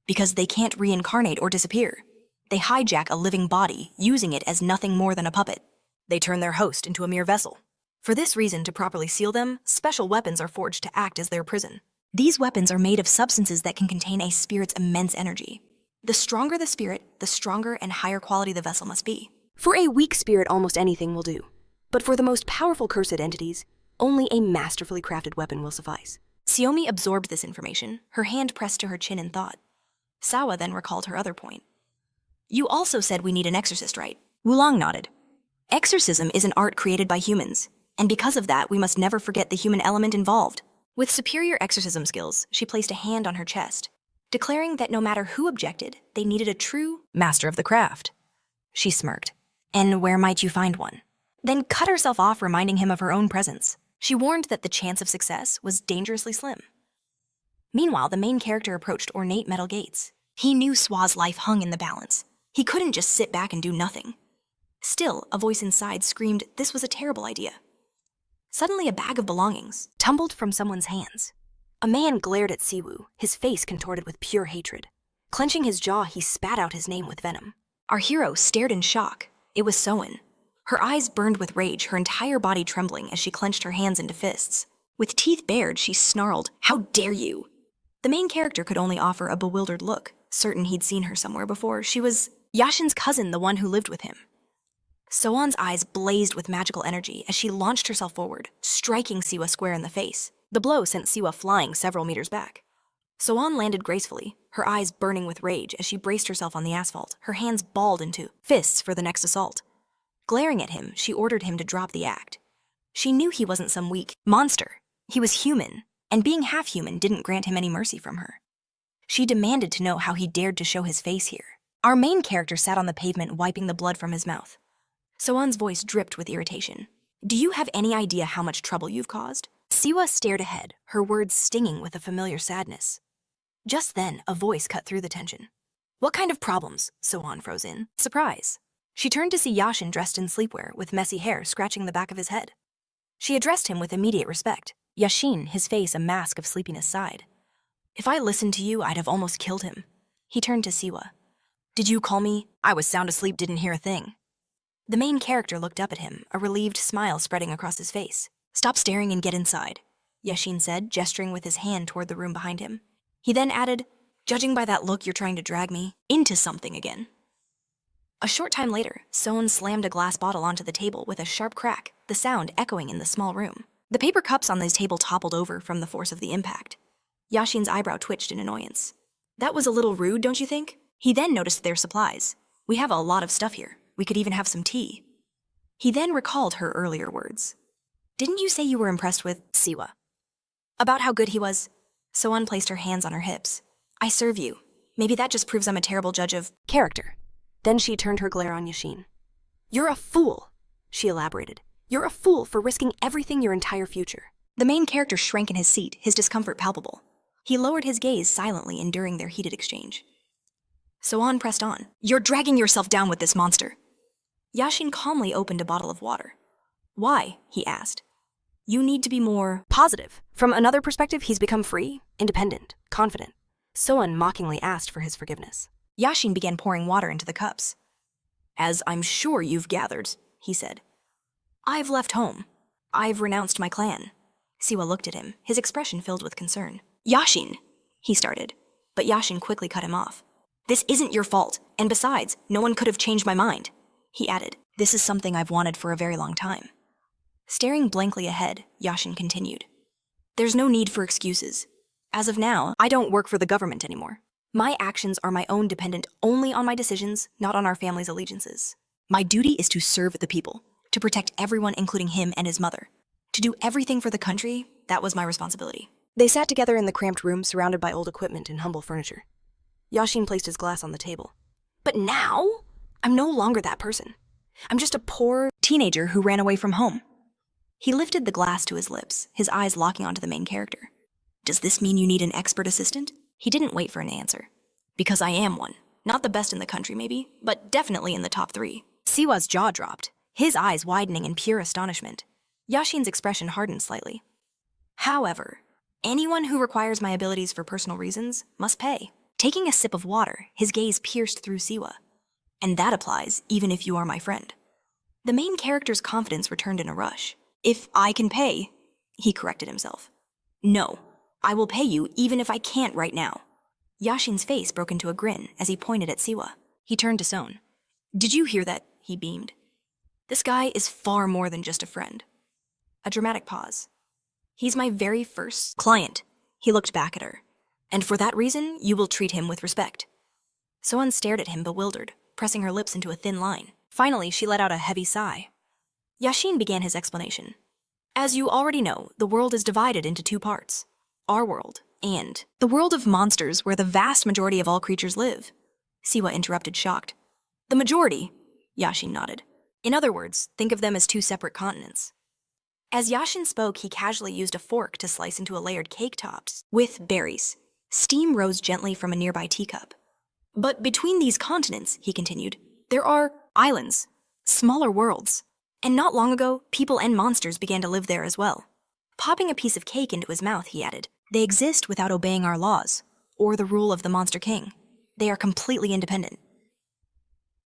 "Because they can't reincarnate or disappear. They hijack a living body, using it as nothing more than a puppet. They turn their host into a mere vessel. For this reason, to properly seal them, special weapons are forged to act as their prison. These weapons are made of substances that can contain a spirit's immense energy. The stronger the spirit, the stronger and higher quality the vessel must be. For a weak spirit, almost anything will do. But for the most powerful cursed entities, only a masterfully crafted weapon will suffice." Xiaomi absorbed this information, her hand pressed to her chin in thought. Sawa then recalled her other point. "You also said we need an exorcist, right?" Wulong nodded. "Exorcism is an art created by humans, and because of that, we must never forget the human element involved." With superior exorcism skills, she placed a hand on her chest, declaring that no matter who objected, they needed a true master of the craft. She smirked. "And where might you find one?" Then cut herself off, reminding him of her own presence. She warned that the chance of success was dangerously slim. Meanwhile, the main character approached ornate metal gates. He knew Swa's life hung in the balance. He couldn't just sit back and do nothing. Still, a voice inside screamed this was a terrible idea. Suddenly, a bag of belongings tumbled from someone's hands. A man glared at Siwoo, his face contorted with pure hatred. Clenching his jaw, he spat out his name with venom. Our hero stared in shock. It was Soen. Her eyes burned with rage, her entire body trembling as she clenched her hands into fists. With teeth bared, she snarled, "How dare you!" The main character could only offer a bewildered look, certain he'd seen her somewhere before. She was Yashin's cousin, the one who lived with him. Soan's eyes blazed with magical energy as she launched herself forward, striking Siwa square in the face. The blow sent Siwa flying several meters back. Soan landed gracefully, her eyes burning with rage as she braced herself on the asphalt, her hands balled into fists for the next assault. Glaring at him, she ordered him to drop the act. She knew he wasn't some weak monster. He was human, and being half-human didn't grant him any mercy from her. She demanded to know how he dared to show his face here. Our main character sat on the pavement, wiping the blood from his mouth. Soan's voice dripped with irritation. "Do you have any idea how much trouble you've caused?" Siwa stared ahead, her words stinging with a familiar sadness. Just then, a voice cut through the tension. "What kind of problems?" Soan froze in surprise. She turned to see Yashin dressed in sleepwear, with messy hair scratching the back of his head. She addressed him with immediate respect. Yashin, his face a mask of sleepiness, sighed. "If I listened to you, I'd have almost killed him." He turned to Siwa. "Did you call me? I was sound asleep, didn't hear a thing." The main character looked up at him, a relieved smile spreading across his face. "Stop staring and get inside," Yashin said, gesturing with his hand toward the room behind him. He then added, "Judging by that look, you're trying to drag me into something again." A short time later, Soan slammed a glass bottle onto the table with a sharp crack, the sound echoing in the small room. The paper cups on the table toppled over from the force of the impact. Yashin's eyebrow twitched in annoyance. "That was a little rude, don't you think?" He then noticed their supplies. "We have a lot of stuff here. We could even have some tea." He then recalled her earlier words. "Didn't you say you were impressed with Siwa? About how good he was?" Soan placed her hands on her hips. "I serve you. Maybe that just proves I'm a terrible judge of character." Then she turned her glare on Yashin. "You're a fool," she elaborated. You're a fool for risking everything your entire future. The main character shrank in his seat, his discomfort palpable. He lowered his gaze silently enduring their heated exchange. So-an pressed on. You're dragging yourself down with this monster. Yashin calmly opened a bottle of water. Why? He asked. You need to be more positive. From another perspective, he's become free, independent, confident. So-an mockingly asked for his forgiveness. Yashin began pouring water into the cups. As I'm sure you've gathered, he said. I've left home. I've renounced my clan. Siwoo looked at him, his expression filled with concern. Yashin, he started, but Yashin quickly cut him off. This isn't your fault, and besides, no one could have changed my mind. He added, this is something I've wanted for a very long time. Staring blankly ahead, Yashin continued. There's no need for excuses. As of now, I don't work for the government anymore. My actions are my own, dependent only on my decisions, not on our family's allegiances. My duty is to serve the people, to protect everyone including him and his mother. To do everything for the country, that was my responsibility. They sat together in the cramped room surrounded by old equipment and humble furniture. Yashin placed his glass on the table. But now, I'm no longer that person. I'm just a poor teenager who ran away from home. He lifted the glass to his lips, his eyes locking onto the main character. Does this mean you need an expert assistant? He didn't wait for an answer. Because I am one. Not the best in the country, maybe, but definitely in the top 3. Siwoo's jaw dropped, his eyes widening in pure astonishment. Yashin's expression hardened slightly. However, anyone who requires my abilities for personal reasons must pay. Taking a sip of water, his gaze pierced through Siwoo. And that applies even if you are my friend. The main character's confidence returned in a rush. If I can pay, he corrected himself. No, I will pay you even if I can't right now. Yashin's face broke into a grin as he pointed at Siwoo. He turned to So-an. Did you hear that? He beamed. This guy is far more than just a friend. A dramatic pause. He's my very first client. He looked back at her. And for that reason, you will treat him with respect. So-an stared at him bewildered, pressing her lips into a thin line. Finally, she let out a heavy sigh. Yashin began his explanation. As you already know, the world is divided into 2 parts. Our world, and the world of monsters where the vast majority of all creatures live. Siwoo interrupted, shocked. The majority? Yashin nodded. In other words, think of them as 2 separate continents. As Yashin spoke, he casually used a fork to slice into a layered cake topped with berries. Steam rose gently from a nearby teacup. But between these continents, he continued, there are islands, smaller worlds. And not long ago, people and monsters began to live there as well. Popping a piece of cake into his mouth, he added, they exist without obeying our laws, or the rule of the Monster King. They are completely independent.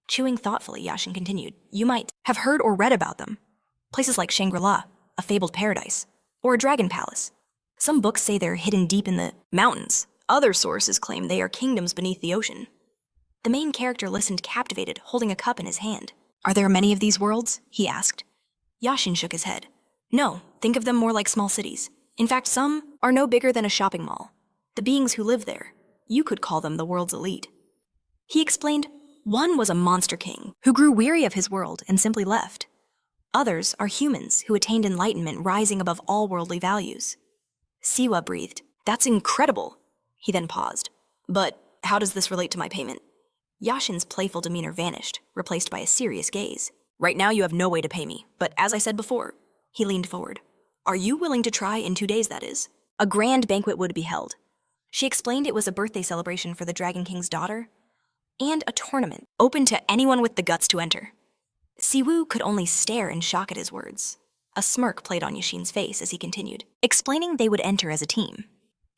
Chewing thoughtfully, Yashin continued, you might have heard or read about them. Places like Shangri-La, a fabled paradise, or a dragon palace. Some books say they're hidden deep in the mountains. Other sources claim they are kingdoms beneath the ocean. The main character listened captivated, holding a cup in his hand. Are there many of these worlds? He asked. Yashin shook his head. No, think of them more like small cities. In fact, some are no bigger than a shopping mall. The beings who live there, you could call them the world's elite. He explained, one was a monster king who grew weary of his world and simply left. Others are humans who attained enlightenment, rising above all worldly values. Siwoo breathed. That's incredible. He then paused. But how does this relate to my payment? Yashin's playful demeanor vanished, replaced by a serious gaze. Right now you have no way to pay me, but as I said before, he leaned forward. Are you willing to try in 2 days, that is? A grand banquet would be held. She explained it was a birthday celebration for the Dragon King's daughter, and a tournament open to anyone with the guts to enter. Siwoo could only stare in shock at his words. A smirk played on Yashin's face as he continued, explaining they would enter as a team.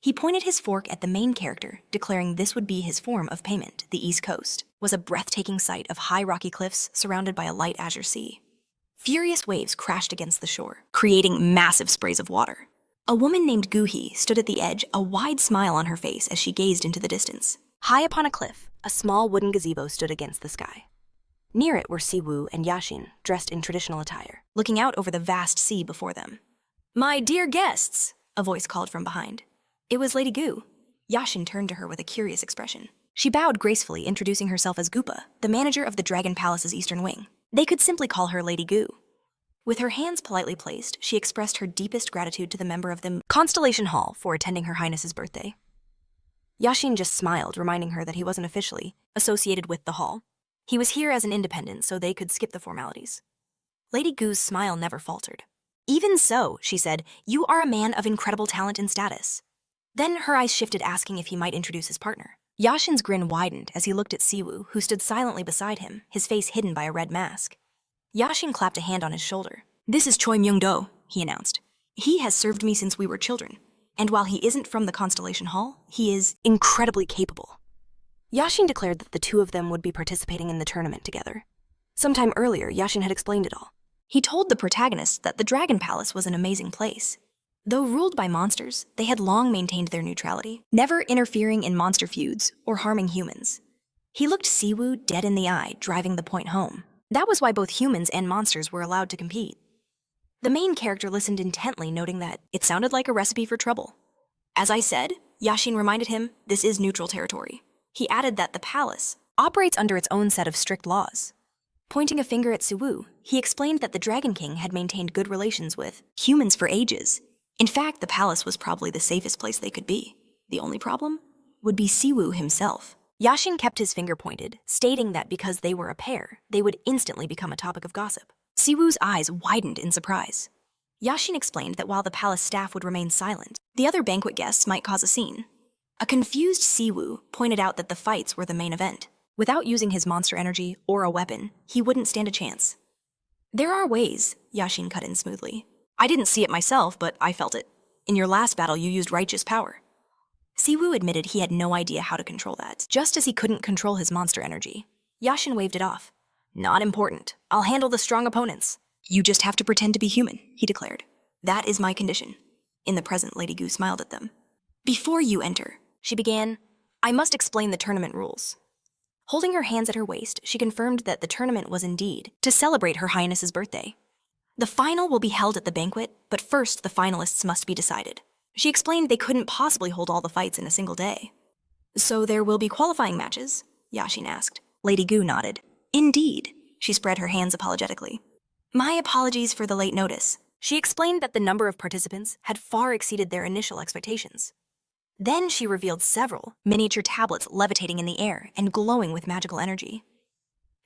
He pointed his fork at the main character, declaring this would be his form of payment. The East Coast was a breathtaking sight of high rocky cliffs surrounded by a light azure sea. Furious waves crashed against the shore, creating massive sprays of water. A woman named Guhi stood at the edge, a wide smile on her face as she gazed into the distance. High upon a cliff, a small wooden gazebo stood against the sky. Near it were Siwoo and Yashin, dressed in traditional attire, looking out over the vast sea before them. My dear guests, a voice called from behind. It was Lady Gu. Yashin turned to her with a curious expression. She bowed gracefully, introducing herself as Gupa, the manager of the Dragon Palace's eastern wing. They could simply call her Lady Gu. With her hands politely placed, she expressed her deepest gratitude to the member of the Constellation Hall for attending Her Highness's birthday. Yashin just smiled, reminding her that he wasn't officially associated with the hall. He was here as an independent, so they could skip the formalities. Lady Gu's smile never faltered. Even so, she said, you are a man of incredible talent and status. Then her eyes shifted, asking if he might introduce his partner. Yashin's grin widened as he looked at Siwoo, who stood silently beside him, his face hidden by a red mask. Yashin clapped a hand on his shoulder. This is Choi Myung-do, he announced. He has served me since we were children, and while he isn't from the Constellation Hall, he is Incredibly capable. Yashin declared that the two of them would be participating in the tournament together. Sometime earlier, Yashin had explained it all. He told the protagonists that the Dragon Palace was an amazing place. Though ruled by monsters, they had long maintained their neutrality, never interfering in monster feuds or harming humans. He looked Siwoo dead in the eye, driving the point home. That was why both humans and monsters were allowed to compete. The main character listened intently, noting that it sounded like a recipe for trouble. As I said, Yashin reminded him, this is neutral territory. He added that the palace operates under its own set of strict laws. Pointing a finger at Siwoo, he explained that the Dragon King had maintained good relations with humans for ages. In fact, the palace was probably the safest place they could be. The only problem would be Siwoo himself. Yashin kept his finger pointed, stating that because they were a pair, they would instantly become a topic of gossip. Siwoo's eyes widened in surprise. Yashin explained that while the palace staff would remain silent, the other banquet guests might cause a scene. A confused Siwoo pointed out that the fights were the main event. Without using his monster energy or a weapon, he wouldn't stand a chance. There are ways, Yashin cut in smoothly. I didn't see it myself, but I felt it. In your last battle, you used righteous power. Siwoo admitted he had no idea how to control that, just as he couldn't control his monster energy. Yashin waved it off. Not important. I'll handle the strong opponents. You just have to pretend to be human, he declared. That is my condition. In the present, Lady Gu smiled at them. Before you enter, she began, I must explain the tournament rules. Holding her hands at her waist, she confirmed that the tournament was indeed to celebrate Her Highness's birthday. The final will be held at the banquet, but first the finalists must be decided. She explained they couldn't possibly hold all the fights in a single day. So there will be qualifying matches? Yashin asked. Lady Gu nodded. Indeed. She spread her hands apologetically. My apologies for the late notice. She explained that the number of participants had far exceeded their initial expectations. Then she revealed several miniature tablets levitating in the air and glowing with magical energy.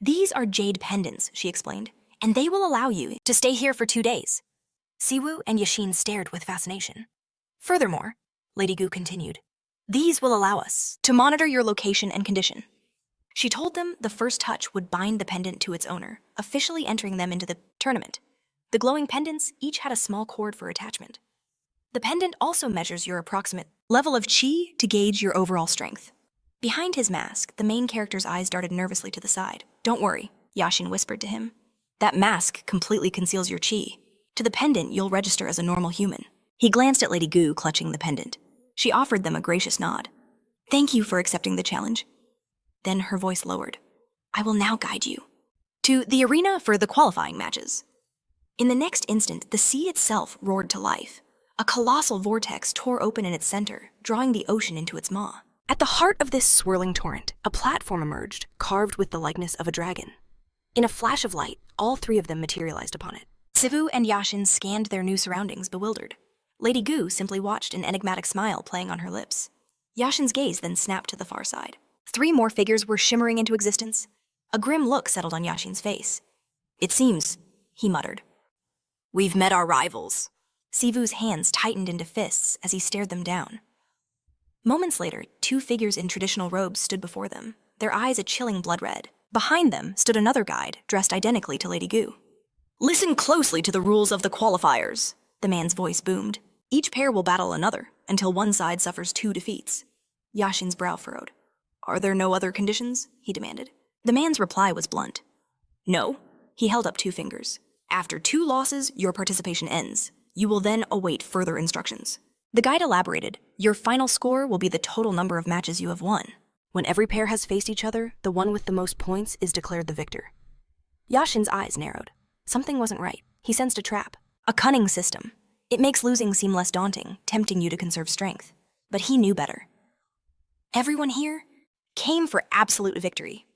These are jade pendants, she explained, and they will allow you to stay here for 2 days. Siwoo and Yashin stared with fascination. Furthermore, Lady Gu continued, these will allow us to monitor your location and condition. She told them the first touch would bind the pendant to its owner, officially entering them into the tournament. The glowing pendants each had a small cord for attachment. The pendant also measures your approximate level of chi to gauge your overall strength. Behind his mask, the main character's eyes darted nervously to the side. Don't worry, Yashin whispered to him. That mask completely conceals your chi. To the pendant, you'll register as a normal human. He glanced at Lady Gu, clutching the pendant. She offered them a gracious nod. Thank you for accepting the challenge. Then her voice lowered. I will now guide you to the arena for the qualifying matches. In the next instant, the sea itself roared to life. A colossal vortex tore open in its center, drawing the ocean into its maw. At the heart of this swirling torrent, a platform emerged, carved with the likeness of a dragon. In a flash of light, all three of them materialized upon it. Siwoo and Yashin scanned their new surroundings, bewildered. Lady Gu simply watched, an enigmatic smile playing on her lips. Yashin's gaze then snapped to the far side. 3 more figures were shimmering into existence. A grim look settled on Yashin's face. It seems, he muttered. We've met our rivals. Siwoo's hands tightened into fists as he stared them down. Moments later, 2 figures in traditional robes stood before them, their eyes a chilling blood red. Behind them stood another guide, dressed identically to Lady Gu. Listen closely to the rules of the qualifiers, the man's voice boomed. Each pair will battle another, until one side suffers 2 defeats. Yashin's brow furrowed. Are there no other conditions? He demanded. The man's reply was blunt. No. He held up 2 fingers. After 2 losses, your participation ends. You will then await further instructions. The guide elaborated, your final score will be the total number of matches you have won. When every pair has faced each other, the one with the most points is declared the victor. Yashin's eyes narrowed. Something wasn't right. He sensed a trap. A cunning system. It makes losing seem less daunting, tempting you to conserve strength. But he knew better. Everyone here came for absolute victory.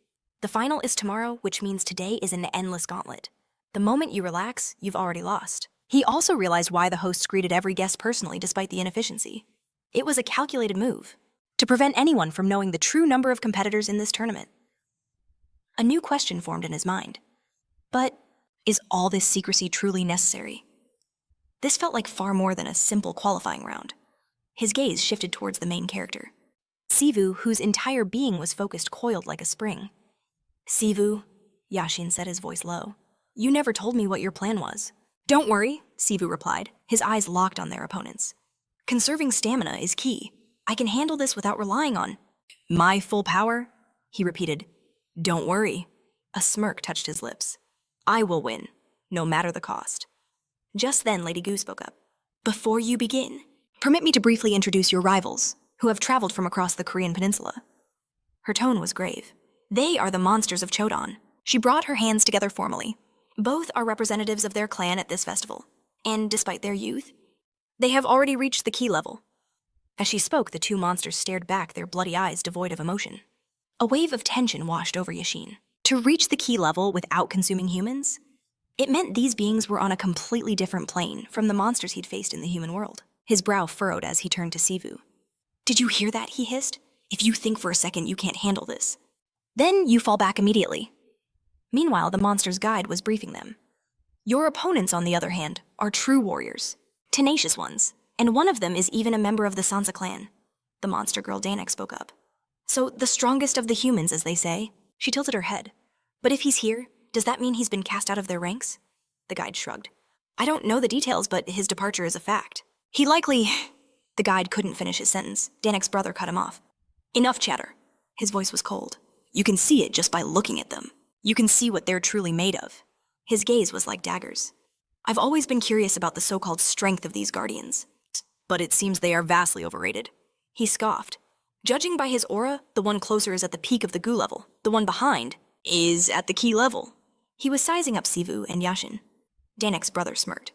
The final is tomorrow, which means today is an endless gauntlet. The moment you relax, you've already lost. He also realized why the hosts greeted every guest personally despite the inefficiency. It was a calculated move, to prevent anyone from knowing the true number of competitors in this tournament. A new question formed in his mind. But Is all this secrecy truly necessary? This felt like far more than a simple qualifying round. His gaze shifted towards the main character, Siwoo, whose entire being was focused, coiled like a spring. Siwoo, Yashin said, his voice low. You never told me what your plan was. Don't worry, Siwoo replied, his eyes locked on their opponents. Conserving stamina is key. I can handle this without relying on my full power, he repeated. Don't worry. A smirk touched his lips. I will win, no matter the cost. Just then, Lady Gu spoke up. Before you begin, permit me to briefly introduce your rivals, who have traveled from across the Korean peninsula. Her tone was grave. They are the monsters of Chodon. She brought her hands together formally. Both are representatives of their clan at this festival, and despite their youth, they have already reached the key level. As she spoke, the two monsters stared back, their bloody eyes devoid of emotion. A wave of tension washed over Yashin. To reach the key level without consuming humans? It meant these beings were on a completely different plane from the monsters he'd faced in the human world. His brow furrowed as he turned to Siwoo. Did you hear that? He hissed. If you think for a second you can't handle this, then you fall back immediately. Meanwhile, the monster's guide was briefing them. Your opponents, on the other hand, are true warriors, tenacious ones, and one of them is even a member of the Sansa clan. The monster girl Danak spoke up. So, the strongest of the humans, as they say. She tilted her head. But if he's here, does that mean he's been cast out of their ranks? The guide shrugged. I don't know the details, but his departure is a fact. He likely... The guide couldn't finish his sentence. Danak's brother cut him off. Enough chatter. His voice was cold. You can see it just by looking at them. You can see what they're truly made of. His gaze was like daggers. I've always been curious about the so-called strength of these guardians, but it seems they are vastly overrated. He scoffed. Judging by his aura, the one closer is at the peak of the Gu level. The one behind is at the key level. He was sizing up Siwoo and Yashin. Danak's brother smirked.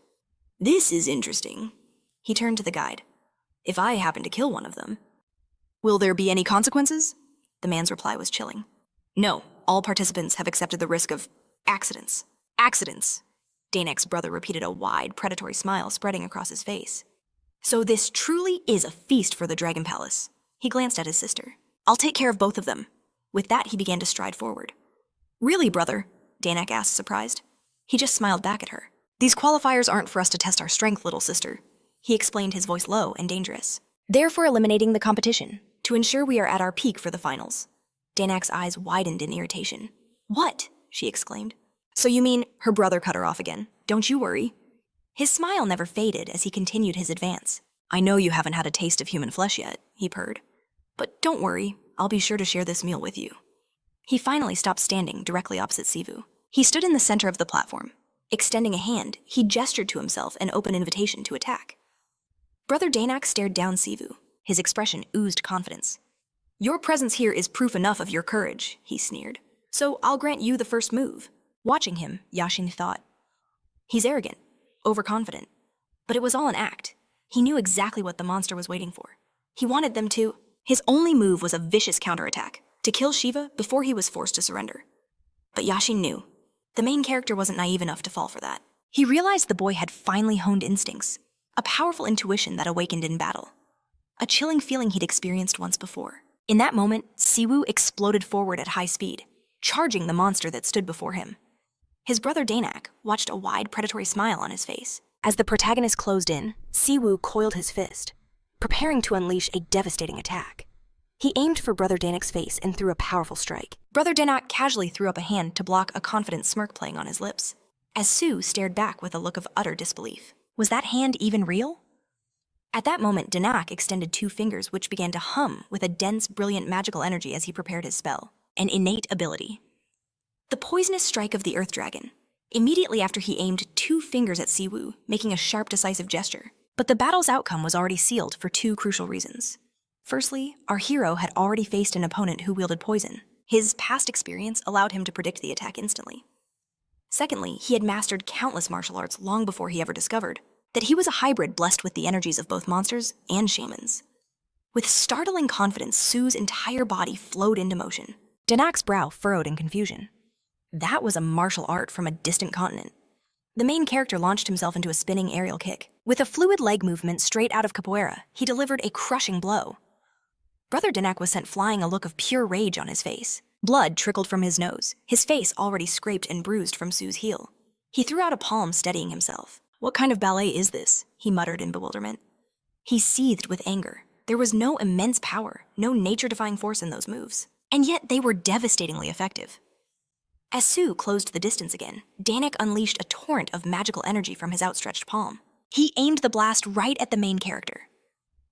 This is interesting. He turned to the guide. If I happen to kill one of them, will there be any consequences? The man's reply was chilling. No, all participants have accepted the risk of accidents. Accidents. Danak's brother repeated, a wide, predatory smile spreading across his face. So this truly is a feast for the Dragon Palace. He glanced at his sister. I'll take care of both of them. With that, he began to stride forward. Really, brother? Danak asked, surprised. He just smiled back at her. These qualifiers aren't for us to test our strength, little sister. He explained, his voice low and dangerous. They're for eliminating the competition, to ensure we are at our peak for the finals. Danak's eyes widened in irritation. What? She exclaimed. So you mean her brother cut her off again? Don't you worry. His smile never faded as he continued his advance. I know you haven't had a taste of human flesh yet, he purred. But don't worry, I'll be sure to share this meal with you. He finally stopped standing directly opposite Siwoo. He stood in the center of the platform. Extending a hand, he gestured to himself an open invitation to attack. Brother Danak stared down Siwoo. His expression oozed confidence. Your presence here is proof enough of your courage, he sneered. So I'll grant you the first move. Watching him, Yashin thought. He's arrogant, overconfident. But it was all an act. He knew exactly what the monster was waiting for. He wanted them to. His only move was a vicious counterattack, to kill Shiva before he was forced to surrender. But Yashin knew. The main character wasn't naive enough to fall for that. He realized the boy had finely honed instincts, a powerful intuition that awakened in battle. A chilling feeling he'd experienced once before. In that moment, Siwoo exploded forward at high speed, charging the monster that stood before him. His brother Danak watched a wide, predatory smile on his face. As the protagonist closed in, Siwoo coiled his fist, preparing to unleash a devastating attack. He aimed for Brother Danak's face and threw a powerful strike. Brother Danak casually threw up a hand to block a confident smirk playing on his lips, as Sue stared back with a look of utter disbelief. Was that hand even real? At that moment, Danak extended two fingers which began to hum with a dense, brilliant magical energy as he prepared his spell, an innate ability. The poisonous strike of the Earth Dragon. Immediately after he aimed two fingers at Siwoo, making a sharp, decisive gesture. But the battle's outcome was already sealed for two crucial reasons. Firstly, our hero had already faced an opponent who wielded poison. His past experience allowed him to predict the attack instantly. Secondly, he had mastered countless martial arts long before he ever discovered that he was a hybrid blessed with the energies of both monsters and shamans. With startling confidence, Sue's entire body flowed into motion. Danak's brow furrowed in confusion. That was a martial art from a distant continent. The main character launched himself into a spinning aerial kick. With a fluid leg movement straight out of capoeira, he delivered a crushing blow. Brother Danak was sent flying, a look of pure rage on his face. Blood trickled from his nose, his face already scraped and bruised from Sue's heel. He threw out a palm, steadying himself. What kind of ballet is this? He muttered in bewilderment. He seethed with anger. There was no immense power, no nature-defying force in those moves. And yet they were devastatingly effective. As Siwoo closed the distance again, Danik unleashed a torrent of magical energy from his outstretched palm. He aimed the blast right at the main character.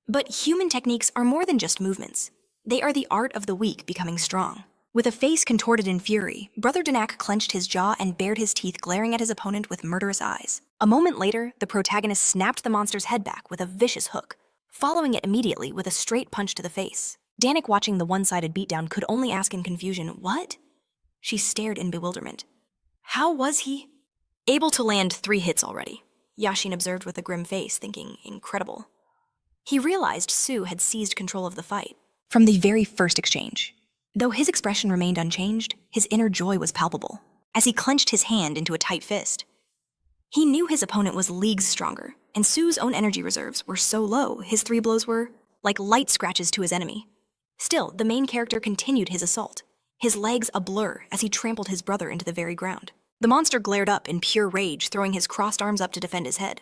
But human techniques are more than just movements. They are the art of the weak becoming strong. With a face contorted in fury, Brother Danak clenched his jaw and bared his teeth, glaring at his opponent with murderous eyes. A moment later, the protagonist snapped the monster's head back with a vicious hook, following it immediately with a straight punch to the face. Danik, watching the one-sided beatdown, could only ask in confusion, "What?" She stared in bewilderment. How was he able to land 3 hits already? Yashin observed with a grim face, thinking, incredible. He realized Siwoo had seized control of the fight from the very first exchange. Though his expression remained unchanged, his inner joy was palpable, as he clenched his hand into a tight fist. He knew his opponent was leagues stronger, and Sue's own energy reserves were so low, his 3 blows were like light scratches to his enemy. Still, the main character continued his assault, his legs a blur as he trampled his brother into the very ground. The monster glared up in pure rage, throwing his crossed arms up to defend his head.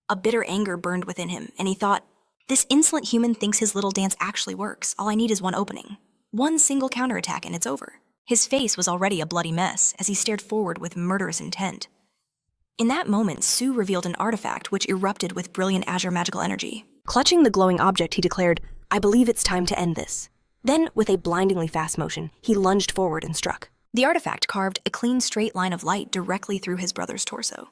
A bitter anger burned within him, and he thought, this insolent human thinks his little dance actually works. All I need is one opening. One single counterattack and it's over. His face was already a bloody mess as he stared forward with murderous intent. In that moment, Siwoo revealed an artifact which erupted with brilliant azure magical energy. Clutching the glowing object, he declared, "I believe it's time to end this." Then, with a blindingly fast motion, he lunged forward and struck. The artifact carved a clean straight line of light directly through his brother's torso.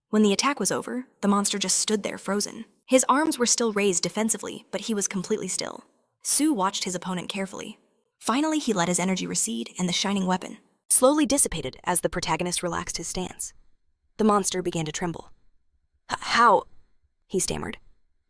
When the attack was over, the monster just stood there frozen. His arms were still raised defensively, but he was completely still. Siwoo watched his opponent carefully. Finally, he let his energy recede, and the shining weapon slowly dissipated as the protagonist relaxed his stance. The monster began to tremble. How? He stammered.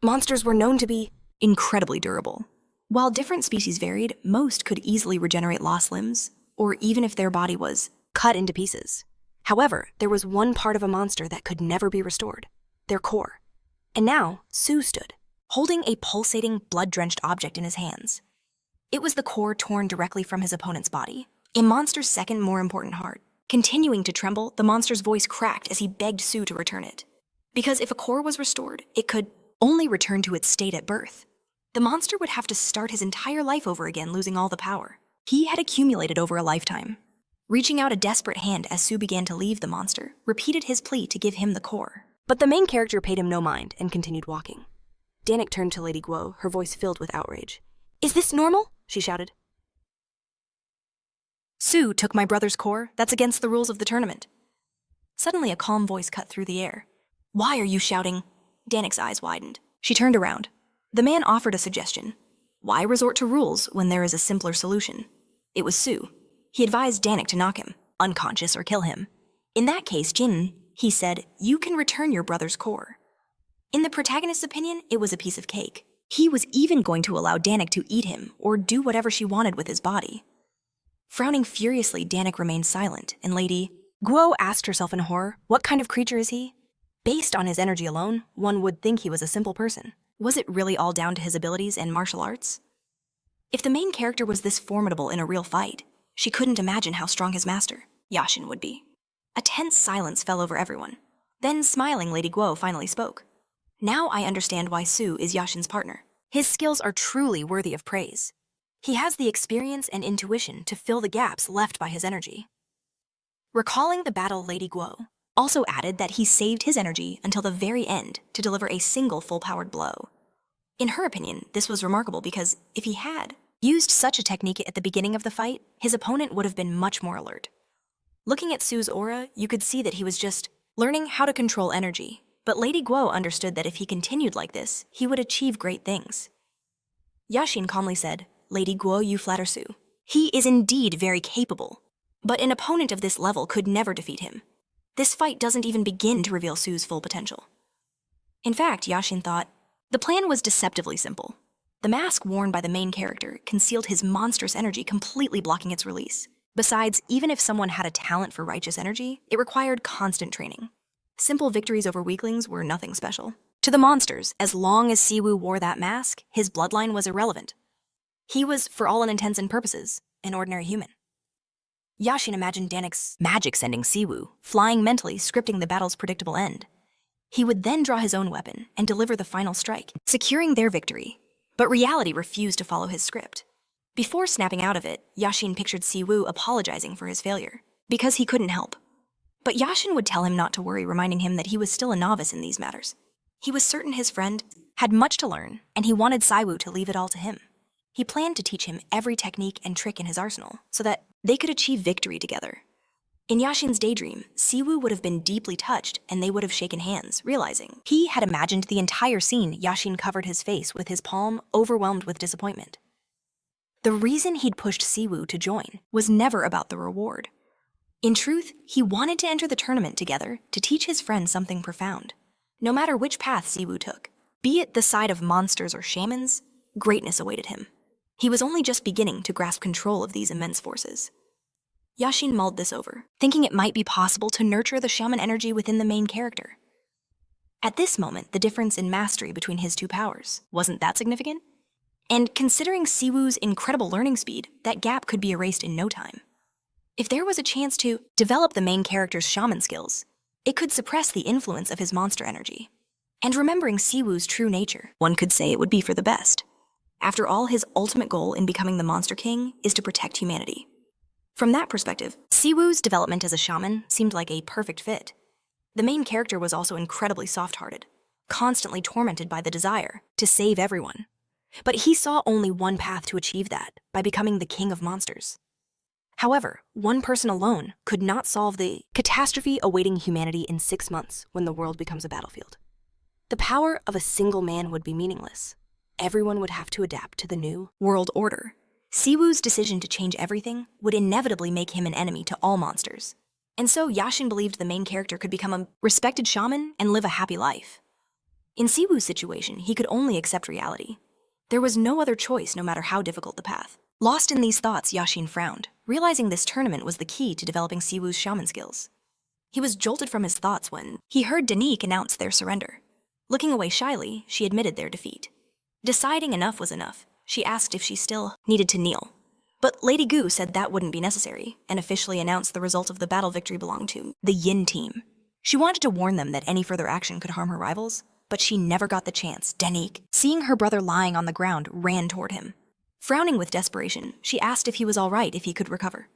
Monsters were known to be incredibly durable. While different species varied, most could easily regenerate lost limbs, or even if their body was cut into pieces. However, there was one part of a monster that could never be restored, their core. And now, Siwoo stood, holding a pulsating, blood-drenched object in his hands. It was the core torn directly from his opponent's body, a monster's second more important heart. Continuing to tremble, the monster's voice cracked as he begged Siwoo to return it. Because if a core was restored, it could only return to its state at birth. The monster would have to start his entire life over again, losing all the power he had accumulated over a lifetime. Reaching out a desperate hand as Siwoo began to leave the monster, repeated his plea to give him the core. But the main character paid him no mind and continued walking. Danik turned to Lady Guo, her voice filled with outrage. "Is this normal?" she shouted. "Siwoo took my brother's core. That's against the rules of the tournament." Suddenly a calm voice cut through the air. "Why are you shouting?" Danik's eyes widened. She turned around. The man offered a suggestion. Why resort to rules when there is a simpler solution? It was Siwoo. He advised Danik to knock him, unconscious, or kill him. In that case, Jin, he said, you can return your brother's core. In the protagonist's opinion, it was a piece of cake. He was even going to allow Danik to eat him or do whatever she wanted with his body. Frowning furiously, Danik remained silent, and Lady Guo asked herself in horror, what kind of creature is he? Based on his energy alone, one would think he was a simple person. Was it really all down to his abilities and martial arts? If the main character was this formidable in a real fight, she couldn't imagine how strong his master, Yashin, would be. A tense silence fell over everyone. Then, smiling, Lady Guo finally spoke. Now I understand why Siwoo is Yashin's partner. His skills are truly worthy of praise. He has the experience and intuition to fill the gaps left by his energy. Recalling the battle, Lady Guo also added that he saved his energy until the very end to deliver a single full-powered blow. In her opinion, this was remarkable because if he had used such a technique at the beginning of the fight, his opponent would have been much more alert. Looking at Siwoo's aura, you could see that he was just learning how to control energy, but Lady Guo understood that if he continued like this, he would achieve great things. Yashin calmly said, Lady Guo, you flatter Siwoo. He is indeed very capable, but an opponent of this level could never defeat him. This fight doesn't even begin to reveal Siwoo's full potential. In fact, Yashin thought, the plan was deceptively simple. The mask worn by the main character concealed his monstrous energy, completely blocking its release. Besides, even if someone had a talent for righteous energy, it required constant training. Simple victories over weaklings were nothing special. To the monsters, as long as Siwoo wore that mask, his bloodline was irrelevant. He was, for all intents and purposes, an ordinary human. Yashin imagined Danek's magic sending Siwoo, flying mentally, scripting the battle's predictable end. He would then draw his own weapon and deliver the final strike, securing their victory. But reality refused to follow his script. Before snapping out of it, Yashin pictured Siwoo apologizing for his failure, because he couldn't help. But Yashin would tell him not to worry, reminding him that he was still a novice in these matters. He was certain his friend had much to learn, and he wanted Siwoo to leave it all to him. He planned to teach him every technique and trick in his arsenal, so that they could achieve victory together. In Yashin's daydream, Siwoo would have been deeply touched, and they would have shaken hands, realizing he had imagined the entire scene. Yashin covered his face with his palm, overwhelmed with disappointment. The reason he'd pushed Siwoo to join was never about the reward. In truth, he wanted to enter the tournament together to teach his friend something profound. No matter which path Siwoo took, be it the side of monsters or shamans, greatness awaited him. He was only just beginning to grasp control of these immense forces. Yashin mulled this over, thinking it might be possible to nurture the shaman energy within the main character. At this moment, the difference in mastery between his two powers wasn't that significant. And considering Siwoo's incredible learning speed, that gap could be erased in no time. If there was a chance to develop the main character's shaman skills, it could suppress the influence of his monster energy. And remembering Siwoo's true nature, one could say it would be for the best. After all, his ultimate goal in becoming the Monster King is to protect humanity. From that perspective, Siwoo's development as a shaman seemed like a perfect fit. The main character was also incredibly soft-hearted, constantly tormented by the desire to save everyone. But he saw only one path to achieve that, by becoming the king of monsters. However, one person alone could not solve the catastrophe awaiting humanity in 6 months when the world becomes a battlefield. The power of a single man would be meaningless. Everyone would have to adapt to the new world order. Siwoo's decision to change everything would inevitably make him an enemy to all monsters. And so Yashin believed the main character could become a respected shaman and live a happy life. In Siwoo's situation, he could only accept reality. There was no other choice, no matter how difficult the path. Lost in these thoughts, Yashin frowned, realizing this tournament was the key to developing Siwoo's shaman skills. He was jolted from his thoughts when he heard Danique announce their surrender. Looking away shyly, she admitted their defeat. Deciding enough was enough, she asked if she still needed to kneel. But Lady Gu said that wouldn't be necessary, and officially announced the result of the battle victory belonged to the Yin team. She wanted to warn them that any further action could harm her rivals, but she never got the chance. Danique, seeing her brother lying on the ground, ran toward him. Frowning with desperation, she asked if he was all right, if he could recover.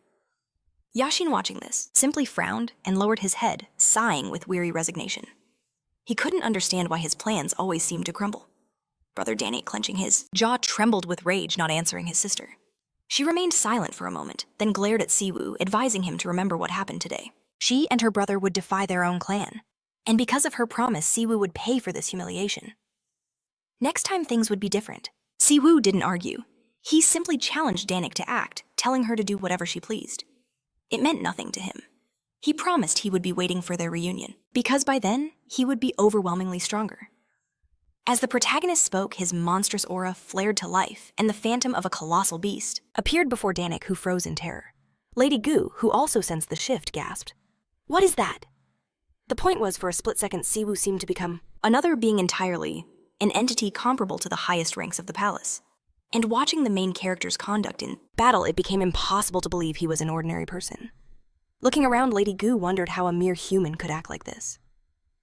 Yashin, watching this, simply frowned and lowered his head, sighing with weary resignation. He couldn't understand why his plans always seemed to crumble. Brother Danique, clenching his jaw, trembled with rage, not answering his sister. She remained silent for a moment, then glared at Siwoo, advising him to remember what happened today. She and her brother would defy their own clan, and because of her promise, Siwoo would pay for this humiliation. Next time things would be different. Siwoo didn't argue. He simply challenged Danique to act, telling her to do whatever she pleased. It meant nothing to him. He promised he would be waiting for their reunion, because by then, he would be overwhelmingly stronger. As the protagonist spoke, his monstrous aura flared to life, and the phantom of a colossal beast appeared before Danique, who froze in terror. Lady Gu, who also sensed the shift, gasped, "What is that?" The point was, for a split second, Siwoo seemed to become another being entirely, an entity comparable to the highest ranks of the palace. And watching the main character's conduct in battle, it became impossible to believe he was an ordinary person. Looking around, Lady Gu wondered how a mere human could act like this.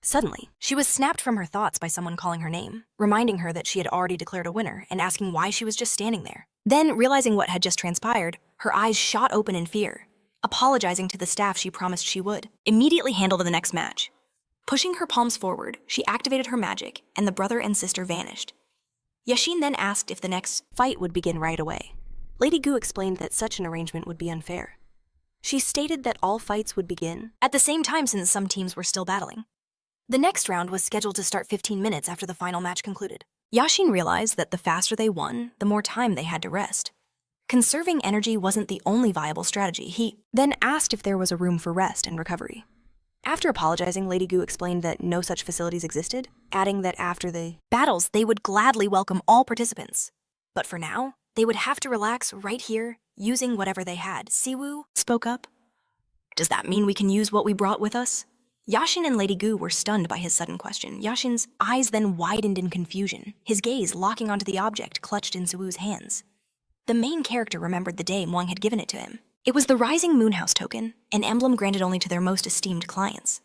Suddenly, she was snapped from her thoughts by someone calling her name, reminding her that she had already declared a winner and asking why she was just standing there. Then, realizing what had just transpired, her eyes shot open in fear. Apologizing to the staff, she promised she would immediately handle the next match. Pushing her palms forward, she activated her magic, and the brother and sister vanished. Yashin then asked if the next fight would begin right away. Lady Gu explained that such an arrangement would be unfair. She stated that all fights would begin at the same time since some teams were still battling. The next round was scheduled to start 15 minutes after the final match concluded. Yashin realized that the faster they won, the more time they had to rest. Conserving energy wasn't the only viable strategy. He then asked if there was a room for rest and recovery. After apologizing, Lady Gu explained that no such facilities existed, adding that after the battles, they would gladly welcome all participants. But for now, they would have to relax right here, using whatever they had. Siwoo spoke up. "Does that mean we can use what we brought with us?" Yashin and Lady Gu were stunned by his sudden question. Yashin's eyes then widened in confusion, his gaze locking onto the object clutched in Siwoo's hands. The main character remembered the day Muang had given it to him. It was the Rising Moon House token, an emblem granted only to their most esteemed clients.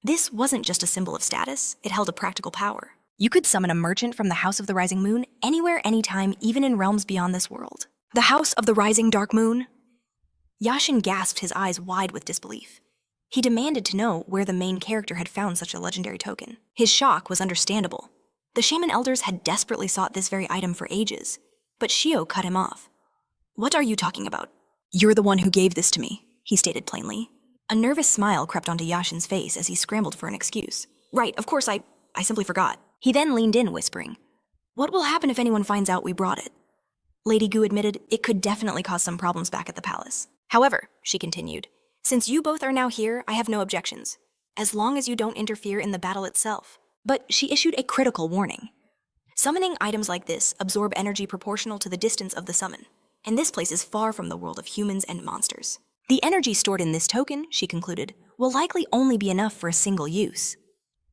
This wasn't just a symbol of status, it held a practical power. You could summon a merchant from the House of the Rising Moon anywhere, anytime, even in realms beyond this world. The House of the Rising Dark Moon? Yashin gasped, his eyes wide with disbelief. He demanded to know where the main character had found such a legendary token. His shock was understandable. The shaman elders had desperately sought this very item for ages, but Shio cut him off. What are you talking about? You're the one who gave this to me, he stated plainly. A nervous smile crept onto Yashin's face as he scrambled for an excuse. Right, of course, I simply forgot. He then leaned in, whispering, What will happen if anyone finds out we brought it? Lady Gu admitted it could definitely cause some problems back at the palace. However, she continued, since you both are now here, I have no objections, as long as you don't interfere in the battle itself. But she issued a critical warning. Summoning items like this absorb energy proportional to the distance of the summon, and this place is far from the world of humans and monsters. The energy stored in this token, she concluded, will likely only be enough for a single use.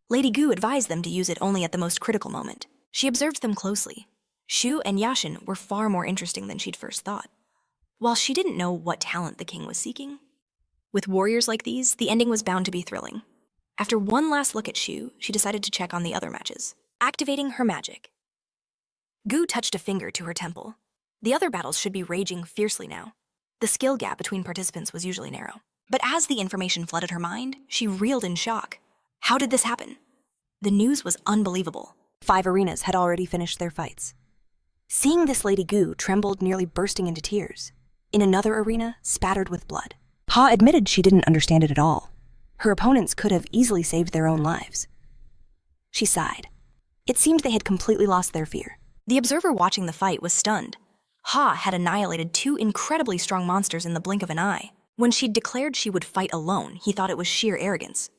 Lady Gu advised them to use it only at the most critical moment. She observed them closely. Shu and Yashin were far more interesting than she'd first thought. While she didn't know what talent the king was seeking, with warriors like these, the ending was bound to be thrilling. After one last look at Shu, she decided to check on the other matches, activating her magic. Gu touched a finger to her temple. The other battles should be raging fiercely now. The skill gap between participants was usually narrow. But as the information flooded her mind, she reeled in shock. How did this happen? The news was unbelievable. 5 arenas had already finished their fights. Seeing this, Lady Gu trembled, nearly bursting into tears. In another arena, spattered with blood. Ha admitted she didn't understand it at all. Her opponents could have easily saved their own lives. She sighed. It seemed they had completely lost their fear. The observer watching the fight was stunned. Ha had annihilated 2 incredibly strong monsters in the blink of an eye. When she'd declared she would fight alone, he thought it was sheer arrogance.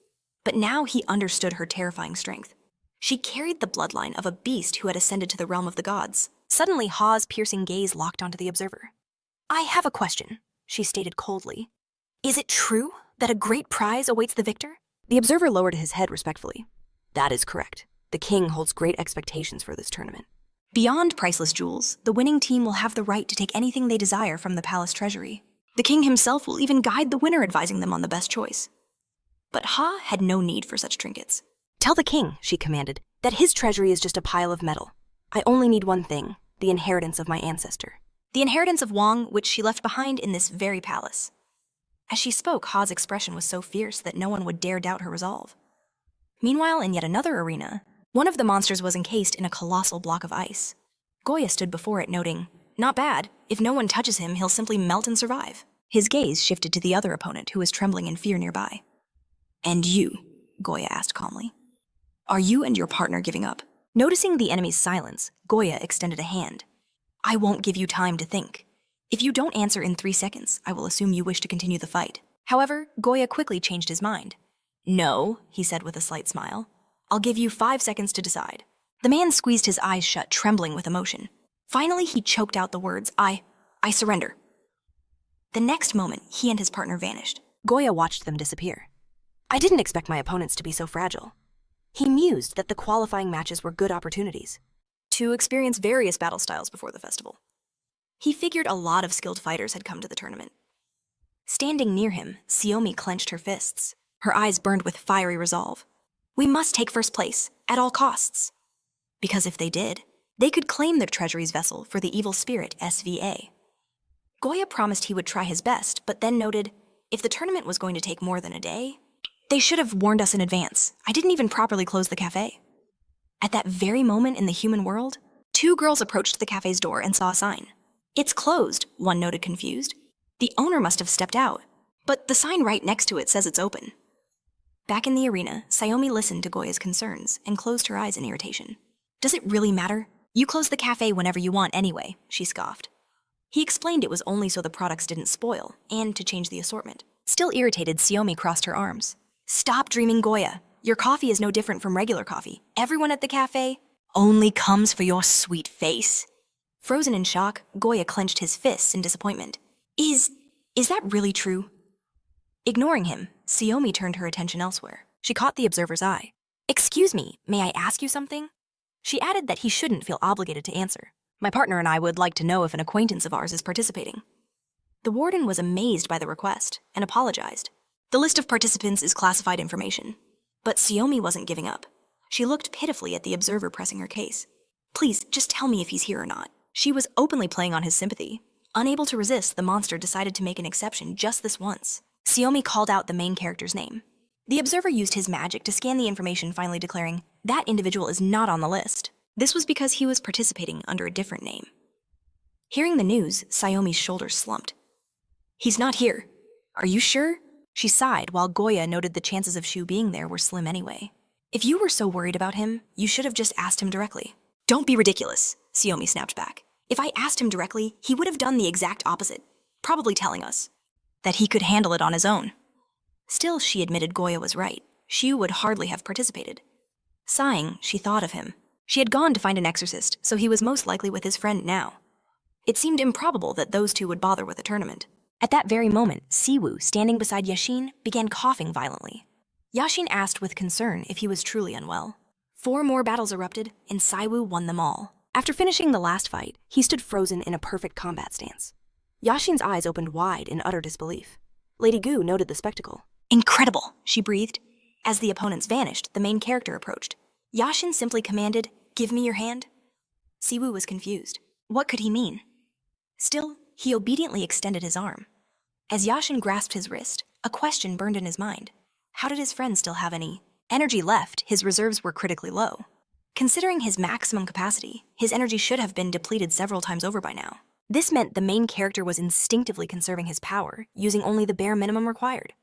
But now he understood her terrifying strength. She carried the bloodline of a beast who had ascended to the realm of the gods. Suddenly, Ha's piercing gaze locked onto the observer. I have a question, she stated coldly. Is it true that a great prize awaits the victor? The observer lowered his head respectfully. That is correct. The king holds great expectations for this tournament. Beyond priceless jewels, the winning team will have the right to take anything they desire from the palace treasury. The king himself will even guide the winner, advising them on the best choice. But Ha had no need for such trinkets. Tell the king, she commanded, that his treasury is just a pile of metal. I only need one thing, the inheritance of my ancestor. The inheritance of Wang, which she left behind in this very palace. As she spoke, Ha's expression was so fierce that no one would dare doubt her resolve. Meanwhile, in yet another arena, one of the monsters was encased in a colossal block of ice. Goya stood before it, noting, Not bad. If no one touches him, he'll simply melt and survive. His gaze shifted to the other opponent, who was trembling in fear nearby. And you, Goya asked calmly. Are you and your partner giving up? Noticing the enemy's silence, Goya extended a hand. I won't give you time to think. If you don't answer in 3 seconds, I will assume you wish to continue the fight. However, Goya quickly changed his mind. No, he said with a slight smile. I'll give you 5 seconds to decide. The man squeezed his eyes shut, trembling with emotion. Finally, he choked out the words, I surrender. The next moment, he and his partner vanished. Goya watched them disappear. I didn't expect my opponents to be so fragile. He mused that the qualifying matches were good opportunities to experience various battle styles before the festival. He figured a lot of skilled fighters had come to the tournament. Standing near him, Xiaomi clenched her fists. Her eyes burned with fiery resolve. We must take first place, at all costs. Because if they did, they could claim their treasury's vessel for the evil spirit SVA. Goya promised he would try his best, but then noted, if the tournament was going to take more than a day, they should have warned us in advance. I didn't even properly close the cafe. At that very moment in the human world, 2 girls approached the cafe's door and saw a sign. It's closed, one noted confused. The owner must have stepped out, but the sign right next to it says it's open. Back in the arena, Xiaomi listened to Goya's concerns and closed her eyes in irritation. Does it really matter? You close the cafe whenever you want anyway, she scoffed. He explained it was only so the products didn't spoil, and to change the assortment. Still irritated, Xiaomi crossed her arms. Stop dreaming, Goya. Your coffee is no different from regular coffee. Everyone at the cafe only comes for your sweet face. Frozen in shock, Goya clenched his fists in disappointment. Is that really true? Ignoring him, Xiaomi turned her attention elsewhere. She caught the observer's eye. Excuse me, may I ask you something? She added that he shouldn't feel obligated to answer. My partner and I would like to know if an acquaintance of ours is participating. The warden was amazed by the request and apologized. The list of participants is classified information. But Xiaomi wasn't giving up. She looked pitifully at the observer pressing her case. Please, just tell me if he's here or not. She was openly playing on his sympathy. Unable to resist, the monster decided to make an exception just this once. Xiaomi called out the main character's name. The observer used his magic to scan the information, finally declaring, that individual is not on the list. This was because he was participating under a different name. Hearing the news, Xiaomi's shoulders slumped. He's not here. Are you sure? She sighed while Goya noted the chances of Shu being there were slim anyway. If you were so worried about him, you should have just asked him directly. Don't be ridiculous, Xiaomi snapped back. If I asked him directly, he would have done the exact opposite, probably telling us that he could handle it on his own. Still, she admitted Goya was right. Shu would hardly have participated. Sighing, she thought of him. She had gone to find an exorcist, so he was most likely with his friend now. It seemed improbable that those two would bother with a tournament. At that very moment, Siwoo, standing beside Yashin, began coughing violently. Yashin asked with concern if he was truly unwell. 4 more battles erupted, and Siwoo won them all. After finishing the last fight, he stood frozen in a perfect combat stance. Yashin's eyes opened wide in utter disbelief. Lady Gu noted the spectacle. Incredible, she breathed. As the opponents vanished, the main character approached. Yashin simply commanded, give me your hand. Siwoo was confused. What could he mean? Still, he obediently extended his arm. As Yashin grasped his wrist, a question burned in his mind. How did his friend still have any energy left? His reserves were critically low. Considering his maximum capacity, his energy should have been depleted several times over by now. This meant the main character was instinctively conserving his power, using only the bare minimum required.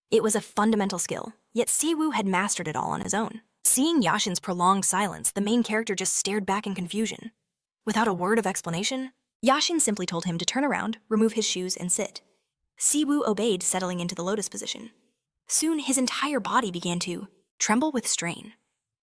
It was a fundamental skill, yet Siwoo had mastered it all on his own. Seeing Yashin's prolonged silence, the main character just stared back in confusion. Without a word of explanation, Yashin simply told him to turn around, remove his shoes, and sit. Siwoo obeyed, settling into the lotus position. Soon, his entire body began to tremble with strain.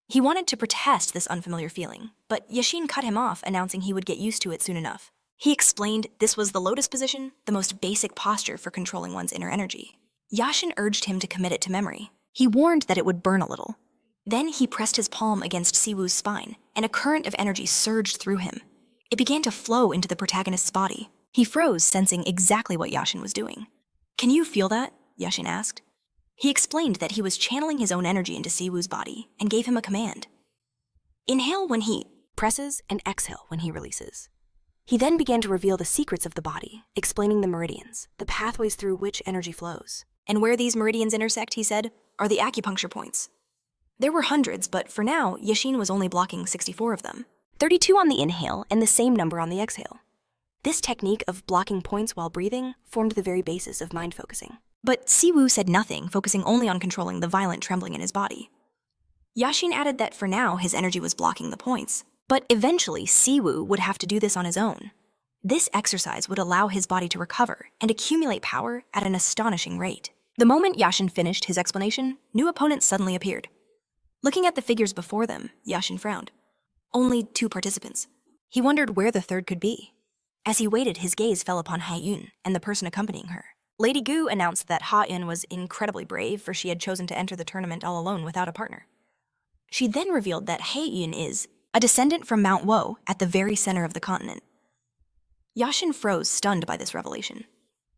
He wanted to protest this unfamiliar feeling, but Yashin cut him off, announcing he would get used to it soon enough. He explained this was the lotus position, the most basic posture for controlling one's inner energy. Yashin urged him to commit it to memory. He warned that it would burn a little. Then he pressed his palm against Siwoo's spine, and a current of energy surged through him. It began to flow into the protagonist's body. He froze, sensing exactly what Yashin was doing. Can you feel that? Yashin asked. He explained that he was channeling his own energy into Siwoo's body and gave him a command. Inhale when he presses and exhale when he releases. He then began to reveal the secrets of the body, explaining the meridians, the pathways through which energy flows. And where these meridians intersect, he said, are the acupuncture points. There were hundreds, but for now, Yashin was only blocking 64 of them. 32 on the inhale and the same number on the exhale. This technique of blocking points while breathing formed the very basis of mind focusing. But Siwoo said nothing, focusing only on controlling the violent trembling in his body. Yashin added that for now, his energy was blocking the points. But eventually, Siwoo would have to do this on his own. This exercise would allow his body to recover and accumulate power at an astonishing rate. The moment Yashin finished his explanation, new opponents suddenly appeared. Looking at the figures before them, Yashin frowned. Only 2 participants. He wondered where the third could be. As he waited, his gaze fell upon Ha-Yun and the person accompanying her. Lady Gu announced that Ha-Yun was incredibly brave, for she had chosen to enter the tournament all alone without a partner. She then revealed that Ha-Yun is a descendant from Mount Wo at the very center of the continent. Yashin froze, stunned by this revelation.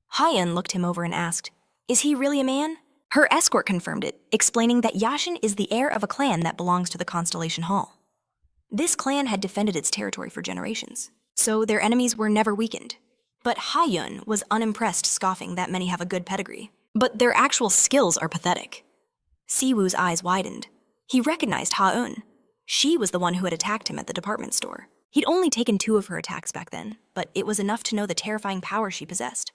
Ha-Yun looked him over and asked, is he really a man? Her escort confirmed it, explaining that Yashin is the heir of a clan that belongs to the Constellation Hall. This clan had defended its territory for generations, so their enemies were never weakened. But Ha-Yun was unimpressed, scoffing that many have a good pedigree. But their actual skills are pathetic. Siwoo's eyes widened. He recognized Ha-Yun. She was the one who had attacked him at the department store. He'd only taken 2 of her attacks back then, but it was enough to know the terrifying power she possessed.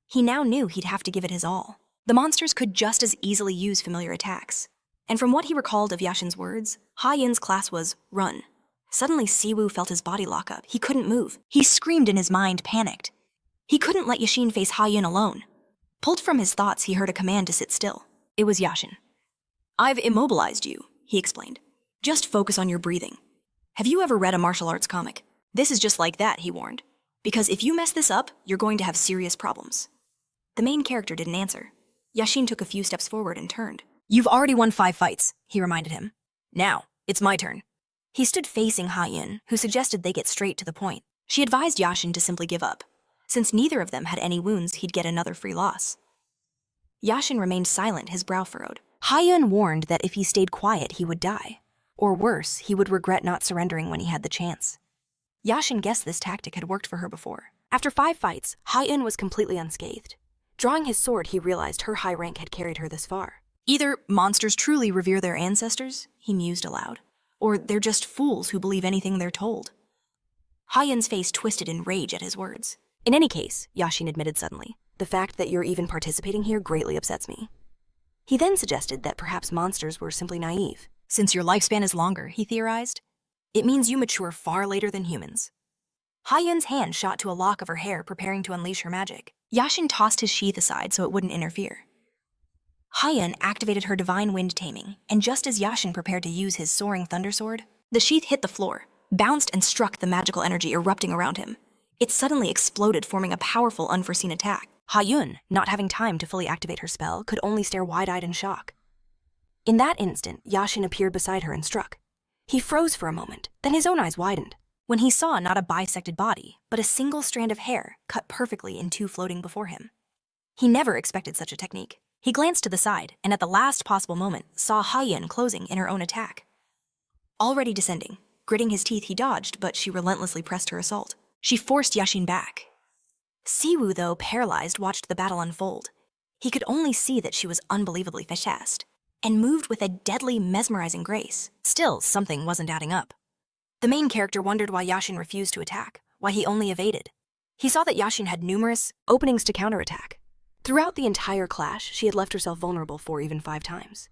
He now knew he'd have to give it his all. The monsters could just as easily use familiar attacks. And from what he recalled of Yashin's words, Ha-Yun's class was run. Suddenly, Siwoo felt his body lock up. He couldn't move. He screamed in his mind, panicked. He couldn't let Yashin face Ha-Yun alone. Pulled from his thoughts, he heard a command to sit still. It was Yashin. I've immobilized you, he explained. Just focus on your breathing. Have you ever read a martial arts comic? This is just like that, he warned. Because if you mess this up, you're going to have serious problems. The main character didn't answer. Yashin took a few steps forward and turned. You've already won 5 fights, he reminded him. Now, it's my turn. He stood facing Ha-Yun, who suggested they get straight to the point. She advised Yashin to simply give up. Since neither of them had any wounds, he'd get another free loss. Yashin remained silent, his brow furrowed. Haiyun warned that if he stayed quiet, he would die. Or worse, he would regret not surrendering when he had the chance. Yashin guessed this tactic had worked for her before. After 5 fights, Haiyun was completely unscathed. Drawing his sword, he realized her high rank had carried her this far. Either monsters truly revere their ancestors, he mused aloud, or they're just fools who believe anything they're told. Haiyun's face twisted in rage at his words. In any case, Yashin admitted suddenly, the fact that you're even participating here greatly upsets me. He then suggested that perhaps monsters were simply naive. Since your lifespan is longer, he theorized, it means you mature far later than humans. Haiyun's hand shot to a lock of her hair, preparing to unleash her magic. Yashin tossed his sheath aside so it wouldn't interfere. Haiyun activated her divine wind taming, and just as Yashin prepared to use his soaring thunder sword, the sheath hit the floor, bounced and struck the magical energy erupting around him. It suddenly exploded, forming a powerful, unforeseen attack. Haiyun, not having time to fully activate her spell, could only stare wide-eyed in shock. In that instant, Yashin appeared beside her and struck. He froze for a moment, then his own eyes widened. When he saw not a bisected body, but a single strand of hair cut perfectly in two floating before him. He never expected such a technique. He glanced to the side, and at the last possible moment, saw Haiyun closing in her own attack. Already descending, gritting his teeth, he dodged, but she relentlessly pressed her assault. She forced Yashin back. Siwoo, though paralyzed, watched the battle unfold. He could only see that she was unbelievably fast, and moved with a deadly, mesmerizing grace. Still, something wasn't adding up. The main character wondered why Yashin refused to attack, why he only evaded. He saw that Yashin had numerous openings to counterattack. Throughout the entire clash, she had left herself vulnerable 4, even 5 times.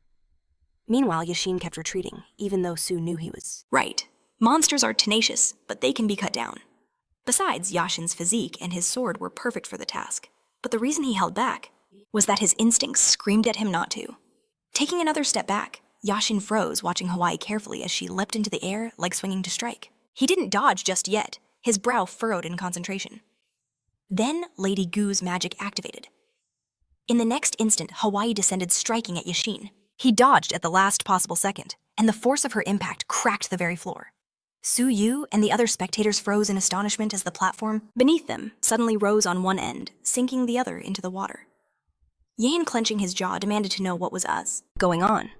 Meanwhile, Yashin kept retreating, even though Su knew he was right. Monsters are tenacious, but they can be cut down. Besides, Yashin's physique and his sword were perfect for the task. But the reason he held back was that his instincts screamed at him not to. Taking another step back, Yashin froze, watching Hawaii carefully as she leapt into the air like swinging to strike. He didn't dodge just yet, his brow furrowed in concentration. Then Lady Gu's magic activated. In the next instant, Hawaii descended, striking at Yashin. He dodged at the last possible second, and the force of her impact cracked the very floor. Su Yu and the other spectators froze in astonishment as the platform beneath them suddenly rose on one end, sinking the other into the water. Yan, clenching his jaw, demanded to know what was going on.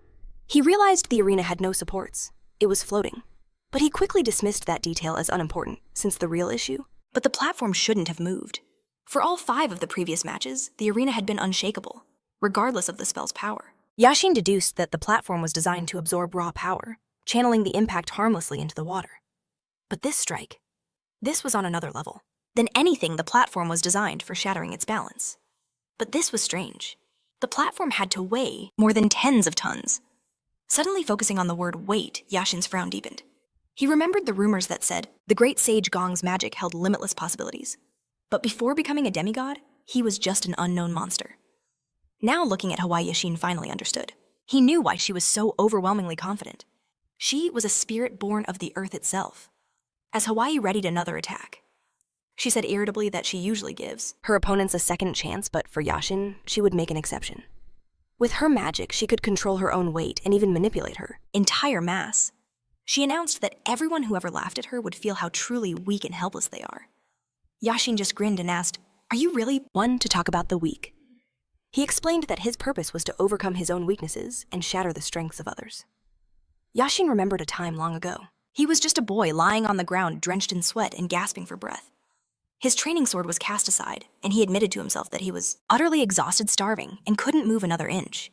He realized the arena had no supports. It was floating. But he quickly dismissed that detail as unimportant, since the real issue. But the platform shouldn't have moved. For all 5 of the previous matches, the arena had been unshakable, regardless of the spell's power. Yashin deduced that the platform was designed to absorb raw power, channeling the impact harmlessly into the water. But this strike, this was on another level. Than anything, the platform was designed for shattering its balance. But this was strange. The platform had to weigh more than tens of tons. Suddenly focusing on the word weight, Yashin's frown deepened. He remembered the rumors that said the great sage Gong's magic held limitless possibilities. But before becoming a demigod, he was just an unknown monster. Now looking at Hawaii, Yashin finally understood. He knew why she was so overwhelmingly confident. She was a spirit born of the earth itself. As Hawaii readied another attack, she said irritably that she usually gives her opponents a second chance, but for Yashin, she would make an exception. With her magic, she could control her own weight and even manipulate her entire mass. She announced that everyone who ever laughed at her would feel how truly weak and helpless they are. Yashin just grinned and asked, "Are you really one to talk about the weak?" He explained that his purpose was to overcome his own weaknesses and shatter the strengths of others. Yashin remembered a time long ago. He was just a boy lying on the ground, drenched in sweat and gasping for breath. His training sword was cast aside, and he admitted to himself that he was utterly exhausted, starving, and couldn't move another inch.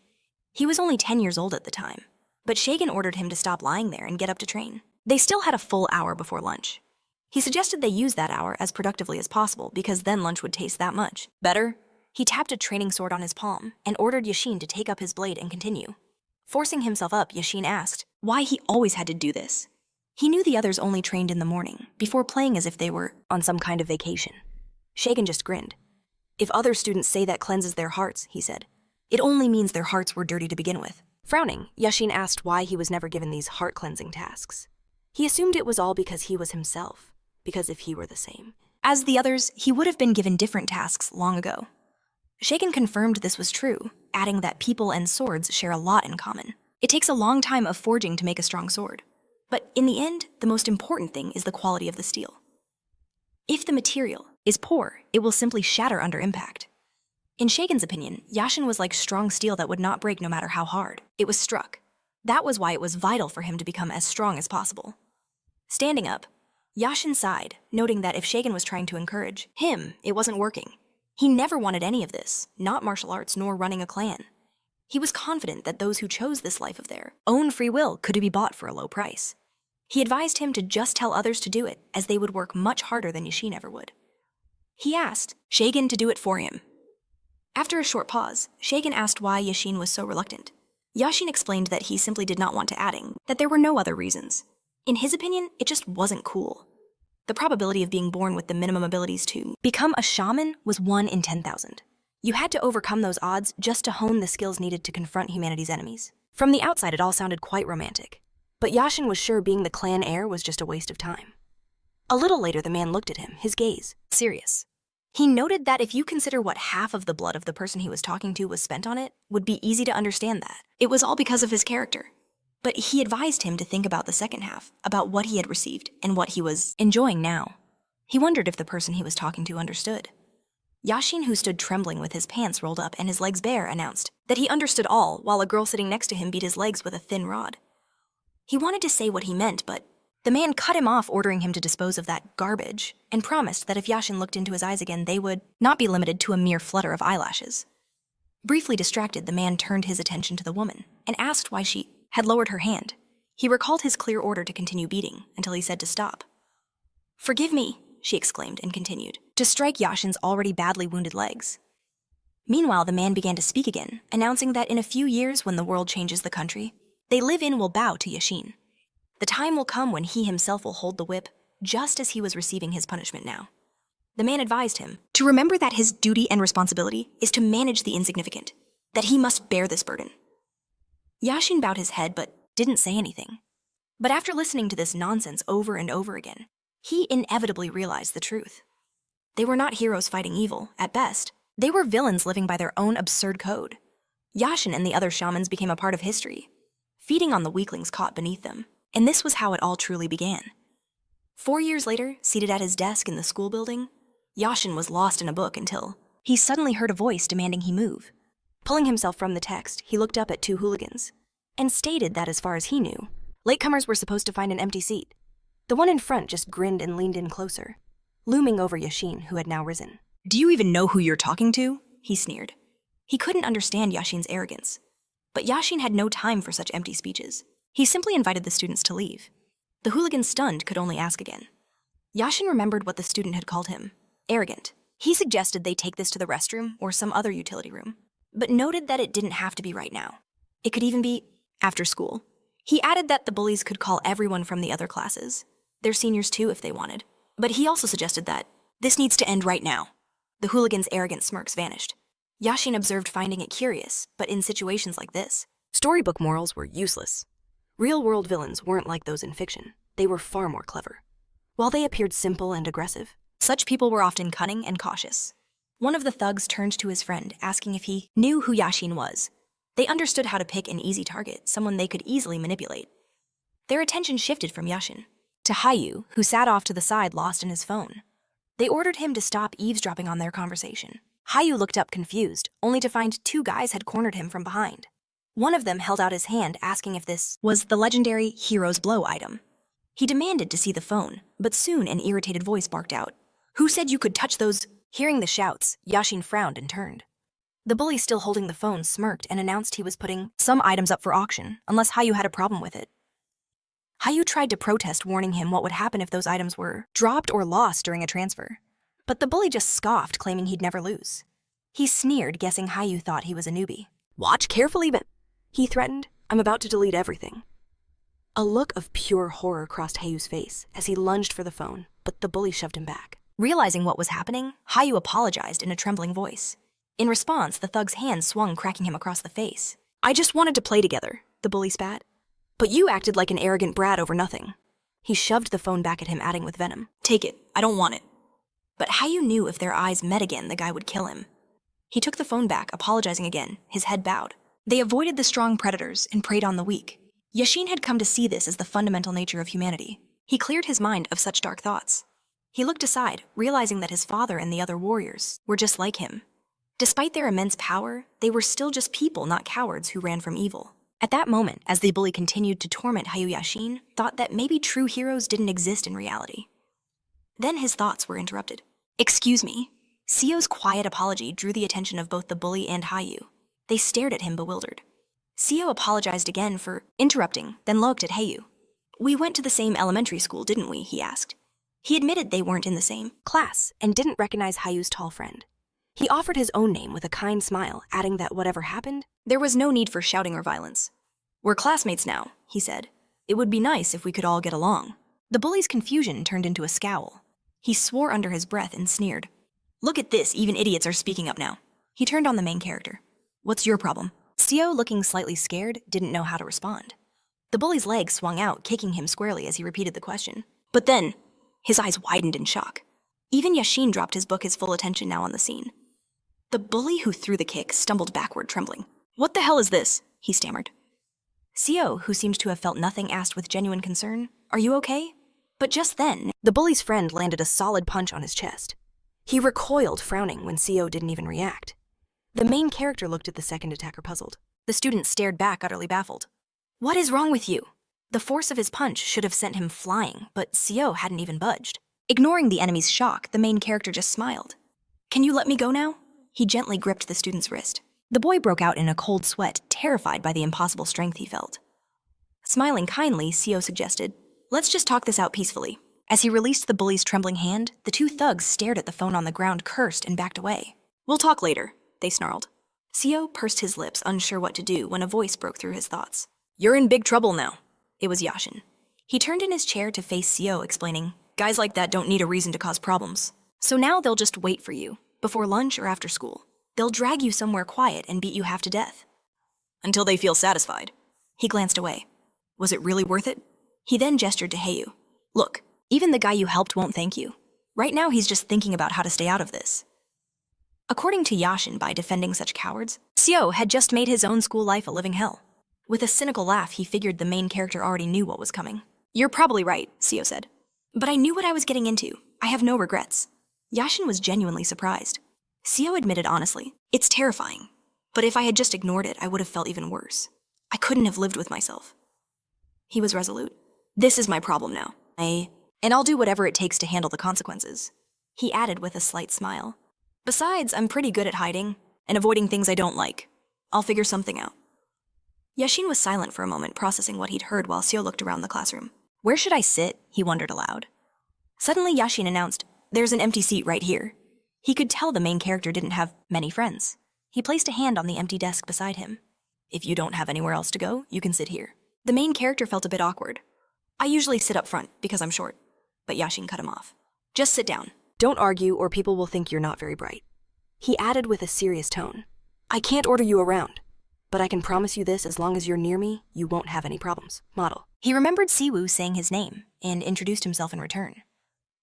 He was only 10 years old at the time, but Shagan ordered him to stop lying there and get up to train. They still had a full hour before lunch. He suggested they use that hour as productively as possible, because then lunch would taste that much better. He tapped a training sword on his palm and ordered Yashin to take up his blade and continue. Forcing himself up, Yashin asked why he always had to do this. He knew the others only trained in the morning, before playing as if they were on some kind of vacation. Shagan just grinned. "If other students say that cleanses their hearts," he said, "it only means their hearts were dirty to begin with." Frowning, Yashin asked why he was never given these heart-cleansing tasks. He assumed it was all because he was himself, because if he were the same as the others, he would have been given different tasks long ago. Shagan confirmed this was true, adding that people and swords share a lot in common. It takes a long time of forging to make a strong sword. But in the end, the most important thing is the quality of the steel. If the material is poor, it will simply shatter under impact. In Shagen's opinion, Yashin was like strong steel that would not break no matter how hard it was struck. That was why it was vital for him to become as strong as possible. Standing up, Yashin sighed, noting that if Shagen was trying to encourage him, it wasn't working. He never wanted any of this, not martial arts nor running a clan. He was confident that those who chose this life of their own free will could be bought for a low price. He advised him to just tell others to do it, as they would work much harder than Yashin ever would. He asked Shagen to do it for him. After a short pause, Shagen asked why Yashin was so reluctant. Yashin explained that he simply did not want to, adding that there were no other reasons. In his opinion, it just wasn't cool. The probability of being born with the minimum abilities to become a shaman was 1 in 10,000. You had to overcome those odds just to hone the skills needed to confront humanity's enemies. From the outside, it all sounded quite romantic, but Yashin was sure being the clan heir was just a waste of time. A little later, the man looked at him, his gaze serious. He noted that if you consider what half of the blood of the person he was talking to was spent on it, would be easy to understand that. It was all because of his character. But he advised him to think about the second half, about what he had received and what he was enjoying now. He wondered if the person he was talking to understood. Yashin, who stood trembling with his pants rolled up and his legs bare, announced that he understood all, while a girl sitting next to him beat his legs with a thin rod. He wanted to say what he meant, but the man cut him off, ordering him to dispose of that garbage, and promised that if Yashin looked into his eyes again, they would not be limited to a mere flutter of eyelashes. Briefly distracted, the man turned his attention to the woman and asked why she had lowered her hand. He recalled his clear order to continue beating until he said to stop. "Forgive me," she exclaimed and continued to strike Yashin's already badly wounded legs. Meanwhile, the man began to speak again, announcing that in a few years, when the world changes the country they live in will bow to Yashin. The time will come when he himself will hold the whip, just as he was receiving his punishment now. The man advised him to remember that his duty and responsibility is to manage the insignificant, that he must bear this burden. Yashin bowed his head but didn't say anything. But after listening to this nonsense over and over again, he inevitably realized the truth. They were not heroes fighting evil, at best. They were villains living by their own absurd code. Yashin and the other shamans became a part of history, feeding on the weaklings caught beneath them. And this was how it all truly began. 4 years later, seated at his desk in the school building, Yashin was lost in a book until he suddenly heard a voice demanding he move. Pulling himself from the text, he looked up at 2 hooligans and stated that as far as he knew, latecomers were supposed to find an empty seat. The one in front just grinned and leaned in closer, looming over Yashin, who had now risen. "Do you even know who you're talking to?" he sneered. He couldn't understand Yashin's arrogance, but Yashin had no time for such empty speeches. He simply invited the students to leave. The hooligan, stunned, could only ask again. Yashin remembered what the student had called him, arrogant. He suggested they take this to the restroom or some other utility room, but noted that it didn't have to be right now. It could even be after school. He added that the bullies could call everyone from the other classes, their seniors too if they wanted, but he also suggested that this needs to end right now. The hooligan's arrogant smirks vanished. Yashin observed, finding it curious, but in situations like this, storybook morals were useless. Real-world villains weren't like those in fiction. They were far more clever. While they appeared simple and aggressive, such people were often cunning and cautious. One of the thugs turned to his friend, asking if he knew who Yashin was. They understood how to pick an easy target, someone they could easily manipulate. Their attention shifted from Yashin to Hayu, who sat off to the side, lost in his phone. They ordered him to stop eavesdropping on their conversation. Hayu looked up confused, only to find 2 guys had cornered him from behind. One of them held out his hand, asking if this was the legendary Hero's Blow item. He demanded to see the phone, but soon an irritated voice barked out, "Who said you could touch those?" Hearing the shouts, Yashin frowned and turned. The bully, still holding the phone, smirked and announced he was putting some items up for auction, unless Hayu had a problem with it. Hayu tried to protest, warning him what would happen if those items were dropped or lost during a transfer. But the bully just scoffed, claiming he'd never lose. He sneered, guessing Hayu thought he was a newbie. "Watch carefully, but," he threatened, "I'm about to delete everything." A look of pure horror crossed Hayu's face as he lunged for the phone, but the bully shoved him back. Realizing what was happening, Hayu apologized in a trembling voice. In response, the thug's hand swung, cracking him across the face. "I just wanted to play together," the bully spat. "But you acted like an arrogant brat over nothing." He shoved the phone back at him, adding with venom, "Take it, I don't want it." But Hayu knew if their eyes met again, the guy would kill him. He took the phone back, apologizing again, his head bowed. They avoided the strong predators and preyed on the weak. Yashin had come to see this as the fundamental nature of humanity. He cleared his mind of such dark thoughts. He looked aside, realizing that his father and the other warriors were just like him. Despite their immense power, they were still just people, not cowards who ran from evil. At that moment, as the bully continued to torment Hayu, Yashin thought that maybe true heroes didn't exist in reality. Then his thoughts were interrupted. "Excuse me." Sio's quiet apology drew the attention of both the bully and Hayu. They stared at him bewildered. Sio apologized again for interrupting, then looked at Hayu. "We went to the same elementary school, didn't we?" he asked. He admitted they weren't in the same class and didn't recognize Hayu's tall friend. He offered his own name with a kind smile, adding that whatever happened, there was no need for shouting or violence. "We're classmates now," he said. "It would be nice if we could all get along." The bully's confusion turned into a scowl. He swore under his breath and sneered. "Look at this, even idiots are speaking up now." He turned on the main character. "What's your problem?" Sio, looking slightly scared, didn't know how to respond. The bully's leg swung out, kicking him squarely as he repeated the question. But then, his eyes widened in shock. Even Yashin dropped his book, his full attention now on the scene. The bully who threw the kick stumbled backward, trembling. "What the hell is this?" he stammered. Sio, who seemed to have felt nothing, asked with genuine concern, "Are you okay?" But just then, the bully's friend landed a solid punch on his chest. He recoiled, frowning, when Sio didn't even react. The main character looked at the second attacker, puzzled. The student stared back, utterly baffled. "What is wrong with you?" The force of his punch should have sent him flying, but Sio hadn't even budged. Ignoring the enemy's shock, the main character just smiled. "Can you let me go now?" He gently gripped the student's wrist. The boy broke out in a cold sweat, terrified by the impossible strength he felt. Smiling kindly, Sio suggested, "Let's just talk this out peacefully." As he released the bully's trembling hand, the two thugs stared at the phone on the ground, cursed, and backed away. "We'll talk later," they snarled. Sio pursed his lips, unsure what to do, when a voice broke through his thoughts. "You're in big trouble now." It was Yashin. He turned in his chair to face Sio, explaining, "Guys like that don't need a reason to cause problems. So now they'll just wait for you, before lunch or after school. They'll drag you somewhere quiet and beat you half to death. Until they feel satisfied." He glanced away. "Was it really worth it?" He then gestured to Hayu. "Look, even the guy you helped won't thank you. Right now he's just thinking about how to stay out of this." According to Yashin, by defending such cowards, Sio had just made his own school life a living hell. With a cynical laugh, he figured the main character already knew what was coming. "You're probably right," Sio said. "But I knew what I was getting into. I have no regrets." Yashin was genuinely surprised. Sio admitted honestly, "It's terrifying. But if I had just ignored it, I would have felt even worse. I couldn't have lived with myself." He was resolute. "This is my problem now. And I'll do whatever it takes to handle the consequences." He added with a slight smile. "Besides, I'm pretty good at hiding and avoiding things I don't like. I'll figure something out." Yashin was silent for a moment, processing what he'd heard while Sio looked around the classroom. "Where should I sit?" he wondered aloud. Suddenly, Yashin announced, "There's an empty seat right here." He could tell the main character didn't have many friends. He placed a hand on the empty desk beside him. "If you don't have anywhere else to go, you can sit here." The main character felt a bit awkward. "I usually sit up front because I'm short." But Yashin cut him off. "Just sit down." "Don't argue or people will think you're not very bright." He added with a serious tone, "I can't order you around, but I can promise you this, as long as you're near me, you won't have any problems. Model." He remembered Siwoo saying his name and introduced himself in return.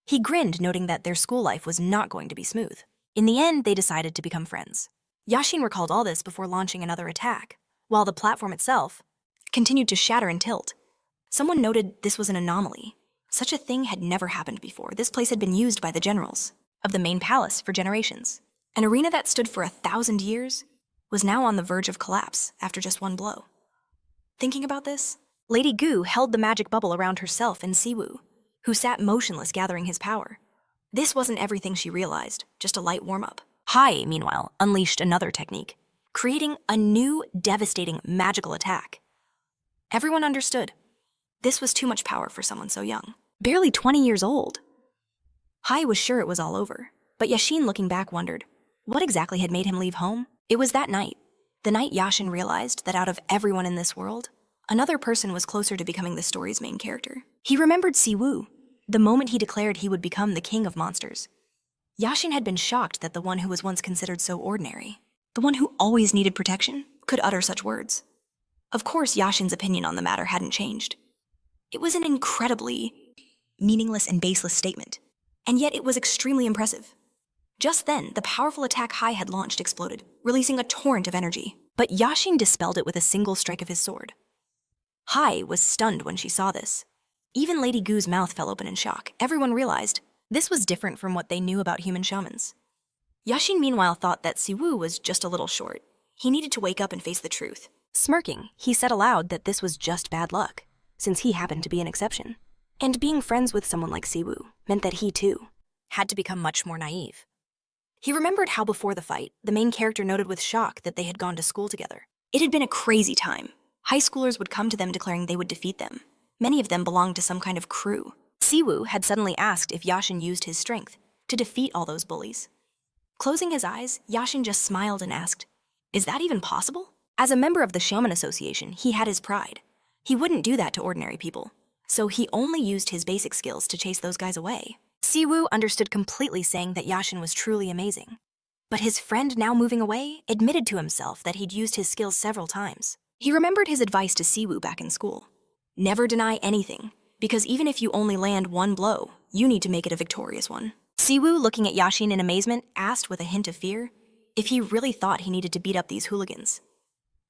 He grinned, noting that their school life was not going to be smooth. In the end, they decided to become friends. Yashin recalled all this before launching another attack, while the platform itself continued to shatter and tilt. Someone noted this was an anomaly. Such a thing had never happened before. This place had been used by the generals of the main palace for generations. An arena that stood for 1,000 years was now on the verge of collapse after just one blow. Thinking about this, Lady Gu held the magic bubble around herself and Siwoo, who sat motionless gathering his power. This wasn't everything she realized, just a light warm-up. Hai, meanwhile, unleashed another technique, creating a new, devastating magical attack. Everyone understood. This was too much power for someone so young. Barely 20 years old. Hai was sure it was all over, but Yashin, looking back, wondered, what exactly had made him leave home? It was that night, the night Yashin realized that out of everyone in this world, another person was closer to becoming the story's main character. He remembered Siwoo, the moment he declared he would become the king of monsters. Yashin had been shocked that the one who was once considered so ordinary, the one who always needed protection, could utter such words. Of course, Yashin's opinion on the matter hadn't changed. It was an incredibly meaningless and baseless statement, and yet it was extremely impressive. Just then, the powerful attack Hai had launched exploded, releasing a torrent of energy, but Yashin dispelled it with a single strike of his sword. Hai was stunned when she saw this. Even Lady Gu's mouth fell open in shock. Everyone realized This was different from what they knew about human shamans. Yashin meanwhile thought that Siwoo was just a little short. He needed to wake up and face the truth. Smirking, he said aloud that this was just bad luck, since he happened to be an exception. And being friends with someone like Siwoo meant that he, too, had to become much more naive. He remembered how before the fight, the main character noted with shock that they had gone to school together. It had been a crazy time. High schoolers would come to them declaring they would defeat them. Many of them belonged to some kind of crew. Siwoo had suddenly asked if Yashin used his strength to defeat all those bullies. Closing his eyes, Yashin just smiled and asked, "Is that even possible?" As a member of the Shaman Association, he had his pride. He wouldn't do that to ordinary people, so he only used his basic skills to chase those guys away. Siwoo understood completely, saying that Yashin was truly amazing. But his friend, now moving away, admitted to himself that he'd used his skills several times. He remembered his advice to Siwoo back in school. Never deny anything, because even if you only land one blow, you need to make it a victorious one. Siwoo, looking at Yashin in amazement, asked with a hint of fear if he really thought he needed to beat up these hooligans.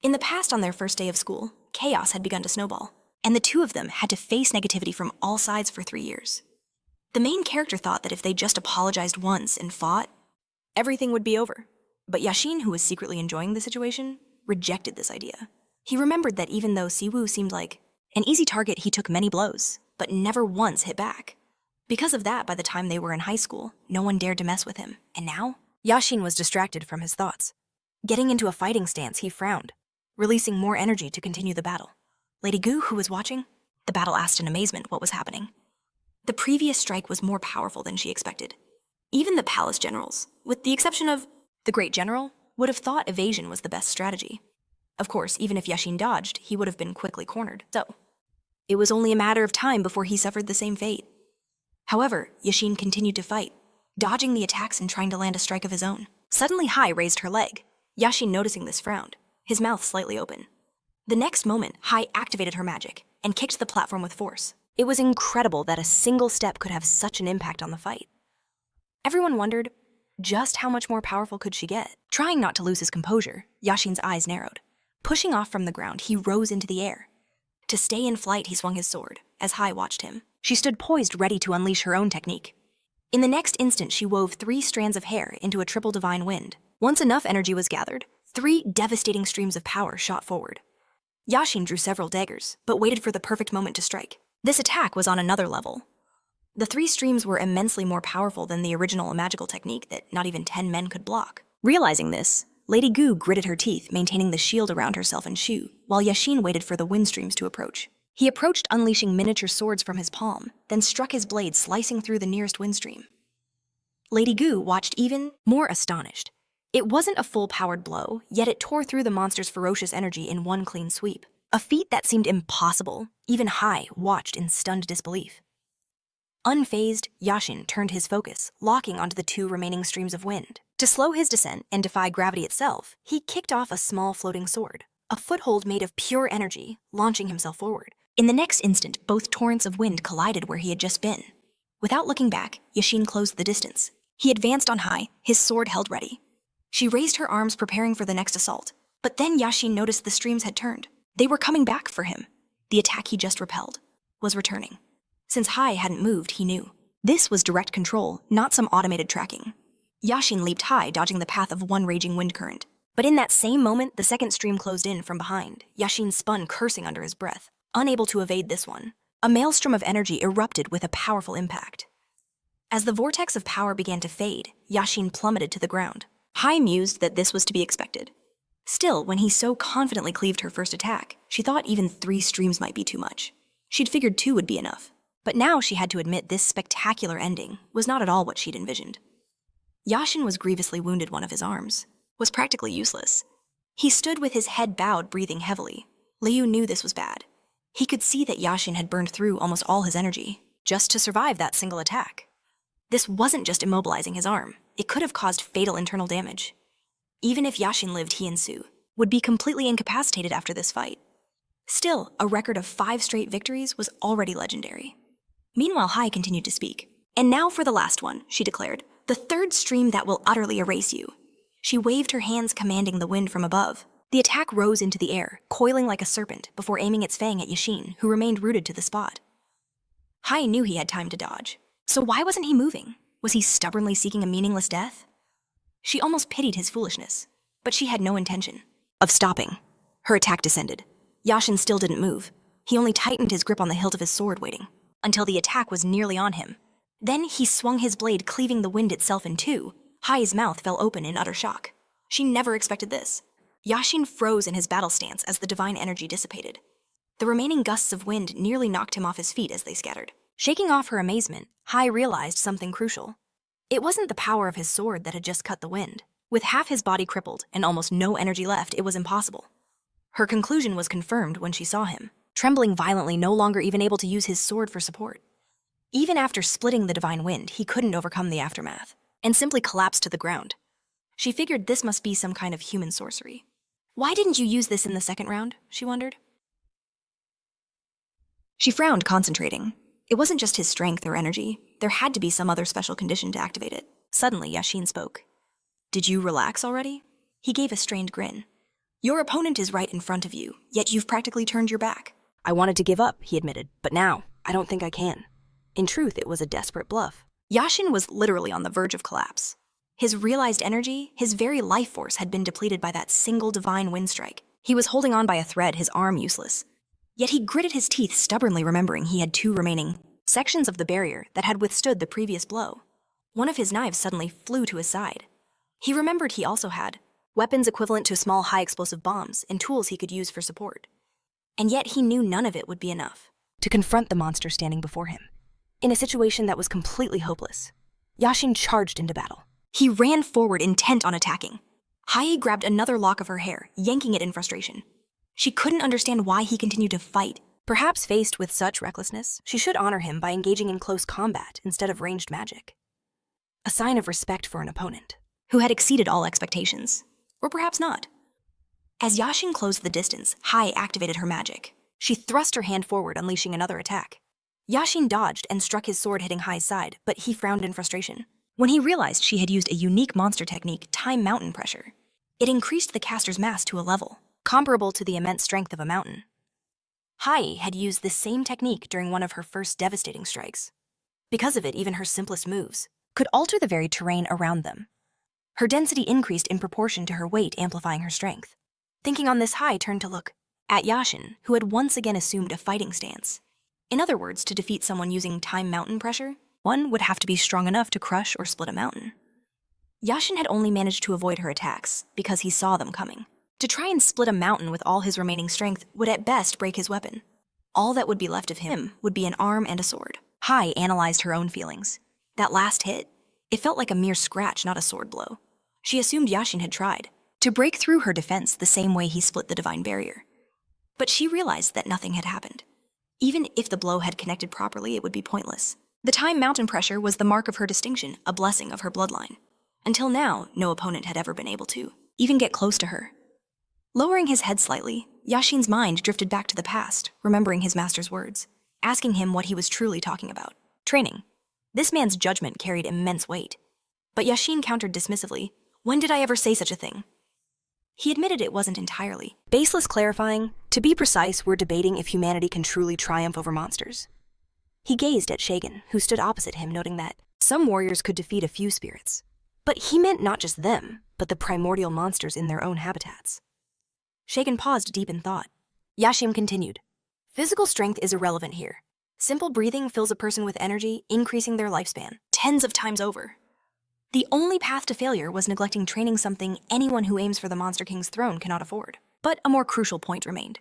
In the past, on their first day of school, chaos had begun to snowball, and the two of them had to face negativity from all sides for 3 years. The main character thought that if they just apologized once and fought, everything would be over. But Yashin, who was secretly enjoying the situation, rejected this idea. He remembered that even though Siwoo seemed like an easy target, he took many blows, but never once hit back. Because of that, by the time they were in high school, no one dared to mess with him. And now, Yashin was distracted from his thoughts. Getting into a fighting stance, he frowned, releasing more energy to continue the battle. Lady Gu, who was watching the battle, asked in amazement what was happening. The previous strike was more powerful than she expected. Even the palace generals, with the exception of the great general, would have thought evasion was the best strategy. Of course, even if Yashin dodged, he would have been quickly cornered. So, it was only a matter of time before he suffered the same fate. However, Yashin continued to fight, dodging the attacks and trying to land a strike of his own. Suddenly, Hai raised her leg. Yashin, noticing this, frowned, his mouth slightly open. The next moment, Hai activated her magic and kicked the platform with force. It was incredible that a single step could have such an impact on the fight. Everyone wondered, just how much more powerful could she get? Trying not to lose his composure, Yashin's eyes narrowed. Pushing off from the ground, he rose into the air. To stay in flight, he swung his sword, as Hai watched him. She stood poised, ready to unleash her own technique. In the next instant, she wove 3 strands of hair into a triple divine wind. Once enough energy was gathered, 3 devastating streams of power shot forward. Yashin drew several daggers, but waited for the perfect moment to strike. This attack was on another level. The 3 streams were immensely more powerful than the original magical technique that not even 10 men could block. Realizing this, Lady Gu gritted her teeth, maintaining the shield around herself and Shu, while Yashin waited for the wind streams to approach. He approached, unleashing miniature swords from his palm, then struck his blade, slicing through the nearest wind stream. Lady Gu watched, even more astonished. It wasn't a full-powered blow, yet it tore through the monster's ferocious energy in one clean sweep. A feat that seemed impossible. Even Hai watched in stunned disbelief. Unfazed, Yashin turned his focus, locking onto the 2 remaining streams of wind. To slow his descent and defy gravity itself, he kicked off a small floating sword, a foothold made of pure energy, launching himself forward. In the next instant, both torrents of wind collided where he had just been. Without looking back, Yashin closed the distance. He advanced on Hai, his sword held ready. She raised her arms, preparing for the next assault. But then Yashin noticed the streams had turned. They were coming back for him. The attack he just repelled was returning. Since Hai hadn't moved, he knew. This was direct control, not some automated tracking. Yashin leaped high, dodging the path of one raging wind current. But in that same moment, the second stream closed in from behind. Yashin spun, cursing under his breath, unable to evade this one. A maelstrom of energy erupted with a powerful impact. As the vortex of power began to fade, Yashin plummeted to the ground. Hai mused that this was to be expected. Still, when he so confidently cleaved her first attack, she thought even 3 streams might be too much. She'd figured 2 would be enough. But now she had to admit this spectacular ending was not at all what she'd envisioned. Yashin was grievously wounded. One of his arms was practically useless. He stood with his head bowed, breathing heavily. Liu knew this was bad. He could see that Yashin had burned through almost all his energy, just to survive that single attack. This wasn't just immobilizing his arm. It could have caused fatal internal damage. Even if Yashin lived, he and Sue would be completely incapacitated after this fight. Still, a record of 5 straight victories was already legendary. Meanwhile, Hai continued to speak. "And now for the last one," she declared. "The 3rd stream that will utterly erase you." She waved her hands, commanding the wind from above. The attack rose into the air, coiling like a serpent, before aiming its fang at Yashin, who remained rooted to the spot. Hai knew he had time to dodge. So why wasn't he moving? Was he stubbornly seeking a meaningless death? She almost pitied his foolishness, but she had no intention of stopping. Her attack descended. Yashin still didn't move. He only tightened his grip on the hilt of his sword, waiting until the attack was nearly on him. Then he swung his blade, cleaving the wind itself in two. Hai's mouth fell open in utter shock. She never expected this. Yashin froze in his battle stance as the divine energy dissipated. The remaining gusts of wind nearly knocked him off his feet as they scattered. Shaking off her amazement, Hai realized something crucial. It wasn't the power of his sword that had just cut the wind. With half his body crippled and almost no energy left, it was impossible. Her conclusion was confirmed when she saw him, trembling violently, no longer even able to use his sword for support. Even after splitting the divine wind, he couldn't overcome the aftermath, and simply collapsed to the ground. She figured this must be some kind of human sorcery. Why didn't you use this in the second round? She wondered. She frowned, concentrating. It wasn't just his strength or energy. There had to be some other special condition to activate it. Suddenly, Yashin spoke. Did you relax already? He gave a strained grin. Your opponent is right in front of you, yet you've practically turned your back. I wanted to give up, he admitted, but now, I don't think I can. In truth, it was a desperate bluff. Yashin was literally on the verge of collapse. His realized energy, his very life force, had been depleted by that single divine wind strike. He was holding on by a thread, his arm useless. Yet he gritted his teeth, stubbornly remembering he had two remaining sections of the barrier that had withstood the previous blow. One of his knives suddenly flew to his side. He remembered he also had weapons equivalent to small high-explosive bombs and tools he could use for support. And yet he knew none of it would be enough to confront the monster standing before him. In a situation that was completely hopeless, Yashin charged into battle. He ran forward, intent on attacking. Hai grabbed another lock of her hair, yanking it in frustration. She couldn't understand why he continued to fight. Perhaps faced with such recklessness, she should honor him by engaging in close combat instead of ranged magic. A sign of respect for an opponent who had exceeded all expectations. Or perhaps not. As Yashin closed the distance, Hai activated her magic. She thrust her hand forward, unleashing another attack. Yashin dodged and struck his sword, hitting Hai's side, but he frowned in frustration when he realized she had used a unique monster technique, time mountain pressure. It increased the caster's mass to a level comparable to the immense strength of a mountain. Hai had used this same technique during one of her first devastating strikes. Because of it, even her simplest moves could alter the very terrain around them. Her density increased in proportion to her weight, amplifying her strength. Thinking on this, Hai turned to look at Yashin, who had once again assumed a fighting stance. In other words, to defeat someone using time mountain pressure, one would have to be strong enough to crush or split a mountain. Yashin had only managed to avoid her attacks because he saw them coming. To try and split a mountain with all his remaining strength would at best break his weapon. All that would be left of him would be an arm and a sword. Hai analyzed her own feelings. That last hit, it felt like a mere scratch, not a sword blow. She assumed Yashin had tried to break through her defense the same way he split the divine barrier. But she realized that nothing had happened. Even if the blow had connected properly, it would be pointless. The time mountain pressure was the mark of her distinction, a blessing of her bloodline. Until now, no opponent had ever been able to even get close to her. Lowering his head slightly, Yashin's mind drifted back to the past, remembering his master's words, asking him what he was truly talking about. Training. This man's judgment carried immense weight. But Yashin countered dismissively, "When did I ever say such a thing?" He admitted it wasn't entirely baseless, clarifying, "To be precise, we're debating if humanity can truly triumph over monsters." He gazed at Shagan, who stood opposite him, noting that some warriors could defeat a few spirits. But he meant not just them, but the primordial monsters in their own habitats. Shagan paused, deep in thought. Yashin continued, "Physical strength is irrelevant here. Simple breathing fills a person with energy, increasing their lifespan tens of times over. The only path to failure was neglecting training, something anyone who aims for the Monster King's throne cannot afford." But a more crucial point remained.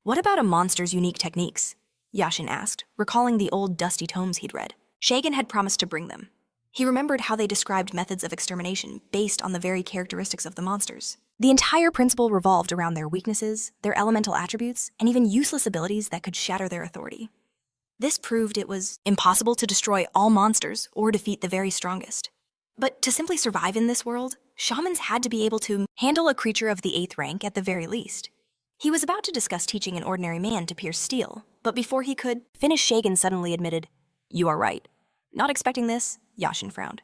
"What about a monster's unique techniques?" Yashin asked, recalling the old dusty tomes he'd read. Shagan had promised to bring them. He remembered how they described methods of extermination based on the very characteristics of the monsters. The entire principle revolved around their weaknesses, their elemental attributes, and even useless abilities that could shatter their authority. This proved it was impossible to destroy all monsters or defeat the very strongest. But to simply survive in this world, shamans had to be able to handle a creature of the 8th rank at the very least. He was about to discuss teaching an ordinary man to pierce steel, but before he could finish, Shagan suddenly admitted, "You are right." Not expecting this, Yashin frowned.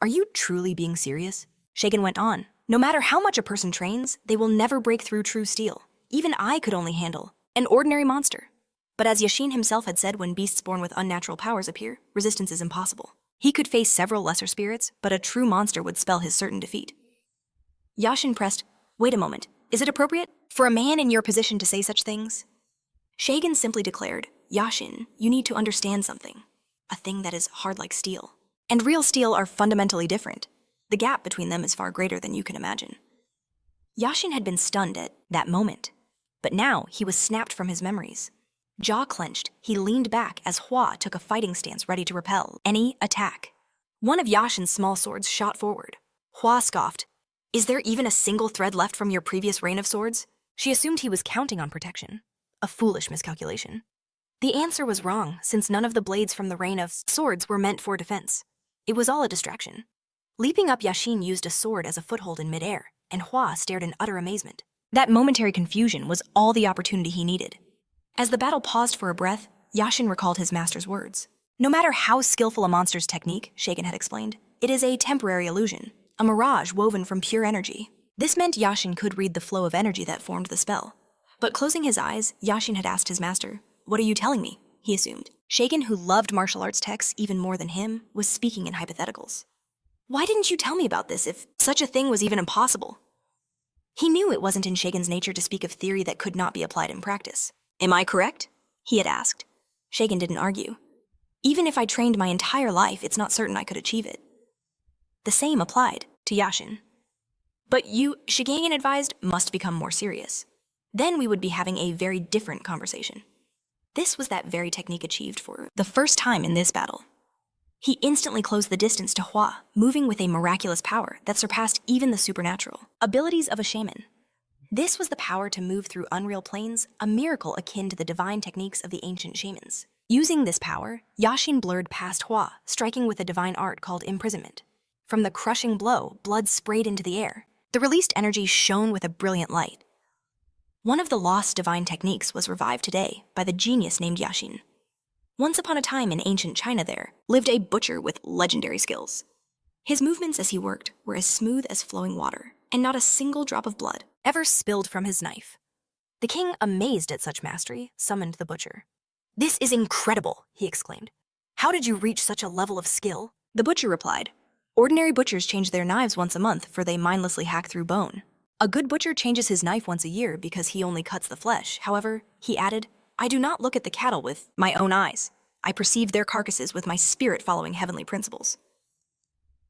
"Are you truly being serious?" Shagan went on, "No matter how much a person trains, they will never break through true steel. Even I could only handle an ordinary monster. But as Yashin himself had said when beasts born with unnatural powers appear, resistance is impossible. He could face several lesser spirits, but a true monster would spell his certain defeat. Yashin pressed, "Wait a moment, is it appropriate for a man in your position to say such things?" Shagan simply declared, "Yashin, you need to understand something. A thing that is hard like steel. And real steel are fundamentally different. The gap between them is far greater than you can imagine." Yashin had been stunned at that moment, but now he was snapped from his memories. Jaw clenched, he leaned back as Hua took a fighting stance ready to repel any attack. One of Yashin's small swords shot forward. Hua scoffed, "Is there even a single thread left from your previous reign of swords?" She assumed he was counting on protection. A foolish miscalculation. The answer was wrong, since none of the blades from the reign of swords were meant for defense. It was all a distraction. Leaping up, Yashin used a sword as a foothold in midair, and Hua stared in utter amazement. That momentary confusion was all the opportunity he needed. As the battle paused for a breath, Yashin recalled his master's words. No matter how skillful a monster's technique, Shagan had explained, it is a temporary illusion, a mirage woven from pure energy. This meant Yashin could read the flow of energy that formed the spell. But closing his eyes, Yashin had asked his master, "What are you telling me?" he assumed. Shagan, who loved martial arts texts even more than him, was speaking in hypotheticals. "Why didn't you tell me about this if such a thing was even impossible?" He knew it wasn't in Shagan's nature to speak of theory that could not be applied in practice. "Am I correct?" he had asked. Shagan didn't argue. "Even if I trained my entire life, it's not certain I could achieve it." The same applied to Yashin. "But you," Shagan advised, "must become more serious. Then we would be having a very different conversation." This was that very technique achieved for the first time in this battle. He instantly closed the distance to Hua, moving with a miraculous power that surpassed even the supernatural abilities of a shaman. This was the power to move through unreal planes, a miracle akin to the divine techniques of the ancient shamans. Using this power, Yashin blurred past Hua, striking with a divine art called imprisonment. From the crushing blow, blood sprayed into the air. The released energy shone with a brilliant light. One of the lost divine techniques was revived today by the genius named Yashin. Once upon a time in ancient China there lived a butcher with legendary skills. His movements as he worked were as smooth as flowing water, and not a single drop of blood ever spilled from his knife. The king, amazed at such mastery, summoned the butcher. "This is incredible," he exclaimed. "How did you reach such a level of skill?" The butcher replied, "Ordinary butchers change their knives once a month, for they mindlessly hack through bone. A good butcher changes his knife once a year because he only cuts the flesh. However," he added, "I do not look at the cattle with my own eyes. I perceive their carcasses with my spirit following heavenly principles."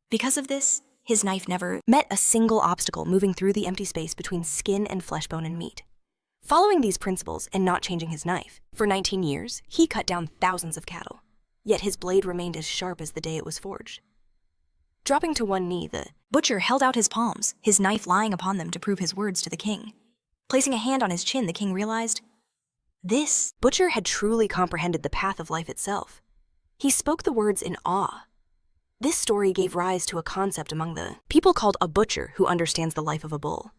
Because of this, his knife never met a single obstacle moving through the empty space between skin and flesh bone and meat. Following these principles and not changing his knife, for 19 years, he cut down thousands of cattle. Yet his blade remained as sharp as the day it was forged. Dropping to one knee, the butcher held out his palms, his knife lying upon them to prove his words to the king. Placing a hand on his chin, the king realized, this butcher had truly comprehended the path of life itself. He spoke the words in awe. This story gave rise to a concept among the people called a butcher who understands the life of a bull.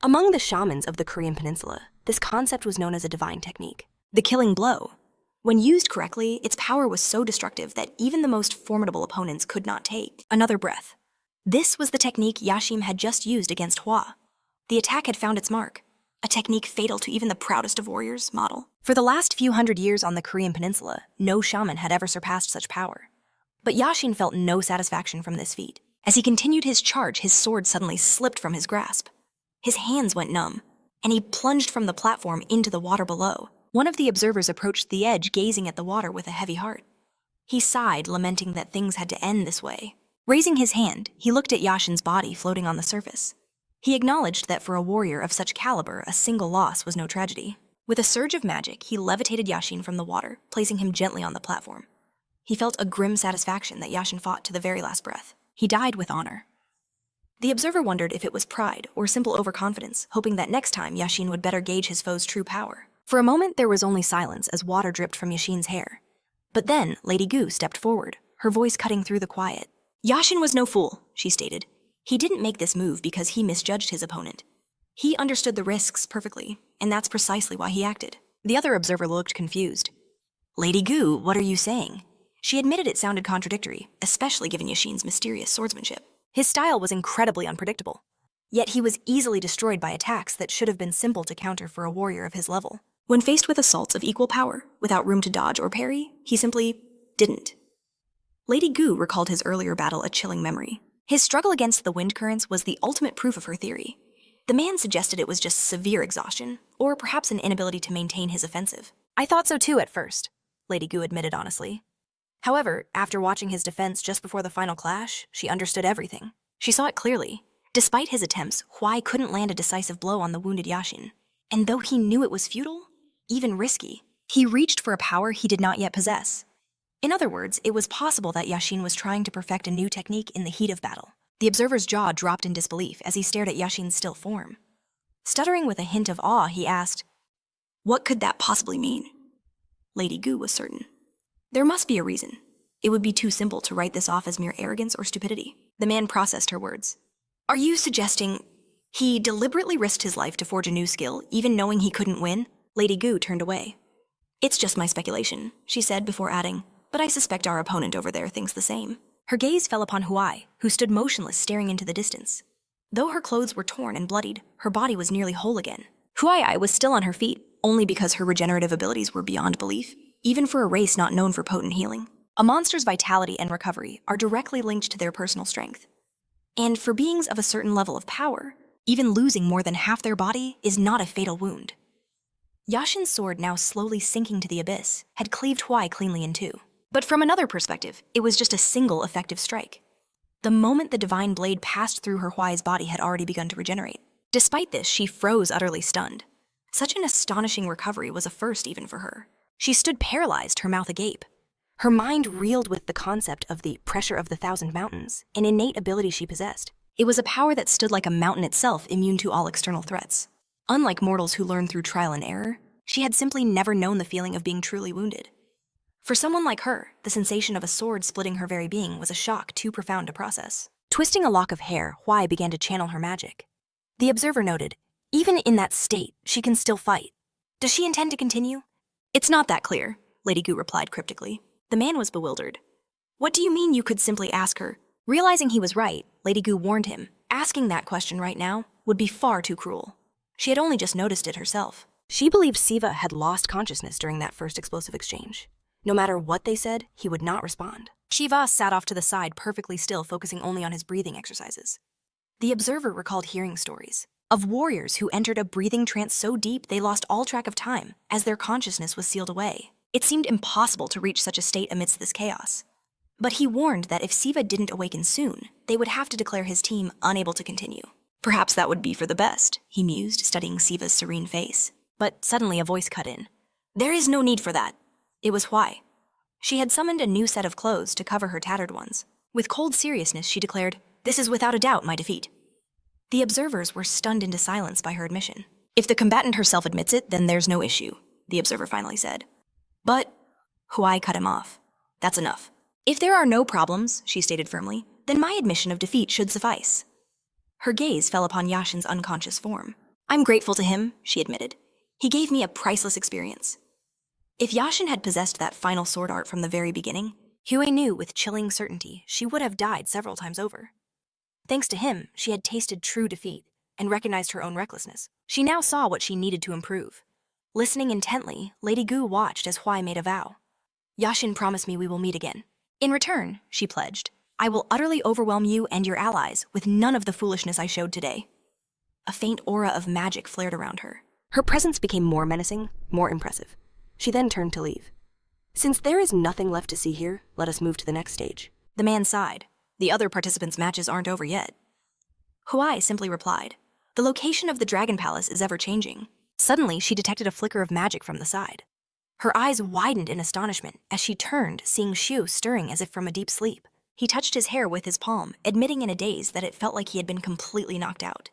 Among the shamans of the Korean peninsula, this concept was known as a divine technique, the killing blow. When used correctly, its power was so destructive that even the most formidable opponents could not take another breath. This was the technique Yashim had just used against Hua. The attack had found its mark, a technique fatal to even the proudest of warriors' model. For the last few hundred years on the Korean peninsula, no shaman had ever surpassed such power. But Yashin felt no satisfaction from this feat. As he continued his charge, his sword suddenly slipped from his grasp. His hands went numb, and he plunged from the platform into the water below. One of the observers approached the edge, gazing at the water with a heavy heart. He sighed, lamenting that things had to end this way. Raising his hand, he looked at Yashin's body floating on the surface. He acknowledged that for a warrior of such caliber, a single loss was no tragedy. With a surge of magic, he levitated Yashin from the water, placing him gently on the platform. He felt a grim satisfaction that Yashin fought to the very last breath. He died with honor. The observer wondered if it was pride or simple overconfidence, hoping that next time Yashin would better gauge his foe's true power. For a moment, there was only silence as water dripped from Yashin's hair. But then, Lady Gu stepped forward, her voice cutting through the quiet. Yashin was no fool, she stated. He didn't make this move because he misjudged his opponent. He understood the risks perfectly, and that's precisely why he acted. The other observer looked confused. Lady Gu, what are you saying? She admitted it sounded contradictory, especially given Yashin's mysterious swordsmanship. His style was incredibly unpredictable. Yet he was easily destroyed by attacks that should have been simple to counter for a warrior of his level. When faced with assaults of equal power, without room to dodge or parry, he simply didn't. Lady Gu recalled his earlier battle a chilling memory. His struggle against the wind currents was the ultimate proof of her theory. The man suggested it was just severe exhaustion, or perhaps an inability to maintain his offensive. I thought so too at first, Lady Gu admitted honestly. However, after watching his defense just before the final clash, she understood everything. She saw it clearly. Despite his attempts, Huai couldn't land a decisive blow on the wounded Yashin. And though he knew it was futile, even risky, he reached for a power he did not yet possess. In other words, it was possible that Yashin was trying to perfect a new technique in the heat of battle. The observer's jaw dropped in disbelief as he stared at Yashin's still form. Stuttering with a hint of awe, he asked, "What could that possibly mean?" Lady Gu was certain. There must be a reason. It would be too simple to write this off as mere arrogance or stupidity. The man processed her words. "Are you suggesting he deliberately risked his life to forge a new skill, even knowing he couldn't win?" Lady Gu turned away. "It's just my speculation," she said before adding, "but I suspect our opponent over there thinks the same." Her gaze fell upon Huai, who stood motionless staring into the distance. Though her clothes were torn and bloodied, her body was nearly whole again. Huai was still on her feet, only because her regenerative abilities were beyond belief, even for a race not known for potent healing. A monster's vitality and recovery are directly linked to their personal strength. And for beings of a certain level of power, even losing more than half their body is not a fatal wound. Yashin's sword, now slowly sinking to the abyss, had cleaved Huai cleanly in two. But from another perspective, it was just a single effective strike. The moment the divine blade passed through her, Huai's body had already begun to regenerate. Despite this, she froze utterly stunned. Such an astonishing recovery was a first even for her. She stood paralyzed, her mouth agape. Her mind reeled with the concept of the pressure of the 1,000 mountains, an innate ability she possessed. It was a power that stood like a mountain itself, immune to all external threats. Unlike mortals who learn through trial and error, she had simply never known the feeling of being truly wounded. For someone like her, the sensation of a sword splitting her very being was a shock too profound to process. Twisting a lock of hair, Huai began to channel her magic. The observer noted, even in that state, she can still fight. Does she intend to continue? It's not that clear, Lady Gu replied cryptically. The man was bewildered. What do you mean you could simply ask her? Realizing he was right, Lady Gu warned him, asking that question right now would be far too cruel. She had only just noticed it herself. She believed Siva had lost consciousness during that first explosive exchange. No matter what they said, he would not respond. Shiva sat off to the side, perfectly still, focusing only on his breathing exercises. The observer recalled hearing stories of warriors who entered a breathing trance so deep they lost all track of time as their consciousness was sealed away. It seemed impossible to reach such a state amidst this chaos. But he warned that if Siva didn't awaken soon, they would have to declare his team unable to continue. Perhaps that would be for the best, he mused, studying Siva's serene face. But suddenly a voice cut in. There is no need for that. It was Huai. She had summoned a new set of clothes to cover her tattered ones. With cold seriousness, she declared, "This is without a doubt my defeat." The observers were stunned into silence by her admission. "If the combatant herself admits it, then there's no issue," the observer finally said. "But," Huai cut him off, "that's enough. If there are no problems," she stated firmly, "then my admission of defeat should suffice." Her gaze fell upon Yashin's unconscious form. "I'm grateful to him," she admitted. "He gave me a priceless experience." If Yashin had possessed that final sword art from the very beginning, Huey knew with chilling certainty she would have died several times over. Thanks to him, she had tasted true defeat and recognized her own recklessness. She now saw what she needed to improve. Listening intently, Lady Gu watched as Huai made a vow. "Yashin promised me we will meet again. In return," she pledged, "I will utterly overwhelm you and your allies with none of the foolishness I showed today." A faint aura of magic flared around her. Her presence became more menacing, more impressive. She then turned to leave. "Since there is nothing left to see here, let us move to the next stage." The man sighed. "The other participants' matches aren't over yet." Huai simply replied, "The location of the Dragon Palace is ever-changing." Suddenly, she detected a flicker of magic from the side. Her eyes widened in astonishment as she turned, seeing Siwoo stirring as if from a deep sleep. He touched his hair with his palm, admitting in a daze that it felt like he had been completely knocked out.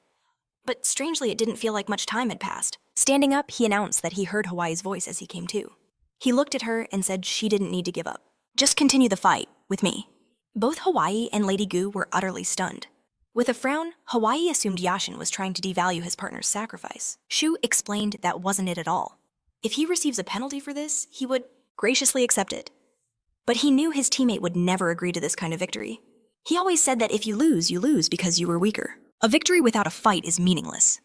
But strangely, it didn't feel like much time had passed. Standing up, he announced that he heard Hawaii's voice as he came to. He looked at her and said she didn't need to give up. "Just continue the fight, with me." Both Hawaii and Lady Gu were utterly stunned. With a frown, Hawaii assumed Yashin was trying to devalue his partner's sacrifice. Shu explained that wasn't it at all. If he receives a penalty for this, he would graciously accept it. But he knew his teammate would never agree to this kind of victory. He always said that if you lose because you were weaker. A victory without a fight is meaningless.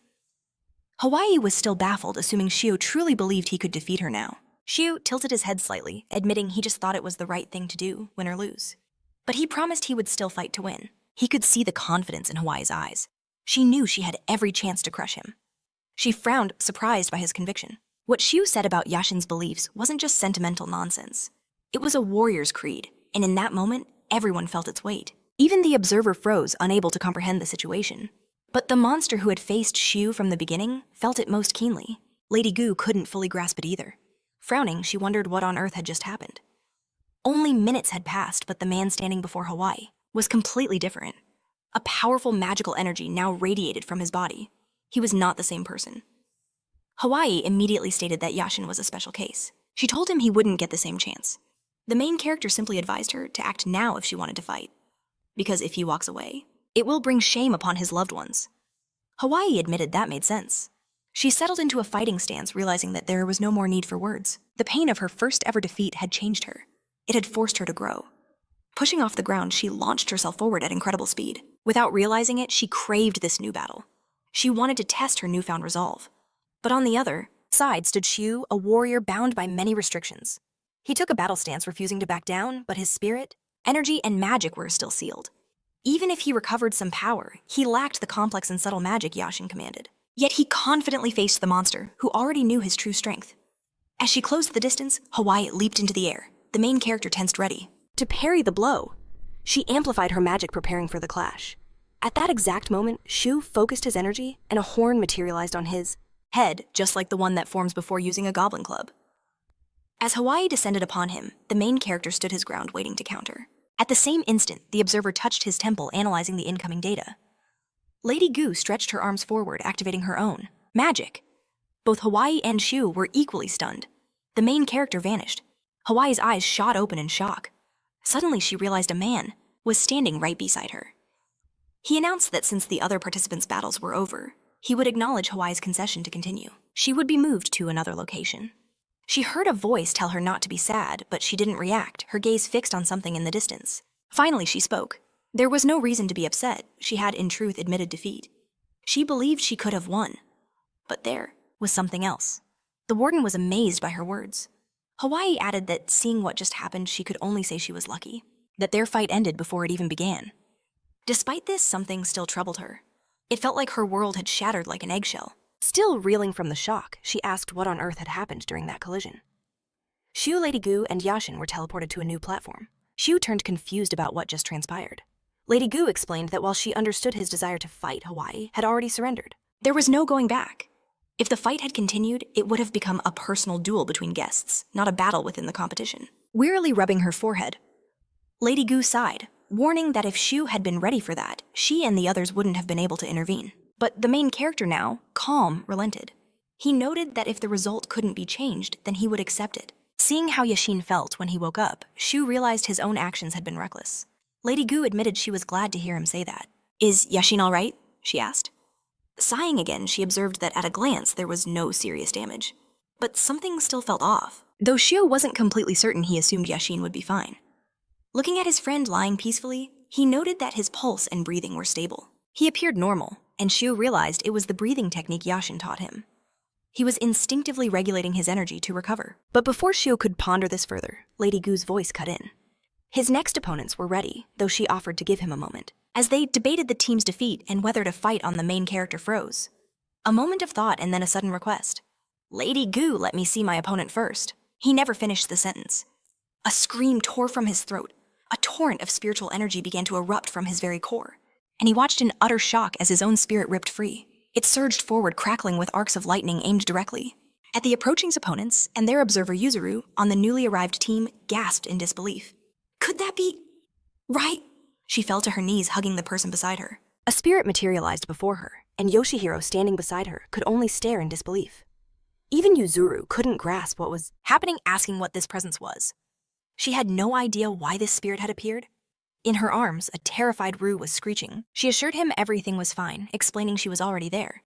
Hawaii was still baffled, assuming Shio truly believed he could defeat her now. Shio tilted his head slightly, admitting he just thought it was the right thing to do, win or lose. But he promised he would still fight to win. He could see the confidence in Hawaii's eyes. She knew she had every chance to crush him. She frowned, surprised by his conviction. What Shio said about Yashin's beliefs wasn't just sentimental nonsense. It was a warrior's creed, and in that moment, everyone felt its weight. Even the observer froze, unable to comprehend the situation. But the monster who had faced Shio from the beginning felt it most keenly. Lady Gu couldn't fully grasp it either. Frowning, she wondered what on earth had just happened. Only minutes had passed, but the man standing before Hawaii was completely different. A powerful magical energy now radiated from his body. He was not the same person. Hawaii immediately stated that Yashin was a special case. She told him he wouldn't get the same chance. The main character simply advised her to act now if she wanted to fight. Because if he walks away, it will bring shame upon his loved ones. Hawaii admitted that made sense. She settled into a fighting stance, realizing that there was no more need for words. The pain of her first ever defeat had changed her. It had forced her to grow. Pushing off the ground, she launched herself forward at incredible speed. Without realizing it, she craved this new battle. She wanted to test her newfound resolve. But on the other side stood Shio, a warrior bound by many restrictions. He took a battle stance, refusing to back down, but his spirit, energy, and magic were still sealed. Even if he recovered some power, he lacked the complex and subtle magic Yashin commanded. Yet he confidently faced the monster, who already knew his true strength. As she closed the distance, Hawaii leaped into the air. The main character tensed ready. To parry the blow, she amplified her magic, preparing for the clash. At that exact moment, Shio focused his energy, and a horn materialized on his head, just like the one that forms before using a goblin club. As Hawaii descended upon him, the main character stood his ground, waiting to counter. At the same instant, the observer touched his temple, analyzing the incoming data. Lady Gu stretched her arms forward, activating her own magic. Both Hawaii and Shio were equally stunned. The main character vanished. Hawaii's eyes shot open in shock. Suddenly, she realized a man was standing right beside her. He announced that since the other participants' battles were over, he would acknowledge Hawaii's concession to continue. She would be moved to another location. She heard a voice tell her not to be sad, but she didn't react, her gaze fixed on something in the distance. Finally, she spoke. There was no reason to be upset. She had, in truth, admitted defeat. She believed she could have won. But there was something else. The warden was amazed by her words. Hawaii added that seeing what just happened, she could only say she was lucky, that their fight ended before it even began. Despite this, something still troubled her. It felt like her world had shattered like an eggshell. Still reeling from the shock, she asked what on earth had happened during that collision. Shio, Lady Gu, and Yashin were teleported to a new platform. Shio turned confused about what just transpired. Lady Gu explained that while she understood his desire to fight, Hawaii had already surrendered. There was no going back. If the fight had continued, it would have become a personal duel between guests, not a battle within the competition. Wearily rubbing her forehead, Lady Gu sighed, warning that if Shio had been ready for that, she and the others wouldn't have been able to intervene. But the main character now, calm, relented. He noted that if the result couldn't be changed, then he would accept it. Seeing how Yashin felt when he woke up, Shio realized his own actions had been reckless. Lady Gu admitted she was glad to hear him say that. "Is Yashin all right?" she asked. Sighing again, she observed that at a glance there was no serious damage. But something still felt off. Though Shio wasn't completely certain, he assumed Yashin would be fine. Looking at his friend lying peacefully, he noted that his pulse and breathing were stable. He appeared normal, and Shio realized it was the breathing technique Yashin taught him. He was instinctively regulating his energy to recover. But before Shio could ponder this further, Lady Gu's voice cut in. His next opponents were ready, though she offered to give him a moment. As they debated the team's defeat and whether to fight on, the main character froze. A moment of thought and then a sudden request. "Lady Gu, let me see my opponent first." He never finished the sentence. A scream tore from his throat. A torrent of spiritual energy began to erupt from his very core, and he watched in utter shock as his own spirit ripped free. It surged forward, crackling with arcs of lightning aimed directly at the approaching opponents, and their observer Yuzuru, on the newly arrived team, gasped in disbelief. Could that be right? She fell to her knees, hugging the person beside her. A spirit materialized before her, and Yoshihiro, standing beside her, could only stare in disbelief. Even Yuzuru couldn't grasp what was happening, asking what this presence was. She had no idea why this spirit had appeared. In her arms, a terrified Rue was screeching. She assured him everything was fine, explaining she was already there.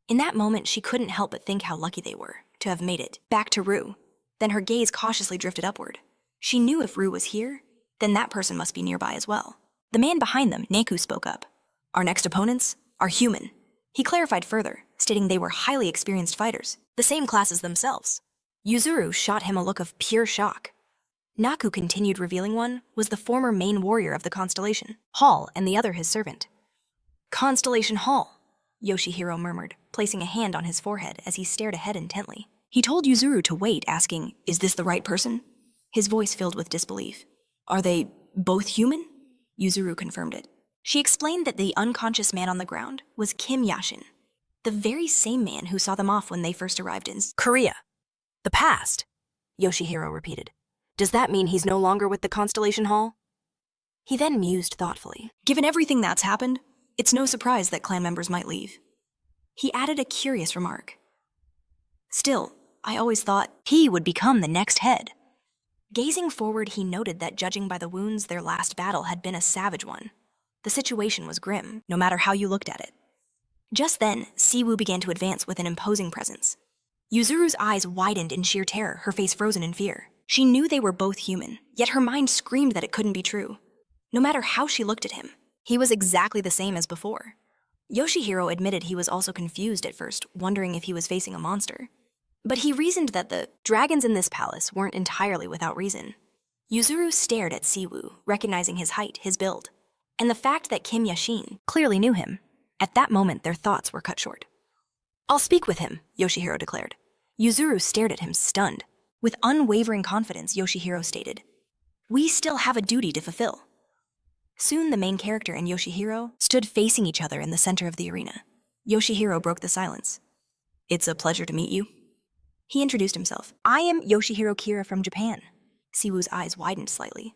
In that moment, she couldn't help but think how lucky they were to have made it back to Rue. Then her gaze cautiously drifted upward. She knew if Rue was here, then that person must be nearby as well. The man behind them, Neku, spoke up. "Our next opponents are human." He clarified further, stating they were highly experienced fighters, the same class as themselves. Yuzuru shot him a look of pure shock. Naku continued, revealing one was the former main warrior of the constellation, Hall, and the other his servant. Constellation Hall, Yoshihiro murmured, placing a hand on his forehead as he stared ahead intently. He told Yuzuru to wait, asking, "Is this the right person?" His voice filled with disbelief. "Are they both human?" Yuzuru confirmed it. She explained that the unconscious man on the ground was Kim Yashin, the very same man who saw them off when they first arrived in Korea. The past, Yoshihiro repeated. Does that mean he's no longer with the Constellation Hall? He then mused thoughtfully. Given everything that's happened, it's no surprise that clan members might leave. He added a curious remark. Still, I always thought he would become the next head. Gazing forward, he noted that judging by the wounds, their last battle had been a savage one. The situation was grim, no matter how you looked at it. Just then, Siwoo began to advance with an imposing presence. Yuzuru's eyes widened in sheer terror, her face frozen in fear. She knew they were both human, yet her mind screamed that it couldn't be true. No matter how she looked at him, he was exactly the same as before. Yoshihiro admitted he was also confused at first, wondering if he was facing a monster. But he reasoned that the dragons in this palace weren't entirely without reason. Yuzuru stared at Siwoo, recognizing his height, his build, and the fact that Kim Yashin clearly knew him. At that moment, their thoughts were cut short. "I'll speak with him," Yoshihiro declared. Yuzuru stared at him, stunned. With unwavering confidence, Yoshihiro stated, "We still have a duty to fulfill." Soon, the main character and Yoshihiro stood facing each other in the center of the arena. Yoshihiro broke the silence. "It's a pleasure to meet you." He introduced himself. "I am Yoshihiro Kira from Japan." Siwoo's eyes widened slightly.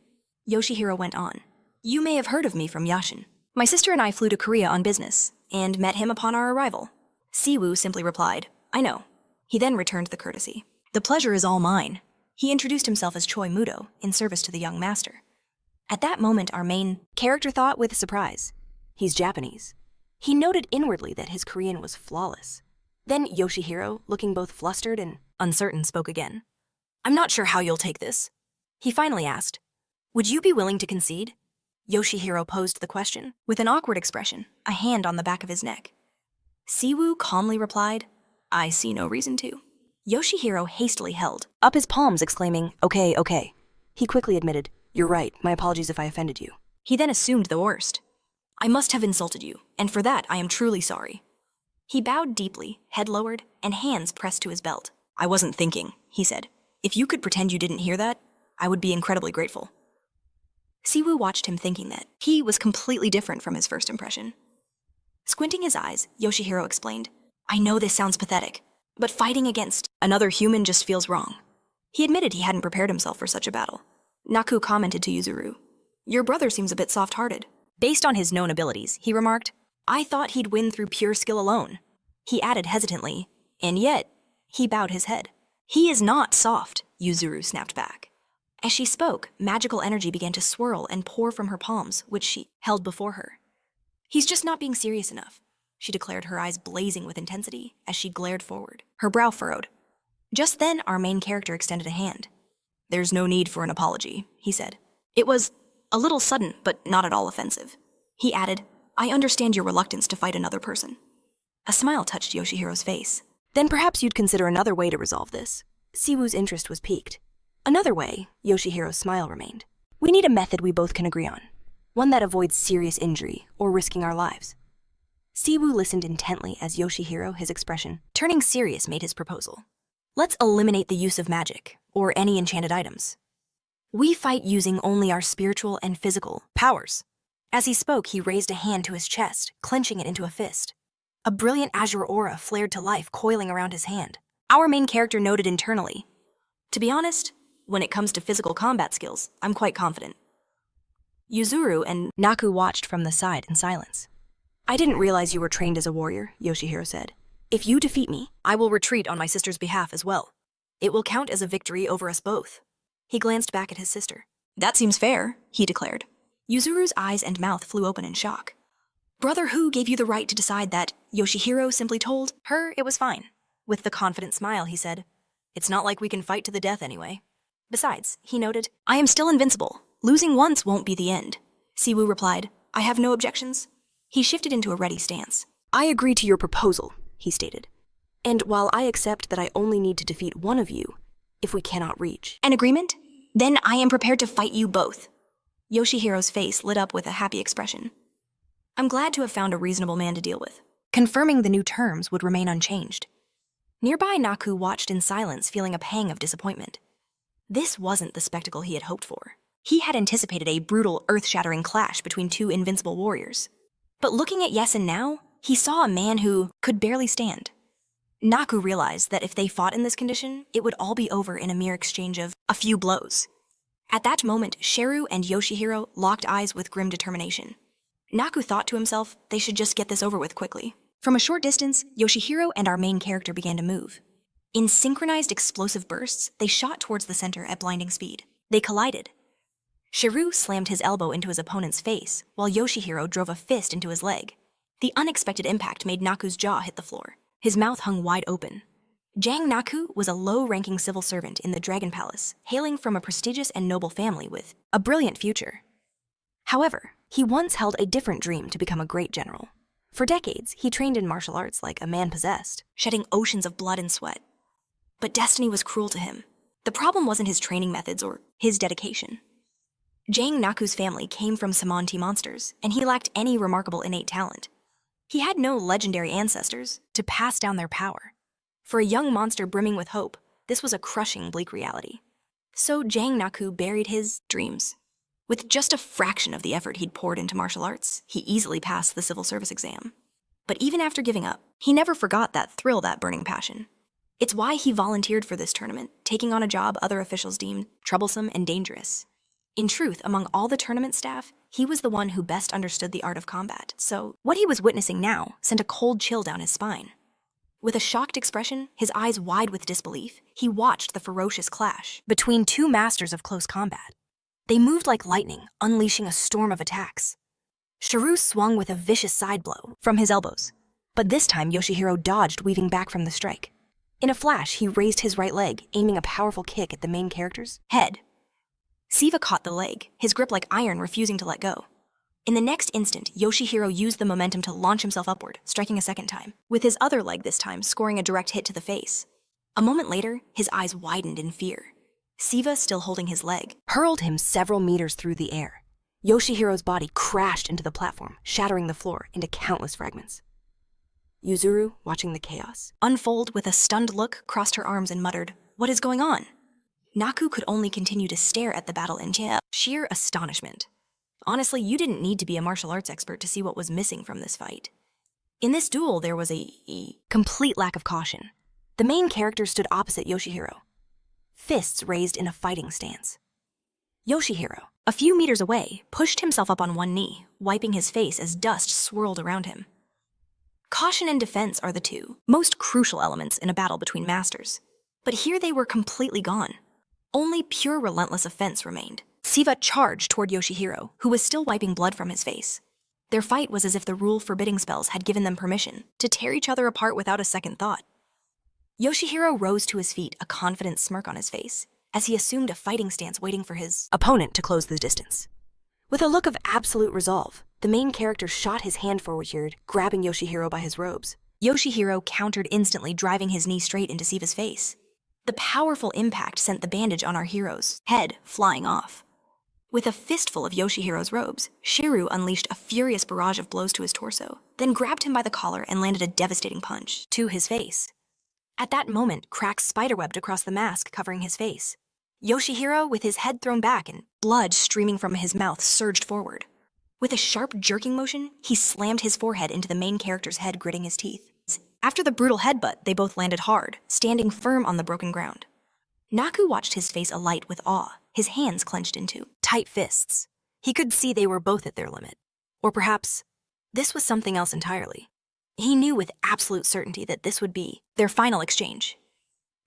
Yoshihiro went on. "You may have heard of me from Yashin. My sister and I flew to Korea on business, and met him upon our arrival." Siwoo simply replied, "I know." He then returned the courtesy. "The pleasure is all mine." He introduced himself as Choi Mudo, in service to the young master. At that moment, our main Character thought with surprise. He's Japanese. He noted inwardly that his Korean was flawless. Then Yoshihiro, looking both flustered and uncertain, spoke again. "I'm not sure how you'll take this." He finally asked, "Would you be willing to concede?" Yoshihiro posed the question, with an awkward expression, a hand on the back of his neck. Siwoo calmly replied, "I see no reason to." Yoshihiro hastily held up his palms, exclaiming, "Okay, okay." He quickly admitted, "You're right, my apologies if I offended you." He then assumed the worst. "I must have insulted you, and for that I am truly sorry." He bowed deeply, head lowered, and hands pressed to his belt. "I wasn't thinking," he said. "If you could pretend you didn't hear that, I would be incredibly grateful." Siwoo watched him, thinking that he was completely different from his first impression. Squinting his eyes, Yoshihiro explained, "I know this sounds pathetic, but fighting against another human just feels wrong." He admitted he hadn't prepared himself for such a battle. Naku commented to Yuzuru, "Your brother seems a bit soft-hearted." Based on his known abilities, he remarked, "I thought he'd win through pure skill alone." He added hesitantly, "And yet," he bowed his head. "He is not soft," Yuzuru snapped back. As she spoke, magical energy began to swirl and pour from her palms, which she held before her. "He's just not being serious enough," she declared, her eyes blazing with intensity as she glared forward, her brow furrowed. Just then, our main character extended a hand. "There's no need for an apology," he said. "It was a little sudden, but not at all offensive." He added, "I understand your reluctance to fight another person." A smile touched Yoshihiro's face. "Then perhaps you'd consider another way to resolve this." Siwoo's interest was piqued. "Another way," Yoshihiro's smile remained. "We need a method we both can agree on. One that avoids serious injury or risking our lives." Siwoo listened intently as Yoshihiro, his expression turning serious, made his proposal. "Let's eliminate the use of magic, or any enchanted items. We fight using only our spiritual and physical powers." As he spoke, he raised a hand to his chest, clenching it into a fist. A brilliant azure aura flared to life, coiling around his hand. Our main character noted internally, "To be honest, when it comes to physical combat skills, I'm quite confident." Yuzuru and Naku watched from the side in silence. "I didn't realize you were trained as a warrior," Yoshihiro said. "If you defeat me, I will retreat on my sister's behalf as well. It will count as a victory over us both." He glanced back at his sister. "That seems fair," he declared. Yuzuru's eyes and mouth flew open in shock. "Brother, who gave you the right to decide that?" Yoshihiro simply told her it was fine. With the confident smile, he said, "It's not like we can fight to the death anyway." Besides, he noted, "I am still invincible. Losing once won't be the end." Siwoo replied, "I have no objections." He shifted into a ready stance. "I agree to your proposal. he stated. And while I accept that I only need to defeat one of you, if we cannot reach. An agreement? Then I am prepared to fight you both. Yoshihiro's face lit up with a happy expression. I'm glad to have found a reasonable man to deal with. Confirming the new terms would remain unchanged. Nearby, Naku watched in silence, feeling a pang of disappointment. This wasn't the spectacle he had hoped for. He had anticipated a brutal, earth-shattering clash between two invincible warriors. But looking at Yesen now, he siw a man who could barely stand. Naku realized that if they fought in this condition, it would all be over in a mere exchange of a few blows. At that moment, Siwoo and Yoshihiro locked eyes with grim determination. Naku thought to himself they should just get this over with quickly. From a short distance, Yoshihiro and our main character began to move. In synchronized explosive bursts, they shot towards the center at blinding speed. They collided. Siwoo slammed his elbow into his opponent's face, while Yoshihiro drove a fist into his leg. The unexpected impact made Naku's jaw hit the floor. His mouth hung wide open. Jang Naku was a low-ranking civil servant in the Dragon Palace, hailing from a prestigious and noble family with a brilliant future. However, he once held a different dream to become a great general. For decades, he trained in martial arts like a man possessed, shedding oceans of blood and sweat. But destiny was cruel to him. The problem wasn't his training methods or his dedication. Jang Naku's family came from Samonti monsters, and he lacked any remarkable innate talent. He had no legendary ancestors to pass down their power. For a young monster brimming with hope, this was a crushing, bleak reality. So Jang Naku buried his dreams. With just a fraction of the effort he'd poured into martial arts, he easily passed the civil service exam. But even after giving up, he never forgot that thrill, that burning passion. It's why he volunteered for this tournament, taking on a job other officials deemed troublesome and dangerous. In truth, among all the tournament staff, he was the one who best understood the art of combat, so what he was witnessing now sent a cold chill down his spine. With a shocked expression, his eyes wide with disbelief, he watched the ferocious clash between two masters of close combat. They moved like lightning, unleashing a storm of attacks. Siwoo swung with a vicious side blow from his elbows, but this time Yoshihiro dodged, weaving back from the strike. In a flash, he raised his right leg, aiming a powerful kick at the main character's head. Siwa caught the leg, his grip like iron, refusing to let go. In the next instant, Yoshihiro used the momentum to launch himself upward, striking a second time, with his other leg this time scoring a direct hit to the face. A moment later, his eyes widened in fear. Siwa, still holding his leg, hurled him several meters through the air. Yoshihiro's body crashed into the platform, shattering the floor into countless fragments. Yuzuru, watching the chaos unfold with a stunned look, crossed her arms and muttered, "What is going on?" Naku could only continue to stare at the battle in sheer astonishment. Honestly, you didn't need to be a martial arts expert to see what was missing from this fight. In this duel, there was a complete lack of caution. The main character stood opposite Yoshihiro, fists raised in a fighting stance. Yoshihiro, a few meters away, pushed himself up on one knee, wiping his face as dust swirled around him. Caution and defense are the two most crucial elements in a battle between masters. But here they were completely gone. Only pure relentless offense remained. Siwa charged toward Yoshihiro, who was still wiping blood from his face. Their fight was as if the rule-forbidding spells had given them permission to tear each other apart without a second thought. Yoshihiro rose to his feet, a confident smirk on his face, as he assumed a fighting stance, waiting for his opponent to close the distance. With a look of absolute resolve, the main character shot his hand forward, grabbing Yoshihiro by his robes. Yoshihiro countered instantly, driving his knee straight into Siwa's face. The powerful impact sent the bandage on our hero's head flying off. With a fistful of Yoshihiro's robes, Siwoo unleashed a furious barrage of blows to his torso, then grabbed him by the collar and landed a devastating punch to his face. At that moment, cracks spiderwebbed across the mask covering his face. Yoshihiro, with his head thrown back and blood streaming from his mouth, surged forward. With a sharp jerking motion, he slammed his forehead into the main character's head, gritting his teeth. After the brutal headbutt, they both landed hard, standing firm on the broken ground. Naku watched his face alight with awe, his hands clenched into tight fists. He could see they were both at their limit. Or perhaps this was something else entirely. He knew with absolute certainty that this would be their final exchange.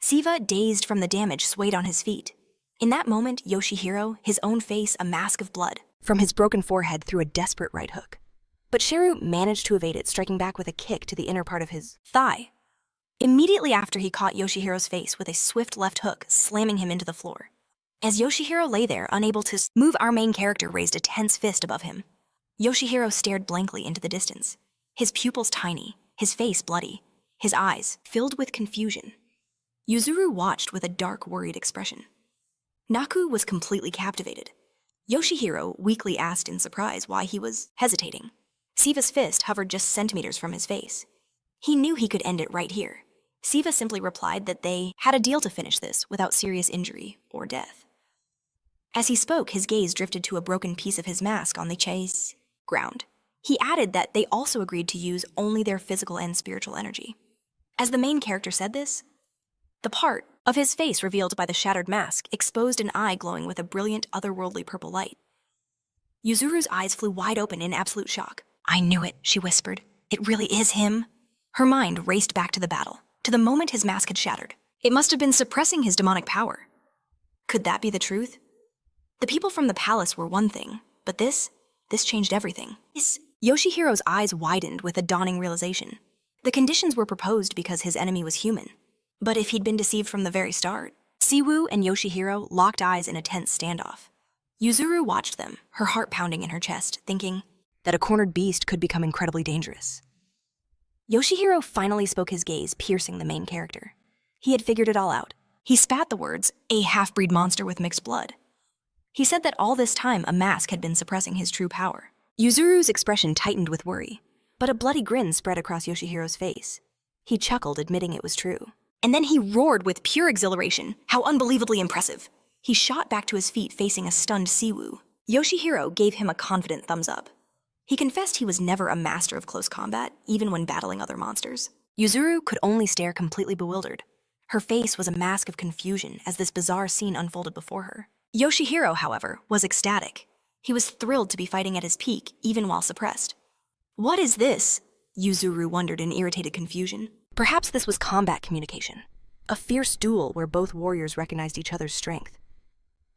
Siwa, dazed from the damage, swayed on his feet. In that moment, Yoshihiro, his own face a mask of blood, from his broken forehead threw a desperate right hook. But Siwoo managed to evade it, striking back with a kick to the inner part of his thigh. Immediately after, he caught Yoshihiro's face with a swift left hook, slamming him into the floor. As Yoshihiro lay there, unable to move, our main character raised a tense fist above him. Yoshihiro stared blankly into the distance, his pupils tiny, his face bloody, his eyes filled with confusion. Yuzuru watched with a dark, worried expression. Naku was completely captivated. Yoshihiro weakly asked in surprise why he was hesitating. Siva's fist hovered just centimeters from his face. He knew he could end it right here. Siva simply replied that they had a deal to finish this without serious injury or death. As he spoke, his gaze drifted to a broken piece of his mask on the chase ground. He added that they also agreed to use only their physical and spiritual energy. As the main character said this, the part of his face revealed by the shattered mask exposed an eye glowing with a brilliant, otherworldly purple light. Yuzuru's eyes flew wide open in absolute shock. "I knew it," she whispered. "It really is him." Her mind raced back to the battle, to the moment his mask had shattered. It must have been suppressing his demonic power. Could that be the truth? The people from the palace were one thing, but this changed everything. Yoshihiro's eyes widened with a dawning realization. The conditions were proposed because his enemy was human. But if he'd been deceived from the very start? Siwoo and Yoshihiro locked eyes in a tense standoff. Yuzuru watched them, her heart pounding in her chest, thinking that a cornered beast could become incredibly dangerous. Yoshihiro finally spoke, his gaze piercing the main character. He had figured it all out. He spat the words, "a half-breed monster with mixed blood." He said that all this time a mask had been suppressing his true power. Yuzuru's expression tightened with worry, but a bloody grin spread across Yoshihiro's face. He chuckled, admitting it was true. And then he roared with pure exhilaration. How unbelievably impressive. He shot back to his feet, facing a stunned Siwoo. Yoshihiro gave him a confident thumbs up. He confessed he was never a master of close combat, even when battling other monsters. Yuzuru could only stare, completely bewildered. Her face was a mask of confusion as this bizarre scene unfolded before her. Yoshihiro, however, was ecstatic. He was thrilled to be fighting at his peak, even while suppressed. "What is this?" Yuzuru wondered in irritated confusion. Perhaps this was combat communication, a fierce duel where both warriors recognized each other's strength.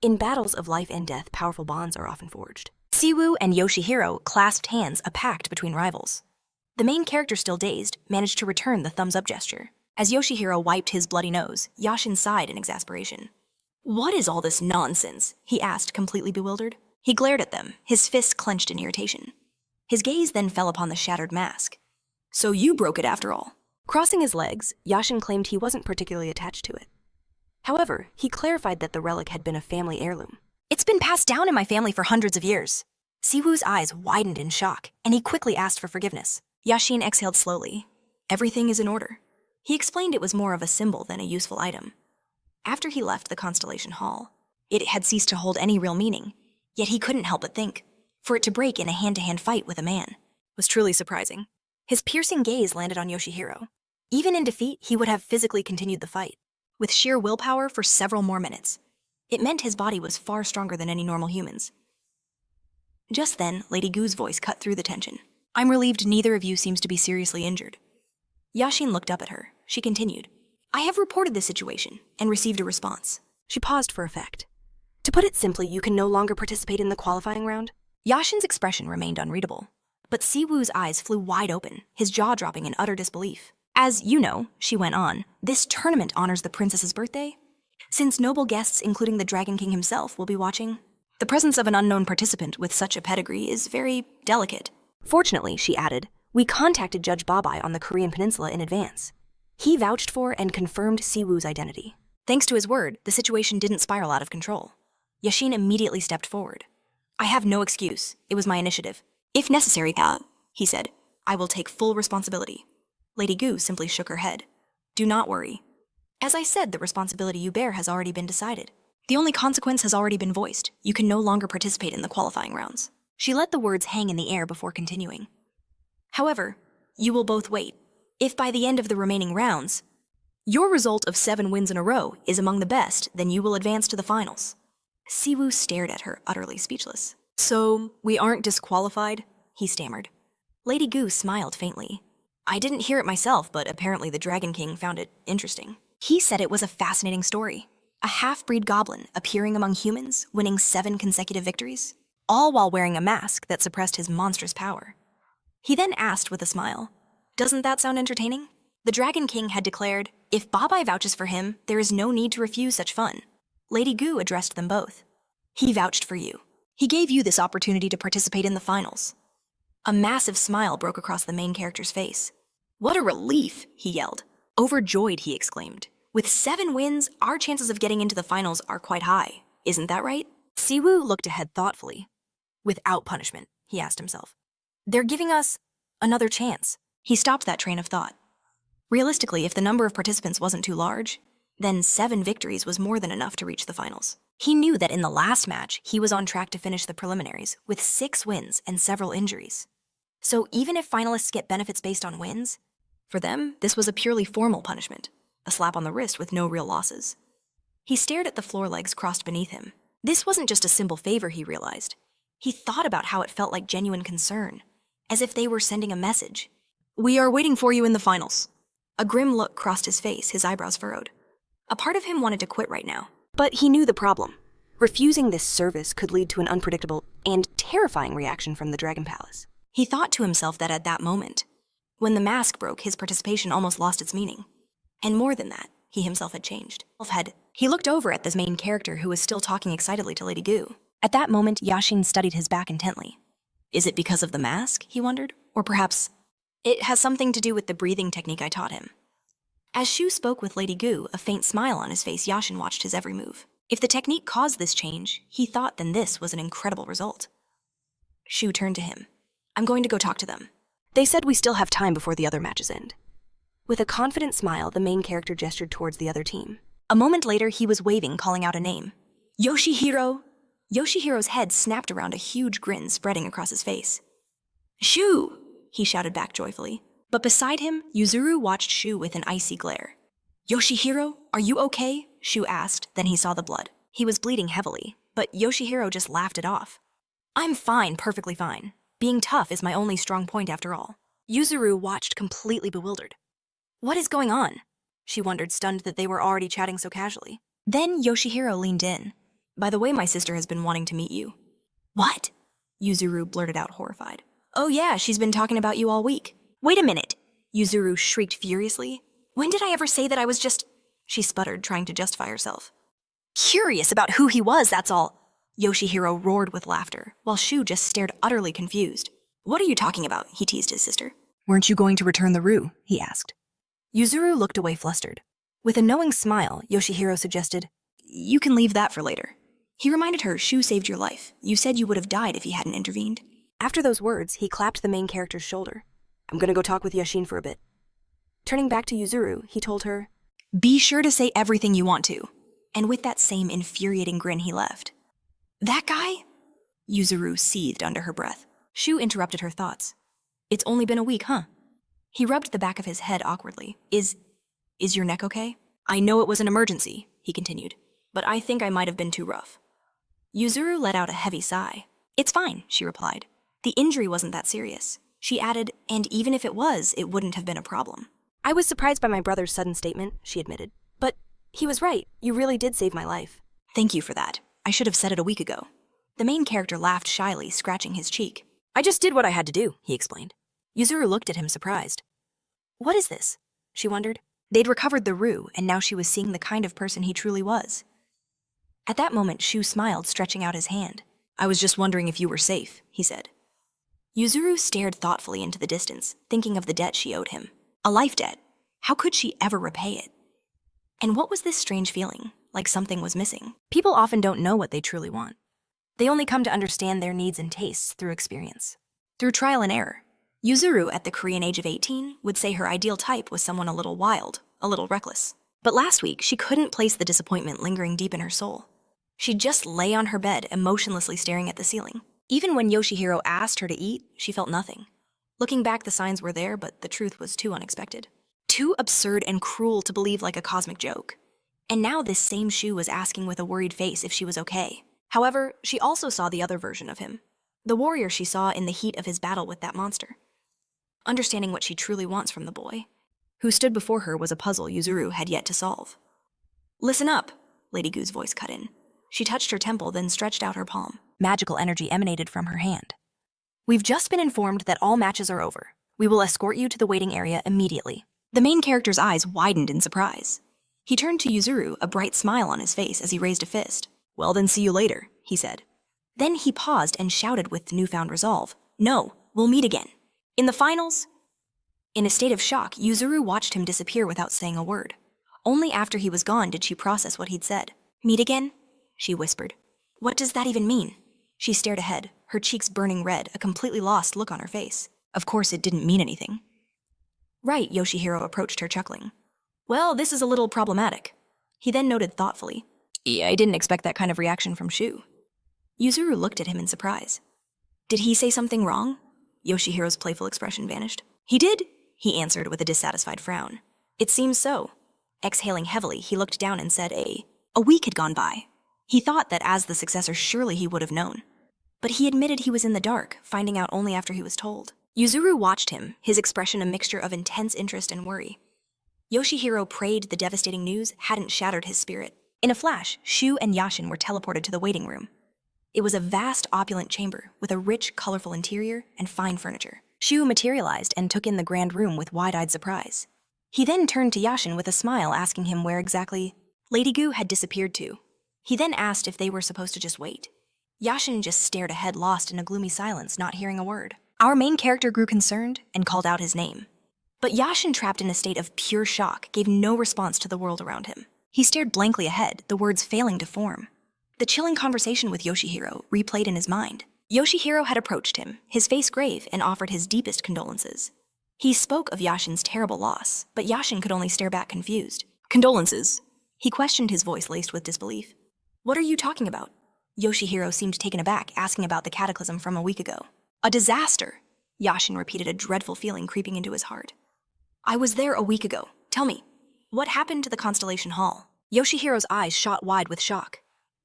In battles of life and death, powerful bonds are often forged. Siwoo and Yoshihiro clasped hands, a pact between rivals. The main character, still dazed, managed to return the thumbs-up gesture. As Yoshihiro wiped his bloody nose, Yashin sighed in exasperation. "What is all this nonsense?" he asked, completely bewildered. He glared at them, his fists clenched in irritation. His gaze then fell upon the shattered mask. "So you broke it after all." Crossing his legs, Yashin claimed he wasn't particularly attached to it. However, he clarified that the relic had been a family heirloom. "It's been passed down in my family for hundreds of years." Siwoo's eyes widened in shock, and he quickly asked for forgiveness. Yashin exhaled slowly. "Everything is in order." He explained it was more of a symbol than a useful item. After he left the Constellation Hall, it had ceased to hold any real meaning, yet he couldn't help but think. For it to break in a hand-to-hand fight with a man was truly surprising. His piercing gaze landed on Yoshihiro. Even in defeat, he would have physically continued the fight, with sheer willpower for several more minutes. It meant his body was far stronger than any normal human's. Just then, Lady Gu's voice cut through the tension. "I'm relieved neither of you seems to be seriously injured." Yashin looked up at her. She continued, "I have reported this situation and received a response." She paused for effect. "To put it simply, you can no longer participate in the qualifying round?" Yashin's expression remained unreadable, but Siwoo's eyes flew wide open, his jaw dropping in utter disbelief. "As you know," she went on, "this tournament honors the princess's birthday. Since noble guests, including the Dragon King himself, will be watching, the presence of an unknown participant with such a pedigree is very delicate." Fortunately, she added, we contacted Judge Babai on the Korean Peninsula in advance. He vouched for and confirmed Siwoo's identity. Thanks to his word, the situation didn't spiral out of control. Yashin immediately stepped forward. "I have no excuse. It was my initiative. If necessary, he said, I will take full responsibility." Lady Gu simply shook her head. "Do not worry. As I said, the responsibility you bear has already been decided. The only consequence has already been voiced. You can no longer participate in the qualifying rounds." She let the words hang in the air before continuing. "However, you will both wait. If by the end of the remaining rounds, your result of 7 wins in a row is among the best, then you will advance to the finals." Siwoo stared at her, utterly speechless. "So, we aren't disqualified?" he stammered. Lady Gu smiled faintly. "I didn't hear it myself, but apparently the Dragon King found it interesting. He said it was a fascinating story. A half-breed goblin appearing among humans, winning 7 consecutive victories, all while wearing a mask that suppressed his monstrous power." He then asked with a smile, "Doesn't that sound entertaining?" The Dragon King had declared, "If Babai vouches for him, there is no need to refuse such fun." Lady Gu addressed them both. "He vouched for you. He gave you this opportunity to participate in the finals." A massive smile broke across the main character's face. What a relief, he yelled. Overjoyed, he exclaimed. With 7 wins, our chances of getting into the finals are quite high. Isn't that right? Siwoo looked ahead thoughtfully. Without punishment, he asked himself. They're giving us another chance. He stopped that train of thought. Realistically, if the number of participants wasn't too large, then 7 victories was more than enough to reach the finals. He knew that in the last match, he was on track to finish the preliminaries with 6 wins and several injuries. So even if finalists get benefits based on wins, for them, this was a purely formal punishment, a slap on the wrist with no real losses. He stared at the floor legs crossed beneath him. This wasn't just a simple favor, he realized. He thought about how it felt like genuine concern, as if they were sending a message. We are waiting for you in the finals. A grim look crossed his face, his eyebrows furrowed. A part of him wanted to quit right now. But he knew the problem. Refusing this service could lead to an unpredictable and terrifying reaction from the Dragon Palace. He thought to himself that at that moment, when the mask broke, his participation almost lost its meaning. And more than that, he himself had changed. He looked over at this main character who was still talking excitedly to Lady Gu. At that moment, Yashin studied his back intently. Is it because of the mask, he wondered? Or perhaps it has something to do with the breathing technique I taught him. As Shu spoke with Lady Gu, a faint smile on his face, Yashin watched his every move. If the technique caused this change, he thought then this was an incredible result. Shu turned to him. I'm going to go talk to them. They said we still have time before the other matches end. With a confident smile, the main character gestured towards the other team. A moment later, he was waving, calling out a name. Yoshihiro! Yoshihiro's head snapped around, a huge grin spreading across his face. Shu! He shouted back joyfully. But beside him, Yuzuru watched Shu with an icy glare. Yoshihiro, are you okay? Shu asked, then he saw the blood. He was bleeding heavily, but Yoshihiro just laughed it off. I'm fine, perfectly fine. Being tough is my only strong point after all. Yuzuru watched completely bewildered. What is going on? She wondered, stunned that they were already chatting so casually. Then Yoshihiro leaned in. By the way, my sister has been wanting to meet you. What? Yuzuru blurted out, horrified. Oh yeah, she's been talking about you all week. Wait a minute, Yuzuru shrieked furiously. When did I ever say that I was just... She sputtered, trying to justify herself. Curious about who he was, that's all. Yoshihiro roared with laughter, while Shu just stared utterly confused. What are you talking about? He teased his sister. Weren't you going to return the rue? He asked. Yuzuru looked away flustered. With a knowing smile, Yoshihiro suggested, You can leave that for later. He reminded her Shu saved your life. You said you would have died if he hadn't intervened. After those words, he clapped the main character's shoulder. I'm gonna go talk with Yashin for a bit. Turning back to Yuzuru, he told her, Be sure to say everything you want to. And with that same infuriating grin, he left. That guy? Yuzuru seethed under her breath. Shu interrupted her thoughts. It's only been a week, huh? He rubbed the back of his head awkwardly. Is your neck okay? I know it was an emergency, he continued, but I think I might have been too rough. Yuzuru let out a heavy sigh. It's fine, she replied. The injury wasn't that serious. She added, and even if it was, it wouldn't have been a problem. I was surprised by my brother's sudden statement, she admitted. But he was right. You really did save my life. Thank you for that. I should have said it a week ago. The main character laughed shyly, scratching his cheek. I just did what I had to do, he explained. Yuzuru looked at him surprised. What is this? She wondered. They'd recovered the rue, and now she was seeing the kind of person he truly was. At that moment, Shu smiled, stretching out his hand. I was just wondering if you were safe, he said. Yuzuru stared thoughtfully into the distance, thinking of the debt she owed him. A life debt. How could she ever repay it? And what was this strange feeling, like something was missing? People often don't know what they truly want. They only come to understand their needs and tastes through experience, through trial and error. Yuzuru, at the Korean age of 18, would say her ideal type was someone a little wild, a little reckless. But last week, she couldn't place the disappointment lingering deep in her soul. She'd just lay on her bed, emotionlessly staring at the ceiling. Even when Yoshihiro asked her to eat, she felt nothing. Looking back, the signs were there, but the truth was too unexpected. Too absurd and cruel to believe like a cosmic joke. And now this same Shu was asking with a worried face if she was okay. However, she also saw the other version of him. The warrior she saw in the heat of his battle with that monster. Understanding what she truly wants from the boy, who stood before her, was a puzzle Yuzuru had yet to solve. Listen up, Lady Gu's voice cut in. She touched her temple, then stretched out her palm. Magical energy emanated from her hand. We've just been informed that all matches are over. We will escort you to the waiting area immediately. The main character's eyes widened in surprise. He turned to Yuzuru, a bright smile on his face as he raised a fist. Well then, see you later, he said. Then he paused and shouted with newfound resolve. No, we'll meet again. In the finals? In a state of shock, Yuzuru watched him disappear without saying a word. Only after he was gone did she process what he'd said. "Meet again?" she whispered. "What does that even mean?" She stared ahead, her cheeks burning red, a completely lost look on her face. Of course it didn't mean anything. "Right," Yoshihiro approached her, chuckling. "Well, this is a little problematic." He then noted thoughtfully, "Yeah, I didn't expect that kind of reaction from Shu." Yuzuru looked at him in surprise. "Did he say something wrong?" Yoshihiro's playful expression vanished. "He did," he answered with a dissatisfied frown. "It seems so." Exhaling heavily, he looked down and said a week had gone by. He thought that as the successor surely he would have known. But he admitted he was in the dark, finding out only after he was told. Yuzuru watched him, his expression a mixture of intense interest and worry. Yoshihiro prayed the devastating news hadn't shattered his spirit. In a flash, Shu and Yashin were teleported to the waiting room. It was a vast, opulent chamber with a rich, colorful interior and fine furniture. Shu materialized and took in the grand room with wide-eyed surprise. He then turned to Yashin with a smile, asking him where exactly Lady Gu had disappeared to. He then asked if they were supposed to just wait. Yashin just stared ahead, lost in a gloomy silence, not hearing a word. Our main character grew concerned and called out his name. But Yashin, trapped in a state of pure shock, gave no response to the world around him. He stared blankly ahead, the words failing to form. The chilling conversation with Yoshihiro replayed in his mind. Yoshihiro had approached him, his face grave, and offered his deepest condolences. He spoke of Yashin's terrible loss, but Yashin could only stare back confused. "Condolences?" He questioned, his voice laced with disbelief. "What are you talking about?" Yoshihiro seemed taken aback, asking about the cataclysm from a week ago. "A disaster," Yashin repeated, a dreadful feeling creeping into his heart. "I was there a week ago. Tell me, what happened to the Constellation Hall?" Yoshihiro's eyes shot wide with shock.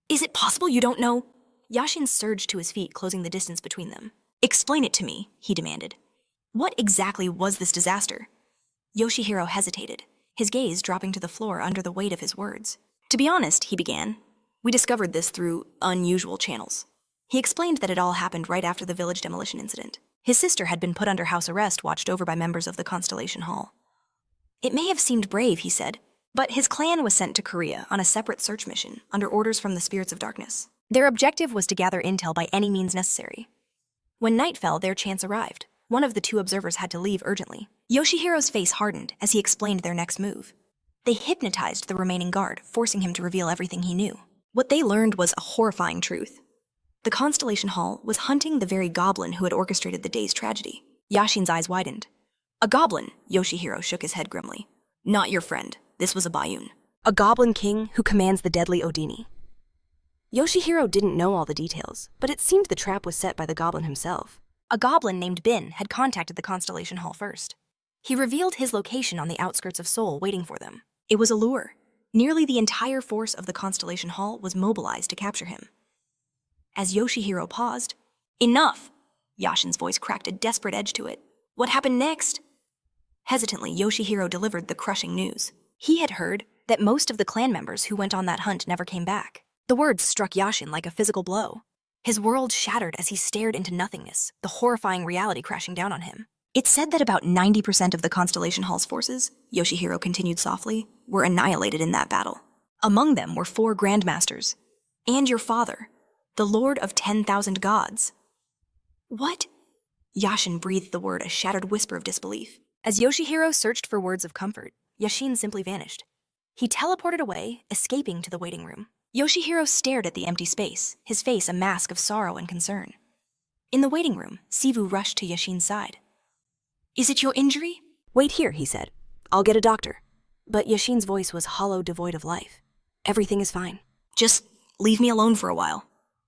"Is it possible you don't know?" Yashin surged to his feet, closing the distance between them. "Explain it to me," he demanded. "What exactly was this disaster?" Yoshihiro hesitated, his gaze dropping to the floor under the weight of his words. "To be honest," he began, "we discovered this through unusual channels." He explained that it all happened right after the village demolition incident. His sister had been put under house arrest, watched over by members of the Constellation Hall. "It may have seemed brave," he said, "but his clan was sent to Korea on a separate search mission under orders from the Spirits of Darkness. Their objective was to gather intel by any means necessary. When night fell, their chance arrived. One of the two observers had to leave urgently." Yoshihiro's face hardened as he explained their next move. They hypnotized the remaining guard, forcing him to reveal everything he knew. What they learned was a horrifying truth. The Constellation Hall was hunting the very goblin who had orchestrated the day's tragedy. Yashin's eyes widened. "A goblin?" Yoshihiro shook his head grimly. "Not your friend. This was a Bayun." A goblin king who commands the deadly Odini. Yoshihiro didn't know all the details, but it seemed the trap was set by the goblin himself. A goblin named Bin had contacted the Constellation Hall first. He revealed his location on the outskirts of Seoul, waiting for them. It was a lure. Nearly the entire force of the Constellation Hall was mobilized to capture him. As Yoshihiro paused, "Enough!" Yashin's voice cracked a desperate edge to it. "What happened next?" Hesitantly, Yoshihiro delivered the crushing news. He had heard that most of the clan members who went on that hunt never came back. The words struck Yashin like a physical blow. His world shattered as he stared into nothingness, the horrifying reality crashing down on him. "It said that about 90% of the Constellation Hall's forces," Yoshihiro continued softly, "were annihilated in that battle. Among them were 4 grandmasters. And your father, the Lord of 10,000 gods." "What?" Yashin breathed the word, a shattered whisper of disbelief. As Yoshihiro searched for words of comfort, Yashin simply vanished. He teleported away, escaping to the waiting room. Yoshihiro stared at the empty space, his face a mask of sorrow and concern. In the waiting room, Siwoo rushed to Yashin's side. "Is it your injury?" "Wait here," he said. "I'll get a doctor." But Yashin's voice was hollow, devoid of life. "Everything is fine." "Just leave me alone for a while."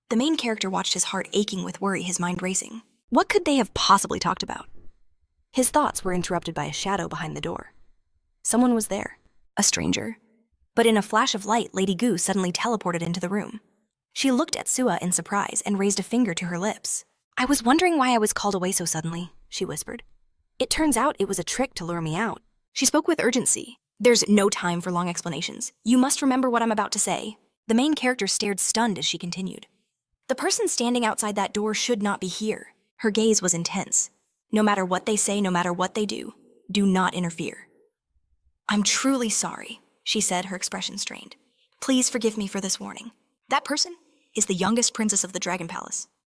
The main character watched, his heart aching with worry, his mind racing. What could they have possibly talked about? His thoughts were interrupted by a shadow behind the door. Someone was there. A stranger. But in a flash of light, Lady Gu suddenly teleported into the room. She looked at Suwa in surprise and raised a finger to her lips. "I was wondering why I was called away so suddenly," she whispered. "It turns out it was a trick to lure me out." She spoke with urgency. "There's no time for long explanations. You must remember what I'm about to say." The main character stared stunned as she continued. "The person standing outside that door should not be here." Her gaze was intense. "No matter what they say, no matter what they do not interfere." "I'm truly sorry," she said, her expression strained. "Please forgive me for this warning. That person is the youngest princess of the Dragon Palace.